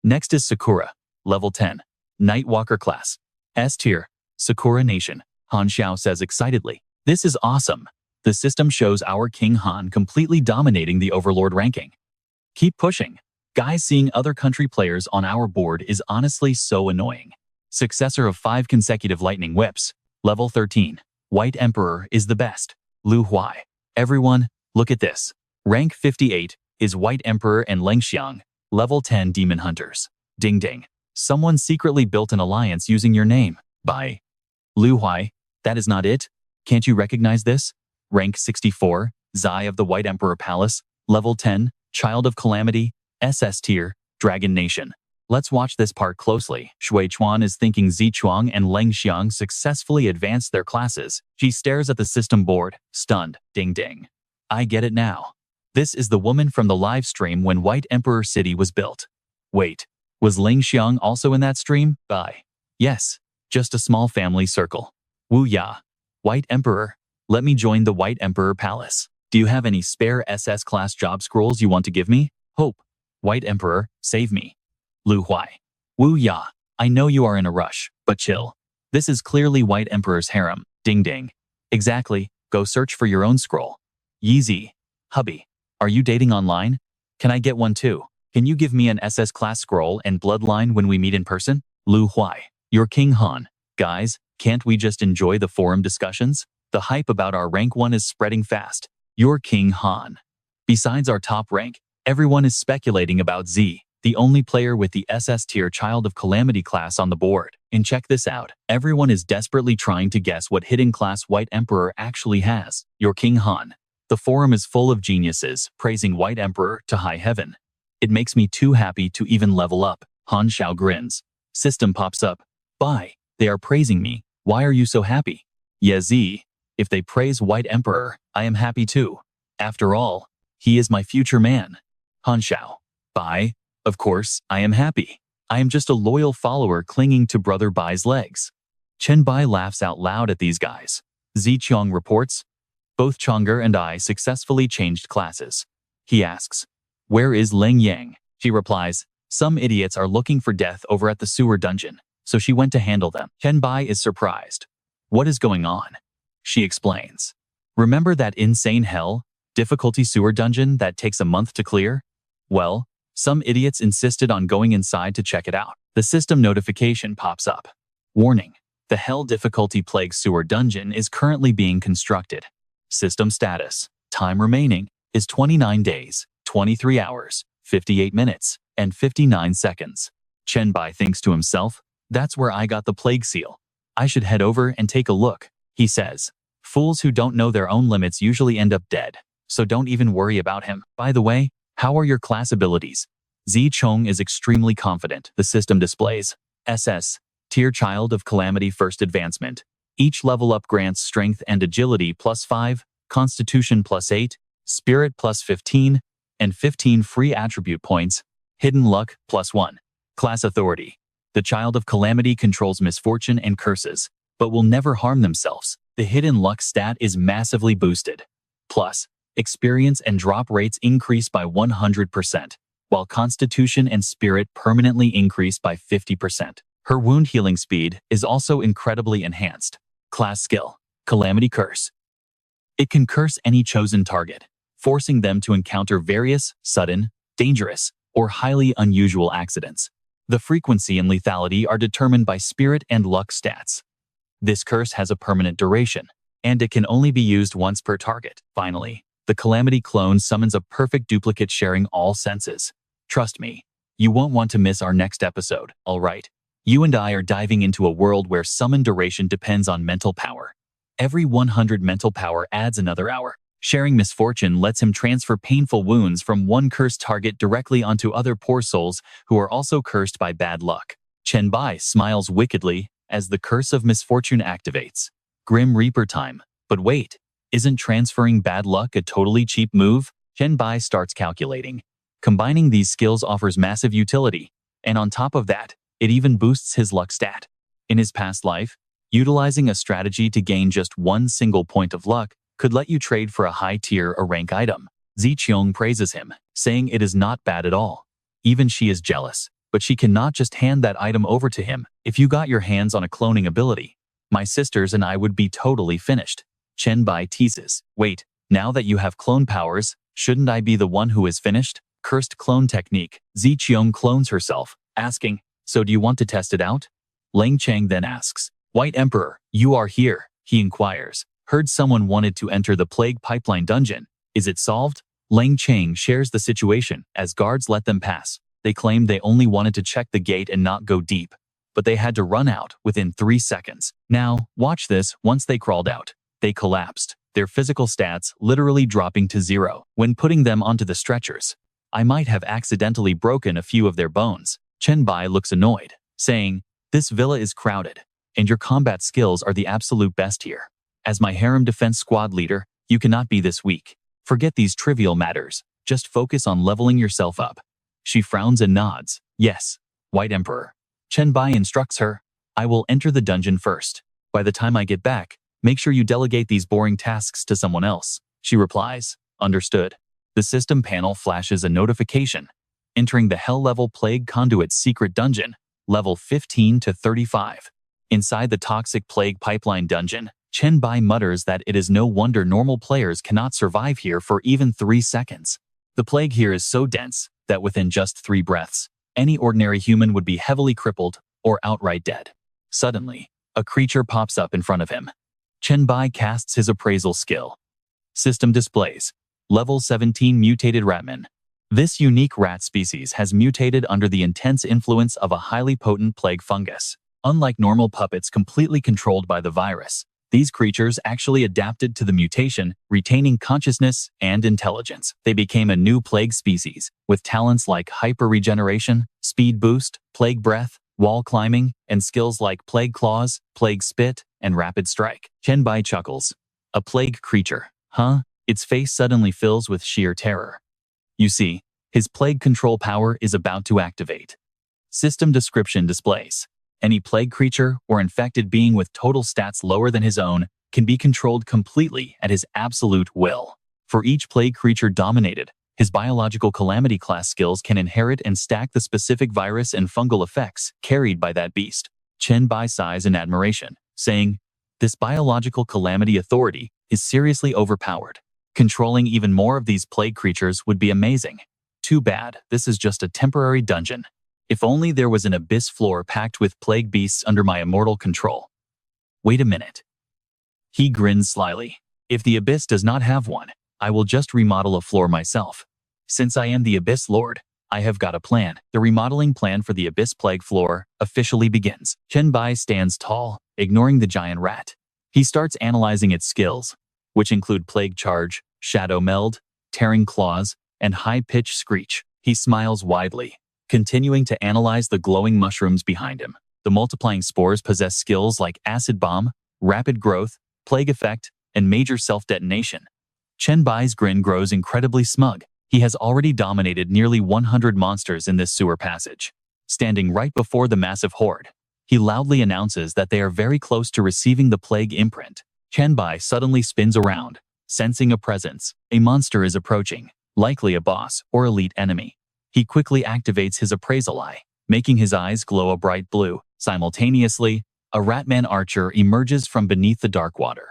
Speaker 1: Next is Sakura, level 10, Nightwalker class, S-tier, Sakura Nation. Han Xiao says excitedly, "This is awesome. The system shows our King Han completely dominating the Overlord ranking. Keep pushing. Guys, seeing other country players on our board is honestly so annoying." Successor of 5 consecutive lightning whips, level 13, White Emperor is the best. Lu Huai. Everyone, look at this. Rank 58 is White Emperor and Leng Xiang, level 10 Demon Hunters. Ding ding. Someone secretly built an alliance using your name. Bye. Lu Huai, that is not it? Can't you recognize this? Rank 64, Zai of the White Emperor Palace, level 10, Child of Calamity, SS tier, Dragon Nation. Let's watch this part closely. Shui Chuan is thinking Zichuang and Leng Xiang successfully advanced their classes. She stares at the system board, stunned. Ding ding. I get it now. This is the woman from the live stream when White Emperor City was built. Wait, was Leng Xiang also in that stream? Bye. Yes, just a small family circle. Wu ya. White Emperor, let me join the White Emperor Palace. Do you have any spare SS class job scrolls you want to give me? Hope. White Emperor, save me. Lu Huai. Wu ya, I know you are in a rush, but chill. This is clearly White Emperor's harem. Ding ding. Exactly, go search for your own scroll. Yeezy. Hubby, are you dating online? Can I get one too? Can you give me an SS class scroll and bloodline when we meet in person? Lu Huai. You're King Han. Guys, can't we just enjoy the forum discussions? The hype about our rank 1 is spreading fast. You're King Han. Besides our top rank, everyone is speculating about Z, the only player with the SS tier Child of Calamity class on the board. And check this out. Everyone is desperately trying to guess what hidden class White Emperor actually has. Your King Han. The forum is full of geniuses, praising White Emperor to high heaven. It makes me too happy to even level up. Han Xiao grins. System pops up. Bye. They are praising me. Why are you so happy? Yeah, Z. If they praise White Emperor, I am happy too. After all, he is my future man. Han Xiao. Bye. Of course, I am happy. I am just a loyal follower clinging to Brother Bai's legs. Chen Bai laughs out loud at these guys. Zichong reports, both Chang'er and I successfully changed classes. He asks, where is Leng Yang? She replies, some idiots are looking for death over at the sewer dungeon, so she went to handle them. Chen Bai is surprised. What is going on? She explains. Remember that insane hell, difficulty sewer dungeon that takes a month to clear? Well, some idiots insisted on going inside to check it out. The system notification pops up. Warning, the Hell Difficulty Plague Sewer Dungeon is currently being constructed. System status, time remaining, is 29 days, 23 hours, 58 minutes, and 59 seconds. Chen Bai thinks to himself, that's where I got the plague seal. I should head over and take a look, he says. Fools who don't know their own limits usually end up dead, so don't even worry about him. By the way, how are your class abilities? Zichong is extremely confident. The system displays SS, Tier Child of Calamity First Advancement. Each level up grants Strength and Agility +5, Constitution +8, Spirit +15, and 15 free attribute points, Hidden Luck +1. Class Authority. The Child of Calamity controls misfortune and curses, but will never harm themselves. The Hidden Luck stat is massively boosted. Plus, experience and drop rates increase by 100%, while constitution and spirit permanently increase by 50%. Her wound healing speed is also incredibly enhanced. Class skill, Calamity Curse. It can curse any chosen target, forcing them to encounter various, sudden, dangerous, or highly unusual accidents. The frequency and lethality are determined by spirit and luck stats. This curse has a permanent duration, and it can only be used once per target. Finally, the Calamity Clone summons a perfect duplicate sharing all senses. Trust me, you won't want to miss our next episode. Alright, you and I are diving into a world where summon duration depends on mental power. Every 100 mental power adds another hour. Sharing misfortune lets him transfer painful wounds from one cursed target directly onto other poor souls who are also cursed by bad luck. Chen Bai smiles wickedly as the curse of misfortune activates. Grim Reaper time. But wait, isn't transferring bad luck a totally cheap move? Chen Bai starts calculating. Combining these skills offers massive utility, and on top of that, it even boosts his luck stat. In his past life, utilizing a strategy to gain just one single point of luck could let you trade for a high-tier or rank item. Ziqiong praises him, saying it is not bad at all. Even she is jealous, but she cannot just hand that item over to him. If you got your hands on a cloning ability, my sisters and I would be totally finished. Chen Bai teases. Wait, now that you have clone powers, shouldn't I be the one who is finished? Cursed clone technique. Ziqiong clones herself, asking, so do you want to test it out? Lang Chang then asks, White Emperor, you are here, he inquires. Heard someone wanted to enter the Plague Pipeline dungeon. Is it solved? Lang Chang shares the situation as guards let them pass. They claimed they only wanted to check the gate and not go deep, but they had to run out within 3 seconds. Now, watch this. Once they crawled out, they collapsed, their physical stats literally dropping to 0. When putting them onto the stretchers, I might have accidentally broken a few of their bones. Chen Bai looks annoyed, saying, this villa is crowded, and your combat skills are the absolute best here. As my harem defense squad leader, you cannot be this weak. Forget these trivial matters. Just focus on leveling yourself up. She frowns and nods. Yes, White Emperor. Chen Bai instructs her, I will enter the dungeon first. By the time I get back, make sure you delegate these boring tasks to someone else. She replies, understood. The system panel flashes a notification. Entering the Hell-level Plague Conduit secret dungeon, level 15 to 35. Inside the toxic Plague Pipeline dungeon, Chen Bai mutters that it is no wonder normal players cannot survive here for even 3 seconds. The plague here is so dense that within just 3 breaths, any ordinary human would be heavily crippled or outright dead. Suddenly, a creature pops up in front of him. Chen Bai casts his appraisal skill. System displays. Level 17 Mutated Ratman. This unique rat species has mutated under the intense influence of a highly potent plague fungus. Unlike normal puppets completely controlled by the virus, these creatures actually adapted to the mutation, retaining consciousness and intelligence. They became a new plague species, with talents like hyper-regeneration, speed boost, plague breath, wall climbing, and skills like plague claws, plague spit, and rapid strike. Chen Bai chuckles. A plague creature, huh? Its face suddenly fills with sheer terror. You see, his plague control power is about to activate. System description displays. Any plague creature or infected being with total stats lower than his own can be controlled completely at his absolute will. For each plague creature dominated, his biological calamity class skills can inherit and stack the specific virus and fungal effects carried by that beast. Chen Bai sighs in admiration, saying, this biological calamity authority is seriously overpowered. Controlling even more of these plague creatures would be amazing. Too bad, this is just a temporary dungeon. If only there was an abyss floor packed with plague beasts under my immortal control. Wait a minute. He grins slyly. If the abyss does not have one, I will just remodel a floor myself. Since I am the Abyss Lord, I have got a plan. The remodeling plan for the Abyss Plague floor officially begins. Chen Bai stands tall, ignoring the giant rat. He starts analyzing its skills, which include Plague Charge, Shadow Meld, Tearing Claws, and High-Pitch Screech. He smiles widely, continuing to analyze the glowing mushrooms behind him. The multiplying spores possess skills like Acid Bomb, Rapid Growth, Plague Effect, and Major Self-Detonation. Chen Bai's grin grows incredibly smug. He has already dominated nearly 100 monsters in this sewer passage. Standing right before the massive horde, he loudly announces that they are very close to receiving the plague imprint. Chen Bai suddenly spins around, Sensing a presence, a monster is approaching, likely a boss or elite enemy. He quickly activates his appraisal eye, making his eyes glow a bright blue. Simultaneously, a Ratman archer emerges from beneath the dark water.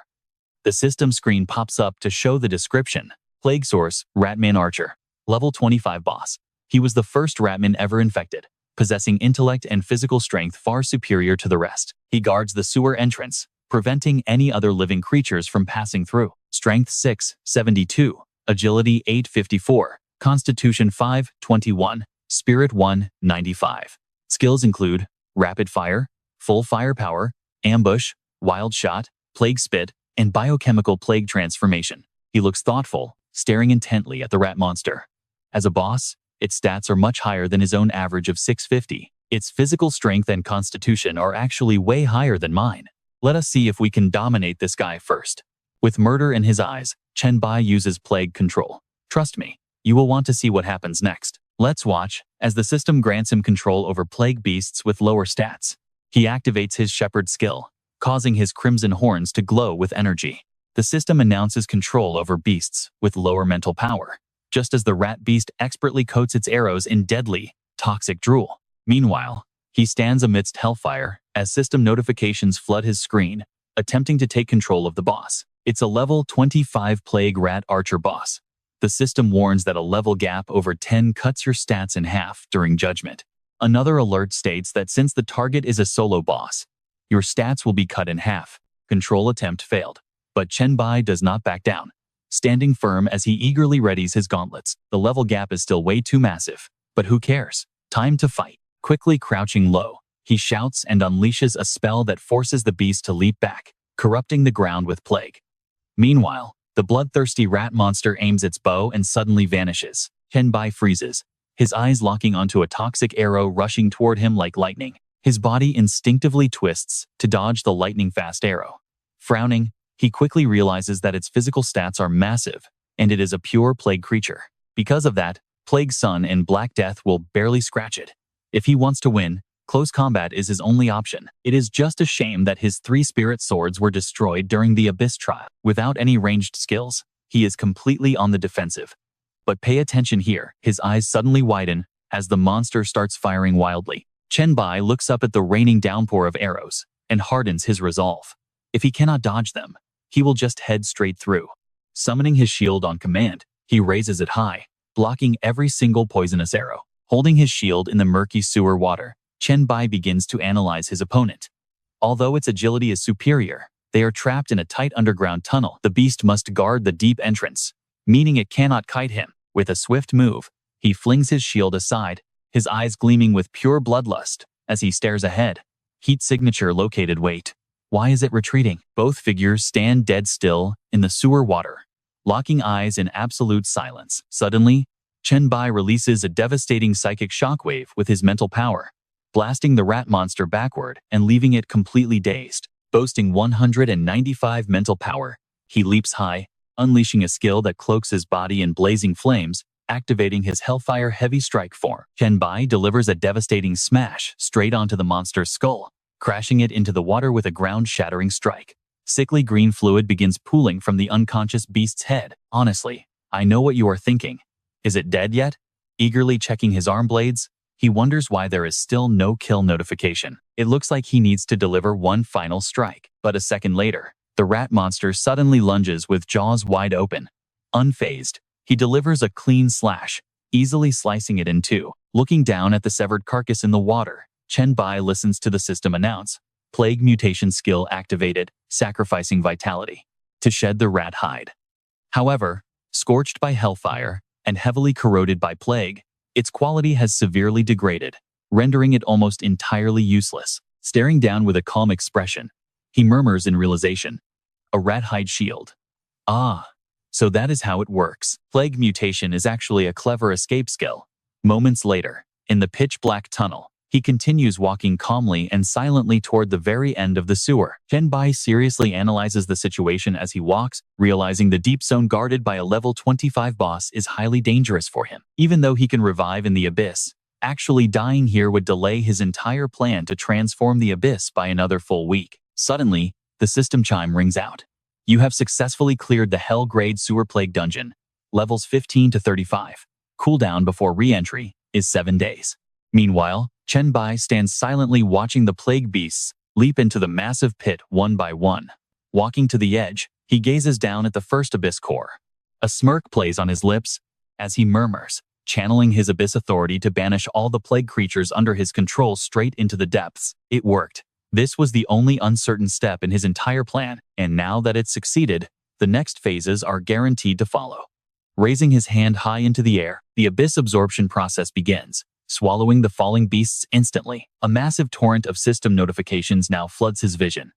Speaker 1: The system screen pops up to show the description. Plague Source, Ratman Archer. Level 25 boss. He was the first Ratman ever infected, possessing intellect and physical strength far superior to the rest. He guards the sewer entrance, preventing any other living creatures from passing through. Strength 6, 72. Agility 854. Constitution 5, 21. Spirit 1, 95. Skills include Rapid Fire, Full Firepower, Ambush, Wild Shot, Plague Spit, and Biochemical Plague Transformation. He looks thoughtful, staring intently at the rat monster. As a boss, its stats are much higher than his own average of 650. Its physical strength and constitution are actually way higher than mine. Let us see if we can dominate this guy first. With murder in his eyes, Chen Bai uses plague control. Trust me, you will want to see what happens next. Let's watch, as the system grants him control over plague beasts with lower stats. He activates his shepherd skill, causing his crimson horns to glow with energy. The system announces control over beasts with lower mental power, just as the rat beast expertly coats its arrows in deadly, toxic drool. Meanwhile, he stands amidst hellfire as system notifications flood his screen, attempting to take control of the boss. It's a level 25 Plague Rat Archer boss. The system warns that a level gap over 10 cuts your stats in half during judgment. Another alert states that since the target is a solo boss, your stats will be cut in half. Control attempt failed. But Chen Bai does not back down, standing firm as he eagerly readies his gauntlets. The level gap is still way too massive, but who cares? Time to fight. Quickly crouching low, he shouts and unleashes a spell that forces the beast to leap back, corrupting the ground with plague. Meanwhile, the bloodthirsty rat monster aims its bow and suddenly vanishes. Chen Bai freezes, his eyes locking onto a toxic arrow rushing toward him like lightning. His body instinctively twists to dodge the lightning-fast arrow. Frowning, he quickly realizes that its physical stats are massive, and it is a pure plague creature. Because of that, Plague Sun and Black Death will barely scratch it. If he wants to win, close combat is his only option. It is just a shame that his 3 spirit swords were destroyed during the Abyss trial. Without any ranged skills, he is completely on the defensive. But pay attention here, his eyes suddenly widen as the monster starts firing wildly. Chen Bai looks up at the raining downpour of arrows and hardens his resolve. If he cannot dodge them, he will just head straight through. Summoning his shield on command, he raises it high, blocking every single poisonous arrow. Holding his shield in the murky sewer water, Chen Bai begins to analyze his opponent. Although its agility is superior, they are trapped in a tight underground tunnel. The beast must guard the deep entrance, meaning it cannot kite him. With a swift move, he flings his shield aside, his eyes gleaming with pure bloodlust as he stares ahead. Heat signature located. Wait, why is it retreating? Both figures stand dead still in the sewer water, locking eyes in absolute silence. Suddenly, Chen Bai releases a devastating psychic shockwave with his mental power, blasting the rat monster backward and leaving it completely dazed. Boasting 195 mental power, he leaps high, unleashing a skill that cloaks his body in blazing flames, activating his Hellfire Heavy Strike form. Chen Bai delivers a devastating smash straight onto the monster's skull, crashing it into the water with a ground-shattering strike. Sickly green fluid begins pooling from the unconscious beast's head. Honestly, I know what you are thinking. Is it dead yet? Eagerly checking his arm blades, he wonders why there is still no kill notification. It looks like he needs to deliver one final strike. But a second later, the rat monster suddenly lunges with jaws wide open. Unfazed, he delivers a clean slash, easily slicing it in two. Looking down at the severed carcass in the water, Chen Bai listens to the system announce, Plague Mutation skill activated, sacrificing vitality to shed the rat hide. However, scorched by hellfire and heavily corroded by plague, its quality has severely degraded, rendering it almost entirely useless. Staring down with a calm expression, he murmurs in realization, a rat hide shield. Ah, so that is how it works. Plague Mutation is actually a clever escape skill. Moments later, in the pitch-black tunnel, he continues walking calmly and silently toward the very end of the sewer. Chen Bai seriously analyzes the situation as he walks, realizing the deep zone guarded by a level 25 boss is highly dangerous for him. Even though he can revive in the abyss, actually dying here would delay his entire plan to transform the abyss by another full week. Suddenly, the system chime rings out. You have successfully cleared the Hell-grade Sewer Plague Dungeon. Levels 15 to 35. Cooldown before re-entry is 7 days. Meanwhile, Chen Bai stands silently watching the plague beasts leap into the massive pit one by one. Walking to the edge, he gazes down at the first abyss core. A smirk plays on his lips as he murmurs, channeling his abyss authority to banish all the plague creatures under his control straight into the depths. It worked. This was the only uncertain step in his entire plan, and now that it's succeeded, the next phases are guaranteed to follow. Raising his hand high into the air, the abyss absorption process begins, swallowing the falling beasts instantly. A massive torrent of system notifications now floods his vision.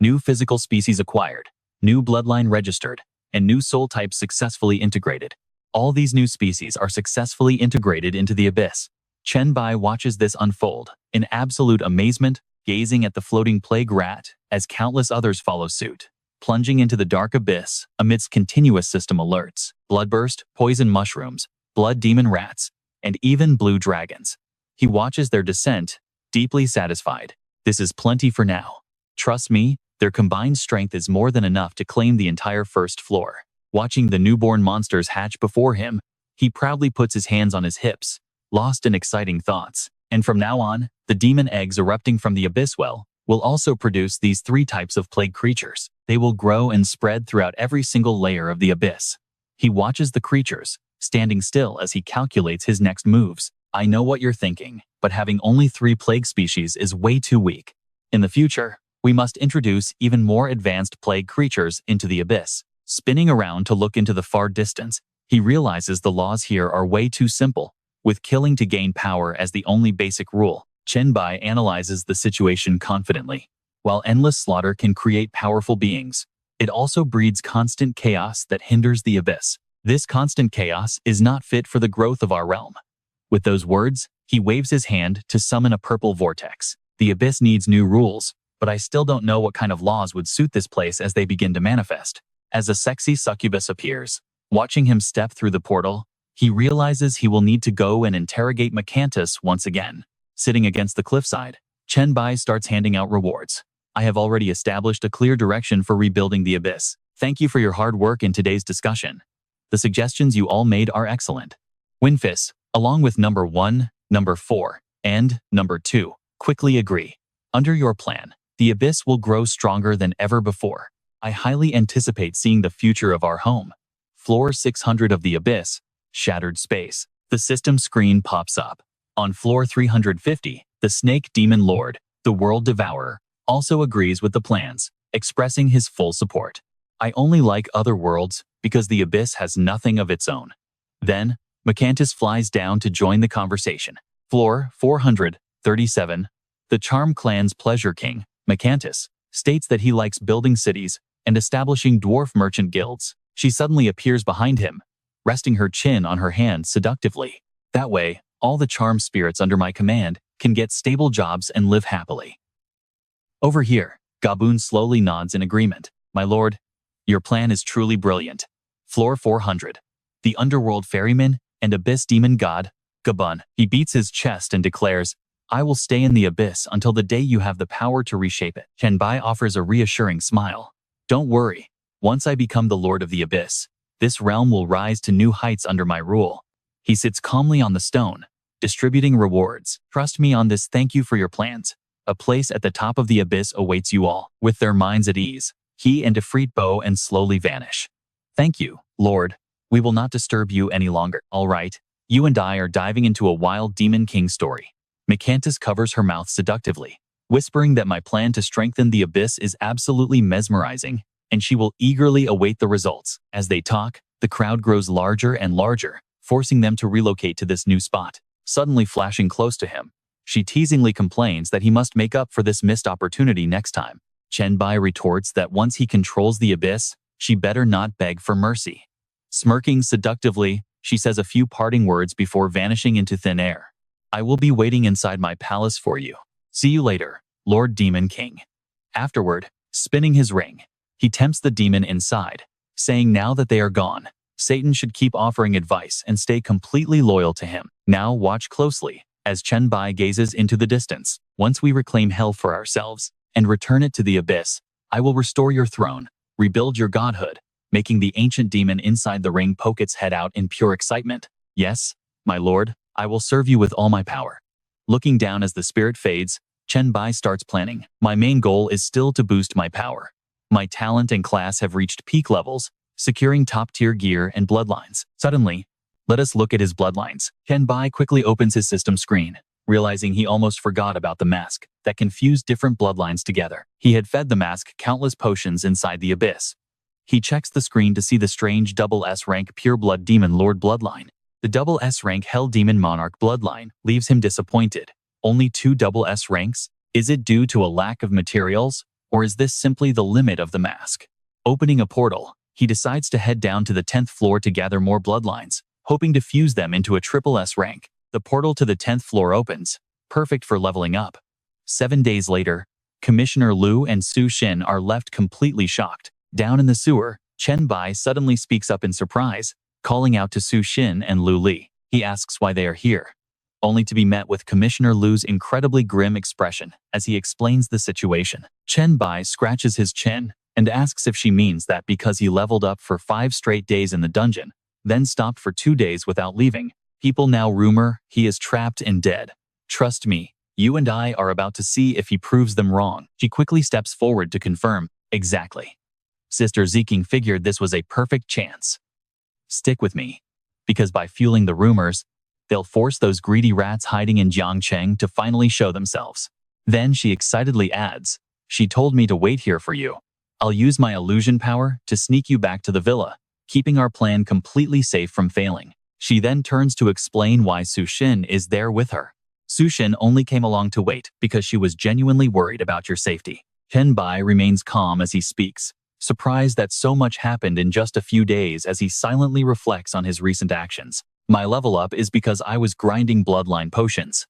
Speaker 1: New physical species acquired, new bloodline registered, and new soul types successfully integrated. All these new species are successfully integrated into the abyss. Chen Bai watches this unfold, in absolute amazement, gazing at the floating plague rat as countless others follow suit, plunging into the dark abyss amidst continuous system alerts, bloodburst, poison mushrooms, blood demon rats, and even blue dragons. He watches their descent, deeply satisfied. This is plenty for now. Trust me, their combined strength is more than enough to claim the entire first floor. Watching the newborn monsters hatch before him, he proudly puts his hands on his hips, lost in exciting thoughts. And from now on, the demon eggs erupting from the abyss well will also produce these 3 types of plague creatures. They will grow and spread throughout every single layer of the abyss. He watches the creatures, standing still as he calculates his next moves. I know what you're thinking, but having only 3 plague species is way too weak. In the future, we must introduce even more advanced plague creatures into the abyss. Spinning around to look into the far distance, he realizes the laws here are way too simple, with killing to gain power as the only basic rule. Chen Bai analyzes the situation confidently. While endless slaughter can create powerful beings, it also breeds constant chaos that hinders the abyss. This constant chaos is not fit for the growth of our realm. With those words, he waves his hand to summon a purple vortex. The abyss needs new rules, but I still don't know what kind of laws would suit this place as they begin to manifest. As a sexy succubus appears, watching him step through the portal, he realizes he will need to go and interrogate Macantus once again. Sitting against the cliffside, Chen Bai starts handing out rewards. I have already established a clear direction for rebuilding the abyss. Thank you for your hard work in today's discussion. The suggestions you all made are excellent. Winfis, along with number 1, number 4, and number 2, quickly agree. Under your plan, the abyss will grow stronger than ever before. I highly anticipate seeing the future of our home. Floor 600 of the abyss, shattered space. The system screen pops up. On floor 350, the Snake Demon Lord, the World Devourer, also agrees with the plans, expressing his full support. I only like other worlds because the abyss has nothing of its own. Then, Macantus flies down to join the conversation. Floor 437, the Charm Clan's Pleasure King, Macantus, states that he likes building cities and establishing dwarf merchant guilds. She suddenly appears behind him, resting her chin on her hand seductively. That way, all the charm spirits under my command can get stable jobs and live happily. Over here, Gaboon slowly nods in agreement. My lord, your plan is truly brilliant. Floor 400. The underworld ferryman and abyss demon god, Gabun. He beats his chest and declares, I will stay in the abyss until the day you have the power to reshape it. Chen Bai offers a reassuring smile. Don't worry, once I become the lord of the abyss, this realm will rise to new heights under my rule. He sits calmly on the stone, distributing rewards. Trust me on this. Thank you for your plans. A place at the top of the abyss awaits you all. With their minds at ease, he and Ifrit bow and slowly vanish. Thank you, Lord. We will not disturb you any longer. All right, you and I are diving into a wild demon king story. Macantus covers her mouth seductively, whispering that my plan to strengthen the abyss is absolutely mesmerizing, and she will eagerly await the results. As they talk, the crowd grows larger and larger, forcing them to relocate to this new spot. Suddenly flashing close to him, she teasingly complains that he must make up for this missed opportunity next time. Chen Bai retorts that once he controls the abyss, she better not beg for mercy. Smirking seductively, she says a few parting words before vanishing into thin air. I will be waiting inside my palace for you. See you later, Lord Demon King. Afterward, spinning his ring, he tempts the demon inside, saying now that they are gone, Satan should keep offering advice and stay completely loyal to him. Now watch closely, as Chen Bai gazes into the distance. Once we reclaim hell for ourselves and return it to the abyss, I will restore your throne. Rebuild your godhood, making the ancient demon inside the ring poke its head out in pure excitement. Yes, my lord, I will serve you with all my power. Looking down as the spirit fades, Chen Bai starts planning. My main goal is still to boost my power. My talent and class have reached peak levels, securing top-tier gear and bloodlines. Suddenly, let us look at his bloodlines. Chen Bai quickly opens his system screen, realizing he almost forgot about the mask that confused different bloodlines together. He had fed the mask countless potions inside the abyss. He checks the screen to see the strange double S rank Pure Blood Demon Lord bloodline. The double S rank Hell Demon Monarch bloodline leaves him disappointed. Only 2 double S ranks? Is it due to a lack of materials, or is this simply the limit of the mask? Opening a portal, he decides to head down to the 10th floor to gather more bloodlines, hoping to fuse them into a triple S rank. The portal to the 10th floor opens, perfect for leveling up. 7 days later, Commissioner Liu and Su Xin are left completely shocked. Down in the sewer, Chen Bai suddenly speaks up in surprise, calling out to Su Xin and Liu Li. He asks why they are here, only to be met with Commissioner Liu's incredibly grim expression as he explains the situation. Chen Bai scratches his chin and asks if she means that because he leveled up for 5 straight days in the dungeon, then stopped for 2 days without leaving. People now rumor he is trapped and dead. Trust me, you and I are about to see if he proves them wrong. She quickly steps forward to confirm. Exactly. Sister Ziking figured this was a perfect chance. Stick with me, because by fueling the rumors, they'll force those greedy rats hiding in Jiangcheng to finally show themselves. Then she excitedly adds, she told me to wait here for you. I'll use my illusion power to sneak you back to the villa, keeping our plan completely safe from failing. She then turns to explain why Su Xin is there with her. Su Xin only came along to wait because she was genuinely worried about your safety. Chen Bai remains calm as he speaks, surprised that so much happened in just a few days as he silently reflects on his recent actions. My level up is because I was grinding bloodline potions.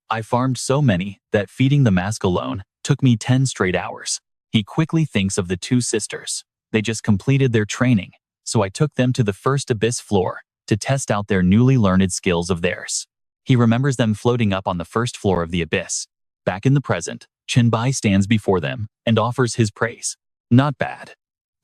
Speaker 1: I farmed so many that feeding the mask alone took me 10 straight hours. He quickly thinks of the 2 sisters. They just completed their training, so I took them to the first abyss floor to test out their newly learned skills of theirs. He remembers them floating up on the first floor of the abyss. Back in the present, Chen Bai stands before them and offers his praise. Not bad.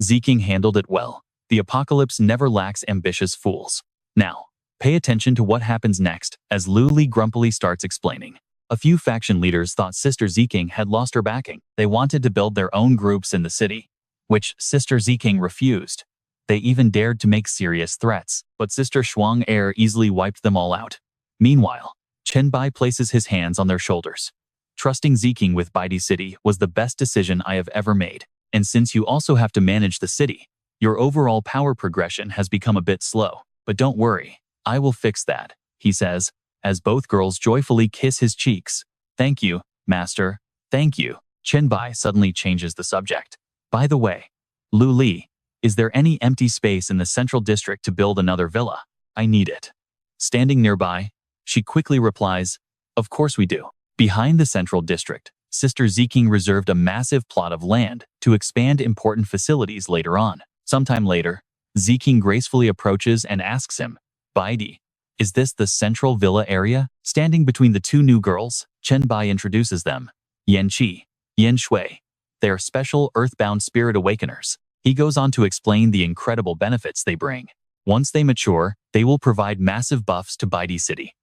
Speaker 1: Ziking handled it well. The apocalypse never lacks ambitious fools. Now, pay attention to what happens next as Liu Li grumpily starts explaining. A few faction leaders thought Sister Ziking had lost her backing. They wanted to build their own groups in the city, which Sister Ziking refused. They even dared to make serious threats, but Sister Shuang Er easily wiped them all out. Meanwhile, Chen Bai places his hands on their shoulders. Trusting Ziking with Baidi City was the best decision I have ever made. And since you also have to manage the city, your overall power progression has become a bit slow. But don't worry, I will fix that, he says, as both girls joyfully kiss his cheeks. Thank you, Master. Thank you. Chen Bai suddenly changes the subject. By the way, Liu Li, is there any empty space in the central district to build another villa? I need it. Standing nearby, she quickly replies, of course we do. Behind the central district, Sister Ziking reserved a massive plot of land to expand important facilities later on. Sometime later, Ziking gracefully approaches and asks him, Baidi, is this the central villa area? Standing between the 2 new girls, Chen Bai introduces them. Yan Qi, Yan Shui. They are special earthbound spirit awakeners. He goes on to explain the incredible benefits they bring. Once they mature, they will provide massive buffs to Baidi City.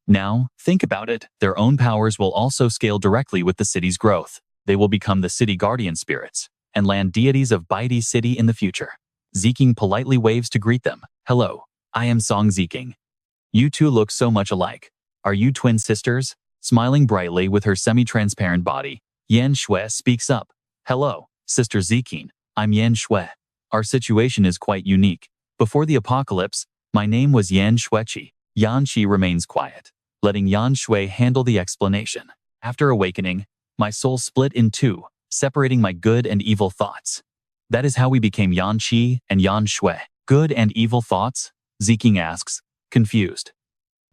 Speaker 1: Now, think about it, their own powers will also scale directly with the city's growth. They will become the city guardian spirits and land deities of Baidi City in the future. Ziking politely waves to greet them. Hello, I am Song Ziking. You 2 look so much alike. Are you twin sisters? Smiling brightly with her semi-transparent body, Yan Shui speaks up. Hello, Sister Ziking. I'm Yan Shui. Our situation is quite unique. Before the apocalypse, my name was Yan Shuiqi. Yan Qi remains quiet, letting Yan Shui handle the explanation. After awakening, my soul split in 2, separating my good and evil thoughts. That is how we became Yan Qi and Yan Shui. Good and evil thoughts? Ziking asks, confused.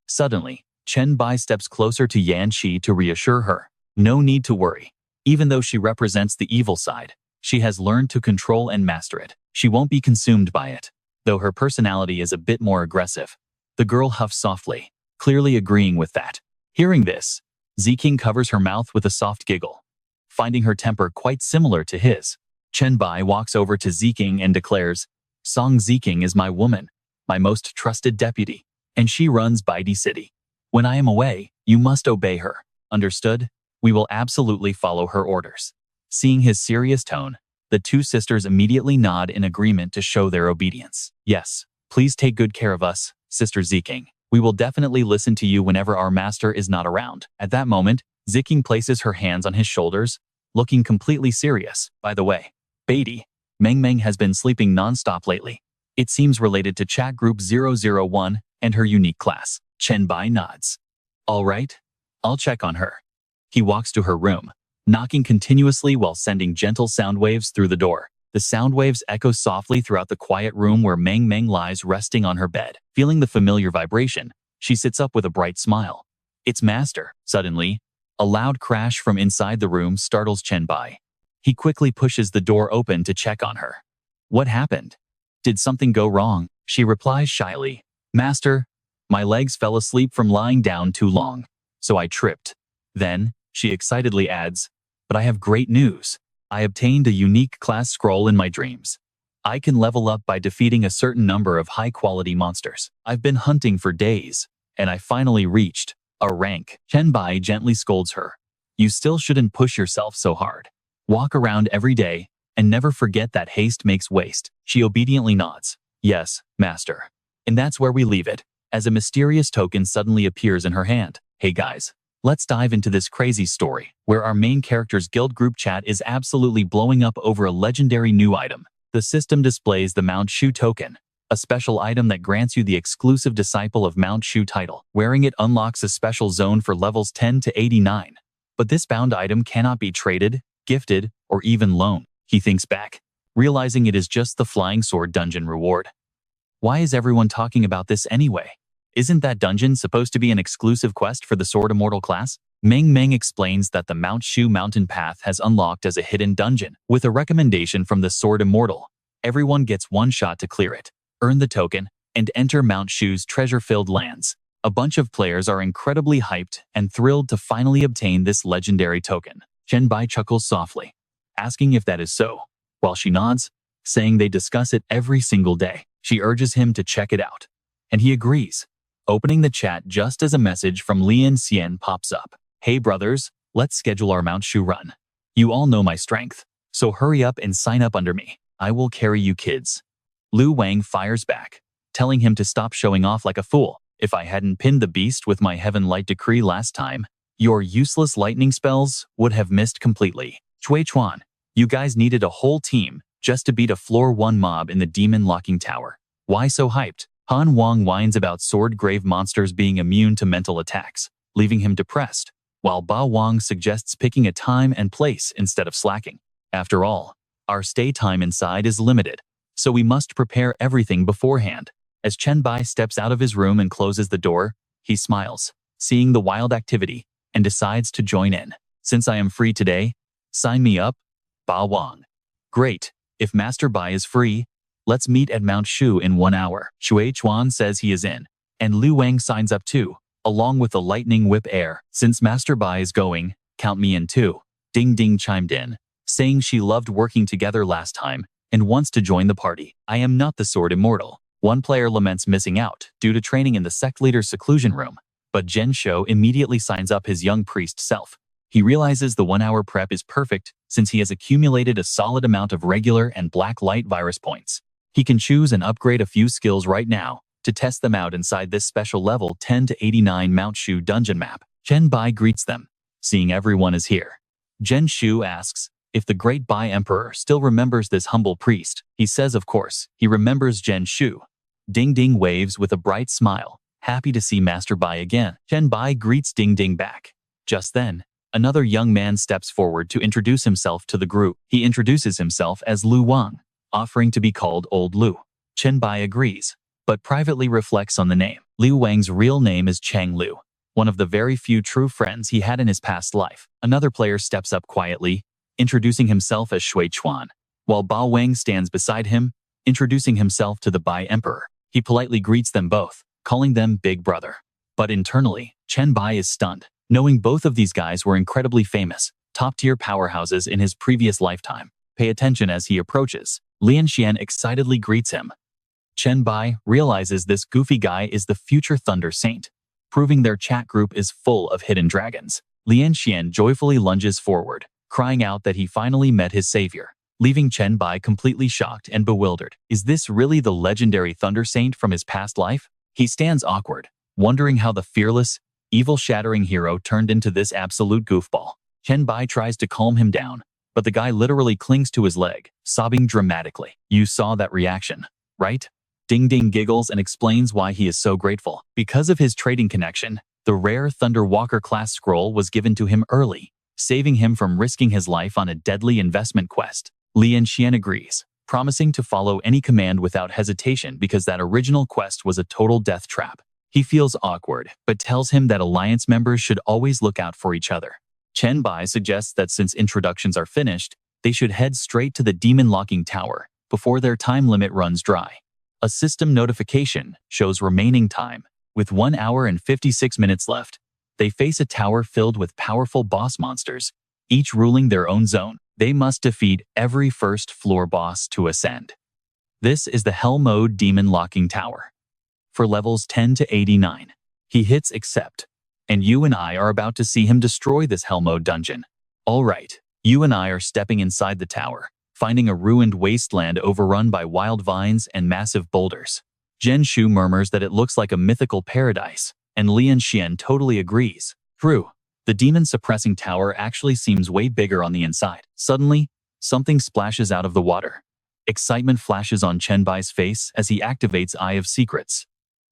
Speaker 1: Suddenly, Chen Bai steps closer to Yan Qi to reassure her. No need to worry. Even though she represents the evil side, she has learned to control and master it. She won't be consumed by it, though her personality is a bit more aggressive. The girl huffs softly, clearly agreeing with that. Hearing this, Ziking covers her mouth with a soft giggle, finding her temper quite similar to his. Chen Bai walks over to Ziking and declares, Song Ziking is my woman, my most trusted deputy, and she runs Baidi City. When I am away, you must obey her. Understood? We will absolutely follow her orders. Seeing his serious tone, the two sisters immediately nod in agreement to show their obedience. Yes, please take good care of us, Sister Ziking. We will definitely listen to you whenever our master is not around. At that moment, Ziking places her hands on his shoulders, looking completely serious. By the way, Beatty, Meng has been sleeping non-stop lately. It seems related to chat group 001 and her unique class. Chen Bai nods. All right, I'll check on her. He walks to her room, knocking continuously while sending gentle sound waves through the door. The sound waves echo softly throughout the quiet room where Meng lies resting on her bed. Feeling the familiar vibration, she sits up with a bright smile. It's master. Suddenly, a loud crash from inside the room startles Chen Bai. He quickly pushes the door open to check on her. What happened? Did something go wrong? She replies shyly. Master, my legs fell asleep from lying down too long, so I tripped. Then, she excitedly adds, but I have great news. I obtained a unique class scroll in my dreams. I can level up by defeating a certain number of high-quality monsters. I've been hunting for days, and I finally reached a rank. Chen Bai gently scolds her. You still shouldn't push yourself so hard. Walk around every day, and never forget that haste makes waste. She obediently nods. Yes, master. And that's where we leave it, as a mysterious token suddenly appears in her hand. Hey guys, let's dive into this crazy story, where our main character's guild group chat is absolutely blowing up over a legendary new item. The system displays the Mount Shu token, a special item that grants you the exclusive Disciple of Mount Shu title. Wearing it unlocks a special zone for levels 10 to 89. But this bound item cannot be traded, gifted, or even loaned. He thinks back, realizing it is just the Flying Sword dungeon reward. Why is everyone talking about this anyway? Isn't that dungeon supposed to be an exclusive quest for the Sword Immortal class? Meng explains that the Mount Shu mountain path has unlocked as a hidden dungeon. With a recommendation from the Sword Immortal, everyone gets one shot to clear it, earn the token, and enter Mount Shu's treasure-filled lands. A bunch of players are incredibly hyped and thrilled to finally obtain this legendary token. Chen Bai chuckles softly, asking if that is so, while she nods, saying they discuss it every single day. She urges him to check it out, and he agrees, opening the chat just as a message from Lian Xian pops up. Hey brothers, let's schedule our Mount Shu run. You all know my strength, so hurry up and sign up under me. I will carry you kids. Lu Wang fires back, telling him to stop showing off like a fool. If I hadn't pinned the beast with my Heaven Light Decree last time, your useless lightning spells would have missed completely. Chui Chuan, you guys needed a whole team just to beat a floor 1 mob in the demon locking tower. Why so hyped? Han Wang whines about sword grave monsters being immune to mental attacks, leaving him depressed, while Ba Wang suggests picking a time and place instead of slacking. After all, our stay time inside is limited, so we must prepare everything beforehand. As Chen Bai steps out of his room and closes the door, he smiles, seeing the wild activity, and decides to join in. Since I am free today, sign me up, Ba Wang. Great, if Master Bai is free, let's meet at Mount Shu in 1 hour. Shui Chuan says he is in, and Lu Wang signs up too, along with the lightning whip air. Since Master Bai is going, count me in too. Ding Ding chimed in, saying she loved working together last time and wants to join the party. I am not the Sword Immortal. One player laments missing out due to training in the sect leader's seclusion room, but Zhen Shou immediately signs up his young priest self. He realizes the 1 hour prep is perfect since he has accumulated a solid amount of regular and black light virus points. He can choose and upgrade a few skills right now to test them out inside this special level 10 to 89 Mount Shu dungeon map. Chen Bai greets them, seeing everyone is here. Zhen Shu asks if the great Bai Emperor still remembers this humble priest. He says of course, he remembers Zhen Shu. Ding Ding waves with a bright smile, happy to see Master Bai again. Chen Bai greets Ding Ding back. Just then, another young man steps forward to introduce himself to the group. He introduces himself as Lu Wang, offering to be called Old Lu. Chen Bai agrees, but privately reflects on the name. Liu Wang's real name is Chang Lu, one of the very few true friends he had in his past life. Another player steps up quietly, introducing himself as Shui Chuan, while Ba Wang stands beside him, introducing himself to the Bai Emperor. He politely greets them both, calling them Big Brother. But internally, Chen Bai is stunned, knowing both of these guys were incredibly famous, top-tier powerhouses in his previous lifetime. Pay attention as he approaches. Lian Xian excitedly greets him. Chen Bai realizes this goofy guy is the future Thunder Saint, proving their chat group is full of hidden dragons. Lian Xian joyfully lunges forward, crying out that he finally met his savior, leaving Chen Bai completely shocked and bewildered. Is this really the legendary Thunder Saint from his past life? He stands awkward, wondering how the fearless, evil-shattering hero turned into this absolute goofball. Chen Bai tries to calm him down, but the guy literally clings to his leg, sobbing dramatically. You saw that reaction, right? Ding Ding giggles and explains why he is so grateful. Because of his trading connection, the rare Thunder Walker class scroll was given to him early, saving him from risking his life on a deadly investment quest. Lian Xian agrees, promising to follow any command without hesitation because that original quest was a total death trap. He feels awkward, but tells him that Alliance members should always look out for each other. Chen Bai suggests that since introductions are finished, they should head straight to the Demon Locking Tower before their time limit runs dry. A system notification shows remaining time. With 1 hour and 56 minutes left, they face a tower filled with powerful boss monsters, each ruling their own zone. They must defeat every first-floor boss to ascend. This is the Hell Mode Demon Locking Tower. For levels 10 to 89, he hits accept, and you and I are about to see him destroy this Hell Mode dungeon. All right, you and I are stepping inside the tower, finding a ruined wasteland overrun by wild vines and massive boulders. Zhen Shu murmurs that it looks like a mythical paradise, and Lian Xian totally agrees. True, the demon-suppressing tower actually seems way bigger on the inside. Suddenly, something splashes out of the water. Excitement flashes on Chen Bai's face as he activates Eye of Secrets.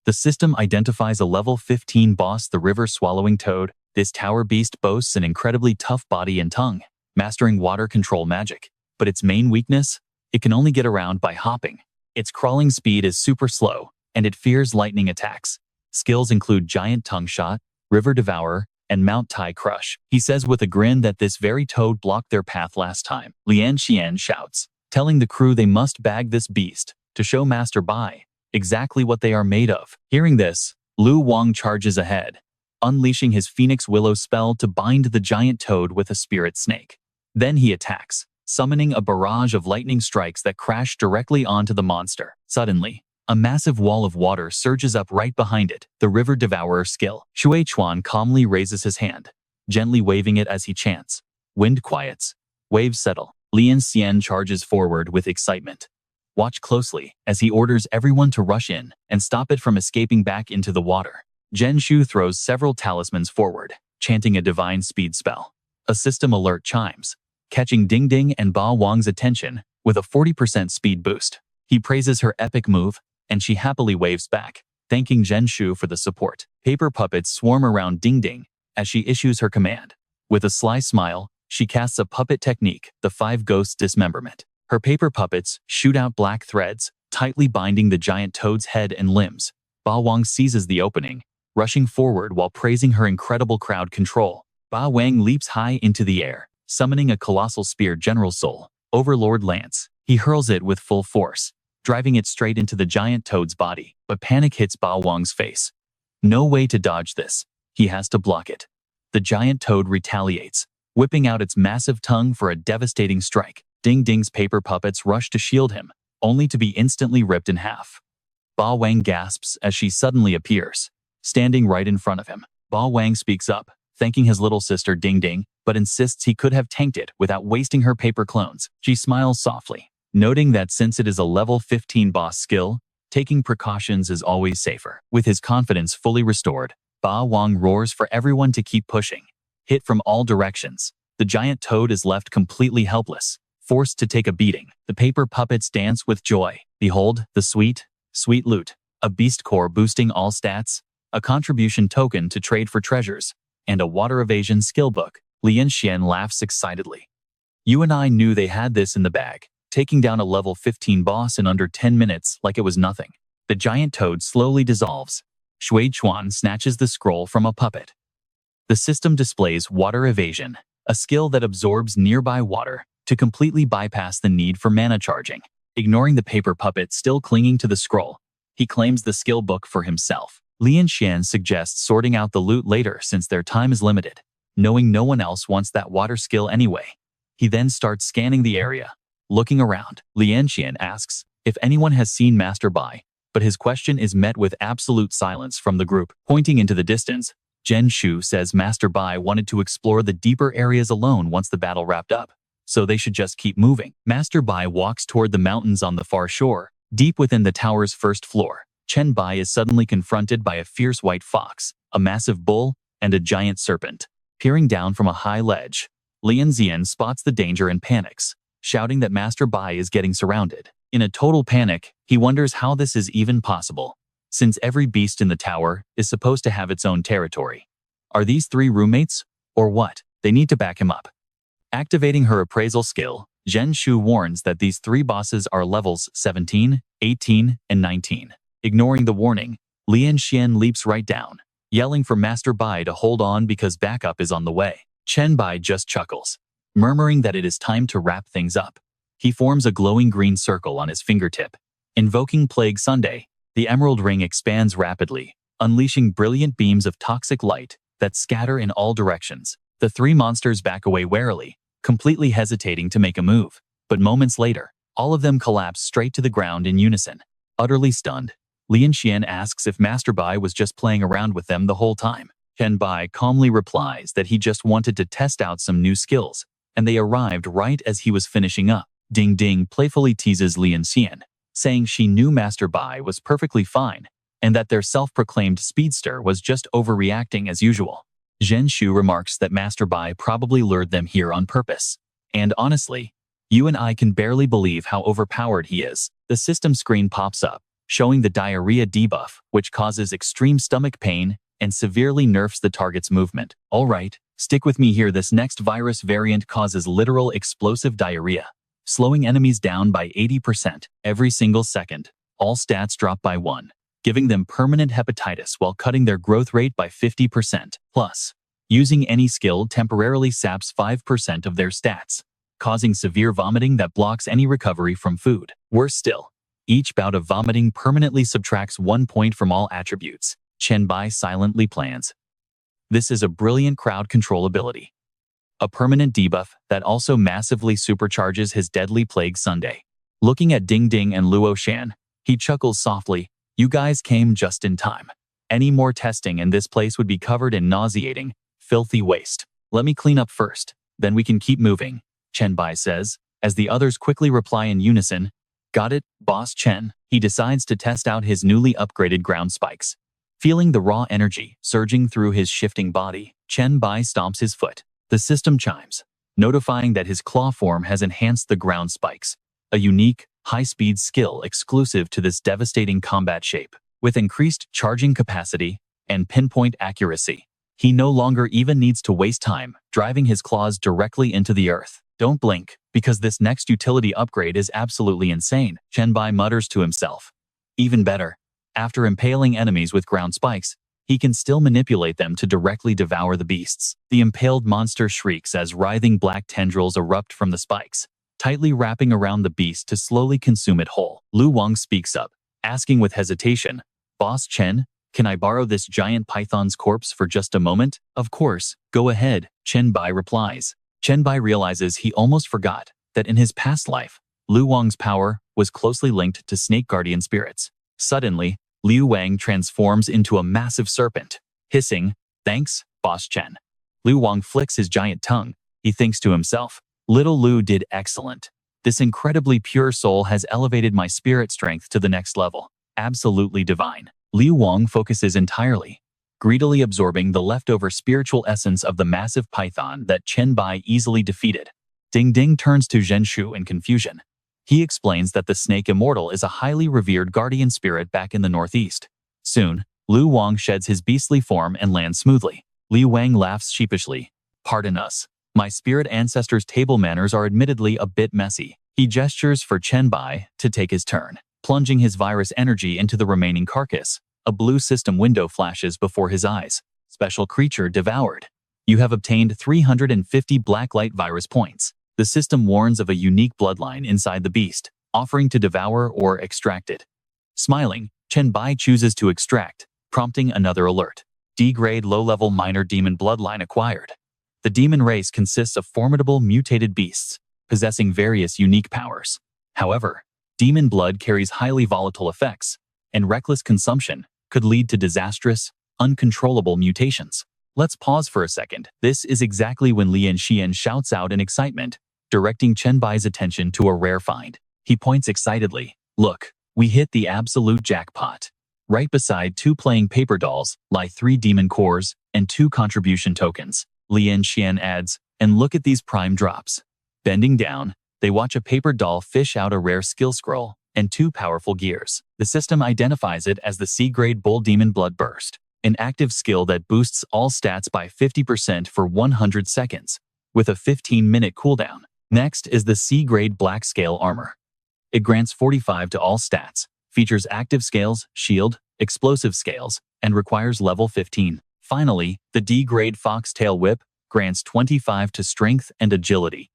Speaker 1: The system identifies a level 15 boss, the river-swallowing toad. This tower beast boasts an incredibly tough body and tongue, mastering water control magic. But its main weakness? It can only get around by hopping. Its crawling speed is super slow, and it fears lightning attacks. Skills include Giant Tongue Shot, River Devourer, and Mount Tai Crush. He says with a grin that this very toad blocked their path last time. Lian Xian shouts, telling the crew they must bag this beast to show Master Bai exactly what they are made of. Hearing this, Lu Wang charges ahead, unleashing his Phoenix Willow spell to bind the giant toad with a spirit snake. Then he attacks, summoning a barrage of lightning strikes that crash directly onto the monster. Suddenly, a massive wall of water surges up right behind it, the River Devourer skill. Shui Chuan calmly raises his hand, gently waving it as he chants. Wind quiets, waves settle. Lian Xian charges forward with excitement. Watch closely as he orders everyone to rush in and stop it from escaping back into the water. Zhen Shu throws several talismans forward, chanting a divine speed spell. A system alert chimes, catching Ding Ding and Ba Wang's attention with a 40% speed boost. He praises her epic move, and she happily waves back, thanking Zhen Shu for the support. Paper puppets swarm around Ding Ding as she issues her command. With a sly smile, she casts a puppet technique, the 5 Ghosts Dismemberment. Her paper puppets shoot out black threads, tightly binding the giant toad's head and limbs. Ba Wang seizes the opening, rushing forward while praising her incredible crowd control. Ba Wang leaps high into the air, summoning a colossal spear General Soul, Overlord Lance. He hurls it with full force, driving it straight into the giant toad's body. But panic hits Ba Wang's face. No way to dodge this. He has to block it. The giant toad retaliates, whipping out its massive tongue for a devastating strike. Ding Ding's paper puppets rush to shield him, only to be instantly ripped in half. Ba Wang gasps as she suddenly appears, standing right in front of him. Ba Wang speaks up, thanking his little sister Ding Ding, but insists he could have tanked it without wasting her paper clones. She smiles softly, noting that since it is a level 15 boss skill, taking precautions is always safer. With his confidence fully restored, Ba Wang roars for everyone to keep pushing. Hit from all directions, the giant toad is left completely helpless, forced to take a beating. The paper puppets dance with joy. Behold, the sweet, sweet loot, a beast core boosting all stats, a contribution token to trade for treasures, and a water evasion skill book. Lian Xian laughs excitedly. You and I knew they had this in the bag, taking down a level 15 boss in under 10 minutes like it was nothing. The giant toad slowly dissolves. Shui Chuan snatches the scroll from a puppet. The system displays water evasion, a skill that absorbs nearby water to completely bypass the need for mana charging. Ignoring the paper puppet still clinging to the scroll, he claims the skill book for himself. Lian Xian suggests sorting out the loot later since their time is limited, knowing no one else wants that water skill anyway. He then starts scanning the area, Looking around, Lian Xian asks if anyone has seen Master Bai, but his question is met with absolute silence from the group. Pointing into the distance, Zhen Shu says Master Bai wanted to explore the deeper areas alone once the battle wrapped up, so they should just keep moving. Master Bai walks toward the mountains on the far shore. Deep within the tower's first floor, Chen Bai is suddenly confronted by a fierce white fox, a massive bull, and a giant serpent. Peering down from a high ledge, Lian Xian spots the danger and panics, shouting that Master Bai is getting surrounded. In a total panic, he wonders how this is even possible, since every beast in the tower is supposed to have its own territory. Are these three roommates, or what? They need to back him up. Activating her appraisal skill, Zhen Shu warns that these three bosses are levels 17, 18, and 19. Ignoring the warning, Lian Xian leaps right down, yelling for Master Bai to hold on because backup is on the way. Chen Bai just chuckles, murmuring that it is time to wrap things up. He forms a glowing green circle on his fingertip. Invoking Plague Sunday, the emerald ring expands rapidly, unleashing brilliant beams of toxic light that scatter in all directions. The three monsters back away warily, completely hesitating to make a move. But moments later, all of them collapse straight to the ground in unison. Utterly stunned, Lian Xian asks if Master Bai was just playing around with them the whole time. Chen Bai calmly replies that he just wanted to test out some new skills, and they arrived right as he was finishing up. Ding Ding playfully teases Lian Xian, saying she knew Master Bai was perfectly fine, and that their self-proclaimed speedster was just overreacting as usual. Zhen Shu remarks that Master Bai probably lured them here on purpose. And honestly, you and I can barely believe how overpowered he is. The system screen pops up, showing the diarrhea debuff, which causes extreme stomach pain and severely nerfs the target's movement. Alright, stick with me here. This next virus variant causes literal explosive diarrhea, slowing enemies down by 80% every single second. All stats drop by 1, giving them permanent hepatitis while cutting their growth rate by 50%. Plus, using any skill temporarily saps 5% of their stats, causing severe vomiting that blocks any recovery from food. Worse still, each bout of vomiting permanently subtracts 1 point from all attributes. Chen Bai silently plans. This is a brilliant crowd control ability. A permanent debuff that also massively supercharges his deadly Plague Sunday. Looking at Ding Ding and Luo Shan, he chuckles softly. You guys came just in time. Any more testing and this place would be covered in nauseating, filthy waste. Let me clean up first, then we can keep moving, Chen Bai says, as the others quickly reply in unison. Got it, Boss Chen. He decides to test out his newly upgraded ground spikes. Feeling the raw energy surging through his shifting body, Chen Bai stomps his foot. The system chimes, notifying that his claw form has enhanced the ground spikes, a unique, high-speed skill exclusive to this devastating combat shape. With increased charging capacity and pinpoint accuracy, he no longer even needs to waste time driving his claws directly into the earth. Don't blink, because this next utility upgrade is absolutely insane, Chen Bai mutters to himself. Even better, after impaling enemies with ground spikes, he can still manipulate them to directly devour the beasts. The impaled monster shrieks as writhing black tendrils erupt from the spikes, tightly wrapping around the beast to slowly consume it whole. Lu Wang speaks up, asking with hesitation, Boss Chen, can I borrow this giant python's corpse for just a moment? Of course, go ahead, Chen Bai replies. Chen Bai realizes he almost forgot that in his past life, Lu Wang's power was closely linked to snake guardian spirits. Suddenly, Liu Wang transforms into a massive serpent, hissing, Thanks, Boss Chen. Liu Wang flicks his giant tongue. He thinks to himself, Little Lu did excellent. This incredibly pure soul has elevated my spirit strength to the next level. Absolutely divine. Liu Wang focuses entirely, greedily absorbing the leftover spiritual essence of the massive python that Chen Bai easily defeated. Ding Ding turns to Zhen Shu in confusion. He explains that the snake immortal is a highly revered guardian spirit back in the northeast. Soon, Lu Wang sheds his beastly form and lands smoothly. Liu Wang laughs sheepishly. Pardon us. My spirit ancestor's table manners are admittedly a bit messy. He gestures for Chen Bai to take his turn. Plunging his virus energy into the remaining carcass, a blue system window flashes before his eyes. Special creature devoured. You have obtained 350 blacklight virus points. The system warns of a unique bloodline inside the beast, offering to devour or extract it. Smiling, Chen Bai chooses to extract, prompting another alert. D-grade low-level minor demon bloodline acquired. The demon race consists of formidable mutated beasts, possessing various unique powers. However, demon blood carries highly volatile effects, and reckless consumption could lead to disastrous, uncontrollable mutations. Let's pause for a second. This is exactly when Lian Xian shouts out in excitement, directing Chen Bai's attention to a rare find. He points excitedly, "Look, we hit the absolute jackpot." Right beside 2 playing paper dolls lie 3 demon cores and 2 contribution tokens. Lian Xian adds, "And look at these prime drops." Bending down, they watch a paper doll fish out a rare skill scroll and 2 powerful gears. The system identifies it as the C-grade Bull Demon Blood Burst, an active skill that boosts all stats by 50% for 100 seconds, with a 15-minute cooldown. Next is the C-grade Black Scale Armor. It grants 45 to all stats, features active scales, shield, explosive scales, and requires level 15. Finally, the D-grade Foxtail Whip grants 25 to strength and agility,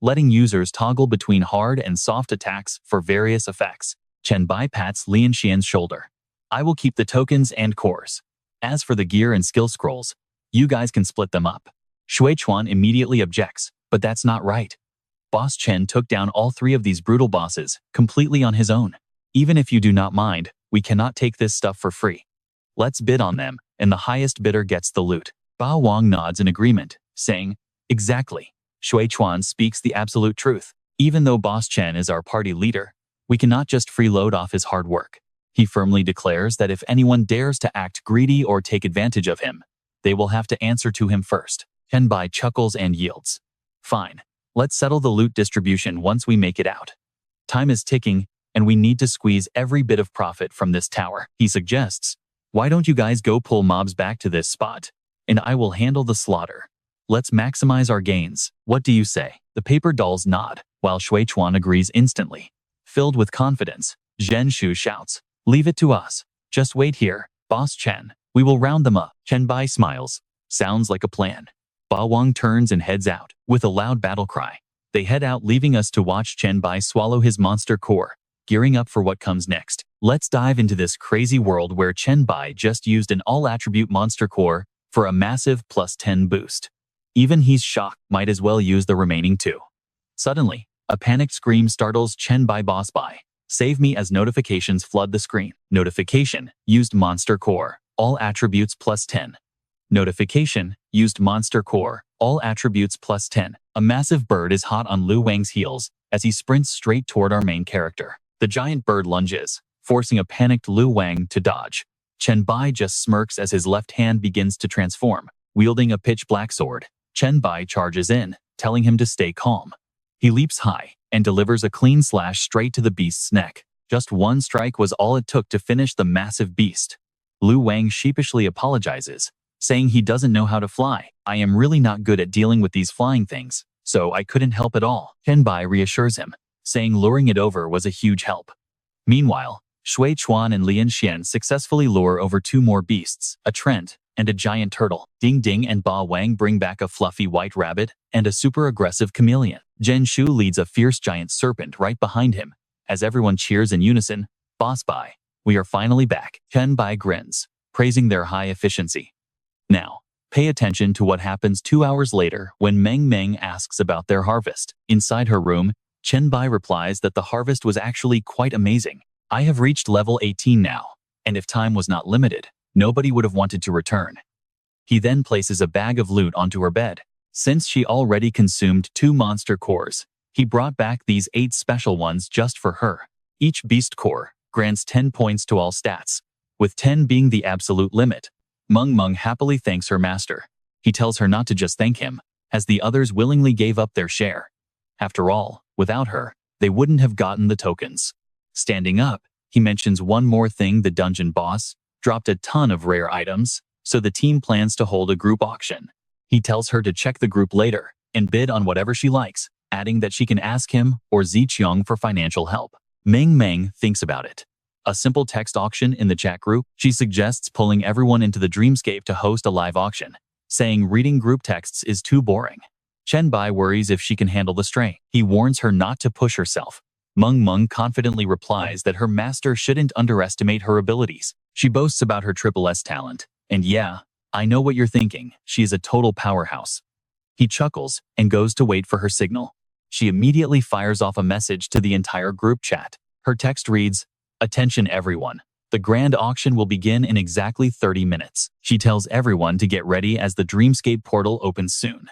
Speaker 1: letting users toggle between hard and soft attacks for various effects. Chen Bai pats Lian Xian's shoulder. "I will keep the tokens and cores. As for the gear and skill scrolls, you guys can split them up." Shui Chuan immediately objects, "But that's not right. Boss Chen took down all 3 of these brutal bosses completely on his own. Even if you do not mind, we cannot take this stuff for free. Let's bid on them, and the highest bidder gets the loot." Bao Wang nods in agreement, saying, "Exactly. Shui Chuan speaks the absolute truth. Even though Boss Chen is our party leader, we cannot just freeload off his hard work. He firmly declares that if anyone dares to act greedy or take advantage of him, they will have to answer to him first." Chen Bai chuckles and yields. "Fine. Let's settle the loot distribution once we make it out. Time is ticking, and we need to squeeze every bit of profit from this tower." He suggests, "Why don't you guys go pull mobs back to this spot, and I will handle the slaughter. Let's maximize our gains. What do you say?" The paper dolls nod, while Shui Chuan agrees instantly. Filled with confidence, Zhen Shu shouts, "Leave it to us. Just wait here, Boss Chen. We will round them up." Chen Bai smiles. "Sounds like a plan." Ba Wang turns and heads out. With a loud battle cry, they head out, leaving us to watch Chen Bai swallow his monster core, gearing up for what comes next. Let's dive into this crazy world where Chen Bai just used an all-attribute monster core for a massive +10 boost. Even he's shocked, might as well use the remaining 2. Suddenly, a panicked scream startles Chen Bai. "Boss Bai, save me!" as notifications flood the screen. Notification: used monster core, all attributes +10. Notification: used monster core, all attributes +10. A massive bird is hot on Lu Wang's heels as he sprints straight toward our main character. The giant bird lunges, forcing a panicked Lu Wang to dodge. Chen Bai just smirks as his left hand begins to transform. Wielding a pitch-black sword, Chen Bai charges in, telling him to stay calm. He leaps high and delivers a clean slash straight to the beast's neck. Just one strike was all it took to finish the massive beast. Lu Wang sheepishly apologizes, saying he doesn't know how to fly. "I am really not good at dealing with these flying things, so I couldn't help at all." Chen Bai reassures him, saying luring it over was a huge help. Meanwhile, Shui Chuan and Lian Xian successfully lure over 2 more beasts, a Trent and a giant turtle. Ding Ding and Ba Wang bring back a fluffy white rabbit and a super aggressive chameleon. Zhen Shu leads a fierce giant serpent right behind him, as everyone cheers in unison, "Boss Bai, we are finally back." Chen Bai grins, praising their high efficiency. Now, pay attention to what happens 2 hours later when Meng Meng asks about their harvest. Inside her room, Chen Bai replies that the harvest was actually quite amazing. "I have reached level 18 now, and if time was not limited, nobody would have wanted to return." He then places a bag of loot onto her bed. Since she already consumed 2 monster cores, he brought back these 8 special ones just for her. Each beast core grants 10 points to all stats, with 10 being the absolute limit. Meng Meng happily thanks her master. He tells her not to just thank him, as the others willingly gave up their share. After all, without her, they wouldn't have gotten the tokens. Standing up, he mentions one more thing: the dungeon boss dropped a ton of rare items, so the team plans to hold a group auction. He tells her to check the group later and bid on whatever she likes, adding that she can ask him or Ziqiang for financial help. Meng Meng thinks about it. A simple text auction in the chat group. She suggests pulling everyone into the dreamscape to host a live auction, saying reading group texts is too boring. Chen Bai worries if she can handle the strain. He warns her not to push herself. Meng Meng confidently replies that her master shouldn't underestimate her abilities. She boasts about her triple S talent. "And yeah, I know what you're thinking. She is a total powerhouse." He chuckles and goes to wait for her signal. She immediately fires off a message to the entire group chat. Her text reads, "Attention everyone. The grand auction will begin in exactly 30 minutes. She tells everyone to get ready as the Dreamscape portal opens soon.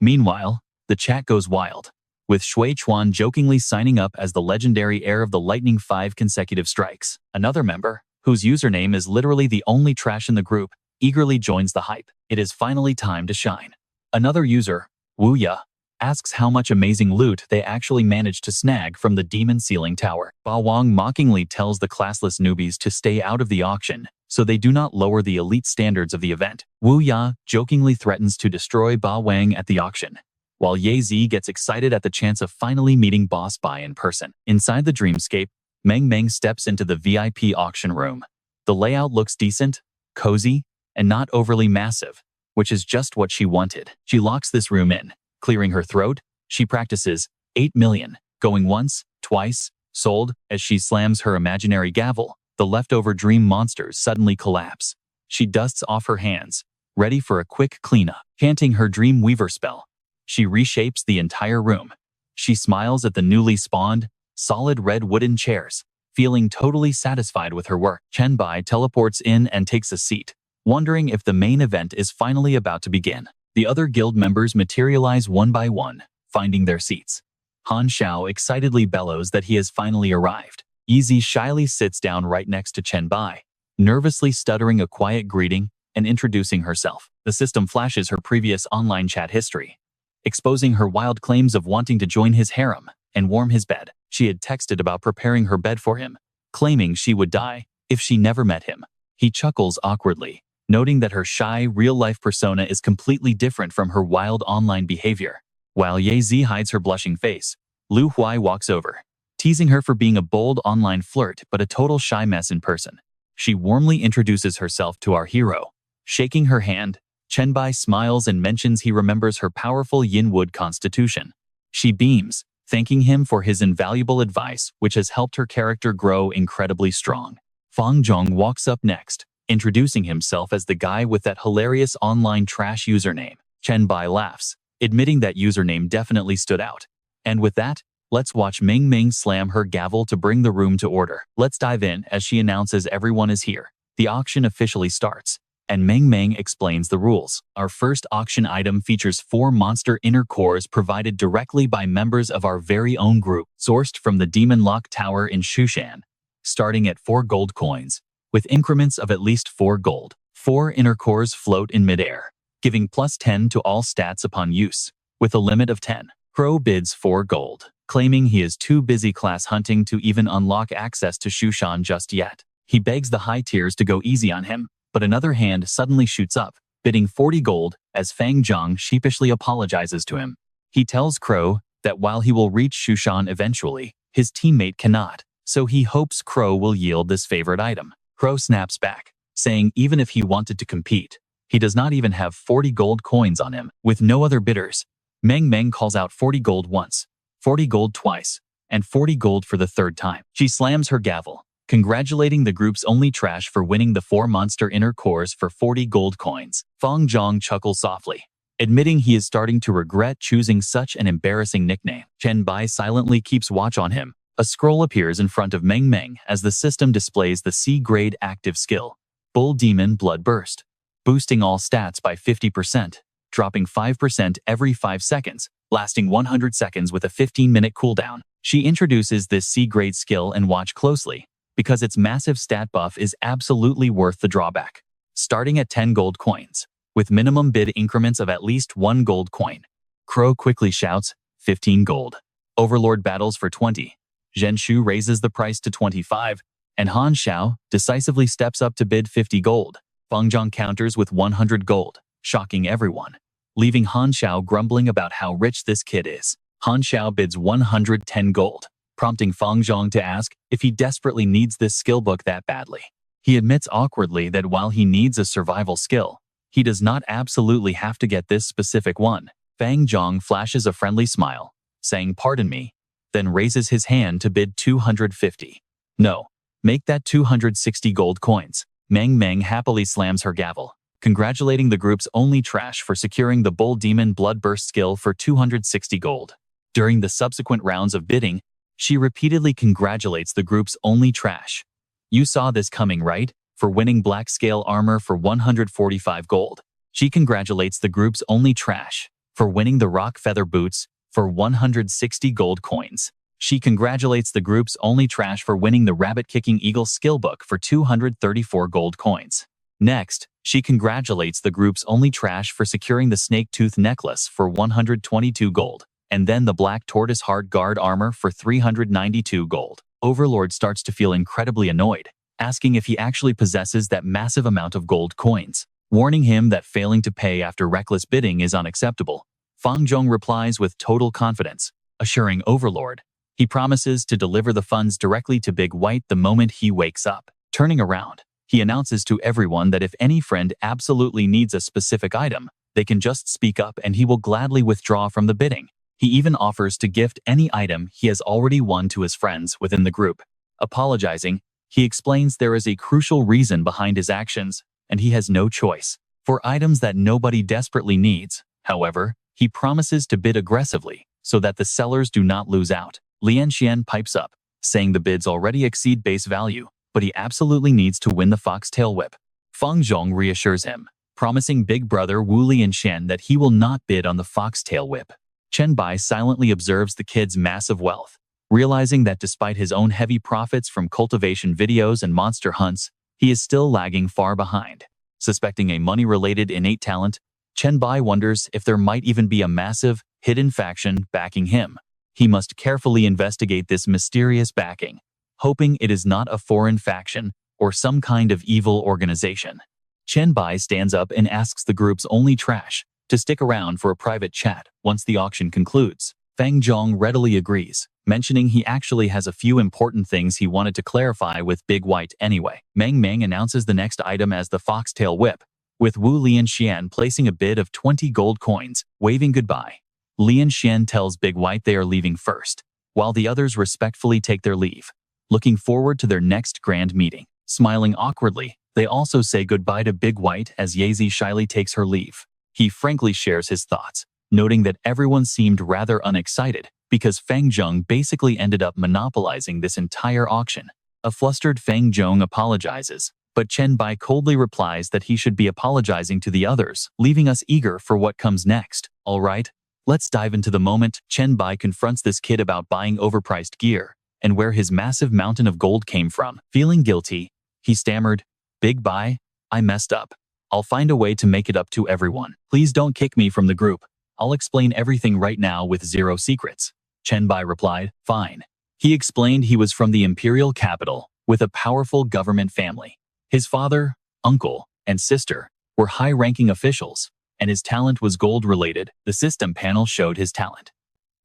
Speaker 1: Meanwhile, the chat goes wild, with Shui Chuan jokingly signing up as the legendary heir of the Lightning 5 consecutive strikes. Another member, whose username is literally the only trash in the group, eagerly joins the hype. It is finally time to shine. Another user, Wu Ya, asks how much amazing loot they actually managed to snag from the demon ceiling tower. Ba Wang mockingly tells the classless newbies to stay out of the auction so they do not lower the elite standards of the event. Wu Ya jokingly threatens to destroy Ba Wang at the auction, while Ye Zi gets excited at the chance of finally meeting Boss Bai in person. Inside the Dreamscape, Meng Meng steps into the VIP auction room. The layout looks decent, cozy, and not overly massive, which is just what she wanted. She locks this room in. Clearing her throat, she practices 8 million, going once, twice, sold. As she slams her imaginary gavel, the leftover dream monsters suddenly collapse. She dusts off her hands, ready for a quick cleanup. Chanting her dream weaver spell, she reshapes the entire room. She smiles at the newly spawned, solid red wooden chairs, feeling totally satisfied with her work. Chen Bai teleports in and takes a seat, wondering if the main event is finally about to begin. The other guild members materialize one by one, finding their seats. Han Xiao excitedly bellows that he has finally arrived. Yizi shyly sits down right next to Chen Bai, nervously stuttering a quiet greeting and introducing herself. The system flashes her previous online chat history, exposing her wild claims of wanting to join his harem and warm his bed. She had texted about preparing her bed for him, claiming she would die if she never met him. He chuckles awkwardly, noting that her shy, real-life persona is completely different from her wild online behavior. While Ye Zi hides her blushing face, Lu Huai walks over, teasing her for being a bold online flirt but a total shy mess in person. She warmly introduces herself to our hero. Shaking her hand, Chen Bai smiles and mentions he remembers her powerful Yinwood constitution. She beams, thanking him for his invaluable advice, which has helped her character grow incredibly strong. Fang Zhong walks up next, introducing himself as the guy with that hilarious online trash username. Chen Bai laughs, admitting that username definitely stood out. And with that, let's watch Meng Meng slam her gavel to bring the room to order. Let's dive in as she announces everyone is here. The auction officially starts, and Meng Meng explains the rules. Our first auction item features 4 monster inner cores provided directly by members of our very own group, sourced from the Demon Lock Tower in Shushan, starting at 4 gold coins, with increments of at least 4 gold. 4 inner cores float in midair, giving +10 to all stats upon use, with a limit of 10. Crow bids 4 gold, claiming he is too busy class hunting to even unlock access to Shushan just yet. He begs the high tiers to go easy on him, but another hand suddenly shoots up, bidding 40 gold as Fang Zhang sheepishly apologizes to him. He tells Crow that while he will reach Shushan eventually, his teammate cannot, so he hopes Crow will yield this favorite item. Crow snaps back, saying even if he wanted to compete, he does not even have 40 gold coins on him. With no other bidders, Meng Meng calls out 40 gold once, 40 gold twice, and 40 gold for the third time. She slams her gavel, congratulating the group's only trash for winning the 4 monster inner cores for 40 gold coins. Fang Zhang chuckles softly, admitting he is starting to regret choosing such an embarrassing nickname. Chen Bai silently keeps watch on him. A scroll appears in front of Meng Meng as the system displays the C-grade active skill, Bull Demon Blood Burst, boosting all stats by 50%, dropping 5% every 5 seconds, lasting 100 seconds with a 15-minute cooldown. She introduces this C-grade skill and watch closely, because its massive stat buff is absolutely worth the drawback. Starting at 10 gold coins, with minimum bid increments of at least 1 gold coin. Crow quickly shouts, 15 gold. Overlord battles for 20. Zhen Shu raises the price to 25, and Han Xiao decisively steps up to bid 50 gold. Fang Zhang counters with 100 gold, shocking everyone, leaving Han Xiao grumbling about how rich this kid is. Han Xiao bids 110 gold, prompting Fang Zhang to ask if he desperately needs this skill book that badly. He admits awkwardly that while he needs a survival skill, he does not absolutely have to get this specific one. Fang Zhang flashes a friendly smile, saying pardon me, then raises his hand to bid 250. No, make that 260 gold coins. Meng Meng happily slams her gavel, congratulating the group's only trash for securing the Bull Demon Blood Burst skill for 260 gold. During the subsequent rounds of bidding, she repeatedly congratulates the group's only trash. You saw this coming, right? For winning black scale armor for 145 gold. She congratulates the group's only trash for winning the rock feather boots for 160 gold coins. She congratulates the group's only trash for winning the rabbit-kicking eagle skill book for 234 gold coins. Next, she congratulates the group's only trash for securing the snake tooth necklace for 122 gold, and then the black tortoise heart guard armor for 392 gold. Overlord starts to feel incredibly annoyed, asking if he actually possesses that massive amount of gold coins, warning him that failing to pay after reckless bidding is unacceptable. Fang Zhong replies with total confidence, assuring Overlord he promises to deliver the funds directly to Big White the moment he wakes up. Turning around, he announces to everyone that if any friend absolutely needs a specific item, they can just speak up and he will gladly withdraw from the bidding. He even offers to gift any item he has already won to his friends within the group. Apologizing, he explains there is a crucial reason behind his actions, and he has no choice. For items that nobody desperately needs, however, he promises to bid aggressively so that the sellers do not lose out. Lian Xian pipes up, saying the bids already exceed base value, but he absolutely needs to win the foxtail whip. Fang Zhong reassures him, promising big brother Wu Lianxian that he will not bid on the foxtail whip. Chen Bai silently observes the kid's massive wealth, realizing that despite his own heavy profits from cultivation videos and monster hunts, he is still lagging far behind. Suspecting a money-related innate talent, Chen Bai wonders if there might even be a massive, hidden faction backing him. He must carefully investigate this mysterious backing, hoping it is not a foreign faction or some kind of evil organization. Chen Bai stands up and asks the group's only trash to stick around for a private chat once the auction concludes. Fang Zhong readily agrees, mentioning he actually has a few important things he wanted to clarify with Big White anyway. Meng Meng announces the next item as the foxtail whip, with Wu Lianxian placing a bid of 20 gold coins, waving goodbye. Lianxian tells Big White they are leaving first, while the others respectfully take their leave, looking forward to their next grand meeting. Smiling awkwardly, they also say goodbye to Big White as Yazi shyly takes her leave. He frankly shares his thoughts, noting that everyone seemed rather unexcited because Fang Zhong basically ended up monopolizing this entire auction. A flustered Fang Zhong apologizes, but Chen Bai coldly replies that he should be apologizing to the others, leaving us eager for what comes next. All right, let's dive into the moment. Chen Bai confronts this kid about buying overpriced gear and where his massive mountain of gold came from. Feeling guilty, he stammered, "Big Bai, I messed up. I'll find a way to make it up to everyone. Please don't kick me from the group. I'll explain everything right now with zero secrets." Chen Bai replied, "Fine." He explained he was from the imperial capital with a powerful government family. His father, uncle, and sister were high-ranking officials, and his talent was gold-related. The system panel showed his talent.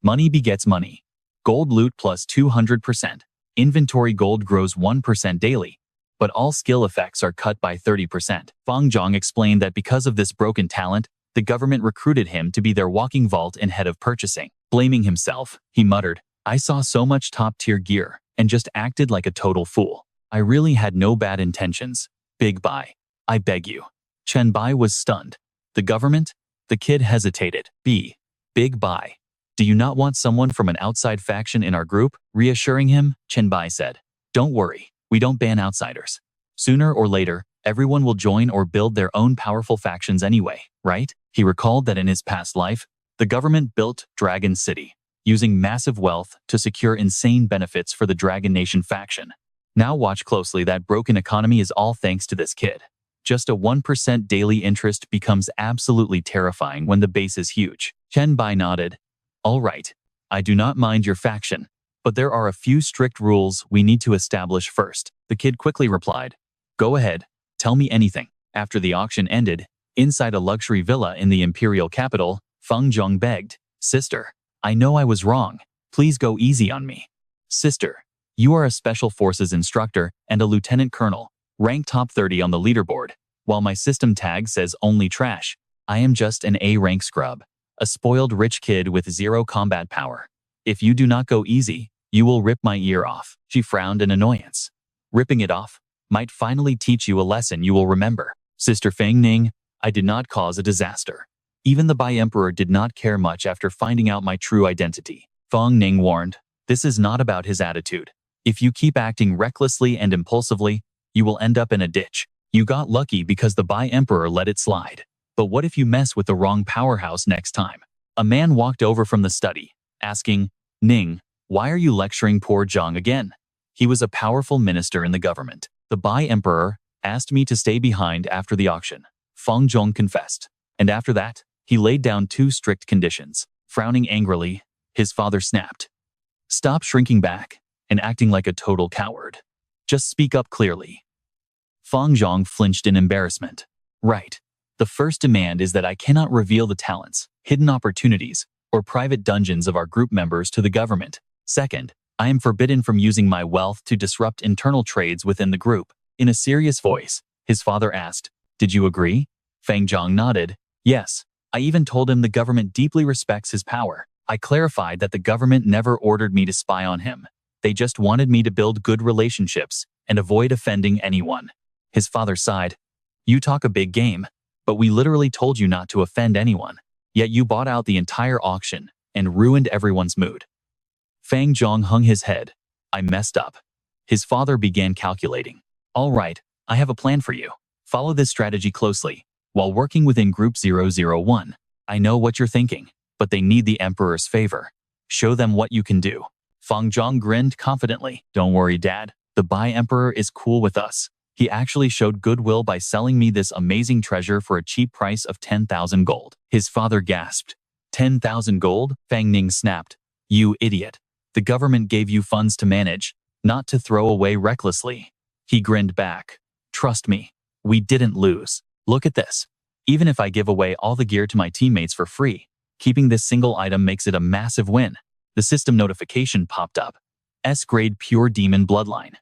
Speaker 1: Money begets money. Gold loot plus 200%. Inventory gold grows 1% daily, but all skill effects are cut by 30%. Fang Zhong explained that because of this broken talent, the government recruited him to be their walking vault and head of purchasing. Blaming himself, he muttered, "I saw so much top-tier gear and just acted like a total fool. I really had no bad intentions. Big Bai, I beg you." Chen Bai was stunned. The government? The kid hesitated. Big Bai, do you not want someone from an outside faction in our group? Reassuring him, Chen Bai said, "Don't worry, we don't ban outsiders. Sooner or later, everyone will join or build their own powerful factions anyway, right?" He recalled that in his past life, the government built Dragon City, using massive wealth to secure insane benefits for the Dragon Nation faction. Now watch closely, that broken economy is all thanks to this kid. Just a 1% daily interest becomes absolutely terrifying when the base is huge. Chen Bai nodded. "All right, I do not mind your faction, but there are a few strict rules we need to establish first." The kid quickly replied, "Go ahead, tell me anything." After the auction ended, inside a luxury villa in the imperial capital, Fang Zhong begged, "Sister, I know I was wrong. Please go easy on me." "Sister, you are a special forces instructor and a lieutenant colonel, ranked top 30 on the leaderboard, while my system tag says only trash. I am just an A-rank scrub, a spoiled rich kid with zero combat power. If you do not go easy, you will rip my ear off." She frowned in annoyance. "Ripping it off might finally teach you a lesson you will remember. Sister Fang Ning, I did not cause a disaster. Even the Bai Emperor did not care much after finding out my true identity. Feng Ning warned, this is not about his attitude. If you keep acting recklessly and impulsively, you will end up in a ditch. You got lucky because the Bai Emperor let it slide. But what if you mess with the wrong powerhouse next time? A man walked over from the study, asking, Ning, why are you lecturing poor Zhang again? He was a powerful minister in the government. The Bai Emperor asked me to stay behind after the auction. Feng Zhong confessed. And after that, he laid down 2 strict conditions. Frowning angrily, his father snapped. Stop shrinking back and acting like a total coward. Just speak up clearly. Feng Zhong flinched in embarrassment. Right. The first demand is that I cannot reveal the talents, hidden opportunities, or private dungeons of our group members to the government. Second, I am forbidden from using my wealth to disrupt internal trades within the group. In a serious voice, his father asked, Did you agree? Feng Zhong nodded. Yes. I even told him the government deeply respects his power. I clarified that the government never ordered me to spy on him. They just wanted me to build good relationships and avoid offending anyone. His father sighed. You talk a big game, but we literally told you not to offend anyone. Yet you bought out the entire auction and ruined everyone's mood. Feng Zhong hung his head. I messed up. His father began calculating. All right, I have a plan for you. Follow this strategy closely. While working within Group 001, I know what you're thinking, but they need the Emperor's favor. Show them what you can do. Feng Zhong grinned confidently. Don't worry, Dad. The Bai Emperor is cool with us. He actually showed goodwill by selling me this amazing treasure for a cheap price of 10,000 gold. His father gasped. 10,000 gold? Feng Ning snapped. You idiot. The government gave you funds to manage, not to throw away recklessly. He grinned back. Trust me, we didn't lose. Look at this. Even if I give away all the gear to my teammates for free, keeping this single item makes it a massive win. The system notification popped up. S-grade pure demon bloodline.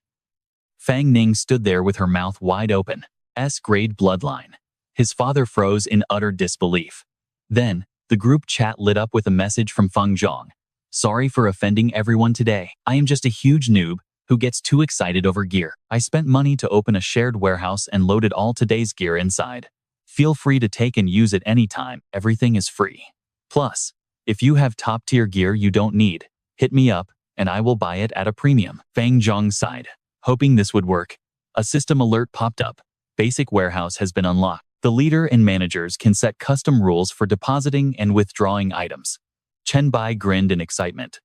Speaker 1: Feng Ning stood there with her mouth wide open. S-grade bloodline. His father froze in utter disbelief. Then, the group chat lit up with a message from Feng Zhong. Sorry for offending everyone today. I am just a huge noob who gets too excited over gear. I spent money to open a shared warehouse and loaded all today's gear inside. Feel free to take and use it anytime. Everything is free. Plus, if you have top-tier gear you don't need, hit me up and I will buy it at a premium. Feng Zhong sighed, hoping this would work. A system alert popped up. Basic warehouse has been unlocked. The leader and managers can set custom rules for depositing and withdrawing items. Chen Bai grinned in excitement.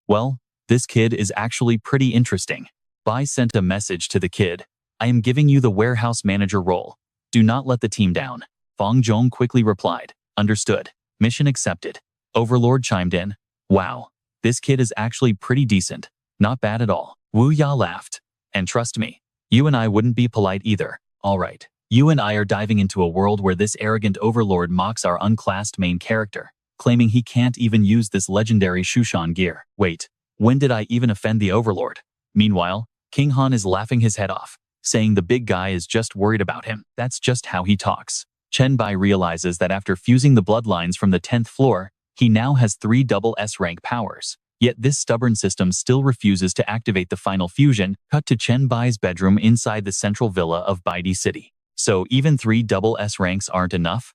Speaker 1: Well, this kid is actually pretty interesting. Bai sent a message to the kid. I am giving you the warehouse manager role. Do not let the team down. Feng Zhong quickly replied. Understood. Mission accepted. Overlord chimed in. Wow, this kid is actually pretty decent. Not bad at all. Wu Ya laughed. And trust me, you and I wouldn't be polite either. All right, you and I are diving into a world where this arrogant overlord mocks our unclassed main character, claiming he can't even use this legendary Shushan gear. Wait, when did I even offend the overlord? Meanwhile, King Han is laughing his head off, saying the big guy is just worried about him. That's just how he talks. Chen Bai realizes that after fusing the bloodlines from the 10th floor, he now has 3 double S-rank powers. Yet this stubborn system still refuses to activate the final fusion. Cut to Chen Bai's bedroom inside the central villa of Baidi City. So even 3 double S ranks aren't enough?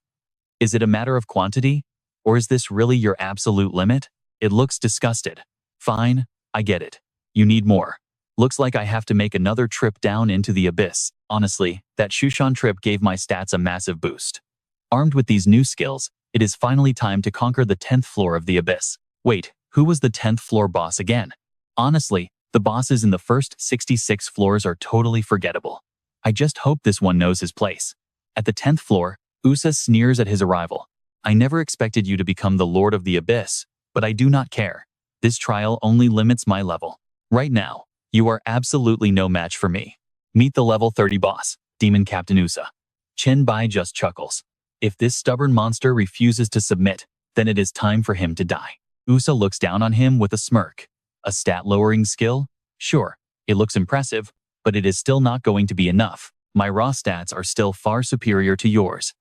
Speaker 1: Is it a matter of quantity? Or is this really your absolute limit? It looks disgusted. Fine, I get it. You need more. Looks like I have to make another trip down into the abyss. Honestly, that Shushan trip gave my stats a massive boost. Armed with these new skills, it is finally time to conquer the 10th floor of the abyss. Wait, who was the 10th floor boss again? Honestly, the bosses in the first 66 floors are totally forgettable. I just hope this one knows his place. At the 10th floor, Usa sneers at his arrival. I never expected you to become the Lord of the Abyss, but I do not care. This trial only limits my level. Right now, you are absolutely no match for me. Meet the level 30 boss, Demon Captain Usa. Chen Bai just chuckles. If this stubborn monster refuses to submit, then it is time for him to die. Usa looks down on him with a smirk. A stat-lowering skill? Sure, it looks impressive, but it is still not going to be enough. My raw stats are still far superior to yours.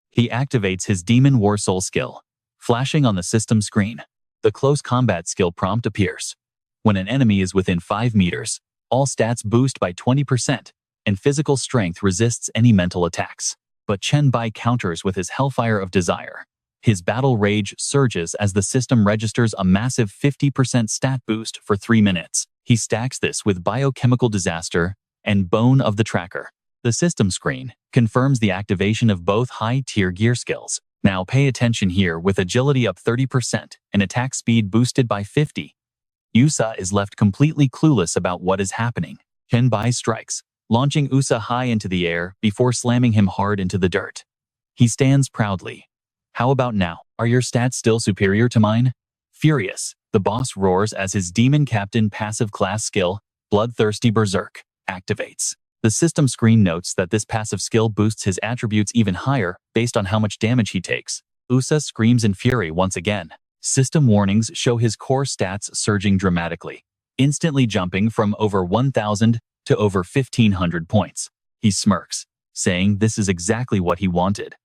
Speaker 1: He activates his Demon War Soul skill, flashing on the system screen. The close combat skill prompt appears. When an enemy is within 5 meters, all stats boost by 20%, and physical strength resists any mental attacks. But Chen Bai counters with his Hellfire of Desire. His battle rage surges as the system registers a massive 50% stat boost for 3 minutes. He stacks this with biochemical disaster and bone of the tracker. The system screen confirms the activation of both high-tier gear skills. Now pay attention here. With agility up 30% and attack speed boosted by 50, Usa is left completely clueless about what is happening. Chen Bai strikes, launching Usa high into the air before slamming him hard into the dirt. He stands proudly. How about now? Are your stats still superior to mine? Furious, the boss roars as his demon captain passive class skill, Bloodthirsty Berserk, activates. The system screen notes that this passive skill boosts his attributes even higher based on how much damage he takes. Usa screams in fury once again. System warnings show his core stats surging dramatically, instantly jumping from over 1,000 to over 1,500 points. He smirks, saying this is exactly what he wanted.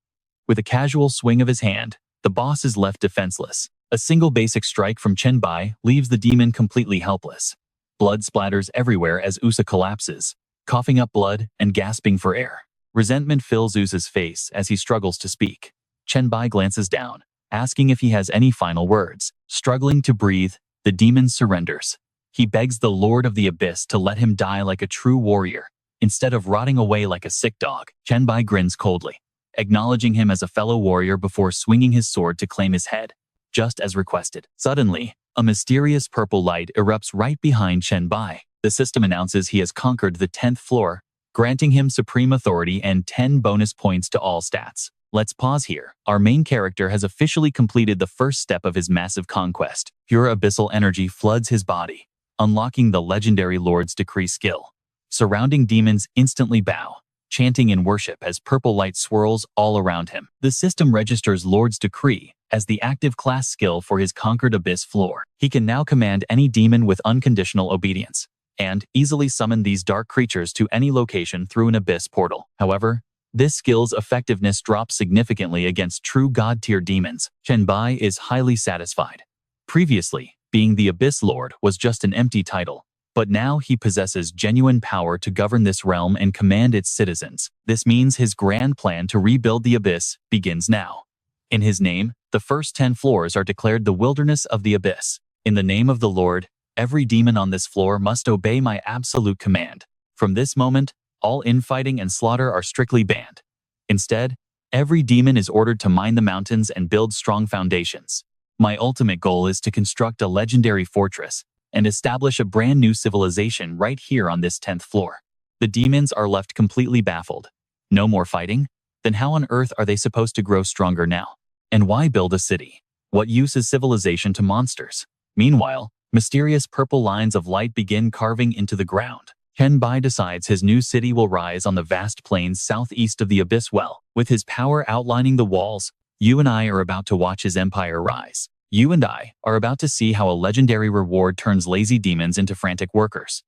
Speaker 1: With a casual swing of his hand, the boss is left defenseless. A single basic strike from Chen Bai leaves the demon completely helpless. Blood splatters everywhere as Usa collapses, coughing up blood and gasping for air. Resentment fills Usa's face as he struggles to speak. Chen Bai glances down, asking if he has any final words. Struggling to breathe, the demon surrenders. He begs the Lord of the Abyss to let him die like a true warrior, instead of rotting away like a sick dog. Chen Bai grins coldly, acknowledging him as a fellow warrior before swinging his sword to claim his head, just as requested. Suddenly, a mysterious purple light erupts right behind Chen Bai. The system announces he has conquered the 10th floor, granting him supreme authority and 10 bonus points to all stats. Let's pause here. Our main character has officially completed the first step of his massive conquest. Pure abyssal energy floods his body, unlocking the legendary Lord's Decree skill. Surrounding demons instantly bow, chanting in worship as purple light swirls all around him. The system registers Lord's Decree as the active class skill for his conquered abyss floor. He can now command any demon with unconditional obedience, and easily summon these dark creatures to any location through an abyss portal. However, this skill's effectiveness drops significantly against true god-tier demons. Chen Bai is highly satisfied. Previously, being the Abyss Lord was just an empty title, but now he possesses genuine power to govern this realm and command its citizens. This means his grand plan to rebuild the Abyss begins now. In his name, the first 10 floors are declared the wilderness of the Abyss. In the name of the Lord, every demon on this floor must obey my absolute command. From this moment, all infighting and slaughter are strictly banned. Instead, every demon is ordered to mine the mountains and build strong foundations. My ultimate goal is to construct a legendary fortress and establish a brand new civilization right here on this 10th floor. The demons are left completely baffled. No more fighting? Then how on earth are they supposed to grow stronger now? And why build a city? What use is civilization to monsters? Meanwhile, mysterious purple lines of light begin carving into the ground. Chen Bai decides his new city will rise on the vast plains southeast of the Abyss Well. With his power outlining the walls, you and I are about to watch his empire rise. You and I are about to see how a legendary reward turns lazy demons into frantic workers.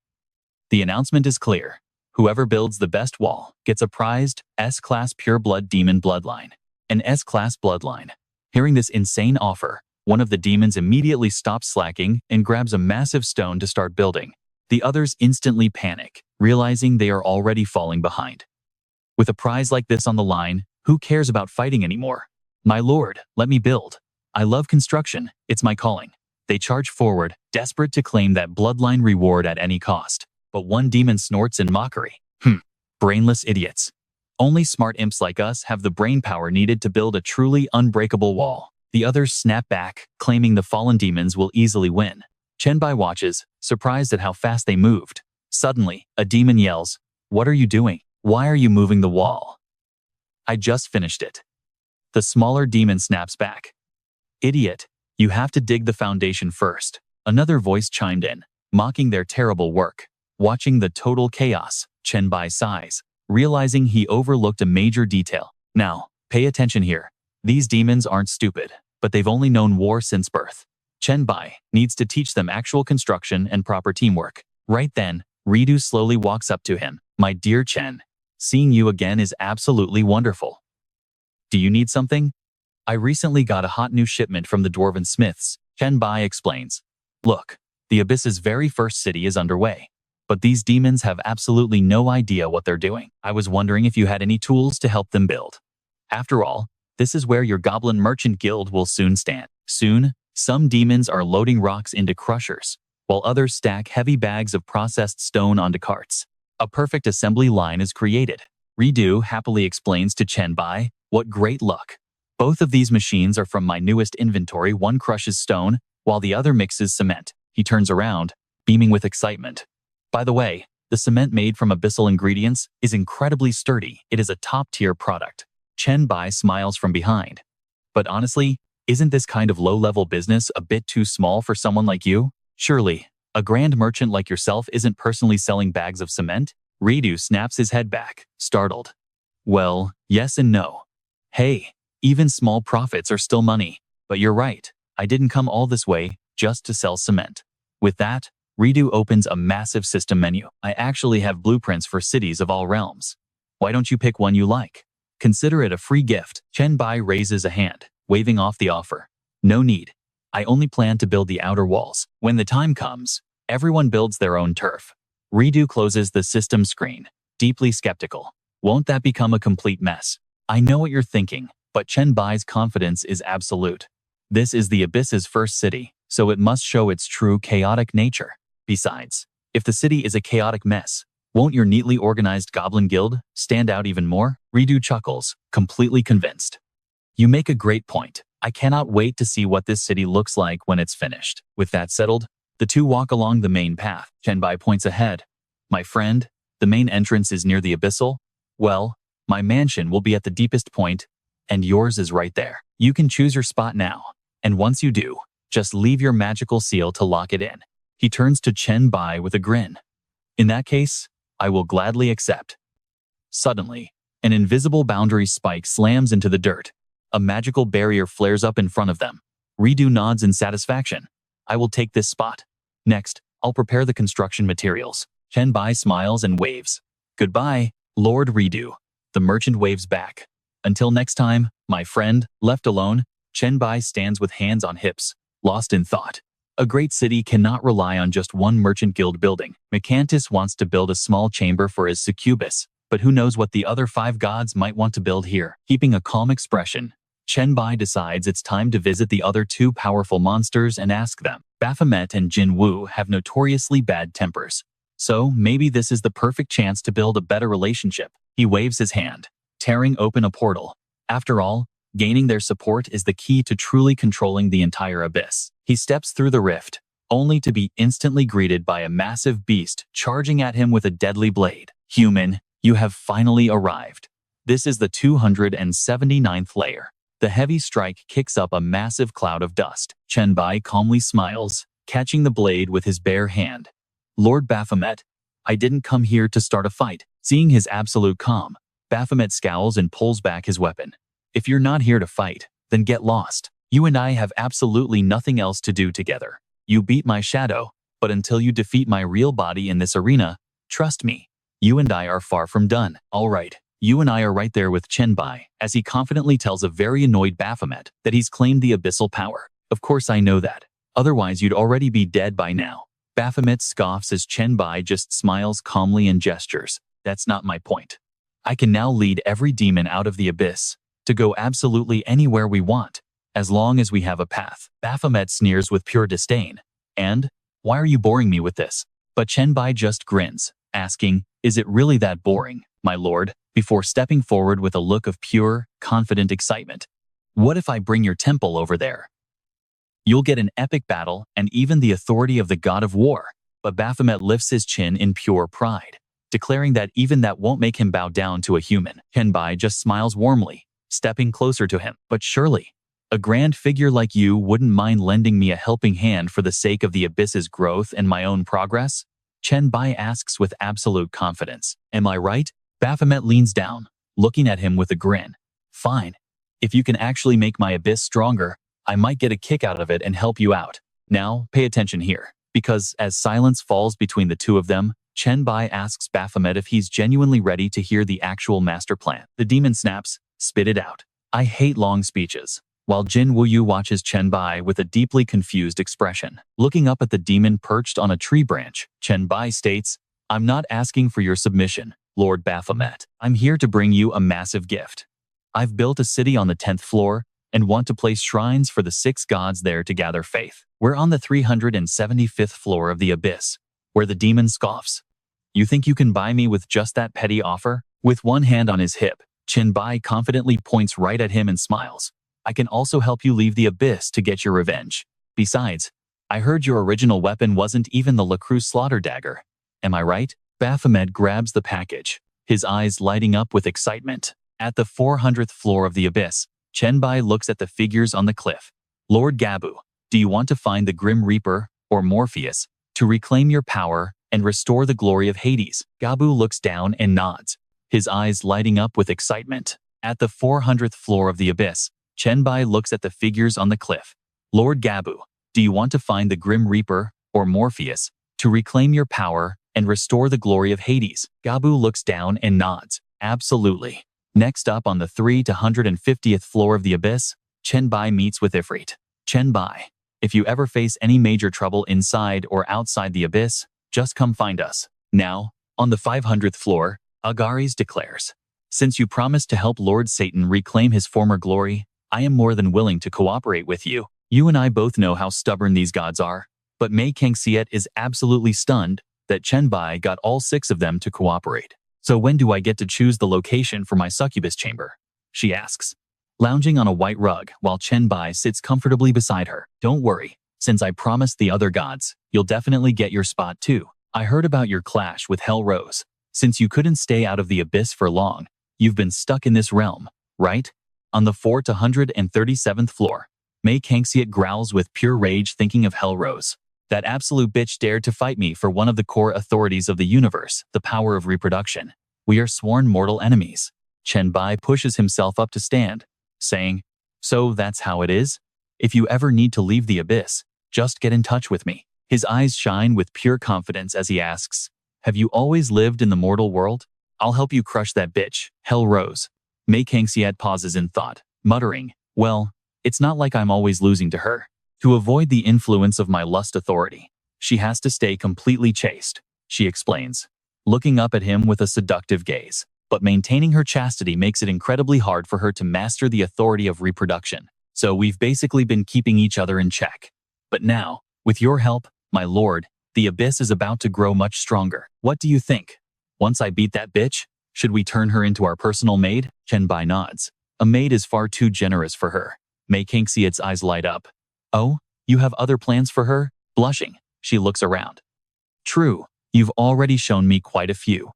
Speaker 1: The announcement is clear. Whoever builds the best wall gets a prized S-Class Pure Blood Demon Bloodline. An S-Class Bloodline. Hearing this insane offer, one of the demons immediately stops slacking and grabs a massive stone to start building. The others instantly panic, realizing they are already falling behind. With a prize like this on the line, who cares about fighting anymore? My lord, let me build. I love construction, it's my calling. They charge forward, desperate to claim that bloodline reward at any cost. But one demon snorts in mockery. Brainless idiots. Only smart imps like us have the brain power needed to build a truly unbreakable wall. The others snap back, claiming the fallen demons will easily win. Chen Bai watches, surprised at how fast they moved. Suddenly, a demon yells, "What are you doing? Why are you moving the wall?" "I just finished it." The smaller demon snaps back. "Idiot, you have to dig the foundation first." Another voice chimed in, mocking their terrible work. Watching the total chaos, Chen Bai sighs, realizing he overlooked a major detail. Now, pay attention here. These demons aren't stupid, but they've only known war since birth. Chen Bai needs to teach them actual construction and proper teamwork. Right then, Ridu slowly walks up to him. "My dear Chen, seeing you again is absolutely wonderful. Do you need something?" "I recently got a hot new shipment from the Dwarven Smiths," Chen Bai explains. "Look, the Abyss's very first city is underway. But these demons have absolutely no idea what they're doing. I was wondering if you had any tools to help them build. After all, This is where your Goblin Merchant Guild will soon stand. Soon, some demons are loading rocks into crushers, while others stack heavy bags of processed stone onto carts. A perfect assembly line is created. Redo happily explains to Chen Bai, "What great luck. Both of these machines are from my newest inventory. One crushes stone, while the other mixes cement." He turns around, beaming with excitement. By the way, the cement made from abyssal ingredients is incredibly sturdy. It is a top-tier product. Chen Bai smiles from behind. But honestly, isn't this kind of low-level business a bit too small for someone like you? Surely, a grand merchant like yourself isn't personally selling bags of cement? Redo snaps his head back, startled. Well, yes and no. Hey, even small profits are still money. But you're right, I didn't come all this way just to sell cement. With that, Redo opens a massive system menu. I actually have blueprints for cities of all realms. Why don't you pick one you like? Consider it a free gift. Chen Bai raises a hand, waving off the offer. No need. I only plan to build the outer walls. When the time comes, everyone builds their own turf. Redo closes the system screen, deeply skeptical. Won't that become a complete mess? I know what you're thinking, but Chen Bai's confidence is absolute. This is the Abyss's first city, so it must show its true chaotic nature. Besides, if the city is a chaotic mess, won't your neatly organized Goblin Guild stand out even more? Redo chuckles, completely convinced. You make a great point. I cannot wait to see what this city looks like when it's finished. With that settled, the two walk along the main path. Chen Bai points ahead. My friend, the main entrance is near the abyssal. Well, my mansion will be at the deepest point, and yours is right there. You can choose your spot now, and once you do, just leave your magical seal to lock it in. He turns to Chen Bai with a grin. In that case, I will gladly accept. Suddenly, an invisible boundary spike slams into the dirt. A magical barrier flares up in front of them. Redo nods in satisfaction. I will take this spot. Next, I'll prepare the construction materials. Chen Bai smiles and waves. Goodbye, Lord Redo. The merchant waves back. Until next time, my friend. Left alone, Chen Bai stands with hands on hips, lost in thought. A great city cannot rely on just one merchant guild building. Mycantus wants to build a small chamber for his succubus, but who knows what the other 5 gods might want to build here. Keeping a calm expression, Chen Bai decides it's time to visit the other 2 powerful monsters and ask them. Baphomet and Jin Wu have notoriously bad tempers, so maybe this is the perfect chance to build a better relationship. He waves his hand, tearing open a portal. After all, gaining their support is the key to truly controlling the entire abyss. He steps through the rift, only to be instantly greeted by a massive beast charging at him with a deadly blade. Human, you have finally arrived. This is the 279th layer. The heavy strike kicks up a massive cloud of dust. Chen Bai calmly smiles, catching the blade with his bare hand. Lord Baphomet, I didn't come here to start a fight. Seeing his absolute calm, Baphomet scowls and pulls back his weapon. If you're not here to fight, then get lost. You and I have absolutely nothing else to do together. You beat my shadow, but until you defeat my real body in this arena, trust me, you and I are far from done. All right, you and I are right there with Chen Bai, as he confidently tells a very annoyed Baphomet that he's claimed the abyssal power. Of course I know that. Otherwise you'd already be dead by now. Baphomet scoffs as Chen Bai just smiles calmly and gestures. That's not my point. I can now lead every demon out of the abyss, to go absolutely anywhere we want, as long as we have a path. Baphomet sneers with pure disdain. And, why are you boring me with this? But Chen Bai just grins, asking, is it really that boring, my lord, before stepping forward with a look of pure, confident excitement. What if I bring your temple over there? You'll get an epic battle and even the authority of the god of war. But Baphomet lifts his chin in pure pride, declaring that even that won't make him bow down to a human. Chen Bai just smiles warmly, stepping closer to him. But surely, a grand figure like you wouldn't mind lending me a helping hand for the sake of the abyss's growth and my own progress? Chen Bai asks with absolute confidence. Am I right? Baphomet leans down, looking at him with a grin. Fine. If you can actually make my abyss stronger, I might get a kick out of it and help you out. Now, pay attention here, because as silence falls between the two of them, Chen Bai asks Baphomet if he's genuinely ready to hear the actual master plan. The demon snaps, spit it out. I hate long speeches. While Jin Wuyu watches Chen Bai with a deeply confused expression. Looking up at the demon perched on a tree branch, Chen Bai states, I'm not asking for your submission, Lord Baphomet. I'm here to bring you a massive gift. I've built a city on the 10th floor and want to place shrines for the 6 gods there to gather faith. We're on the 375th floor of the abyss, where the demon scoffs. You think you can buy me with just that petty offer? With one hand on his hip, Chen Bai confidently points right at him and smiles. I can also help you leave the abyss to get your revenge. Besides, I heard your original weapon wasn't even the Lacroix slaughter dagger. Am I right? Baphomet grabs the package, his eyes lighting up with excitement. At the 400th floor of the abyss, Chen Bai looks at the figures on the cliff. Lord Gabu, do you want to find the Grim Reaper, or Morpheus, to reclaim your power and restore the glory of Hades? Gabu looks down and nods, his eyes lighting up with excitement. At the 400th floor of the abyss, Chen Bai looks at the figures on the cliff. Lord Gabu, do you want to find the Grim Reaper, or Morpheus, to reclaim your power and restore the glory of Hades? Gabu looks down and nods. Absolutely. Next up on the 350th floor of the abyss, Chen Bai meets with Ifrit. Chen Bai, if you ever face any major trouble inside or outside the abyss, just come find us. Now, on the 500th floor, Agares declares, since you promised to help Lord Satan reclaim his former glory, I am more than willing to cooperate with you. You and I both know how stubborn these gods are, but Mei Kangxiet is absolutely stunned that Chen Bai got all 6 of them to cooperate. So when do I get to choose the location for my succubus chamber? She asks, lounging on a white rug while Chen Bai sits comfortably beside her. Don't worry, since I promised the other gods, you'll definitely get your spot too. I heard about your clash with Hell Rose. Since you couldn't stay out of the abyss for long, you've been stuck in this realm, right? On the 437th floor, Mei Kangxiet growls with pure rage thinking of Hell Rose. That absolute bitch dared to fight me for one of the core authorities of the universe, the power of reproduction. We are sworn mortal enemies. Chen Bai pushes himself up to stand, saying, so that's how it is? If you ever need to leave the abyss, just get in touch with me. His eyes shine with pure confidence as he asks, have you always lived in the mortal world? I'll help you crush that bitch, Hell Rose. Mei Kangxiet pauses in thought, muttering, well, it's not like I'm always losing to her. To avoid the influence of my lust authority, she has to stay completely chaste, she explains, looking up at him with a seductive gaze. But maintaining her chastity makes it incredibly hard for her to master the authority of reproduction. So we've basically been keeping each other in check. But now, with your help, my lord, the abyss is about to grow much stronger. What do you think? Once I beat that bitch, should we turn her into our personal maid? Chen Bai nods. A maid is far too generous for her. Mei Kangxiet's eyes light up. Oh, you have other plans for her? Blushing, she looks around. True, you've already shown me quite a few.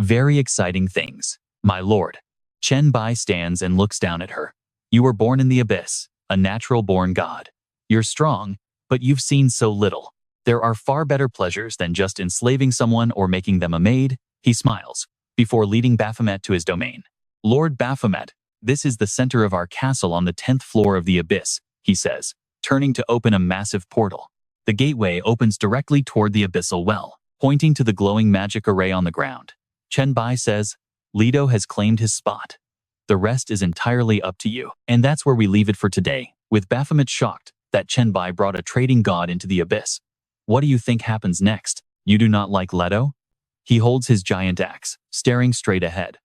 Speaker 1: Very exciting things, my lord. Chen Bai stands and looks down at her. You were born in the abyss, a natural-born god. You're strong, but you've seen so little. There are far better pleasures than just enslaving someone or making them a maid. He smiles, before leading Baphomet to his domain. Lord Baphomet, this is the center of our castle on the 10th floor of the abyss, he says, turning to open a massive portal. The gateway opens directly toward the abyssal well, pointing to the glowing magic array on the ground. Chen Bai says, Lido has claimed his spot. The rest is entirely up to you. And that's where we leave it for today, with Baphomet shocked that Chen Bai brought a trading god into the abyss. What do you think happens next? You do not like Leto? He holds his giant axe, staring straight ahead.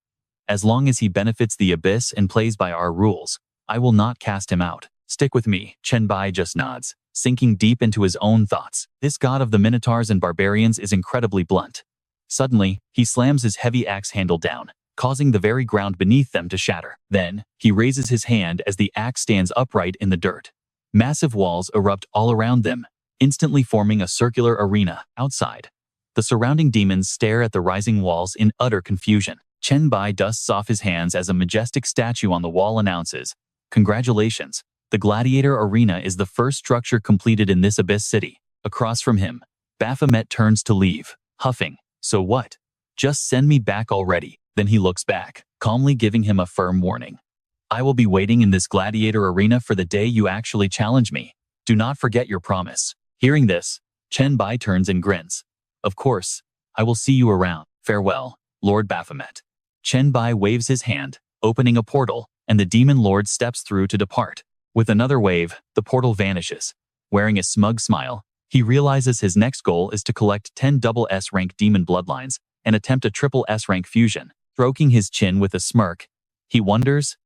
Speaker 1: As long as he benefits the abyss and plays by our rules, I will not cast him out. Stick with me. Chen Bai just nods, sinking deep into his own thoughts. This god of the Minotaurs and barbarians is incredibly blunt. Suddenly, he slams his heavy axe handle down, causing the very ground beneath them to shatter. Then, he raises his hand as the axe stands upright in the dirt. Massive walls erupt all around them, instantly forming a circular arena outside. The surrounding demons stare at the rising walls in utter confusion. Chen Bai dusts off his hands as a majestic statue on the wall announces, congratulations, the gladiator arena is the first structure completed in this abyss city. Across from him, Baphomet turns to leave, huffing, so what? Just send me back already. Then he looks back, calmly giving him a firm warning. I will be waiting in this gladiator arena for the day you actually challenge me. Do not forget your promise. Hearing this, Chen Bai turns and grins. Of course, I will see you around. Farewell, Lord Baphomet. Chen Bai waves his hand, opening a portal, and the demon lord steps through to depart. With another wave, the portal vanishes. Wearing a smug smile, he realizes his next goal is to collect 10 double S-rank demon bloodlines and attempt a triple S-rank fusion. Stroking his chin with a smirk, he wonders,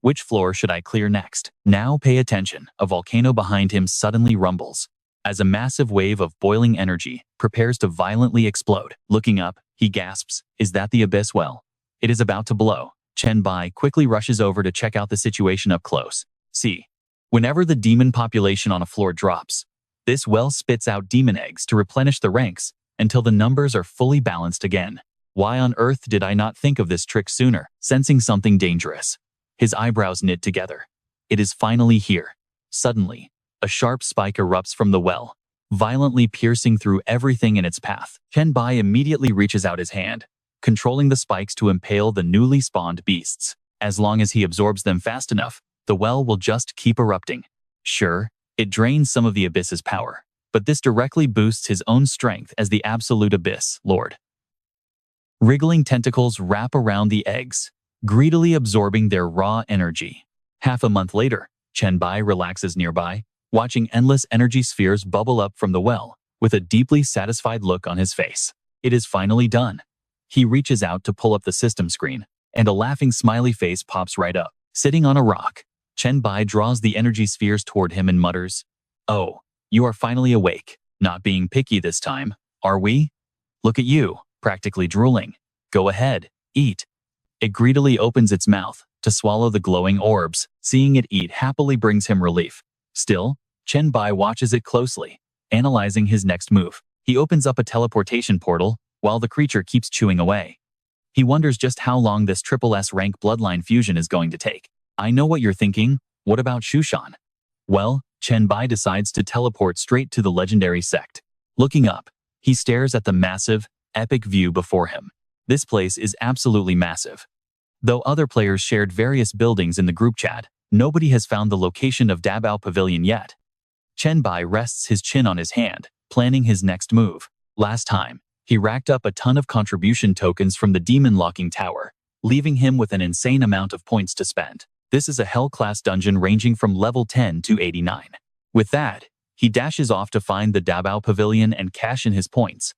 Speaker 1: Which floor should I clear next? Now pay attention. A volcano behind him suddenly rumbles, as a massive wave of boiling energy prepares to violently explode. Looking up, he gasps, "Is that the abyss well? It is about to blow." Chen Bai quickly rushes over to check out the situation up close. See, whenever the demon population on a floor drops, this well spits out demon eggs to replenish the ranks until the numbers are fully balanced again. Why on earth did I not think of this trick sooner? Sensing something dangerous, his eyebrows knit together. It is finally here. Suddenly, a sharp spike erupts from the well, violently piercing through everything in its path. Chen Bai immediately reaches out his hand, controlling the spikes to impale the newly spawned beasts. As long as he absorbs them fast enough, the well will just keep erupting. Sure, it drains some of the abyss's power, but this directly boosts his own strength as the absolute abyss lord. Wriggling tentacles wrap around the eggs, greedily absorbing their raw energy. Half a month later, Chen Bai relaxes nearby, watching endless energy spheres bubble up from the well, with a deeply satisfied look on his face. It is finally done. He reaches out to pull up the system screen, and a laughing smiley face pops right up. Sitting on a rock, Chen Bai draws the energy spheres toward him and mutters, "Oh, you are finally awake. Not being picky this time, are we? Look at you, practically drooling. Go ahead, eat." It greedily opens its mouth to swallow the glowing orbs. Seeing it eat happily brings him relief. Still, Chen Bai watches it closely, analyzing his next move. He opens up a teleportation portal while the creature keeps chewing away. He wonders just how long this triple S rank bloodline fusion is going to take. I know what you're thinking. What about Shushan? Well, Chen Bai decides to teleport straight to the legendary sect. Looking up, he stares at the massive, epic view before him. This place is absolutely massive. Though other players shared various buildings in the group chat, nobody has found the location of Dabao Pavilion yet. Chen Bai rests his chin on his hand, planning his next move. Last time, he racked up a ton of contribution tokens from the Demon Locking Tower, leaving him with an insane amount of points to spend. This is a Hell-class dungeon ranging from level 10 to 89. With that, he dashes off to find the Dabao Pavilion and cash in his points.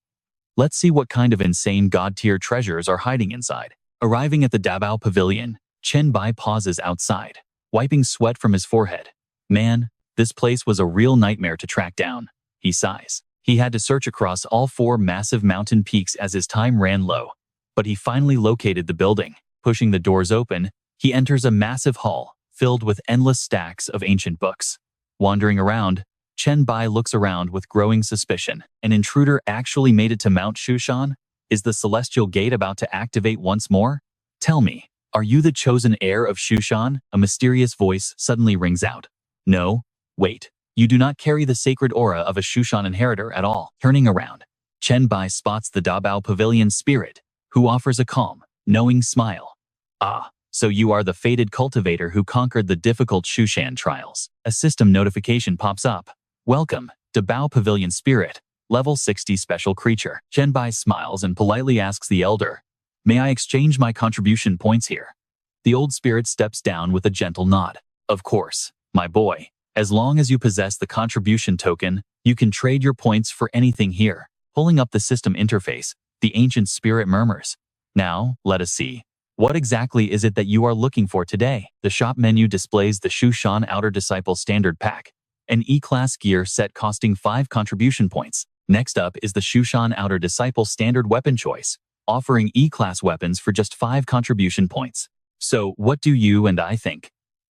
Speaker 1: Let's see what kind of insane god-tier treasures are hiding inside. Arriving at the Dabao Pavilion, Chen Bai pauses outside, wiping sweat from his forehead. Man, this place was a real nightmare to track down, he sighs. He had to search across all 4 massive mountain peaks as his time ran low, but he finally located the building. Pushing the doors open, he enters a massive hall filled with endless stacks of ancient books. Wandering around, Chen Bai looks around with growing suspicion. An intruder actually made it to Mount Shushan? Is the Celestial Gate about to activate once more? Tell me, are you the chosen heir of Shushan? A mysterious voice suddenly rings out. No, wait, you do not carry the sacred aura of a Shushan inheritor at all. Turning around, Chen Bai spots the Dabao Pavilion spirit, who offers a calm, knowing smile. Ah, so you are the fated cultivator who conquered the difficult Shushan trials. A system notification pops up. Welcome, Dabao Pavilion Spirit, level 60 special creature. Chen Bai smiles and politely asks the elder, "May I exchange my contribution points here?" The old spirit steps down with a gentle nod. "Of course, my boy. As long as you possess the contribution token, you can trade your points for anything here." Pulling up the system interface, the ancient spirit murmurs, "Now, let us see. What exactly is it that you are looking for today?" The shop menu displays the Shushan Outer Disciple Standard Pack, an E-Class gear set costing 5 contribution points. Next up is the Shushan Outer Disciple Standard Weapon Choice, offering E-Class weapons for just 5 contribution points. So, what do you and I think?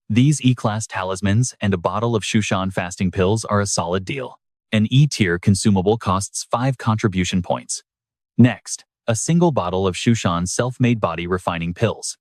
Speaker 1: These E-Class talismans and a bottle of Shushan fasting pills are a solid deal. An E-tier consumable costs 5 contribution points. Next, a single bottle of Shushan self-made body refining pills.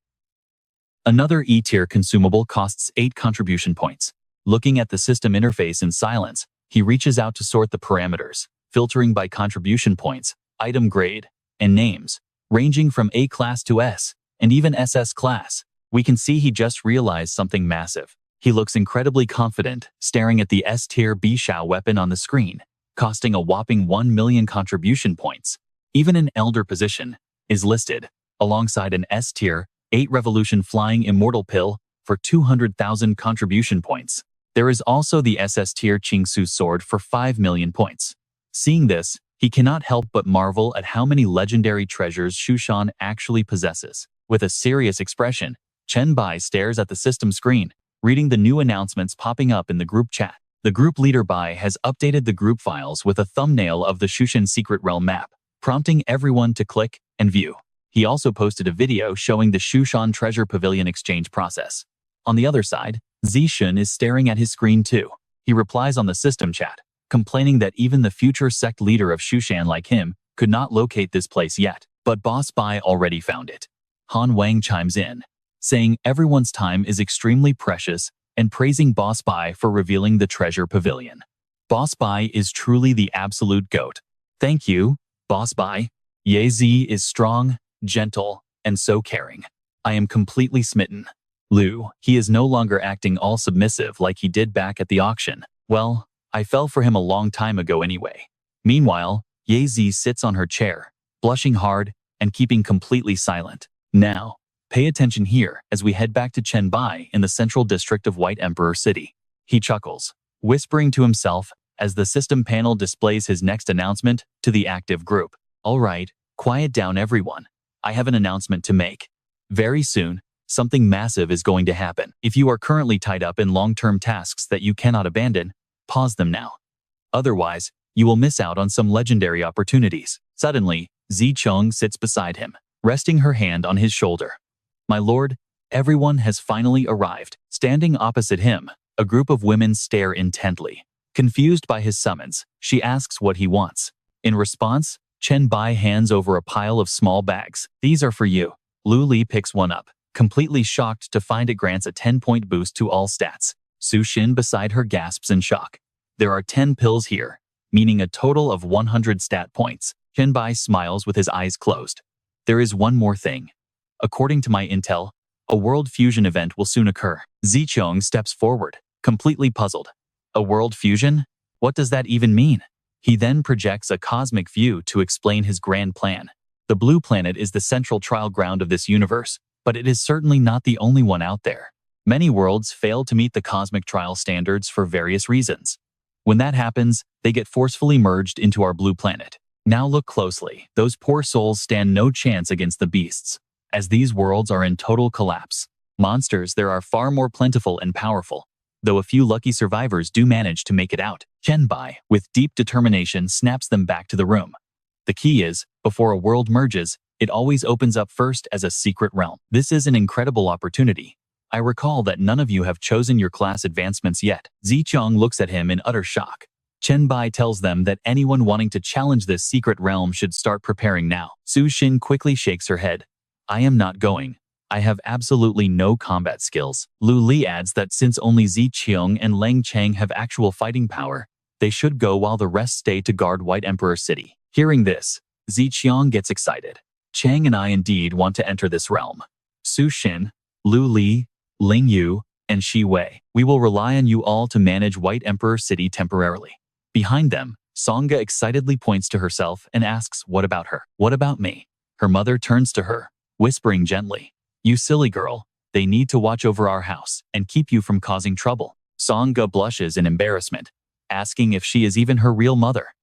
Speaker 1: Another E-tier consumable costs 8 contribution points. Looking at the system interface in silence, he reaches out to sort the parameters, filtering by contribution points, item grade, and names, ranging from A class to S, and even SS class. We can see he just realized something massive. He looks incredibly confident, staring at the S-tier Bishao weapon on the screen, costing a whopping 1 million contribution points. Even an elder position is listed, alongside an S-tier 8 Revolution Flying Immortal Pill for 200,000 contribution points. There is also the SS-tier Qingsu sword for 5 million points. Seeing this, he cannot help but marvel at how many legendary treasures Shushan actually possesses. With a serious expression, Chen Bai stares at the system screen, reading the new announcements popping up in the group chat. The group leader Bai has updated the group files with a thumbnail of the Shushan Secret Realm map, prompting everyone to click and view. He also posted a video showing the Shushan Treasure Pavilion exchange process. On the other side, Zixun is staring at his screen too. He replies on the system chat, complaining that even the future sect leader of Shushan like him could not locate this place yet. But Boss Bai already found it. Han Wang chimes in, saying everyone's time is extremely precious and praising Boss Bai for revealing the treasure pavilion. Boss Bai is truly the absolute GOAT. Thank you, Boss Bai. Ye Zi is strong, gentle, and so caring. I am completely smitten. Lu, he is no longer acting all submissive like he did back at the auction. Well, I fell for him a long time ago anyway. Meanwhile, Ye Zi sits on her chair, blushing hard and keeping completely silent. Now, pay attention here as we head back to Chen Bai in the central district of White Emperor City. He chuckles, whispering to himself as the system panel displays his next announcement to the active group. All right, quiet down everyone. I have an announcement to make. Very soon, something massive is going to happen. If you are currently tied up in long-term tasks that you cannot abandon, pause them now. Otherwise, you will miss out on some legendary opportunities. Suddenly, Zicheng sits beside him, resting her hand on his shoulder. My lord, everyone has finally arrived. Standing opposite him, a group of women stare intently. Confused by his summons, she asks what he wants. In response, Chen Bai hands over a pile of small bags. These are for you. Lu Li picks one up, completely shocked to find it grants a 10-point boost to all stats. Su Xin beside her gasps in shock. There are 10 pills here, meaning a total of 100 stat points. Chen Bai smiles with his eyes closed. There is one more thing. According to my intel, a world fusion event will soon occur. Zicheng steps forward, completely puzzled. A world fusion? What does that even mean? He then projects a cosmic view to explain his grand plan. The blue planet is the central trial ground of this universe, but it is certainly not the only one out there. Many worlds fail to meet the cosmic trial standards for various reasons. When that happens, they get forcefully merged into our blue planet. Now look closely. Those poor souls stand no chance against the beasts, as these worlds are in total collapse. Monsters there are far more plentiful and powerful, though a few lucky survivors do manage to make it out. Chen Bai, with deep determination, snaps them back to the room. The key is, before a world merges, it always opens up first as a secret realm. This is an incredible opportunity. I recall that none of you have chosen your class advancements yet. Zicheng looks at him in utter shock. Chen Bai tells them that anyone wanting to challenge this secret realm should start preparing now. Su Xin quickly shakes her head. I am not going. I have absolutely no combat skills. Lu Li adds that since only Zicheng and Leng Cheng have actual fighting power, they should go while the rest stay to guard White Emperor City. Hearing this, Zicheng gets excited. Cheng and I indeed want to enter this realm. Su Xin, Lu Li, Ling Yu, and Shi Wei. We will rely on you all to manage White Emperor City temporarily. Behind them, Songa excitedly points to herself and asks, what about her? What about me? Her mother turns to her, whispering gently, you silly girl, they need to watch over our house and keep you from causing trouble. Songa blushes in embarrassment, asking if she is even her real mother.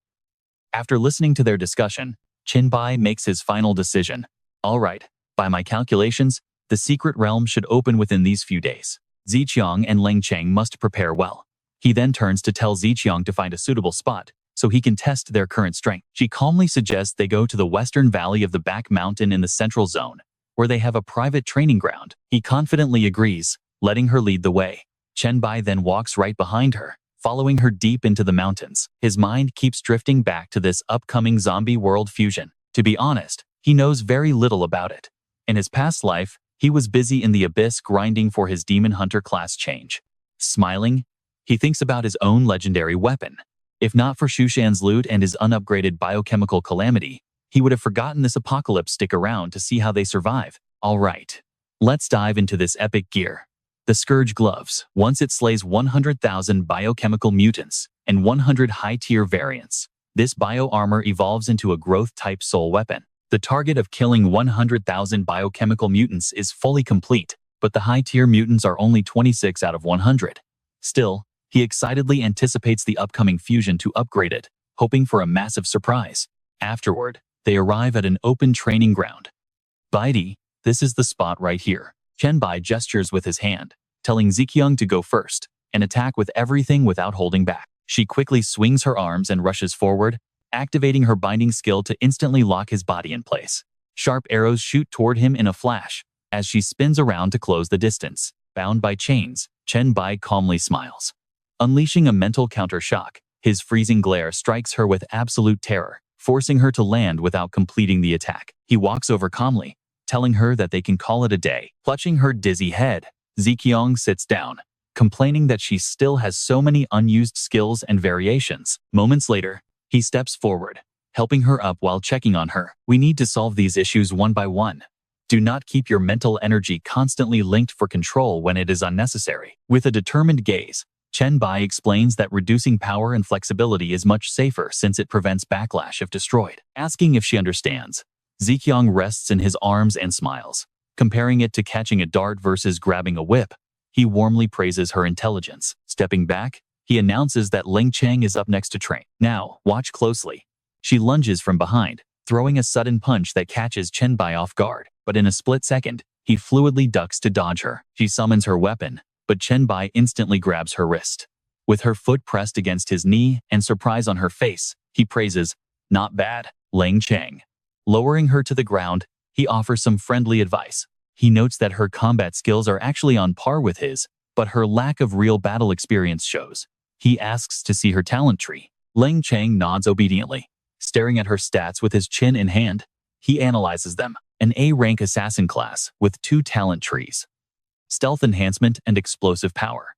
Speaker 1: After listening to their discussion, Chen Bai makes his final decision. All right, by my calculations, the secret realm should open within these few days. Zicheng and Leng Cheng must prepare well. He then turns to tell Zicheng to find a suitable spot so he can test their current strength. She calmly suggests they go to the western valley of the back mountain in the central zone, where they have a private training ground. He confidently agrees, letting her lead the way. Chen Bai then walks right behind her, following her deep into the mountains. His mind keeps drifting back to this upcoming zombie world fusion. To be honest, he knows very little about it. In his past life, he was busy in the abyss grinding for his demon hunter class change. Smiling, he thinks about his own legendary weapon. If not for Shushan's loot and his unupgraded biochemical calamity, he would have forgotten this apocalypse. Stick around to see how they survive. All right, let's dive into this epic gear. The Scourge Gloves. Once it slays 100,000 biochemical mutants and 100 high-tier variants, this bio-armor evolves into a growth-type soul weapon. The target of killing 100,000 biochemical mutants is fully complete, but the high-tier mutants are only 26 out of 100. Still, he excitedly anticipates the upcoming fusion to upgrade it, hoping for a massive surprise. Afterward, they arrive at an open training ground. Baidi, this is the spot right here. Chen Bai gestures with his hand, telling Ziqiang to go first and attack with everything without holding back. She quickly swings her arms and rushes forward, activating her binding skill to instantly lock his body in place. Sharp arrows shoot toward him in a flash as she spins around to close the distance. Bound by chains, Chen Bai calmly smiles. Unleashing a mental counter-shock, his freezing glare strikes her with absolute terror, forcing her to land without completing the attack. He walks over calmly, telling her that they can call it a day. Clutching her dizzy head, Ziqiang sits down, complaining that she still has so many unused skills and variations. Moments later, he steps forward, helping her up while checking on her. We need to solve these issues one by one. Do not keep your mental energy constantly linked for control when it is unnecessary. With a determined gaze, Chen Bai explains that reducing power and flexibility is much safer since it prevents backlash if destroyed. Asking if she understands, Ziqiang rests in his arms and smiles. Comparing it to catching a dart versus grabbing a whip, he warmly praises her intelligence. Stepping back, he announces that Ling Chang is up next to train. Now, watch closely. She lunges from behind, throwing a sudden punch that catches Chen Bai off guard. But in a split second, he fluidly ducks to dodge her. She summons her weapon, but Chen Bai instantly grabs her wrist. With her foot pressed against his knee and surprise on her face, he praises, "Not bad, Ling Chang." Lowering her to the ground, he offers some friendly advice. He notes that her combat skills are actually on par with his, but her lack of real battle experience shows. He asks to see her talent tree. Ling Chang nods obediently. Staring at her stats with his chin in hand, he analyzes them. An A-rank assassin class with 2 talent trees. Stealth enhancement and explosive power.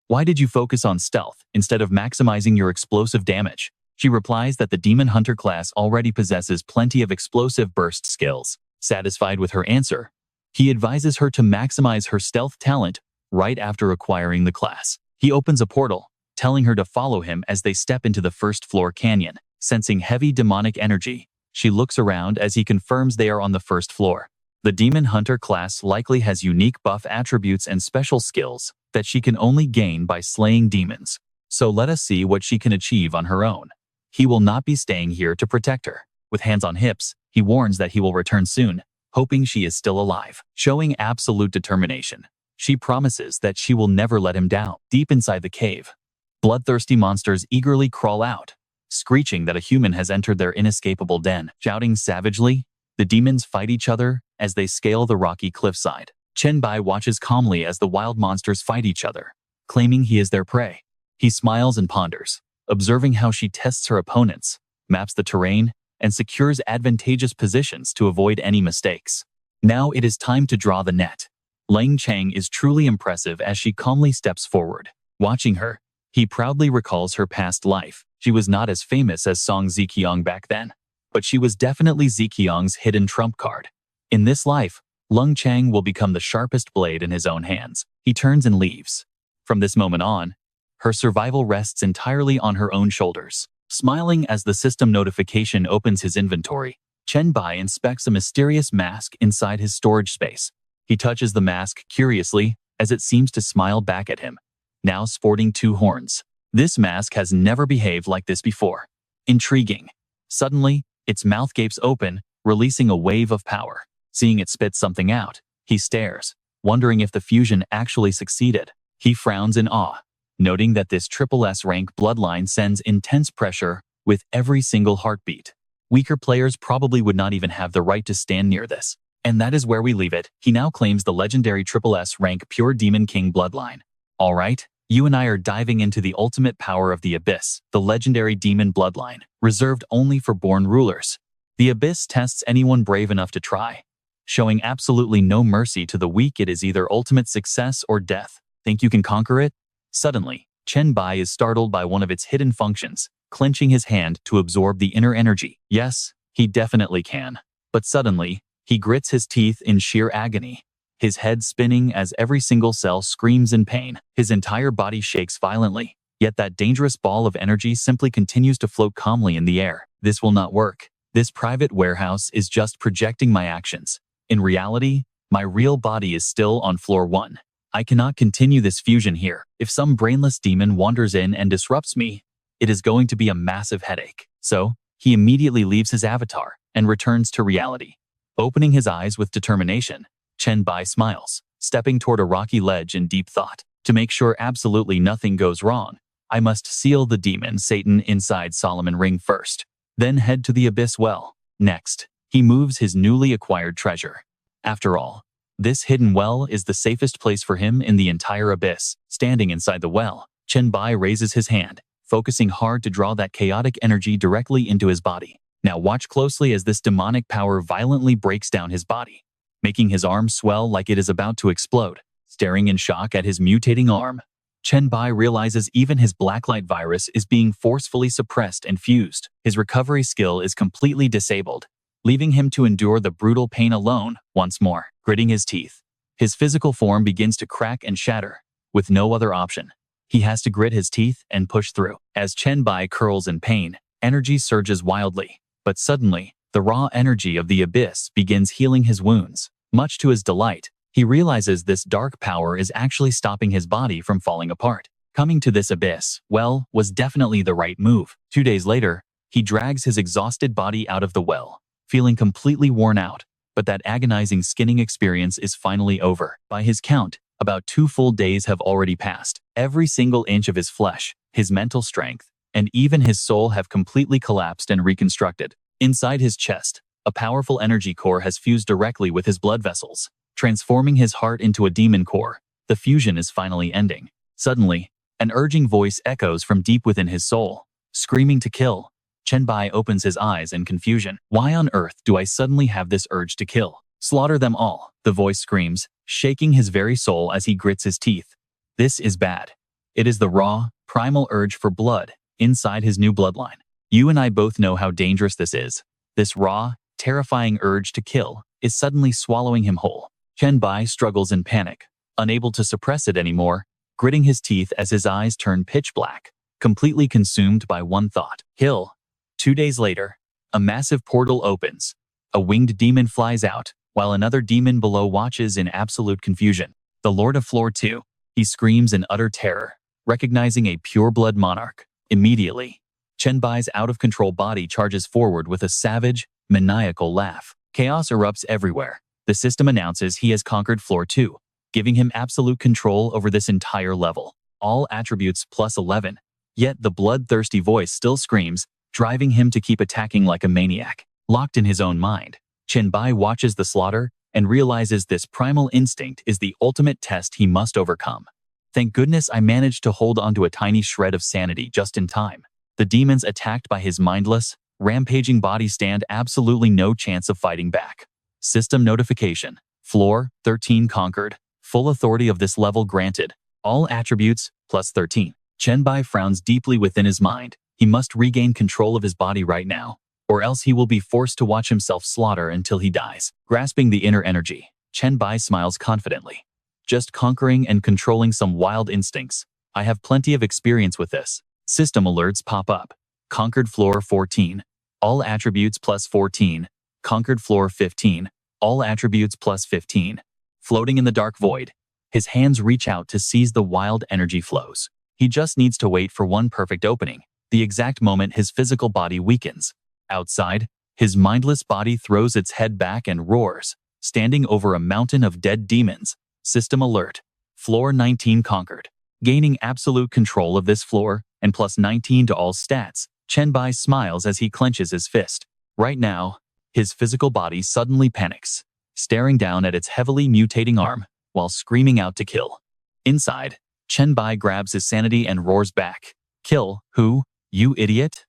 Speaker 1: Why did you focus on stealth instead of maximizing your explosive damage? She replies that the Demon Hunter class already possesses plenty of explosive burst skills. Satisfied with her answer, he advises her to maximize her stealth talent right after acquiring the class. He opens a portal, telling her to follow him as they step into the first-floor canyon. Sensing heavy demonic energy, she looks around as he confirms they are on the first floor. The Demon Hunter class likely has unique buff attributes and special skills that she can only gain by slaying demons. So let us see what she can achieve on her own. He will not be staying here to protect her. With hands on hips, he warns that he will return soon, hoping she is still alive. Showing absolute determination, she promises that she will never let him down. Deep inside the cave, bloodthirsty monsters eagerly crawl out, screeching that a human has entered their inescapable den. Shouting savagely, the demons fight each other as they scale the rocky cliffside. Chen Bai watches calmly as the wild monsters fight each other, claiming he is their prey. He smiles and ponders, observing how she tests her opponents, maps the terrain, and secures advantageous positions to avoid any mistakes. Now it is time to draw the net. Ling Chang is truly impressive as she calmly steps forward. Watching her, he proudly recalls her past life. She was not as famous as Song Ziqiang back then, but she was definitely Ziqiang's hidden trump card. In this life, Ling Chang will become the sharpest blade in his own hands. He turns and leaves. From this moment on, her survival rests entirely on her own shoulders. Smiling as the system notification opens his inventory, Chen Bai inspects a mysterious mask inside his storage space. He touches the mask curiously as it seems to smile back at him, now sporting 2 horns. This mask has never behaved like this before. Intriguing. Suddenly, its mouth gapes open, releasing a wave of power. Seeing it spit something out, he stares, wondering if the fusion actually succeeded. He frowns in awe, noting that this SSS rank bloodline sends intense pressure with every single heartbeat. Weaker players probably would not even have the right to stand near this. And that is where we leave it. He now claims the legendary SSS rank Pure Demon King bloodline. Alright, you and I are diving into the ultimate power of the Abyss, the legendary demon bloodline, reserved only for born rulers. The Abyss tests anyone brave enough to try, showing absolutely no mercy to the weak. It is either ultimate success or death. Think you can conquer it? Suddenly, Chen Bai is startled by one of its hidden functions, clenching his hand to absorb the inner energy. Yes, he definitely can. But suddenly, he grits his teeth in sheer agony, his head spinning as every single cell screams in pain. His entire body shakes violently, yet that dangerous ball of energy simply continues to float calmly in the air. This will not work. This private warehouse is just projecting my actions. In reality, my real body is still on floor 1. I cannot continue this fusion here. If some brainless demon wanders in and disrupts me, it is going to be a massive headache. So, he immediately leaves his avatar and returns to reality. Opening his eyes with determination, Chen Bai smiles, stepping toward a rocky ledge in deep thought. To make sure absolutely nothing goes wrong, I must seal the demon Satan inside Solomon Ring first, then head to the Abyss Well. Next, he moves his newly acquired treasure. After all, this hidden well is the safest place for him in the entire Abyss. Standing inside the well, Chen Bai raises his hand, focusing hard to draw that chaotic energy directly into his body. Now watch closely as this demonic power violently breaks down his body, making his arm swell like it is about to explode. Staring in shock at his mutating arm, Chen Bai realizes even his blacklight virus is being forcefully suppressed and fused. His recovery skill is completely disabled, leaving him to endure the brutal pain alone once more. Gritting his teeth, his physical form begins to crack and shatter. With no other option, he has to grit his teeth and push through. As Chen Bai curls in pain, energy surges wildly, but suddenly, the raw energy of the abyss begins healing his wounds. Much to his delight, he realizes this dark power is actually stopping his body from falling apart. Coming to this abyss, well, was definitely the right move. 2 days later, he drags his exhausted body out of the well, feeling completely worn out. But that agonizing skinning experience is finally over. By his count, about 2 full days have already passed. Every single inch of his flesh, his mental strength, and even his soul have completely collapsed and reconstructed. Inside his chest, a powerful energy core has fused directly with his blood vessels, transforming his heart into a demon core. The fusion is finally ending. Suddenly, an urging voice echoes from deep within his soul, screaming to kill. Chen Bai opens his eyes in confusion. Why on earth do I suddenly have this urge to kill? Slaughter them all, the voice screams, shaking his very soul as he grits his teeth. This is bad. It is the raw, primal urge for blood inside his new bloodline. You and I both know how dangerous this is. This raw, terrifying urge to kill is suddenly swallowing him whole. Chen Bai struggles in panic, unable to suppress it anymore, gritting his teeth as his eyes turn pitch black, completely consumed by one thought: kill. 2 days later, a massive portal opens. A winged demon flies out, while another demon below watches in absolute confusion. The Lord of Floor 2. He screams in utter terror, recognizing a pure-blood monarch. Immediately, Chen Bai's out-of-control body charges forward with a savage, maniacal laugh. Chaos erupts everywhere. The system announces he has conquered Floor 2, giving him absolute control over this entire level. All attributes plus 11. Yet the bloodthirsty voice still screams, driving him to keep attacking like a maniac. Locked in his own mind, Chen Bai watches the slaughter and realizes this primal instinct is the ultimate test he must overcome. Thank goodness I managed to hold onto a tiny shred of sanity just in time. The demons attacked by his mindless, rampaging body stand absolutely no chance of fighting back. System notification. Floor 13 conquered. Full authority of this level granted. All attributes plus 13. Chen Bai frowns deeply within his mind. He must regain control of his body right now, or else he will be forced to watch himself slaughter until he dies. Grasping the inner energy, Chen Bai smiles confidently. Just conquering and controlling some wild instincts. I have plenty of experience with this. System alerts pop up. Conquered Floor 14. All attributes plus 14. Conquered Floor 15. All attributes plus 15. Floating in the dark void, his hands reach out to seize the wild energy flows. He just needs to wait for one perfect opening. The exact moment his physical body weakens. Outside, his mindless body throws its head back and roars, standing over a mountain of dead demons. System alert. Floor 19 conquered. Gaining absolute control of this floor, and plus 19 to all stats, Chen Bai smiles as he clenches his fist. Right now, his physical body suddenly panics, staring down at its heavily mutating arm, while screaming out to kill. Inside, Chen Bai grabs his sanity and roars back. Kill, who? You idiot?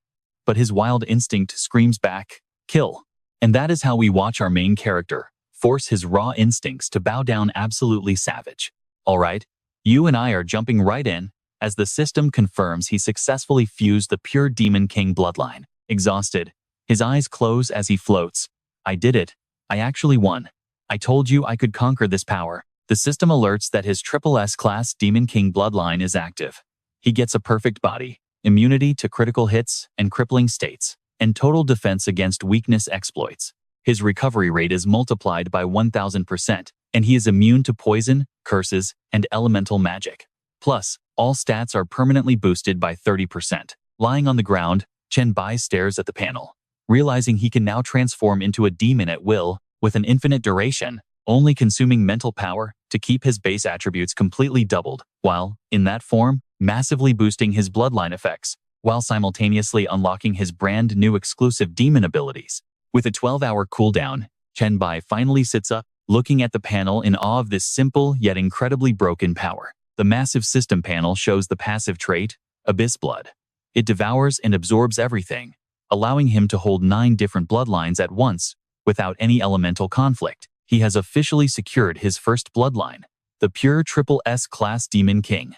Speaker 1: But his wild instinct screams back, kill. And that is how we watch our main character force his raw instincts to bow down absolutely savage. Alright, you and I are jumping right in, as the system confirms he successfully fused the pure Demon King bloodline. Exhausted, his eyes close as he floats. I did it. I actually won. I told you I could conquer this power. The system alerts that his triple S class Demon King bloodline is active. He gets a perfect body, immunity to critical hits and crippling states, and total defense against weakness exploits. His recovery rate is multiplied by 1000%, and he is immune to poison, curses, and elemental magic. Plus, all stats are permanently boosted by 30%. Lying on the ground, Chen Bai stares at the panel, realizing he can now transform into a demon at will, with an infinite duration, only consuming mental power to keep his base attributes completely doubled, while, in that form, massively boosting his bloodline effects, while simultaneously unlocking his brand new exclusive demon abilities. With a 12-hour cooldown, Chen Bai finally sits up, looking at the panel in awe of this simple yet incredibly broken power. The massive system panel shows the passive trait, Abyss Blood. It devours and absorbs everything, allowing him to hold 9 different bloodlines at once, without any elemental conflict. He has officially secured his first bloodline, the pure triple S class Demon King.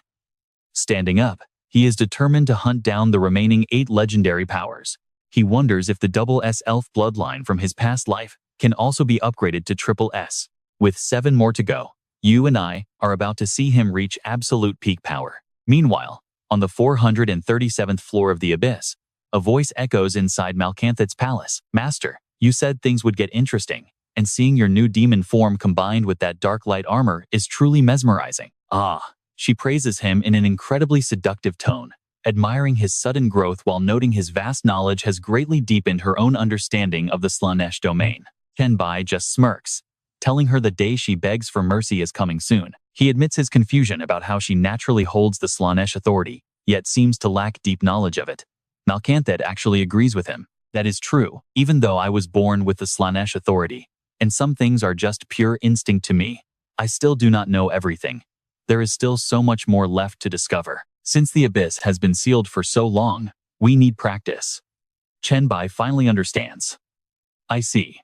Speaker 1: Standing up, he is determined to hunt down the remaining 8 legendary powers. He wonders if the double S elf bloodline from his past life can also be upgraded to triple S. With 7 more to go, you and I are about to see him reach absolute peak power. Meanwhile, on the 437th floor of the Abyss, a voice echoes inside Malkanthat's palace. Master, you said things would get interesting, and seeing your new demon form combined with that dark light armor is truly mesmerizing. Ah, she praises him in an incredibly seductive tone, admiring his sudden growth while noting his vast knowledge has greatly deepened her own understanding of the Slaanesh domain. Chen Bai just smirks, telling her the day she begs for mercy is coming soon. He admits his confusion about how she naturally holds the Slaanesh authority, yet seems to lack deep knowledge of it. Malkanthat actually agrees with him. That is true, even though I was born with the Slaanesh authority, and some things are just pure instinct to me, I still do not know everything. There is still so much more left to discover. Since the Abyss has been sealed for so long, we need practice. Chen Bai finally understands. I see.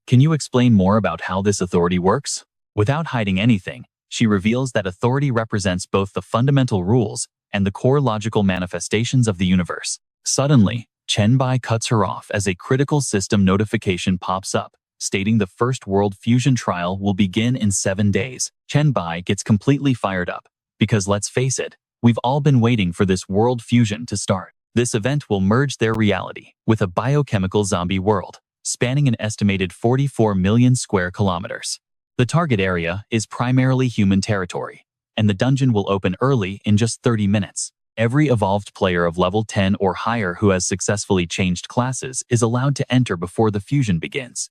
Speaker 1: Can you explain more about how this authority works? Without hiding anything, she reveals that authority represents both the fundamental rules and the core logical manifestations of the universe. Suddenly, Chen Bai cuts her off as a critical system notification pops up, stating the first world fusion trial will begin in 7 days. Chen Bai gets completely fired up, because let's face it, we've all been waiting for this world fusion to start. This event will merge their reality with a biochemical zombie world, spanning an estimated 44 million square kilometers. The target area is primarily human territory, and the dungeon will open early in just 30 minutes. Every evolved player of level 10 or higher who has successfully changed classes is allowed to enter before the fusion begins.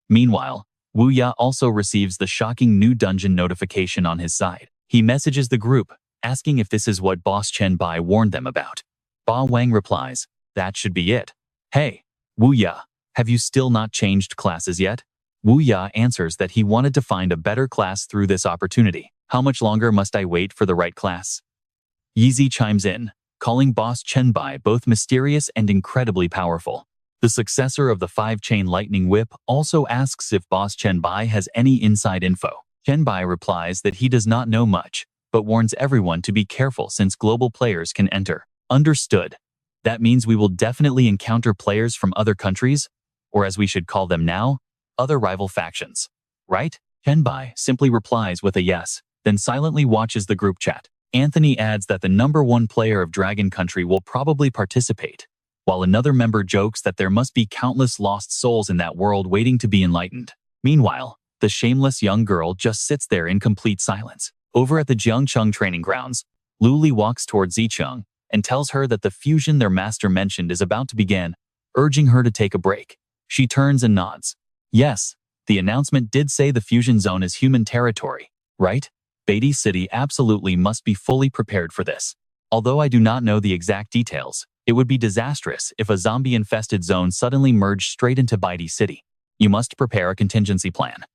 Speaker 1: Meanwhile, Wu Ya also receives the shocking new dungeon notification on his side. He messages the group, asking if this is what Boss Chen Bai warned them about. Ba Wang replies, that should be it. Hey, Wu Ya, have you still not changed classes yet? Wu Ya answers that he wanted to find a better class through this opportunity. How much longer must I wait for the right class? Yizi chimes in, calling Boss Chen Bai both mysterious and incredibly powerful. The successor of the 5-chain lightning whip also asks if Boss Chen Bai has any inside info. Chen Bai replies that he does not know much, but warns everyone to be careful since global players can enter. Understood. That means we will definitely encounter players from other countries, or as we should call them now, other rival factions. Right? Chen Bai simply replies with a yes, then silently watches the group chat. Anthony adds that the #1 player of Dragon Country will probably participate, while another member jokes that there must be countless lost souls in that world waiting to be enlightened. Meanwhile, the shameless young girl just sits there in complete silence. Over at the Jiangcheng training grounds, Lu Li walks towards Zicheng and tells her that the fusion their master mentioned is about to begin, urging her to take a break. She turns and nods. Yes, the announcement did say the fusion zone is human territory, right? Beatty City absolutely must be fully prepared for this. Although I do not know the exact details, it would be disastrous if a zombie-infested zone suddenly merged straight into Beatty City. You must prepare a contingency plan.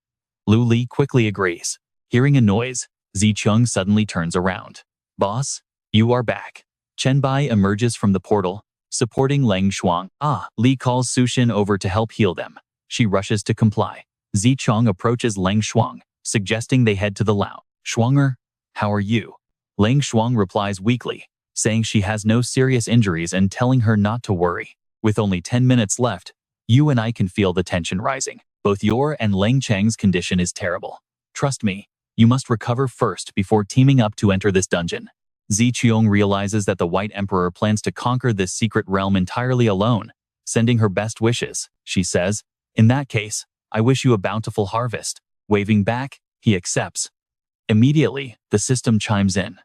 Speaker 1: Lu Li quickly agrees. Hearing a noise, Zicheng suddenly turns around. Boss, you are back. Chen Bai emerges from the portal, supporting Leng Shuang. Li calls Sushin over to help heal them. She rushes to comply. Zicheng approaches Leng Shuang, suggesting they head to the Lao. Shuanger, how are you? Leng Shuang replies weakly, saying she has no serious injuries and telling her not to worry. With only 10 minutes left, you and I can feel the tension rising. Both your and Leng Cheng's condition is terrible. Trust me, you must recover first before teaming up to enter this dungeon. Zicheng realizes that the White Emperor plans to conquer this secret realm entirely alone, sending her best wishes. She says, in that case, I wish you a bountiful harvest. Waving back, he accepts. Immediately, the system chimes in.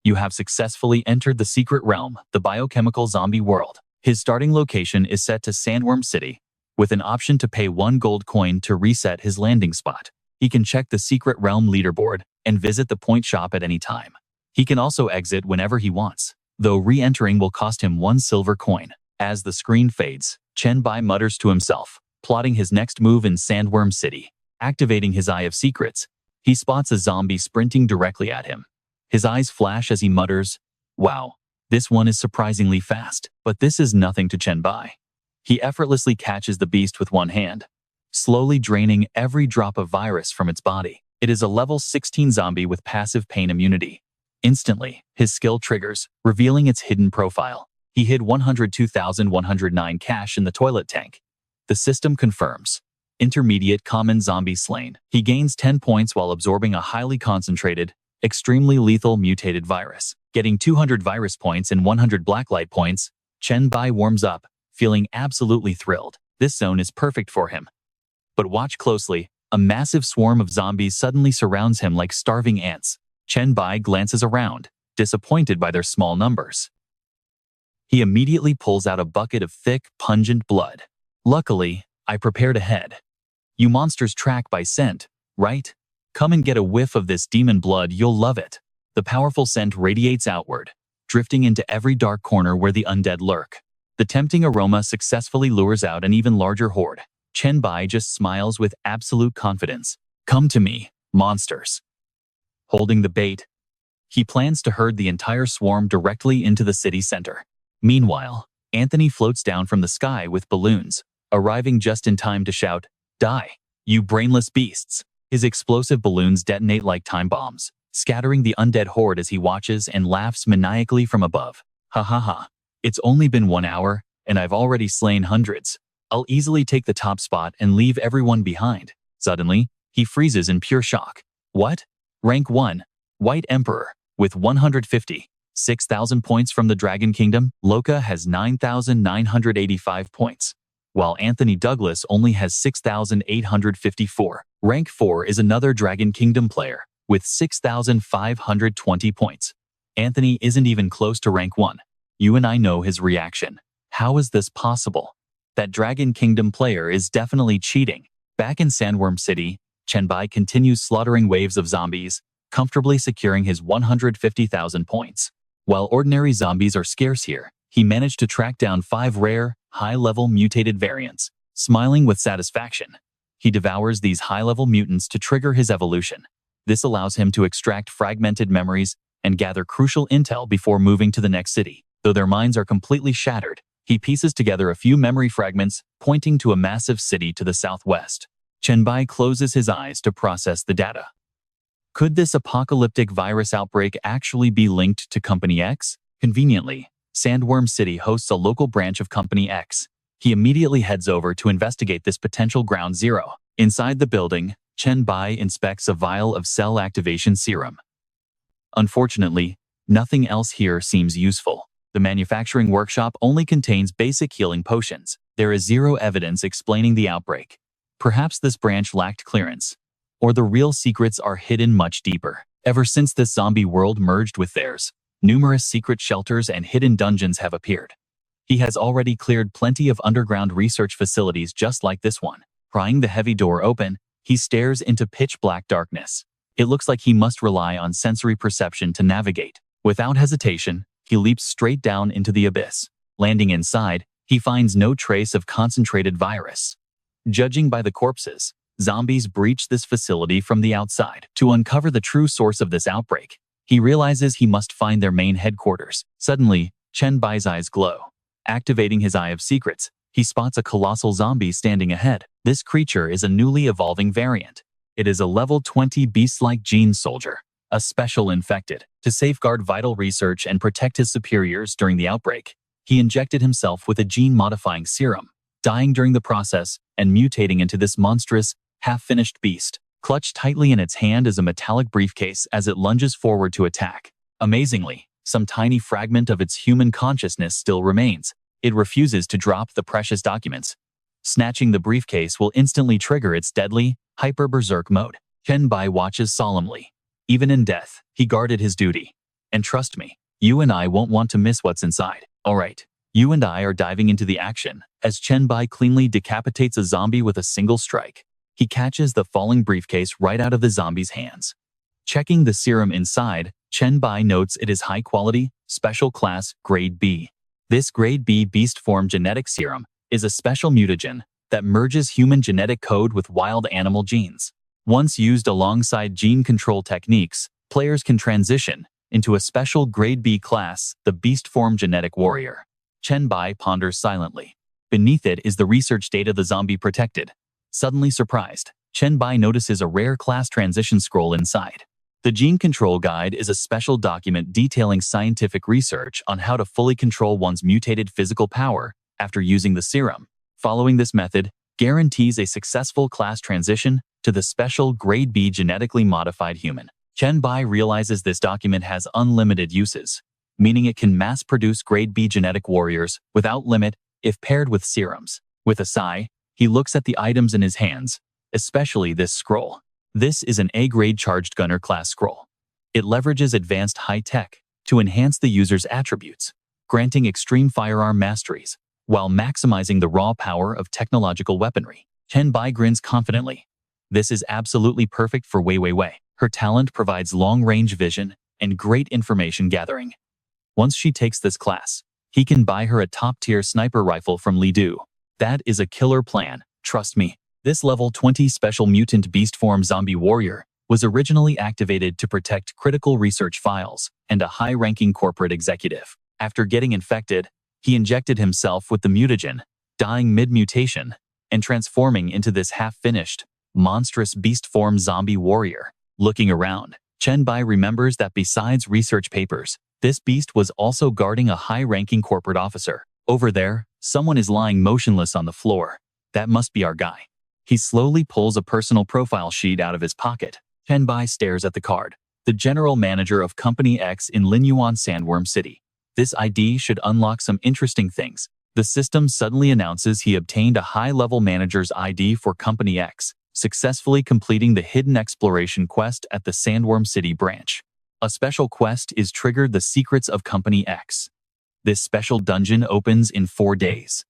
Speaker 1: You have successfully entered the secret realm, the biochemical zombie world. His starting location is set to Sandworm City, with an option to pay 1 gold coin to reset his landing spot. He can check the secret realm leaderboard, and visit the point shop at any time. He can also exit whenever he wants, though re-entering will cost him 1 silver coin. As the screen fades, Chen Bai mutters to himself, plotting his next move in Sandworm City. Activating his Eye of Secrets, he spots a zombie sprinting directly at him. His eyes flash as he mutters, "Wow, this one is surprisingly fast." But this is nothing to Chen Bai. He effortlessly catches the beast with one hand, slowly draining every drop of virus from its body. It is a level 16 zombie with passive pain immunity. Instantly, his skill triggers, revealing its hidden profile. He hid 102,109 cash in the toilet tank. The system confirms. Intermediate common zombie slain. He gains 10 points while absorbing a highly concentrated, extremely lethal mutated virus. Getting 200 virus points and 100 blacklight points, Chen Bai warms up, feeling absolutely thrilled. This zone is perfect for him. But watch closely, a massive swarm of zombies suddenly surrounds him like starving ants. Chen Bai glances around, disappointed by their small numbers. He immediately pulls out a bucket of thick, pungent blood. "Luckily, I prepared ahead. You monsters track by scent, right? Come and get a whiff of this demon blood, you'll love it." The powerful scent radiates outward, drifting into every dark corner where the undead lurk. The tempting aroma successfully lures out an even larger horde. Chen Bai just smiles with absolute confidence. "Come to me, monsters." Holding the bait, he plans to herd the entire swarm directly into the city center. Meanwhile, Anthony floats down from the sky with balloons, arriving just in time to shout, "Die, you brainless beasts." His explosive balloons detonate like time bombs, scattering the undead horde as he watches and laughs maniacally from above. "Ha ha ha, it's only been 1 hour, and I've already slain hundreds. I'll easily take the top spot and leave everyone behind." Suddenly, he freezes in pure shock. What? Rank 1, White Emperor, with 156,000 points from the Dragon Kingdom. Loka has 9,985 points, while Anthony Douglas only has 6,854. Rank 4 is another Dragon Kingdom player, with 6,520 points. Anthony isn't even close to rank 1. You and I know his reaction. How is this possible? That Dragon Kingdom player is definitely cheating. Back in Sandworm City, Chen Bai continues slaughtering waves of zombies, comfortably securing his 150,000 points. While ordinary zombies are scarce here, he managed to track down 5 rare, high-level mutated variants. Smiling with satisfaction, he devours these high-level mutants to trigger his evolution. This allows him to extract fragmented memories and gather crucial intel before moving to the next city. Though their minds are completely shattered, he pieces together a few memory fragments, pointing to a massive city to the southwest. Chen Bai closes his eyes to process the data. Could this apocalyptic virus outbreak actually be linked to Company X? Conveniently, Sandworm City hosts a local branch of Company X. He immediately heads over to investigate this potential ground zero. Inside the building, Chen Bai inspects a vial of cell activation serum. Unfortunately, nothing else here seems useful. The manufacturing workshop only contains basic healing potions. There is zero evidence explaining the outbreak. Perhaps this branch lacked clearance, or the real secrets are hidden much deeper. Ever since this zombie world merged with theirs, numerous secret shelters and hidden dungeons have appeared. He has already cleared plenty of underground research facilities just like this one. Prying the heavy door open, he stares into pitch-black darkness. It looks like he must rely on sensory perception to navigate. Without hesitation, he leaps straight down into the abyss. Landing inside, he finds no trace of concentrated virus. Judging by the corpses, zombies breached this facility from the outside. To uncover the true source of this outbreak, he realizes he must find their main headquarters. Suddenly, Chen Bai's eyes glow. Activating his Eye of Secrets, he spots a colossal zombie standing ahead. This creature is a newly evolving variant. It is a level 20 beast-like gene soldier, a special infected. To safeguard vital research and protect his superiors during the outbreak, he injected himself with a gene-modifying serum, dying during the process and mutating into this monstrous, half-finished beast. Clutched tightly in its hand is a metallic briefcase as it lunges forward to attack. Amazingly, some tiny fragment of its human consciousness still remains. It refuses to drop the precious documents. Snatching the briefcase will instantly trigger its deadly, hyper-berserk mode. Chen Bai watches solemnly. Even in death, he guarded his duty. And trust me, you and I won't want to miss what's inside. Alright, you and I are diving into the action, as Chen Bai cleanly decapitates a zombie with a single strike. He catches the falling briefcase right out of the zombie's hands. Checking the serum inside, Chen Bai notes it is high quality, special class, grade B. This grade B beast form genetic serum is a special mutagen that merges human genetic code with wild animal genes. Once used alongside gene control techniques, players can transition into a special grade B class, the beast form genetic warrior. Chen Bai ponders silently. Beneath it is the research data the zombie protected. Suddenly surprised, Chen Bai notices a rare class transition scroll inside. The Gene Control Guide is a special document detailing scientific research on how to fully control one's mutated physical power after using the serum. Following this method guarantees a successful class transition to the special grade B genetically modified human. Chen Bai realizes this document has unlimited uses, meaning it can mass-produce grade B genetic warriors without limit if paired with serums. With a sigh, he looks at the items in his hands, especially this scroll. This is an A-grade charged gunner class scroll. It leverages advanced high-tech to enhance the user's attributes, granting extreme firearm masteries, while maximizing the raw power of technological weaponry. Chen Bai grins confidently. This is absolutely perfect for Wei Wei. Her talent provides long-range vision and great information gathering. Once she takes this class, he can buy her a top-tier sniper rifle from Li Du. That is a killer plan, trust me. This level 20 special mutant beast form zombie warrior was originally activated to protect critical research files and a high-ranking corporate executive. After getting infected, he injected himself with the mutagen, dying mid-mutation, and transforming into this half-finished, monstrous beast form zombie warrior. Looking around, Chen Bai remembers that besides research papers, this beast was also guarding a high-ranking corporate officer. Over there, someone is lying motionless on the floor. That must be our guy. He slowly pulls a personal profile sheet out of his pocket. Chen Bai stares at the card. The general manager of Company X in Linyuan Sandworm City. This ID should unlock some interesting things. The system suddenly announces he obtained a high-level manager's ID for Company X, successfully completing the hidden exploration quest at the Sandworm City branch. A special quest is triggered, the secrets of Company X. This special dungeon opens in 4 days,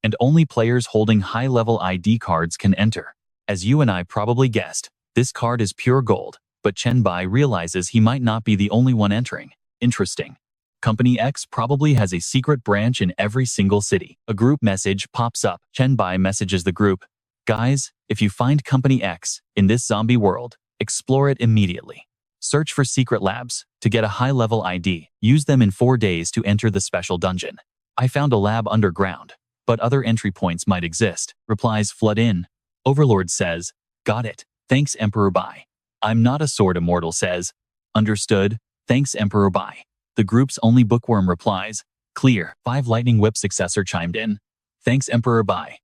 Speaker 1: and only players holding high-level ID cards can enter. As you and I probably guessed, this card is pure gold, but Chen Bai realizes he might not be the only one entering. Interesting. Company X probably has a secret branch in every single city. A group message pops up. Chen Bai messages the group, "Guys, if you find Company X in this zombie world, explore it immediately. Search for secret labs to get a high-level ID. Use them in 4 days to enter the special dungeon. I found a lab underground, but other entry points might exist," replies Flood In. Overlord says, "Got it. Thanks, Emperor Bai." "I'm not a sword immortal," says, "Understood. Thanks, Emperor Bai." The group's only bookworm replies, "Clear." 5 Lightning Whip successor chimed in, "Thanks, Emperor Bai."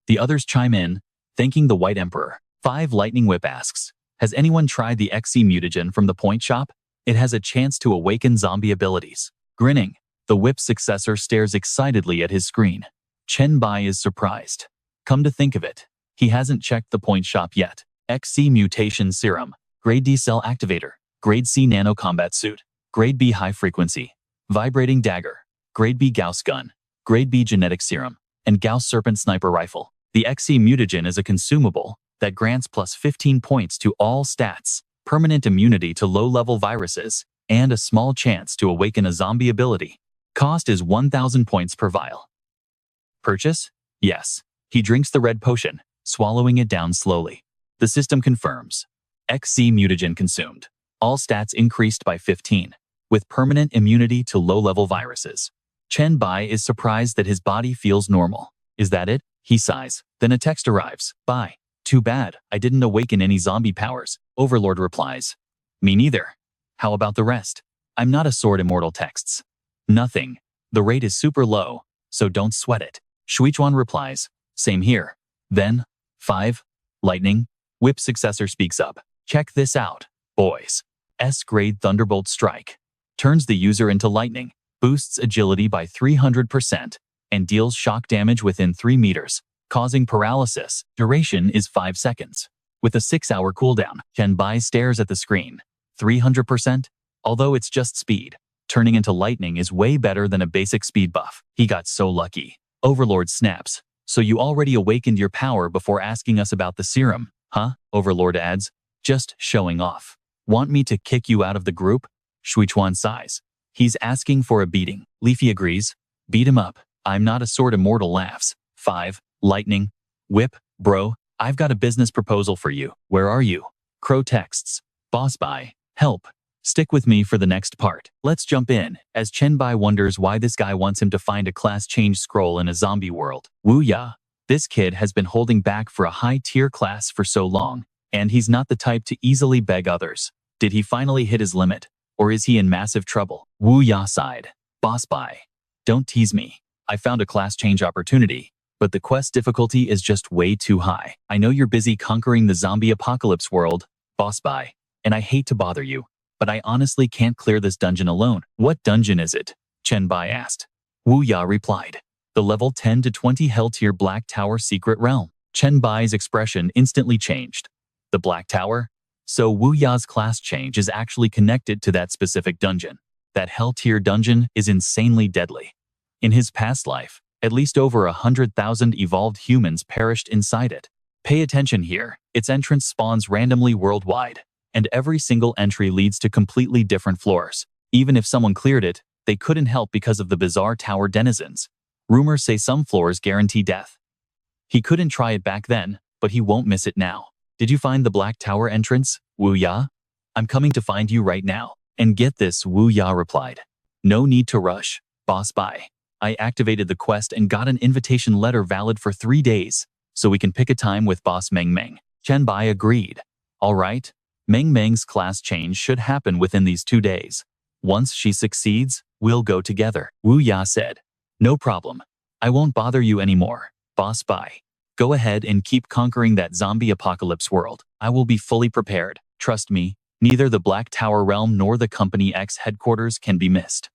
Speaker 1: The others chime in, thanking the White Emperor. 5 Lightning Whip asks, "Has anyone tried the XC mutagen from the point shop? It has a chance to awaken zombie abilities." Grinning, the Whip successor stares excitedly at his screen. Chen Bai is surprised. Come to think of it, he hasn't checked the point shop yet. XC Mutation Serum, Grade D Cell Activator, Grade C Nano Combat Suit, Grade B High Frequency, Vibrating Dagger, Grade B Gauss Gun, Grade B Genetic Serum, and Gauss Serpent Sniper Rifle. The XC Mutagen is a consumable that grants plus 15 points to all stats, permanent immunity to low-level viruses, and a small chance to awaken a zombie ability. Cost is 1,000 points per vial. Purchase? Yes. He drinks the red potion, swallowing it down slowly. The system confirms. XC Mutagen consumed. All stats increased by 15, with permanent immunity to low-level viruses. Chen Bai is surprised that his body feels normal. Is that it? He sighs. Then a text arrives. "Bai. Too bad, I didn't awaken any zombie powers." Overlord replies, "Me neither. How about the rest?" "I'm not a sword immortal." Texts. "Nothing. The rate is super low, so don't sweat it." Shuichuan replies, "Same here." Then, 5 Lightning Whip successor speaks up. "Check this out, boys. S-grade Thunderbolt Strike. Turns the user into lightning, boosts agility by 300%, and deals shock damage within 3 meters, causing paralysis. Duration is 5 seconds. With a 6-hour cooldown." Chen Bai stares at the screen. 300%? Although it's just speed, turning into lightning is way better than a basic speed buff. He got so lucky. Overlord snaps. "So you already awakened your power before asking us about the serum, huh?" Overlord adds, "Just showing off." Want me to kick you out of the group? Shuichuan sighs. He's asking for a beating. Leafy agrees. Beat him up. I'm not a sword immortal laughs. 5. Lightning. Whip, bro. I've got a business proposal for you. Where are you? Crow texts. Boss Bai. Help. Stick with me for the next part. Let's jump in, as Chen Bai wonders why this guy wants him to find a class change scroll in a zombie world. Wu Ya. This kid has been holding back for a high-tier class for so long, and he's not the type to easily beg others. Did he finally hit his limit, or is he in massive trouble? Wu Ya sighed. Boss Bai. Don't tease me. I found a class change opportunity, but the quest difficulty is just way too high. I know you're busy conquering the zombie apocalypse world, Boss Bai, and I hate to bother you, but I honestly can't clear this dungeon alone. What dungeon is it? Chen Bai asked. Wu Ya replied. The level 10 to 20 Hell Tier Black Tower Secret Realm. Chen Bai's expression instantly changed. The Black Tower? So Wu Ya's class change is actually connected to that specific dungeon. That Hell Tier dungeon is insanely deadly. In his past life, at least over 100,000 evolved humans perished inside it. Pay attention here. Its entrance spawns randomly worldwide, and every single entry leads to completely different floors. Even if someone cleared it, they couldn't help because of the bizarre tower denizens. Rumors say some floors guarantee death. He couldn't try it back then, but he won't miss it now. Did you find the Black Tower entrance, Wu Ya? I'm coming to find you right now. And get this, Wu Ya replied. No need to rush, Boss Bai. I activated the quest and got an invitation letter valid for 3 days, so we can pick a time with Boss Meng Meng. Chen Bai agreed. All right. Meng Meng's class change should happen within these 2 days. Once she succeeds, we'll go together, Wu Ya said. No problem. I won't bother you anymore, Boss Bai. Go ahead and keep conquering that zombie apocalypse world. I will be fully prepared. Trust me, neither the Black Tower realm nor the Company X headquarters can be missed.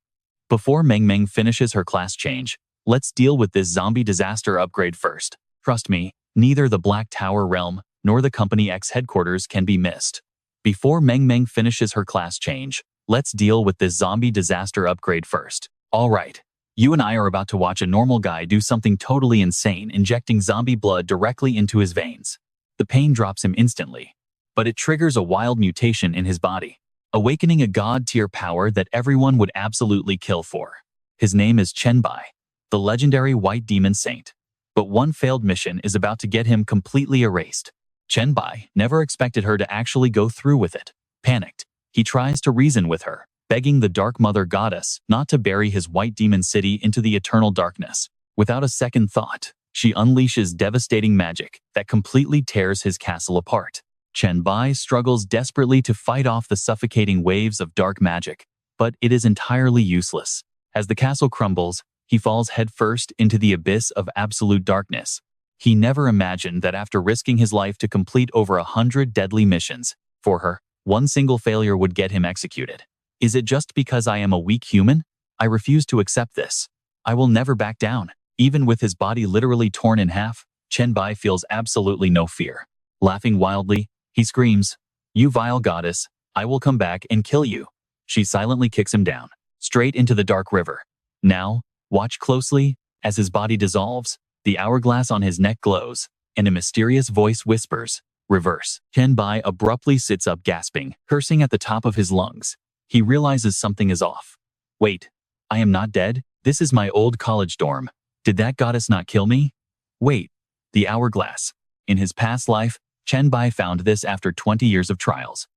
Speaker 1: Before Meng Meng finishes her class change, let's deal with this zombie disaster upgrade first. Trust me, neither the Black Tower realm nor the Company X headquarters can be missed. Before Meng Meng finishes her class change, let's deal with this zombie disaster upgrade first. All right. You and I are about to watch a normal guy do something totally insane, injecting zombie blood directly into his veins. The pain drops him instantly, but it triggers a wild mutation in his body, awakening a god-tier power that everyone would absolutely kill for. His name is Chen Bai, the legendary White Demon Saint. But one failed mission is about to get him completely erased. Chen Bai never expected her to actually go through with it. Panicked, he tries to reason with her, begging the Dark Mother Goddess not to bury his White Demon City into the eternal darkness. Without a second thought, she unleashes devastating magic that completely tears his castle apart. Chen Bai struggles desperately to fight off the suffocating waves of dark magic, but it is entirely useless. As the castle crumbles, he falls headfirst into the abyss of absolute darkness. He never imagined that after risking his life to complete over 100 deadly missions for her, one single failure would get him executed. Is it just because I am a weak human? I refuse to accept this. I will never back down. Even with his body literally torn in half, Chen Bai feels absolutely no fear. Laughing wildly, he screams, "You vile goddess, I will come back and kill you." She silently kicks him down, straight into the dark river. Now, watch closely, as his body dissolves, the hourglass on his neck glows, and a mysterious voice whispers, "Reverse." Chen Bai abruptly sits up gasping, cursing at the top of his lungs. He realizes something is off. Wait, I am not dead? This is my old college dorm. Did that goddess not kill me? Wait, the hourglass. In his past life, Chen Bai found this after 20 years of trials.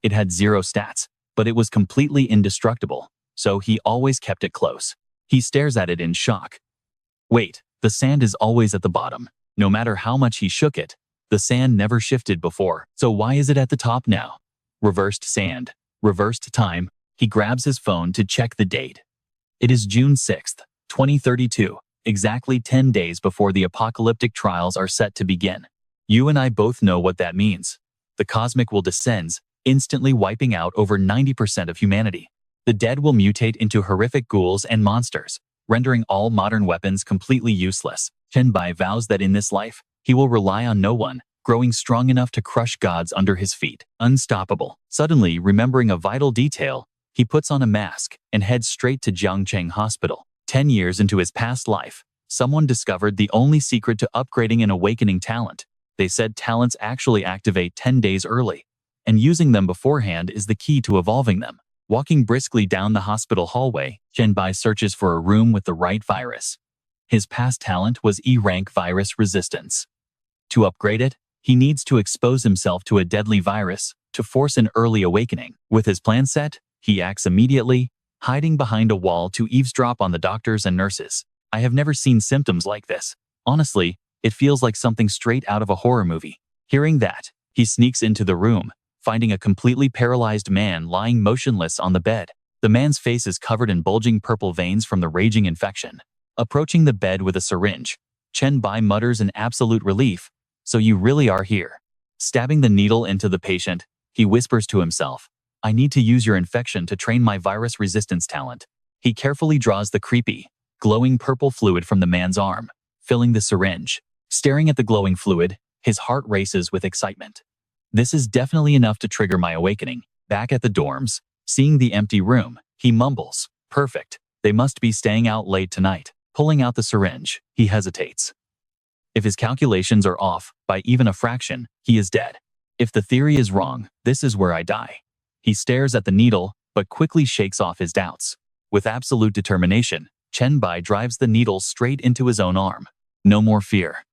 Speaker 1: It had 0 stats, but it was completely indestructible, so he always kept it close. He stares at it in shock. Wait, the sand is always at the bottom. No matter how much he shook it, the sand never shifted before, so why is it at the top now? Reversed sand. Reversed time. He grabs his phone to check the date. It is June 6th, 2032, exactly 10 days before the apocalyptic trials are set to begin. You and I both know what that means. The cosmic will descends, instantly wiping out over 90% of humanity. The dead will mutate into horrific ghouls and monsters, rendering all modern weapons completely useless. Chen Bai vows that in this life, he will rely on no one, growing strong enough to crush gods under his feet. Unstoppable. Suddenly, remembering a vital detail, he puts on a mask and heads straight to Jiangcheng Hospital. 10 years into his past life, someone discovered the only secret to upgrading an awakening talent. They said talents actually activate 10 days early. and using them beforehand is the key to evolving them. Walking briskly down the hospital hallway, Chen Bai searches for a room with the right virus. His past talent was E-rank virus resistance. To upgrade it, he needs to expose himself to a deadly virus to force an early awakening. With his plan set, he acts immediately, hiding behind a wall to eavesdrop on the doctors and nurses. I have never seen symptoms like this. Honestly, it feels like something straight out of a horror movie. Hearing that, he sneaks into the room, finding a completely paralyzed man lying motionless on the bed. The man's face is covered in bulging purple veins from the raging infection. Approaching the bed with a syringe, Chen Bai mutters in absolute relief, "So you really are here." Stabbing the needle into the patient, he whispers to himself, "I need to use your infection to train my virus resistance talent." He carefully draws the creepy, glowing purple fluid from the man's arm, filling the syringe. Staring at the glowing fluid, his heart races with excitement. This is definitely enough to trigger my awakening. Back at the dorms, seeing the empty room, he mumbles, "Perfect. They must be staying out late tonight." Pulling out the syringe, he hesitates. If his calculations are off by even a fraction, he is dead. If the theory is wrong, this is where I die. He stares at the needle, but quickly shakes off his doubts. With absolute determination, Chen Bai drives the needle straight into his own arm. No more fear.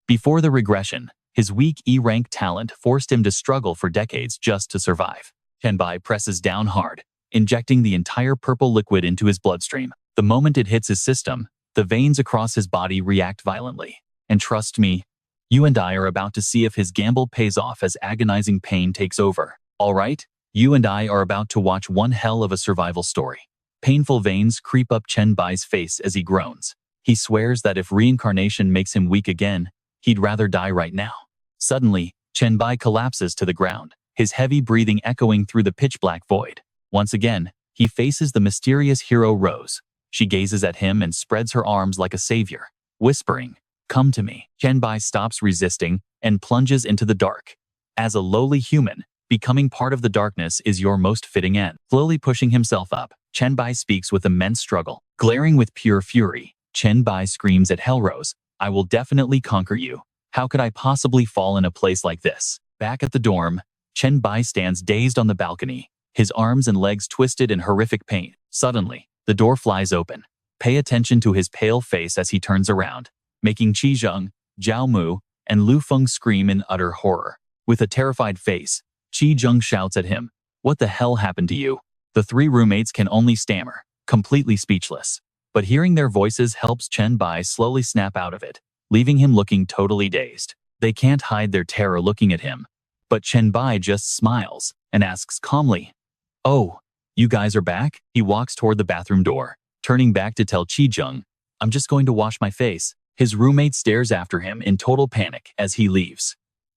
Speaker 1: Before the regression, his weak E-rank talent forced him to struggle for decades just to survive. Chen Bai presses down hard, injecting the entire purple liquid into his bloodstream. The moment it hits his system, the veins across his body react violently. And trust me, you and I are about to see if his gamble pays off as agonizing pain takes over. All right, you and I are about to watch one hell of a survival story. Painful veins creep up Chen Bai's face as he groans. He swears that if reincarnation makes him weak again, he'd rather die right now. Suddenly, Chen Bai collapses to the ground, his heavy breathing echoing through the pitch-black void. Once again, he faces the mysterious hero Rose. She gazes at him and spreads her arms like a savior, whispering, "Come to me." Chen Bai stops resisting and plunges into the dark. As a lowly human, becoming part of the darkness is your most fitting end. Slowly pushing himself up, Chen Bai speaks with immense struggle. Glaring with pure fury, Chen Bai screams at Hellrose, "I will definitely conquer you. How could I possibly fall in a place like this?" Back at the dorm, Chen Bai stands dazed on the balcony, his arms and legs twisted in horrific pain. Suddenly, the door flies open. Pay attention to his pale face as he turns around, making Qi Zheng, Zhao Mu, and Lu Feng scream in utter horror. With a terrified face, Qi Zheng shouts at him, "What the hell happened to you?" The three roommates can only stammer, completely speechless. But hearing their voices helps Chen Bai slowly snap out of it, leaving him looking totally dazed. They can't hide their terror looking at him. But Chen Bai just smiles and asks calmly, "Oh, you guys are back?" He walks toward the bathroom door, turning back to tell Qi Zheng, "I'm just going to wash my face." His roommate stares after him in total panic as he leaves.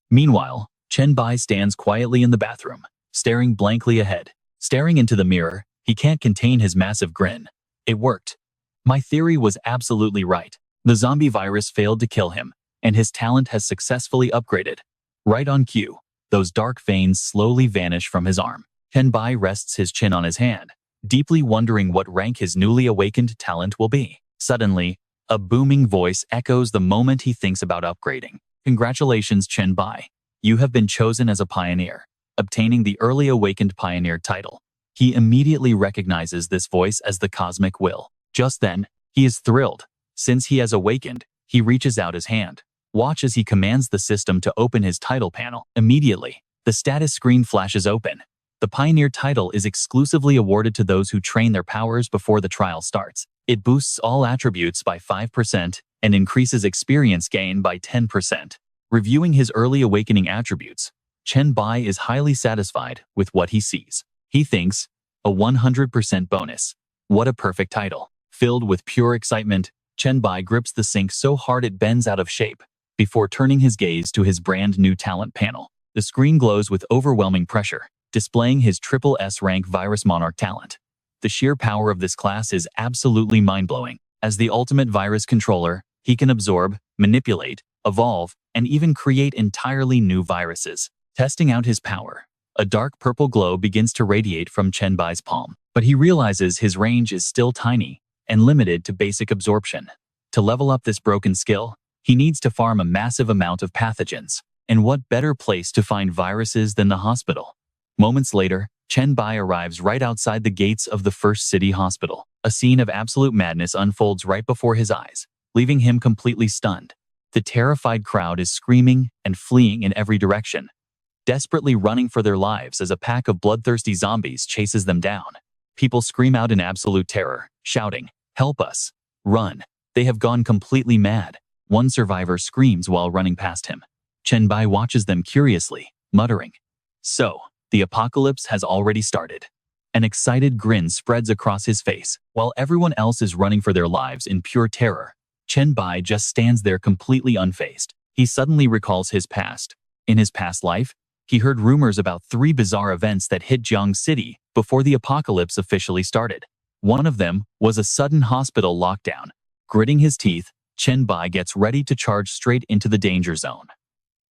Speaker 1: Meanwhile, Chen Bai stands quietly in the bathroom, staring blankly ahead. Staring into the mirror, he can't contain his massive grin. It worked. My theory was absolutely right. The zombie virus failed to kill him, and his talent has successfully upgraded. Right on cue, those dark veins slowly vanish from his arm. Chen Bai rests his chin on his hand, deeply wondering what rank his newly awakened talent will be. Suddenly, a booming voice echoes the moment he thinks about upgrading. "Congratulations, Chen Bai. You have been chosen as a pioneer," obtaining the early awakened pioneer title. He immediately recognizes this voice as the cosmic will. Just then, he is thrilled. Since he has awakened, he reaches out his hand. Watch as he commands the system to open his title panel. Immediately, the status screen flashes open. The pioneer title is exclusively awarded to those who train their powers before the trial starts. It boosts all attributes by 5% and increases experience gain by 10%. Reviewing his early awakening attributes, Chen Bai is highly satisfied with what he sees. He thinks, a 100% bonus. What a perfect title. Filled with pure excitement, Chen Bai grips the sink so hard it bends out of shape, before turning his gaze to his brand new talent panel. The screen glows with overwhelming pressure, displaying his triple S rank Virus Monarch talent. The sheer power of this class is absolutely mind-blowing. As the ultimate virus controller, he can absorb, manipulate, evolve, and even create entirely new viruses. Testing out his power, a dark purple glow begins to radiate from Chen Bai's palm. But he realizes his range is still tiny and limited to basic absorption. To level up this broken skill, he needs to farm a massive amount of pathogens. And what better place to find viruses than the hospital? Moments later, Chen Bai arrives right outside the gates of the first city hospital. A scene of absolute madness unfolds right before his eyes, leaving him completely stunned. The terrified crowd is screaming and fleeing in every direction, desperately running for their lives as a pack of bloodthirsty zombies chases them down. People scream out in absolute terror, shouting, "Help us! Run! They have gone completely mad." One survivor screams while running past him. Chen Bai watches them curiously, muttering, "So, the apocalypse has already started." An excited grin spreads across his face. While everyone else is running for their lives in pure terror, Chen Bai just stands there completely unfazed. He suddenly recalls his past. In his past life, he heard rumors about 3 bizarre events that hit Jiang City before the apocalypse officially started. One of them was a sudden hospital lockdown. Gritting his teeth, Chen Bai gets ready to charge straight into the danger zone.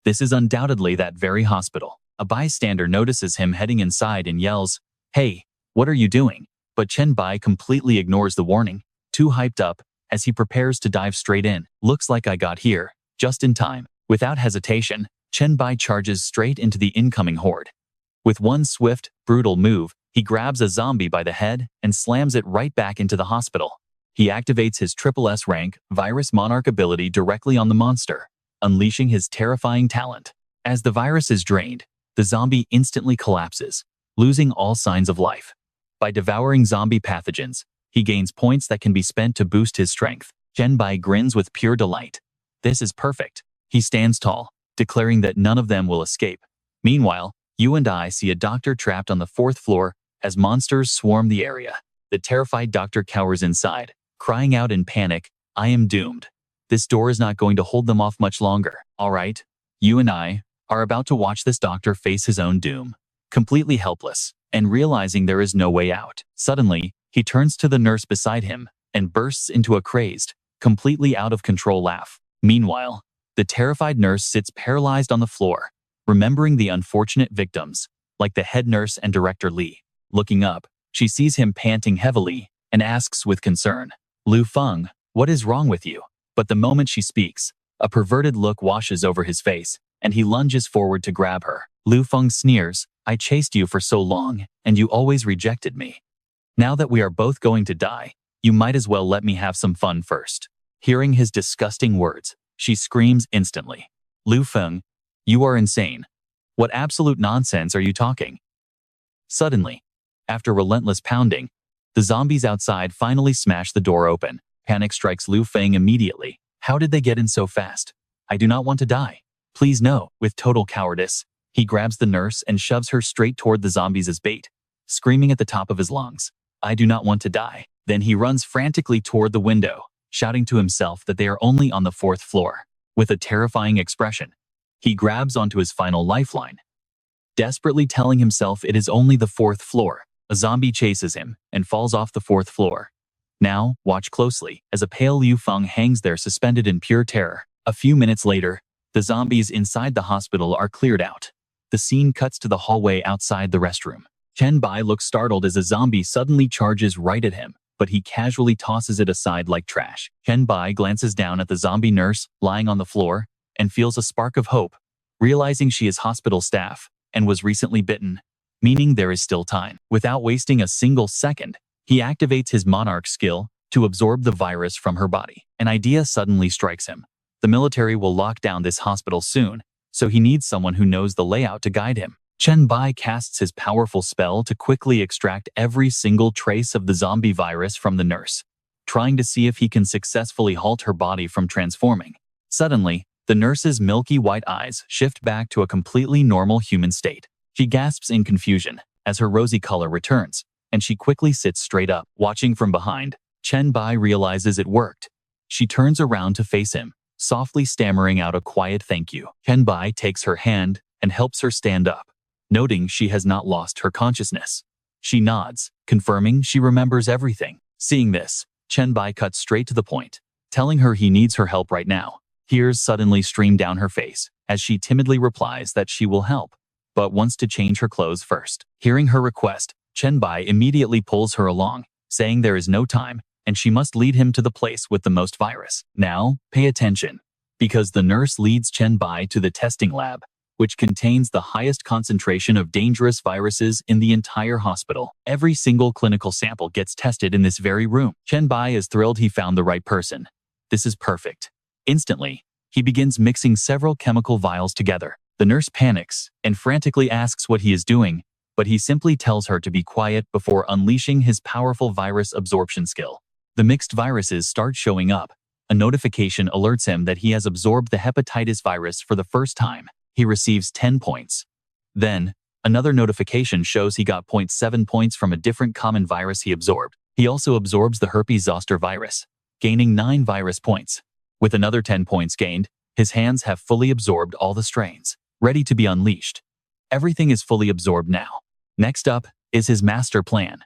Speaker 1: This is undoubtedly that very hospital. A bystander notices him heading inside and yells, "Hey, what are you doing?" But Chen Bai completely ignores the warning, too hyped up, as he prepares to dive straight in. "Looks like I got here, just in time." Without hesitation, Chen Bai charges straight into the incoming horde. With one swift, brutal move, he grabs a zombie by the head and slams it right back into the hospital. He activates his SSS rank Virus Monarch ability directly on the monster, unleashing his terrifying talent. As the virus is drained, the zombie instantly collapses, losing all signs of life. By devouring zombie pathogens, he gains points that can be spent to boost his strength. Chen Bai grins with pure delight. This is perfect. He stands tall, declaring that none of them will escape. Meanwhile, you and I see a doctor trapped on the 4th floor as monsters swarm the area. The terrified doctor cowers inside, crying out in panic, "I am doomed. This door is not going to hold them off much longer." All right, you and I are about to watch this doctor face his own doom. Completely helpless, and realizing there is no way out. Suddenly, he turns to the nurse beside him and bursts into a crazed, completely out of control laugh. Meanwhile, the terrified nurse sits paralyzed on the floor, remembering the unfortunate victims, like the head nurse and Director Li. Looking up, she sees him panting heavily and asks with concern, "Lu Feng, what is wrong with you?" But the moment she speaks, a perverted look washes over his face, and he lunges forward to grab her. Lu Feng sneers, "I chased you for so long, and you always rejected me. Now that we are both going to die, you might as well let me have some fun first." Hearing his disgusting words, she screams instantly, "Lu Feng, you are insane. What absolute nonsense are you talking?" Suddenly, after relentless pounding, the zombies outside finally smash the door open. Panic strikes Lu Feng immediately. How did they get in so fast? "I do not want to die. Please no." With total cowardice, he grabs the nurse and shoves her straight toward the zombies as bait, screaming at the top of his lungs, "I do not want to die." Then he runs frantically toward the window, shouting to himself that they are only on the 4th floor. With a terrifying expression, he grabs onto his final lifeline, desperately telling himself it is only the 4th floor. A zombie chases him and falls off the 4th floor. Now, watch closely as a pale Lu Feng hangs there suspended in pure terror. A few minutes later, the zombies inside the hospital are cleared out. The scene cuts to the hallway outside the restroom. Chen Bai looks startled as a zombie suddenly charges right at him, but he casually tosses it aside like trash. Chen Bai glances down at the zombie nurse lying on the floor and feels a spark of hope, realizing she is hospital staff and was recently bitten, meaning there is still time. Without wasting a single second, he activates his Monarch skill to absorb the virus from her body. An idea suddenly strikes him. The military will lock down this hospital soon, so he needs someone who knows the layout to guide him. Chen Bai casts his powerful spell to quickly extract every single trace of the zombie virus from the nurse, trying to see if he can successfully halt her body from transforming. Suddenly, the nurse's milky white eyes shift back to a completely normal human state. She gasps in confusion as her rosy color returns, and she quickly sits straight up. Watching from behind, Chen Bai realizes it worked. She turns around to face him, softly stammering out a quiet thank you. Chen Bai takes her hand and helps her stand up, noting she has not lost her consciousness. She nods, confirming she remembers everything. Seeing this, Chen Bai cuts straight to the point, telling her he needs her help right now. Tears suddenly stream down her face as she timidly replies that she will help, but wants to change her clothes first. Hearing her request, Chen Bai immediately pulls her along, saying there is no time and she must lead him to the place with the most virus. Now, pay attention, because the nurse leads Chen Bai to the testing lab. which contains the highest concentration of dangerous viruses in the entire hospital. Every single clinical sample gets tested in this very room. Chen Bai is thrilled he found the right person. This is perfect. Instantly, he begins mixing several chemical vials together. The nurse panics and frantically asks what he is doing, but he simply tells her to be quiet before unleashing his powerful virus absorption skill. The mixed viruses start showing up. A notification alerts him that he has absorbed the hepatitis virus for the first time. He receives 10 points. Then, another notification shows he got 0.7 points from a different common virus he absorbed. He also absorbs the herpes zoster virus, gaining 9 virus points. With another 10 points gained, his hands have fully absorbed all the strains, ready to be unleashed. Everything is fully absorbed now. Next up is his master plan.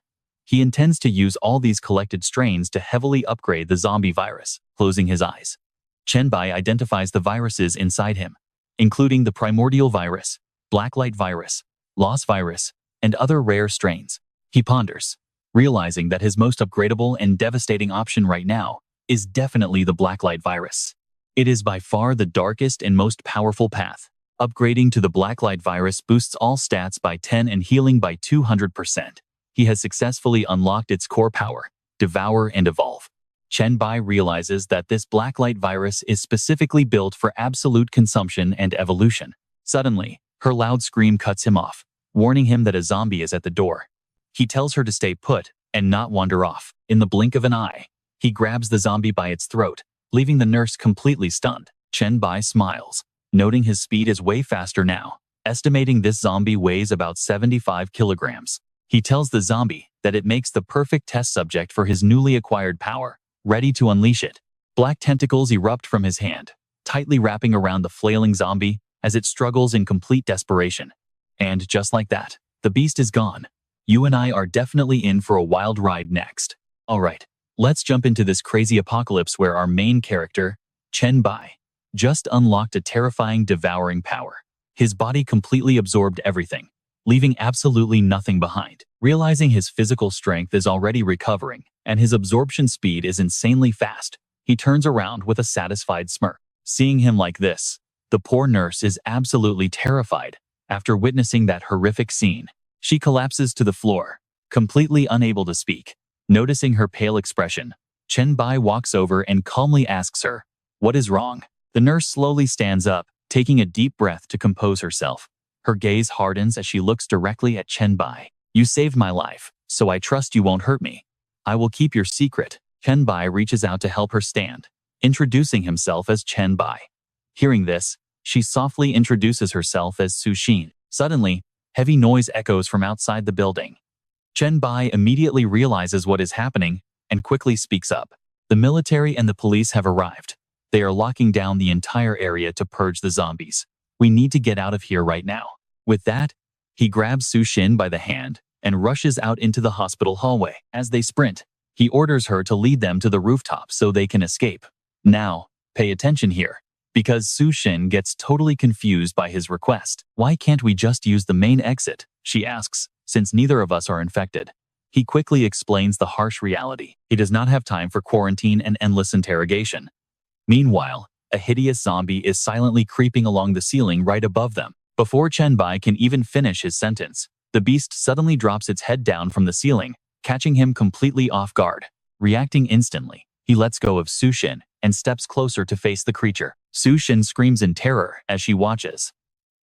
Speaker 1: He intends to use all these collected strains to heavily upgrade the zombie virus. Closing his eyes, Chen Bai identifies the viruses inside him, including the primordial virus, blacklight virus, loss virus, and other rare strains. He ponders, realizing that his most upgradable and devastating option right now is definitely the blacklight virus. It is by far the darkest and most powerful path. Upgrading to the blacklight virus boosts all stats by 10 and healing by 200%. He has successfully unlocked its core power, devour and evolve. Chen Bai realizes that this blacklight virus is specifically built for absolute consumption and evolution. Suddenly, her loud scream cuts him off, warning him that a zombie is at the door. He tells her to stay put and not wander off. In the blink of an eye, he grabs the zombie by its throat, leaving the nurse completely stunned. Chen Bai smiles, noting his speed is way faster now, estimating this zombie weighs about 75 kilograms. He tells the zombie that it makes the perfect test subject for his newly acquired power, ready to unleash it. Black tentacles erupt from his hand, tightly wrapping around the flailing zombie as it struggles in complete desperation. And just like that, the beast is gone. You and I are definitely in for a wild ride next. Alright, let's jump into this crazy apocalypse where our main character, Chen Bai, just unlocked a terrifying devouring power. His body completely absorbed everything, leaving absolutely nothing behind. Realizing his physical strength is already recovering and his absorption speed is insanely fast, he turns around with a satisfied smirk. Seeing him like this, the poor nurse is absolutely terrified. After witnessing that horrific scene, she collapses to the floor, completely unable to speak. Noticing her pale expression, Chen Bai walks over and calmly asks her, "What is wrong?" The nurse slowly stands up, taking a deep breath to compose herself. Her gaze hardens as she looks directly at Chen Bai. "You saved my life, so I trust you won't hurt me. I will keep your secret." Chen Bai reaches out to help her stand, introducing himself as Chen Bai. Hearing this, she softly introduces herself as Su Xin. Suddenly, heavy noise echoes from outside the building. Chen Bai immediately realizes what is happening and quickly speaks up. The military and the police have arrived. They are locking down the entire area to purge the zombies. We need to get out of here right now. With that, he grabs Su Xin by the hand and rushes out into the hospital hallway. As they sprint, he orders her to lead them to the rooftop so they can escape. Now, pay attention here, because Su Xin gets totally confused by his request. "Why can't we just use the main exit?" she asks, since neither of us are infected. He quickly explains the harsh reality. He does not have time for quarantine and endless interrogation. Meanwhile, a hideous zombie is silently creeping along the ceiling right above them. Before Chen Bai can even finish his sentence, the beast suddenly drops its head down from the ceiling, catching him completely off guard. Reacting instantly, he lets go of Su Xin and steps closer to face the creature. Su Xin screams in terror as she watches.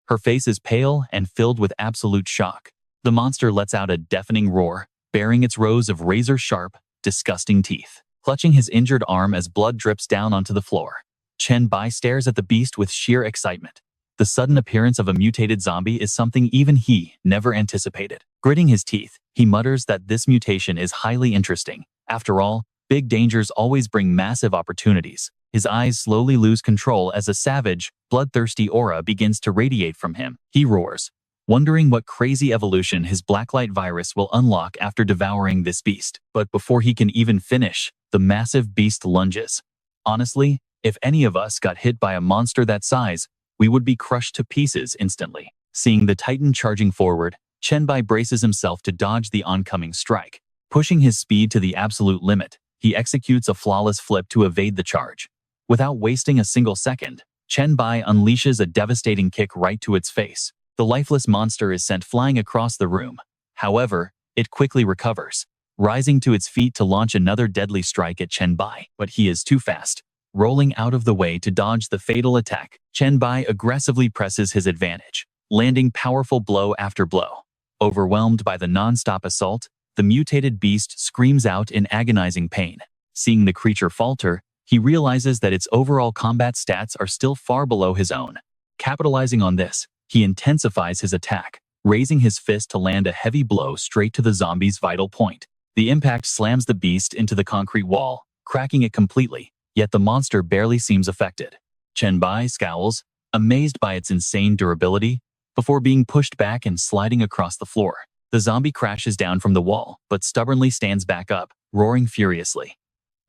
Speaker 1: Her face is pale and filled with absolute shock. The monster lets out a deafening roar, baring its rows of razor-sharp, disgusting teeth. Clutching his injured arm as blood drips down onto the floor, Chen Bai stares at the beast with sheer excitement. The sudden appearance of a mutated zombie is something even he never anticipated. Gritting his teeth, he mutters that this mutation is highly interesting. After all, big dangers always bring massive opportunities. His eyes slowly lose control as a savage, bloodthirsty aura begins to radiate from him. He roars, wondering what crazy evolution his blacklight virus will unlock after devouring this beast. But before he can even finish, the massive beast lunges. Honestly, if any of us got hit by a monster that size, we would be crushed to pieces instantly. Seeing the titan charging forward, Chen Bai braces himself to dodge the oncoming strike. Pushing his speed to the absolute limit, he executes a flawless flip to evade the charge. Without wasting a single second, Chen Bai unleashes a devastating kick right to its face. The lifeless monster is sent flying across the room. However, it quickly recovers, rising to its feet to launch another deadly strike at Chen Bai, but he is too fast. Rolling out of the way to dodge the fatal attack, Chen Bai aggressively presses his advantage, landing powerful blow after blow. Overwhelmed by the non-stop assault, the mutated beast screams out in agonizing pain. Seeing the creature falter, he realizes that its overall combat stats are still far below his own. Capitalizing on this, he intensifies his attack, raising his fist to land a heavy blow straight to the zombie's vital point. The impact slams the beast into the concrete wall, cracking it completely, yet the monster barely seems affected. Chen Bai scowls, amazed by its insane durability, before being pushed back and sliding across the floor. The zombie crashes down from the wall, but stubbornly stands back up, roaring furiously.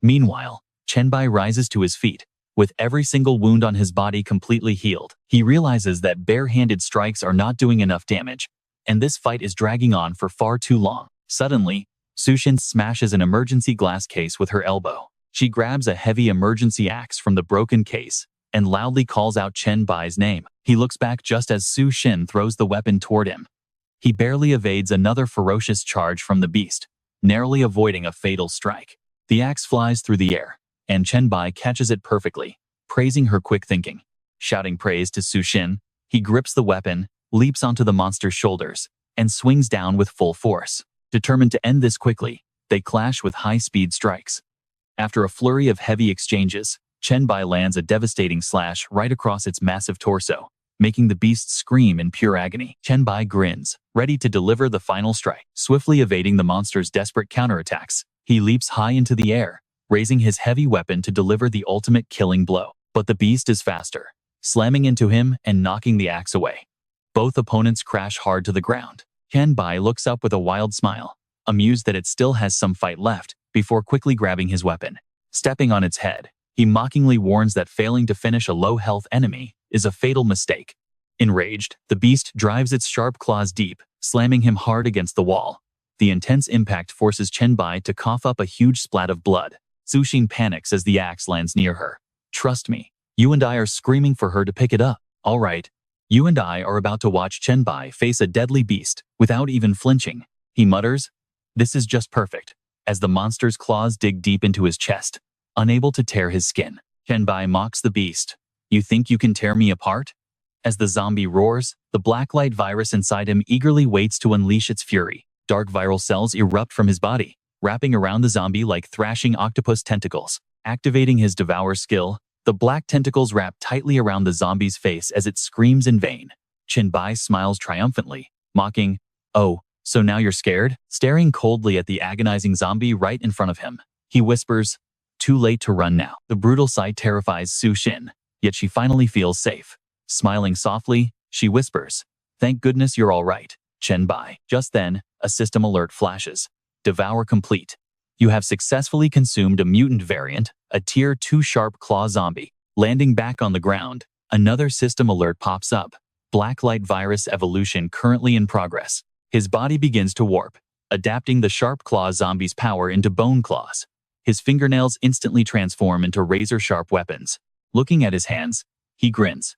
Speaker 1: Meanwhile, Chen Bai rises to his feet. With every single wound on his body completely healed, he realizes that bare-handed strikes are not doing enough damage, and this fight is dragging on for far too long. Suddenly, Sushin smashes an emergency glass case with her elbow. She grabs a heavy emergency axe from the broken case and loudly calls out Chen Bai's name. He looks back just as Sushin throws the weapon toward him. He barely evades another ferocious charge from the beast, narrowly avoiding a fatal strike. The axe flies through the air, and Chen Bai catches it perfectly, praising her quick thinking. Shouting praise to Sushin, he grips the weapon, leaps onto the monster's shoulders, and swings down with full force. Determined to end this quickly, they clash with high-speed strikes. After a flurry of heavy exchanges, Chen Bai lands a devastating slash right across its massive torso, making the beast scream in pure agony. Chen Bai grins, ready to deliver the final strike. Swiftly evading the monster's desperate counterattacks, he leaps high into the air, raising his heavy weapon to deliver the ultimate killing blow. But the beast is faster, slamming into him and knocking the axe away. Both opponents crash hard to the ground. Chen Bai looks up with a wild smile, amused that it still has some fight left, before quickly grabbing his weapon. Stepping on its head, he mockingly warns that failing to finish a low-health enemy is a fatal mistake. Enraged, the beast drives its sharp claws deep, slamming him hard against the wall. The intense impact forces Chen Bai to cough up a huge splat of blood. Sushin panics as the axe lands near her. "Trust me, you and I are screaming for her to pick it up. All right, you and I are about to watch Chen Bai face a deadly beast without even flinching," he mutters. This is just perfect, as the monster's claws dig deep into his chest, unable to tear his skin. Chen Bai mocks the beast. "You think you can tear me apart?" As the zombie roars, the black light virus inside him eagerly waits to unleash its fury. Dark viral cells erupt from his body, wrapping around the zombie like thrashing octopus tentacles. Activating his devour skill, the black tentacles wrap tightly around the zombie's face as it screams in vain. Chen Bai smiles triumphantly, mocking, "Oh, so now you're scared?" Staring coldly at the agonizing zombie right in front of him, he whispers, "Too late to run now." The brutal sight terrifies Sushin, yet she finally feels safe. Smiling softly, she whispers, "Thank goodness you're all right, Chen Bai." Just then, a system alert flashes. Devour complete. You have successfully consumed a mutant variant, a Tier 2 sharp claw zombie. Landing back on the ground, another system alert pops up. Black light virus evolution currently in progress. His body begins to warp, adapting the sharp claw zombie's power into bone claws. His fingernails instantly transform into razor-sharp weapons. Looking at his hands, he grins.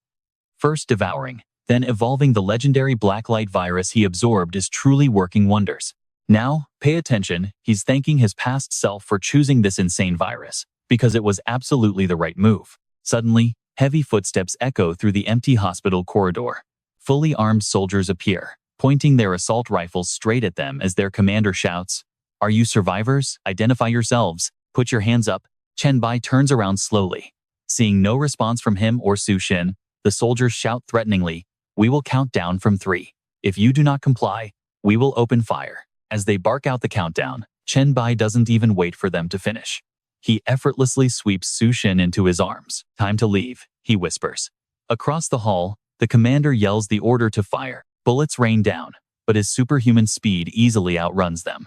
Speaker 1: First devouring, then evolving the legendary blacklight virus he absorbed is truly working wonders. Now, pay attention, he's thanking his past self for choosing this insane virus, because it was absolutely the right move. Suddenly, heavy footsteps echo through the empty hospital corridor. Fully armed soldiers appear, pointing their assault rifles straight at them as their commander shouts, "Are you survivors? Identify yourselves. Put your hands up." Chen Bai turns around slowly. Seeing no response from him or Sushin, the soldiers shout threateningly, "We will count down from 3. If you do not comply, we will open fire." As they bark out the countdown, Chen Bai doesn't even wait for them to finish. He effortlessly sweeps Sushin into his arms. "Time to leave," he whispers. Across the hall, the commander yells the order to fire. Bullets rain down, but his superhuman speed easily outruns them.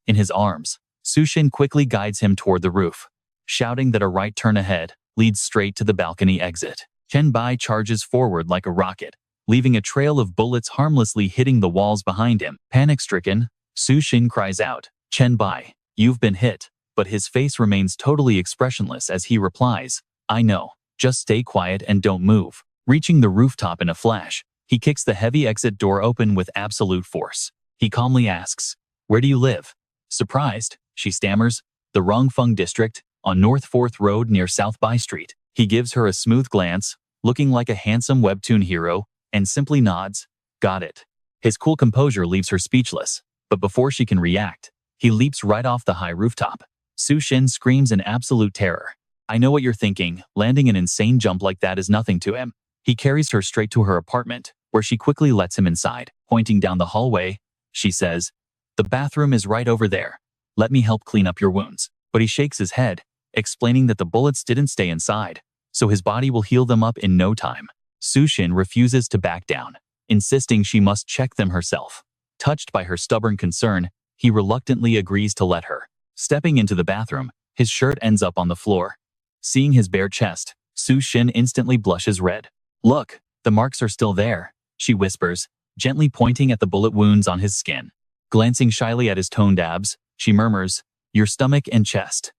Speaker 1: In his arms, Sushin quickly guides him toward the roof, shouting that a right turn ahead leads straight to the balcony exit. Chen Bai charges forward like a rocket, leaving a trail of bullets harmlessly hitting the walls behind him. Panic-stricken, Sushin cries out, "Chen Bai, you've been hit," but his face remains totally expressionless as he replies, "I know, Just stay quiet and don't move. Reaching the rooftop in a flash, he kicks the heavy exit door open with absolute force. He calmly asks, "Where do you live?" Surprised, she stammers, "The Rongfeng district, on North 4th Road near South Bai Street." He gives her a smooth glance, looking like a handsome webtoon hero, and simply nods, "Got it." His cool composure leaves her speechless, but before she can react, he leaps right off the high rooftop. Su Shin screams in absolute terror. I know what you're thinking, landing an insane jump like that is nothing to him. He carries her straight to her apartment, where she quickly lets him inside. Pointing down the hallway, she says, "The bathroom is right over there. Let me help clean up your wounds." But he shakes his head, explaining that the bullets didn't stay inside, so his body will heal them up in no time. Su Shin refuses to back down, insisting she must check them herself. Touched by her stubborn concern, he reluctantly agrees to let her. Stepping into the bathroom, his shirt ends up on the floor. Seeing his bare chest, Su Shin instantly blushes red. "Look, the marks are still there," she whispers, gently pointing at the bullet wounds on his skin. Glancing shyly at his toned abs, she murmurs, "Your stomach and chest.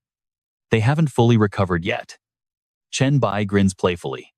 Speaker 1: They haven't fully recovered yet." Chen Bai grins playfully.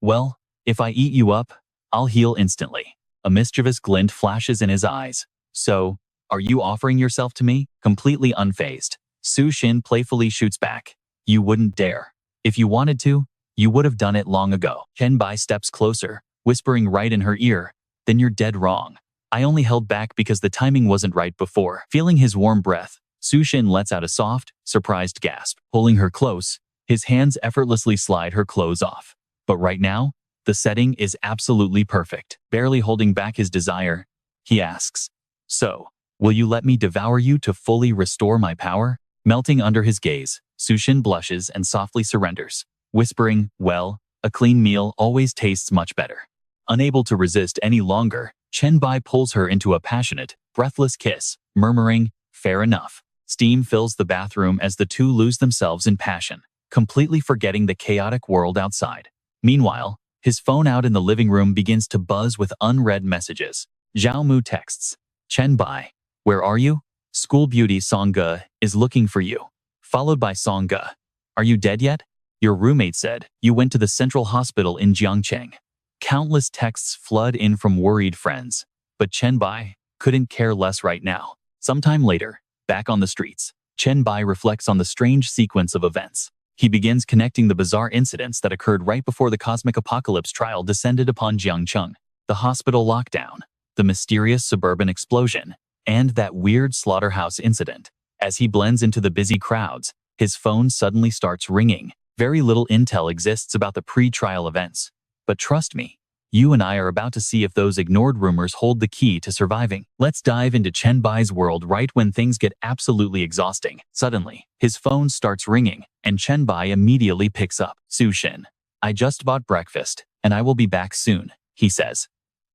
Speaker 1: "Well, if I eat you up, I'll heal instantly." A mischievous glint flashes in his eyes. "So, are you offering yourself to me?" Completely unfazed, Su Shin playfully shoots back. "You wouldn't dare. If you wanted to, you would have done it long ago." Chen Bai steps closer, whispering right in her ear, "Then you're dead wrong. I only held back because the timing wasn't right before." Feeling his warm breath, Su Shin lets out a soft, surprised gasp. Pulling her close, his hands effortlessly slide her clothes off. But right now, the setting is absolutely perfect. Barely holding back his desire, he asks, "So, will you let me devour you to fully restore my power?" Melting under his gaze, Su Shin blushes and softly surrenders, whispering, "Well, a clean meal always tastes much better." Unable to resist any longer, Chen Bai pulls her into a passionate, breathless kiss, murmuring, "Fair enough." Steam fills the bathroom as the two lose themselves in passion, completely forgetting the chaotic world outside. Meanwhile, his phone out in the living room begins to buzz with unread messages. Zhao Mu texts, "Chen Bai, where are you? School beauty Songge is looking for you." Followed by Songge, "Are you dead yet? Your roommate said you went to the central hospital in Jiangcheng." Countless texts flood in from worried friends, but Chen Bai couldn't care less right now. Sometime later, back on the streets, Chen Bai reflects on the strange sequence of events. He begins connecting the bizarre incidents that occurred right before the cosmic apocalypse trial descended upon Jiangcheng, the hospital lockdown, the mysterious suburban explosion, and that weird slaughterhouse incident. As he blends into the busy crowds, his phone suddenly starts ringing. Very little intel exists about the pre-trial events. But trust me, you and I are about to see if those ignored rumors hold the key to surviving. Let's dive into Chen Bai's world right when things get absolutely exhausting. Suddenly, his phone starts ringing, and Chen Bai immediately picks up. "Su Shin, I just bought breakfast, and I will be back soon," he says.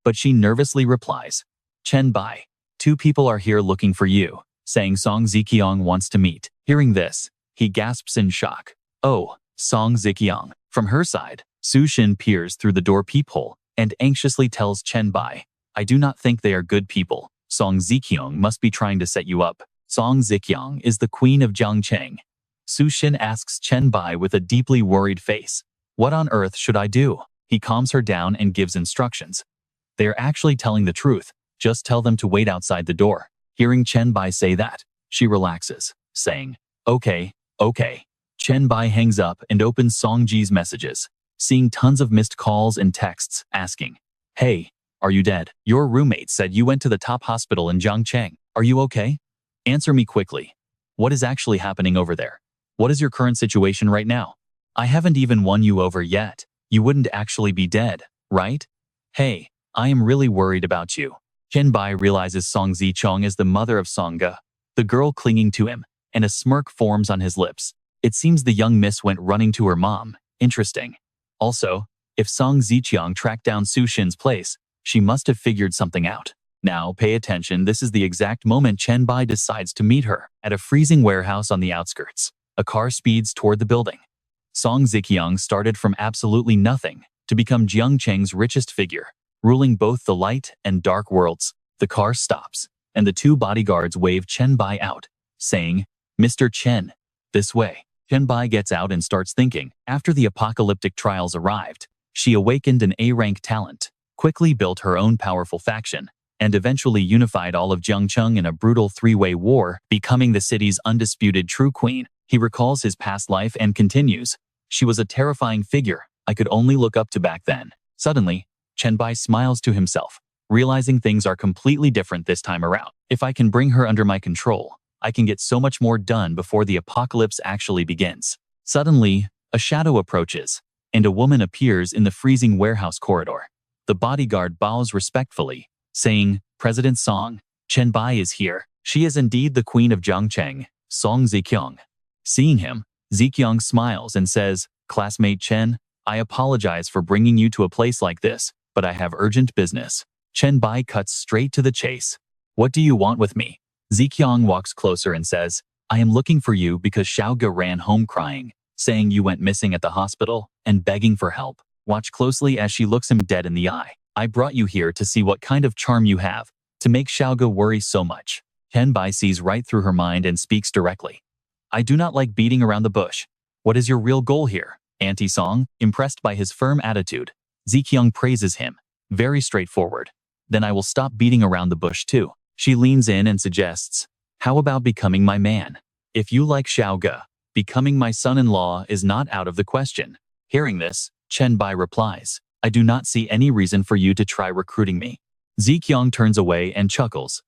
Speaker 1: But she nervously replies, "Chen Bai, two people are here looking for you, saying Song Ziqiang wants to meet." Hearing this, he gasps in shock. "Oh, Song Ziqiang." From her side, Su Shin peers through the door peephole and anxiously tells Chen Bai, "I do not think they are good people. Song Ziqiang must be trying to set you up." Song Ziqiang is the queen of Jiangcheng. Su Shin asks Chen Bai with a deeply worried face, "What on earth should I do?" He calms her down and gives instructions. "They are actually telling the truth. Just tell them to wait outside the door." Hearing Chen Bai say that, she relaxes, saying, Okay. Chen Bai hangs up and opens Song Ji's messages, seeing tons of missed calls and texts, asking, "Hey, are you dead? Your roommate said you went to the top hospital in Jiangcheng. Are you okay? Answer me quickly. What is actually happening over there? What is your current situation right now? I haven't even won you over yet. You wouldn't actually be dead, right? Hey, I am really worried about you." Chen Bai realizes Song Ziqiang is the mother of Songge, the girl clinging to him, and a smirk forms on his lips. It seems the young miss went running to her mom. Interesting. Also, if Song Ziqiang tracked down Su Shin's place, she must have figured something out. Now, pay attention, this is the exact moment Chen Bai decides to meet her. At a freezing warehouse on the outskirts, a car speeds toward the building. Song Ziqiang started from absolutely nothing to become Jiangcheng's richest figure, ruling both the light and dark worlds. The car stops, and the two bodyguards wave Chen Bai out, saying, "Mr. Chen, this way." Chen Bai gets out and starts thinking. After the apocalyptic trials arrived, she awakened an A-rank talent, quickly built her own powerful faction, and eventually unified all of Jiangcheng in a brutal three-way war, becoming the city's undisputed true queen. He recalls his past life and continues, "She was a terrifying figure I could only look up to back then." Suddenly, Chen Bai smiles to himself, realizing things are completely different this time around. If I can bring her under my control, I can get so much more done before the apocalypse actually begins. Suddenly, a shadow approaches, and a woman appears in the freezing warehouse corridor. The bodyguard bows respectfully, saying, "President Song, Chen Bai is here." She is indeed the queen of Jiangcheng, Song Ziqiang. Seeing him, Ziqiang smiles and says, "Classmate Chen, I apologize for bringing you to a place like this, but I have urgent business." Chen Bai cuts straight to the chase. "What do you want with me?" Ziqiang walks closer and says, "I am looking for you because Xiaoge ran home crying, saying you went missing at the hospital and begging for help." Watch closely as she looks him dead in the eye. "I brought you here to see what kind of charm you have to make Xiaoge worry so much." Chen Bai sees right through her mind and speaks directly. "I do not like beating around the bush. What is your real goal here, Auntie Song?" Impressed by his firm attitude, Ziqiang praises him. "Very straightforward. Then I will stop beating around the bush too." She leans in and suggests, "How about becoming my man? If you like Xiaoge, becoming my son-in-law is not out of the question." Hearing this, Chen Bai replies, "I do not see any reason for you to try recruiting me." Ziqiang turns away and chuckles.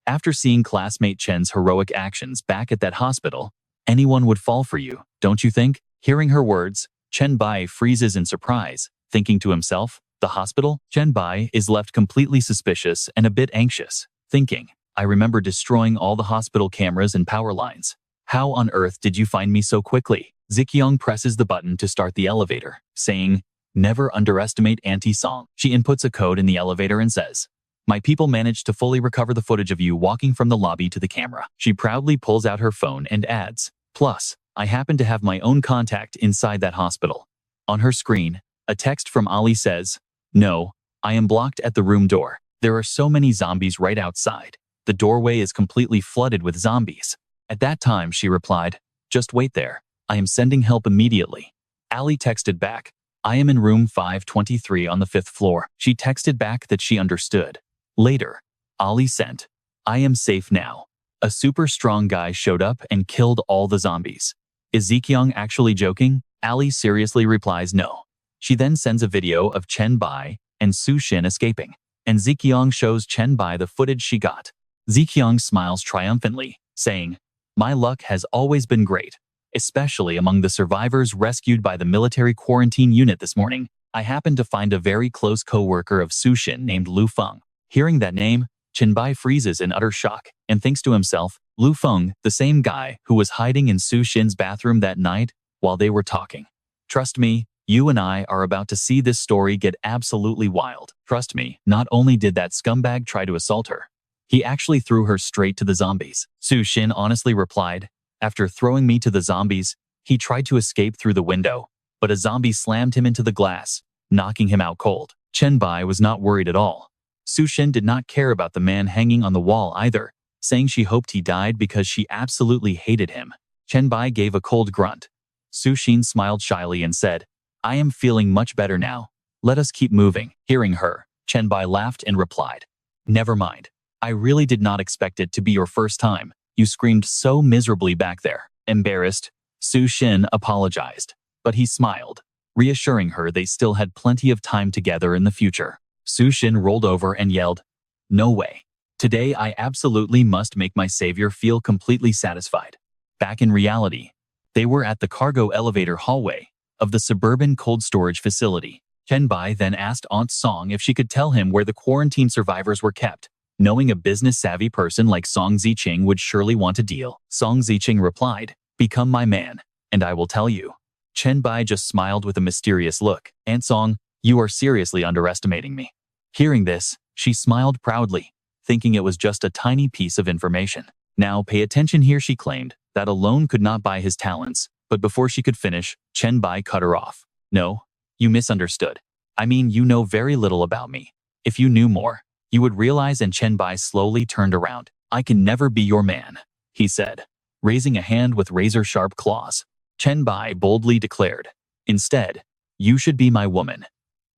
Speaker 1: After seeing classmate Chen's heroic actions back at that hospital, anyone would fall for you, don't you think? Hearing her words, Chen Bai freezes in surprise, thinking to himself, "The hospital?" Chen Bai is left completely suspicious and a bit anxious, thinking, "I remember destroying all the hospital cameras and power lines. How on earth did you find me so quickly?" Ziqiang presses the button to start the elevator, saying, "Never underestimate Auntie Song." She inputs a code in the elevator and says, "My people managed to fully recover the footage of you walking from the lobby to the camera." She proudly pulls out her phone and adds, "Plus, I happen to have my own contact inside that hospital." On her screen, a text from Ali says, "No, I am blocked at the room door. There are so many zombies right outside. The doorway is completely flooded with zombies." At that time, she replied, "Just wait there. I am sending help immediately." Ali texted back, "I am in room 523 on the 5th floor." She texted back that she understood. Later, Ali sent, "I am safe now. A super strong guy showed up and killed all the zombies." Is Ziqiang actually joking? Ali seriously replies no. She then sends a video of Chen Bai and Su Xin escaping, and Ziqiang shows Chen Bai the footage she got. Ziqiang smiles triumphantly, saying, "My luck has always been great, especially among the survivors rescued by the military quarantine unit this morning. I happened to find a very close co-worker of Su Xin named Lu Feng." Hearing that name, Chen Bai freezes in utter shock and thinks to himself, Lu Feng, the same guy who was hiding in Su Xin's bathroom that night while they were talking. Trust me, you and I are about to see this story get absolutely wild. Trust me, not only did that scumbag try to assault her, he actually threw her straight to the zombies. Su Xin honestly replied, "After throwing me to the zombies, he tried to escape through the window, but a zombie slammed him into the glass, knocking him out cold." Chen Bai was not worried at all. Su Xin did not care about the man hanging on the wall either, saying she hoped he died because she absolutely hated him. Chen Bai gave a cold grunt. Su Xin smiled shyly and said, "I am feeling much better now. Let us keep moving." Hearing her, Chen Bai laughed and replied, "Never mind. I really did not expect it to be your first time. You screamed so miserably back there." Embarrassed, Su Xin apologized, but he smiled, reassuring her they still had plenty of time together in the future. Su Xin rolled over and yelled, "No way. Today I absolutely must make my savior feel completely satisfied." Back in reality, they were at the cargo elevator hallway of the suburban cold storage facility. Chen Bai then asked Aunt Song if she could tell him where the quarantine survivors were kept, knowing a business-savvy person like Song Ziqing would surely want a deal. Song Ziqing replied, "Become my man, and I will tell you." Chen Bai just smiled with a mysterious look. "Aunt Song, you are seriously underestimating me." Hearing this, she smiled proudly, thinking it was just a tiny piece of information. "Now pay attention here," she claimed. That alone could not buy his talents, but before she could finish, Chen Bai cut her off. "No, you misunderstood. I mean, you know very little about me. If you knew more, you would realize." And Chen Bai slowly turned around. "I can never be your man," he said, raising a hand with razor-sharp claws. Chen Bai boldly declared. Instead, you should be my woman.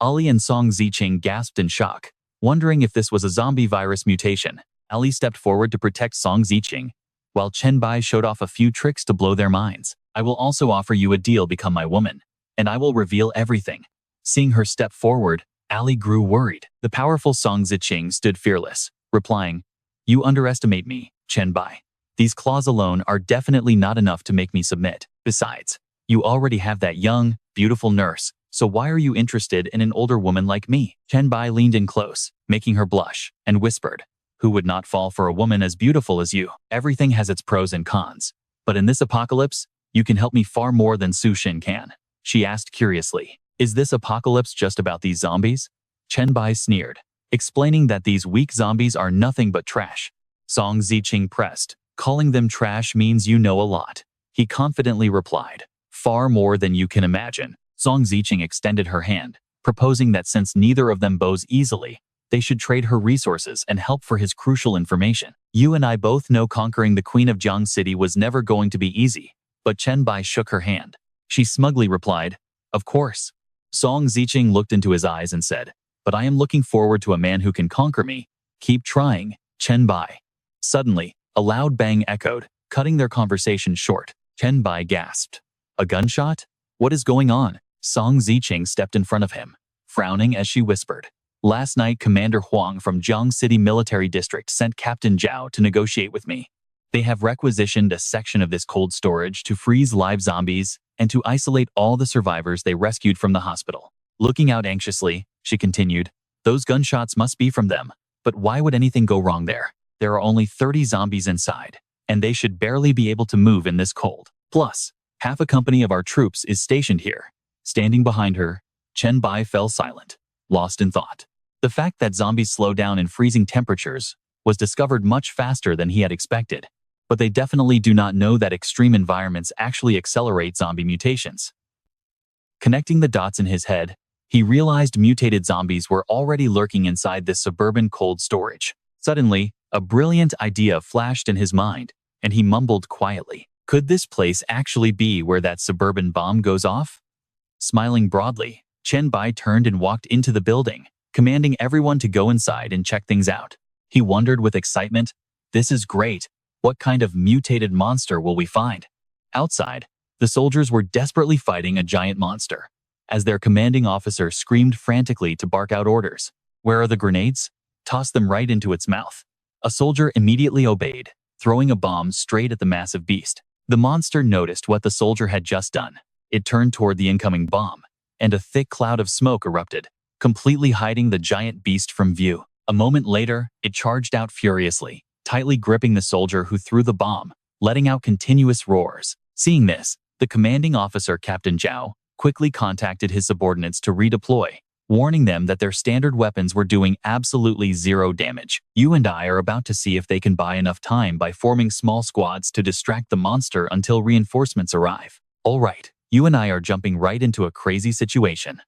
Speaker 1: Ali and Song Ziqing gasped in shock, wondering if this was a zombie virus mutation. Ali stepped forward to protect Song Ziqing, while Chen Bai showed off a few tricks to blow their minds. I will also offer you a deal, become my woman, and I will reveal everything. Seeing her step forward, Ali grew worried. The powerful Song Ziqing stood fearless, replying, You underestimate me, Chen Bai. These claws alone are definitely not enough to make me submit. Besides, you already have that young, beautiful nurse, so why are you interested in an older woman like me? Chen Bai leaned in close, making her blush, and whispered, Who would not fall for a woman as beautiful as you? Everything has its pros and cons, but in this apocalypse, you can help me far more than Su Xin can. She asked curiously, Is this apocalypse just about these zombies? Chen Bai sneered, explaining that these weak zombies are nothing but trash. Song Ziqing pressed, Calling them trash means you know a lot. He confidently replied, Far more than you can imagine. Song Ziqing extended her hand, proposing that since neither of them bows easily, they should trade her resources and help for his crucial information. You and I both know conquering the Queen of Jiang City was never going to be easy, but Chen Bai shook her hand. She smugly replied, Of course. Song Ziqing looked into his eyes and said, But I am looking forward to a man who can conquer me. Keep trying, Chen Bai. Suddenly, a loud bang echoed, cutting their conversation short. Chen Bai gasped. A gunshot? What is going on? Song Ziqing stepped in front of him, frowning as she whispered. Last night, Commander Huang from Jiang City Military District sent Captain Zhao to negotiate with me. They have requisitioned a section of this cold storage to freeze live zombies and to isolate all the survivors they rescued from the hospital. Looking out anxiously, she continued, Those gunshots must be from them, but why would anything go wrong there? There are only 30 zombies inside, and they should barely be able to move in this cold. Plus, half a company of our troops is stationed here. Standing behind her, Chen Bai fell silent, lost in thought. The fact that zombies slow down in freezing temperatures was discovered much faster than he had expected, but they definitely do not know that extreme environments actually accelerate zombie mutations. Connecting the dots in his head, he realized mutated zombies were already lurking inside this suburban cold storage. Suddenly, a brilliant idea flashed in his mind, and he mumbled quietly, Could this place actually be where that suburban bomb goes off? Smiling broadly, Chen Bai turned and walked into the building, commanding everyone to go inside and check things out. He wondered with excitement, This is great. What kind of mutated monster will we find? Outside, the soldiers were desperately fighting a giant monster, as their commanding officer screamed frantically to bark out orders. Where are the grenades? Toss them right into its mouth. A soldier immediately obeyed, throwing a bomb straight at the massive beast. The monster noticed what the soldier had just done. It turned toward the incoming bomb, and a thick cloud of smoke erupted, completely hiding the giant beast from view. A moment later, it charged out furiously, tightly gripping the soldier who threw the bomb, letting out continuous roars. Seeing this, the commanding officer, Captain Zhao, quickly contacted his subordinates to redeploy, warning them that their standard weapons were doing absolutely zero damage. You and I are about to see if they can buy enough time by forming small squads to distract the monster until reinforcements arrive. All right, you and I are jumping right into a crazy situation.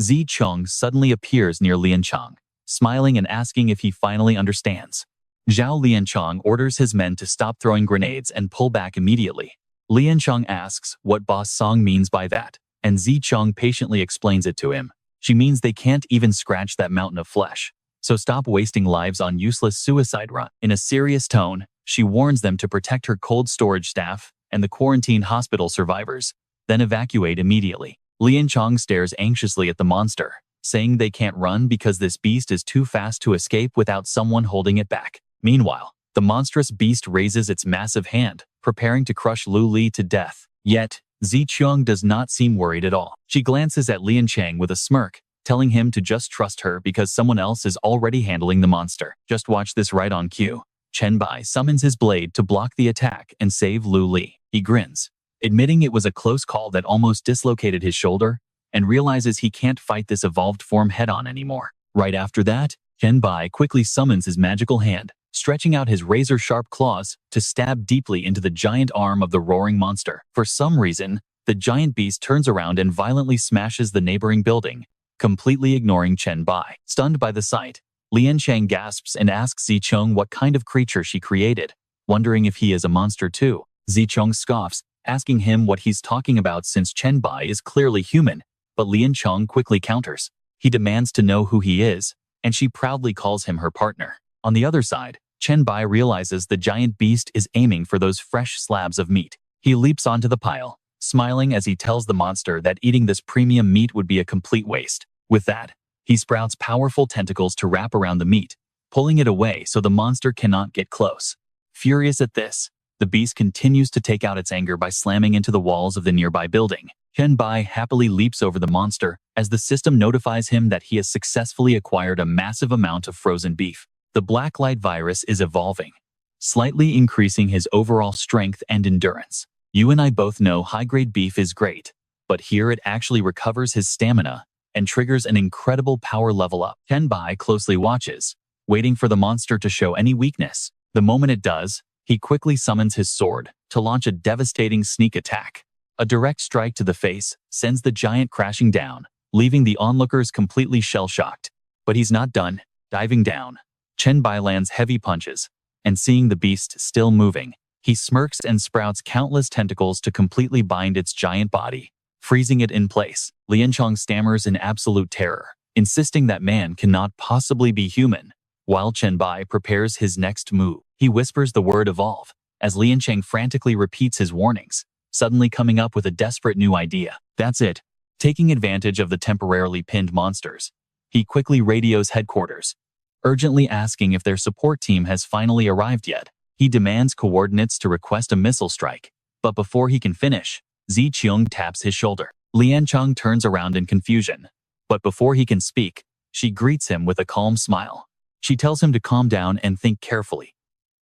Speaker 1: Zi Cheng suddenly appears near Liancheng, smiling and asking if he finally understands. Zhao Liancheng orders his men to stop throwing grenades and pull back immediately. Liancheng asks what Boss Song means by that, and Zi Cheng patiently explains it to him. She means they can't even scratch that mountain of flesh, so stop wasting lives on useless suicide run. In a serious tone, she warns them to protect her cold storage staff and the quarantine hospital survivors, then evacuate immediately. Liancheng stares anxiously at the monster, saying they can't run because this beast is too fast to escape without someone holding it back. Meanwhile, the monstrous beast raises its massive hand, preparing to crush Lu Li to death. Yet, Zi Cheng does not seem worried at all. She glances at Liancheng with a smirk, telling him to just trust her because someone else is already handling the monster. Just watch this right on cue. Chen Bai summons his blade to block the attack and save Lu Li. He grins, admitting it was a close call that almost dislocated his shoulder, and realizes he can't fight this evolved form head-on anymore. Right after that, Chen Bai quickly summons his magical hand, stretching out his razor-sharp claws to stab deeply into the giant arm of the roaring monster. For some reason, the giant beast turns around and violently smashes the neighboring building, completely ignoring Chen Bai. Stunned by the sight, Liancheng gasps and asks Zicheng what kind of creature she created, wondering if he is a monster too. Zicheng scoffs, asking him what he's talking about since Chen Bai is clearly human, but Lian Chong quickly counters. He demands to know who he is, and she proudly calls him her partner. On the other side, Chen Bai realizes the giant beast is aiming for those fresh slabs of meat. He leaps onto the pile, smiling as he tells the monster that eating this premium meat would be a complete waste. With that, he sprouts powerful tentacles to wrap around the meat, pulling it away so the monster cannot get close. Furious at this, the beast continues to take out its anger by slamming into the walls of the nearby building. Chen Bai happily leaps over the monster as the system notifies him that he has successfully acquired a massive amount of frozen beef. The blacklight virus is evolving, slightly increasing his overall strength and endurance. You and I both know high-grade beef is great, but here it actually recovers his stamina and triggers an incredible power level up. Chen Bai closely watches, waiting for the monster to show any weakness. The moment it does, he quickly summons his sword to launch a devastating sneak attack. A direct strike to the face sends the giant crashing down, leaving the onlookers completely shell-shocked. But he's not done. Diving down, Chen Bai lands heavy punches, and seeing the beast still moving, he smirks and sprouts countless tentacles to completely bind its giant body, freezing it in place. Lian Chong stammers in absolute terror, insisting that man cannot possibly be human. While Chen Bai prepares his next move, he whispers the word evolve, as Lian Cheng frantically repeats his warnings, suddenly coming up with a desperate new idea. That's it. Taking advantage of the temporarily pinned monsters, he quickly radios headquarters, urgently asking if their support team has finally arrived yet. He demands coordinates to request a missile strike, but before he can finish, Zi Qiong taps his shoulder. Lian Cheng turns around in confusion, but before he can speak, she greets him with a calm smile. She tells him to calm down and think carefully,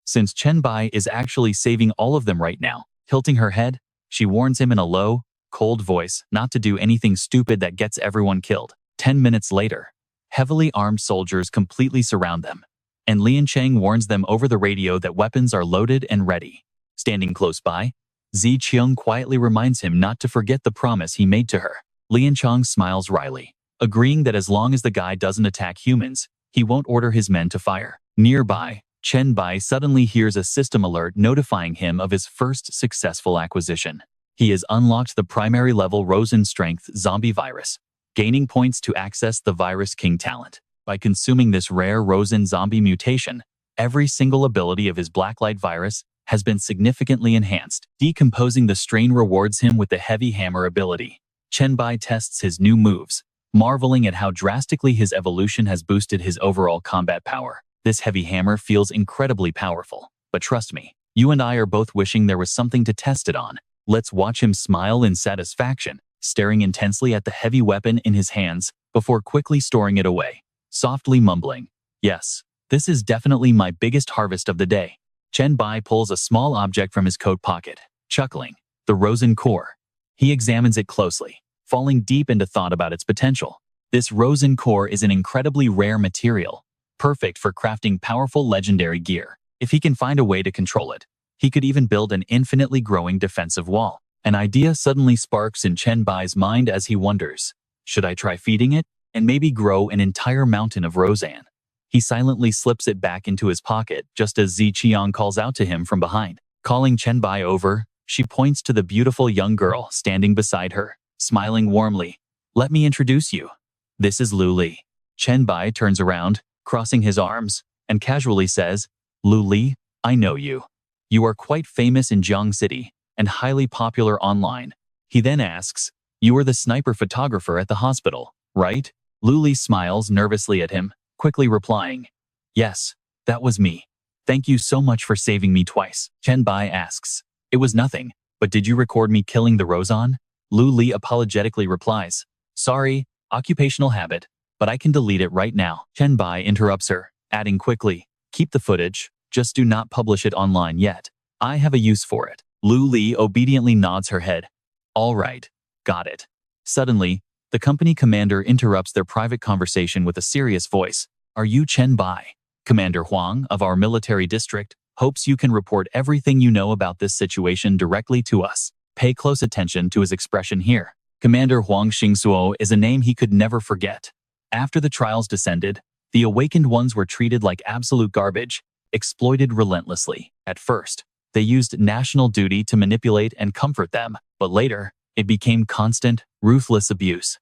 Speaker 1: since Chen Bai is actually saving all of them right now. Tilting her head, she warns him in a low, cold voice not to do anything stupid that gets everyone killed. 10 minutes later, heavily armed soldiers completely surround them, and Lian Cheng warns them over the radio that weapons are loaded and ready. Standing close by, Zi Qiong quietly reminds him not to forget the promise he made to her. Lian Cheng smiles wryly, agreeing that as long as the guy doesn't attack humans, he won't order his men to fire. Nearby, Chen Bai suddenly hears a system alert notifying him of his first successful acquisition. He has unlocked the primary level Rosen Strength zombie virus, gaining points to access the Virus King talent. By consuming this rare Rosen zombie mutation, every single ability of his Blacklight virus has been significantly enhanced. Decomposing the strain rewards him with the Heavy Hammer ability. Chen Bai tests his new moves, marveling at how drastically his evolution has boosted his overall combat power. This Heavy Hammer feels incredibly powerful, but trust me, you and I are both wishing there was something to test it on. Let's watch him smile in satisfaction, staring intensely at the heavy weapon in his hands before quickly storing it away, softly mumbling, "Yes, this is definitely my biggest harvest of the day." Chen Bai pulls a small object from his coat pocket, chuckling, the Rosen core. He examines it closely, falling deep into thought about its potential. This Rosen core is an incredibly rare material, perfect for crafting powerful legendary gear. If he can find a way to control it, he could even build an infinitely growing defensive wall. An idea suddenly sparks in Chen Bai's mind as he wonders, should I try feeding it and maybe grow an entire mountain of Roseanne? He silently slips it back into his pocket just as Zi Qiong calls out to him from behind. Calling Chen Bai over, she points to the beautiful young girl standing beside her, smiling warmly. "Let me introduce you. This is Lu Li." Chen Bai turns around, crossing his arms, and casually says, "Lu Li, I know you. You are quite famous in Jiang City and highly popular online." He then asks, "You are the sniper photographer at the hospital, right?" Lu Li smiles nervously at him, quickly replying, "Yes, that was me. Thank you so much for saving me twice." Chen Bai asks, "It was nothing, but did you record me killing the Rozan?" Lu Li apologetically replies, "Sorry, occupational habit, but I can delete it right now." Chen Bai interrupts her, adding quickly, "Keep the footage, just do not publish it online yet. I have a use for it." Lu Li obediently nods her head. "All right, got it." Suddenly, the company commander interrupts their private conversation with a serious voice. "Are you Chen Bai? Commander Huang of our military district hopes you can report everything you know about this situation directly to us." Pay close attention to his expression here. Commander Huang Xingsuo is a name he could never forget. After the trials descended, the awakened ones were treated like absolute garbage, exploited relentlessly. At first, They used national duty to manipulate and comfort them, but later, it became constant, ruthless abuse.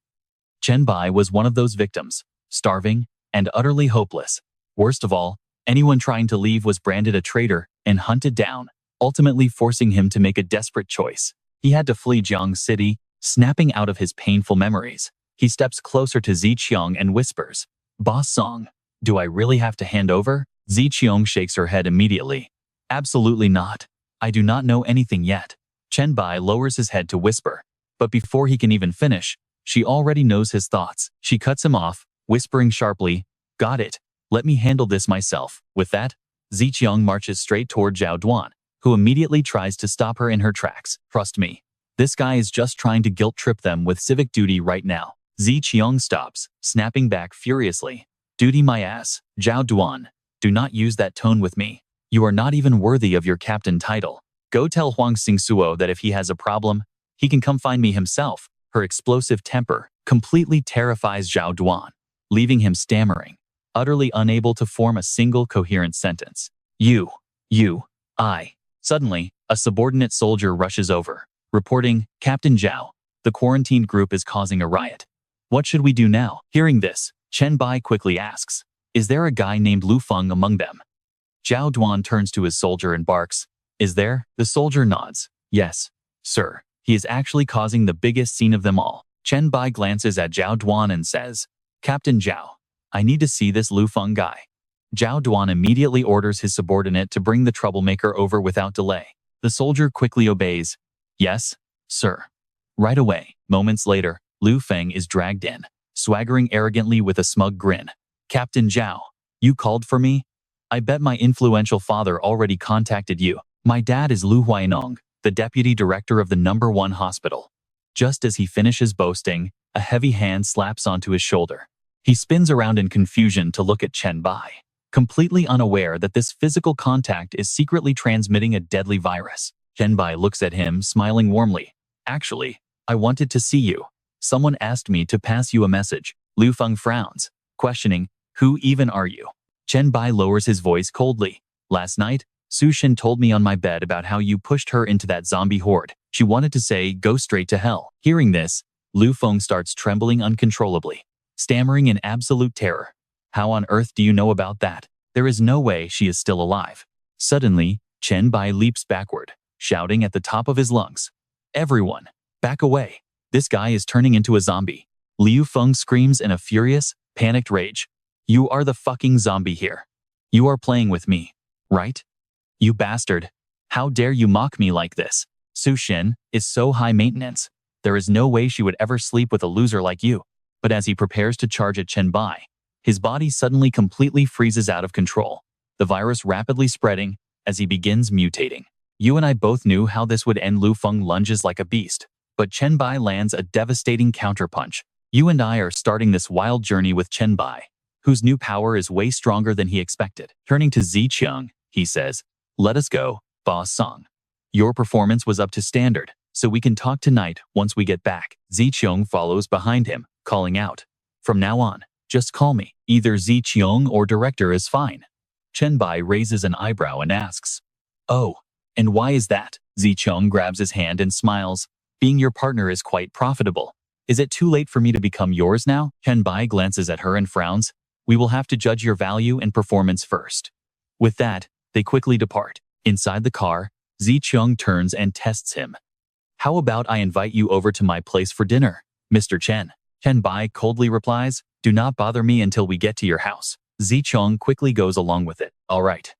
Speaker 1: Chen Bai was one of those victims, starving and utterly hopeless. Worst of all, anyone trying to leave was branded a traitor and hunted down, ultimately forcing him to make a desperate choice. He had to flee Jiang City, snapping out of his painful memories. He steps closer to Ziqiang and whispers, "Boss Song, do I really have to hand over?" Ziqiang shakes her head immediately. "Absolutely not. I do not know anything yet." Chen Bai lowers his head to whisper, but before he can even finish, she already knows his thoughts. She cuts him off, whispering sharply, "Got it. Let me handle this myself." With that, Ziqiang marches straight toward Zhao Duan, who immediately tries to stop her in her tracks. "Trust me. This guy is just trying to guilt-trip them with civic duty right now." Ziqiang stops, snapping back furiously. "Duty my ass, Zhao Duan. Do not use that tone with me. You are not even worthy of your captain title. Go tell Huang Xingsuo that if he has a problem, he can come find me himself." Her explosive temper completely terrifies Zhao Duan, leaving him stammering, utterly unable to form a single coherent sentence. I. Suddenly, a subordinate soldier rushes over, reporting, "Captain Zhao, the quarantined group is causing a riot. What should we do now?" Hearing this, Chen Bai quickly asks, "Is there a guy named Lu Feng among them?" Zhao Duan turns to his soldier and barks, "Is there?" The soldier nods. "Yes, sir. He is actually causing the biggest scene of them all." Chen Bai glances at Zhao Duan and says, "Captain Zhao, I need to see this Lu Feng guy." Zhao Duan immediately orders his subordinate to bring the troublemaker over without delay. The soldier quickly obeys. "Yes, sir." Right away, moments later, Lu Feng is dragged in, swaggering arrogantly with a smug grin. "Captain Zhao, you called for me? I bet my influential father already contacted you. My dad is Lu Huainong, the deputy director of the #1 hospital." Just as he finishes boasting, a heavy hand slaps onto his shoulder. He spins around in confusion to look at Chen Bai, completely unaware that this physical contact is secretly transmitting a deadly virus. Chen Bai looks at him, smiling warmly. "Actually, I wanted to see you. Someone asked me to pass you a message." Lu Feng frowns, questioning, "Who even are you?" Chen Bai lowers his voice coldly. "Last night, Su Shin told me on my bed about how you pushed her into that zombie horde. She wanted to say, 'Go straight to hell.'" Hearing this, Lu Feng starts trembling uncontrollably, stammering in absolute terror. "How on earth do you know about that? There is no way she is still alive." Suddenly, Chen Bai leaps backward, shouting at the top of his lungs, "Everyone, back away. This guy is turning into a zombie." Liu Feng screams in a furious, panicked rage. "You are the fucking zombie here. You are playing with me, right? You bastard. How dare you mock me like this? Su Shin is so high maintenance. There is no way she would ever sleep with a loser like you." But as he prepares to charge at Chen Bai, his body suddenly completely freezes out of control, the virus rapidly spreading as he begins mutating. You and I both knew how this would end. Lu Feng lunges like a beast, but Chen Bai lands a devastating counterpunch. You and I are starting this wild journey with Chen Bai, whose new power is way stronger than he expected. Turning to Ziqiang, he says, "Let us go, Boss Song. Your performance was up to standard, so we can talk tonight once we get back." Ziqiang follows behind him, calling out, "From now on, just call me. Either Ziqiang or director is fine." Chen Bai raises an eyebrow and asks, "Oh, and why is that?" Ziqiang grabs his hand and smiles. "Being your partner is quite profitable. Is it too late for me to become yours now?" Chen Bai glances at her and frowns. "We will have to judge your value and performance first." With that, they quickly depart. Inside the car, Ziqiang turns and tests him. "How about I invite you over to my place for dinner, Mr. Chen?" Chen Bai coldly replies, "Do not bother me until we get to your house." Ziqiang quickly goes along with it. "All right."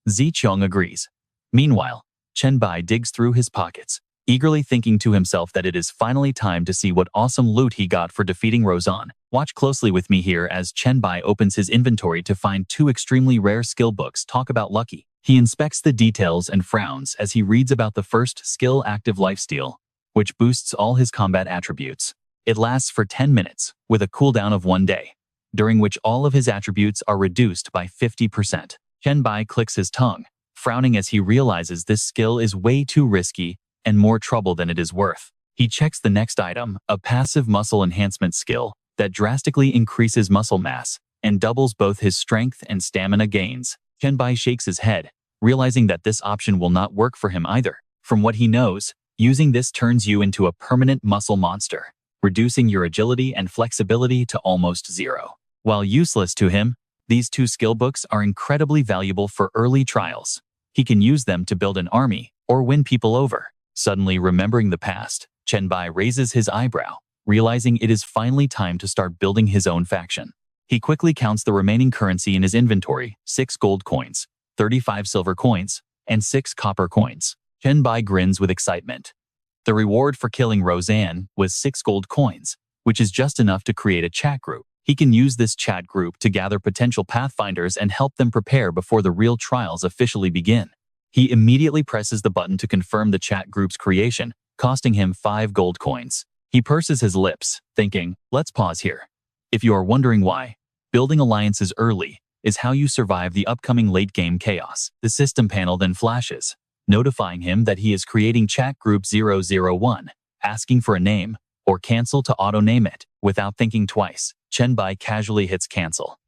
Speaker 1: Ziqiang agrees. Meanwhile, Chen Bai digs through his pockets, eagerly thinking to himself that it is finally time to see what awesome loot he got for defeating Rozan. Watch closely with me here as Chen Bai opens his inventory to find 2 extremely rare skill books. Talk about lucky. He inspects the details and frowns as he reads about the first skill, Active Lifesteal, which boosts all his combat attributes. It lasts for 10 minutes, with a cooldown of 1 day, during which all of his attributes are reduced by 50%. Chen Bai clicks his tongue, frowning as he realizes this skill is way too risky and more trouble than it is worth. He checks the next item, a passive muscle enhancement skill that drastically increases muscle mass and doubles both his strength and stamina gains. Chen Bai shakes his head, realizing that this option will not work for him either. From what he knows, using this turns you into a permanent muscle monster, reducing your agility and flexibility to almost zero. While useless to him, these two skill books are incredibly valuable for early trials. He can use them to build an army or win people over. Suddenly remembering the past, Chen Bai raises his eyebrow, realizing it is finally time to start building his own faction. He quickly counts the remaining currency in his inventory: 6 gold coins, 35 silver coins, and 6 copper coins. Chen Bai grins with excitement. The reward for killing Roseanne was 6 gold coins, which is just enough to create a chat group. He can use this chat group to gather potential pathfinders and help them prepare before the real trials officially begin. He immediately presses the button to confirm the chat group's creation, costing him 5 gold coins. He purses his lips, thinking, let's pause here. If you are wondering why, building alliances early is how you survive the upcoming late-game chaos. The system panel then flashes, notifying him that he is creating chat group 001, asking for a name, or cancel to auto-name it. Without thinking twice, Chen Bai casually hits cancel.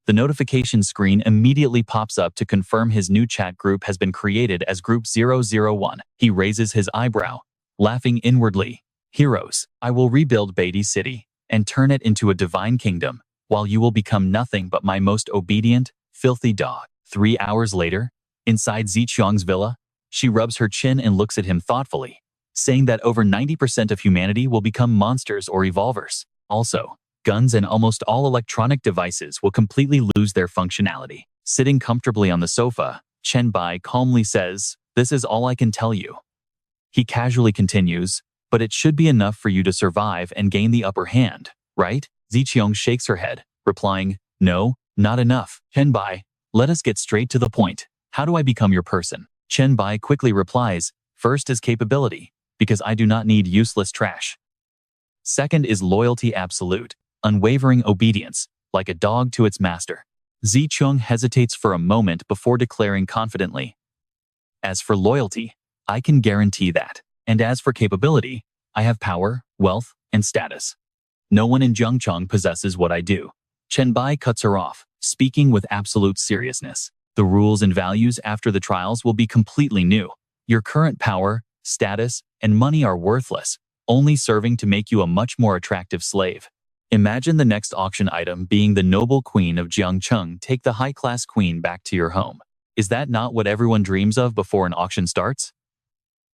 Speaker 1: The notification screen immediately pops up to confirm his new chat group has been created as Group 001. He raises his eyebrow, laughing inwardly. Heroes, I will rebuild Beatty City and turn it into a divine kingdom, while you will become nothing but my most obedient, filthy dog. 3 hours later, inside Ziqiang's villa, she rubs her chin and looks at him thoughtfully, saying that over 90% of humanity will become monsters or evolvers. Also, guns and almost all electronic devices will completely lose their functionality. Sitting comfortably on the sofa, Chen Bai calmly says, "This is all I can tell you." He casually continues, "But it should be enough for you to survive and gain the upper hand, right?" Ziqiang shakes her head, replying, "No, not enough." "Chen Bai, let us get straight to the point. How do I become your person?" Chen Bai quickly replies, "First is capability, because I do not need useless trash. Second is loyalty absolute, unwavering obedience, like a dog to its master." Ziqiang hesitates for a moment before declaring confidently, "As for loyalty, I can guarantee that. And as for capability, I have power, wealth, and status. No one in Zhengcheng possesses what I do." Chen Bai cuts her off, speaking with absolute seriousness. "The rules and values after the trials will be completely new. Your current power, status, and money are worthless, only serving to make you a much more attractive slave. Imagine the next auction item being the noble queen of Jiangcheng. Take the high-class queen back to your home. Is that not what everyone dreams of before an auction starts?"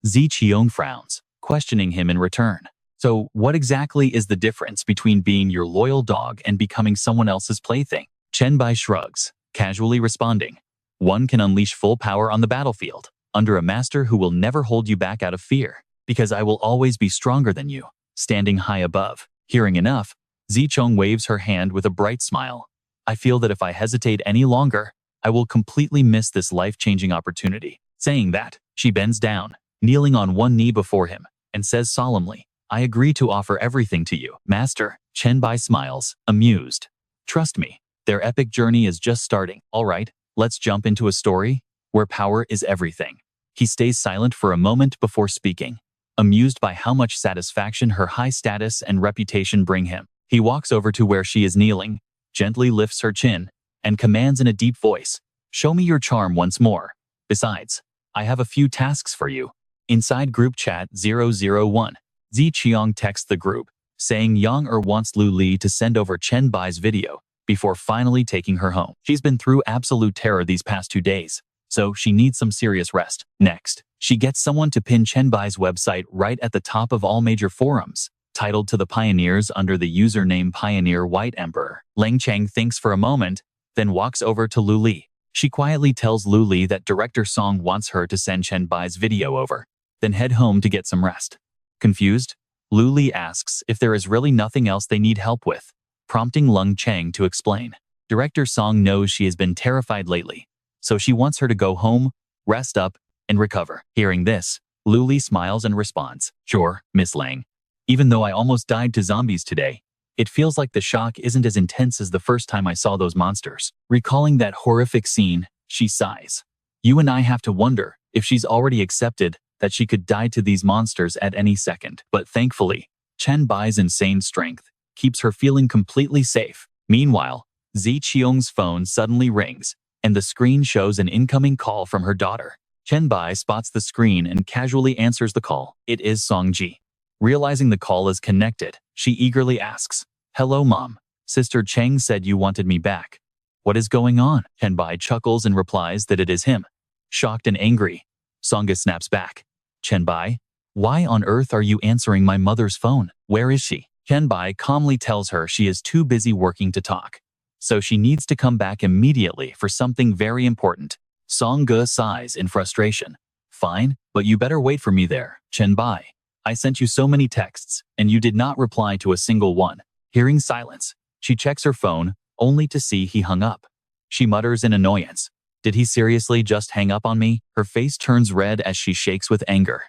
Speaker 1: Ziqiang frowns, questioning him in return. "So what exactly is the difference between being your loyal dog and becoming someone else's plaything?" Chen Bai shrugs, casually responding, "One can unleash full power on the battlefield, under a master who will never hold you back out of fear, because I will always be stronger than you, standing high above." Hearing enough, Ziqiang waves her hand with a bright smile. "I feel that if I hesitate any longer, I will completely miss this life-changing opportunity." Saying that, she bends down, kneeling on one knee before him, and says solemnly, "I agree to offer everything to you, Master." Chen Bai smiles, amused. "Trust me, their epic journey is just starting. All right, let's jump into a story where power is everything." He stays silent for a moment before speaking, amused by how much satisfaction her high status and reputation bring him. He walks over to where she is kneeling, gently lifts her chin, and commands in a deep voice, "Show me your charm once more. Besides, I have a few tasks for you." Inside group chat 001, Ziqiang texts the group, saying Yang wants Lu Li to send over Chen Bai's video before finally taking her home. She's been through absolute terror these past 2 days, so she needs some serious rest. Next, she gets someone to pin Chen Bai's website right at the top of all major forums, titled to the pioneers under the username Pioneer White Emperor. Leng Cheng thinks for a moment, then walks over to Lu Li. She quietly tells Lu Li that Director Song wants her to send Chen Bai's video over, then head home to get some rest. Confused, Lu Li asks if there is really nothing else they need help with, prompting Leng Cheng to explain. Director Song knows she has been terrified lately, so she wants her to go home, rest up, and recover. Hearing this, Lu Li smiles and responds, "Sure, Miss Lang. Even though I almost died to zombies today, it feels like the shock isn't as intense as the first time I saw those monsters." Recalling that horrific scene, she sighs. You and I have to wonder if she's already accepted that she could die to these monsters at any second. But thankfully, Chen Bai's insane strength keeps her feeling completely safe. Meanwhile, Ziqiang's phone suddenly rings, and the screen shows an incoming call from her daughter. Chen Bai spots the screen and casually answers the call. It is Songji. Realizing the call is connected, she eagerly asks, "Hello, Mom. Sister Cheng said you wanted me back. What is going on?" Chen Bai chuckles and replies that it is him. Shocked and angry, Songa snaps back. "Chen Bai, why on earth are you answering my mother's phone? Where is she?" Chen Bai calmly tells her she is too busy working to talk, so she needs to come back immediately for something very important. Songa sighs in frustration. "Fine, but you better wait for me there, Chen Bai. I sent you so many texts, and you did not reply to a single one." Hearing silence, she checks her phone, only to see he hung up. She mutters in annoyance, "Did he seriously just hang up on me?" Her face turns red as she shakes with anger.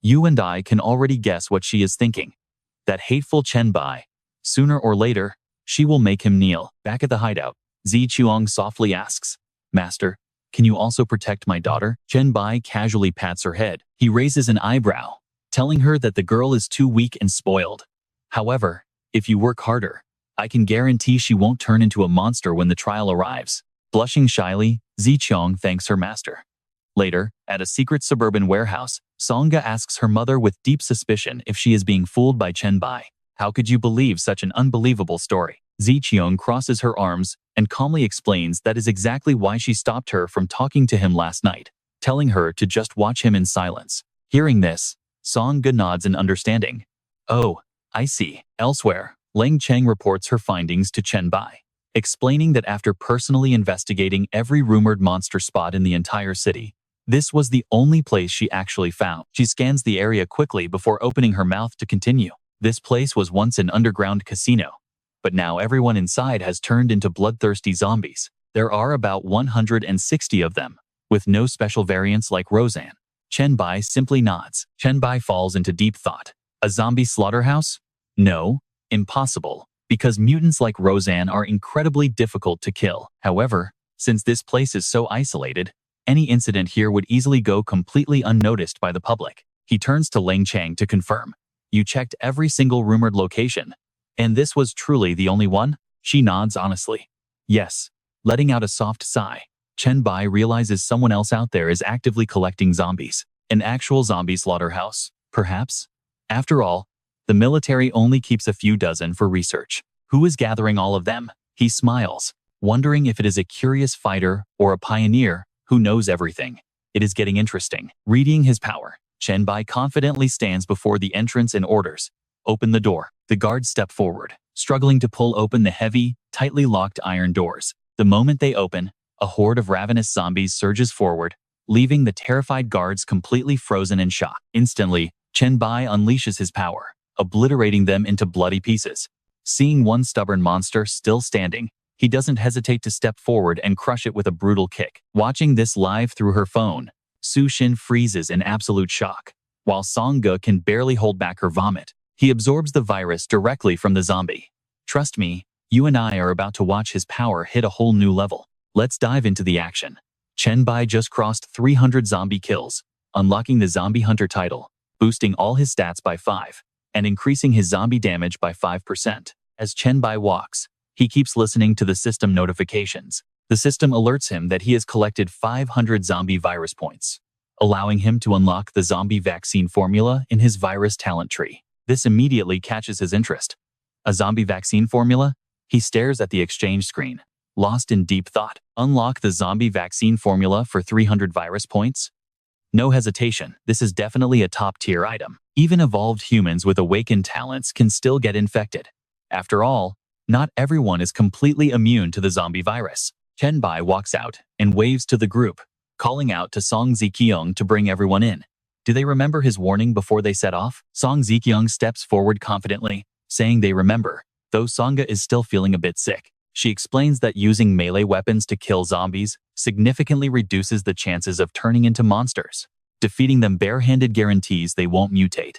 Speaker 1: You and I can already guess what she is thinking. That hateful Chen Bai. Sooner or later, she will make him kneel. Back at the hideout, Zi Chuang softly asks, "Master, can you also protect my daughter?" Chen Bai casually pats her head. He raises an eyebrow, telling her that the girl is too weak and spoiled. "However, if you work harder, I can guarantee she won't turn into a monster when the trial arrives." Blushing shyly, Zi Chuang thanks her master. Later, at a secret suburban warehouse, Songa asks her mother with deep suspicion if she is being fooled by Chen Bai. "How could you believe such an unbelievable story?" Zi Chuang crosses her arms and calmly explains that is exactly why she stopped her from talking to him last night, telling her to just watch him in silence. Hearing this, Songa nods in understanding. "Oh, I see." Elsewhere, Leng Cheng reports her findings to Chen Bai, explaining that after personally investigating every rumored monster spot in the entire city, this was the only place she actually found. She scans the area quickly before opening her mouth to continue. This place was once an underground casino, but now everyone inside has turned into bloodthirsty zombies. There are about 160 of them, with no special variants like Roseanne. Chen Bai simply nods. Chen Bai falls into deep thought. A zombie slaughterhouse? No, impossible, because mutants like Roseanne are incredibly difficult to kill. However, since this place is so isolated, any incident here would easily go completely unnoticed by the public. He turns to Leng Chang to confirm. "You checked every single rumored location, and this was truly the only one?" She nods honestly. "Yes." Letting out a soft sigh, Chen Bai realizes someone else out there is actively collecting zombies. An actual zombie slaughterhouse, perhaps? After all, the military only keeps a few dozen for research. Who is gathering all of them? He smiles, wondering if it is a curious fighter or a pioneer who knows everything. It is getting interesting. Readying his power, Chen Bai confidently stands before the entrance and orders, "Open the door." The guards step forward, struggling to pull open the heavy, tightly locked iron doors. The moment they open, a horde of ravenous zombies surges forward, leaving the terrified guards completely frozen in shock. Instantly, Chen Bai unleashes his power, obliterating them into bloody pieces. Seeing one stubborn monster still standing, he doesn't hesitate to step forward and crush it with a brutal kick. Watching this live through her phone, Su Xin freezes in absolute shock, while Songa can barely hold back her vomit. He absorbs the virus directly from the zombie. "Trust me, you and I are about to watch his power hit a whole new level. Let's dive into the action." Chen Bai just crossed 300 zombie kills, unlocking the Zombie Hunter title, boosting all his stats by 5, and increasing his zombie damage by 5%. As Chen Bai walks, he keeps listening to the system notifications. The system alerts him that he has collected 500 zombie virus points, allowing him to unlock the zombie vaccine formula in his virus talent tree. This immediately catches his interest. A zombie vaccine formula? He stares at the exchange screen, lost in deep thought. Unlock the zombie vaccine formula for 300 virus points? No hesitation, this is definitely a top-tier item. Even evolved humans with awakened talents can still get infected. After all, not everyone is completely immune to the zombie virus. Chen Bai walks out and waves to the group, calling out to Song Ziqiang to bring everyone in. Do they remember his warning before they set off? Song Ziqiang steps forward confidently, saying they remember, though Songa is still feeling a bit sick. She explains that using melee weapons to kill zombies significantly reduces the chances of turning into monsters. Defeating them barehanded guarantees they won't mutate.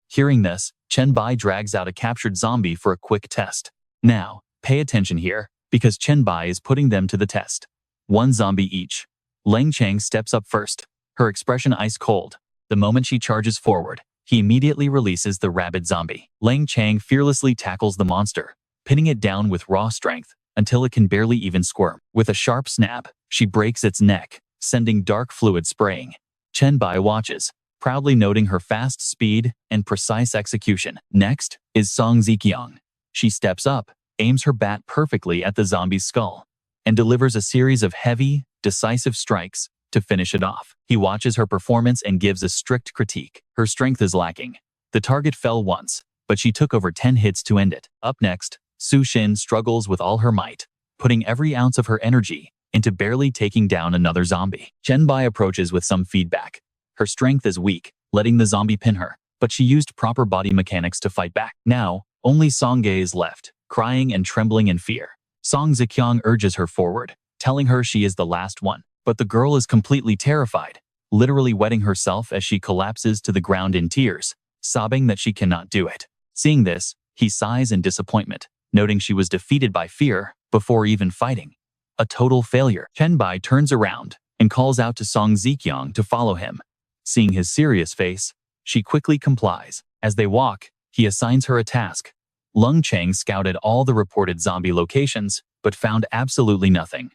Speaker 1: Hearing this, Chen Bai drags out a captured zombie for a quick test. Now, pay attention here, because Chen Bai is putting them to the test. One zombie each. Leng Chang steps up first, her expression ice cold. The moment she charges forward, he immediately releases the rabid zombie. Leng Chang fearlessly tackles the monster, pinning it down with raw strength until it can barely even squirm. With a sharp snap, she breaks its neck, sending dark fluid spraying. Chen Bai watches, proudly noting her fast speed and precise execution. Next is Song Ziqiang. She steps up, aims her bat perfectly at the zombie's skull, and delivers a series of heavy, decisive strikes to finish it off. He watches her performance and gives a strict critique. Her strength is lacking. The target fell once, but she took over 10 hits to end it. Up next, Su Xin struggles with all her might, putting every ounce of her energy into barely taking down another zombie. Chen Bai approaches with some feedback. Her strength is weak, letting the zombie pin her, but she used proper body mechanics to fight back. Now, only Song Ge is left, crying and trembling in fear. Song Ziqiang urges her forward, telling her she is the last one. But the girl is completely terrified, literally wetting herself as she collapses to the ground in tears, sobbing that she cannot do it. Seeing this, he sighs in disappointment, noting she was defeated by fear before even fighting. A total failure. Chen Bai turns around and calls out to Song Ziqiang to follow him. Seeing his serious face, she quickly complies. As they walk, he assigns her a task. Lung Cheng scouted all the reported zombie locations, but found absolutely nothing.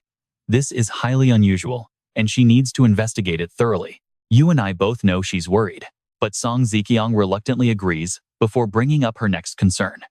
Speaker 1: This is highly unusual, and she needs to investigate it thoroughly. You and I both know she's worried, but Song Ziqiang reluctantly agrees before bringing up her next concern.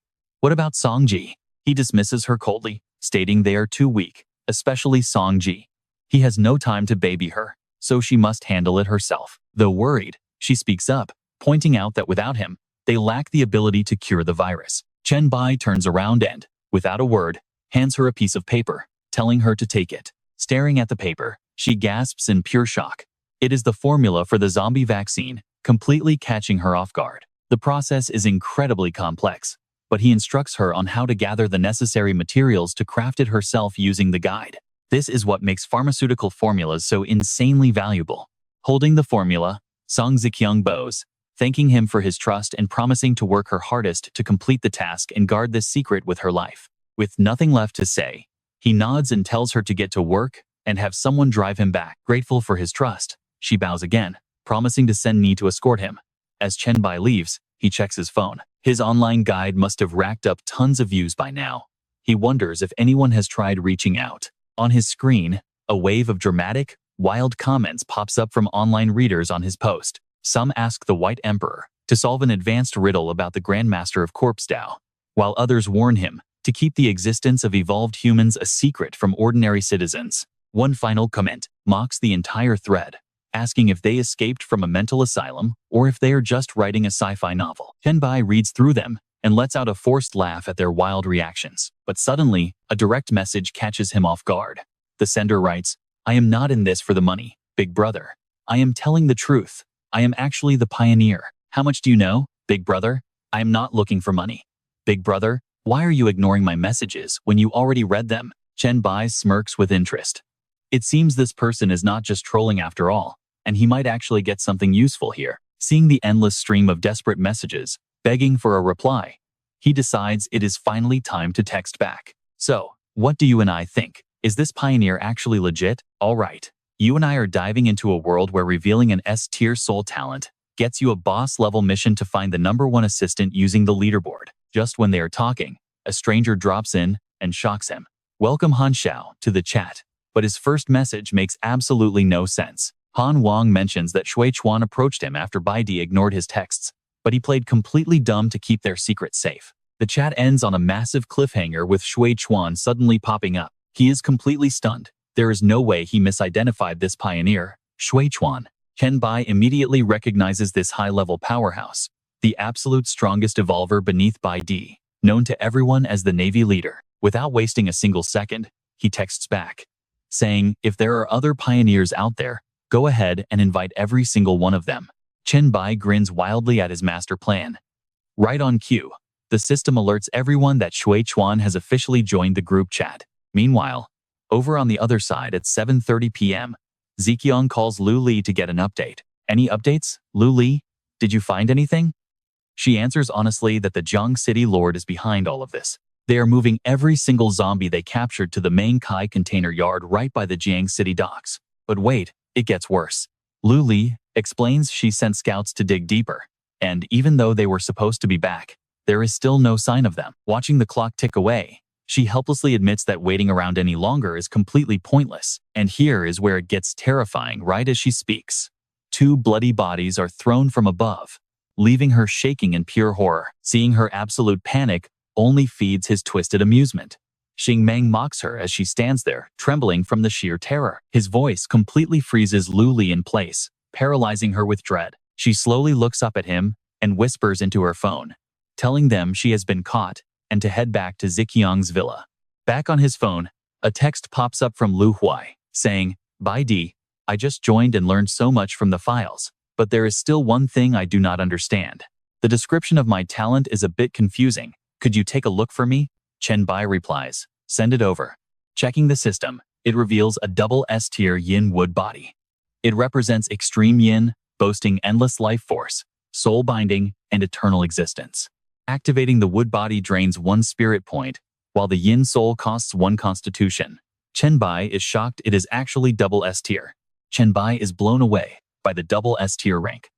Speaker 1: What about Song Ji? He dismisses her coldly, stating they are too weak, especially Song Ji. He has no time to baby her, so she must handle it herself. Though worried, she speaks up, pointing out that without him, they lack the ability to cure the virus. Chen Bai turns around and, without a word, hands her a piece of paper, telling her to take it. Staring at the paper, she gasps in pure shock. It is the formula for the zombie vaccine, completely catching her off guard. The process is incredibly complex, but he instructs her on how to gather the necessary materials to craft it herself using the guide. This is what makes pharmaceutical formulas so insanely valuable. Holding the formula, Song Ziqiang bows, thanking him for his trust and promising to work her hardest to complete the task and guard this secret with her life. With nothing left to say, he nods and tells her to get to work and have someone drive him back. Grateful for his trust, she bows again, promising to send Ni to escort him. As Chen Bai leaves, he checks his phone. His online guide must have racked up tons of views by now. He wonders if anyone has tried reaching out. On his screen, a wave of dramatic, wild comments pops up from online readers on his post. Some ask the White Emperor to solve an advanced riddle about the Grandmaster of Corpse Dao, while others warn him to keep the existence of evolved humans a secret from ordinary citizens. One final comment mocks the entire thread, asking if they escaped from a mental asylum or if they are just writing a sci-fi novel. Chen Bai reads through them and lets out a forced laugh at their wild reactions. But suddenly, a direct message catches him off guard. The sender writes, "I am not in this for the money, big brother. I am telling the truth. I am actually the pioneer. How much do you know, big brother? I am not looking for money. Big brother, why are you ignoring my messages when you already read them?" Chen Bai smirks with interest. It seems this person is not just trolling after all, and he might actually get something useful here. Seeing the endless stream of desperate messages, begging for a reply, he decides it is finally time to text back. So, what do you and I think? Is this pioneer actually legit? All right. You and I are diving into a world where revealing an S-tier soul talent gets you a boss-level mission to find the #1 assistant using the leaderboard. Just when they are talking, a stranger drops in and shocks him. Welcome Han Xiao to the chat. But his first message makes absolutely no sense. Han Wang mentions that Shui Chuan approached him after Bai Di ignored his texts, but he played completely dumb to keep their secret safe. The chat ends on a massive cliffhanger with Shui Chuan suddenly popping up. He is completely stunned. There is no way he misidentified this pioneer, Shui Chuan. Chen Bai immediately recognizes this high-level powerhouse, the absolute strongest evolver beneath Bai Di, known to everyone as the Navy leader. Without wasting a single second, he texts back, saying, "If there are other pioneers out there, go ahead and invite every single one of them." Chen Bai grins wildly at his master plan. Right on cue, the system alerts everyone that Shui Chuan has officially joined the group chat. Meanwhile, over on the other side at 7:30 p.m., Ziqiang calls Lu Li to get an update. "Any updates, Lu Li? Did you find anything?" She answers honestly that the Jiang City Lord is behind all of this. They are moving every single zombie they captured to the main Kai container yard right by the Jiang City docks. But wait, it gets worse. Lu Li explains she sent scouts to dig deeper, and even though they were supposed to be back, there is still no sign of them. Watching the clock tick away, She helplessly admits that waiting around any longer is completely pointless. And here is where it gets terrifying right as she speaks. Two bloody bodies are thrown from above, leaving her shaking in pure horror. Seeing her absolute panic only feeds his twisted amusement. Xing Meng mocks her as she stands there, trembling from the sheer terror. His voice completely freezes Lu Li in place, paralyzing her with dread. She slowly looks up at him and whispers into her phone, telling them she has been caught and to head back to Ziqiang's villa. Back on his phone, a text pops up from Lu Huai, saying, "Bai Di, I just joined and learned so much from the files, but there is still one thing I do not understand. The description of my talent is a bit confusing. Could you take a look for me?" Chen Bai replies, "Send it over." Checking the system, it reveals a double S-tier yin wood body. It represents extreme yin, boasting endless life force, soul binding, and eternal existence. Activating the wood body drains 1 spirit point, while the yin soul costs 1 constitution. Chen Bai is shocked it is actually double S-tier. Chen Bai is blown away by the double S-tier rank.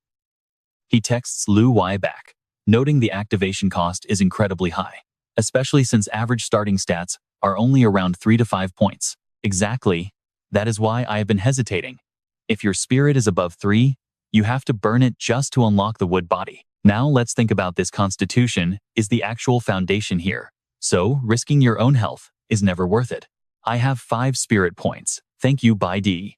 Speaker 1: He texts Lu Wai back, noting the activation cost is incredibly high, especially since average starting stats are only around 3 to 5 points. Exactly. That is why I have been hesitating. If your spirit is above 3, you have to burn it just to unlock the wood body. Now let's think about this. Constitution is the actual foundation here, so risking your own health is never worth it. I have 5 spirit points. Thank you, Bai Di.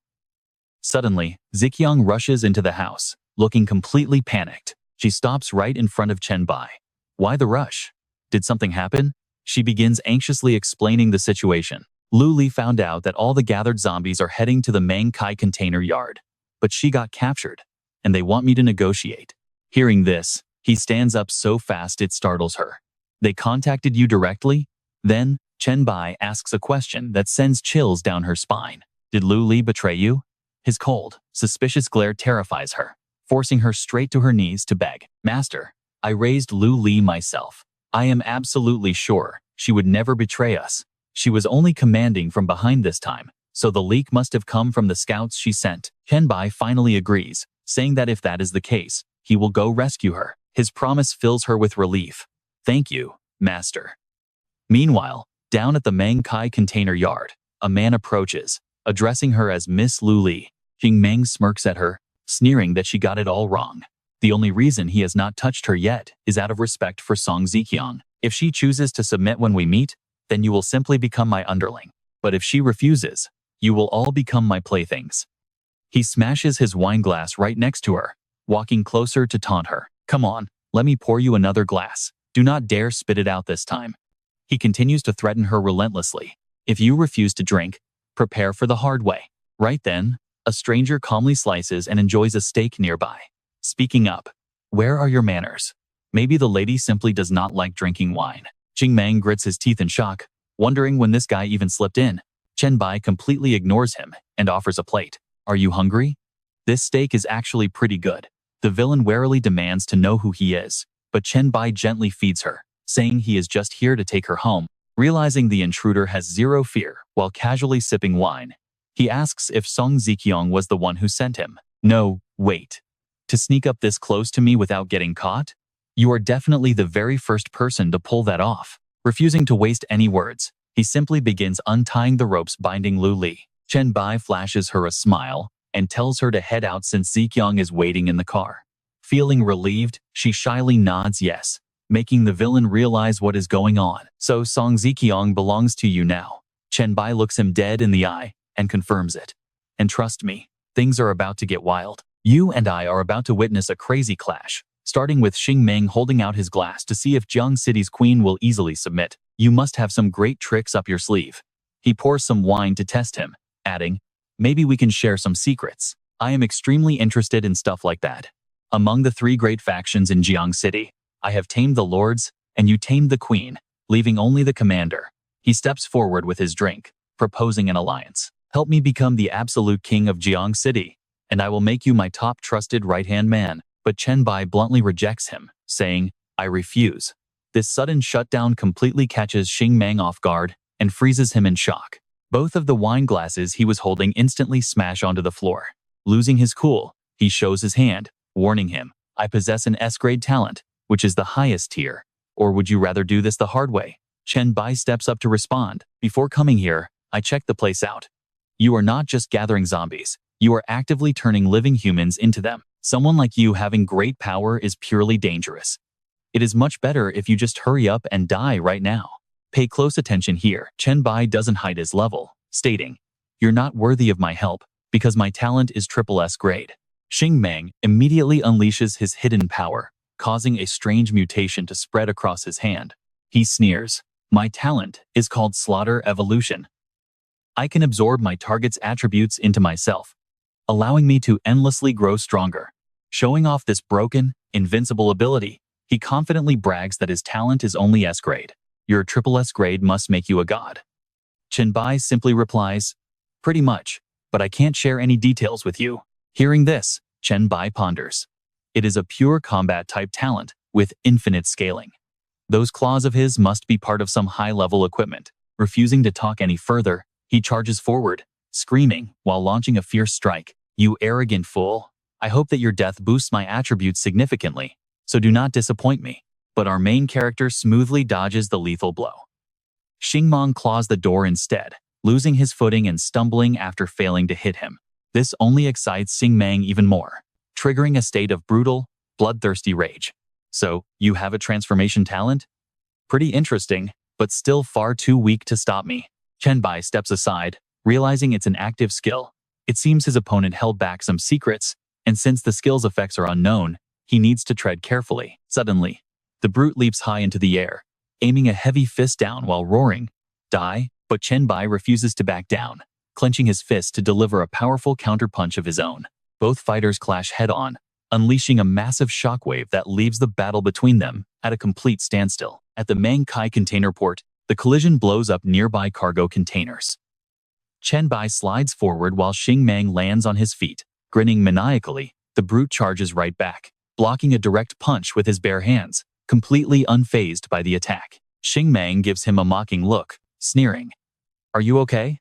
Speaker 1: Suddenly, Ziqiang rushes into the house, looking completely panicked. She stops right in front of Chen Bai. Why the rush? Did something happen? She begins anxiously explaining the situation. Lu Li found out that all the gathered zombies are heading to the Mang Kai container yard, but she got captured, and they want me to negotiate. Hearing this, he stands up so fast it startles her. They contacted you directly? Then, Chen Bai asks a question that sends chills down her spine. Did Lu Li betray you? His cold, suspicious glare terrifies her, forcing her straight to her knees to beg. Master, I raised Lu Li myself. I am absolutely sure she would never betray us. She was only commanding from behind this time, so the leak must have come from the scouts she sent. Chen Bai finally agrees, saying that if that is the case, he will go rescue her. His promise fills her with relief. Thank you, Master. Meanwhile, down at the Mang Kai container yard, a man approaches, addressing her as Miss Lu Li. Xing Meng smirks at her, sneering that she got it all wrong. The only reason he has not touched her yet is out of respect for Song Ziqiang. If she chooses to submit when we meet, then you will simply become my underling. But if she refuses, you will all become my playthings. He smashes his wine glass right next to her, walking closer to taunt her. Come on, let me pour you another glass. Do not dare spit it out this time. He continues to threaten her relentlessly. If you refuse to drink, prepare for the hard way. Right then, a stranger calmly slices and enjoys a steak nearby. Speaking up, where are your manners? Maybe the lady simply does not like drinking wine. Xing Meng grits his teeth in shock, wondering when this guy even slipped in. Chen Bai completely ignores him and offers a plate. Are you hungry? This steak is actually pretty good. The villain warily demands to know who he is, but Chen Bai gently feeds her, saying he is just here to take her home. Realizing the intruder has zero fear while casually sipping wine, he asks if Song Ziqiang was the one who sent him. No, wait. To sneak up this close to me without getting caught? You are definitely the very first person to pull that off. Refusing to waste any words, he simply begins untying the ropes binding Lu Li. Chen Bai flashes her a smile and tells her to head out since Ziqiang is waiting in the car. Feeling relieved, she shyly nods yes, making the villain realize what is going on. So Song Ziqiang belongs to you now. Chen Bai looks him dead in the eye and confirms it. And trust me, things are about to get wild. You and I are about to witness a crazy clash, starting with Xing Meng holding out his glass to see if Jiang City's queen will easily submit. You must have some great tricks up your sleeve. He pours some wine to test him, adding, maybe we can share some secrets. I am extremely interested in stuff like that. Among the 3 great factions in Jiang City, I have tamed the lords, and you tamed the queen, leaving only the commander. He steps forward with his drink, proposing an alliance. Help me become the absolute king of Jiang City, and I will make you my top trusted right-hand man. But Chen Bai bluntly rejects him, saying, I refuse. This sudden shutdown completely catches Xing Meng off guard and freezes him in shock. Both of the wine glasses he was holding instantly smash onto the floor. Losing his cool, he shows his hand, warning him, I possess an S-grade talent, which is the highest tier. Or would you rather do this the hard way? Chen Bai steps up to respond. Before coming here, I checked the place out. You are not just gathering zombies. You are actively turning living humans into them. Someone like you having great power is purely dangerous. It is much better if you just hurry up and die right now. Pay close attention here. Chen Bai doesn't hide his level, stating, "You're not worthy of my help because my talent is triple S grade." Xing Meng immediately unleashes his hidden power, causing a strange mutation to spread across his hand. He sneers, "My talent is called Slaughter Evolution. I can absorb my target's attributes into myself, allowing me to endlessly grow stronger." Showing off this broken, invincible ability, he confidently brags that his talent is only S grade. Your triple S grade must make you a god. Chen Bai simply replies, "Pretty much, but I can't share any details with you." Hearing this, Chen Bai ponders. It is a pure combat-type talent with infinite scaling. Those claws of his must be part of some high-level equipment. Refusing to talk any further, he charges forward, screaming while launching a fierce strike. "You arrogant fool! I hope that your death boosts my attributes significantly, so do not disappoint me." But our main character smoothly dodges the lethal blow. Xing Meng claws the door instead, losing his footing and stumbling after failing to hit him. This only excites Xing Meng even more, triggering a state of brutal, bloodthirsty rage. "So, you have a transformation talent? Pretty interesting, but still far too weak to stop me." Chen Bai steps aside, realizing it's an active skill. It seems his opponent held back some secrets, and since the skill's effects are unknown, he needs to tread carefully. Suddenly, the brute leaps high into the air, aiming a heavy fist down while roaring, "Die!" But Chen Bai refuses to back down, clenching his fist to deliver a powerful counterpunch of his own. Both fighters clash head-on, unleashing a massive shockwave that leaves the battle between them at a complete standstill. At the Mang Kai container port, the collision blows up nearby cargo containers. Chen Bai slides forward while Xing Meng lands on his feet. Grinning maniacally, the brute charges right back, blocking a direct punch with his bare hands, completely unfazed by the attack. Xing Meng gives him a mocking look, sneering, "Are you okay?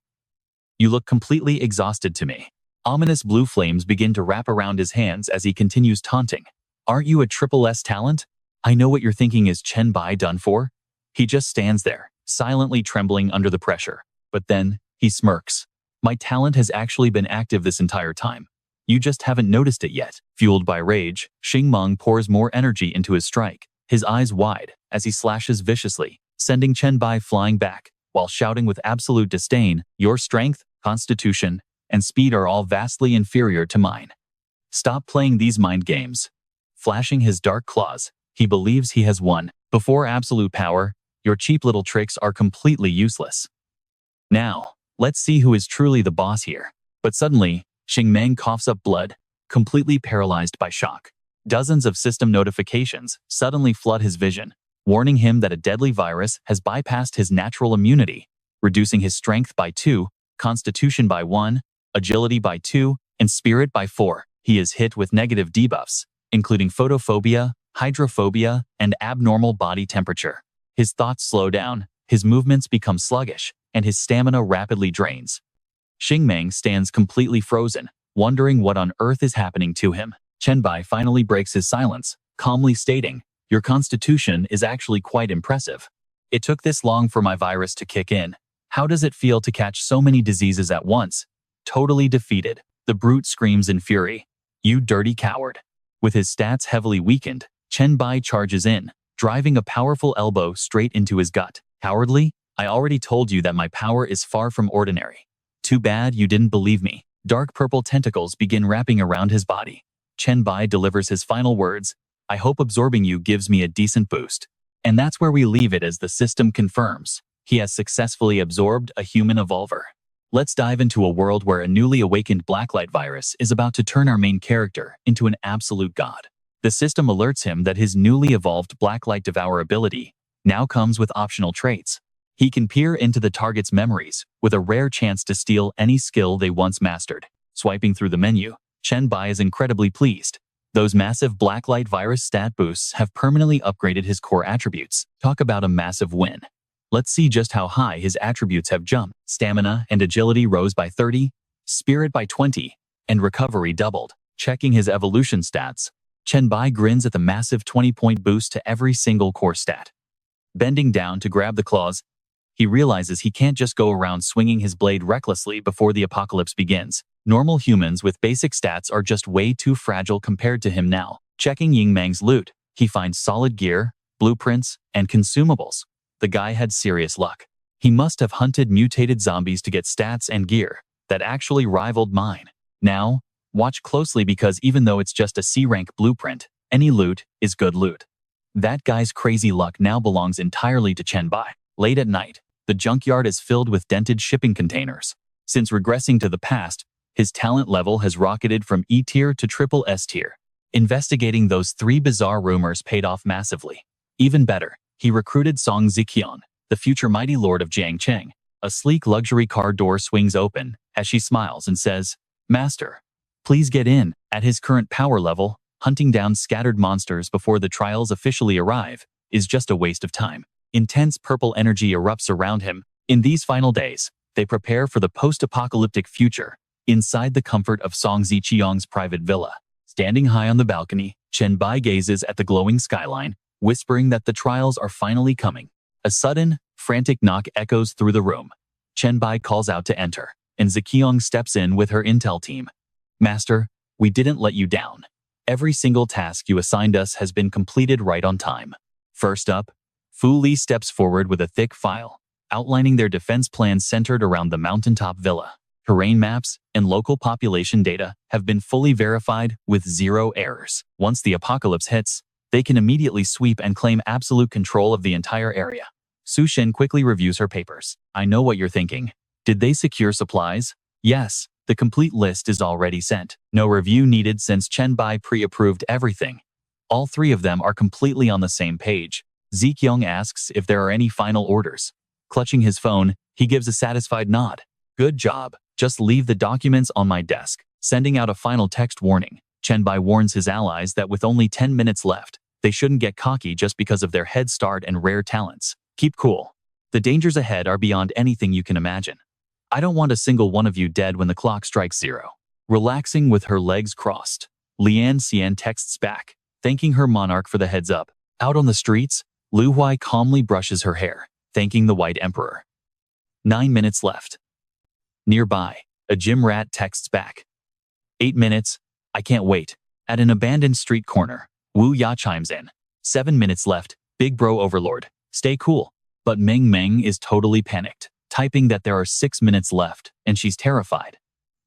Speaker 1: You look completely exhausted to me." Ominous blue flames begin to wrap around his hands as he continues taunting, "Aren't you a triple S talent? I know what you're thinking. Is Chen Bai done for?" He just stands there, silently trembling under the pressure. But then, he smirks. "My talent has actually been active this entire time. You just haven't noticed it yet." Fueled by rage, Xing Meng pours more energy into his strike, his eyes wide as he slashes viciously, sending Chen Bai flying back, while shouting with absolute disdain, "Your strength, constitution, and speed are all vastly inferior to mine. Stop playing these mind games." Flashing his dark claws, he believes he has won. "Before absolute power, your cheap little tricks are completely useless. Now, let's see who is truly the boss here." But suddenly, Xing Meng coughs up blood, completely paralyzed by shock. Dozens of system notifications suddenly flood his vision, warning him that a deadly virus has bypassed his natural immunity, reducing his strength by 2, constitution by 1, agility by 2, and spirit by 4. He is hit with negative debuffs, including photophobia, hydrophobia, and abnormal body temperature. His thoughts slow down, his movements become sluggish, and his stamina rapidly drains. Xing Meng stands completely frozen, wondering what on earth is happening to him. Chen Bai finally breaks his silence, calmly stating, "Your constitution is actually quite impressive. It took this long for my virus to kick in. How does it feel to catch so many diseases at once?" Totally defeated, the brute screams in fury, "You dirty coward." With his stats heavily weakened, Chen Bai charges in, driving a powerful elbow straight into his gut. "Cowardly? I already told you that my power is far from ordinary. Too bad you didn't believe me." Dark purple tentacles begin wrapping around his body. Chen Bai delivers his final words, "I hope absorbing you gives me a decent boost." And that's where we leave it, as the system confirms he has successfully absorbed a human evolver. Let's dive into a world where a newly awakened blacklight virus is about to turn our main character into an absolute god. The system alerts him that his newly evolved blacklight devour ability now comes with optional traits. He can peer into the target's memories, with a rare chance to steal any skill they once mastered. Swiping through the menu, Chen Bai is incredibly pleased. Those massive blacklight virus stat boosts have permanently upgraded his core attributes. Talk about a massive win. Let's see just how high his attributes have jumped. Stamina and agility rose by 30, spirit by 20, and recovery doubled. Checking his evolution stats, Chen Bai grins at the massive 20-point boost to every single core stat. Bending down to grab the claws, he realizes he can't just go around swinging his blade recklessly before the apocalypse begins. Normal humans with basic stats are just way too fragile compared to him now. Checking Ying Mang's loot, he finds solid gear, blueprints, and consumables. The guy had serious luck. He must have hunted mutated zombies to get stats and gear that actually rivaled mine. Now, watch closely because even though it's just a C-rank blueprint, any loot is good loot. That guy's crazy luck now belongs entirely to Chen Bai. Late at night, the junkyard is filled with dented shipping containers. Since regressing to the past, his talent level has rocketed from E tier to triple S tier. Investigating those 3 bizarre rumors paid off massively. Even better, he recruited Song Ziqiang, the future mighty lord of Jiangcheng. A sleek luxury car door swings open as she smiles and says, "Master, please get in." At his current power level, hunting down scattered monsters before the trials officially arrive is just a waste of time. Intense purple energy erupts around him. In these final days, they prepare for the post-apocalyptic future inside the comfort of Song Ziqiang's private villa. Standing high on the balcony, Chen Bai gazes at the glowing skyline, whispering that the trials are finally coming. A sudden, frantic knock echoes through the room. Chen Bai calls out to enter, and Ziqiang steps in with her intel team. "Master, we didn't let you down. Every single task you assigned us has been completed right on time." First up, Fu Li steps forward with a thick file, outlining their defense plans centered around the mountaintop villa. Terrain maps and local population data have been fully verified with 0 errors. Once the apocalypse hits, they can immediately sweep and claim absolute control of the entire area. Su Shen quickly reviews her papers. "I know what you're thinking. Did they secure supplies?" "Yes, the complete list is already sent. No review needed since Chen Bai pre-approved everything. All 3 of them are completely on the same page." Ziqiang asks if there are any final orders. Clutching his phone, he gives a satisfied nod. "Good job. Just leave the documents on my desk." Sending out a final text warning, Chen Bai warns his allies that with only 10 minutes left, they shouldn't get cocky just because of their head start and rare talents. "Keep cool. The dangers ahead are beyond anything you can imagine. I don't want a single one of you dead when the clock strikes 0. Relaxing with her legs crossed, Lian Xian texts back, thanking her monarch for the heads up. Out on the streets, Lu Hui calmly brushes her hair, thanking the White Emperor. 9 minutes left. Nearby, a gym rat texts back. 8 minutes, I can't wait. At an abandoned street corner, Wu Ya chimes in. 7 minutes left, big bro overlord, stay cool. But Meng Meng is totally panicked, typing that there are 6 minutes left, and she's terrified.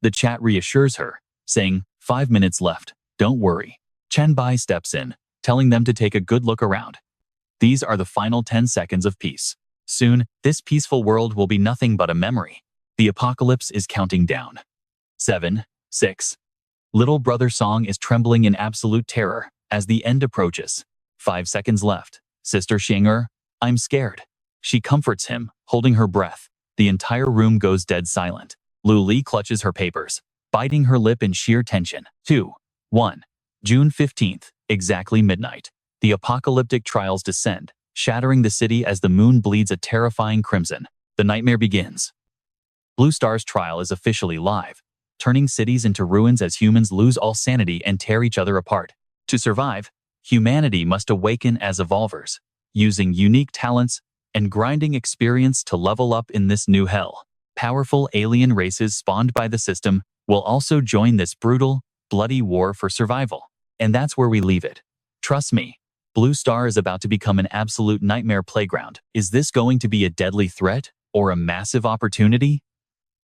Speaker 1: The chat reassures her, saying, 5 minutes left, don't worry. Chen Bai steps in, telling them to take a good look around. These are the final 10 seconds of peace. Soon, this peaceful world will be nothing but a memory. The apocalypse is counting down. 7, 6. Little brother Song is trembling in absolute terror as the end approaches. 5 seconds left. Sister Xiang'er, I'm scared. She comforts him, holding her breath. The entire room goes dead silent. Lu Li clutches her papers, biting her lip in sheer tension. 2, 1. June 15th, exactly midnight. The apocalyptic trials descend, shattering the city as the moon bleeds a terrifying crimson. The nightmare begins. Blue Star's trial is officially live, turning cities into ruins as humans lose all sanity and tear each other apart. To survive, humanity must awaken as evolvers, using unique talents and grinding experience to level up in this new hell. Powerful alien races spawned by the system will also join this brutal, bloody war for survival. And that's where we leave it. Trust me, Blue Star is about to become an absolute nightmare playground. Is this going to be a deadly threat or a massive opportunity?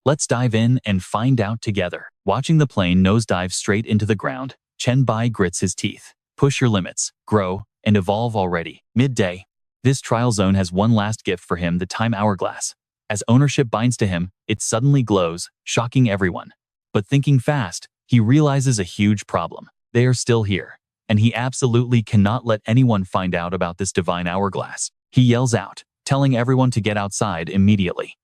Speaker 1: Let's dive in and find out together. Watching the plane nosedive straight into the ground, Chen Bai grits his teeth. Push your limits, grow, and evolve already. Midday. This trial zone has one last gift for him, the time hourglass. As ownership binds to him, it suddenly glows, shocking everyone. But thinking fast, he realizes a huge problem. They are still here, and he absolutely cannot let anyone find out about this divine hourglass. He yells out, telling everyone to get outside immediately.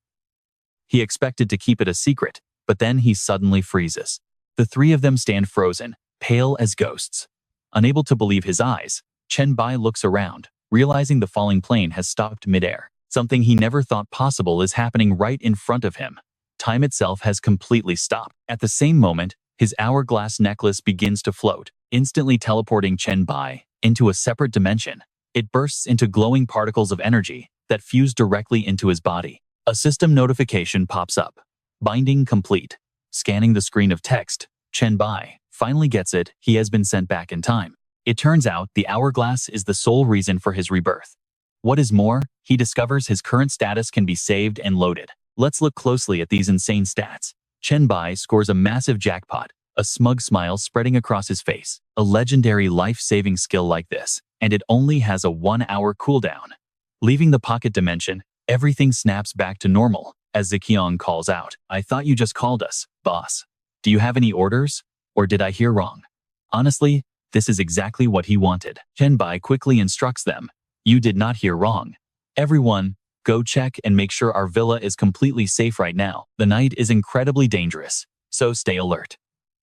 Speaker 1: He expected to keep it a secret, but then he suddenly freezes. The 3 of them stand frozen, pale as ghosts. Unable to believe his eyes, Chen Bai looks around, realizing the falling plane has stopped midair. Something he never thought possible is happening right in front of him. Time itself has completely stopped. At the same moment, his hourglass necklace begins to float, instantly teleporting Chen Bai into a separate dimension. It bursts into glowing particles of energy that fuse directly into his body. A system notification pops up. Binding complete. Scanning the screen of text, Chen Bai finally gets it. He has been sent back in time. It turns out the hourglass is the sole reason for his rebirth. What is more, he discovers his current status can be saved and loaded. Let's look closely at these insane stats. Chen Bai scores a massive jackpot, a smug smile spreading across his face. A legendary life-saving skill like this, and it only has a 1-hour cooldown. Leaving the pocket dimension, everything snaps back to normal as Ziqiang calls out, "I thought you just called us, boss. Do you have any orders? Or did I hear wrong?" Honestly, this is exactly what he wanted. Chen Bai quickly instructs them, "You did not hear wrong. Everyone, go check and make sure our villa is completely safe right now. The night is incredibly dangerous, so stay alert.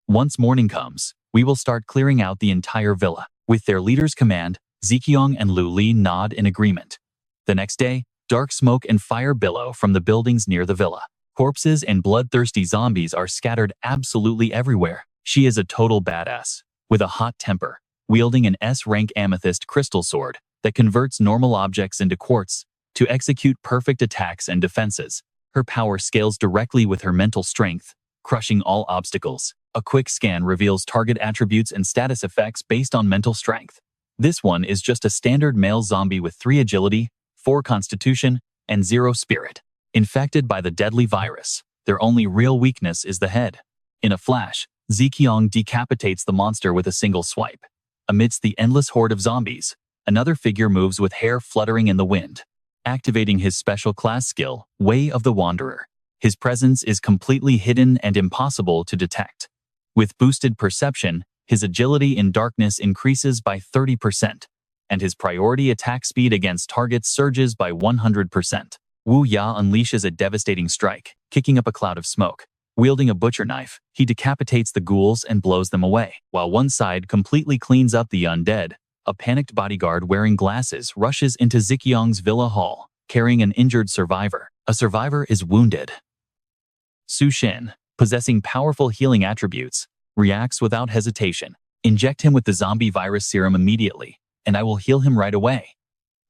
Speaker 1: Once morning comes, we will start clearing out the entire villa." With their leader's command, Ziqiang and Lu Li nod in agreement. The next day, dark smoke and fire billow from the buildings near the villa. Corpses and bloodthirsty zombies are scattered absolutely everywhere. She is a total badass, with a hot temper, wielding an S-rank amethyst crystal sword that converts normal objects into quartz to execute perfect attacks and defenses. Her power scales directly with her mental strength, crushing all obstacles. A quick scan reveals target attributes and status effects based on mental strength. This one is just a standard male zombie with 3 agility, 4 constitution, and 0 spirit. Infected by the deadly virus, their only real weakness is the head. In a flash, Ziqiang decapitates the monster with a single swipe. Amidst the endless horde of zombies, another figure moves with hair fluttering in the wind, activating his special class skill, Way of the Wanderer. His presence is completely hidden and impossible to detect. With boosted perception, his agility in darkness increases by 30%, and his priority attack speed against targets surges by 100%. Wu Ya unleashes a devastating strike, kicking up a cloud of smoke. Wielding a butcher knife, he decapitates the ghouls and blows them away. While one side completely cleans up the undead, a panicked bodyguard wearing glasses rushes into Ziqiang's villa hall, carrying an injured survivor. A survivor is wounded. Su Shin, possessing powerful healing attributes, reacts without hesitation. "Inject him with the zombie virus serum immediately, and I will heal him right away."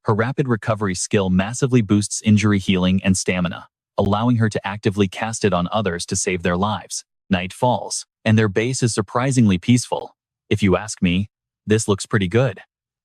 Speaker 1: Her rapid recovery skill massively boosts injury healing and stamina, allowing her to actively cast it on others to save their lives. Night falls, and their base is surprisingly peaceful. If you ask me, this looks pretty good.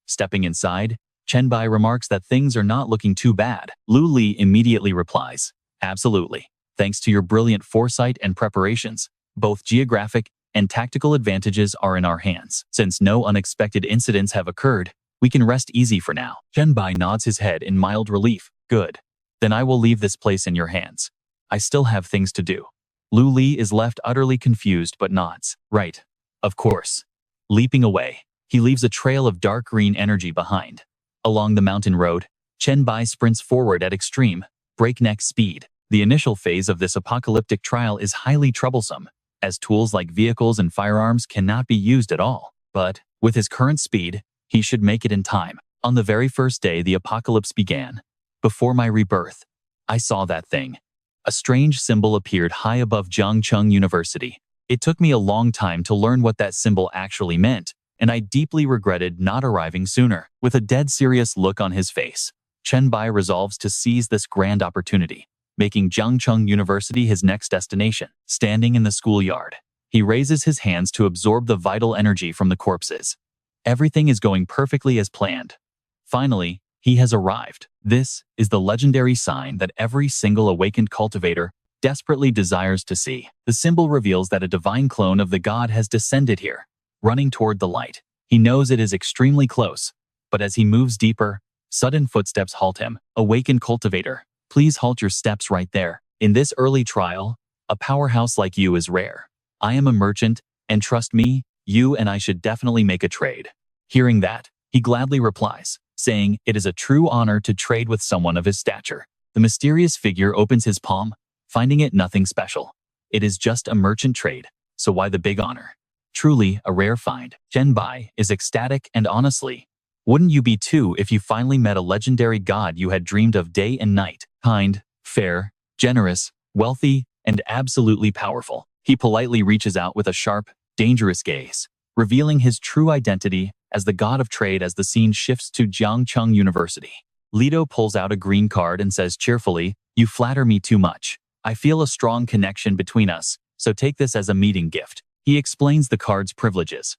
Speaker 1: Stepping inside, Chen Bai remarks that things are not looking too bad. Lu Li immediately replies, "Absolutely. Thanks to your brilliant foresight and preparations, both geographic and tactical advantages are in our hands. Since no unexpected incidents have occurred, we can rest easy for now." Chen Bai nods his head in mild relief. "Good. Then I will leave this place in your hands. I still have things to do." Lu Li is left utterly confused but nods. "Right. Of course." Leaping away, he leaves a trail of dark green energy behind. Along the mountain road, Chen Bai sprints forward at extreme, breakneck speed. The initial phase of this apocalyptic trial is highly troublesome, as tools like vehicles and firearms cannot be used at all. But, with his current speed, he should make it in time. On the very first day the apocalypse began, before my rebirth, I saw that thing. A strange symbol appeared high above Jiangcheng University. It took me a long time to learn what that symbol actually meant, and I deeply regretted not arriving sooner. With a dead serious look on his face, Chen Bai resolves to seize this grand opportunity, making Jiangcheng University his next destination. Standing in the schoolyard, he raises his hands to absorb the vital energy from the corpses. Everything is going perfectly as planned. Finally, he has arrived. This is the legendary sign that every single awakened cultivator desperately desires to see. The symbol reveals that a divine clone of the god has descended here. Running toward the light, he knows it is extremely close, but as he moves deeper, sudden footsteps halt him. "Awakened cultivator, please halt your steps right there. In this early trial, a powerhouse like you is rare. I am a merchant, and trust me, you and I should definitely make a trade." Hearing that, he gladly replies, saying, "It is a true honor to trade with someone of his stature." The mysterious figure opens his palm, finding it nothing special. It is just a merchant trade, so why the big honor? Truly a rare find. Chen Bai is ecstatic, and honestly, wouldn't you be too if you finally met a legendary god you had dreamed of day and night? Kind, fair, generous, wealthy, and absolutely powerful. He politely reaches out with a sharp, dangerous gaze, revealing his true identity as the god of trade as the scene shifts to Jiangcheng University. Leto pulls out a green card and says cheerfully, "You flatter me too much. I feel a strong connection between us, so take this as a meeting gift." He explains the card's privileges.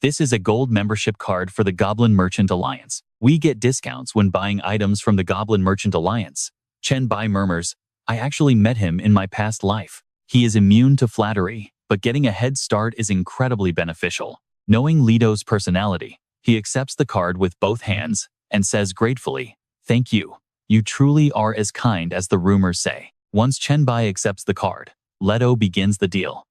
Speaker 1: This is a gold membership card for the Goblin Merchant Alliance. We get discounts when buying items from the Goblin Merchant Alliance. Chen Bai murmurs, "I actually met him in my past life. He is immune to flattery, but getting a head start is incredibly beneficial." Knowing Leto's personality, he accepts the card with both hands and says gratefully, "Thank you. You truly are as kind as the rumors say." Once Chen Bai accepts the card, Leto begins the deal.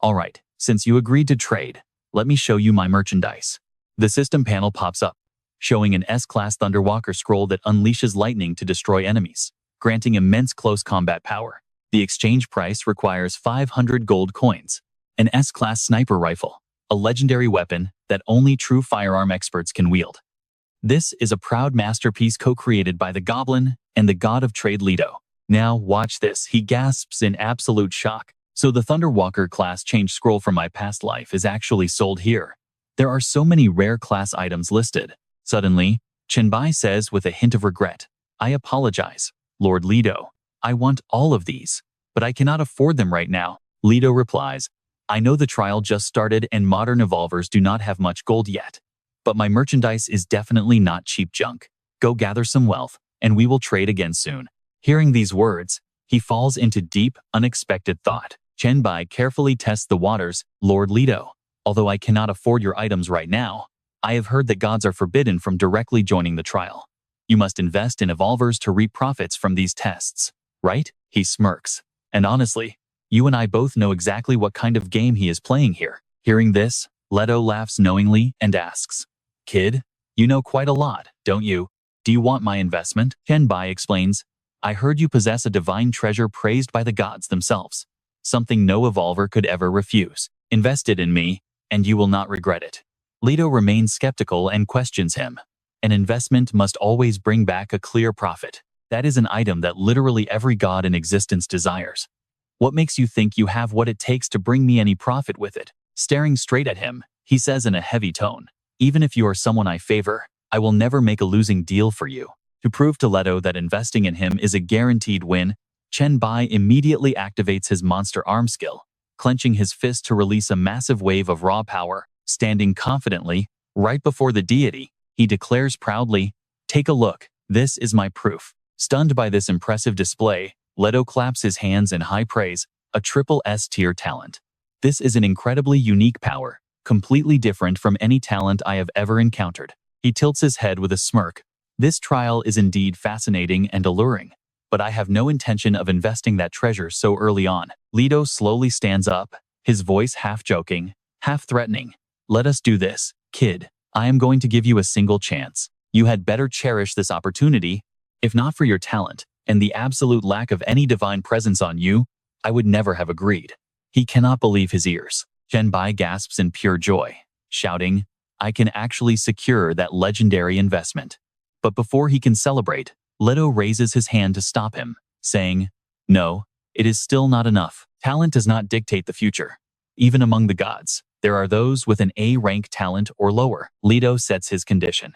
Speaker 1: "All right, since you agreed to trade, let me show you my merchandise." The system panel pops up, showing an S-Class Thunderwalker scroll that unleashes lightning to destroy enemies, granting immense close combat power. The exchange price requires 500 gold coins. An S-Class Sniper Rifle, a legendary weapon that only true firearm experts can wield. This is a proud masterpiece co-created by the Goblin and the God of Trade Leto. "Now watch this," he gasps in absolute shock. "So the Thunderwalker class change scroll from my past life is actually sold here. There are so many rare class items listed." Suddenly, Chen Bai says with a hint of regret, "I apologize, Lord Leto. I want all of these, but I cannot afford them right now." Leto replies, "I know the trial just started and modern evolvers do not have much gold yet, but my merchandise is definitely not cheap junk. Go gather some wealth, and we will trade again soon." Hearing these words, he falls into deep, unexpected thought. Chen Bai carefully tests the waters. "Lord Leto, although I cannot afford your items right now, I have heard that gods are forbidden from directly joining the trial. You must invest in evolvers to reap profits from these tests, right?" He smirks. "And honestly, you and I both know exactly what kind of game he is playing here." Hearing this, Leto laughs knowingly and asks, "Kid, you know quite a lot, don't you? Do you want my investment?" Chen Bai explains, "I heard you possess a divine treasure praised by the gods themselves. Something no evolver could ever refuse. Invest it in me, and you will not regret it." Leto remains skeptical and questions him. "An investment must always bring back a clear profit. That is an item that literally every god in existence desires. What makes you think you have what it takes to bring me any profit with it?" Staring straight at him, he says in a heavy tone, "Even if you are someone I favor, I will never make a losing deal for you." To prove to Leto that investing in him is a guaranteed win, Chen Bai immediately activates his monster arm skill, clenching his fist to release a massive wave of raw power. Standing confidently, right before the deity, he declares proudly, "Take a look, this is my proof." Stunned by this impressive display, Leto claps his hands in high praise, a triple S-tier talent. This is an incredibly unique power, completely different from any talent I have ever encountered. He tilts his head with a smirk. "This trial is indeed fascinating and alluring, but I have no intention of investing that treasure so early on." Leto slowly stands up, his voice half joking, half threatening. "Let us do this, kid. I am going to give you a single chance. You had better cherish this opportunity. If not for your talent and the absolute lack of any divine presence on you, I would never have agreed." He cannot believe his ears. Chen Bai gasps in pure joy, shouting, "I can actually secure that legendary investment." But before he can celebrate, Leto raises his hand to stop him, saying, "No, it is still not enough. Talent does not dictate the future. Even among the gods, there are those with an A-rank talent or lower." Leto sets his condition.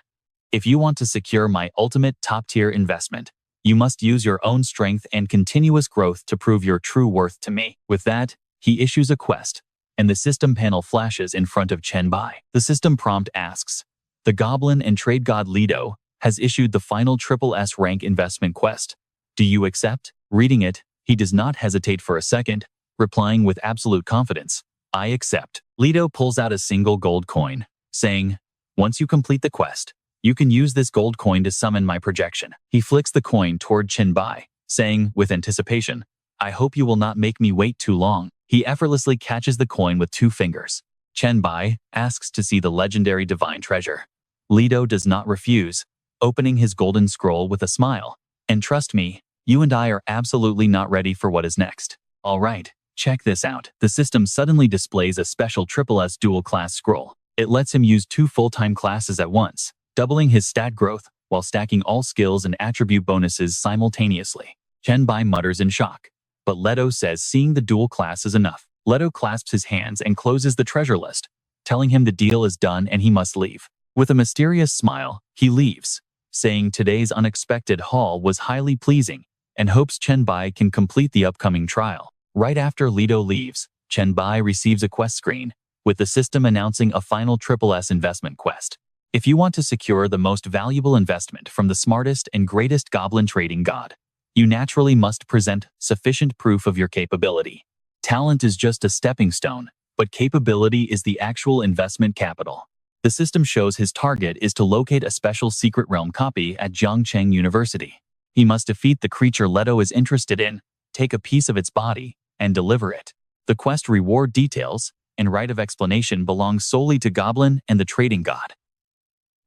Speaker 1: "If you want to secure my ultimate top-tier investment, you must use your own strength and continuous growth to prove your true worth to me." With that, he issues a quest, and the system panel flashes in front of Chen Bai. The system prompt asks, "The Goblin and Trade God Leto has issued the final triple S rank investment quest. Do you accept?" Reading it, he does not hesitate for a second, replying with absolute confidence, "I accept." Leto pulls out a single gold coin, saying, "Once you complete the quest, you can use this gold coin to summon my projection." He flicks the coin toward Chen Bai, saying with anticipation, "I hope you will not make me wait too long." He effortlessly catches the coin with 2 fingers. Chen Bai asks to see the legendary divine treasure. Leto does not refuse, opening his golden scroll with a smile. "And trust me, you and I are absolutely not ready for what is next. All right, check this out." The system suddenly displays a special triple S dual class scroll. It lets him use 2 full-time classes at once, doubling his stat growth while stacking all skills and attribute bonuses simultaneously. Chen Bai mutters in shock, but Leto says seeing the dual class is enough. Leto clasps his hands and closes the treasure list, telling him the deal is done and he must leave. With a mysterious smile, he leaves, saying today's unexpected haul was highly pleasing and hopes Chen Bai can complete the upcoming trial. Right after Lido leaves, Chen Bai receives a quest screen, with the system announcing a final SSS investment quest. If you want to secure the most valuable investment from the smartest and greatest goblin trading god, you naturally must present sufficient proof of your capability. Talent is just a stepping stone, but capability is the actual investment capital. The system shows his target is to locate a special secret realm copy at Jiangcheng University. He must defeat the creature Leto is interested in, take a piece of its body, and deliver it. The quest reward details and right of explanation belong solely to Goblin and the trading god.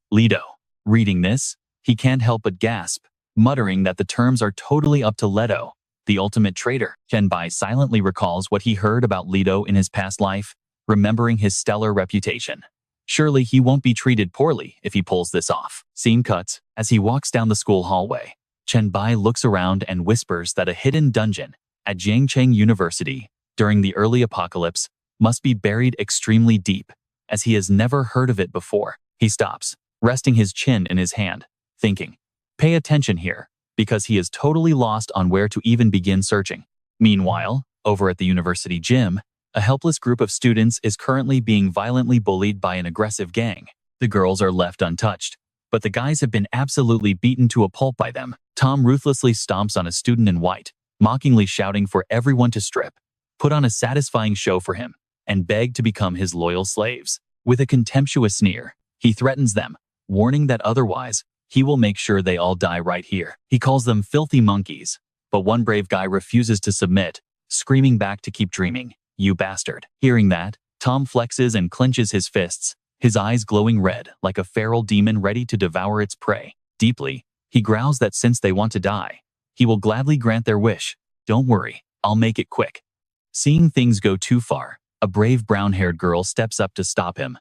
Speaker 1: Leto. Reading this, he can't help but gasp, muttering that the terms are totally up to Leto, the ultimate traitor. Chen Bai silently recalls what he heard about Leto in his past life, remembering his stellar reputation. Surely he won't be treated poorly if he pulls this off. Scene cuts. As he walks down the school hallway, Chen Bai looks around and whispers that a hidden dungeon at Jiangcheng University during the early apocalypse must be buried extremely deep, as he has never heard of it before. He stops, resting his chin in his hand, thinking, pay attention here, because he is totally lost on where to even begin searching. Meanwhile, over at the university gym, a helpless group of students is currently being violently bullied by an aggressive gang. The girls are left untouched, but the guys have been absolutely beaten to a pulp by them. Tom ruthlessly stomps on a student in white, mockingly shouting for everyone to strip, put on a satisfying show for him, and beg to become his loyal slaves. With a contemptuous sneer, he threatens them, warning that otherwise, he will make sure they all die right here. He calls them filthy monkeys, but one brave guy refuses to submit, screaming back to keep dreaming. You bastard. Hearing that, Tom flexes and clenches his fists, his eyes glowing red like a feral demon ready to devour its prey. Deeply, he growls that since they want to die, he will gladly grant their wish. Don't worry, I'll make it quick. Seeing things go too far, a brave brown-haired girl steps up to stop him.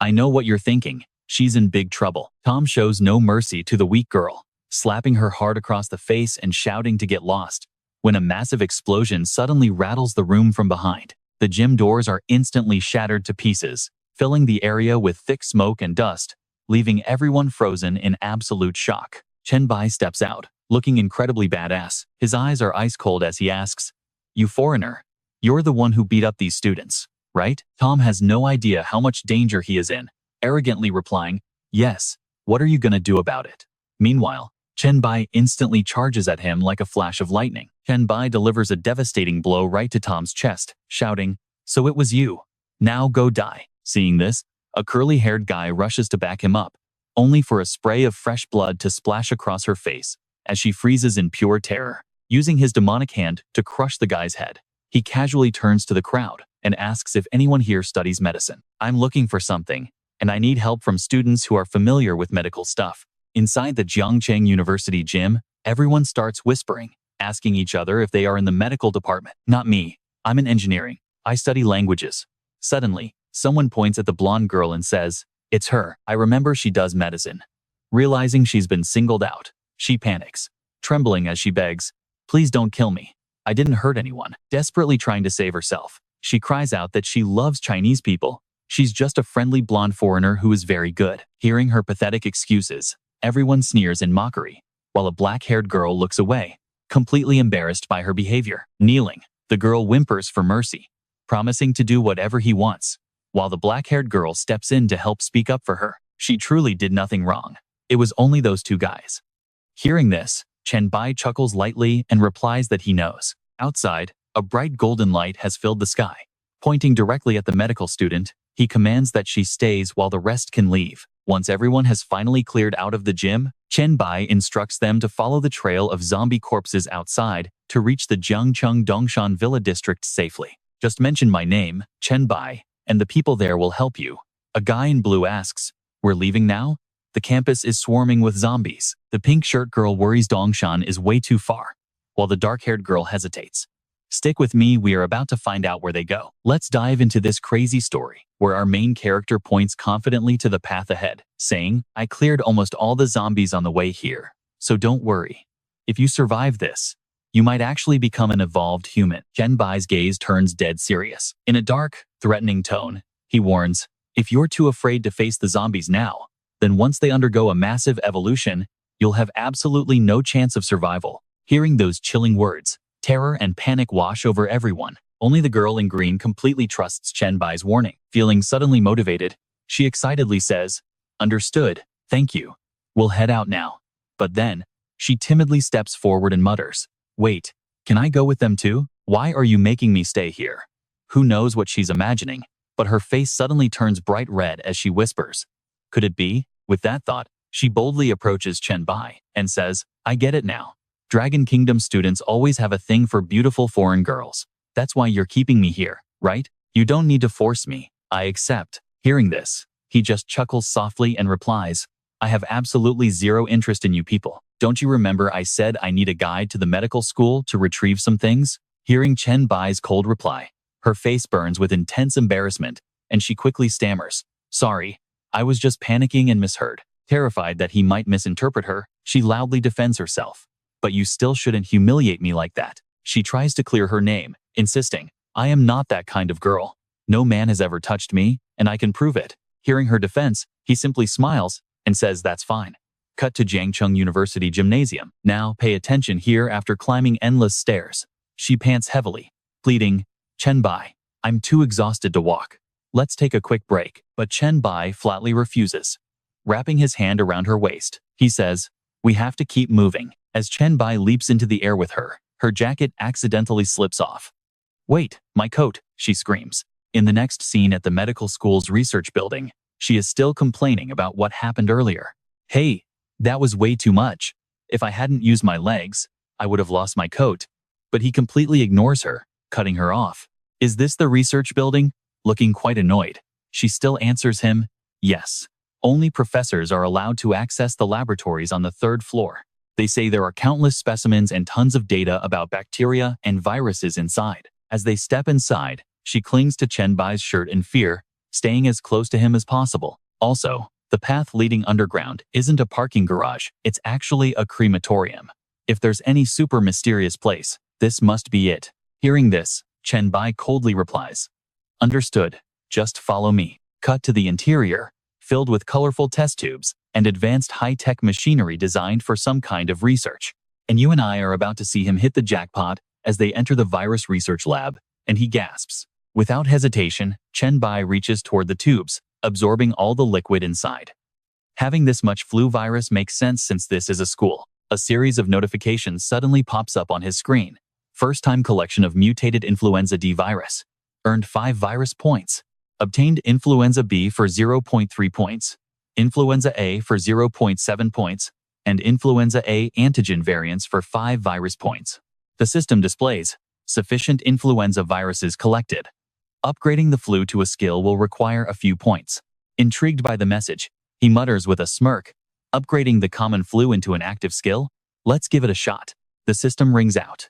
Speaker 1: I know what you're thinking. She's in big trouble. Tom shows no mercy to the weak girl, slapping her hard across the face and shouting to get lost, when a massive explosion suddenly rattles the room from behind. The gym doors are instantly shattered to pieces, filling the area with thick smoke and dust, leaving everyone frozen in absolute shock. Chen Bai steps out, looking incredibly badass. His eyes are ice cold as he asks, "You foreigner, you're the one who beat up these students, right?" Tom has no idea how much danger he is in, arrogantly replying, "Yes, what are you gonna do about it?" Meanwhile, Chen Bai instantly charges at him like a flash of lightning. Chen Bai delivers a devastating blow right to Tom's chest, shouting, "So it was you. Now go die." Seeing this, a curly-haired guy rushes to back him up, only for a spray of fresh blood to splash across her face as she freezes in pure terror. Using his demonic hand to crush the guy's head, he casually turns to the crowd and asks if anyone here studies medicine. "I'm looking for something, and I need help from students who are familiar with medical stuff." Inside the Jiangcheng University gym, everyone starts whispering, asking each other if they are in the medical department. "Not me. I'm in engineering. I study languages." Suddenly, someone points at the blonde girl and says, "It's her. I remember she does medicine." Realizing she's been singled out, she panics, trembling as she begs, "Please don't kill me. I didn't hurt anyone." Desperately trying to save herself, she cries out that she loves Chinese people. She's just a friendly blonde foreigner who is very good. Hearing her pathetic excuses, everyone sneers in mockery, while a black-haired girl looks away, completely embarrassed by her behavior. Kneeling, the girl whimpers for mercy, promising to do whatever he wants, while the black-haired girl steps in to help speak up for her. She truly did nothing wrong. It was only those two guys. Hearing this, Chen Bai chuckles lightly and replies that he knows. Outside, a bright golden light has filled the sky. Pointing directly at the medical student, he commands that she stays while the rest can leave. Once everyone has finally cleared out of the gym, Chen Bai instructs them to follow the trail of zombie corpses outside to reach the Jiangcheng Dongshan Villa district safely. "Just mention my name, Chen Bai, and the people there will help you." A guy in blue asks, "We're leaving now? The campus is swarming with zombies." The pink shirt girl worries Dongshan is way too far, while the dark-haired girl hesitates. "Stick with me, we are about to find out where they go." Let's dive into this crazy story, where our main character points confidently to the path ahead, saying, "I cleared almost all the zombies on the way here, so don't worry. If you survive this, you might actually become an evolved human." Chen Bai's gaze turns dead serious. In a dark, threatening tone, he warns, If you're too afraid to face the zombies now, then once they undergo a massive evolution, you'll have absolutely no chance of survival. Hearing those chilling words, terror and panic wash over everyone. Only the girl in green completely trusts Chen Bai's warning. Feeling suddenly motivated, she excitedly says, "Understood, thank you. We'll head out now." But then, she timidly steps forward and mutters, "Wait, can I go with them too? Why are you making me stay here?" Who knows what she's imagining, but her face suddenly turns bright red as she whispers, "Could it be?" With that thought, she boldly approaches Chen Bai and says, "I get it now. Dragon Kingdom students always have a thing for beautiful foreign girls. That's why you're keeping me here, right? You don't need to force me. I accept." Hearing this, he just chuckles softly and replies, "I have absolutely zero interest in you people. Don't you remember I said I need a guide to the medical school to retrieve some things?" Hearing Chen Bai's cold reply, her face burns with intense embarrassment, and she quickly stammers, "Sorry, I was just panicking and misheard." Terrified that he might misinterpret her, she loudly defends herself. "But you still shouldn't humiliate me like that." She tries to clear her name, insisting, "I am not that kind of girl. No man has ever touched me, and I can prove it." Hearing her defense, he simply smiles and says that's fine. Cut to Jiangcheng University Gymnasium. Now pay attention here. After climbing endless stairs, she pants heavily, pleading, "Chen Bai, I'm too exhausted to walk. Let's take a quick break." But Chen Bai flatly refuses. Wrapping his hand around her waist, he says, "We have to keep moving." As Chen Bai leaps into the air with her, her jacket accidentally slips off. "Wait, my coat," she screams. In the next scene at the medical school's research building, she is still complaining about what happened earlier. "Hey, that was way too much. If I hadn't used my legs, I would have lost my coat." But he completely ignores her, cutting her off. "Is this the research building?" Looking quite annoyed, she still answers him, "Yes. Only professors are allowed to access the laboratories on the 3rd floor. They say there are countless specimens and tons of data about bacteria and viruses inside." As they step inside, she clings to Chen Bai's shirt in fear, staying as close to him as possible. Also, the path leading underground isn't a parking garage, it's actually a crematorium. If there's any super mysterious place, this must be it. Hearing this, Chen Bai coldly replies, "Understood, just follow me." Cut to the interior, filled with colorful test tubes and advanced high-tech machinery designed for some kind of research. And you and I are about to see him hit the jackpot as they enter the virus research lab, and he gasps. Without hesitation, Chen Bai reaches toward the tubes, absorbing all the liquid inside. Having this much flu virus makes sense since this is a school. A series of notifications suddenly pops up on his screen. First-time collection of mutated influenza D virus. Earned 5 virus points. Obtained influenza B for 0.3 points. Influenza A for 0.7 points. And influenza A antigen variants for 5 virus points. The system displays sufficient influenza viruses collected. Upgrading the flu to a skill will require a few points. Intrigued by the message, he mutters with a smirk, "Upgrading the common flu into an active skill? Let's give it a shot." The system rings out.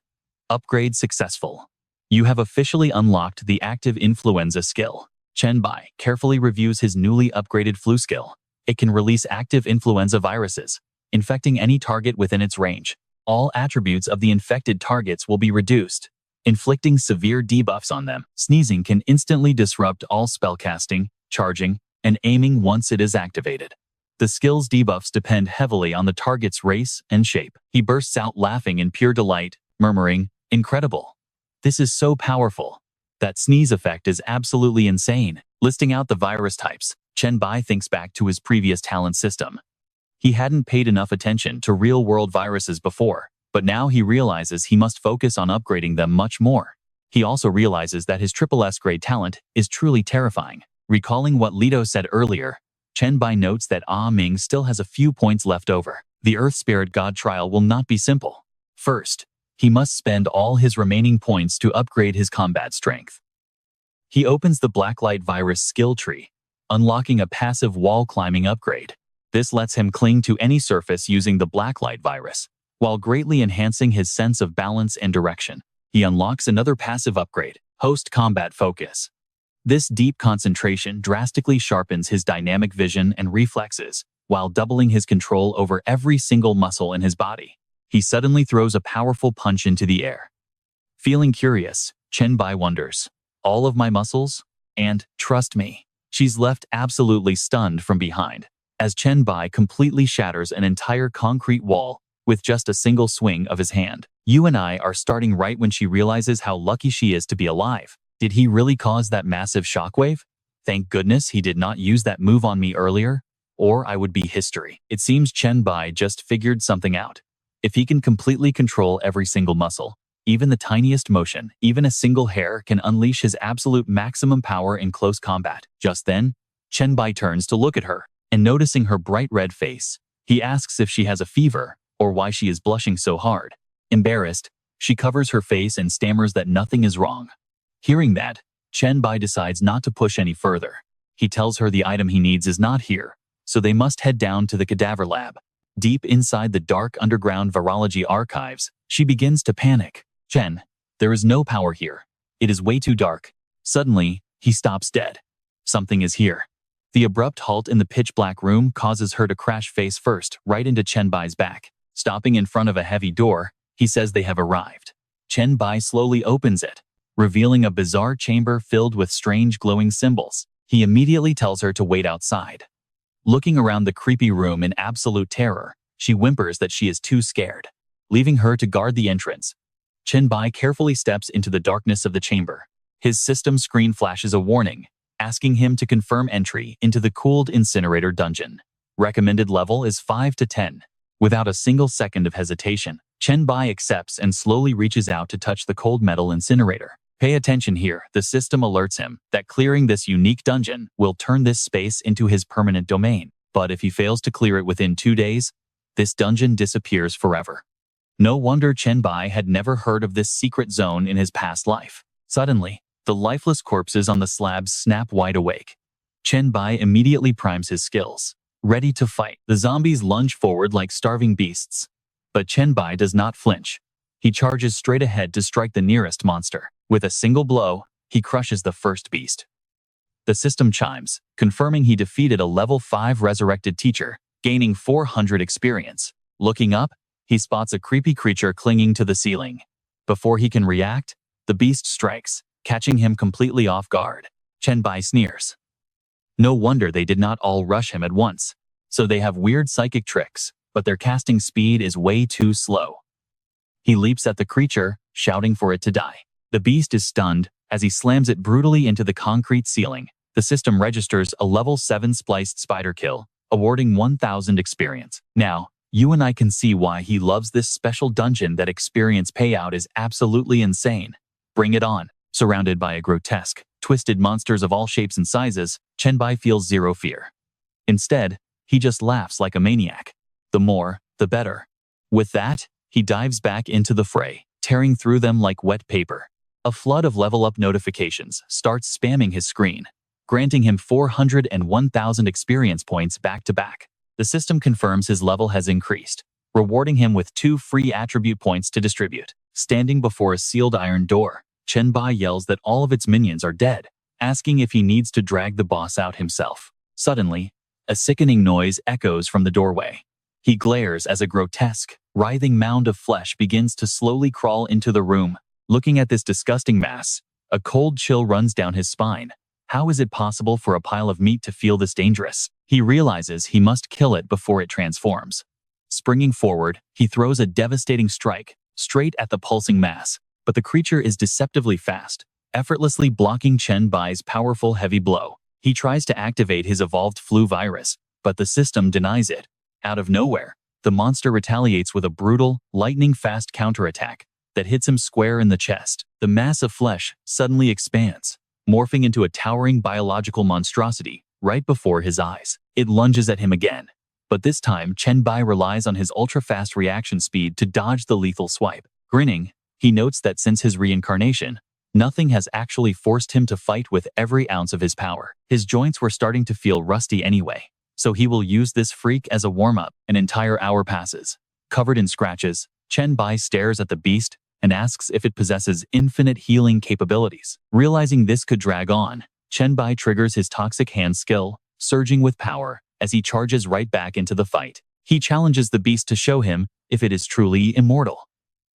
Speaker 1: "Upgrade successful. You have officially unlocked the active influenza skill." Chen Bai carefully reviews his newly upgraded flu skill. It can release active influenza viruses, infecting any target within its range. All attributes of the infected targets will be reduced, inflicting severe debuffs on them. Sneezing can instantly disrupt all spellcasting, charging, and aiming once it is activated. The skill's debuffs depend heavily on the target's race and shape. He bursts out laughing in pure delight, murmuring, "Incredible. This is so powerful. That sneeze effect is absolutely insane." Listing out the virus types, Chen Bai thinks back to his previous talent system. He hadn't paid enough attention to real-world viruses before, but now he realizes he must focus on upgrading them much more. He also realizes that his SSS grade talent is truly terrifying. Recalling what Lito said earlier, Chen Bai notes that Ah Ming still has a few points left over. The Earth Spirit God trial will not be simple. First, he must spend all his remaining points to upgrade his combat strength. He opens the Blacklight virus skill tree, unlocking a passive wall climbing upgrade. This lets him cling to any surface using the Blacklight virus, while greatly enhancing his sense of balance and direction. He unlocks another passive upgrade, Host Combat Focus. This deep concentration drastically sharpens his dynamic vision and reflexes, while doubling his control over every single muscle in his body. He suddenly throws a powerful punch into the air. Feeling curious, Chen Bai wonders, "All of my muscles? And, trust me, She's left absolutely stunned from behind, as Chen Bai completely shatters an entire concrete wall with just a single swing of his hand. You and I are starting right when she realizes how lucky she is to be alive. Did he really cause that massive shockwave? Thank goodness he did not use that move on me earlier, or I would be history. It seems Chen Bai just figured something out. If he can completely control every single muscle, even the tiniest motion, even a single hair can unleash his absolute maximum power in close combat. Just then, Chen Bai turns to look at her, and noticing her bright red face, he asks if she has a fever or why she is blushing so hard. Embarrassed, she covers her face and stammers that nothing is wrong. Hearing that, Chen Bai decides not to push any further. He tells her the item he needs is not here, so they must head down to the cadaver lab. Deep inside the dark underground virology archives, she begins to panic. Chen, there is no power here. It is way too dark. Suddenly, he stops dead. Something is here. The abrupt halt in the pitch-black room causes her to crash face first right into Chen Bai's back. Stopping in front of a heavy door, he says they have arrived. Chen Bai slowly opens it, revealing a bizarre chamber filled with strange glowing symbols. He immediately tells her to wait outside. Looking around the creepy room in absolute terror, she whimpers that she is too scared. Leaving her to guard the entrance, Chen Bai carefully steps into the darkness of the chamber. His system screen flashes a warning, asking him to confirm entry into the cooled incinerator dungeon. Recommended level is 5 to 10. Without a single second of hesitation, Chen Bai accepts and slowly reaches out to touch the cold metal incinerator. Pay attention here, the system alerts him that clearing this unique dungeon will turn this space into his permanent domain. But if he fails to clear it within 2 days, this dungeon disappears forever. No wonder Chen Bai had never heard of this secret zone in his past life. Suddenly, the lifeless corpses on the slabs snap wide awake. Chen Bai immediately primes his skills, ready to fight. The zombies lunge forward like starving beasts. But Chen Bai does not flinch. He charges straight ahead to strike the nearest monster. With a single blow, he crushes the first beast. The system chimes, confirming he defeated a level 5 resurrected teacher, gaining 400 experience. Looking up, he spots a creepy creature clinging to the ceiling. Before he can react, the beast strikes, catching him completely off guard. Chen Bai sneers. No wonder they did not all rush him at once. So they have weird psychic tricks, but their casting speed is way too slow. He leaps at the creature, shouting for it to die. The beast is stunned as he slams it brutally into the concrete ceiling. The system registers a level 7 spliced spider kill, awarding 1000 experience. Now, you and I can see why he loves this special dungeon. That experience payout is absolutely insane. Bring it on. Surrounded by a grotesque, twisted monsters of all shapes and sizes, Chen Bai feels zero fear. Instead, he just laughs like a maniac. The more, the better. With that, he dives back into the fray, tearing through them like wet paper. A flood of level-up notifications starts spamming his screen, granting him 400 and 1000 experience points back-to-back. The system confirms his level has increased, rewarding him with 2 free attribute points to distribute. Standing before a sealed iron door, Chen Bai yells that all of its minions are dead, asking if he needs to drag the boss out himself. Suddenly, a sickening noise echoes from the doorway. He glares as a grotesque, writhing mound of flesh begins to slowly crawl into the room. Looking at this disgusting mass, a cold chill runs down his spine. How is it possible for a pile of meat to feel this dangerous? He realizes he must kill it before it transforms. Springing forward, he throws a devastating strike straight at the pulsing mass, but the creature is deceptively fast, effortlessly blocking Chen Bai's powerful heavy blow. He tries to activate his evolved flu virus, but the system denies it. Out of nowhere, the monster retaliates with a brutal, lightning-fast counterattack that hits him square in the chest. The mass of flesh suddenly expands, morphing into a towering biological monstrosity right before his eyes. It lunges at him again, but this time Chen Bai relies on his ultra-fast reaction speed to dodge the lethal swipe. Grinning, he notes that since his reincarnation, nothing has actually forced him to fight with every ounce of his power. His joints were starting to feel rusty anyway, so he will use this freak as a warm-up. An entire hour passes. Covered in scratches, Chen Bai stares at the beast and asks if it possesses infinite healing capabilities. Realizing this could drag on, Chen Bai triggers his toxic hand skill, surging with power as he charges right back into the fight. He challenges the beast to show him if it is truly immortal.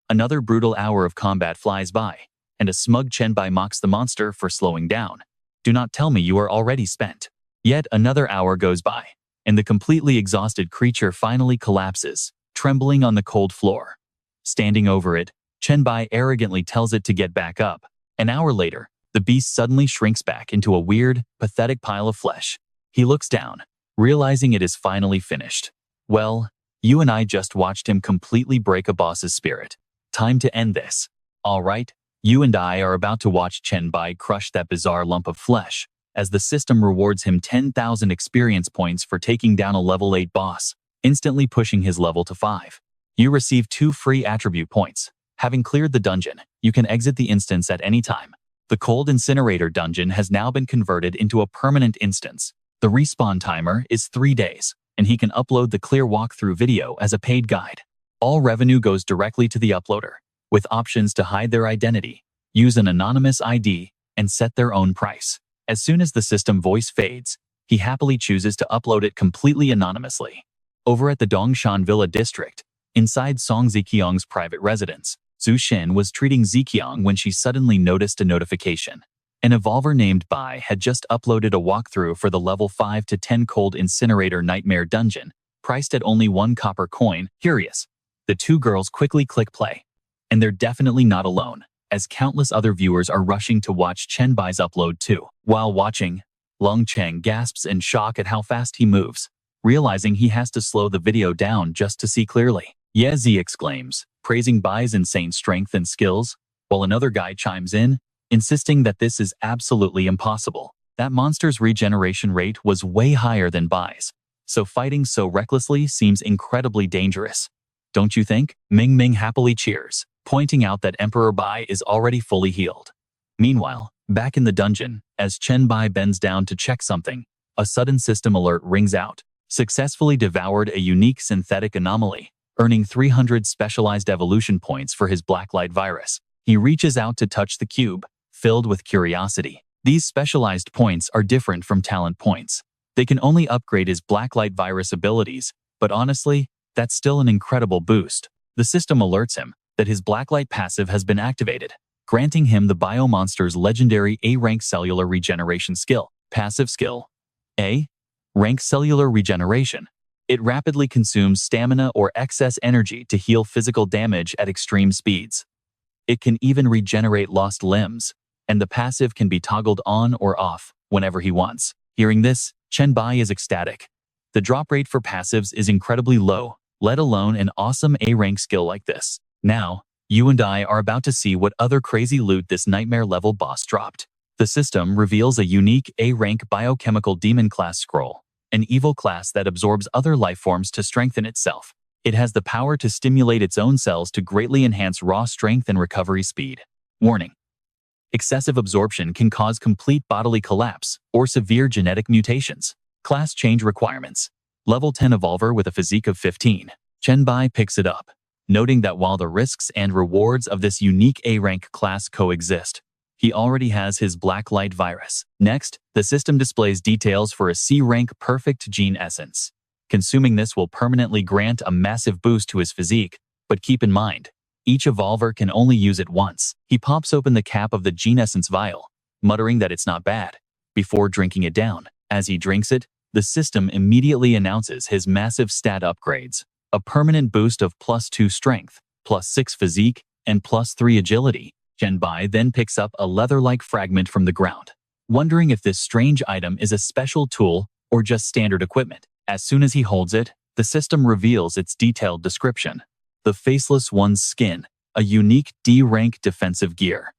Speaker 1: Another brutal hour of combat flies by, and a smug Chen Bai mocks the monster for slowing down. Do not tell me you are already spent. Yet another hour goes by, and the completely exhausted creature finally collapses, trembling on the cold floor. Standing over it, Chen Bai arrogantly tells it to get back up. An hour later, the beast suddenly shrinks back into a weird, pathetic pile of flesh. He looks down, realizing it is finally finished. Well, you and I just watched him completely break a boss's spirit. Time to end this. All right, you and I are about to watch Chen Bai crush that bizarre lump of flesh, as the system rewards him 10,000 experience points for taking down a level 8 boss, instantly pushing his level to 5. You receive 2 free attribute points. Having cleared the dungeon, you can exit the instance at any time. The Cold Incinerator dungeon has now been converted into a permanent instance. The respawn timer is 3 days, and he can upload the clear walkthrough video as a paid guide. All revenue goes directly to the uploader, with options to hide their identity, use an anonymous ID, and set their own price. As soon as the system voice fades, he happily chooses to upload it completely anonymously. Over at the Dongshan Villa district, inside Song Ziqiang's private residence, Zhu Xin was treating Ziqiang when she suddenly noticed a notification. An evolver named Bai had just uploaded a walkthrough for the level 5 to 10 Cold Incinerator Nightmare dungeon, priced at only 1 copper coin. Curious. The 2 girls quickly click play. And they're definitely not alone, as countless other viewers are rushing to watch Chen Bai's upload too. While watching, Lung Cheng gasps in shock at how fast he moves, realizing he has to slow the video down just to see clearly. Yezi exclaims, praising Bai's insane strength and skills, while another guy chimes in, insisting that this is absolutely impossible. That monster's regeneration rate was way higher than Bai's, so fighting so recklessly seems incredibly dangerous. Don't you think? Ming Ming happily cheers, pointing out that Emperor Bai is already fully healed. Meanwhile, back in the dungeon, as Chen Bai bends down to check something, a sudden system alert rings out. Successfully devoured a unique synthetic anomaly, earning 300 specialized evolution points for his blacklight virus. He reaches out to touch the cube, filled with curiosity. These specialized points are different from talent points. They can only upgrade his blacklight virus abilities, but honestly, that's still an incredible boost. The system alerts him that his blacklight passive has been activated, granting him the Biomonster's legendary A-rank cellular regeneration skill. Passive skill. A. Rank cellular regeneration. It rapidly consumes stamina or excess energy to heal physical damage at extreme speeds. It can even regenerate lost limbs, and the passive can be toggled on or off whenever he wants. Hearing this, Chen Bai is ecstatic. The drop rate for passives is incredibly low, let alone an awesome A-rank skill like this. Now, you and I are about to see what other crazy loot this nightmare-level boss dropped. The system reveals a unique A-rank biochemical demon class scroll, an evil class that absorbs other lifeforms to strengthen itself. It has the power to stimulate its own cells to greatly enhance raw strength and recovery speed. Warning: excessive absorption can cause complete bodily collapse or severe genetic mutations. Class change requirements. Level 10 evolver with a physique of 15. Chen Bai picks it up, noting that while the risks and rewards of this unique A-rank class coexist, he already has his blacklight virus. Next, the system displays details for a C-rank perfect gene essence. Consuming this will permanently grant a massive boost to his physique, but keep in mind, each evolver can only use it once. He pops open the cap of the gene essence vial, muttering that it's not bad, before drinking it down. As he drinks it, the system immediately announces his massive stat upgrades, a permanent boost of +2 strength, +6 physique, and +3 agility. Chen Bai then picks up a leather-like fragment from the ground, wondering if this strange item is a special tool or just standard equipment. As soon as he holds it, the system reveals its detailed description. The Faceless One's skin, a unique D-rank defensive gear.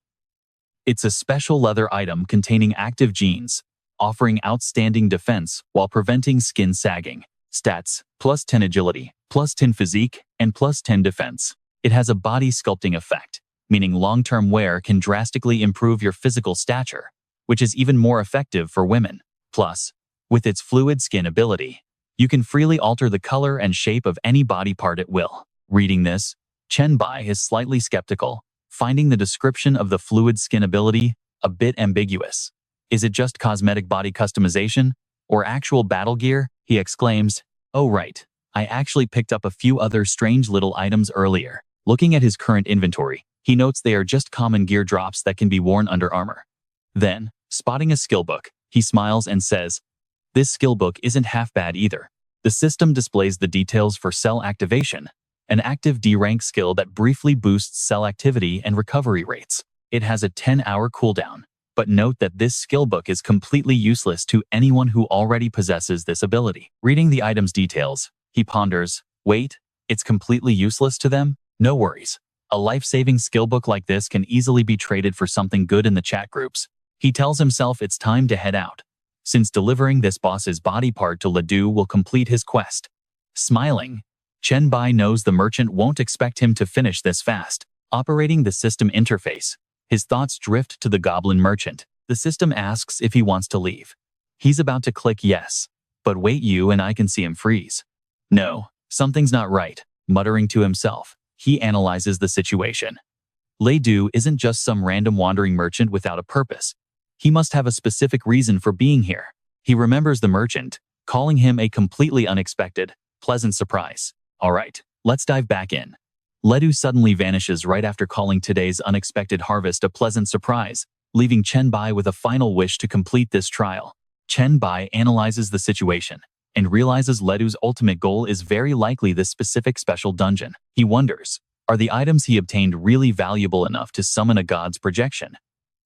Speaker 1: It's a special leather item containing active genes, offering outstanding defense while preventing skin sagging. Stats: +10 agility, +10 physique, and +10 defense. It has a body sculpting effect, meaning long-term wear can drastically improve your physical stature, which is even more effective for women. Plus, with its fluid skin ability, you can freely alter the color and shape of any body part at will. Reading this, Chen Bai is slightly skeptical, finding the description of the fluid skin ability a bit ambiguous. Is it just cosmetic body customization, or actual battle gear? He exclaims, "Oh right, I actually picked up a few other strange little items earlier." Looking at his current inventory, he notes they are just common gear drops that can be worn under armor. Then, Spotting a skill book, he smiles and says, "This skill book isn't half bad either." The system displays the details for cell activation, an active D-rank skill that briefly boosts cell activity and recovery rates. It has a 10-hour cooldown, but note that this skill book is completely useless to anyone who already possesses this ability. Reading the item's details, he ponders, wait, it's completely useless to them? No worries. A life-saving skill book like this can easily be traded for something good in the chat groups. He tells himself it's time to head out, since delivering this boss's body part to Ledoux will complete his quest. Smiling, Chen Bai knows the merchant won't expect him to finish this fast. Operating the system interface, his thoughts drift to the goblin merchant. The system asks if he wants to leave. He's about to click yes, but wait, you and I can see him freeze. No, something's not right. Muttering to himself, he analyzes the situation. Ledoux isn't just some random wandering merchant without a purpose. He must have a specific reason for being here. He remembers the merchant, calling him a completely unexpected, pleasant surprise. All right, let's dive back in. Ledoux suddenly vanishes right after calling today's unexpected harvest a pleasant surprise, leaving Chen Bai with a final wish to complete this trial. Chen Bai analyzes the situation and realizes Ledoux's ultimate goal is very likely this specific special dungeon. He wonders, are the items he obtained really valuable enough to summon a god's projection?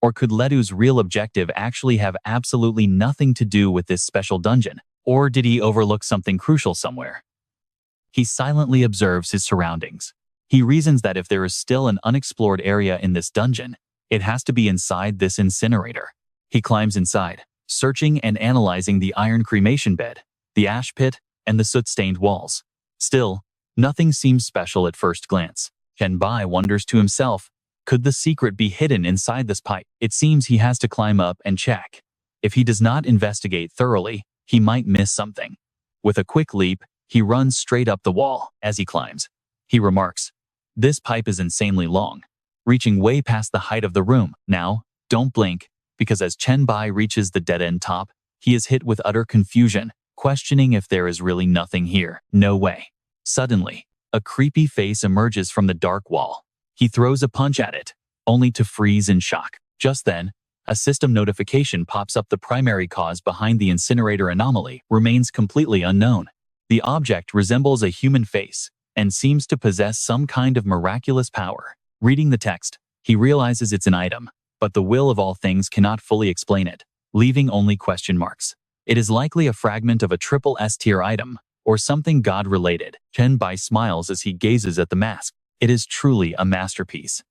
Speaker 1: Or could Ledoux's real objective actually have absolutely nothing to do with this special dungeon? Or did he overlook something crucial somewhere? He silently observes his surroundings. He reasons that if there is still an unexplored area in this dungeon, it has to be inside this incinerator. He climbs inside, searching and analyzing the iron cremation bed, the ash pit, and the soot-stained walls. Still, nothing seems special at first glance. Chen Bai wonders to himself, could the secret be hidden inside this pipe? It seems he has to climb up and check. If he does not investigate thoroughly, he might miss something. With a quick leap, he runs straight up the wall. As he climbs, he remarks, "This pipe is insanely long, reaching way past the height of the room." Now, don't blink, because as Chen Bai reaches the dead-end top, he is hit with utter confusion, questioning if there is really nothing here. No way. Suddenly, a creepy face emerges from the dark wall. He throws a punch at it, only to freeze in shock. Just then, a system notification pops up. The primary cause behind the incinerator anomaly remains completely unknown. The object resembles a human face and seems to possess some kind of miraculous power. Reading the text, he realizes it's an item, but the will of all things cannot fully explain it, leaving only question marks. It is likely a fragment of a triple S-tier item, or something god-related. Chen Bai smiles as he gazes at the mask. It is truly a masterpiece.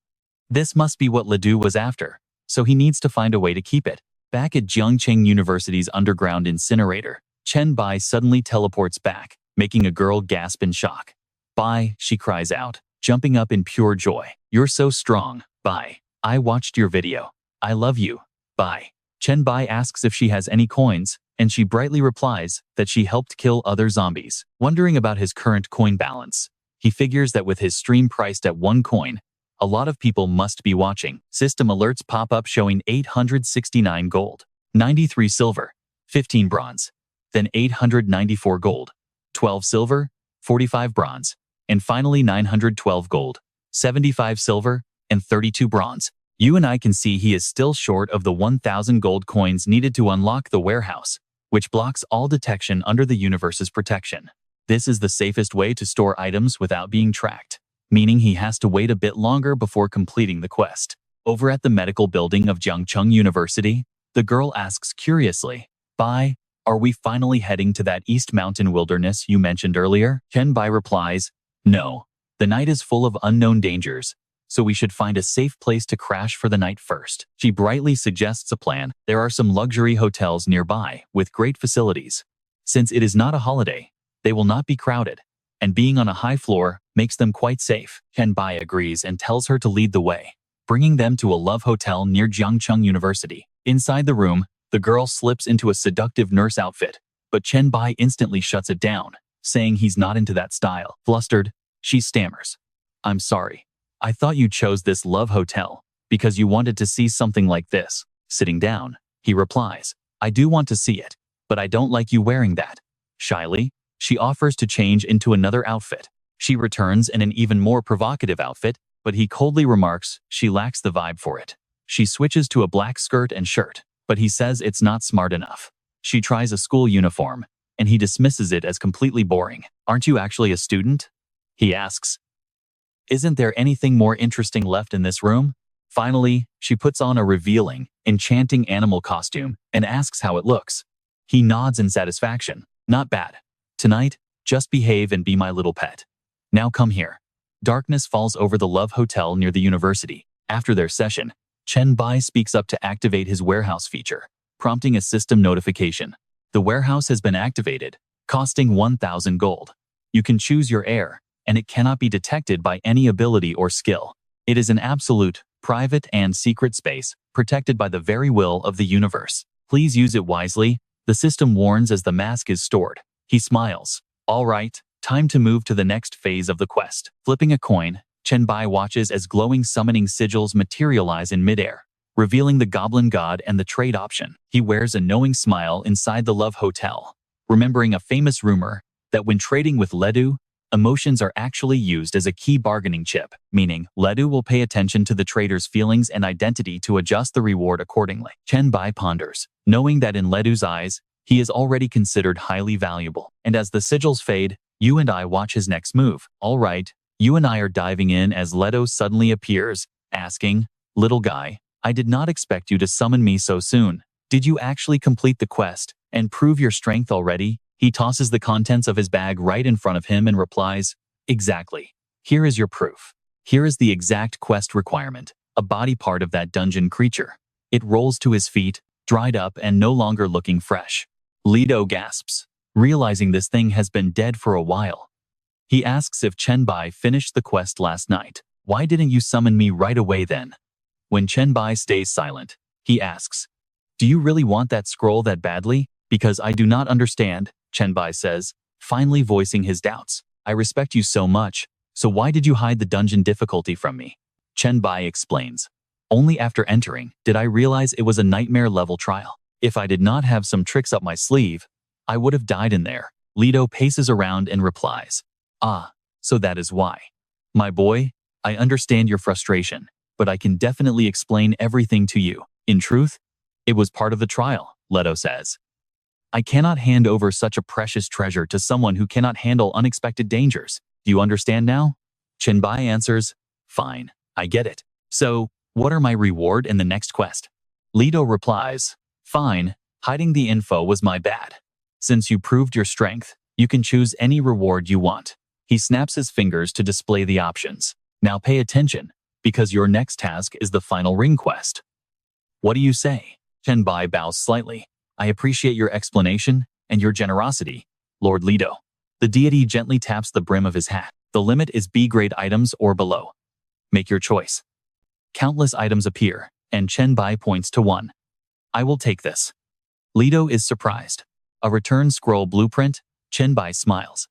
Speaker 1: This must be what Ledoux was after, so he needs to find a way to keep it. Back at Jiangcheng University's underground incinerator, Chen Bai suddenly teleports back, making a girl gasp in shock. "Bai," she cries out, jumping up in pure joy. "You're so strong, Bai. I watched your video. I love you, Bai." Chen Bai asks if she has any coins, and she brightly replies that she helped kill other zombies. Wondering about his current coin balance, he figures that with his stream priced at 1 coin, a lot of people must be watching. System alerts pop up showing 869 gold, 93 silver, 15 bronze, then 894 gold, 12 silver, 45 bronze, and finally 912 gold, 75 silver, and 32 bronze. You and I can see he is still short of the 1,000 gold coins needed to unlock the warehouse, which blocks all detection under the universe's protection. This is the safest way to store items without being tracked, meaning he has to wait a bit longer before completing the quest. Over at the medical building of Jiangcheng University, the girl asks curiously, "Bai, are we finally heading to that East Mountain wilderness you mentioned earlier?" Chen Bai replies, "No, the night is full of unknown dangers, so we should find a safe place to crash for the night first." She brightly suggests a plan. There are some luxury hotels nearby with great facilities. Since it is not a holiday, they will not be crowded, and being on a high floor makes them quite safe. Chen Bai agrees and tells her to lead the way, bringing them to a love hotel near Jiangcheng University. Inside the room, the girl slips into a seductive nurse outfit, but Chen Bai instantly shuts it down, saying he's not into that style. Flustered, she stammers, "I'm sorry. I thought you chose this love hotel because you wanted to see something like this." Sitting down, he replies, "I do want to see it, but I don't like you wearing that." Shyly, she offers to change into another outfit. She returns in an even more provocative outfit, but he coldly remarks she lacks the vibe for it. She switches to a black skirt and shirt, but he says it's not smart enough. She tries a school uniform, and he dismisses it as completely boring. Aren't you actually a student? He asks. Isn't there anything more interesting left in this room? Finally, she puts on a revealing, enchanting animal costume and asks how it looks. He nods in satisfaction. Not bad. Tonight, just behave and be my little pet. Now come here. Darkness falls over the Love Hotel near the university. After their session, Chen Bai speaks up to activate his warehouse feature, prompting a system notification. The warehouse has been activated, costing 1,000 gold. You can choose your heir, and it cannot be detected by any ability or skill. It is an absolute, private and secret space, protected by the very will of the universe. Please use it wisely, the system warns as the mask is stored. He smiles. All right, time to move to the next phase of the quest. Flipping a coin, Chen Bai watches as glowing summoning sigils materialize in midair, revealing the Goblin God and the trade option. He wears a knowing smile inside the Love Hotel, remembering a famous rumor that when trading with Ledu, emotions are actually used as a key bargaining chip, meaning Ledu will pay attention to the trader's feelings and identity to adjust the reward accordingly. Chen Bai ponders, knowing that in Ledu's eyes, he is already considered highly valuable. And as the sigils fade, you and I watch his next move. All right, you and I are diving in as Leto suddenly appears, asking, "Little guy, I did not expect you to summon me so soon. Did you actually complete the quest and prove your strength already?" He tosses the contents of his bag right in front of him and replies, "Exactly. Here is your proof. Here is the exact quest requirement, a body part of that dungeon creature." It rolls to his feet, dried up and no longer looking fresh. Leto gasps, realizing this thing has been dead for a while. He asks if Chen Bai finished the quest last night. "Why didn't you summon me right away then?" When Chen Bai stays silent, he asks, "Do you really want that scroll that badly?" "Because I do not understand," Chen Bai says, finally voicing his doubts. "I respect you so much, so why did you hide the dungeon difficulty from me?" Chen Bai explains, "Only after entering did I realize it was a nightmare level trial. If I did not have some tricks up my sleeve, I would have died in there." Leto paces around and replies, "Ah, so that is why. My boy, I understand your frustration, but I can definitely explain everything to you. In truth, it was part of the trial," Leto says. "I cannot hand over such a precious treasure to someone who cannot handle unexpected dangers. Do you understand now?" Chen Bai answers, "Fine, I get it. So, what are my reward in the next quest?" Leto replies, "Fine, hiding the info was my bad. Since you proved your strength, you can choose any reward you want." He snaps his fingers to display the options. "Now pay attention, because your next task is the final ring quest." "What do you say?" Chen Bai bows slightly. "I appreciate your explanation and your generosity, Lord Leto." The deity gently taps the brim of his hat. "The limit is B-grade items or below. Make your choice." Countless items appear, and Chen Bai points to one. "I will take this." Leto is surprised. A return scroll blueprint. Chen Bai smiles.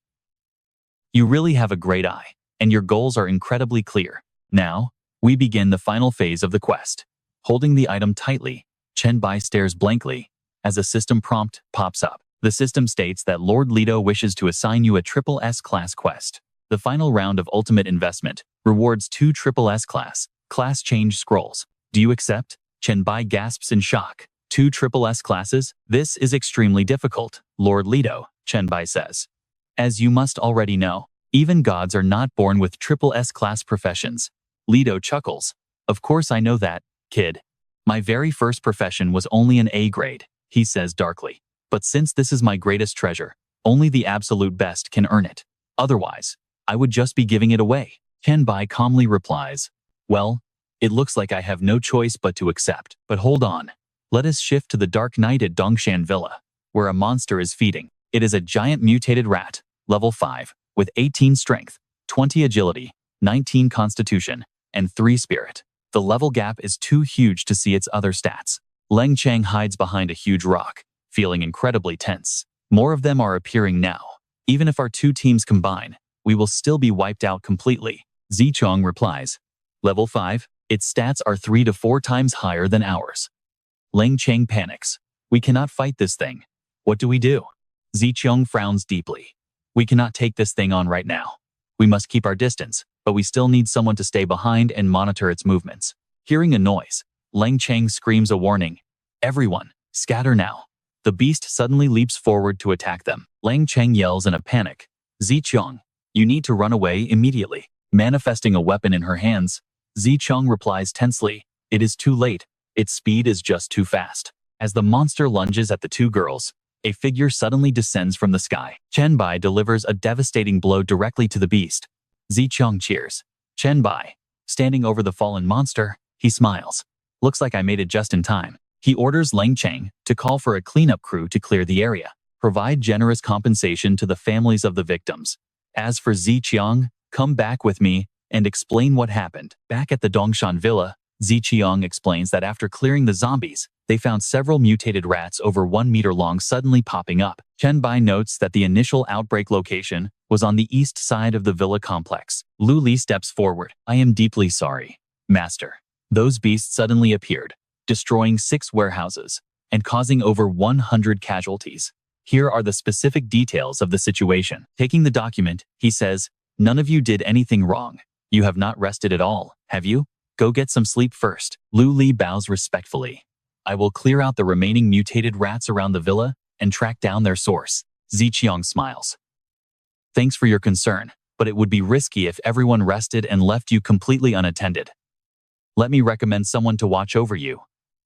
Speaker 1: "You really have a great eye, and your goals are incredibly clear. Now, we begin the final phase of the quest." Holding the item tightly, Chen Bai stares blankly as a system prompt pops up. The system states that Lord Leto wishes to assign you a triple S class quest. The final round of ultimate investment rewards 2 triple S class change scrolls. Do you accept? Chen Bai gasps in shock. 2 triple S classes? This is extremely difficult, Lord Leto, Chen Bai says. As you must already know, even gods are not born with triple S class professions. Leto chuckles. Of course I know that, kid. My very first profession was only an A grade, he says darkly. But since this is my greatest treasure, only the absolute best can earn it. Otherwise, I would just be giving it away. Chen Bai calmly replies, well, it looks like I have no choice but to accept. But hold on. Let us shift to the Dark Knight at Dongshan Villa, where a monster is feeding. It is a giant mutated rat, level 5, with 18 strength, 20 agility, 19 constitution, and 3 spirit. The level gap is too huge to see its other stats. Leng Chang hides behind a huge rock, feeling incredibly tense. More of them are appearing now. Even if our 2 teams combine, we will still be wiped out completely. Zichong replies, level 5, its stats are 3 to 4 times higher than ours. Leng Chang panics. We cannot fight this thing. What do we do? Zichong frowns deeply. We cannot take this thing on right now. We must keep our distance, but we still need someone to stay behind and monitor its movements. Hearing a noise, Leng Chang screams a warning. Everyone, scatter now. The beast suddenly leaps forward to attack them. Lang Cheng yells in a panic. Zicheng, you need to run away immediately. Manifesting a weapon in her hands, Zicheng replies tensely, it is too late. Its speed is just too fast. As the monster lunges at the two girls, a figure suddenly descends from the sky. Chen Bai delivers a devastating blow directly to the beast. Zicheng cheers. Chen Bai, standing over the fallen monster, he smiles. Looks like I made it just in time. He orders Lang Cheng to call for a cleanup crew to clear the area. Provide generous compensation to the families of the victims. As for Zicheng, come back with me and explain what happened. Back at the Dongshan villa, Zicheng explains that after clearing the zombies, they found several mutated rats over 1 meter long suddenly popping up. Chen Bai notes that the initial outbreak location was on the east side of the villa complex. Lu Li steps forward. I am deeply sorry, Master. Those beasts suddenly appeared, destroying 6 warehouses and causing over 100 casualties. Here are the specific details of the situation. Taking the document, he says, none of you did anything wrong. You have not rested at all, have you? Go get some sleep first. Lu Li bows respectfully. I will clear out the remaining mutated rats around the villa and track down their source. Zicheng smiles. Thanks for your concern, but it would be risky if everyone rested and left you completely unattended. Let me recommend someone to watch over you.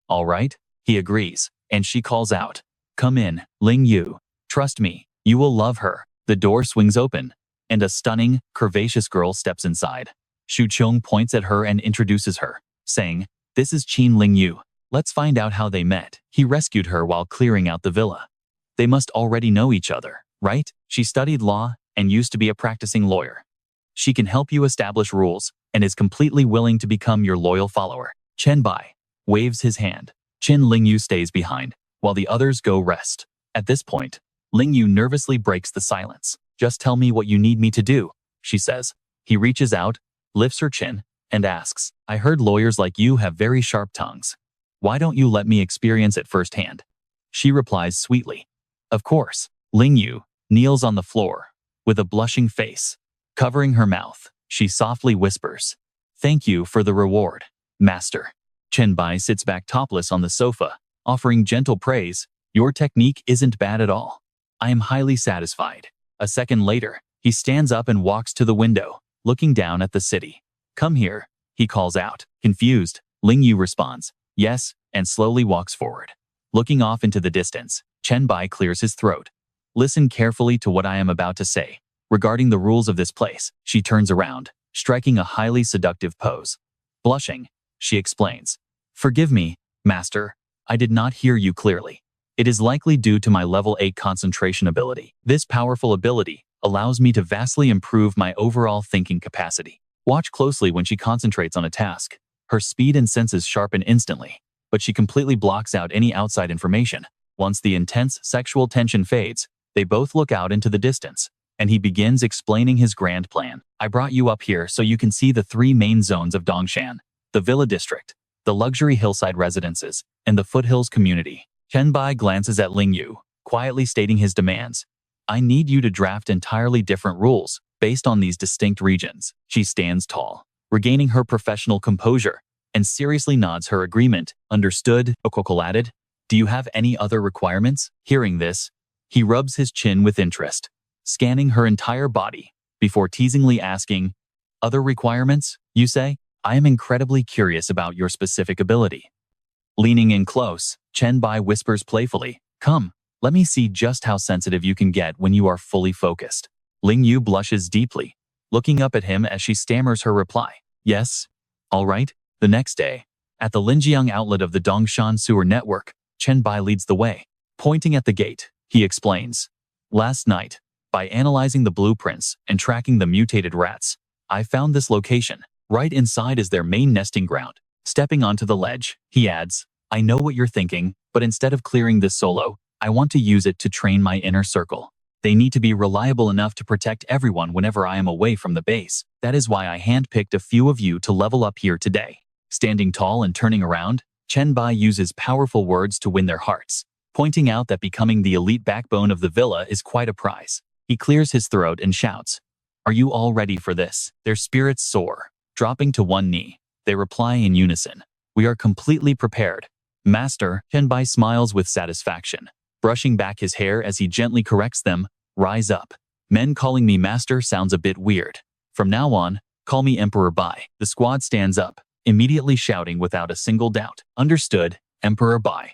Speaker 1: All right? He agrees, and she calls out. Come in, Ling Yu. Trust me, you will love her. The door swings open, and a stunning, curvaceous girl steps inside. Shu Chong points at her and introduces her, saying, this is Qin Ling Yu. Let's find out how they met. He rescued her while clearing out the villa. They must already know each other, right? She studied law and used to be a practicing lawyer. She can help you establish rules and is completely willing to become your loyal follower. Chen Bai waves his hand. Qin Ling Yu stays behind, while the others go rest. At this point, Ling Yu nervously breaks the silence. Just tell me what you need me to do, she says. He reaches out, lifts her chin, and asks, I heard lawyers like you have very sharp tongues. Why don't you let me experience it firsthand? She replies sweetly. Of course. Ling Yu kneels on the floor, with a blushing face. Covering her mouth, she softly whispers, thank you for the reward, Master. Chen Bai sits back topless on the sofa, offering gentle praise. Your technique isn't bad at all. I am highly satisfied. A second later, he stands up and walks to the window, looking down at the city. Come here, he calls out. Confused, Ling Yu responds, yes, and slowly walks forward. Looking off into the distance, Chen Bai clears his throat. Listen carefully to what I am about to say. Regarding the rules of this place, she turns around, striking a highly seductive pose. Blushing, she explains, forgive me, Master, I did not hear you clearly. It is likely due to my level 8 concentration ability. This powerful ability allows me to vastly improve my overall thinking capacity. Watch closely when she concentrates on a task. Her speed and senses sharpen instantly, but she completely blocks out any outside information. Once the intense sexual tension fades, they both look out into the distance, and he begins explaining his grand plan. I brought you up here so you can see the 3 main zones of Dongshan: the Villa District, the luxury hillside residences, and the foothills community. Chen Bai glances at Ling Yu, quietly stating his demands. I need you to draft entirely different rules based on these distinct regions. She stands tall, regaining her professional composure, and seriously nods her agreement. Understood, Okoko added. Do you have any other requirements? Hearing this, he rubs his chin with interest, scanning her entire body, before teasingly asking, other requirements, you say? I am incredibly curious about your specific ability. Leaning in close, Chen Bai whispers playfully, come, let me see just how sensitive you can get when you are fully focused. Ling Yu blushes deeply, looking up at him as she stammers her reply. Yes? All right. The next day, at the Linjiang outlet of the Dongshan sewer network, Chen Bai leads the way. Pointing at the gate, he explains, last night, by analyzing the blueprints and tracking the mutated rats, I found this location. Right inside is their main nesting ground. Stepping onto the ledge, he adds, I know what you're thinking, but instead of clearing this solo, I want to use it to train my inner circle. They need to be reliable enough to protect everyone whenever I am away from the base. That is why I handpicked a few of you to level up here today. Standing tall and turning around, Chen Bai uses powerful words to win their hearts, pointing out that becoming the elite backbone of the villa is quite a prize. He clears his throat and shouts, Are you all ready for this? Their spirits soar. Dropping to one knee, they reply in unison, We are completely prepared. Master, Chen Bai smiles with satisfaction, brushing back his hair as he gently corrects them. Rise up. Men calling me master sounds a bit weird. From now on, call me Emperor Bai. The squad stands up, immediately shouting without a single doubt. Understood, Emperor Bai.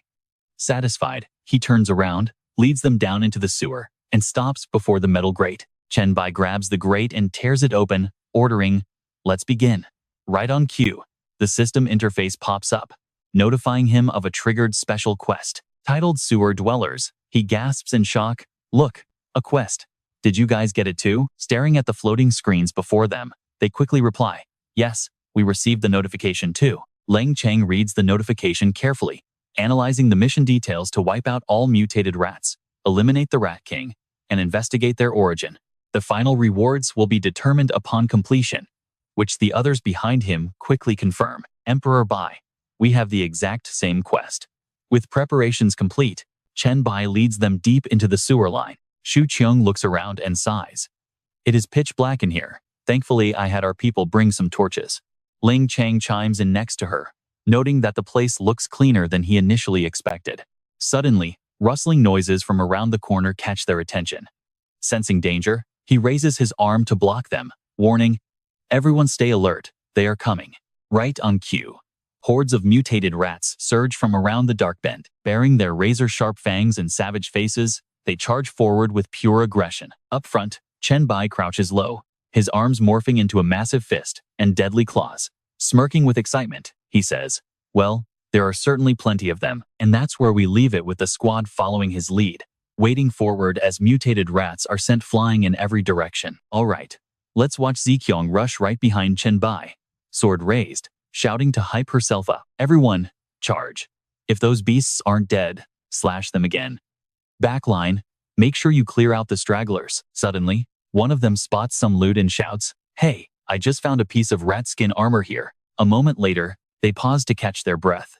Speaker 1: Satisfied, he turns around, leads them down into the sewer, and stops before the metal grate. Chen Bai grabs the grate and tears it open, ordering, "Let's begin." Right on cue, the system interface pops up, notifying him of a triggered special quest. Titled Sewer Dwellers, he gasps in shock. Look, a quest. Did you guys get it too? Staring at the floating screens before them, they quickly reply, "Yes, we received the notification too." Leng Cheng reads the notification carefully, analyzing the mission details to wipe out all mutated rats, eliminate the Rat King, and investigate their origin. The final rewards will be determined upon completion, which the others behind him quickly confirm. Emperor Bai, we have the exact same quest. With preparations complete, Chen Bai leads them deep into the sewer line. Xu Qiong looks around and sighs. It is pitch black in here. Thankfully, I had our people bring some torches. Ling Chang chimes in next to her, noting that the place looks cleaner than he initially expected. Suddenly, rustling noises from around the corner catch their attention. Sensing danger, he raises his arm to block them, warning, "Everyone stay alert, they are coming." Right on cue, hordes of mutated rats surge from around the dark bend. Bearing their razor-sharp fangs and savage faces, they charge forward with pure aggression. Up front, Chen Bai crouches low, his arms morphing into a massive fist and deadly claws. Smirking with excitement, he says, "Well, there are certainly plenty of them," and that's where we leave it with the squad following his lead, waiting forward as mutated rats are sent flying in every direction. All right, let's watch Ziqiang rush right behind Chen Bai, sword raised, shouting to hype herself up. "Everyone, charge. If those beasts aren't dead, slash them again. Backline, make sure you clear out the stragglers." Suddenly, one of them spots some loot and shouts, "Hey, I just found a piece of rat skin armor here." A moment later, they pause to catch their breath.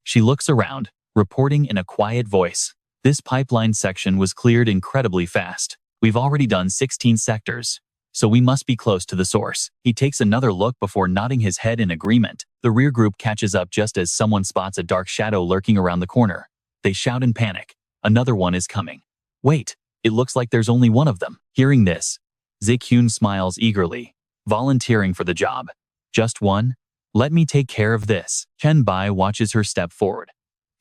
Speaker 1: She looks around, reporting in a quiet voice, "This pipeline section was cleared incredibly fast. We've already done 16 sectors, so we must be close to the source." He takes another look before nodding his head in agreement. The rear group catches up just as someone spots a dark shadow lurking around the corner. They shout in panic, "Another one is coming." "Wait, it looks like there's only one of them." Hearing this, Ziqiang smiles eagerly, volunteering for the job. "Just one? Let me take care of this." Chen Bai watches her step forward.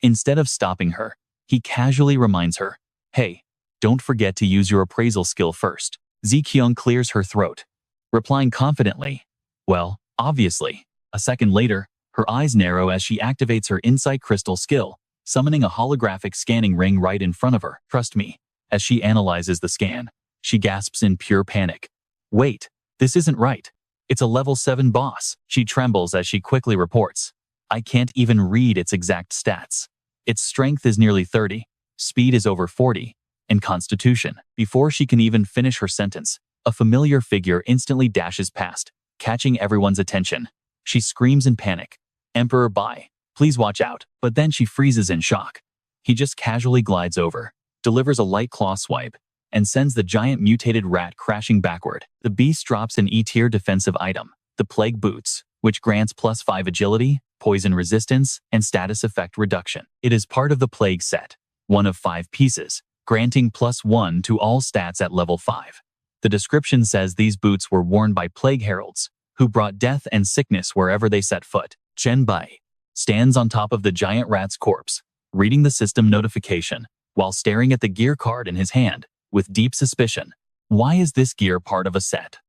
Speaker 1: Instead of stopping her, he casually reminds her, "Hey, don't forget to use your appraisal skill first." Ziqiang clears her throat, replying confidently, "Well, obviously." A second later, her eyes narrow as she activates her insight crystal skill, summoning a holographic scanning ring right in front of her. "Trust me." As she analyzes the scan, she gasps in pure panic. "Wait, this isn't right. It's a level 7 boss." She trembles as she quickly reports, "I can't even read its exact stats. Its strength is nearly 30, speed is over 40, and constitution." Before she can even finish her sentence, a familiar figure instantly dashes past, catching everyone's attention. She screams in panic, "Emperor Bai, please watch out." But then she freezes in shock. He just casually glides over, delivers a light claw swipe, and sends the giant mutated rat crashing backward. The beast drops an E-tier defensive item, the Plague Boots, which grants +5 agility, poison resistance, and status effect reduction. It is part of the Plague set, one of 5 pieces, granting +1 to all stats at level 5. The description says these boots were worn by Plague Heralds, who brought death and sickness wherever they set foot. Chen Bai stands on top of the giant rat's corpse, reading the system notification, while staring at the gear card in his hand, with deep suspicion. Why is this gear part of a set?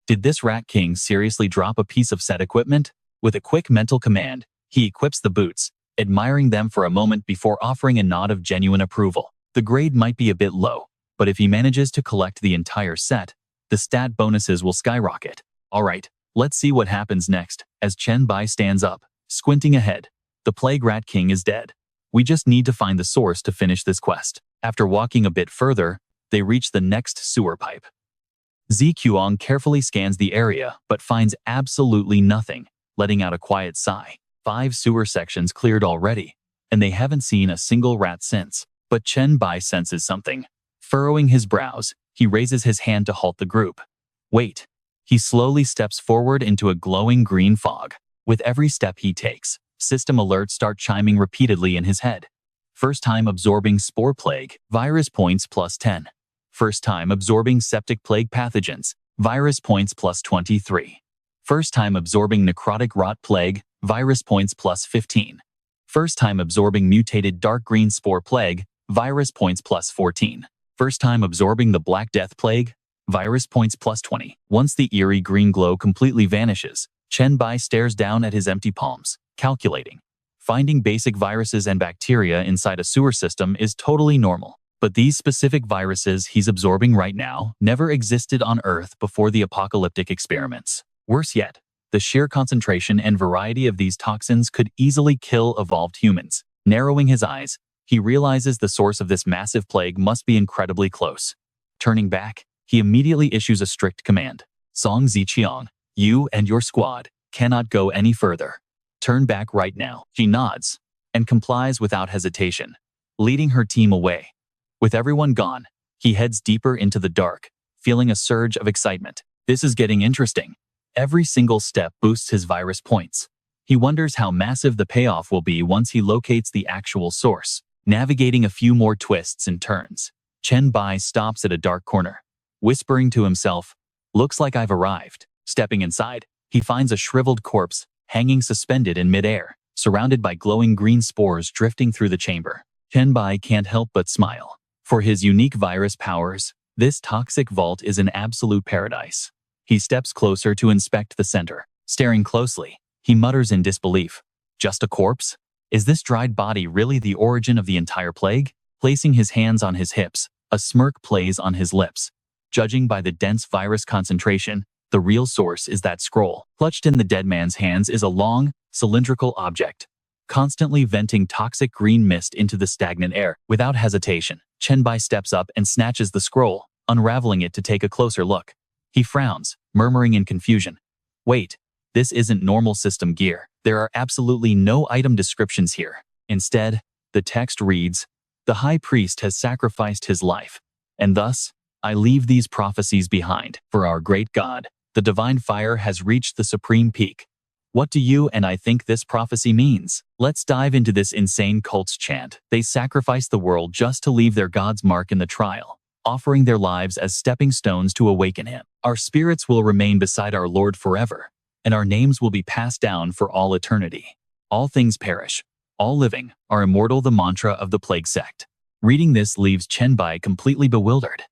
Speaker 1: Did this Rat King seriously drop a piece of set equipment? With a quick mental command, he equips the boots, admiring them for a moment before offering a nod of genuine approval. The grade might be a bit low, but if he manages to collect the entire set, the stat bonuses will skyrocket. Alright, let's see what happens next. As Chen Bai stands up, squinting ahead, the Plague Rat King is dead. We just need to find the source to finish this quest. After walking a bit further, they reach the next sewer pipe. Ziqiang carefully scans the area but finds absolutely nothing, letting out a quiet sigh. 5 sewer sections cleared already, and they haven't seen a single rat since. But Chen Bai senses something. Furrowing his brows, he raises his hand to halt the group. Wait. He slowly steps forward into a glowing green fog. With every step he takes, System alerts start chiming repeatedly in his head. First time absorbing spore plague, virus points +10. First time absorbing septic plague pathogens, virus points +23. First time absorbing necrotic rot plague, virus points +15. First time absorbing mutated dark green spore plague, virus points +14. First time absorbing the black death plague, virus points +20. Once the eerie green glow completely vanishes, Chen Bai stares down at his empty palms, calculating. Finding basic viruses and bacteria inside a sewer system is totally normal. But these specific viruses he's absorbing right now never existed on Earth before the apocalyptic experiments. Worse yet, the sheer concentration and variety of these toxins could easily kill evolved humans. Narrowing his eyes, he realizes the source of this massive plague must be incredibly close. Turning back, he immediately issues a strict command. Song Ziqiang, you and your squad cannot go any further. Turn back right now. She nods and complies without hesitation, leading her team away. With everyone gone, he heads deeper into the dark, feeling a surge of excitement. This is getting interesting. Every single step boosts his virus points. He wonders how massive the payoff will be once he locates the actual source. Navigating a few more twists and turns, Chen Bai stops at a dark corner, whispering to himself, "Looks like I've arrived." Stepping inside, he finds a shriveled corpse hanging suspended in midair, surrounded by glowing green spores drifting through the chamber. Chen Bai can't help but smile. For his unique virus powers, this toxic vault is an absolute paradise. He steps closer to inspect the center. Staring closely, he mutters in disbelief. Just a corpse? Is this dried body really the origin of the entire plague? Placing his hands on his hips, a smirk plays on his lips. Judging by the dense virus concentration, the real source is that scroll. Clutched in the dead man's hands is a long, cylindrical object, constantly venting toxic green mist into the stagnant air. Without hesitation, Chen Bai steps up and snatches the scroll, unraveling it to take a closer look. He frowns, murmuring in confusion. Wait, this isn't normal system gear. There are absolutely no item descriptions here. Instead, the text reads, "The High Priest has sacrificed his life, and thus, I leave these prophecies behind. For our great God, the divine fire has reached the supreme peak. What do you and I think this prophecy means?" Let's dive into this insane cult's chant. They sacrifice the world just to leave their God's mark in the trial, offering their lives as stepping stones to awaken him. Our spirits will remain beside our Lord forever, and our names will be passed down for all eternity. All things perish, all living are immortal, the mantra of the Plague Sect. Reading this leaves Chen Bai completely bewildered.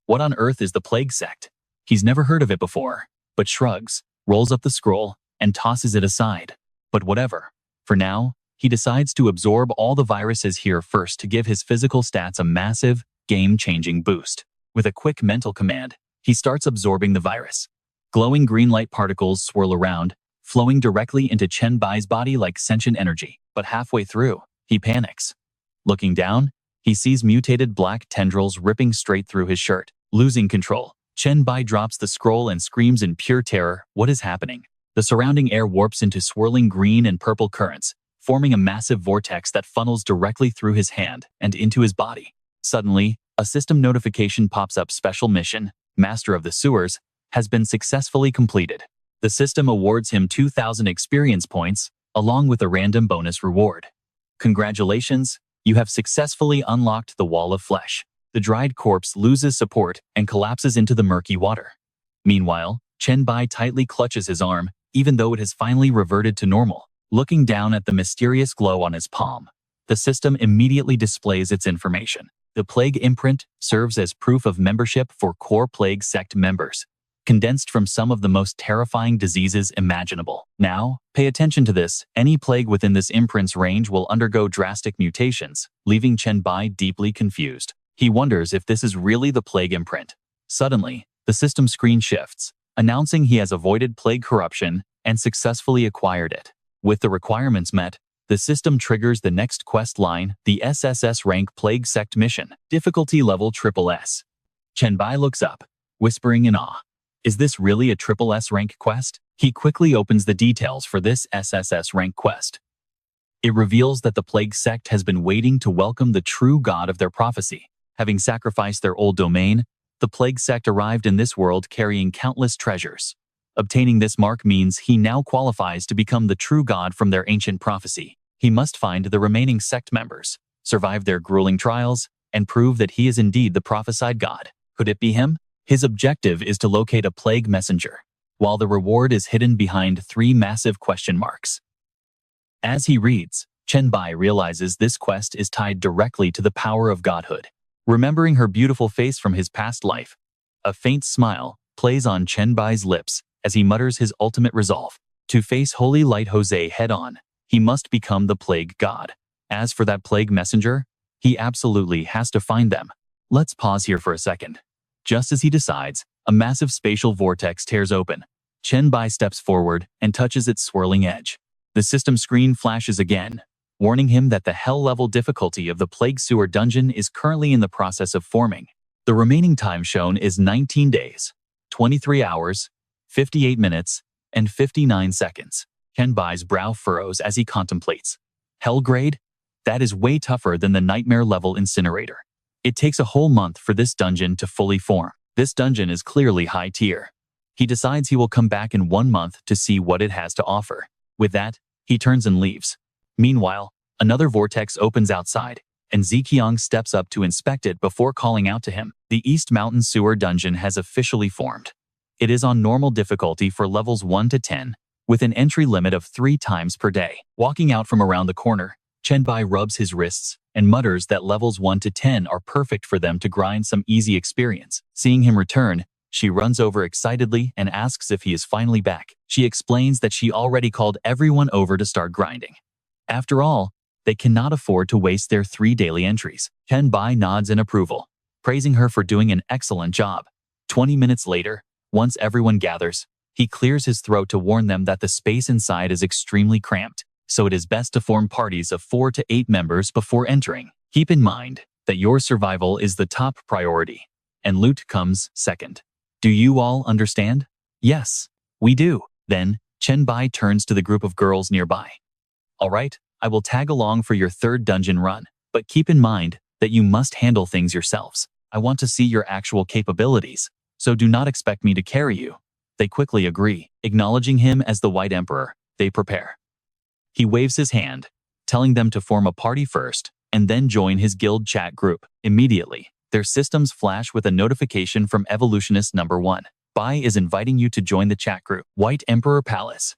Speaker 1: What on earth is the Plague Sect? He's never heard of it before, but shrugs, rolls up the scroll, and tosses it aside. But whatever. For now, he decides to absorb all the viruses here first to give his physical stats a massive, game-changing boost. With a quick mental command, he starts absorbing the virus. Glowing green light particles swirl around, flowing directly into Chen Bai's body like sentient energy. But halfway through, he panics. Looking down, he sees mutated black tendrils ripping straight through his shirt. Losing control, Chen Bai drops the scroll and screams in pure terror. What is happening? The surrounding air warps into swirling green and purple currents, forming a massive vortex that funnels directly through his hand and into his body. Suddenly, a system notification pops up. Special mission, Master of the Sewers, has been successfully completed. The system awards him 2,000 experience points, along with a random bonus reward. Congratulations, you have successfully unlocked the Wall of Flesh. The dried corpse loses support and collapses into the murky water. Meanwhile, Chen Bai tightly clutches his arm, even though it has finally reverted to normal. Looking down at the mysterious glow on his palm, the system immediately displays its information. The Plague Imprint serves as proof of membership for core Plague Sect members, condensed from some of the most terrifying diseases imaginable. Now, pay attention to this. Any plague within this imprint's range will undergo drastic mutations, leaving Chen Bai deeply confused. He wonders if this is really the Plague Imprint. Suddenly, the system screen shifts, announcing he has avoided plague corruption and successfully acquired it. With the requirements met, the system triggers the next quest line, the SSS rank Plague Sect mission, difficulty level SSS. Chen Bai looks up, whispering in awe. Is this really a SSS rank quest? He quickly opens the details for this SSS rank quest. It reveals that the Plague Sect has been waiting to welcome the true god of their prophecy. Having sacrificed their old domain, the Plague Sect arrived in this world carrying countless treasures. Obtaining this mark means he now qualifies to become the true god from their ancient prophecy. He must find the remaining sect members, survive their grueling trials, and prove that he is indeed the prophesied god. Could it be him? His objective is to locate a plague messenger, while the reward is hidden behind 3 massive question marks. As he reads, Chen Bai realizes this quest is tied directly to the power of godhood. Remembering her beautiful face from his past life, a faint smile plays on Chen Bai's lips as he mutters his ultimate resolve. To face Holy Light Jose head-on, he must become the plague god. As for that plague messenger, he absolutely has to find them. Let's pause here for a second. Just as he decides, a massive spatial vortex tears open. Chen Bai steps forward and touches its swirling edge. The system screen flashes again, warning him that the hell-level difficulty of the plague sewer dungeon is currently in the process of forming. The remaining time shown is 19 days, 23 hours, 58 minutes, and 59 seconds. Chen Bai's brow furrows as he contemplates. Hell grade? That is way tougher than the nightmare-level incinerator. It takes a whole month for this dungeon to fully form. This dungeon is clearly high tier. He decides he will come back in 1 month to see what it has to offer. With that, he turns and leaves. Meanwhile, another vortex opens outside, and Ziqiang steps up to inspect it before calling out to him. The East Mountain Sewer Dungeon has officially formed. It is on normal difficulty for levels 1 to 10, with an entry limit of 3 times per day. Walking out from around the corner, Chen Bai rubs his wrists and mutters that levels 1 to 10 are perfect for them to grind some easy experience. Seeing him return, she runs over excitedly and asks if he is finally back. She explains that she already called everyone over to start grinding. After all, they cannot afford to waste their 3 daily entries. Chen Bai nods in approval, praising her for doing an excellent job. 20 minutes later, once everyone gathers, he clears his throat to warn them that the space inside is extremely cramped, so it is best to form parties of 4 to 8 members before entering. Keep in mind that your survival is the top priority, and loot comes second. Do you all understand? Yes, we do. Then, Chen Bai turns to the group of girls nearby. All right, I will tag along for your 3rd dungeon run, but keep in mind that you must handle things yourselves. I want to see your actual capabilities, so do not expect me to carry you. They quickly agree. Acknowledging him as the White Emperor, they prepare. He waves his hand, telling them to form a party first, and then join his guild chat group. Immediately, their systems flash with a notification from Evolutionist Number 1. Bai is inviting you to join the chat group. White Emperor Palace.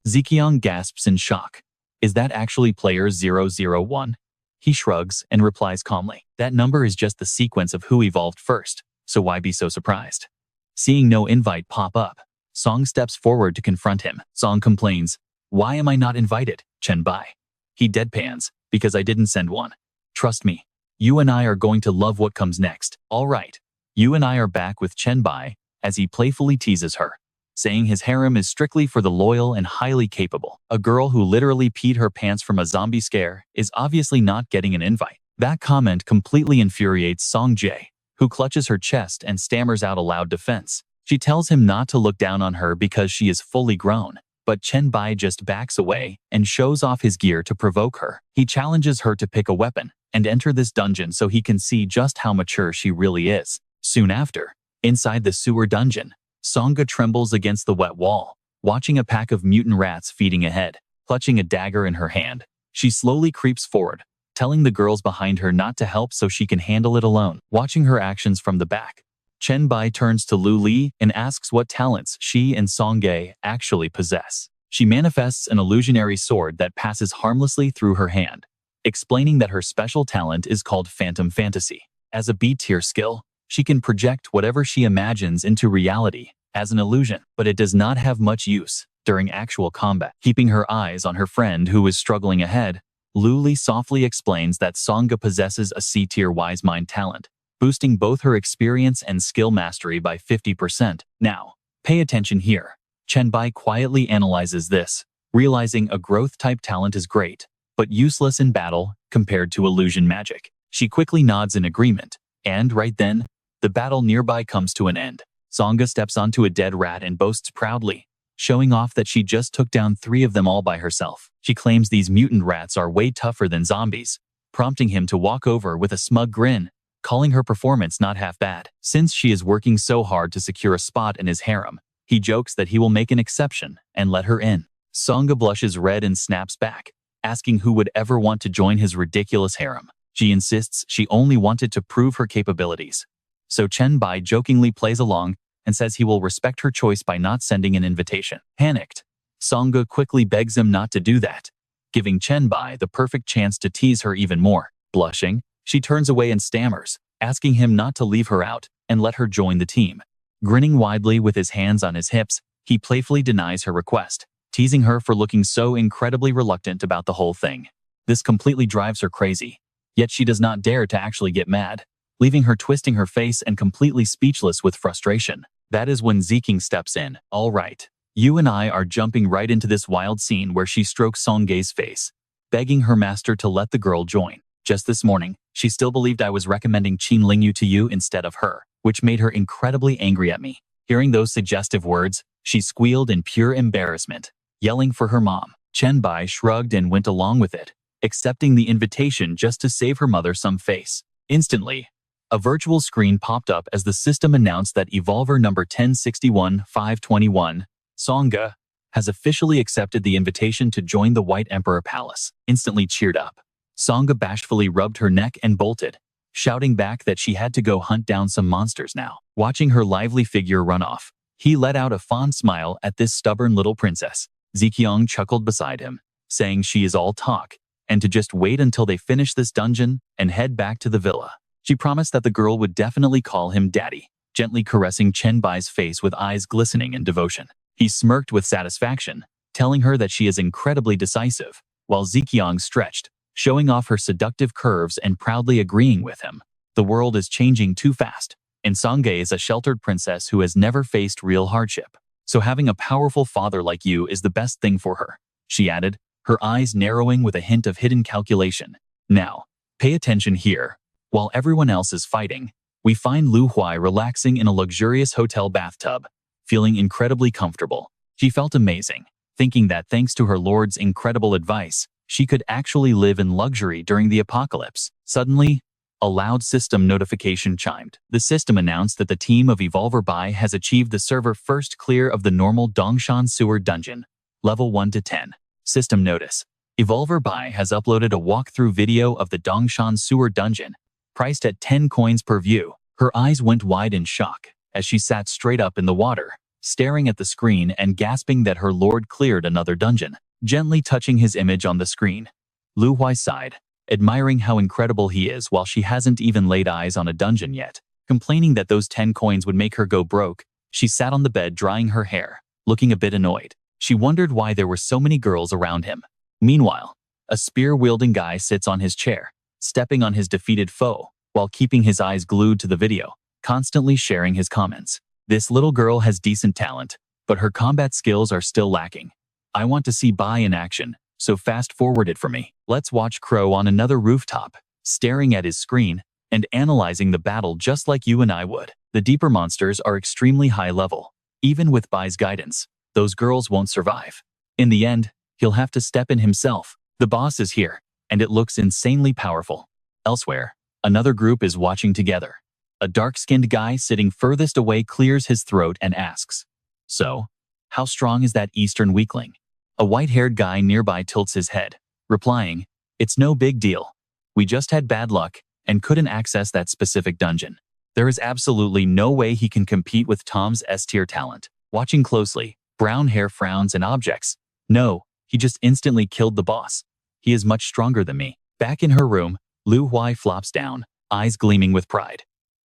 Speaker 1: Ziqiang gasps in shock. Is that actually player 001? He shrugs and replies calmly. That number is just the sequence of who evolved first, so why be so surprised? Seeing no invite pop up, Song steps forward to confront him. Song complains, "Why am I not invited, Chen Bai?" He deadpans, "Because I didn't send one. Trust me, you and I are going to love what comes next." All right, you and I are back with Chen Bai, as he playfully teases her, saying his harem is strictly for the loyal and highly capable. A girl who literally peed her pants from a zombie scare is obviously not getting an invite. That comment completely infuriates Song Jae, who clutches her chest and stammers out a loud defense. She tells him not to look down on her because she is fully grown, but Chen Bai just backs away and shows off his gear to provoke her. He challenges her to pick a weapon and enter this dungeon so he can see just how mature she really is. Soon after, inside the sewer dungeon, Songa trembles against the wet wall, watching a pack of mutant rats feeding ahead. Clutching a dagger in her hand, she slowly creeps forward, telling the girls behind her not to help so she can handle it alone. Watching her actions from the back, Chen Bai turns to Lu Li and asks what talents she and Songye actually possess. She manifests an illusionary sword that passes harmlessly through her hand, explaining that her special talent is called Phantom Fantasy. As a B-tier skill, she can project whatever she imagines into reality as an illusion, but it does not have much use during actual combat. Keeping her eyes on her friend who is struggling ahead, Lu Li softly explains that Songa possesses a C-tier wise mind talent, boosting both her experience and skill mastery by 50%. Now, pay attention here. Chen Bai quietly analyzes this, realizing a growth-type talent is great, but useless in battle compared to illusion magic. She quickly nods in agreement, and right then, the battle nearby comes to an end. Songa steps onto a dead rat and boasts proudly, showing off that she just took down 3 of them all by herself. She claims these mutant rats are way tougher than zombies, prompting him to walk over with a smug grin, calling her performance not half bad. Since she is working so hard to secure a spot in his harem, He jokes that he will make an exception and let her in. Songa blushes red and snaps back, asking who would ever want to join his ridiculous harem. She insists she only wanted to prove her capabilities. So Chen Bai jokingly plays along and says he will respect her choice by not sending an invitation. Panicked, Songa quickly begs him not to do that, giving Chen Bai the perfect chance to tease her even more. Blushing, she turns away and stammers, asking him not to leave her out and let her join the team. Grinning widely with his hands on his hips, he playfully denies her request, teasing her for looking so incredibly reluctant about the whole thing. This completely drives her crazy, yet she does not dare to actually get mad, leaving her twisting her face and completely speechless with frustration. That is when Ziking steps in. All right, you and I are jumping right into this wild scene where she strokes Songgae's face, begging her master to let the girl join. Just this morning, she still believed I was recommending Qin Lingyu to you instead of her, which made her incredibly angry at me. Hearing those suggestive words, she squealed in pure embarrassment, yelling for her mom. Chen Bai shrugged and went along with it, accepting the invitation just to save her mother some face. Instantly, a virtual screen popped up as the system announced that Evolver number 1061-521, Songa, has officially accepted the invitation to join the White Emperor Palace. Instantly cheered up, Songa bashfully rubbed her neck and bolted, shouting back that she had to go hunt down some monsters now. Watching her lively figure run off, he let out a fond smile at this stubborn little princess. Ziqiang chuckled beside him, saying she is all talk, and to just wait until they finish this dungeon and head back to the villa. She promised that the girl would definitely call him daddy, gently caressing Chen Bai's face with eyes glistening in devotion. He smirked with satisfaction, telling her that she is incredibly decisive, while Ziqiang stretched, showing off her seductive curves and proudly agreeing with him. The world is changing too fast, and Songgae is a sheltered princess who has never faced real hardship. So having a powerful father like you is the best thing for her, she added, her eyes narrowing with a hint of hidden calculation. Now, pay attention here. While everyone else is fighting, we find Lu Huai relaxing in a luxurious hotel bathtub, feeling incredibly comfortable. She felt amazing, thinking that thanks to her lord's incredible advice, she could actually live in luxury during the apocalypse. Suddenly, a loud system notification chimed. The system announced that the team of Evolver Bai has achieved the server first clear of the normal Dongshan Sewer Dungeon, level 1 to 10. System notice. Evolver Bai has uploaded a walkthrough video of the Dongshan Sewer Dungeon, priced at 10 coins per view. Her eyes went wide in shock as she sat straight up in the water, staring at the screen and gasping that her lord cleared another dungeon. Gently touching his image on the screen, Lu Huai sighed, admiring how incredible he is while she hasn't even laid eyes on a dungeon yet. Complaining that those 10 coins would make her go broke, she sat on the bed drying her hair, looking a bit annoyed. She wondered why there were so many girls around him. Meanwhile, a spear-wielding guy sits on his chair, stepping on his defeated foe, while keeping his eyes glued to the video, constantly sharing his comments. This little girl has decent talent, but her combat skills are still lacking. I want to see Bai in action, so fast forward it for me. Let's watch Crow on another rooftop, staring at his screen and analyzing the battle just like you and I would. The deeper monsters are extremely high level. Even with Bai's guidance, those girls won't survive. In the end, he'll have to step in himself. The boss is here, and it looks insanely powerful. Elsewhere, another group is watching together. A dark-skinned guy sitting furthest away clears his throat and asks, "So, how strong is that Eastern weakling?" A white-haired guy nearby tilts his head, replying, "It's no big deal. We just had bad luck and couldn't access that specific dungeon. There is absolutely no way he can compete with Tom's S-tier talent." Watching closely, brown hair frowns and objects. "No, he just instantly killed the boss. He is much stronger than me." Back in her room, Lu Huai flops down, eyes gleaming with pride.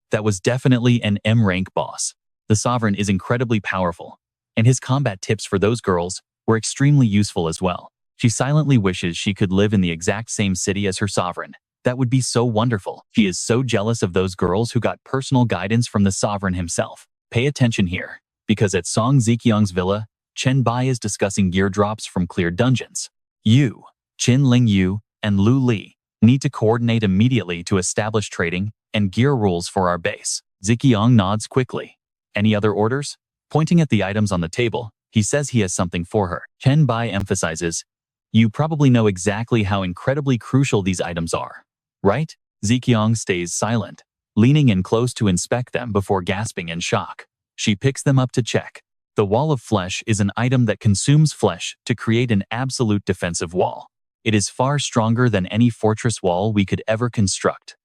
Speaker 1: That was definitely an M-rank boss. The sovereign is incredibly powerful, and his combat tips for those girls were extremely useful as well. She silently wishes she could live in the exact same city as her sovereign. That would be so wonderful. She is so jealous of those girls who got personal guidance from the sovereign himself. Pay attention here, because at Song Ziqiang's villa, Chen Bai is discussing gear drops from cleared dungeons. You, Qin Lingyu, and Lu Li need to coordinate immediately to establish trading and gear rules for our base. Ziqiang nods quickly. Any other orders? Pointing at the items on the table, he says he has something for her. Chen Bai emphasizes, "You probably know exactly how incredibly crucial these items are, right?" Ziqiang stays silent, leaning in close to inspect them before gasping in shock. She picks them up to check, The wall of flesh is an item that consumes flesh to create an absolute defensive wall. It is far stronger than any fortress wall we could ever construct.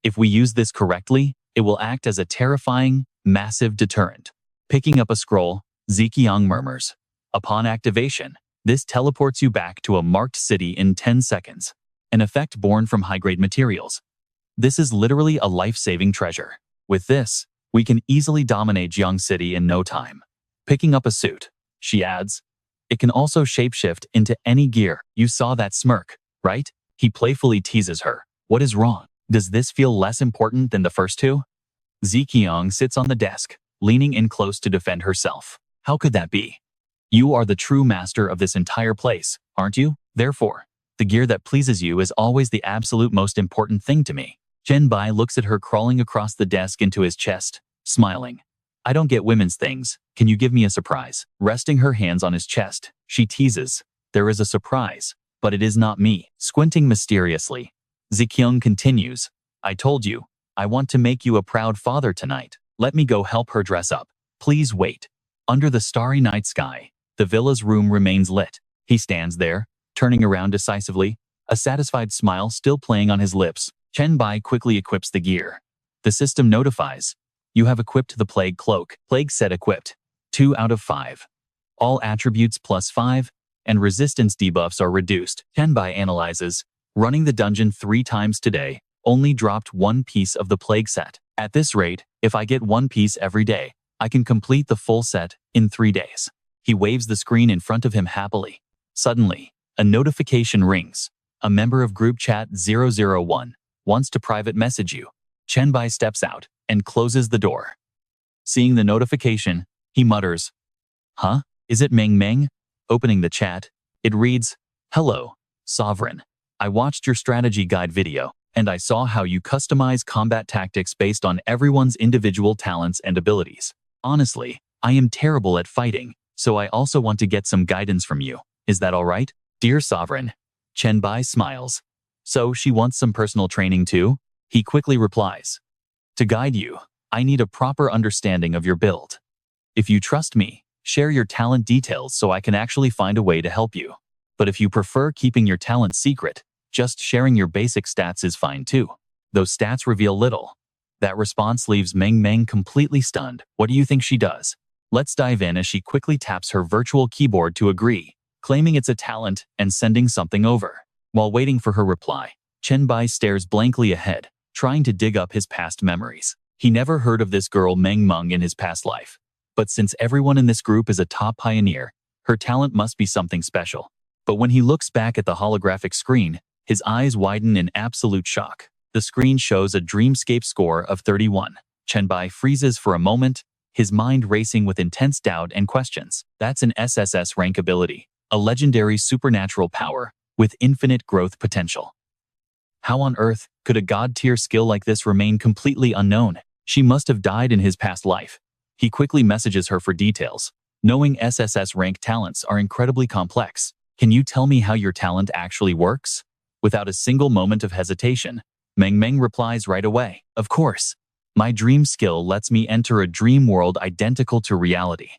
Speaker 1: If we use this correctly, it will act as a terrifying, massive deterrent. Picking up a scroll, Ziqiang murmurs. Upon activation, this teleports you back to a marked city in 10 seconds, an effect born from high-grade materials. This is literally a life-saving treasure. With this, we can easily dominate Jiang City in no time. Picking up a suit, she adds, it can also shapeshift into any gear. You saw that smirk, right? He playfully teases her. What is wrong? Does this feel less important than the first two? Ziqiang sits on the desk, leaning in close to defend herself. How could that be? You are the true master of this entire place, aren't you? Therefore, the gear that pleases you is always the absolute most important thing to me. Chen Bai looks at her crawling across the desk into his chest, smiling. I don't get women's things. Can you give me a surprise? Resting her hands on his chest, she teases. There is a surprise, but it is not me. Squinting mysteriously, Ziqiang continues. I told you, I want to make you a proud father tonight. Let me go help her dress up. Please wait. Under the starry night sky, the villa's room remains lit. He stands there, turning around decisively, a satisfied smile still playing on his lips. Chen Bai quickly equips the gear. The system notifies. You have equipped the Plague Cloak. Plague set equipped. 2 out of 5. All attributes +5, and resistance debuffs are reduced. Chen Bai analyzes. Running the dungeon 3 times today, only dropped 1 piece of the Plague set. At this rate, if I get 1 piece every day, I can complete the full set in 3 days. He waves the screen in front of him happily. Suddenly, a notification rings. A member of group chat 001 wants to private message you. Chen Bai steps out and closes the door. Seeing the notification, he mutters, Huh? Is it Meng Meng? Opening the chat, it reads, Hello, Sovereign. I watched your strategy guide video, and I saw how you customize combat tactics based on everyone's individual talents and abilities. Honestly, I am terrible at fighting, so I also want to get some guidance from you. Is that all right? Dear Sovereign. Chen Bai smiles. So she wants some personal training too? He quickly replies. To guide you, I need a proper understanding of your build. If you trust me, share your talent details so I can actually find a way to help you. But if you prefer keeping your talent secret, just sharing your basic stats is fine too. Those stats reveal little. That response leaves Meng Meng completely stunned. What do you think she does? Let's dive in as she quickly taps her virtual keyboard to agree, claiming it's a talent and sending something over. While waiting for her reply, Chen Bai stares blankly ahead, trying to dig up his past memories. He never heard of this girl Meng Meng in his past life. But since everyone in this group is a top pioneer, her talent must be something special. But when he looks back at the holographic screen, his eyes widen in absolute shock. The screen shows a Dreamscape score of 31. Chen Bai freezes for a moment, his mind racing with intense doubt and questions. That's an SSS rank ability, a legendary supernatural power with infinite growth potential. How on earth could a god-tier skill like this remain completely unknown? She must have died in his past life. He quickly messages her for details. Knowing SSS rank talents are incredibly complex. Can you tell me how your talent actually works? Without a single moment of hesitation, Meng Meng replies right away. Of course. My dream skill lets me enter a dream world identical to reality.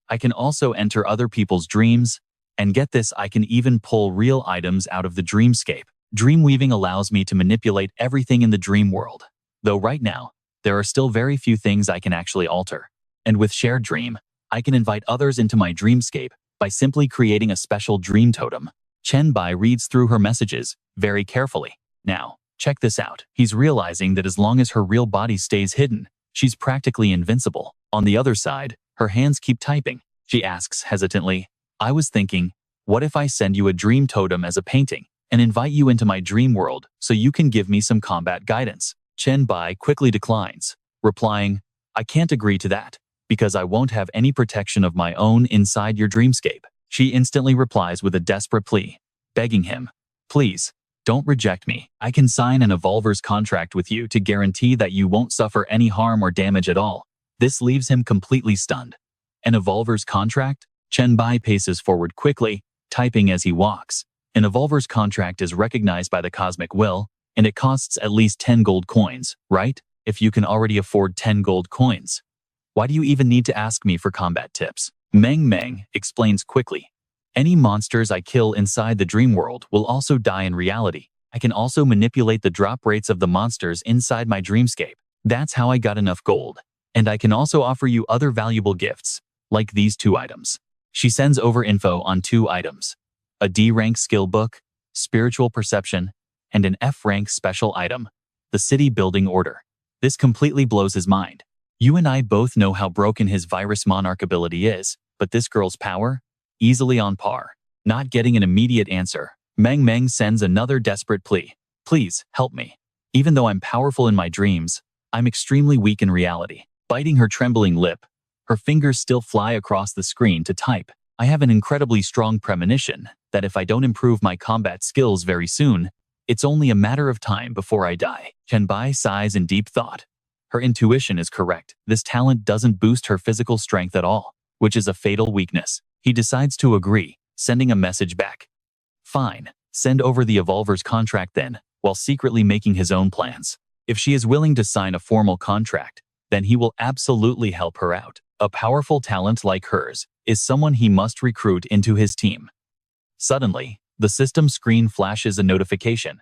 Speaker 1: I can also enter other people's dreams, and get this, I can even pull real items out of the dreamscape. Dreamweaving allows me to manipulate everything in the dream world. Though right now, there are still very few things I can actually alter. And with Shared Dream, I can invite others into my dreamscape by simply creating a special dream totem. Chen Bai reads through her messages very carefully. Now, check this out. He's realizing that as long as her real body stays hidden, she's practically invincible. On the other side, her hands keep typing. She asks hesitantly, I was thinking, what if I send you a dream totem as a painting and invite you into my dream world so you can give me some combat guidance? Chen Bai quickly declines, replying, I can't agree to that, because I won't have any protection of my own inside your dreamscape. She instantly replies with a desperate plea, begging him, please, don't reject me. I can sign an evolver's contract with you to guarantee that you won't suffer any harm or damage at all. This leaves him completely stunned. An evolver's contract? Chen Bai paces forward quickly, typing as he walks. An evolver's contract is recognized by the cosmic will, and it costs at least 10 gold coins, right? If you can already afford 10 gold coins, Why do you even need to ask me for combat tips? Meng Meng explains quickly. Any monsters I kill inside the dream world will also die in reality. I can also manipulate the drop rates of the monsters inside my dreamscape. That's how I got enough gold. And I can also offer you other valuable gifts, like these 2 items. She sends over info on 2 items. A D-rank skill book, spiritual perception, and an F-rank special item, the city building order. This completely blows his mind. You and I both know how broken his virus monarch ability is, but this girl's power? Easily on par. Not getting an immediate answer, Meng Meng sends another desperate plea. Please, help me. Even though I'm powerful in my dreams, I'm extremely weak in reality. Biting her trembling lip, her fingers still fly across the screen to type. I have an incredibly strong premonition that if I don't improve my combat skills very soon, it's only a matter of time before I die. Chen Bai sighs in deep thought. Her intuition is correct. This talent doesn't boost her physical strength at all, which is a fatal weakness. He decides to agree, sending a message back. Fine, send over the Evolver's contract then, while secretly making his own plans. If she is willing to sign a formal contract, then he will absolutely help her out. A powerful talent like hers is someone he must recruit into his team. Suddenly, the system screen flashes a notification.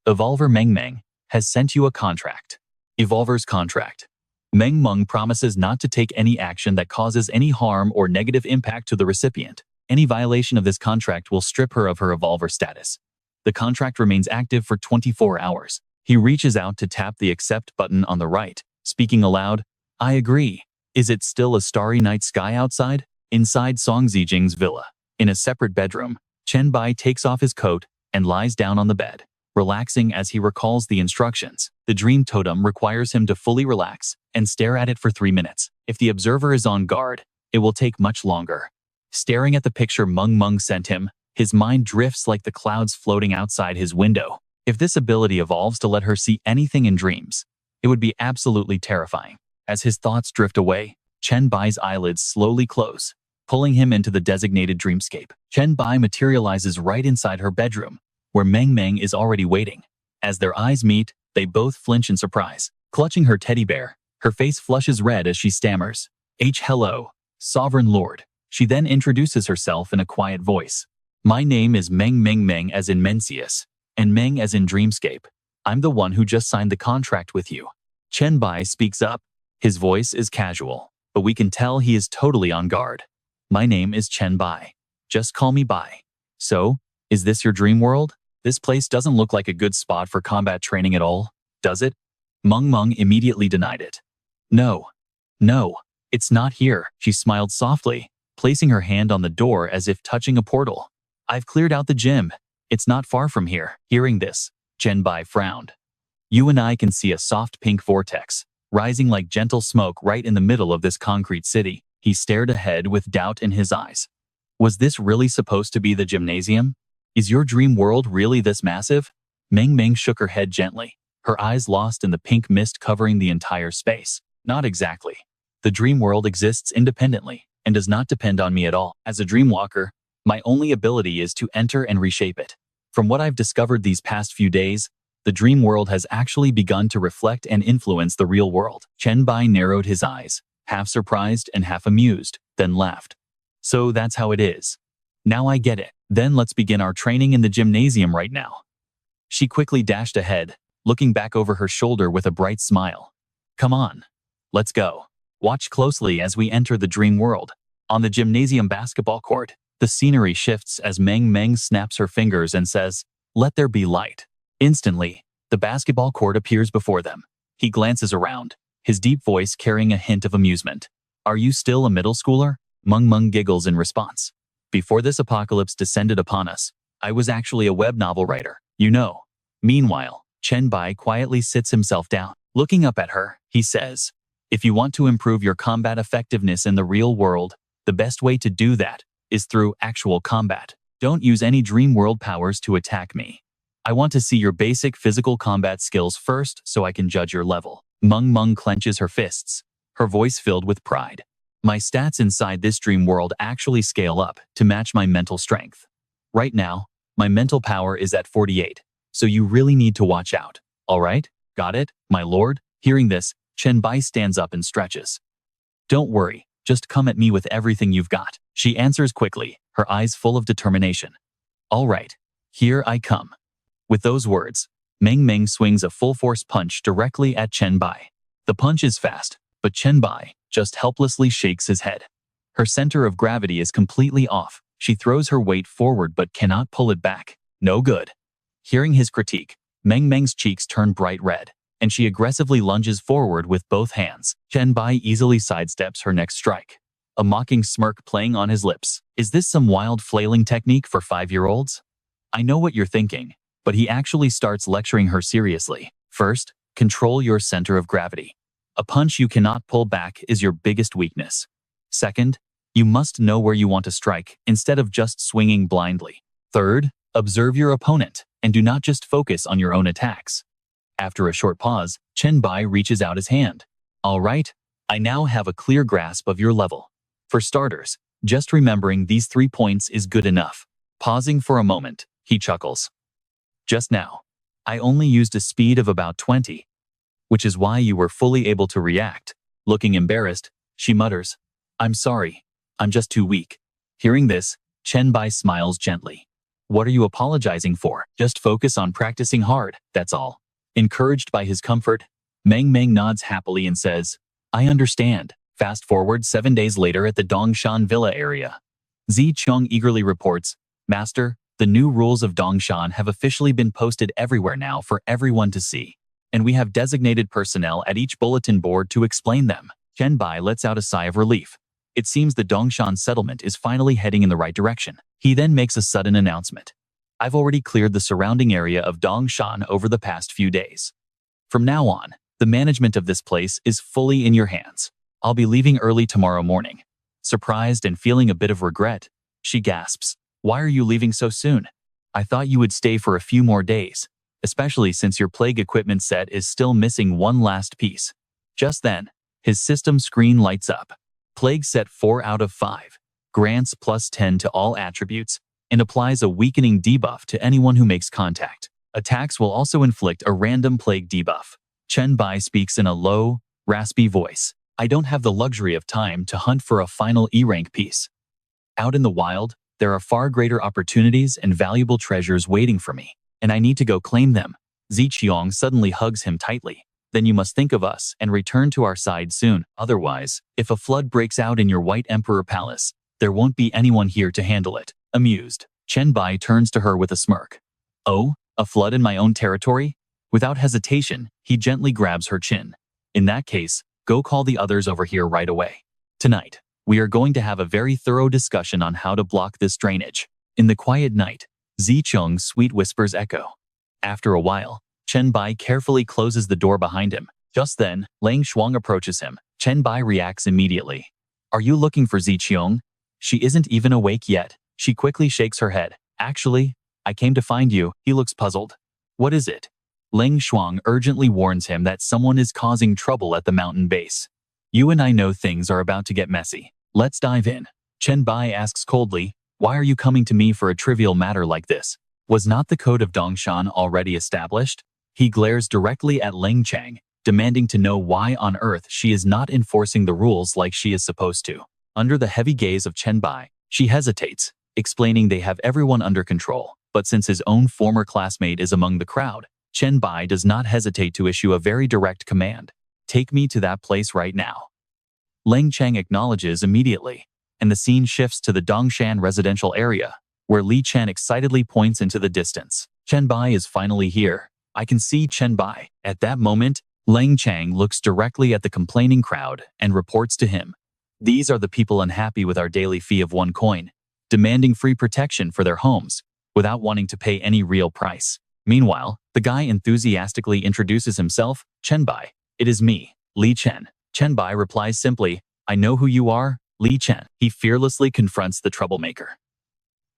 Speaker 1: Evolver Meng Meng has sent you a contract. Evolver's contract. Meng Meng promises not to take any action that causes any harm or negative impact to the recipient. Any violation of this contract will strip her of her Evolver status. The contract remains active for 24 hours. He reaches out to tap the accept button on the right, speaking aloud, I agree. Is it still a starry night sky outside? Inside Song Zijing's villa, in a separate bedroom, Chen Bai takes off his coat and lies down on the bed, relaxing as he recalls the instructions. The dream totem requires him to fully relax and stare at it for 3 minutes. If the observer is on guard, it will take much longer. Staring at the picture Meng Meng sent him, his mind drifts like the clouds floating outside his window. If this ability evolves to let her see anything in dreams, it would be absolutely terrifying. As his thoughts drift away, Chen Bai's eyelids slowly close, pulling him into the designated dreamscape. Chen Bai materializes right inside her bedroom, where Meng Meng is already waiting. As their eyes meet, they both flinch in surprise. Clutching her teddy bear, her face flushes red as she stammers, Hello, Sovereign Lord. She then introduces herself in a quiet voice. My name is Meng Meng Meng as in Mencius, and Meng as in Dreamscape. I'm the one who just signed the contract with you. Chen Bai speaks up. His voice is casual, but we can tell he is totally on guard. My name is Chen Bai. Just call me Bai. So, is this your dream world? This place doesn't look like a good spot for combat training at all, does it? Meng Meng immediately denied it. No, it's not here. She smiled softly, placing her hand on the door as if touching a portal. I've cleared out the gym. It's not far from here. Hearing this, Chen Bai frowned. You and I can see a soft pink vortex, rising like gentle smoke right in the middle of this concrete city. He stared ahead with doubt in his eyes. Was this really supposed to be the gymnasium? Is your dream world really this massive? Meng Meng shook her head gently, her eyes lost in the pink mist covering the entire space. Not exactly. The dream world exists independently and does not depend on me at all. As a dreamwalker, my only ability is to enter and reshape it. From what I've discovered these past few days, the dream world has actually begun to reflect and influence the real world. Chen Bai narrowed his eyes, half surprised and half amused, then laughed. So that's how it is. Now I get it. Then let's begin our training in the gymnasium right now. She quickly dashed ahead, looking back over her shoulder with a bright smile. Come on, let's go. Watch closely as we enter the dream world. On the gymnasium basketball court, the scenery shifts as Meng Meng snaps her fingers and says, "Let there be light." Instantly, the basketball court appears before them. He glances around, his deep voice carrying a hint of amusement. Are you still a middle schooler? Meng Meng giggles in response. Before this apocalypse descended upon us, I was actually a web novel writer, you know. Meanwhile, Chen Bai quietly sits himself down. Looking up at her, he says, if you want to improve your combat effectiveness in the real world, the best way to do that is through actual combat. Don't use any dream world powers to attack me. I want to see your basic physical combat skills first so I can judge your level. Meng Meng clenches her fists, her voice filled with pride. My stats inside this dream world actually scale up to match my mental strength. Right now, my mental power is at 48, so you really need to watch out. All right? Got it, my lord? Hearing this, Chen Bai stands up and stretches. Don't worry, just come at me with everything you've got. She answers quickly, her eyes full of determination. All right, here I come. With those words, Meng Meng swings a full-force punch directly at Chen Bai. The punch is fast, but Chen Bai just helplessly shakes his head. Her center of gravity is completely off. She throws her weight forward but cannot pull it back. No good. Hearing his critique, Meng Meng's cheeks turn bright red, and she aggressively lunges forward with both hands. Chen Bai easily sidesteps her next strike, a mocking smirk playing on his lips. Is this some wild flailing technique for 5-year-olds? I know what you're thinking, but he actually starts lecturing her seriously. First, control your center of gravity. A punch you cannot pull back is your biggest weakness. Second, you must know where you want to strike instead of just swinging blindly. Third, observe your opponent and do not just focus on your own attacks. After a short pause, Chen Bai reaches out his hand. All right, I now have a clear grasp of your level. For starters, just remembering these 3 points is good enough. Pausing for a moment, he chuckles. Just now, I only used a speed of about 20, which is why you were fully able to react. Looking embarrassed, she mutters, I'm sorry, I'm just too weak. Hearing this, Chen Bai smiles gently. What are you apologizing for? Just focus on practicing hard, that's all. Encouraged by his comfort, Meng Meng nods happily and says, I understand. Fast forward 7 days later at the Dongshan Villa area. Zi Qiong eagerly reports, Master, the new rules of Dongshan have officially been posted everywhere now for everyone to see, and we have designated personnel at each bulletin board to explain them. Chen Bai lets out a sigh of relief. It seems the Dongshan settlement is finally heading in the right direction. He then makes a sudden announcement. I've already cleared the surrounding area of Dongshan over the past few days. From now on, the management of this place is fully in your hands. I'll be leaving early tomorrow morning. Surprised and feeling a bit of regret, she gasps. Why are you leaving so soon? I thought you would stay for a few more days, especially since your plague equipment set is still missing one last piece. Just then, his system screen lights up. Plague set 4 out of 5, grants +10 to all attributes, and applies a weakening debuff to anyone who makes contact. Attacks will also inflict a random plague debuff. Chen Bai speaks in a low, raspy voice. I don't have the luxury of time to hunt for a final E-rank piece. Out in the wild, there are far greater opportunities and valuable treasures waiting for me, and I need to go claim them. Zi Qiong suddenly hugs him tightly. Then you must think of us and return to our side soon. Otherwise, if a flood breaks out in your White Emperor Palace, there won't be anyone here to handle it. Amused, Chen Bai turns to her with a smirk. Oh, a flood in my own territory? Without hesitation, he gently grabs her chin. In that case, go call the others over here right away. Tonight, we are going to have a very thorough discussion on how to block this drainage. In the quiet night, Zi Qiong's sweet whispers echo. After a while, Chen Bai carefully closes the door behind him. Just then, Lang Shuang approaches him. Chen Bai reacts immediately. Are you looking for Zi Qiong? She isn't even awake yet. She quickly shakes her head. Actually, I came to find you. He looks puzzled. What is it? Lang Shuang urgently warns him that someone is causing trouble at the mountain base. You and I know things are about to get messy. Let's dive in. Chen Bai asks coldly, why are you coming to me for a trivial matter like this? Was not the code of Dongshan already established? He glares directly at Ling Chang, demanding to know why on earth she is not enforcing the rules like she is supposed to. Under the heavy gaze of Chen Bai, she hesitates, explaining they have everyone under control. But since his own former classmate is among the crowd, Chen Bai does not hesitate to issue a very direct command. Take me to that place right now. Ling Chang acknowledges immediately, and the scene shifts to the Dongshan residential area, where Li Chen excitedly points into the distance. Chen Bai is finally here. I can see Chen Bai. At that moment, Lang Chang looks directly at the complaining crowd and reports to him. These are the people unhappy with our daily fee of 1 coin, demanding free protection for their homes, without wanting to pay any real price. Meanwhile, the guy enthusiastically introduces himself, Chen Bai. It is me, Li Chen. Chen Bai replies simply, I know who you are, Li Chen. He fearlessly confronts the troublemaker.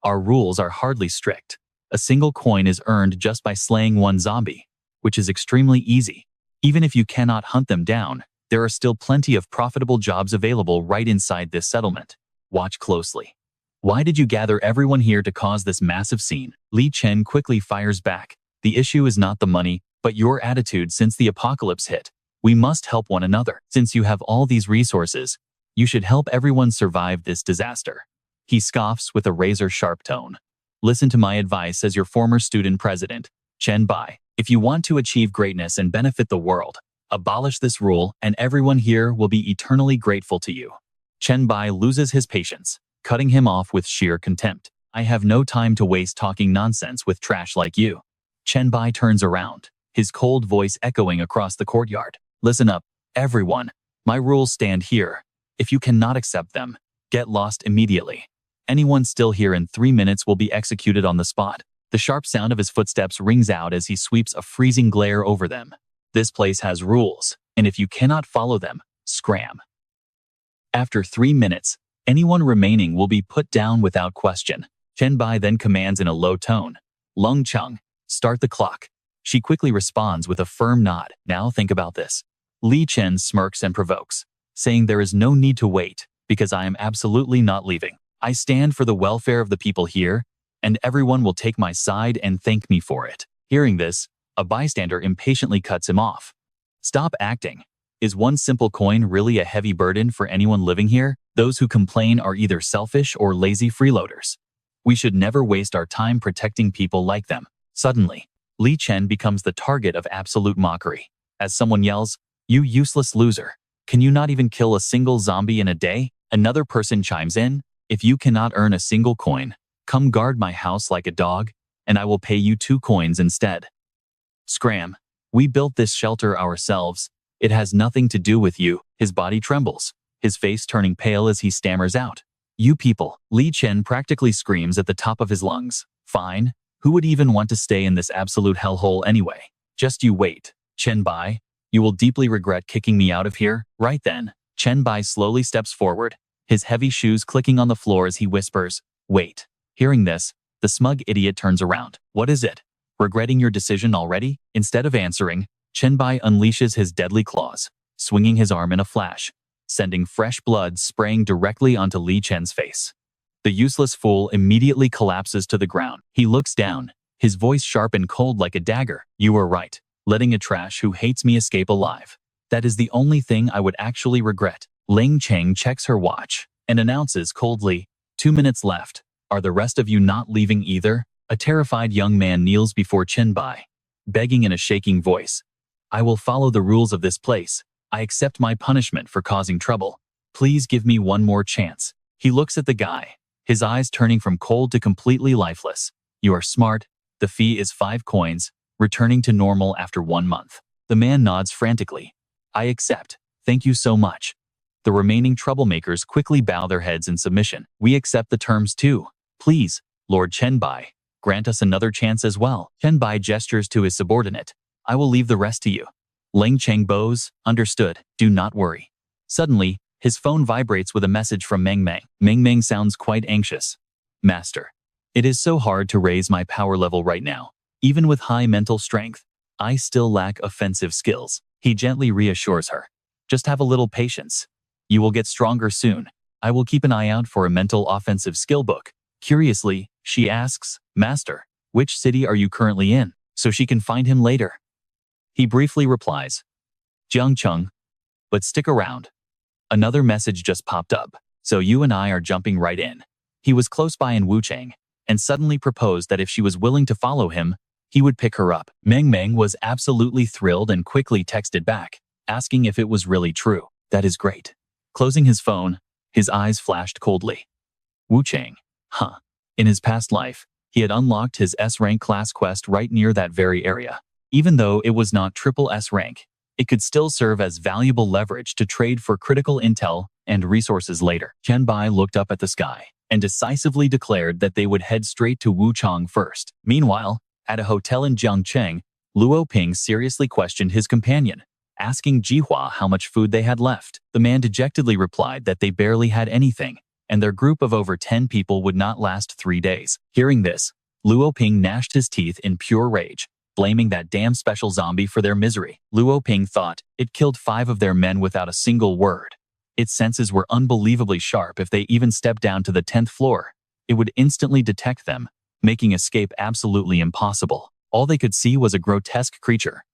Speaker 1: Our rules are hardly strict. A single coin is earned just by slaying 1 zombie, which is extremely easy. Even if you cannot hunt them down, there are still plenty of profitable jobs available right inside this settlement. Watch closely. Why did you gather everyone here to cause this massive scene? Li Chen quickly fires back. The issue is not the money, but your attitude since the apocalypse hit. We must help one another. Since you have all these resources, You should help everyone survive this disaster. He scoffs with a razor-sharp tone. Listen to my advice as your former student president, Chen Bai. If you want to achieve greatness and benefit the world, abolish this rule and everyone here will be eternally grateful to you. Chen Bai loses his patience, cutting him off with sheer contempt. I have no time to waste talking nonsense with trash like you. Chen Bai turns around, his cold voice echoing across the courtyard. Listen up, everyone. My rules stand here. If you cannot accept them, get lost immediately. Anyone still here in 3 minutes will be executed on the spot. The sharp sound of his footsteps rings out as he sweeps a freezing glare over them. This place has rules, and if you cannot follow them, scram. After 3 minutes, anyone remaining will be put down without question. Chen Bai then commands in a low tone, Lung Chung, start the clock. She quickly responds with a firm nod. Now think about this. Li Chen smirks and provokes, saying there is no need to wait, because I am absolutely not leaving. I stand for the welfare of the people here, and everyone will take my side and thank me for it. Hearing this, a bystander impatiently cuts him off. Stop acting. Is one simple coin really a heavy burden for anyone living here? Those who complain are either selfish or lazy freeloaders. We should never waste our time protecting people like them. Suddenly, Li Chen becomes the target of absolute mockery. As someone yells, "You useless loser. Can you not even kill a single zombie in a day?" Another person chimes in, "If you cannot earn a single coin, come guard my house like a dog, and I will pay you 2 coins instead." Scram. We built this shelter ourselves. It has nothing to do with you. His body trembles, his face turning pale as he stammers out, "You people." Li Chen practically screams at the top of his lungs. Fine. Who would even want to stay in this absolute hellhole anyway? Just you wait, Chen Bai. You will deeply regret kicking me out of here. Right then, Chen Bai slowly steps forward, his heavy shoes clicking on the floor as he whispers, "Wait." Hearing this, the smug idiot turns around. What is it? Regretting your decision already? Instead of answering, Chen Bai unleashes his deadly claws, swinging his arm in a flash, sending fresh blood spraying directly onto Li Chen's face. The useless fool immediately collapses to the ground. He looks down, his voice sharp and cold like a dagger. You were right, letting a trash who hates me escape alive. That is the only thing I would actually regret. Ling Cheng checks her watch and announces coldly, 2 minutes left. Are the rest of you not leaving either? A terrified young man kneels before Chen Bai, begging in a shaking voice, I will follow the rules of this place. I accept my punishment for causing trouble. Please give me one more chance. He looks at the guy, his eyes turning from cold to completely lifeless. You are smart. The fee is 5 coins, returning to normal after 1 month. The man nods frantically. I accept. Thank you so much. The remaining troublemakers quickly bow their heads in submission. We accept the terms too. Please, Lord Chen Bai, grant us another chance as well. Chen Bai gestures to his subordinate. I will leave the rest to you. Ling Cheng bows, understood, do not worry. Suddenly, his phone vibrates with a message from Meng Meng. Meng Meng sounds quite anxious. Master, it is so hard to raise my power level right now. Even with high mental strength, I still lack offensive skills. He gently reassures her. Just have a little patience. You will get stronger soon. I will keep an eye out for a mental offensive skill book. Curiously, she asks, Master, which city are you currently in, so she can find him later? He briefly replies, Jiangcheng, but stick around. Another message just popped up, so you and I are jumping right in. He was close by in Wuchang, and suddenly proposed that if she was willing to follow him, he would pick her up. Meng Meng was absolutely thrilled and quickly texted back, asking if it was really true. That is great. Closing his phone, his eyes flashed coldly. Wuchang, huh. In his past life, he had unlocked his S-rank class quest right near that very area. Even though it was not triple S rank, it could still serve as valuable leverage to trade for critical intel and resources later. Chen Bai looked up at the sky and decisively declared that they would head straight to Wuchang first. Meanwhile, at a hotel in Jiangcheng, Luo Ping seriously questioned his companion, asking Jihua how much food they had left. The man dejectedly replied that they barely had anything, and their group of over 10 people would not last 3 days. Hearing this, Luo Ping gnashed his teeth in pure rage, blaming that damn special zombie for their misery. Luo Ping thought it killed 5 of their men without a single word. Its senses were unbelievably sharp. If they even stepped down to the 10th floor, it would instantly detect them, making escape absolutely impossible. All they could see was a grotesque creature,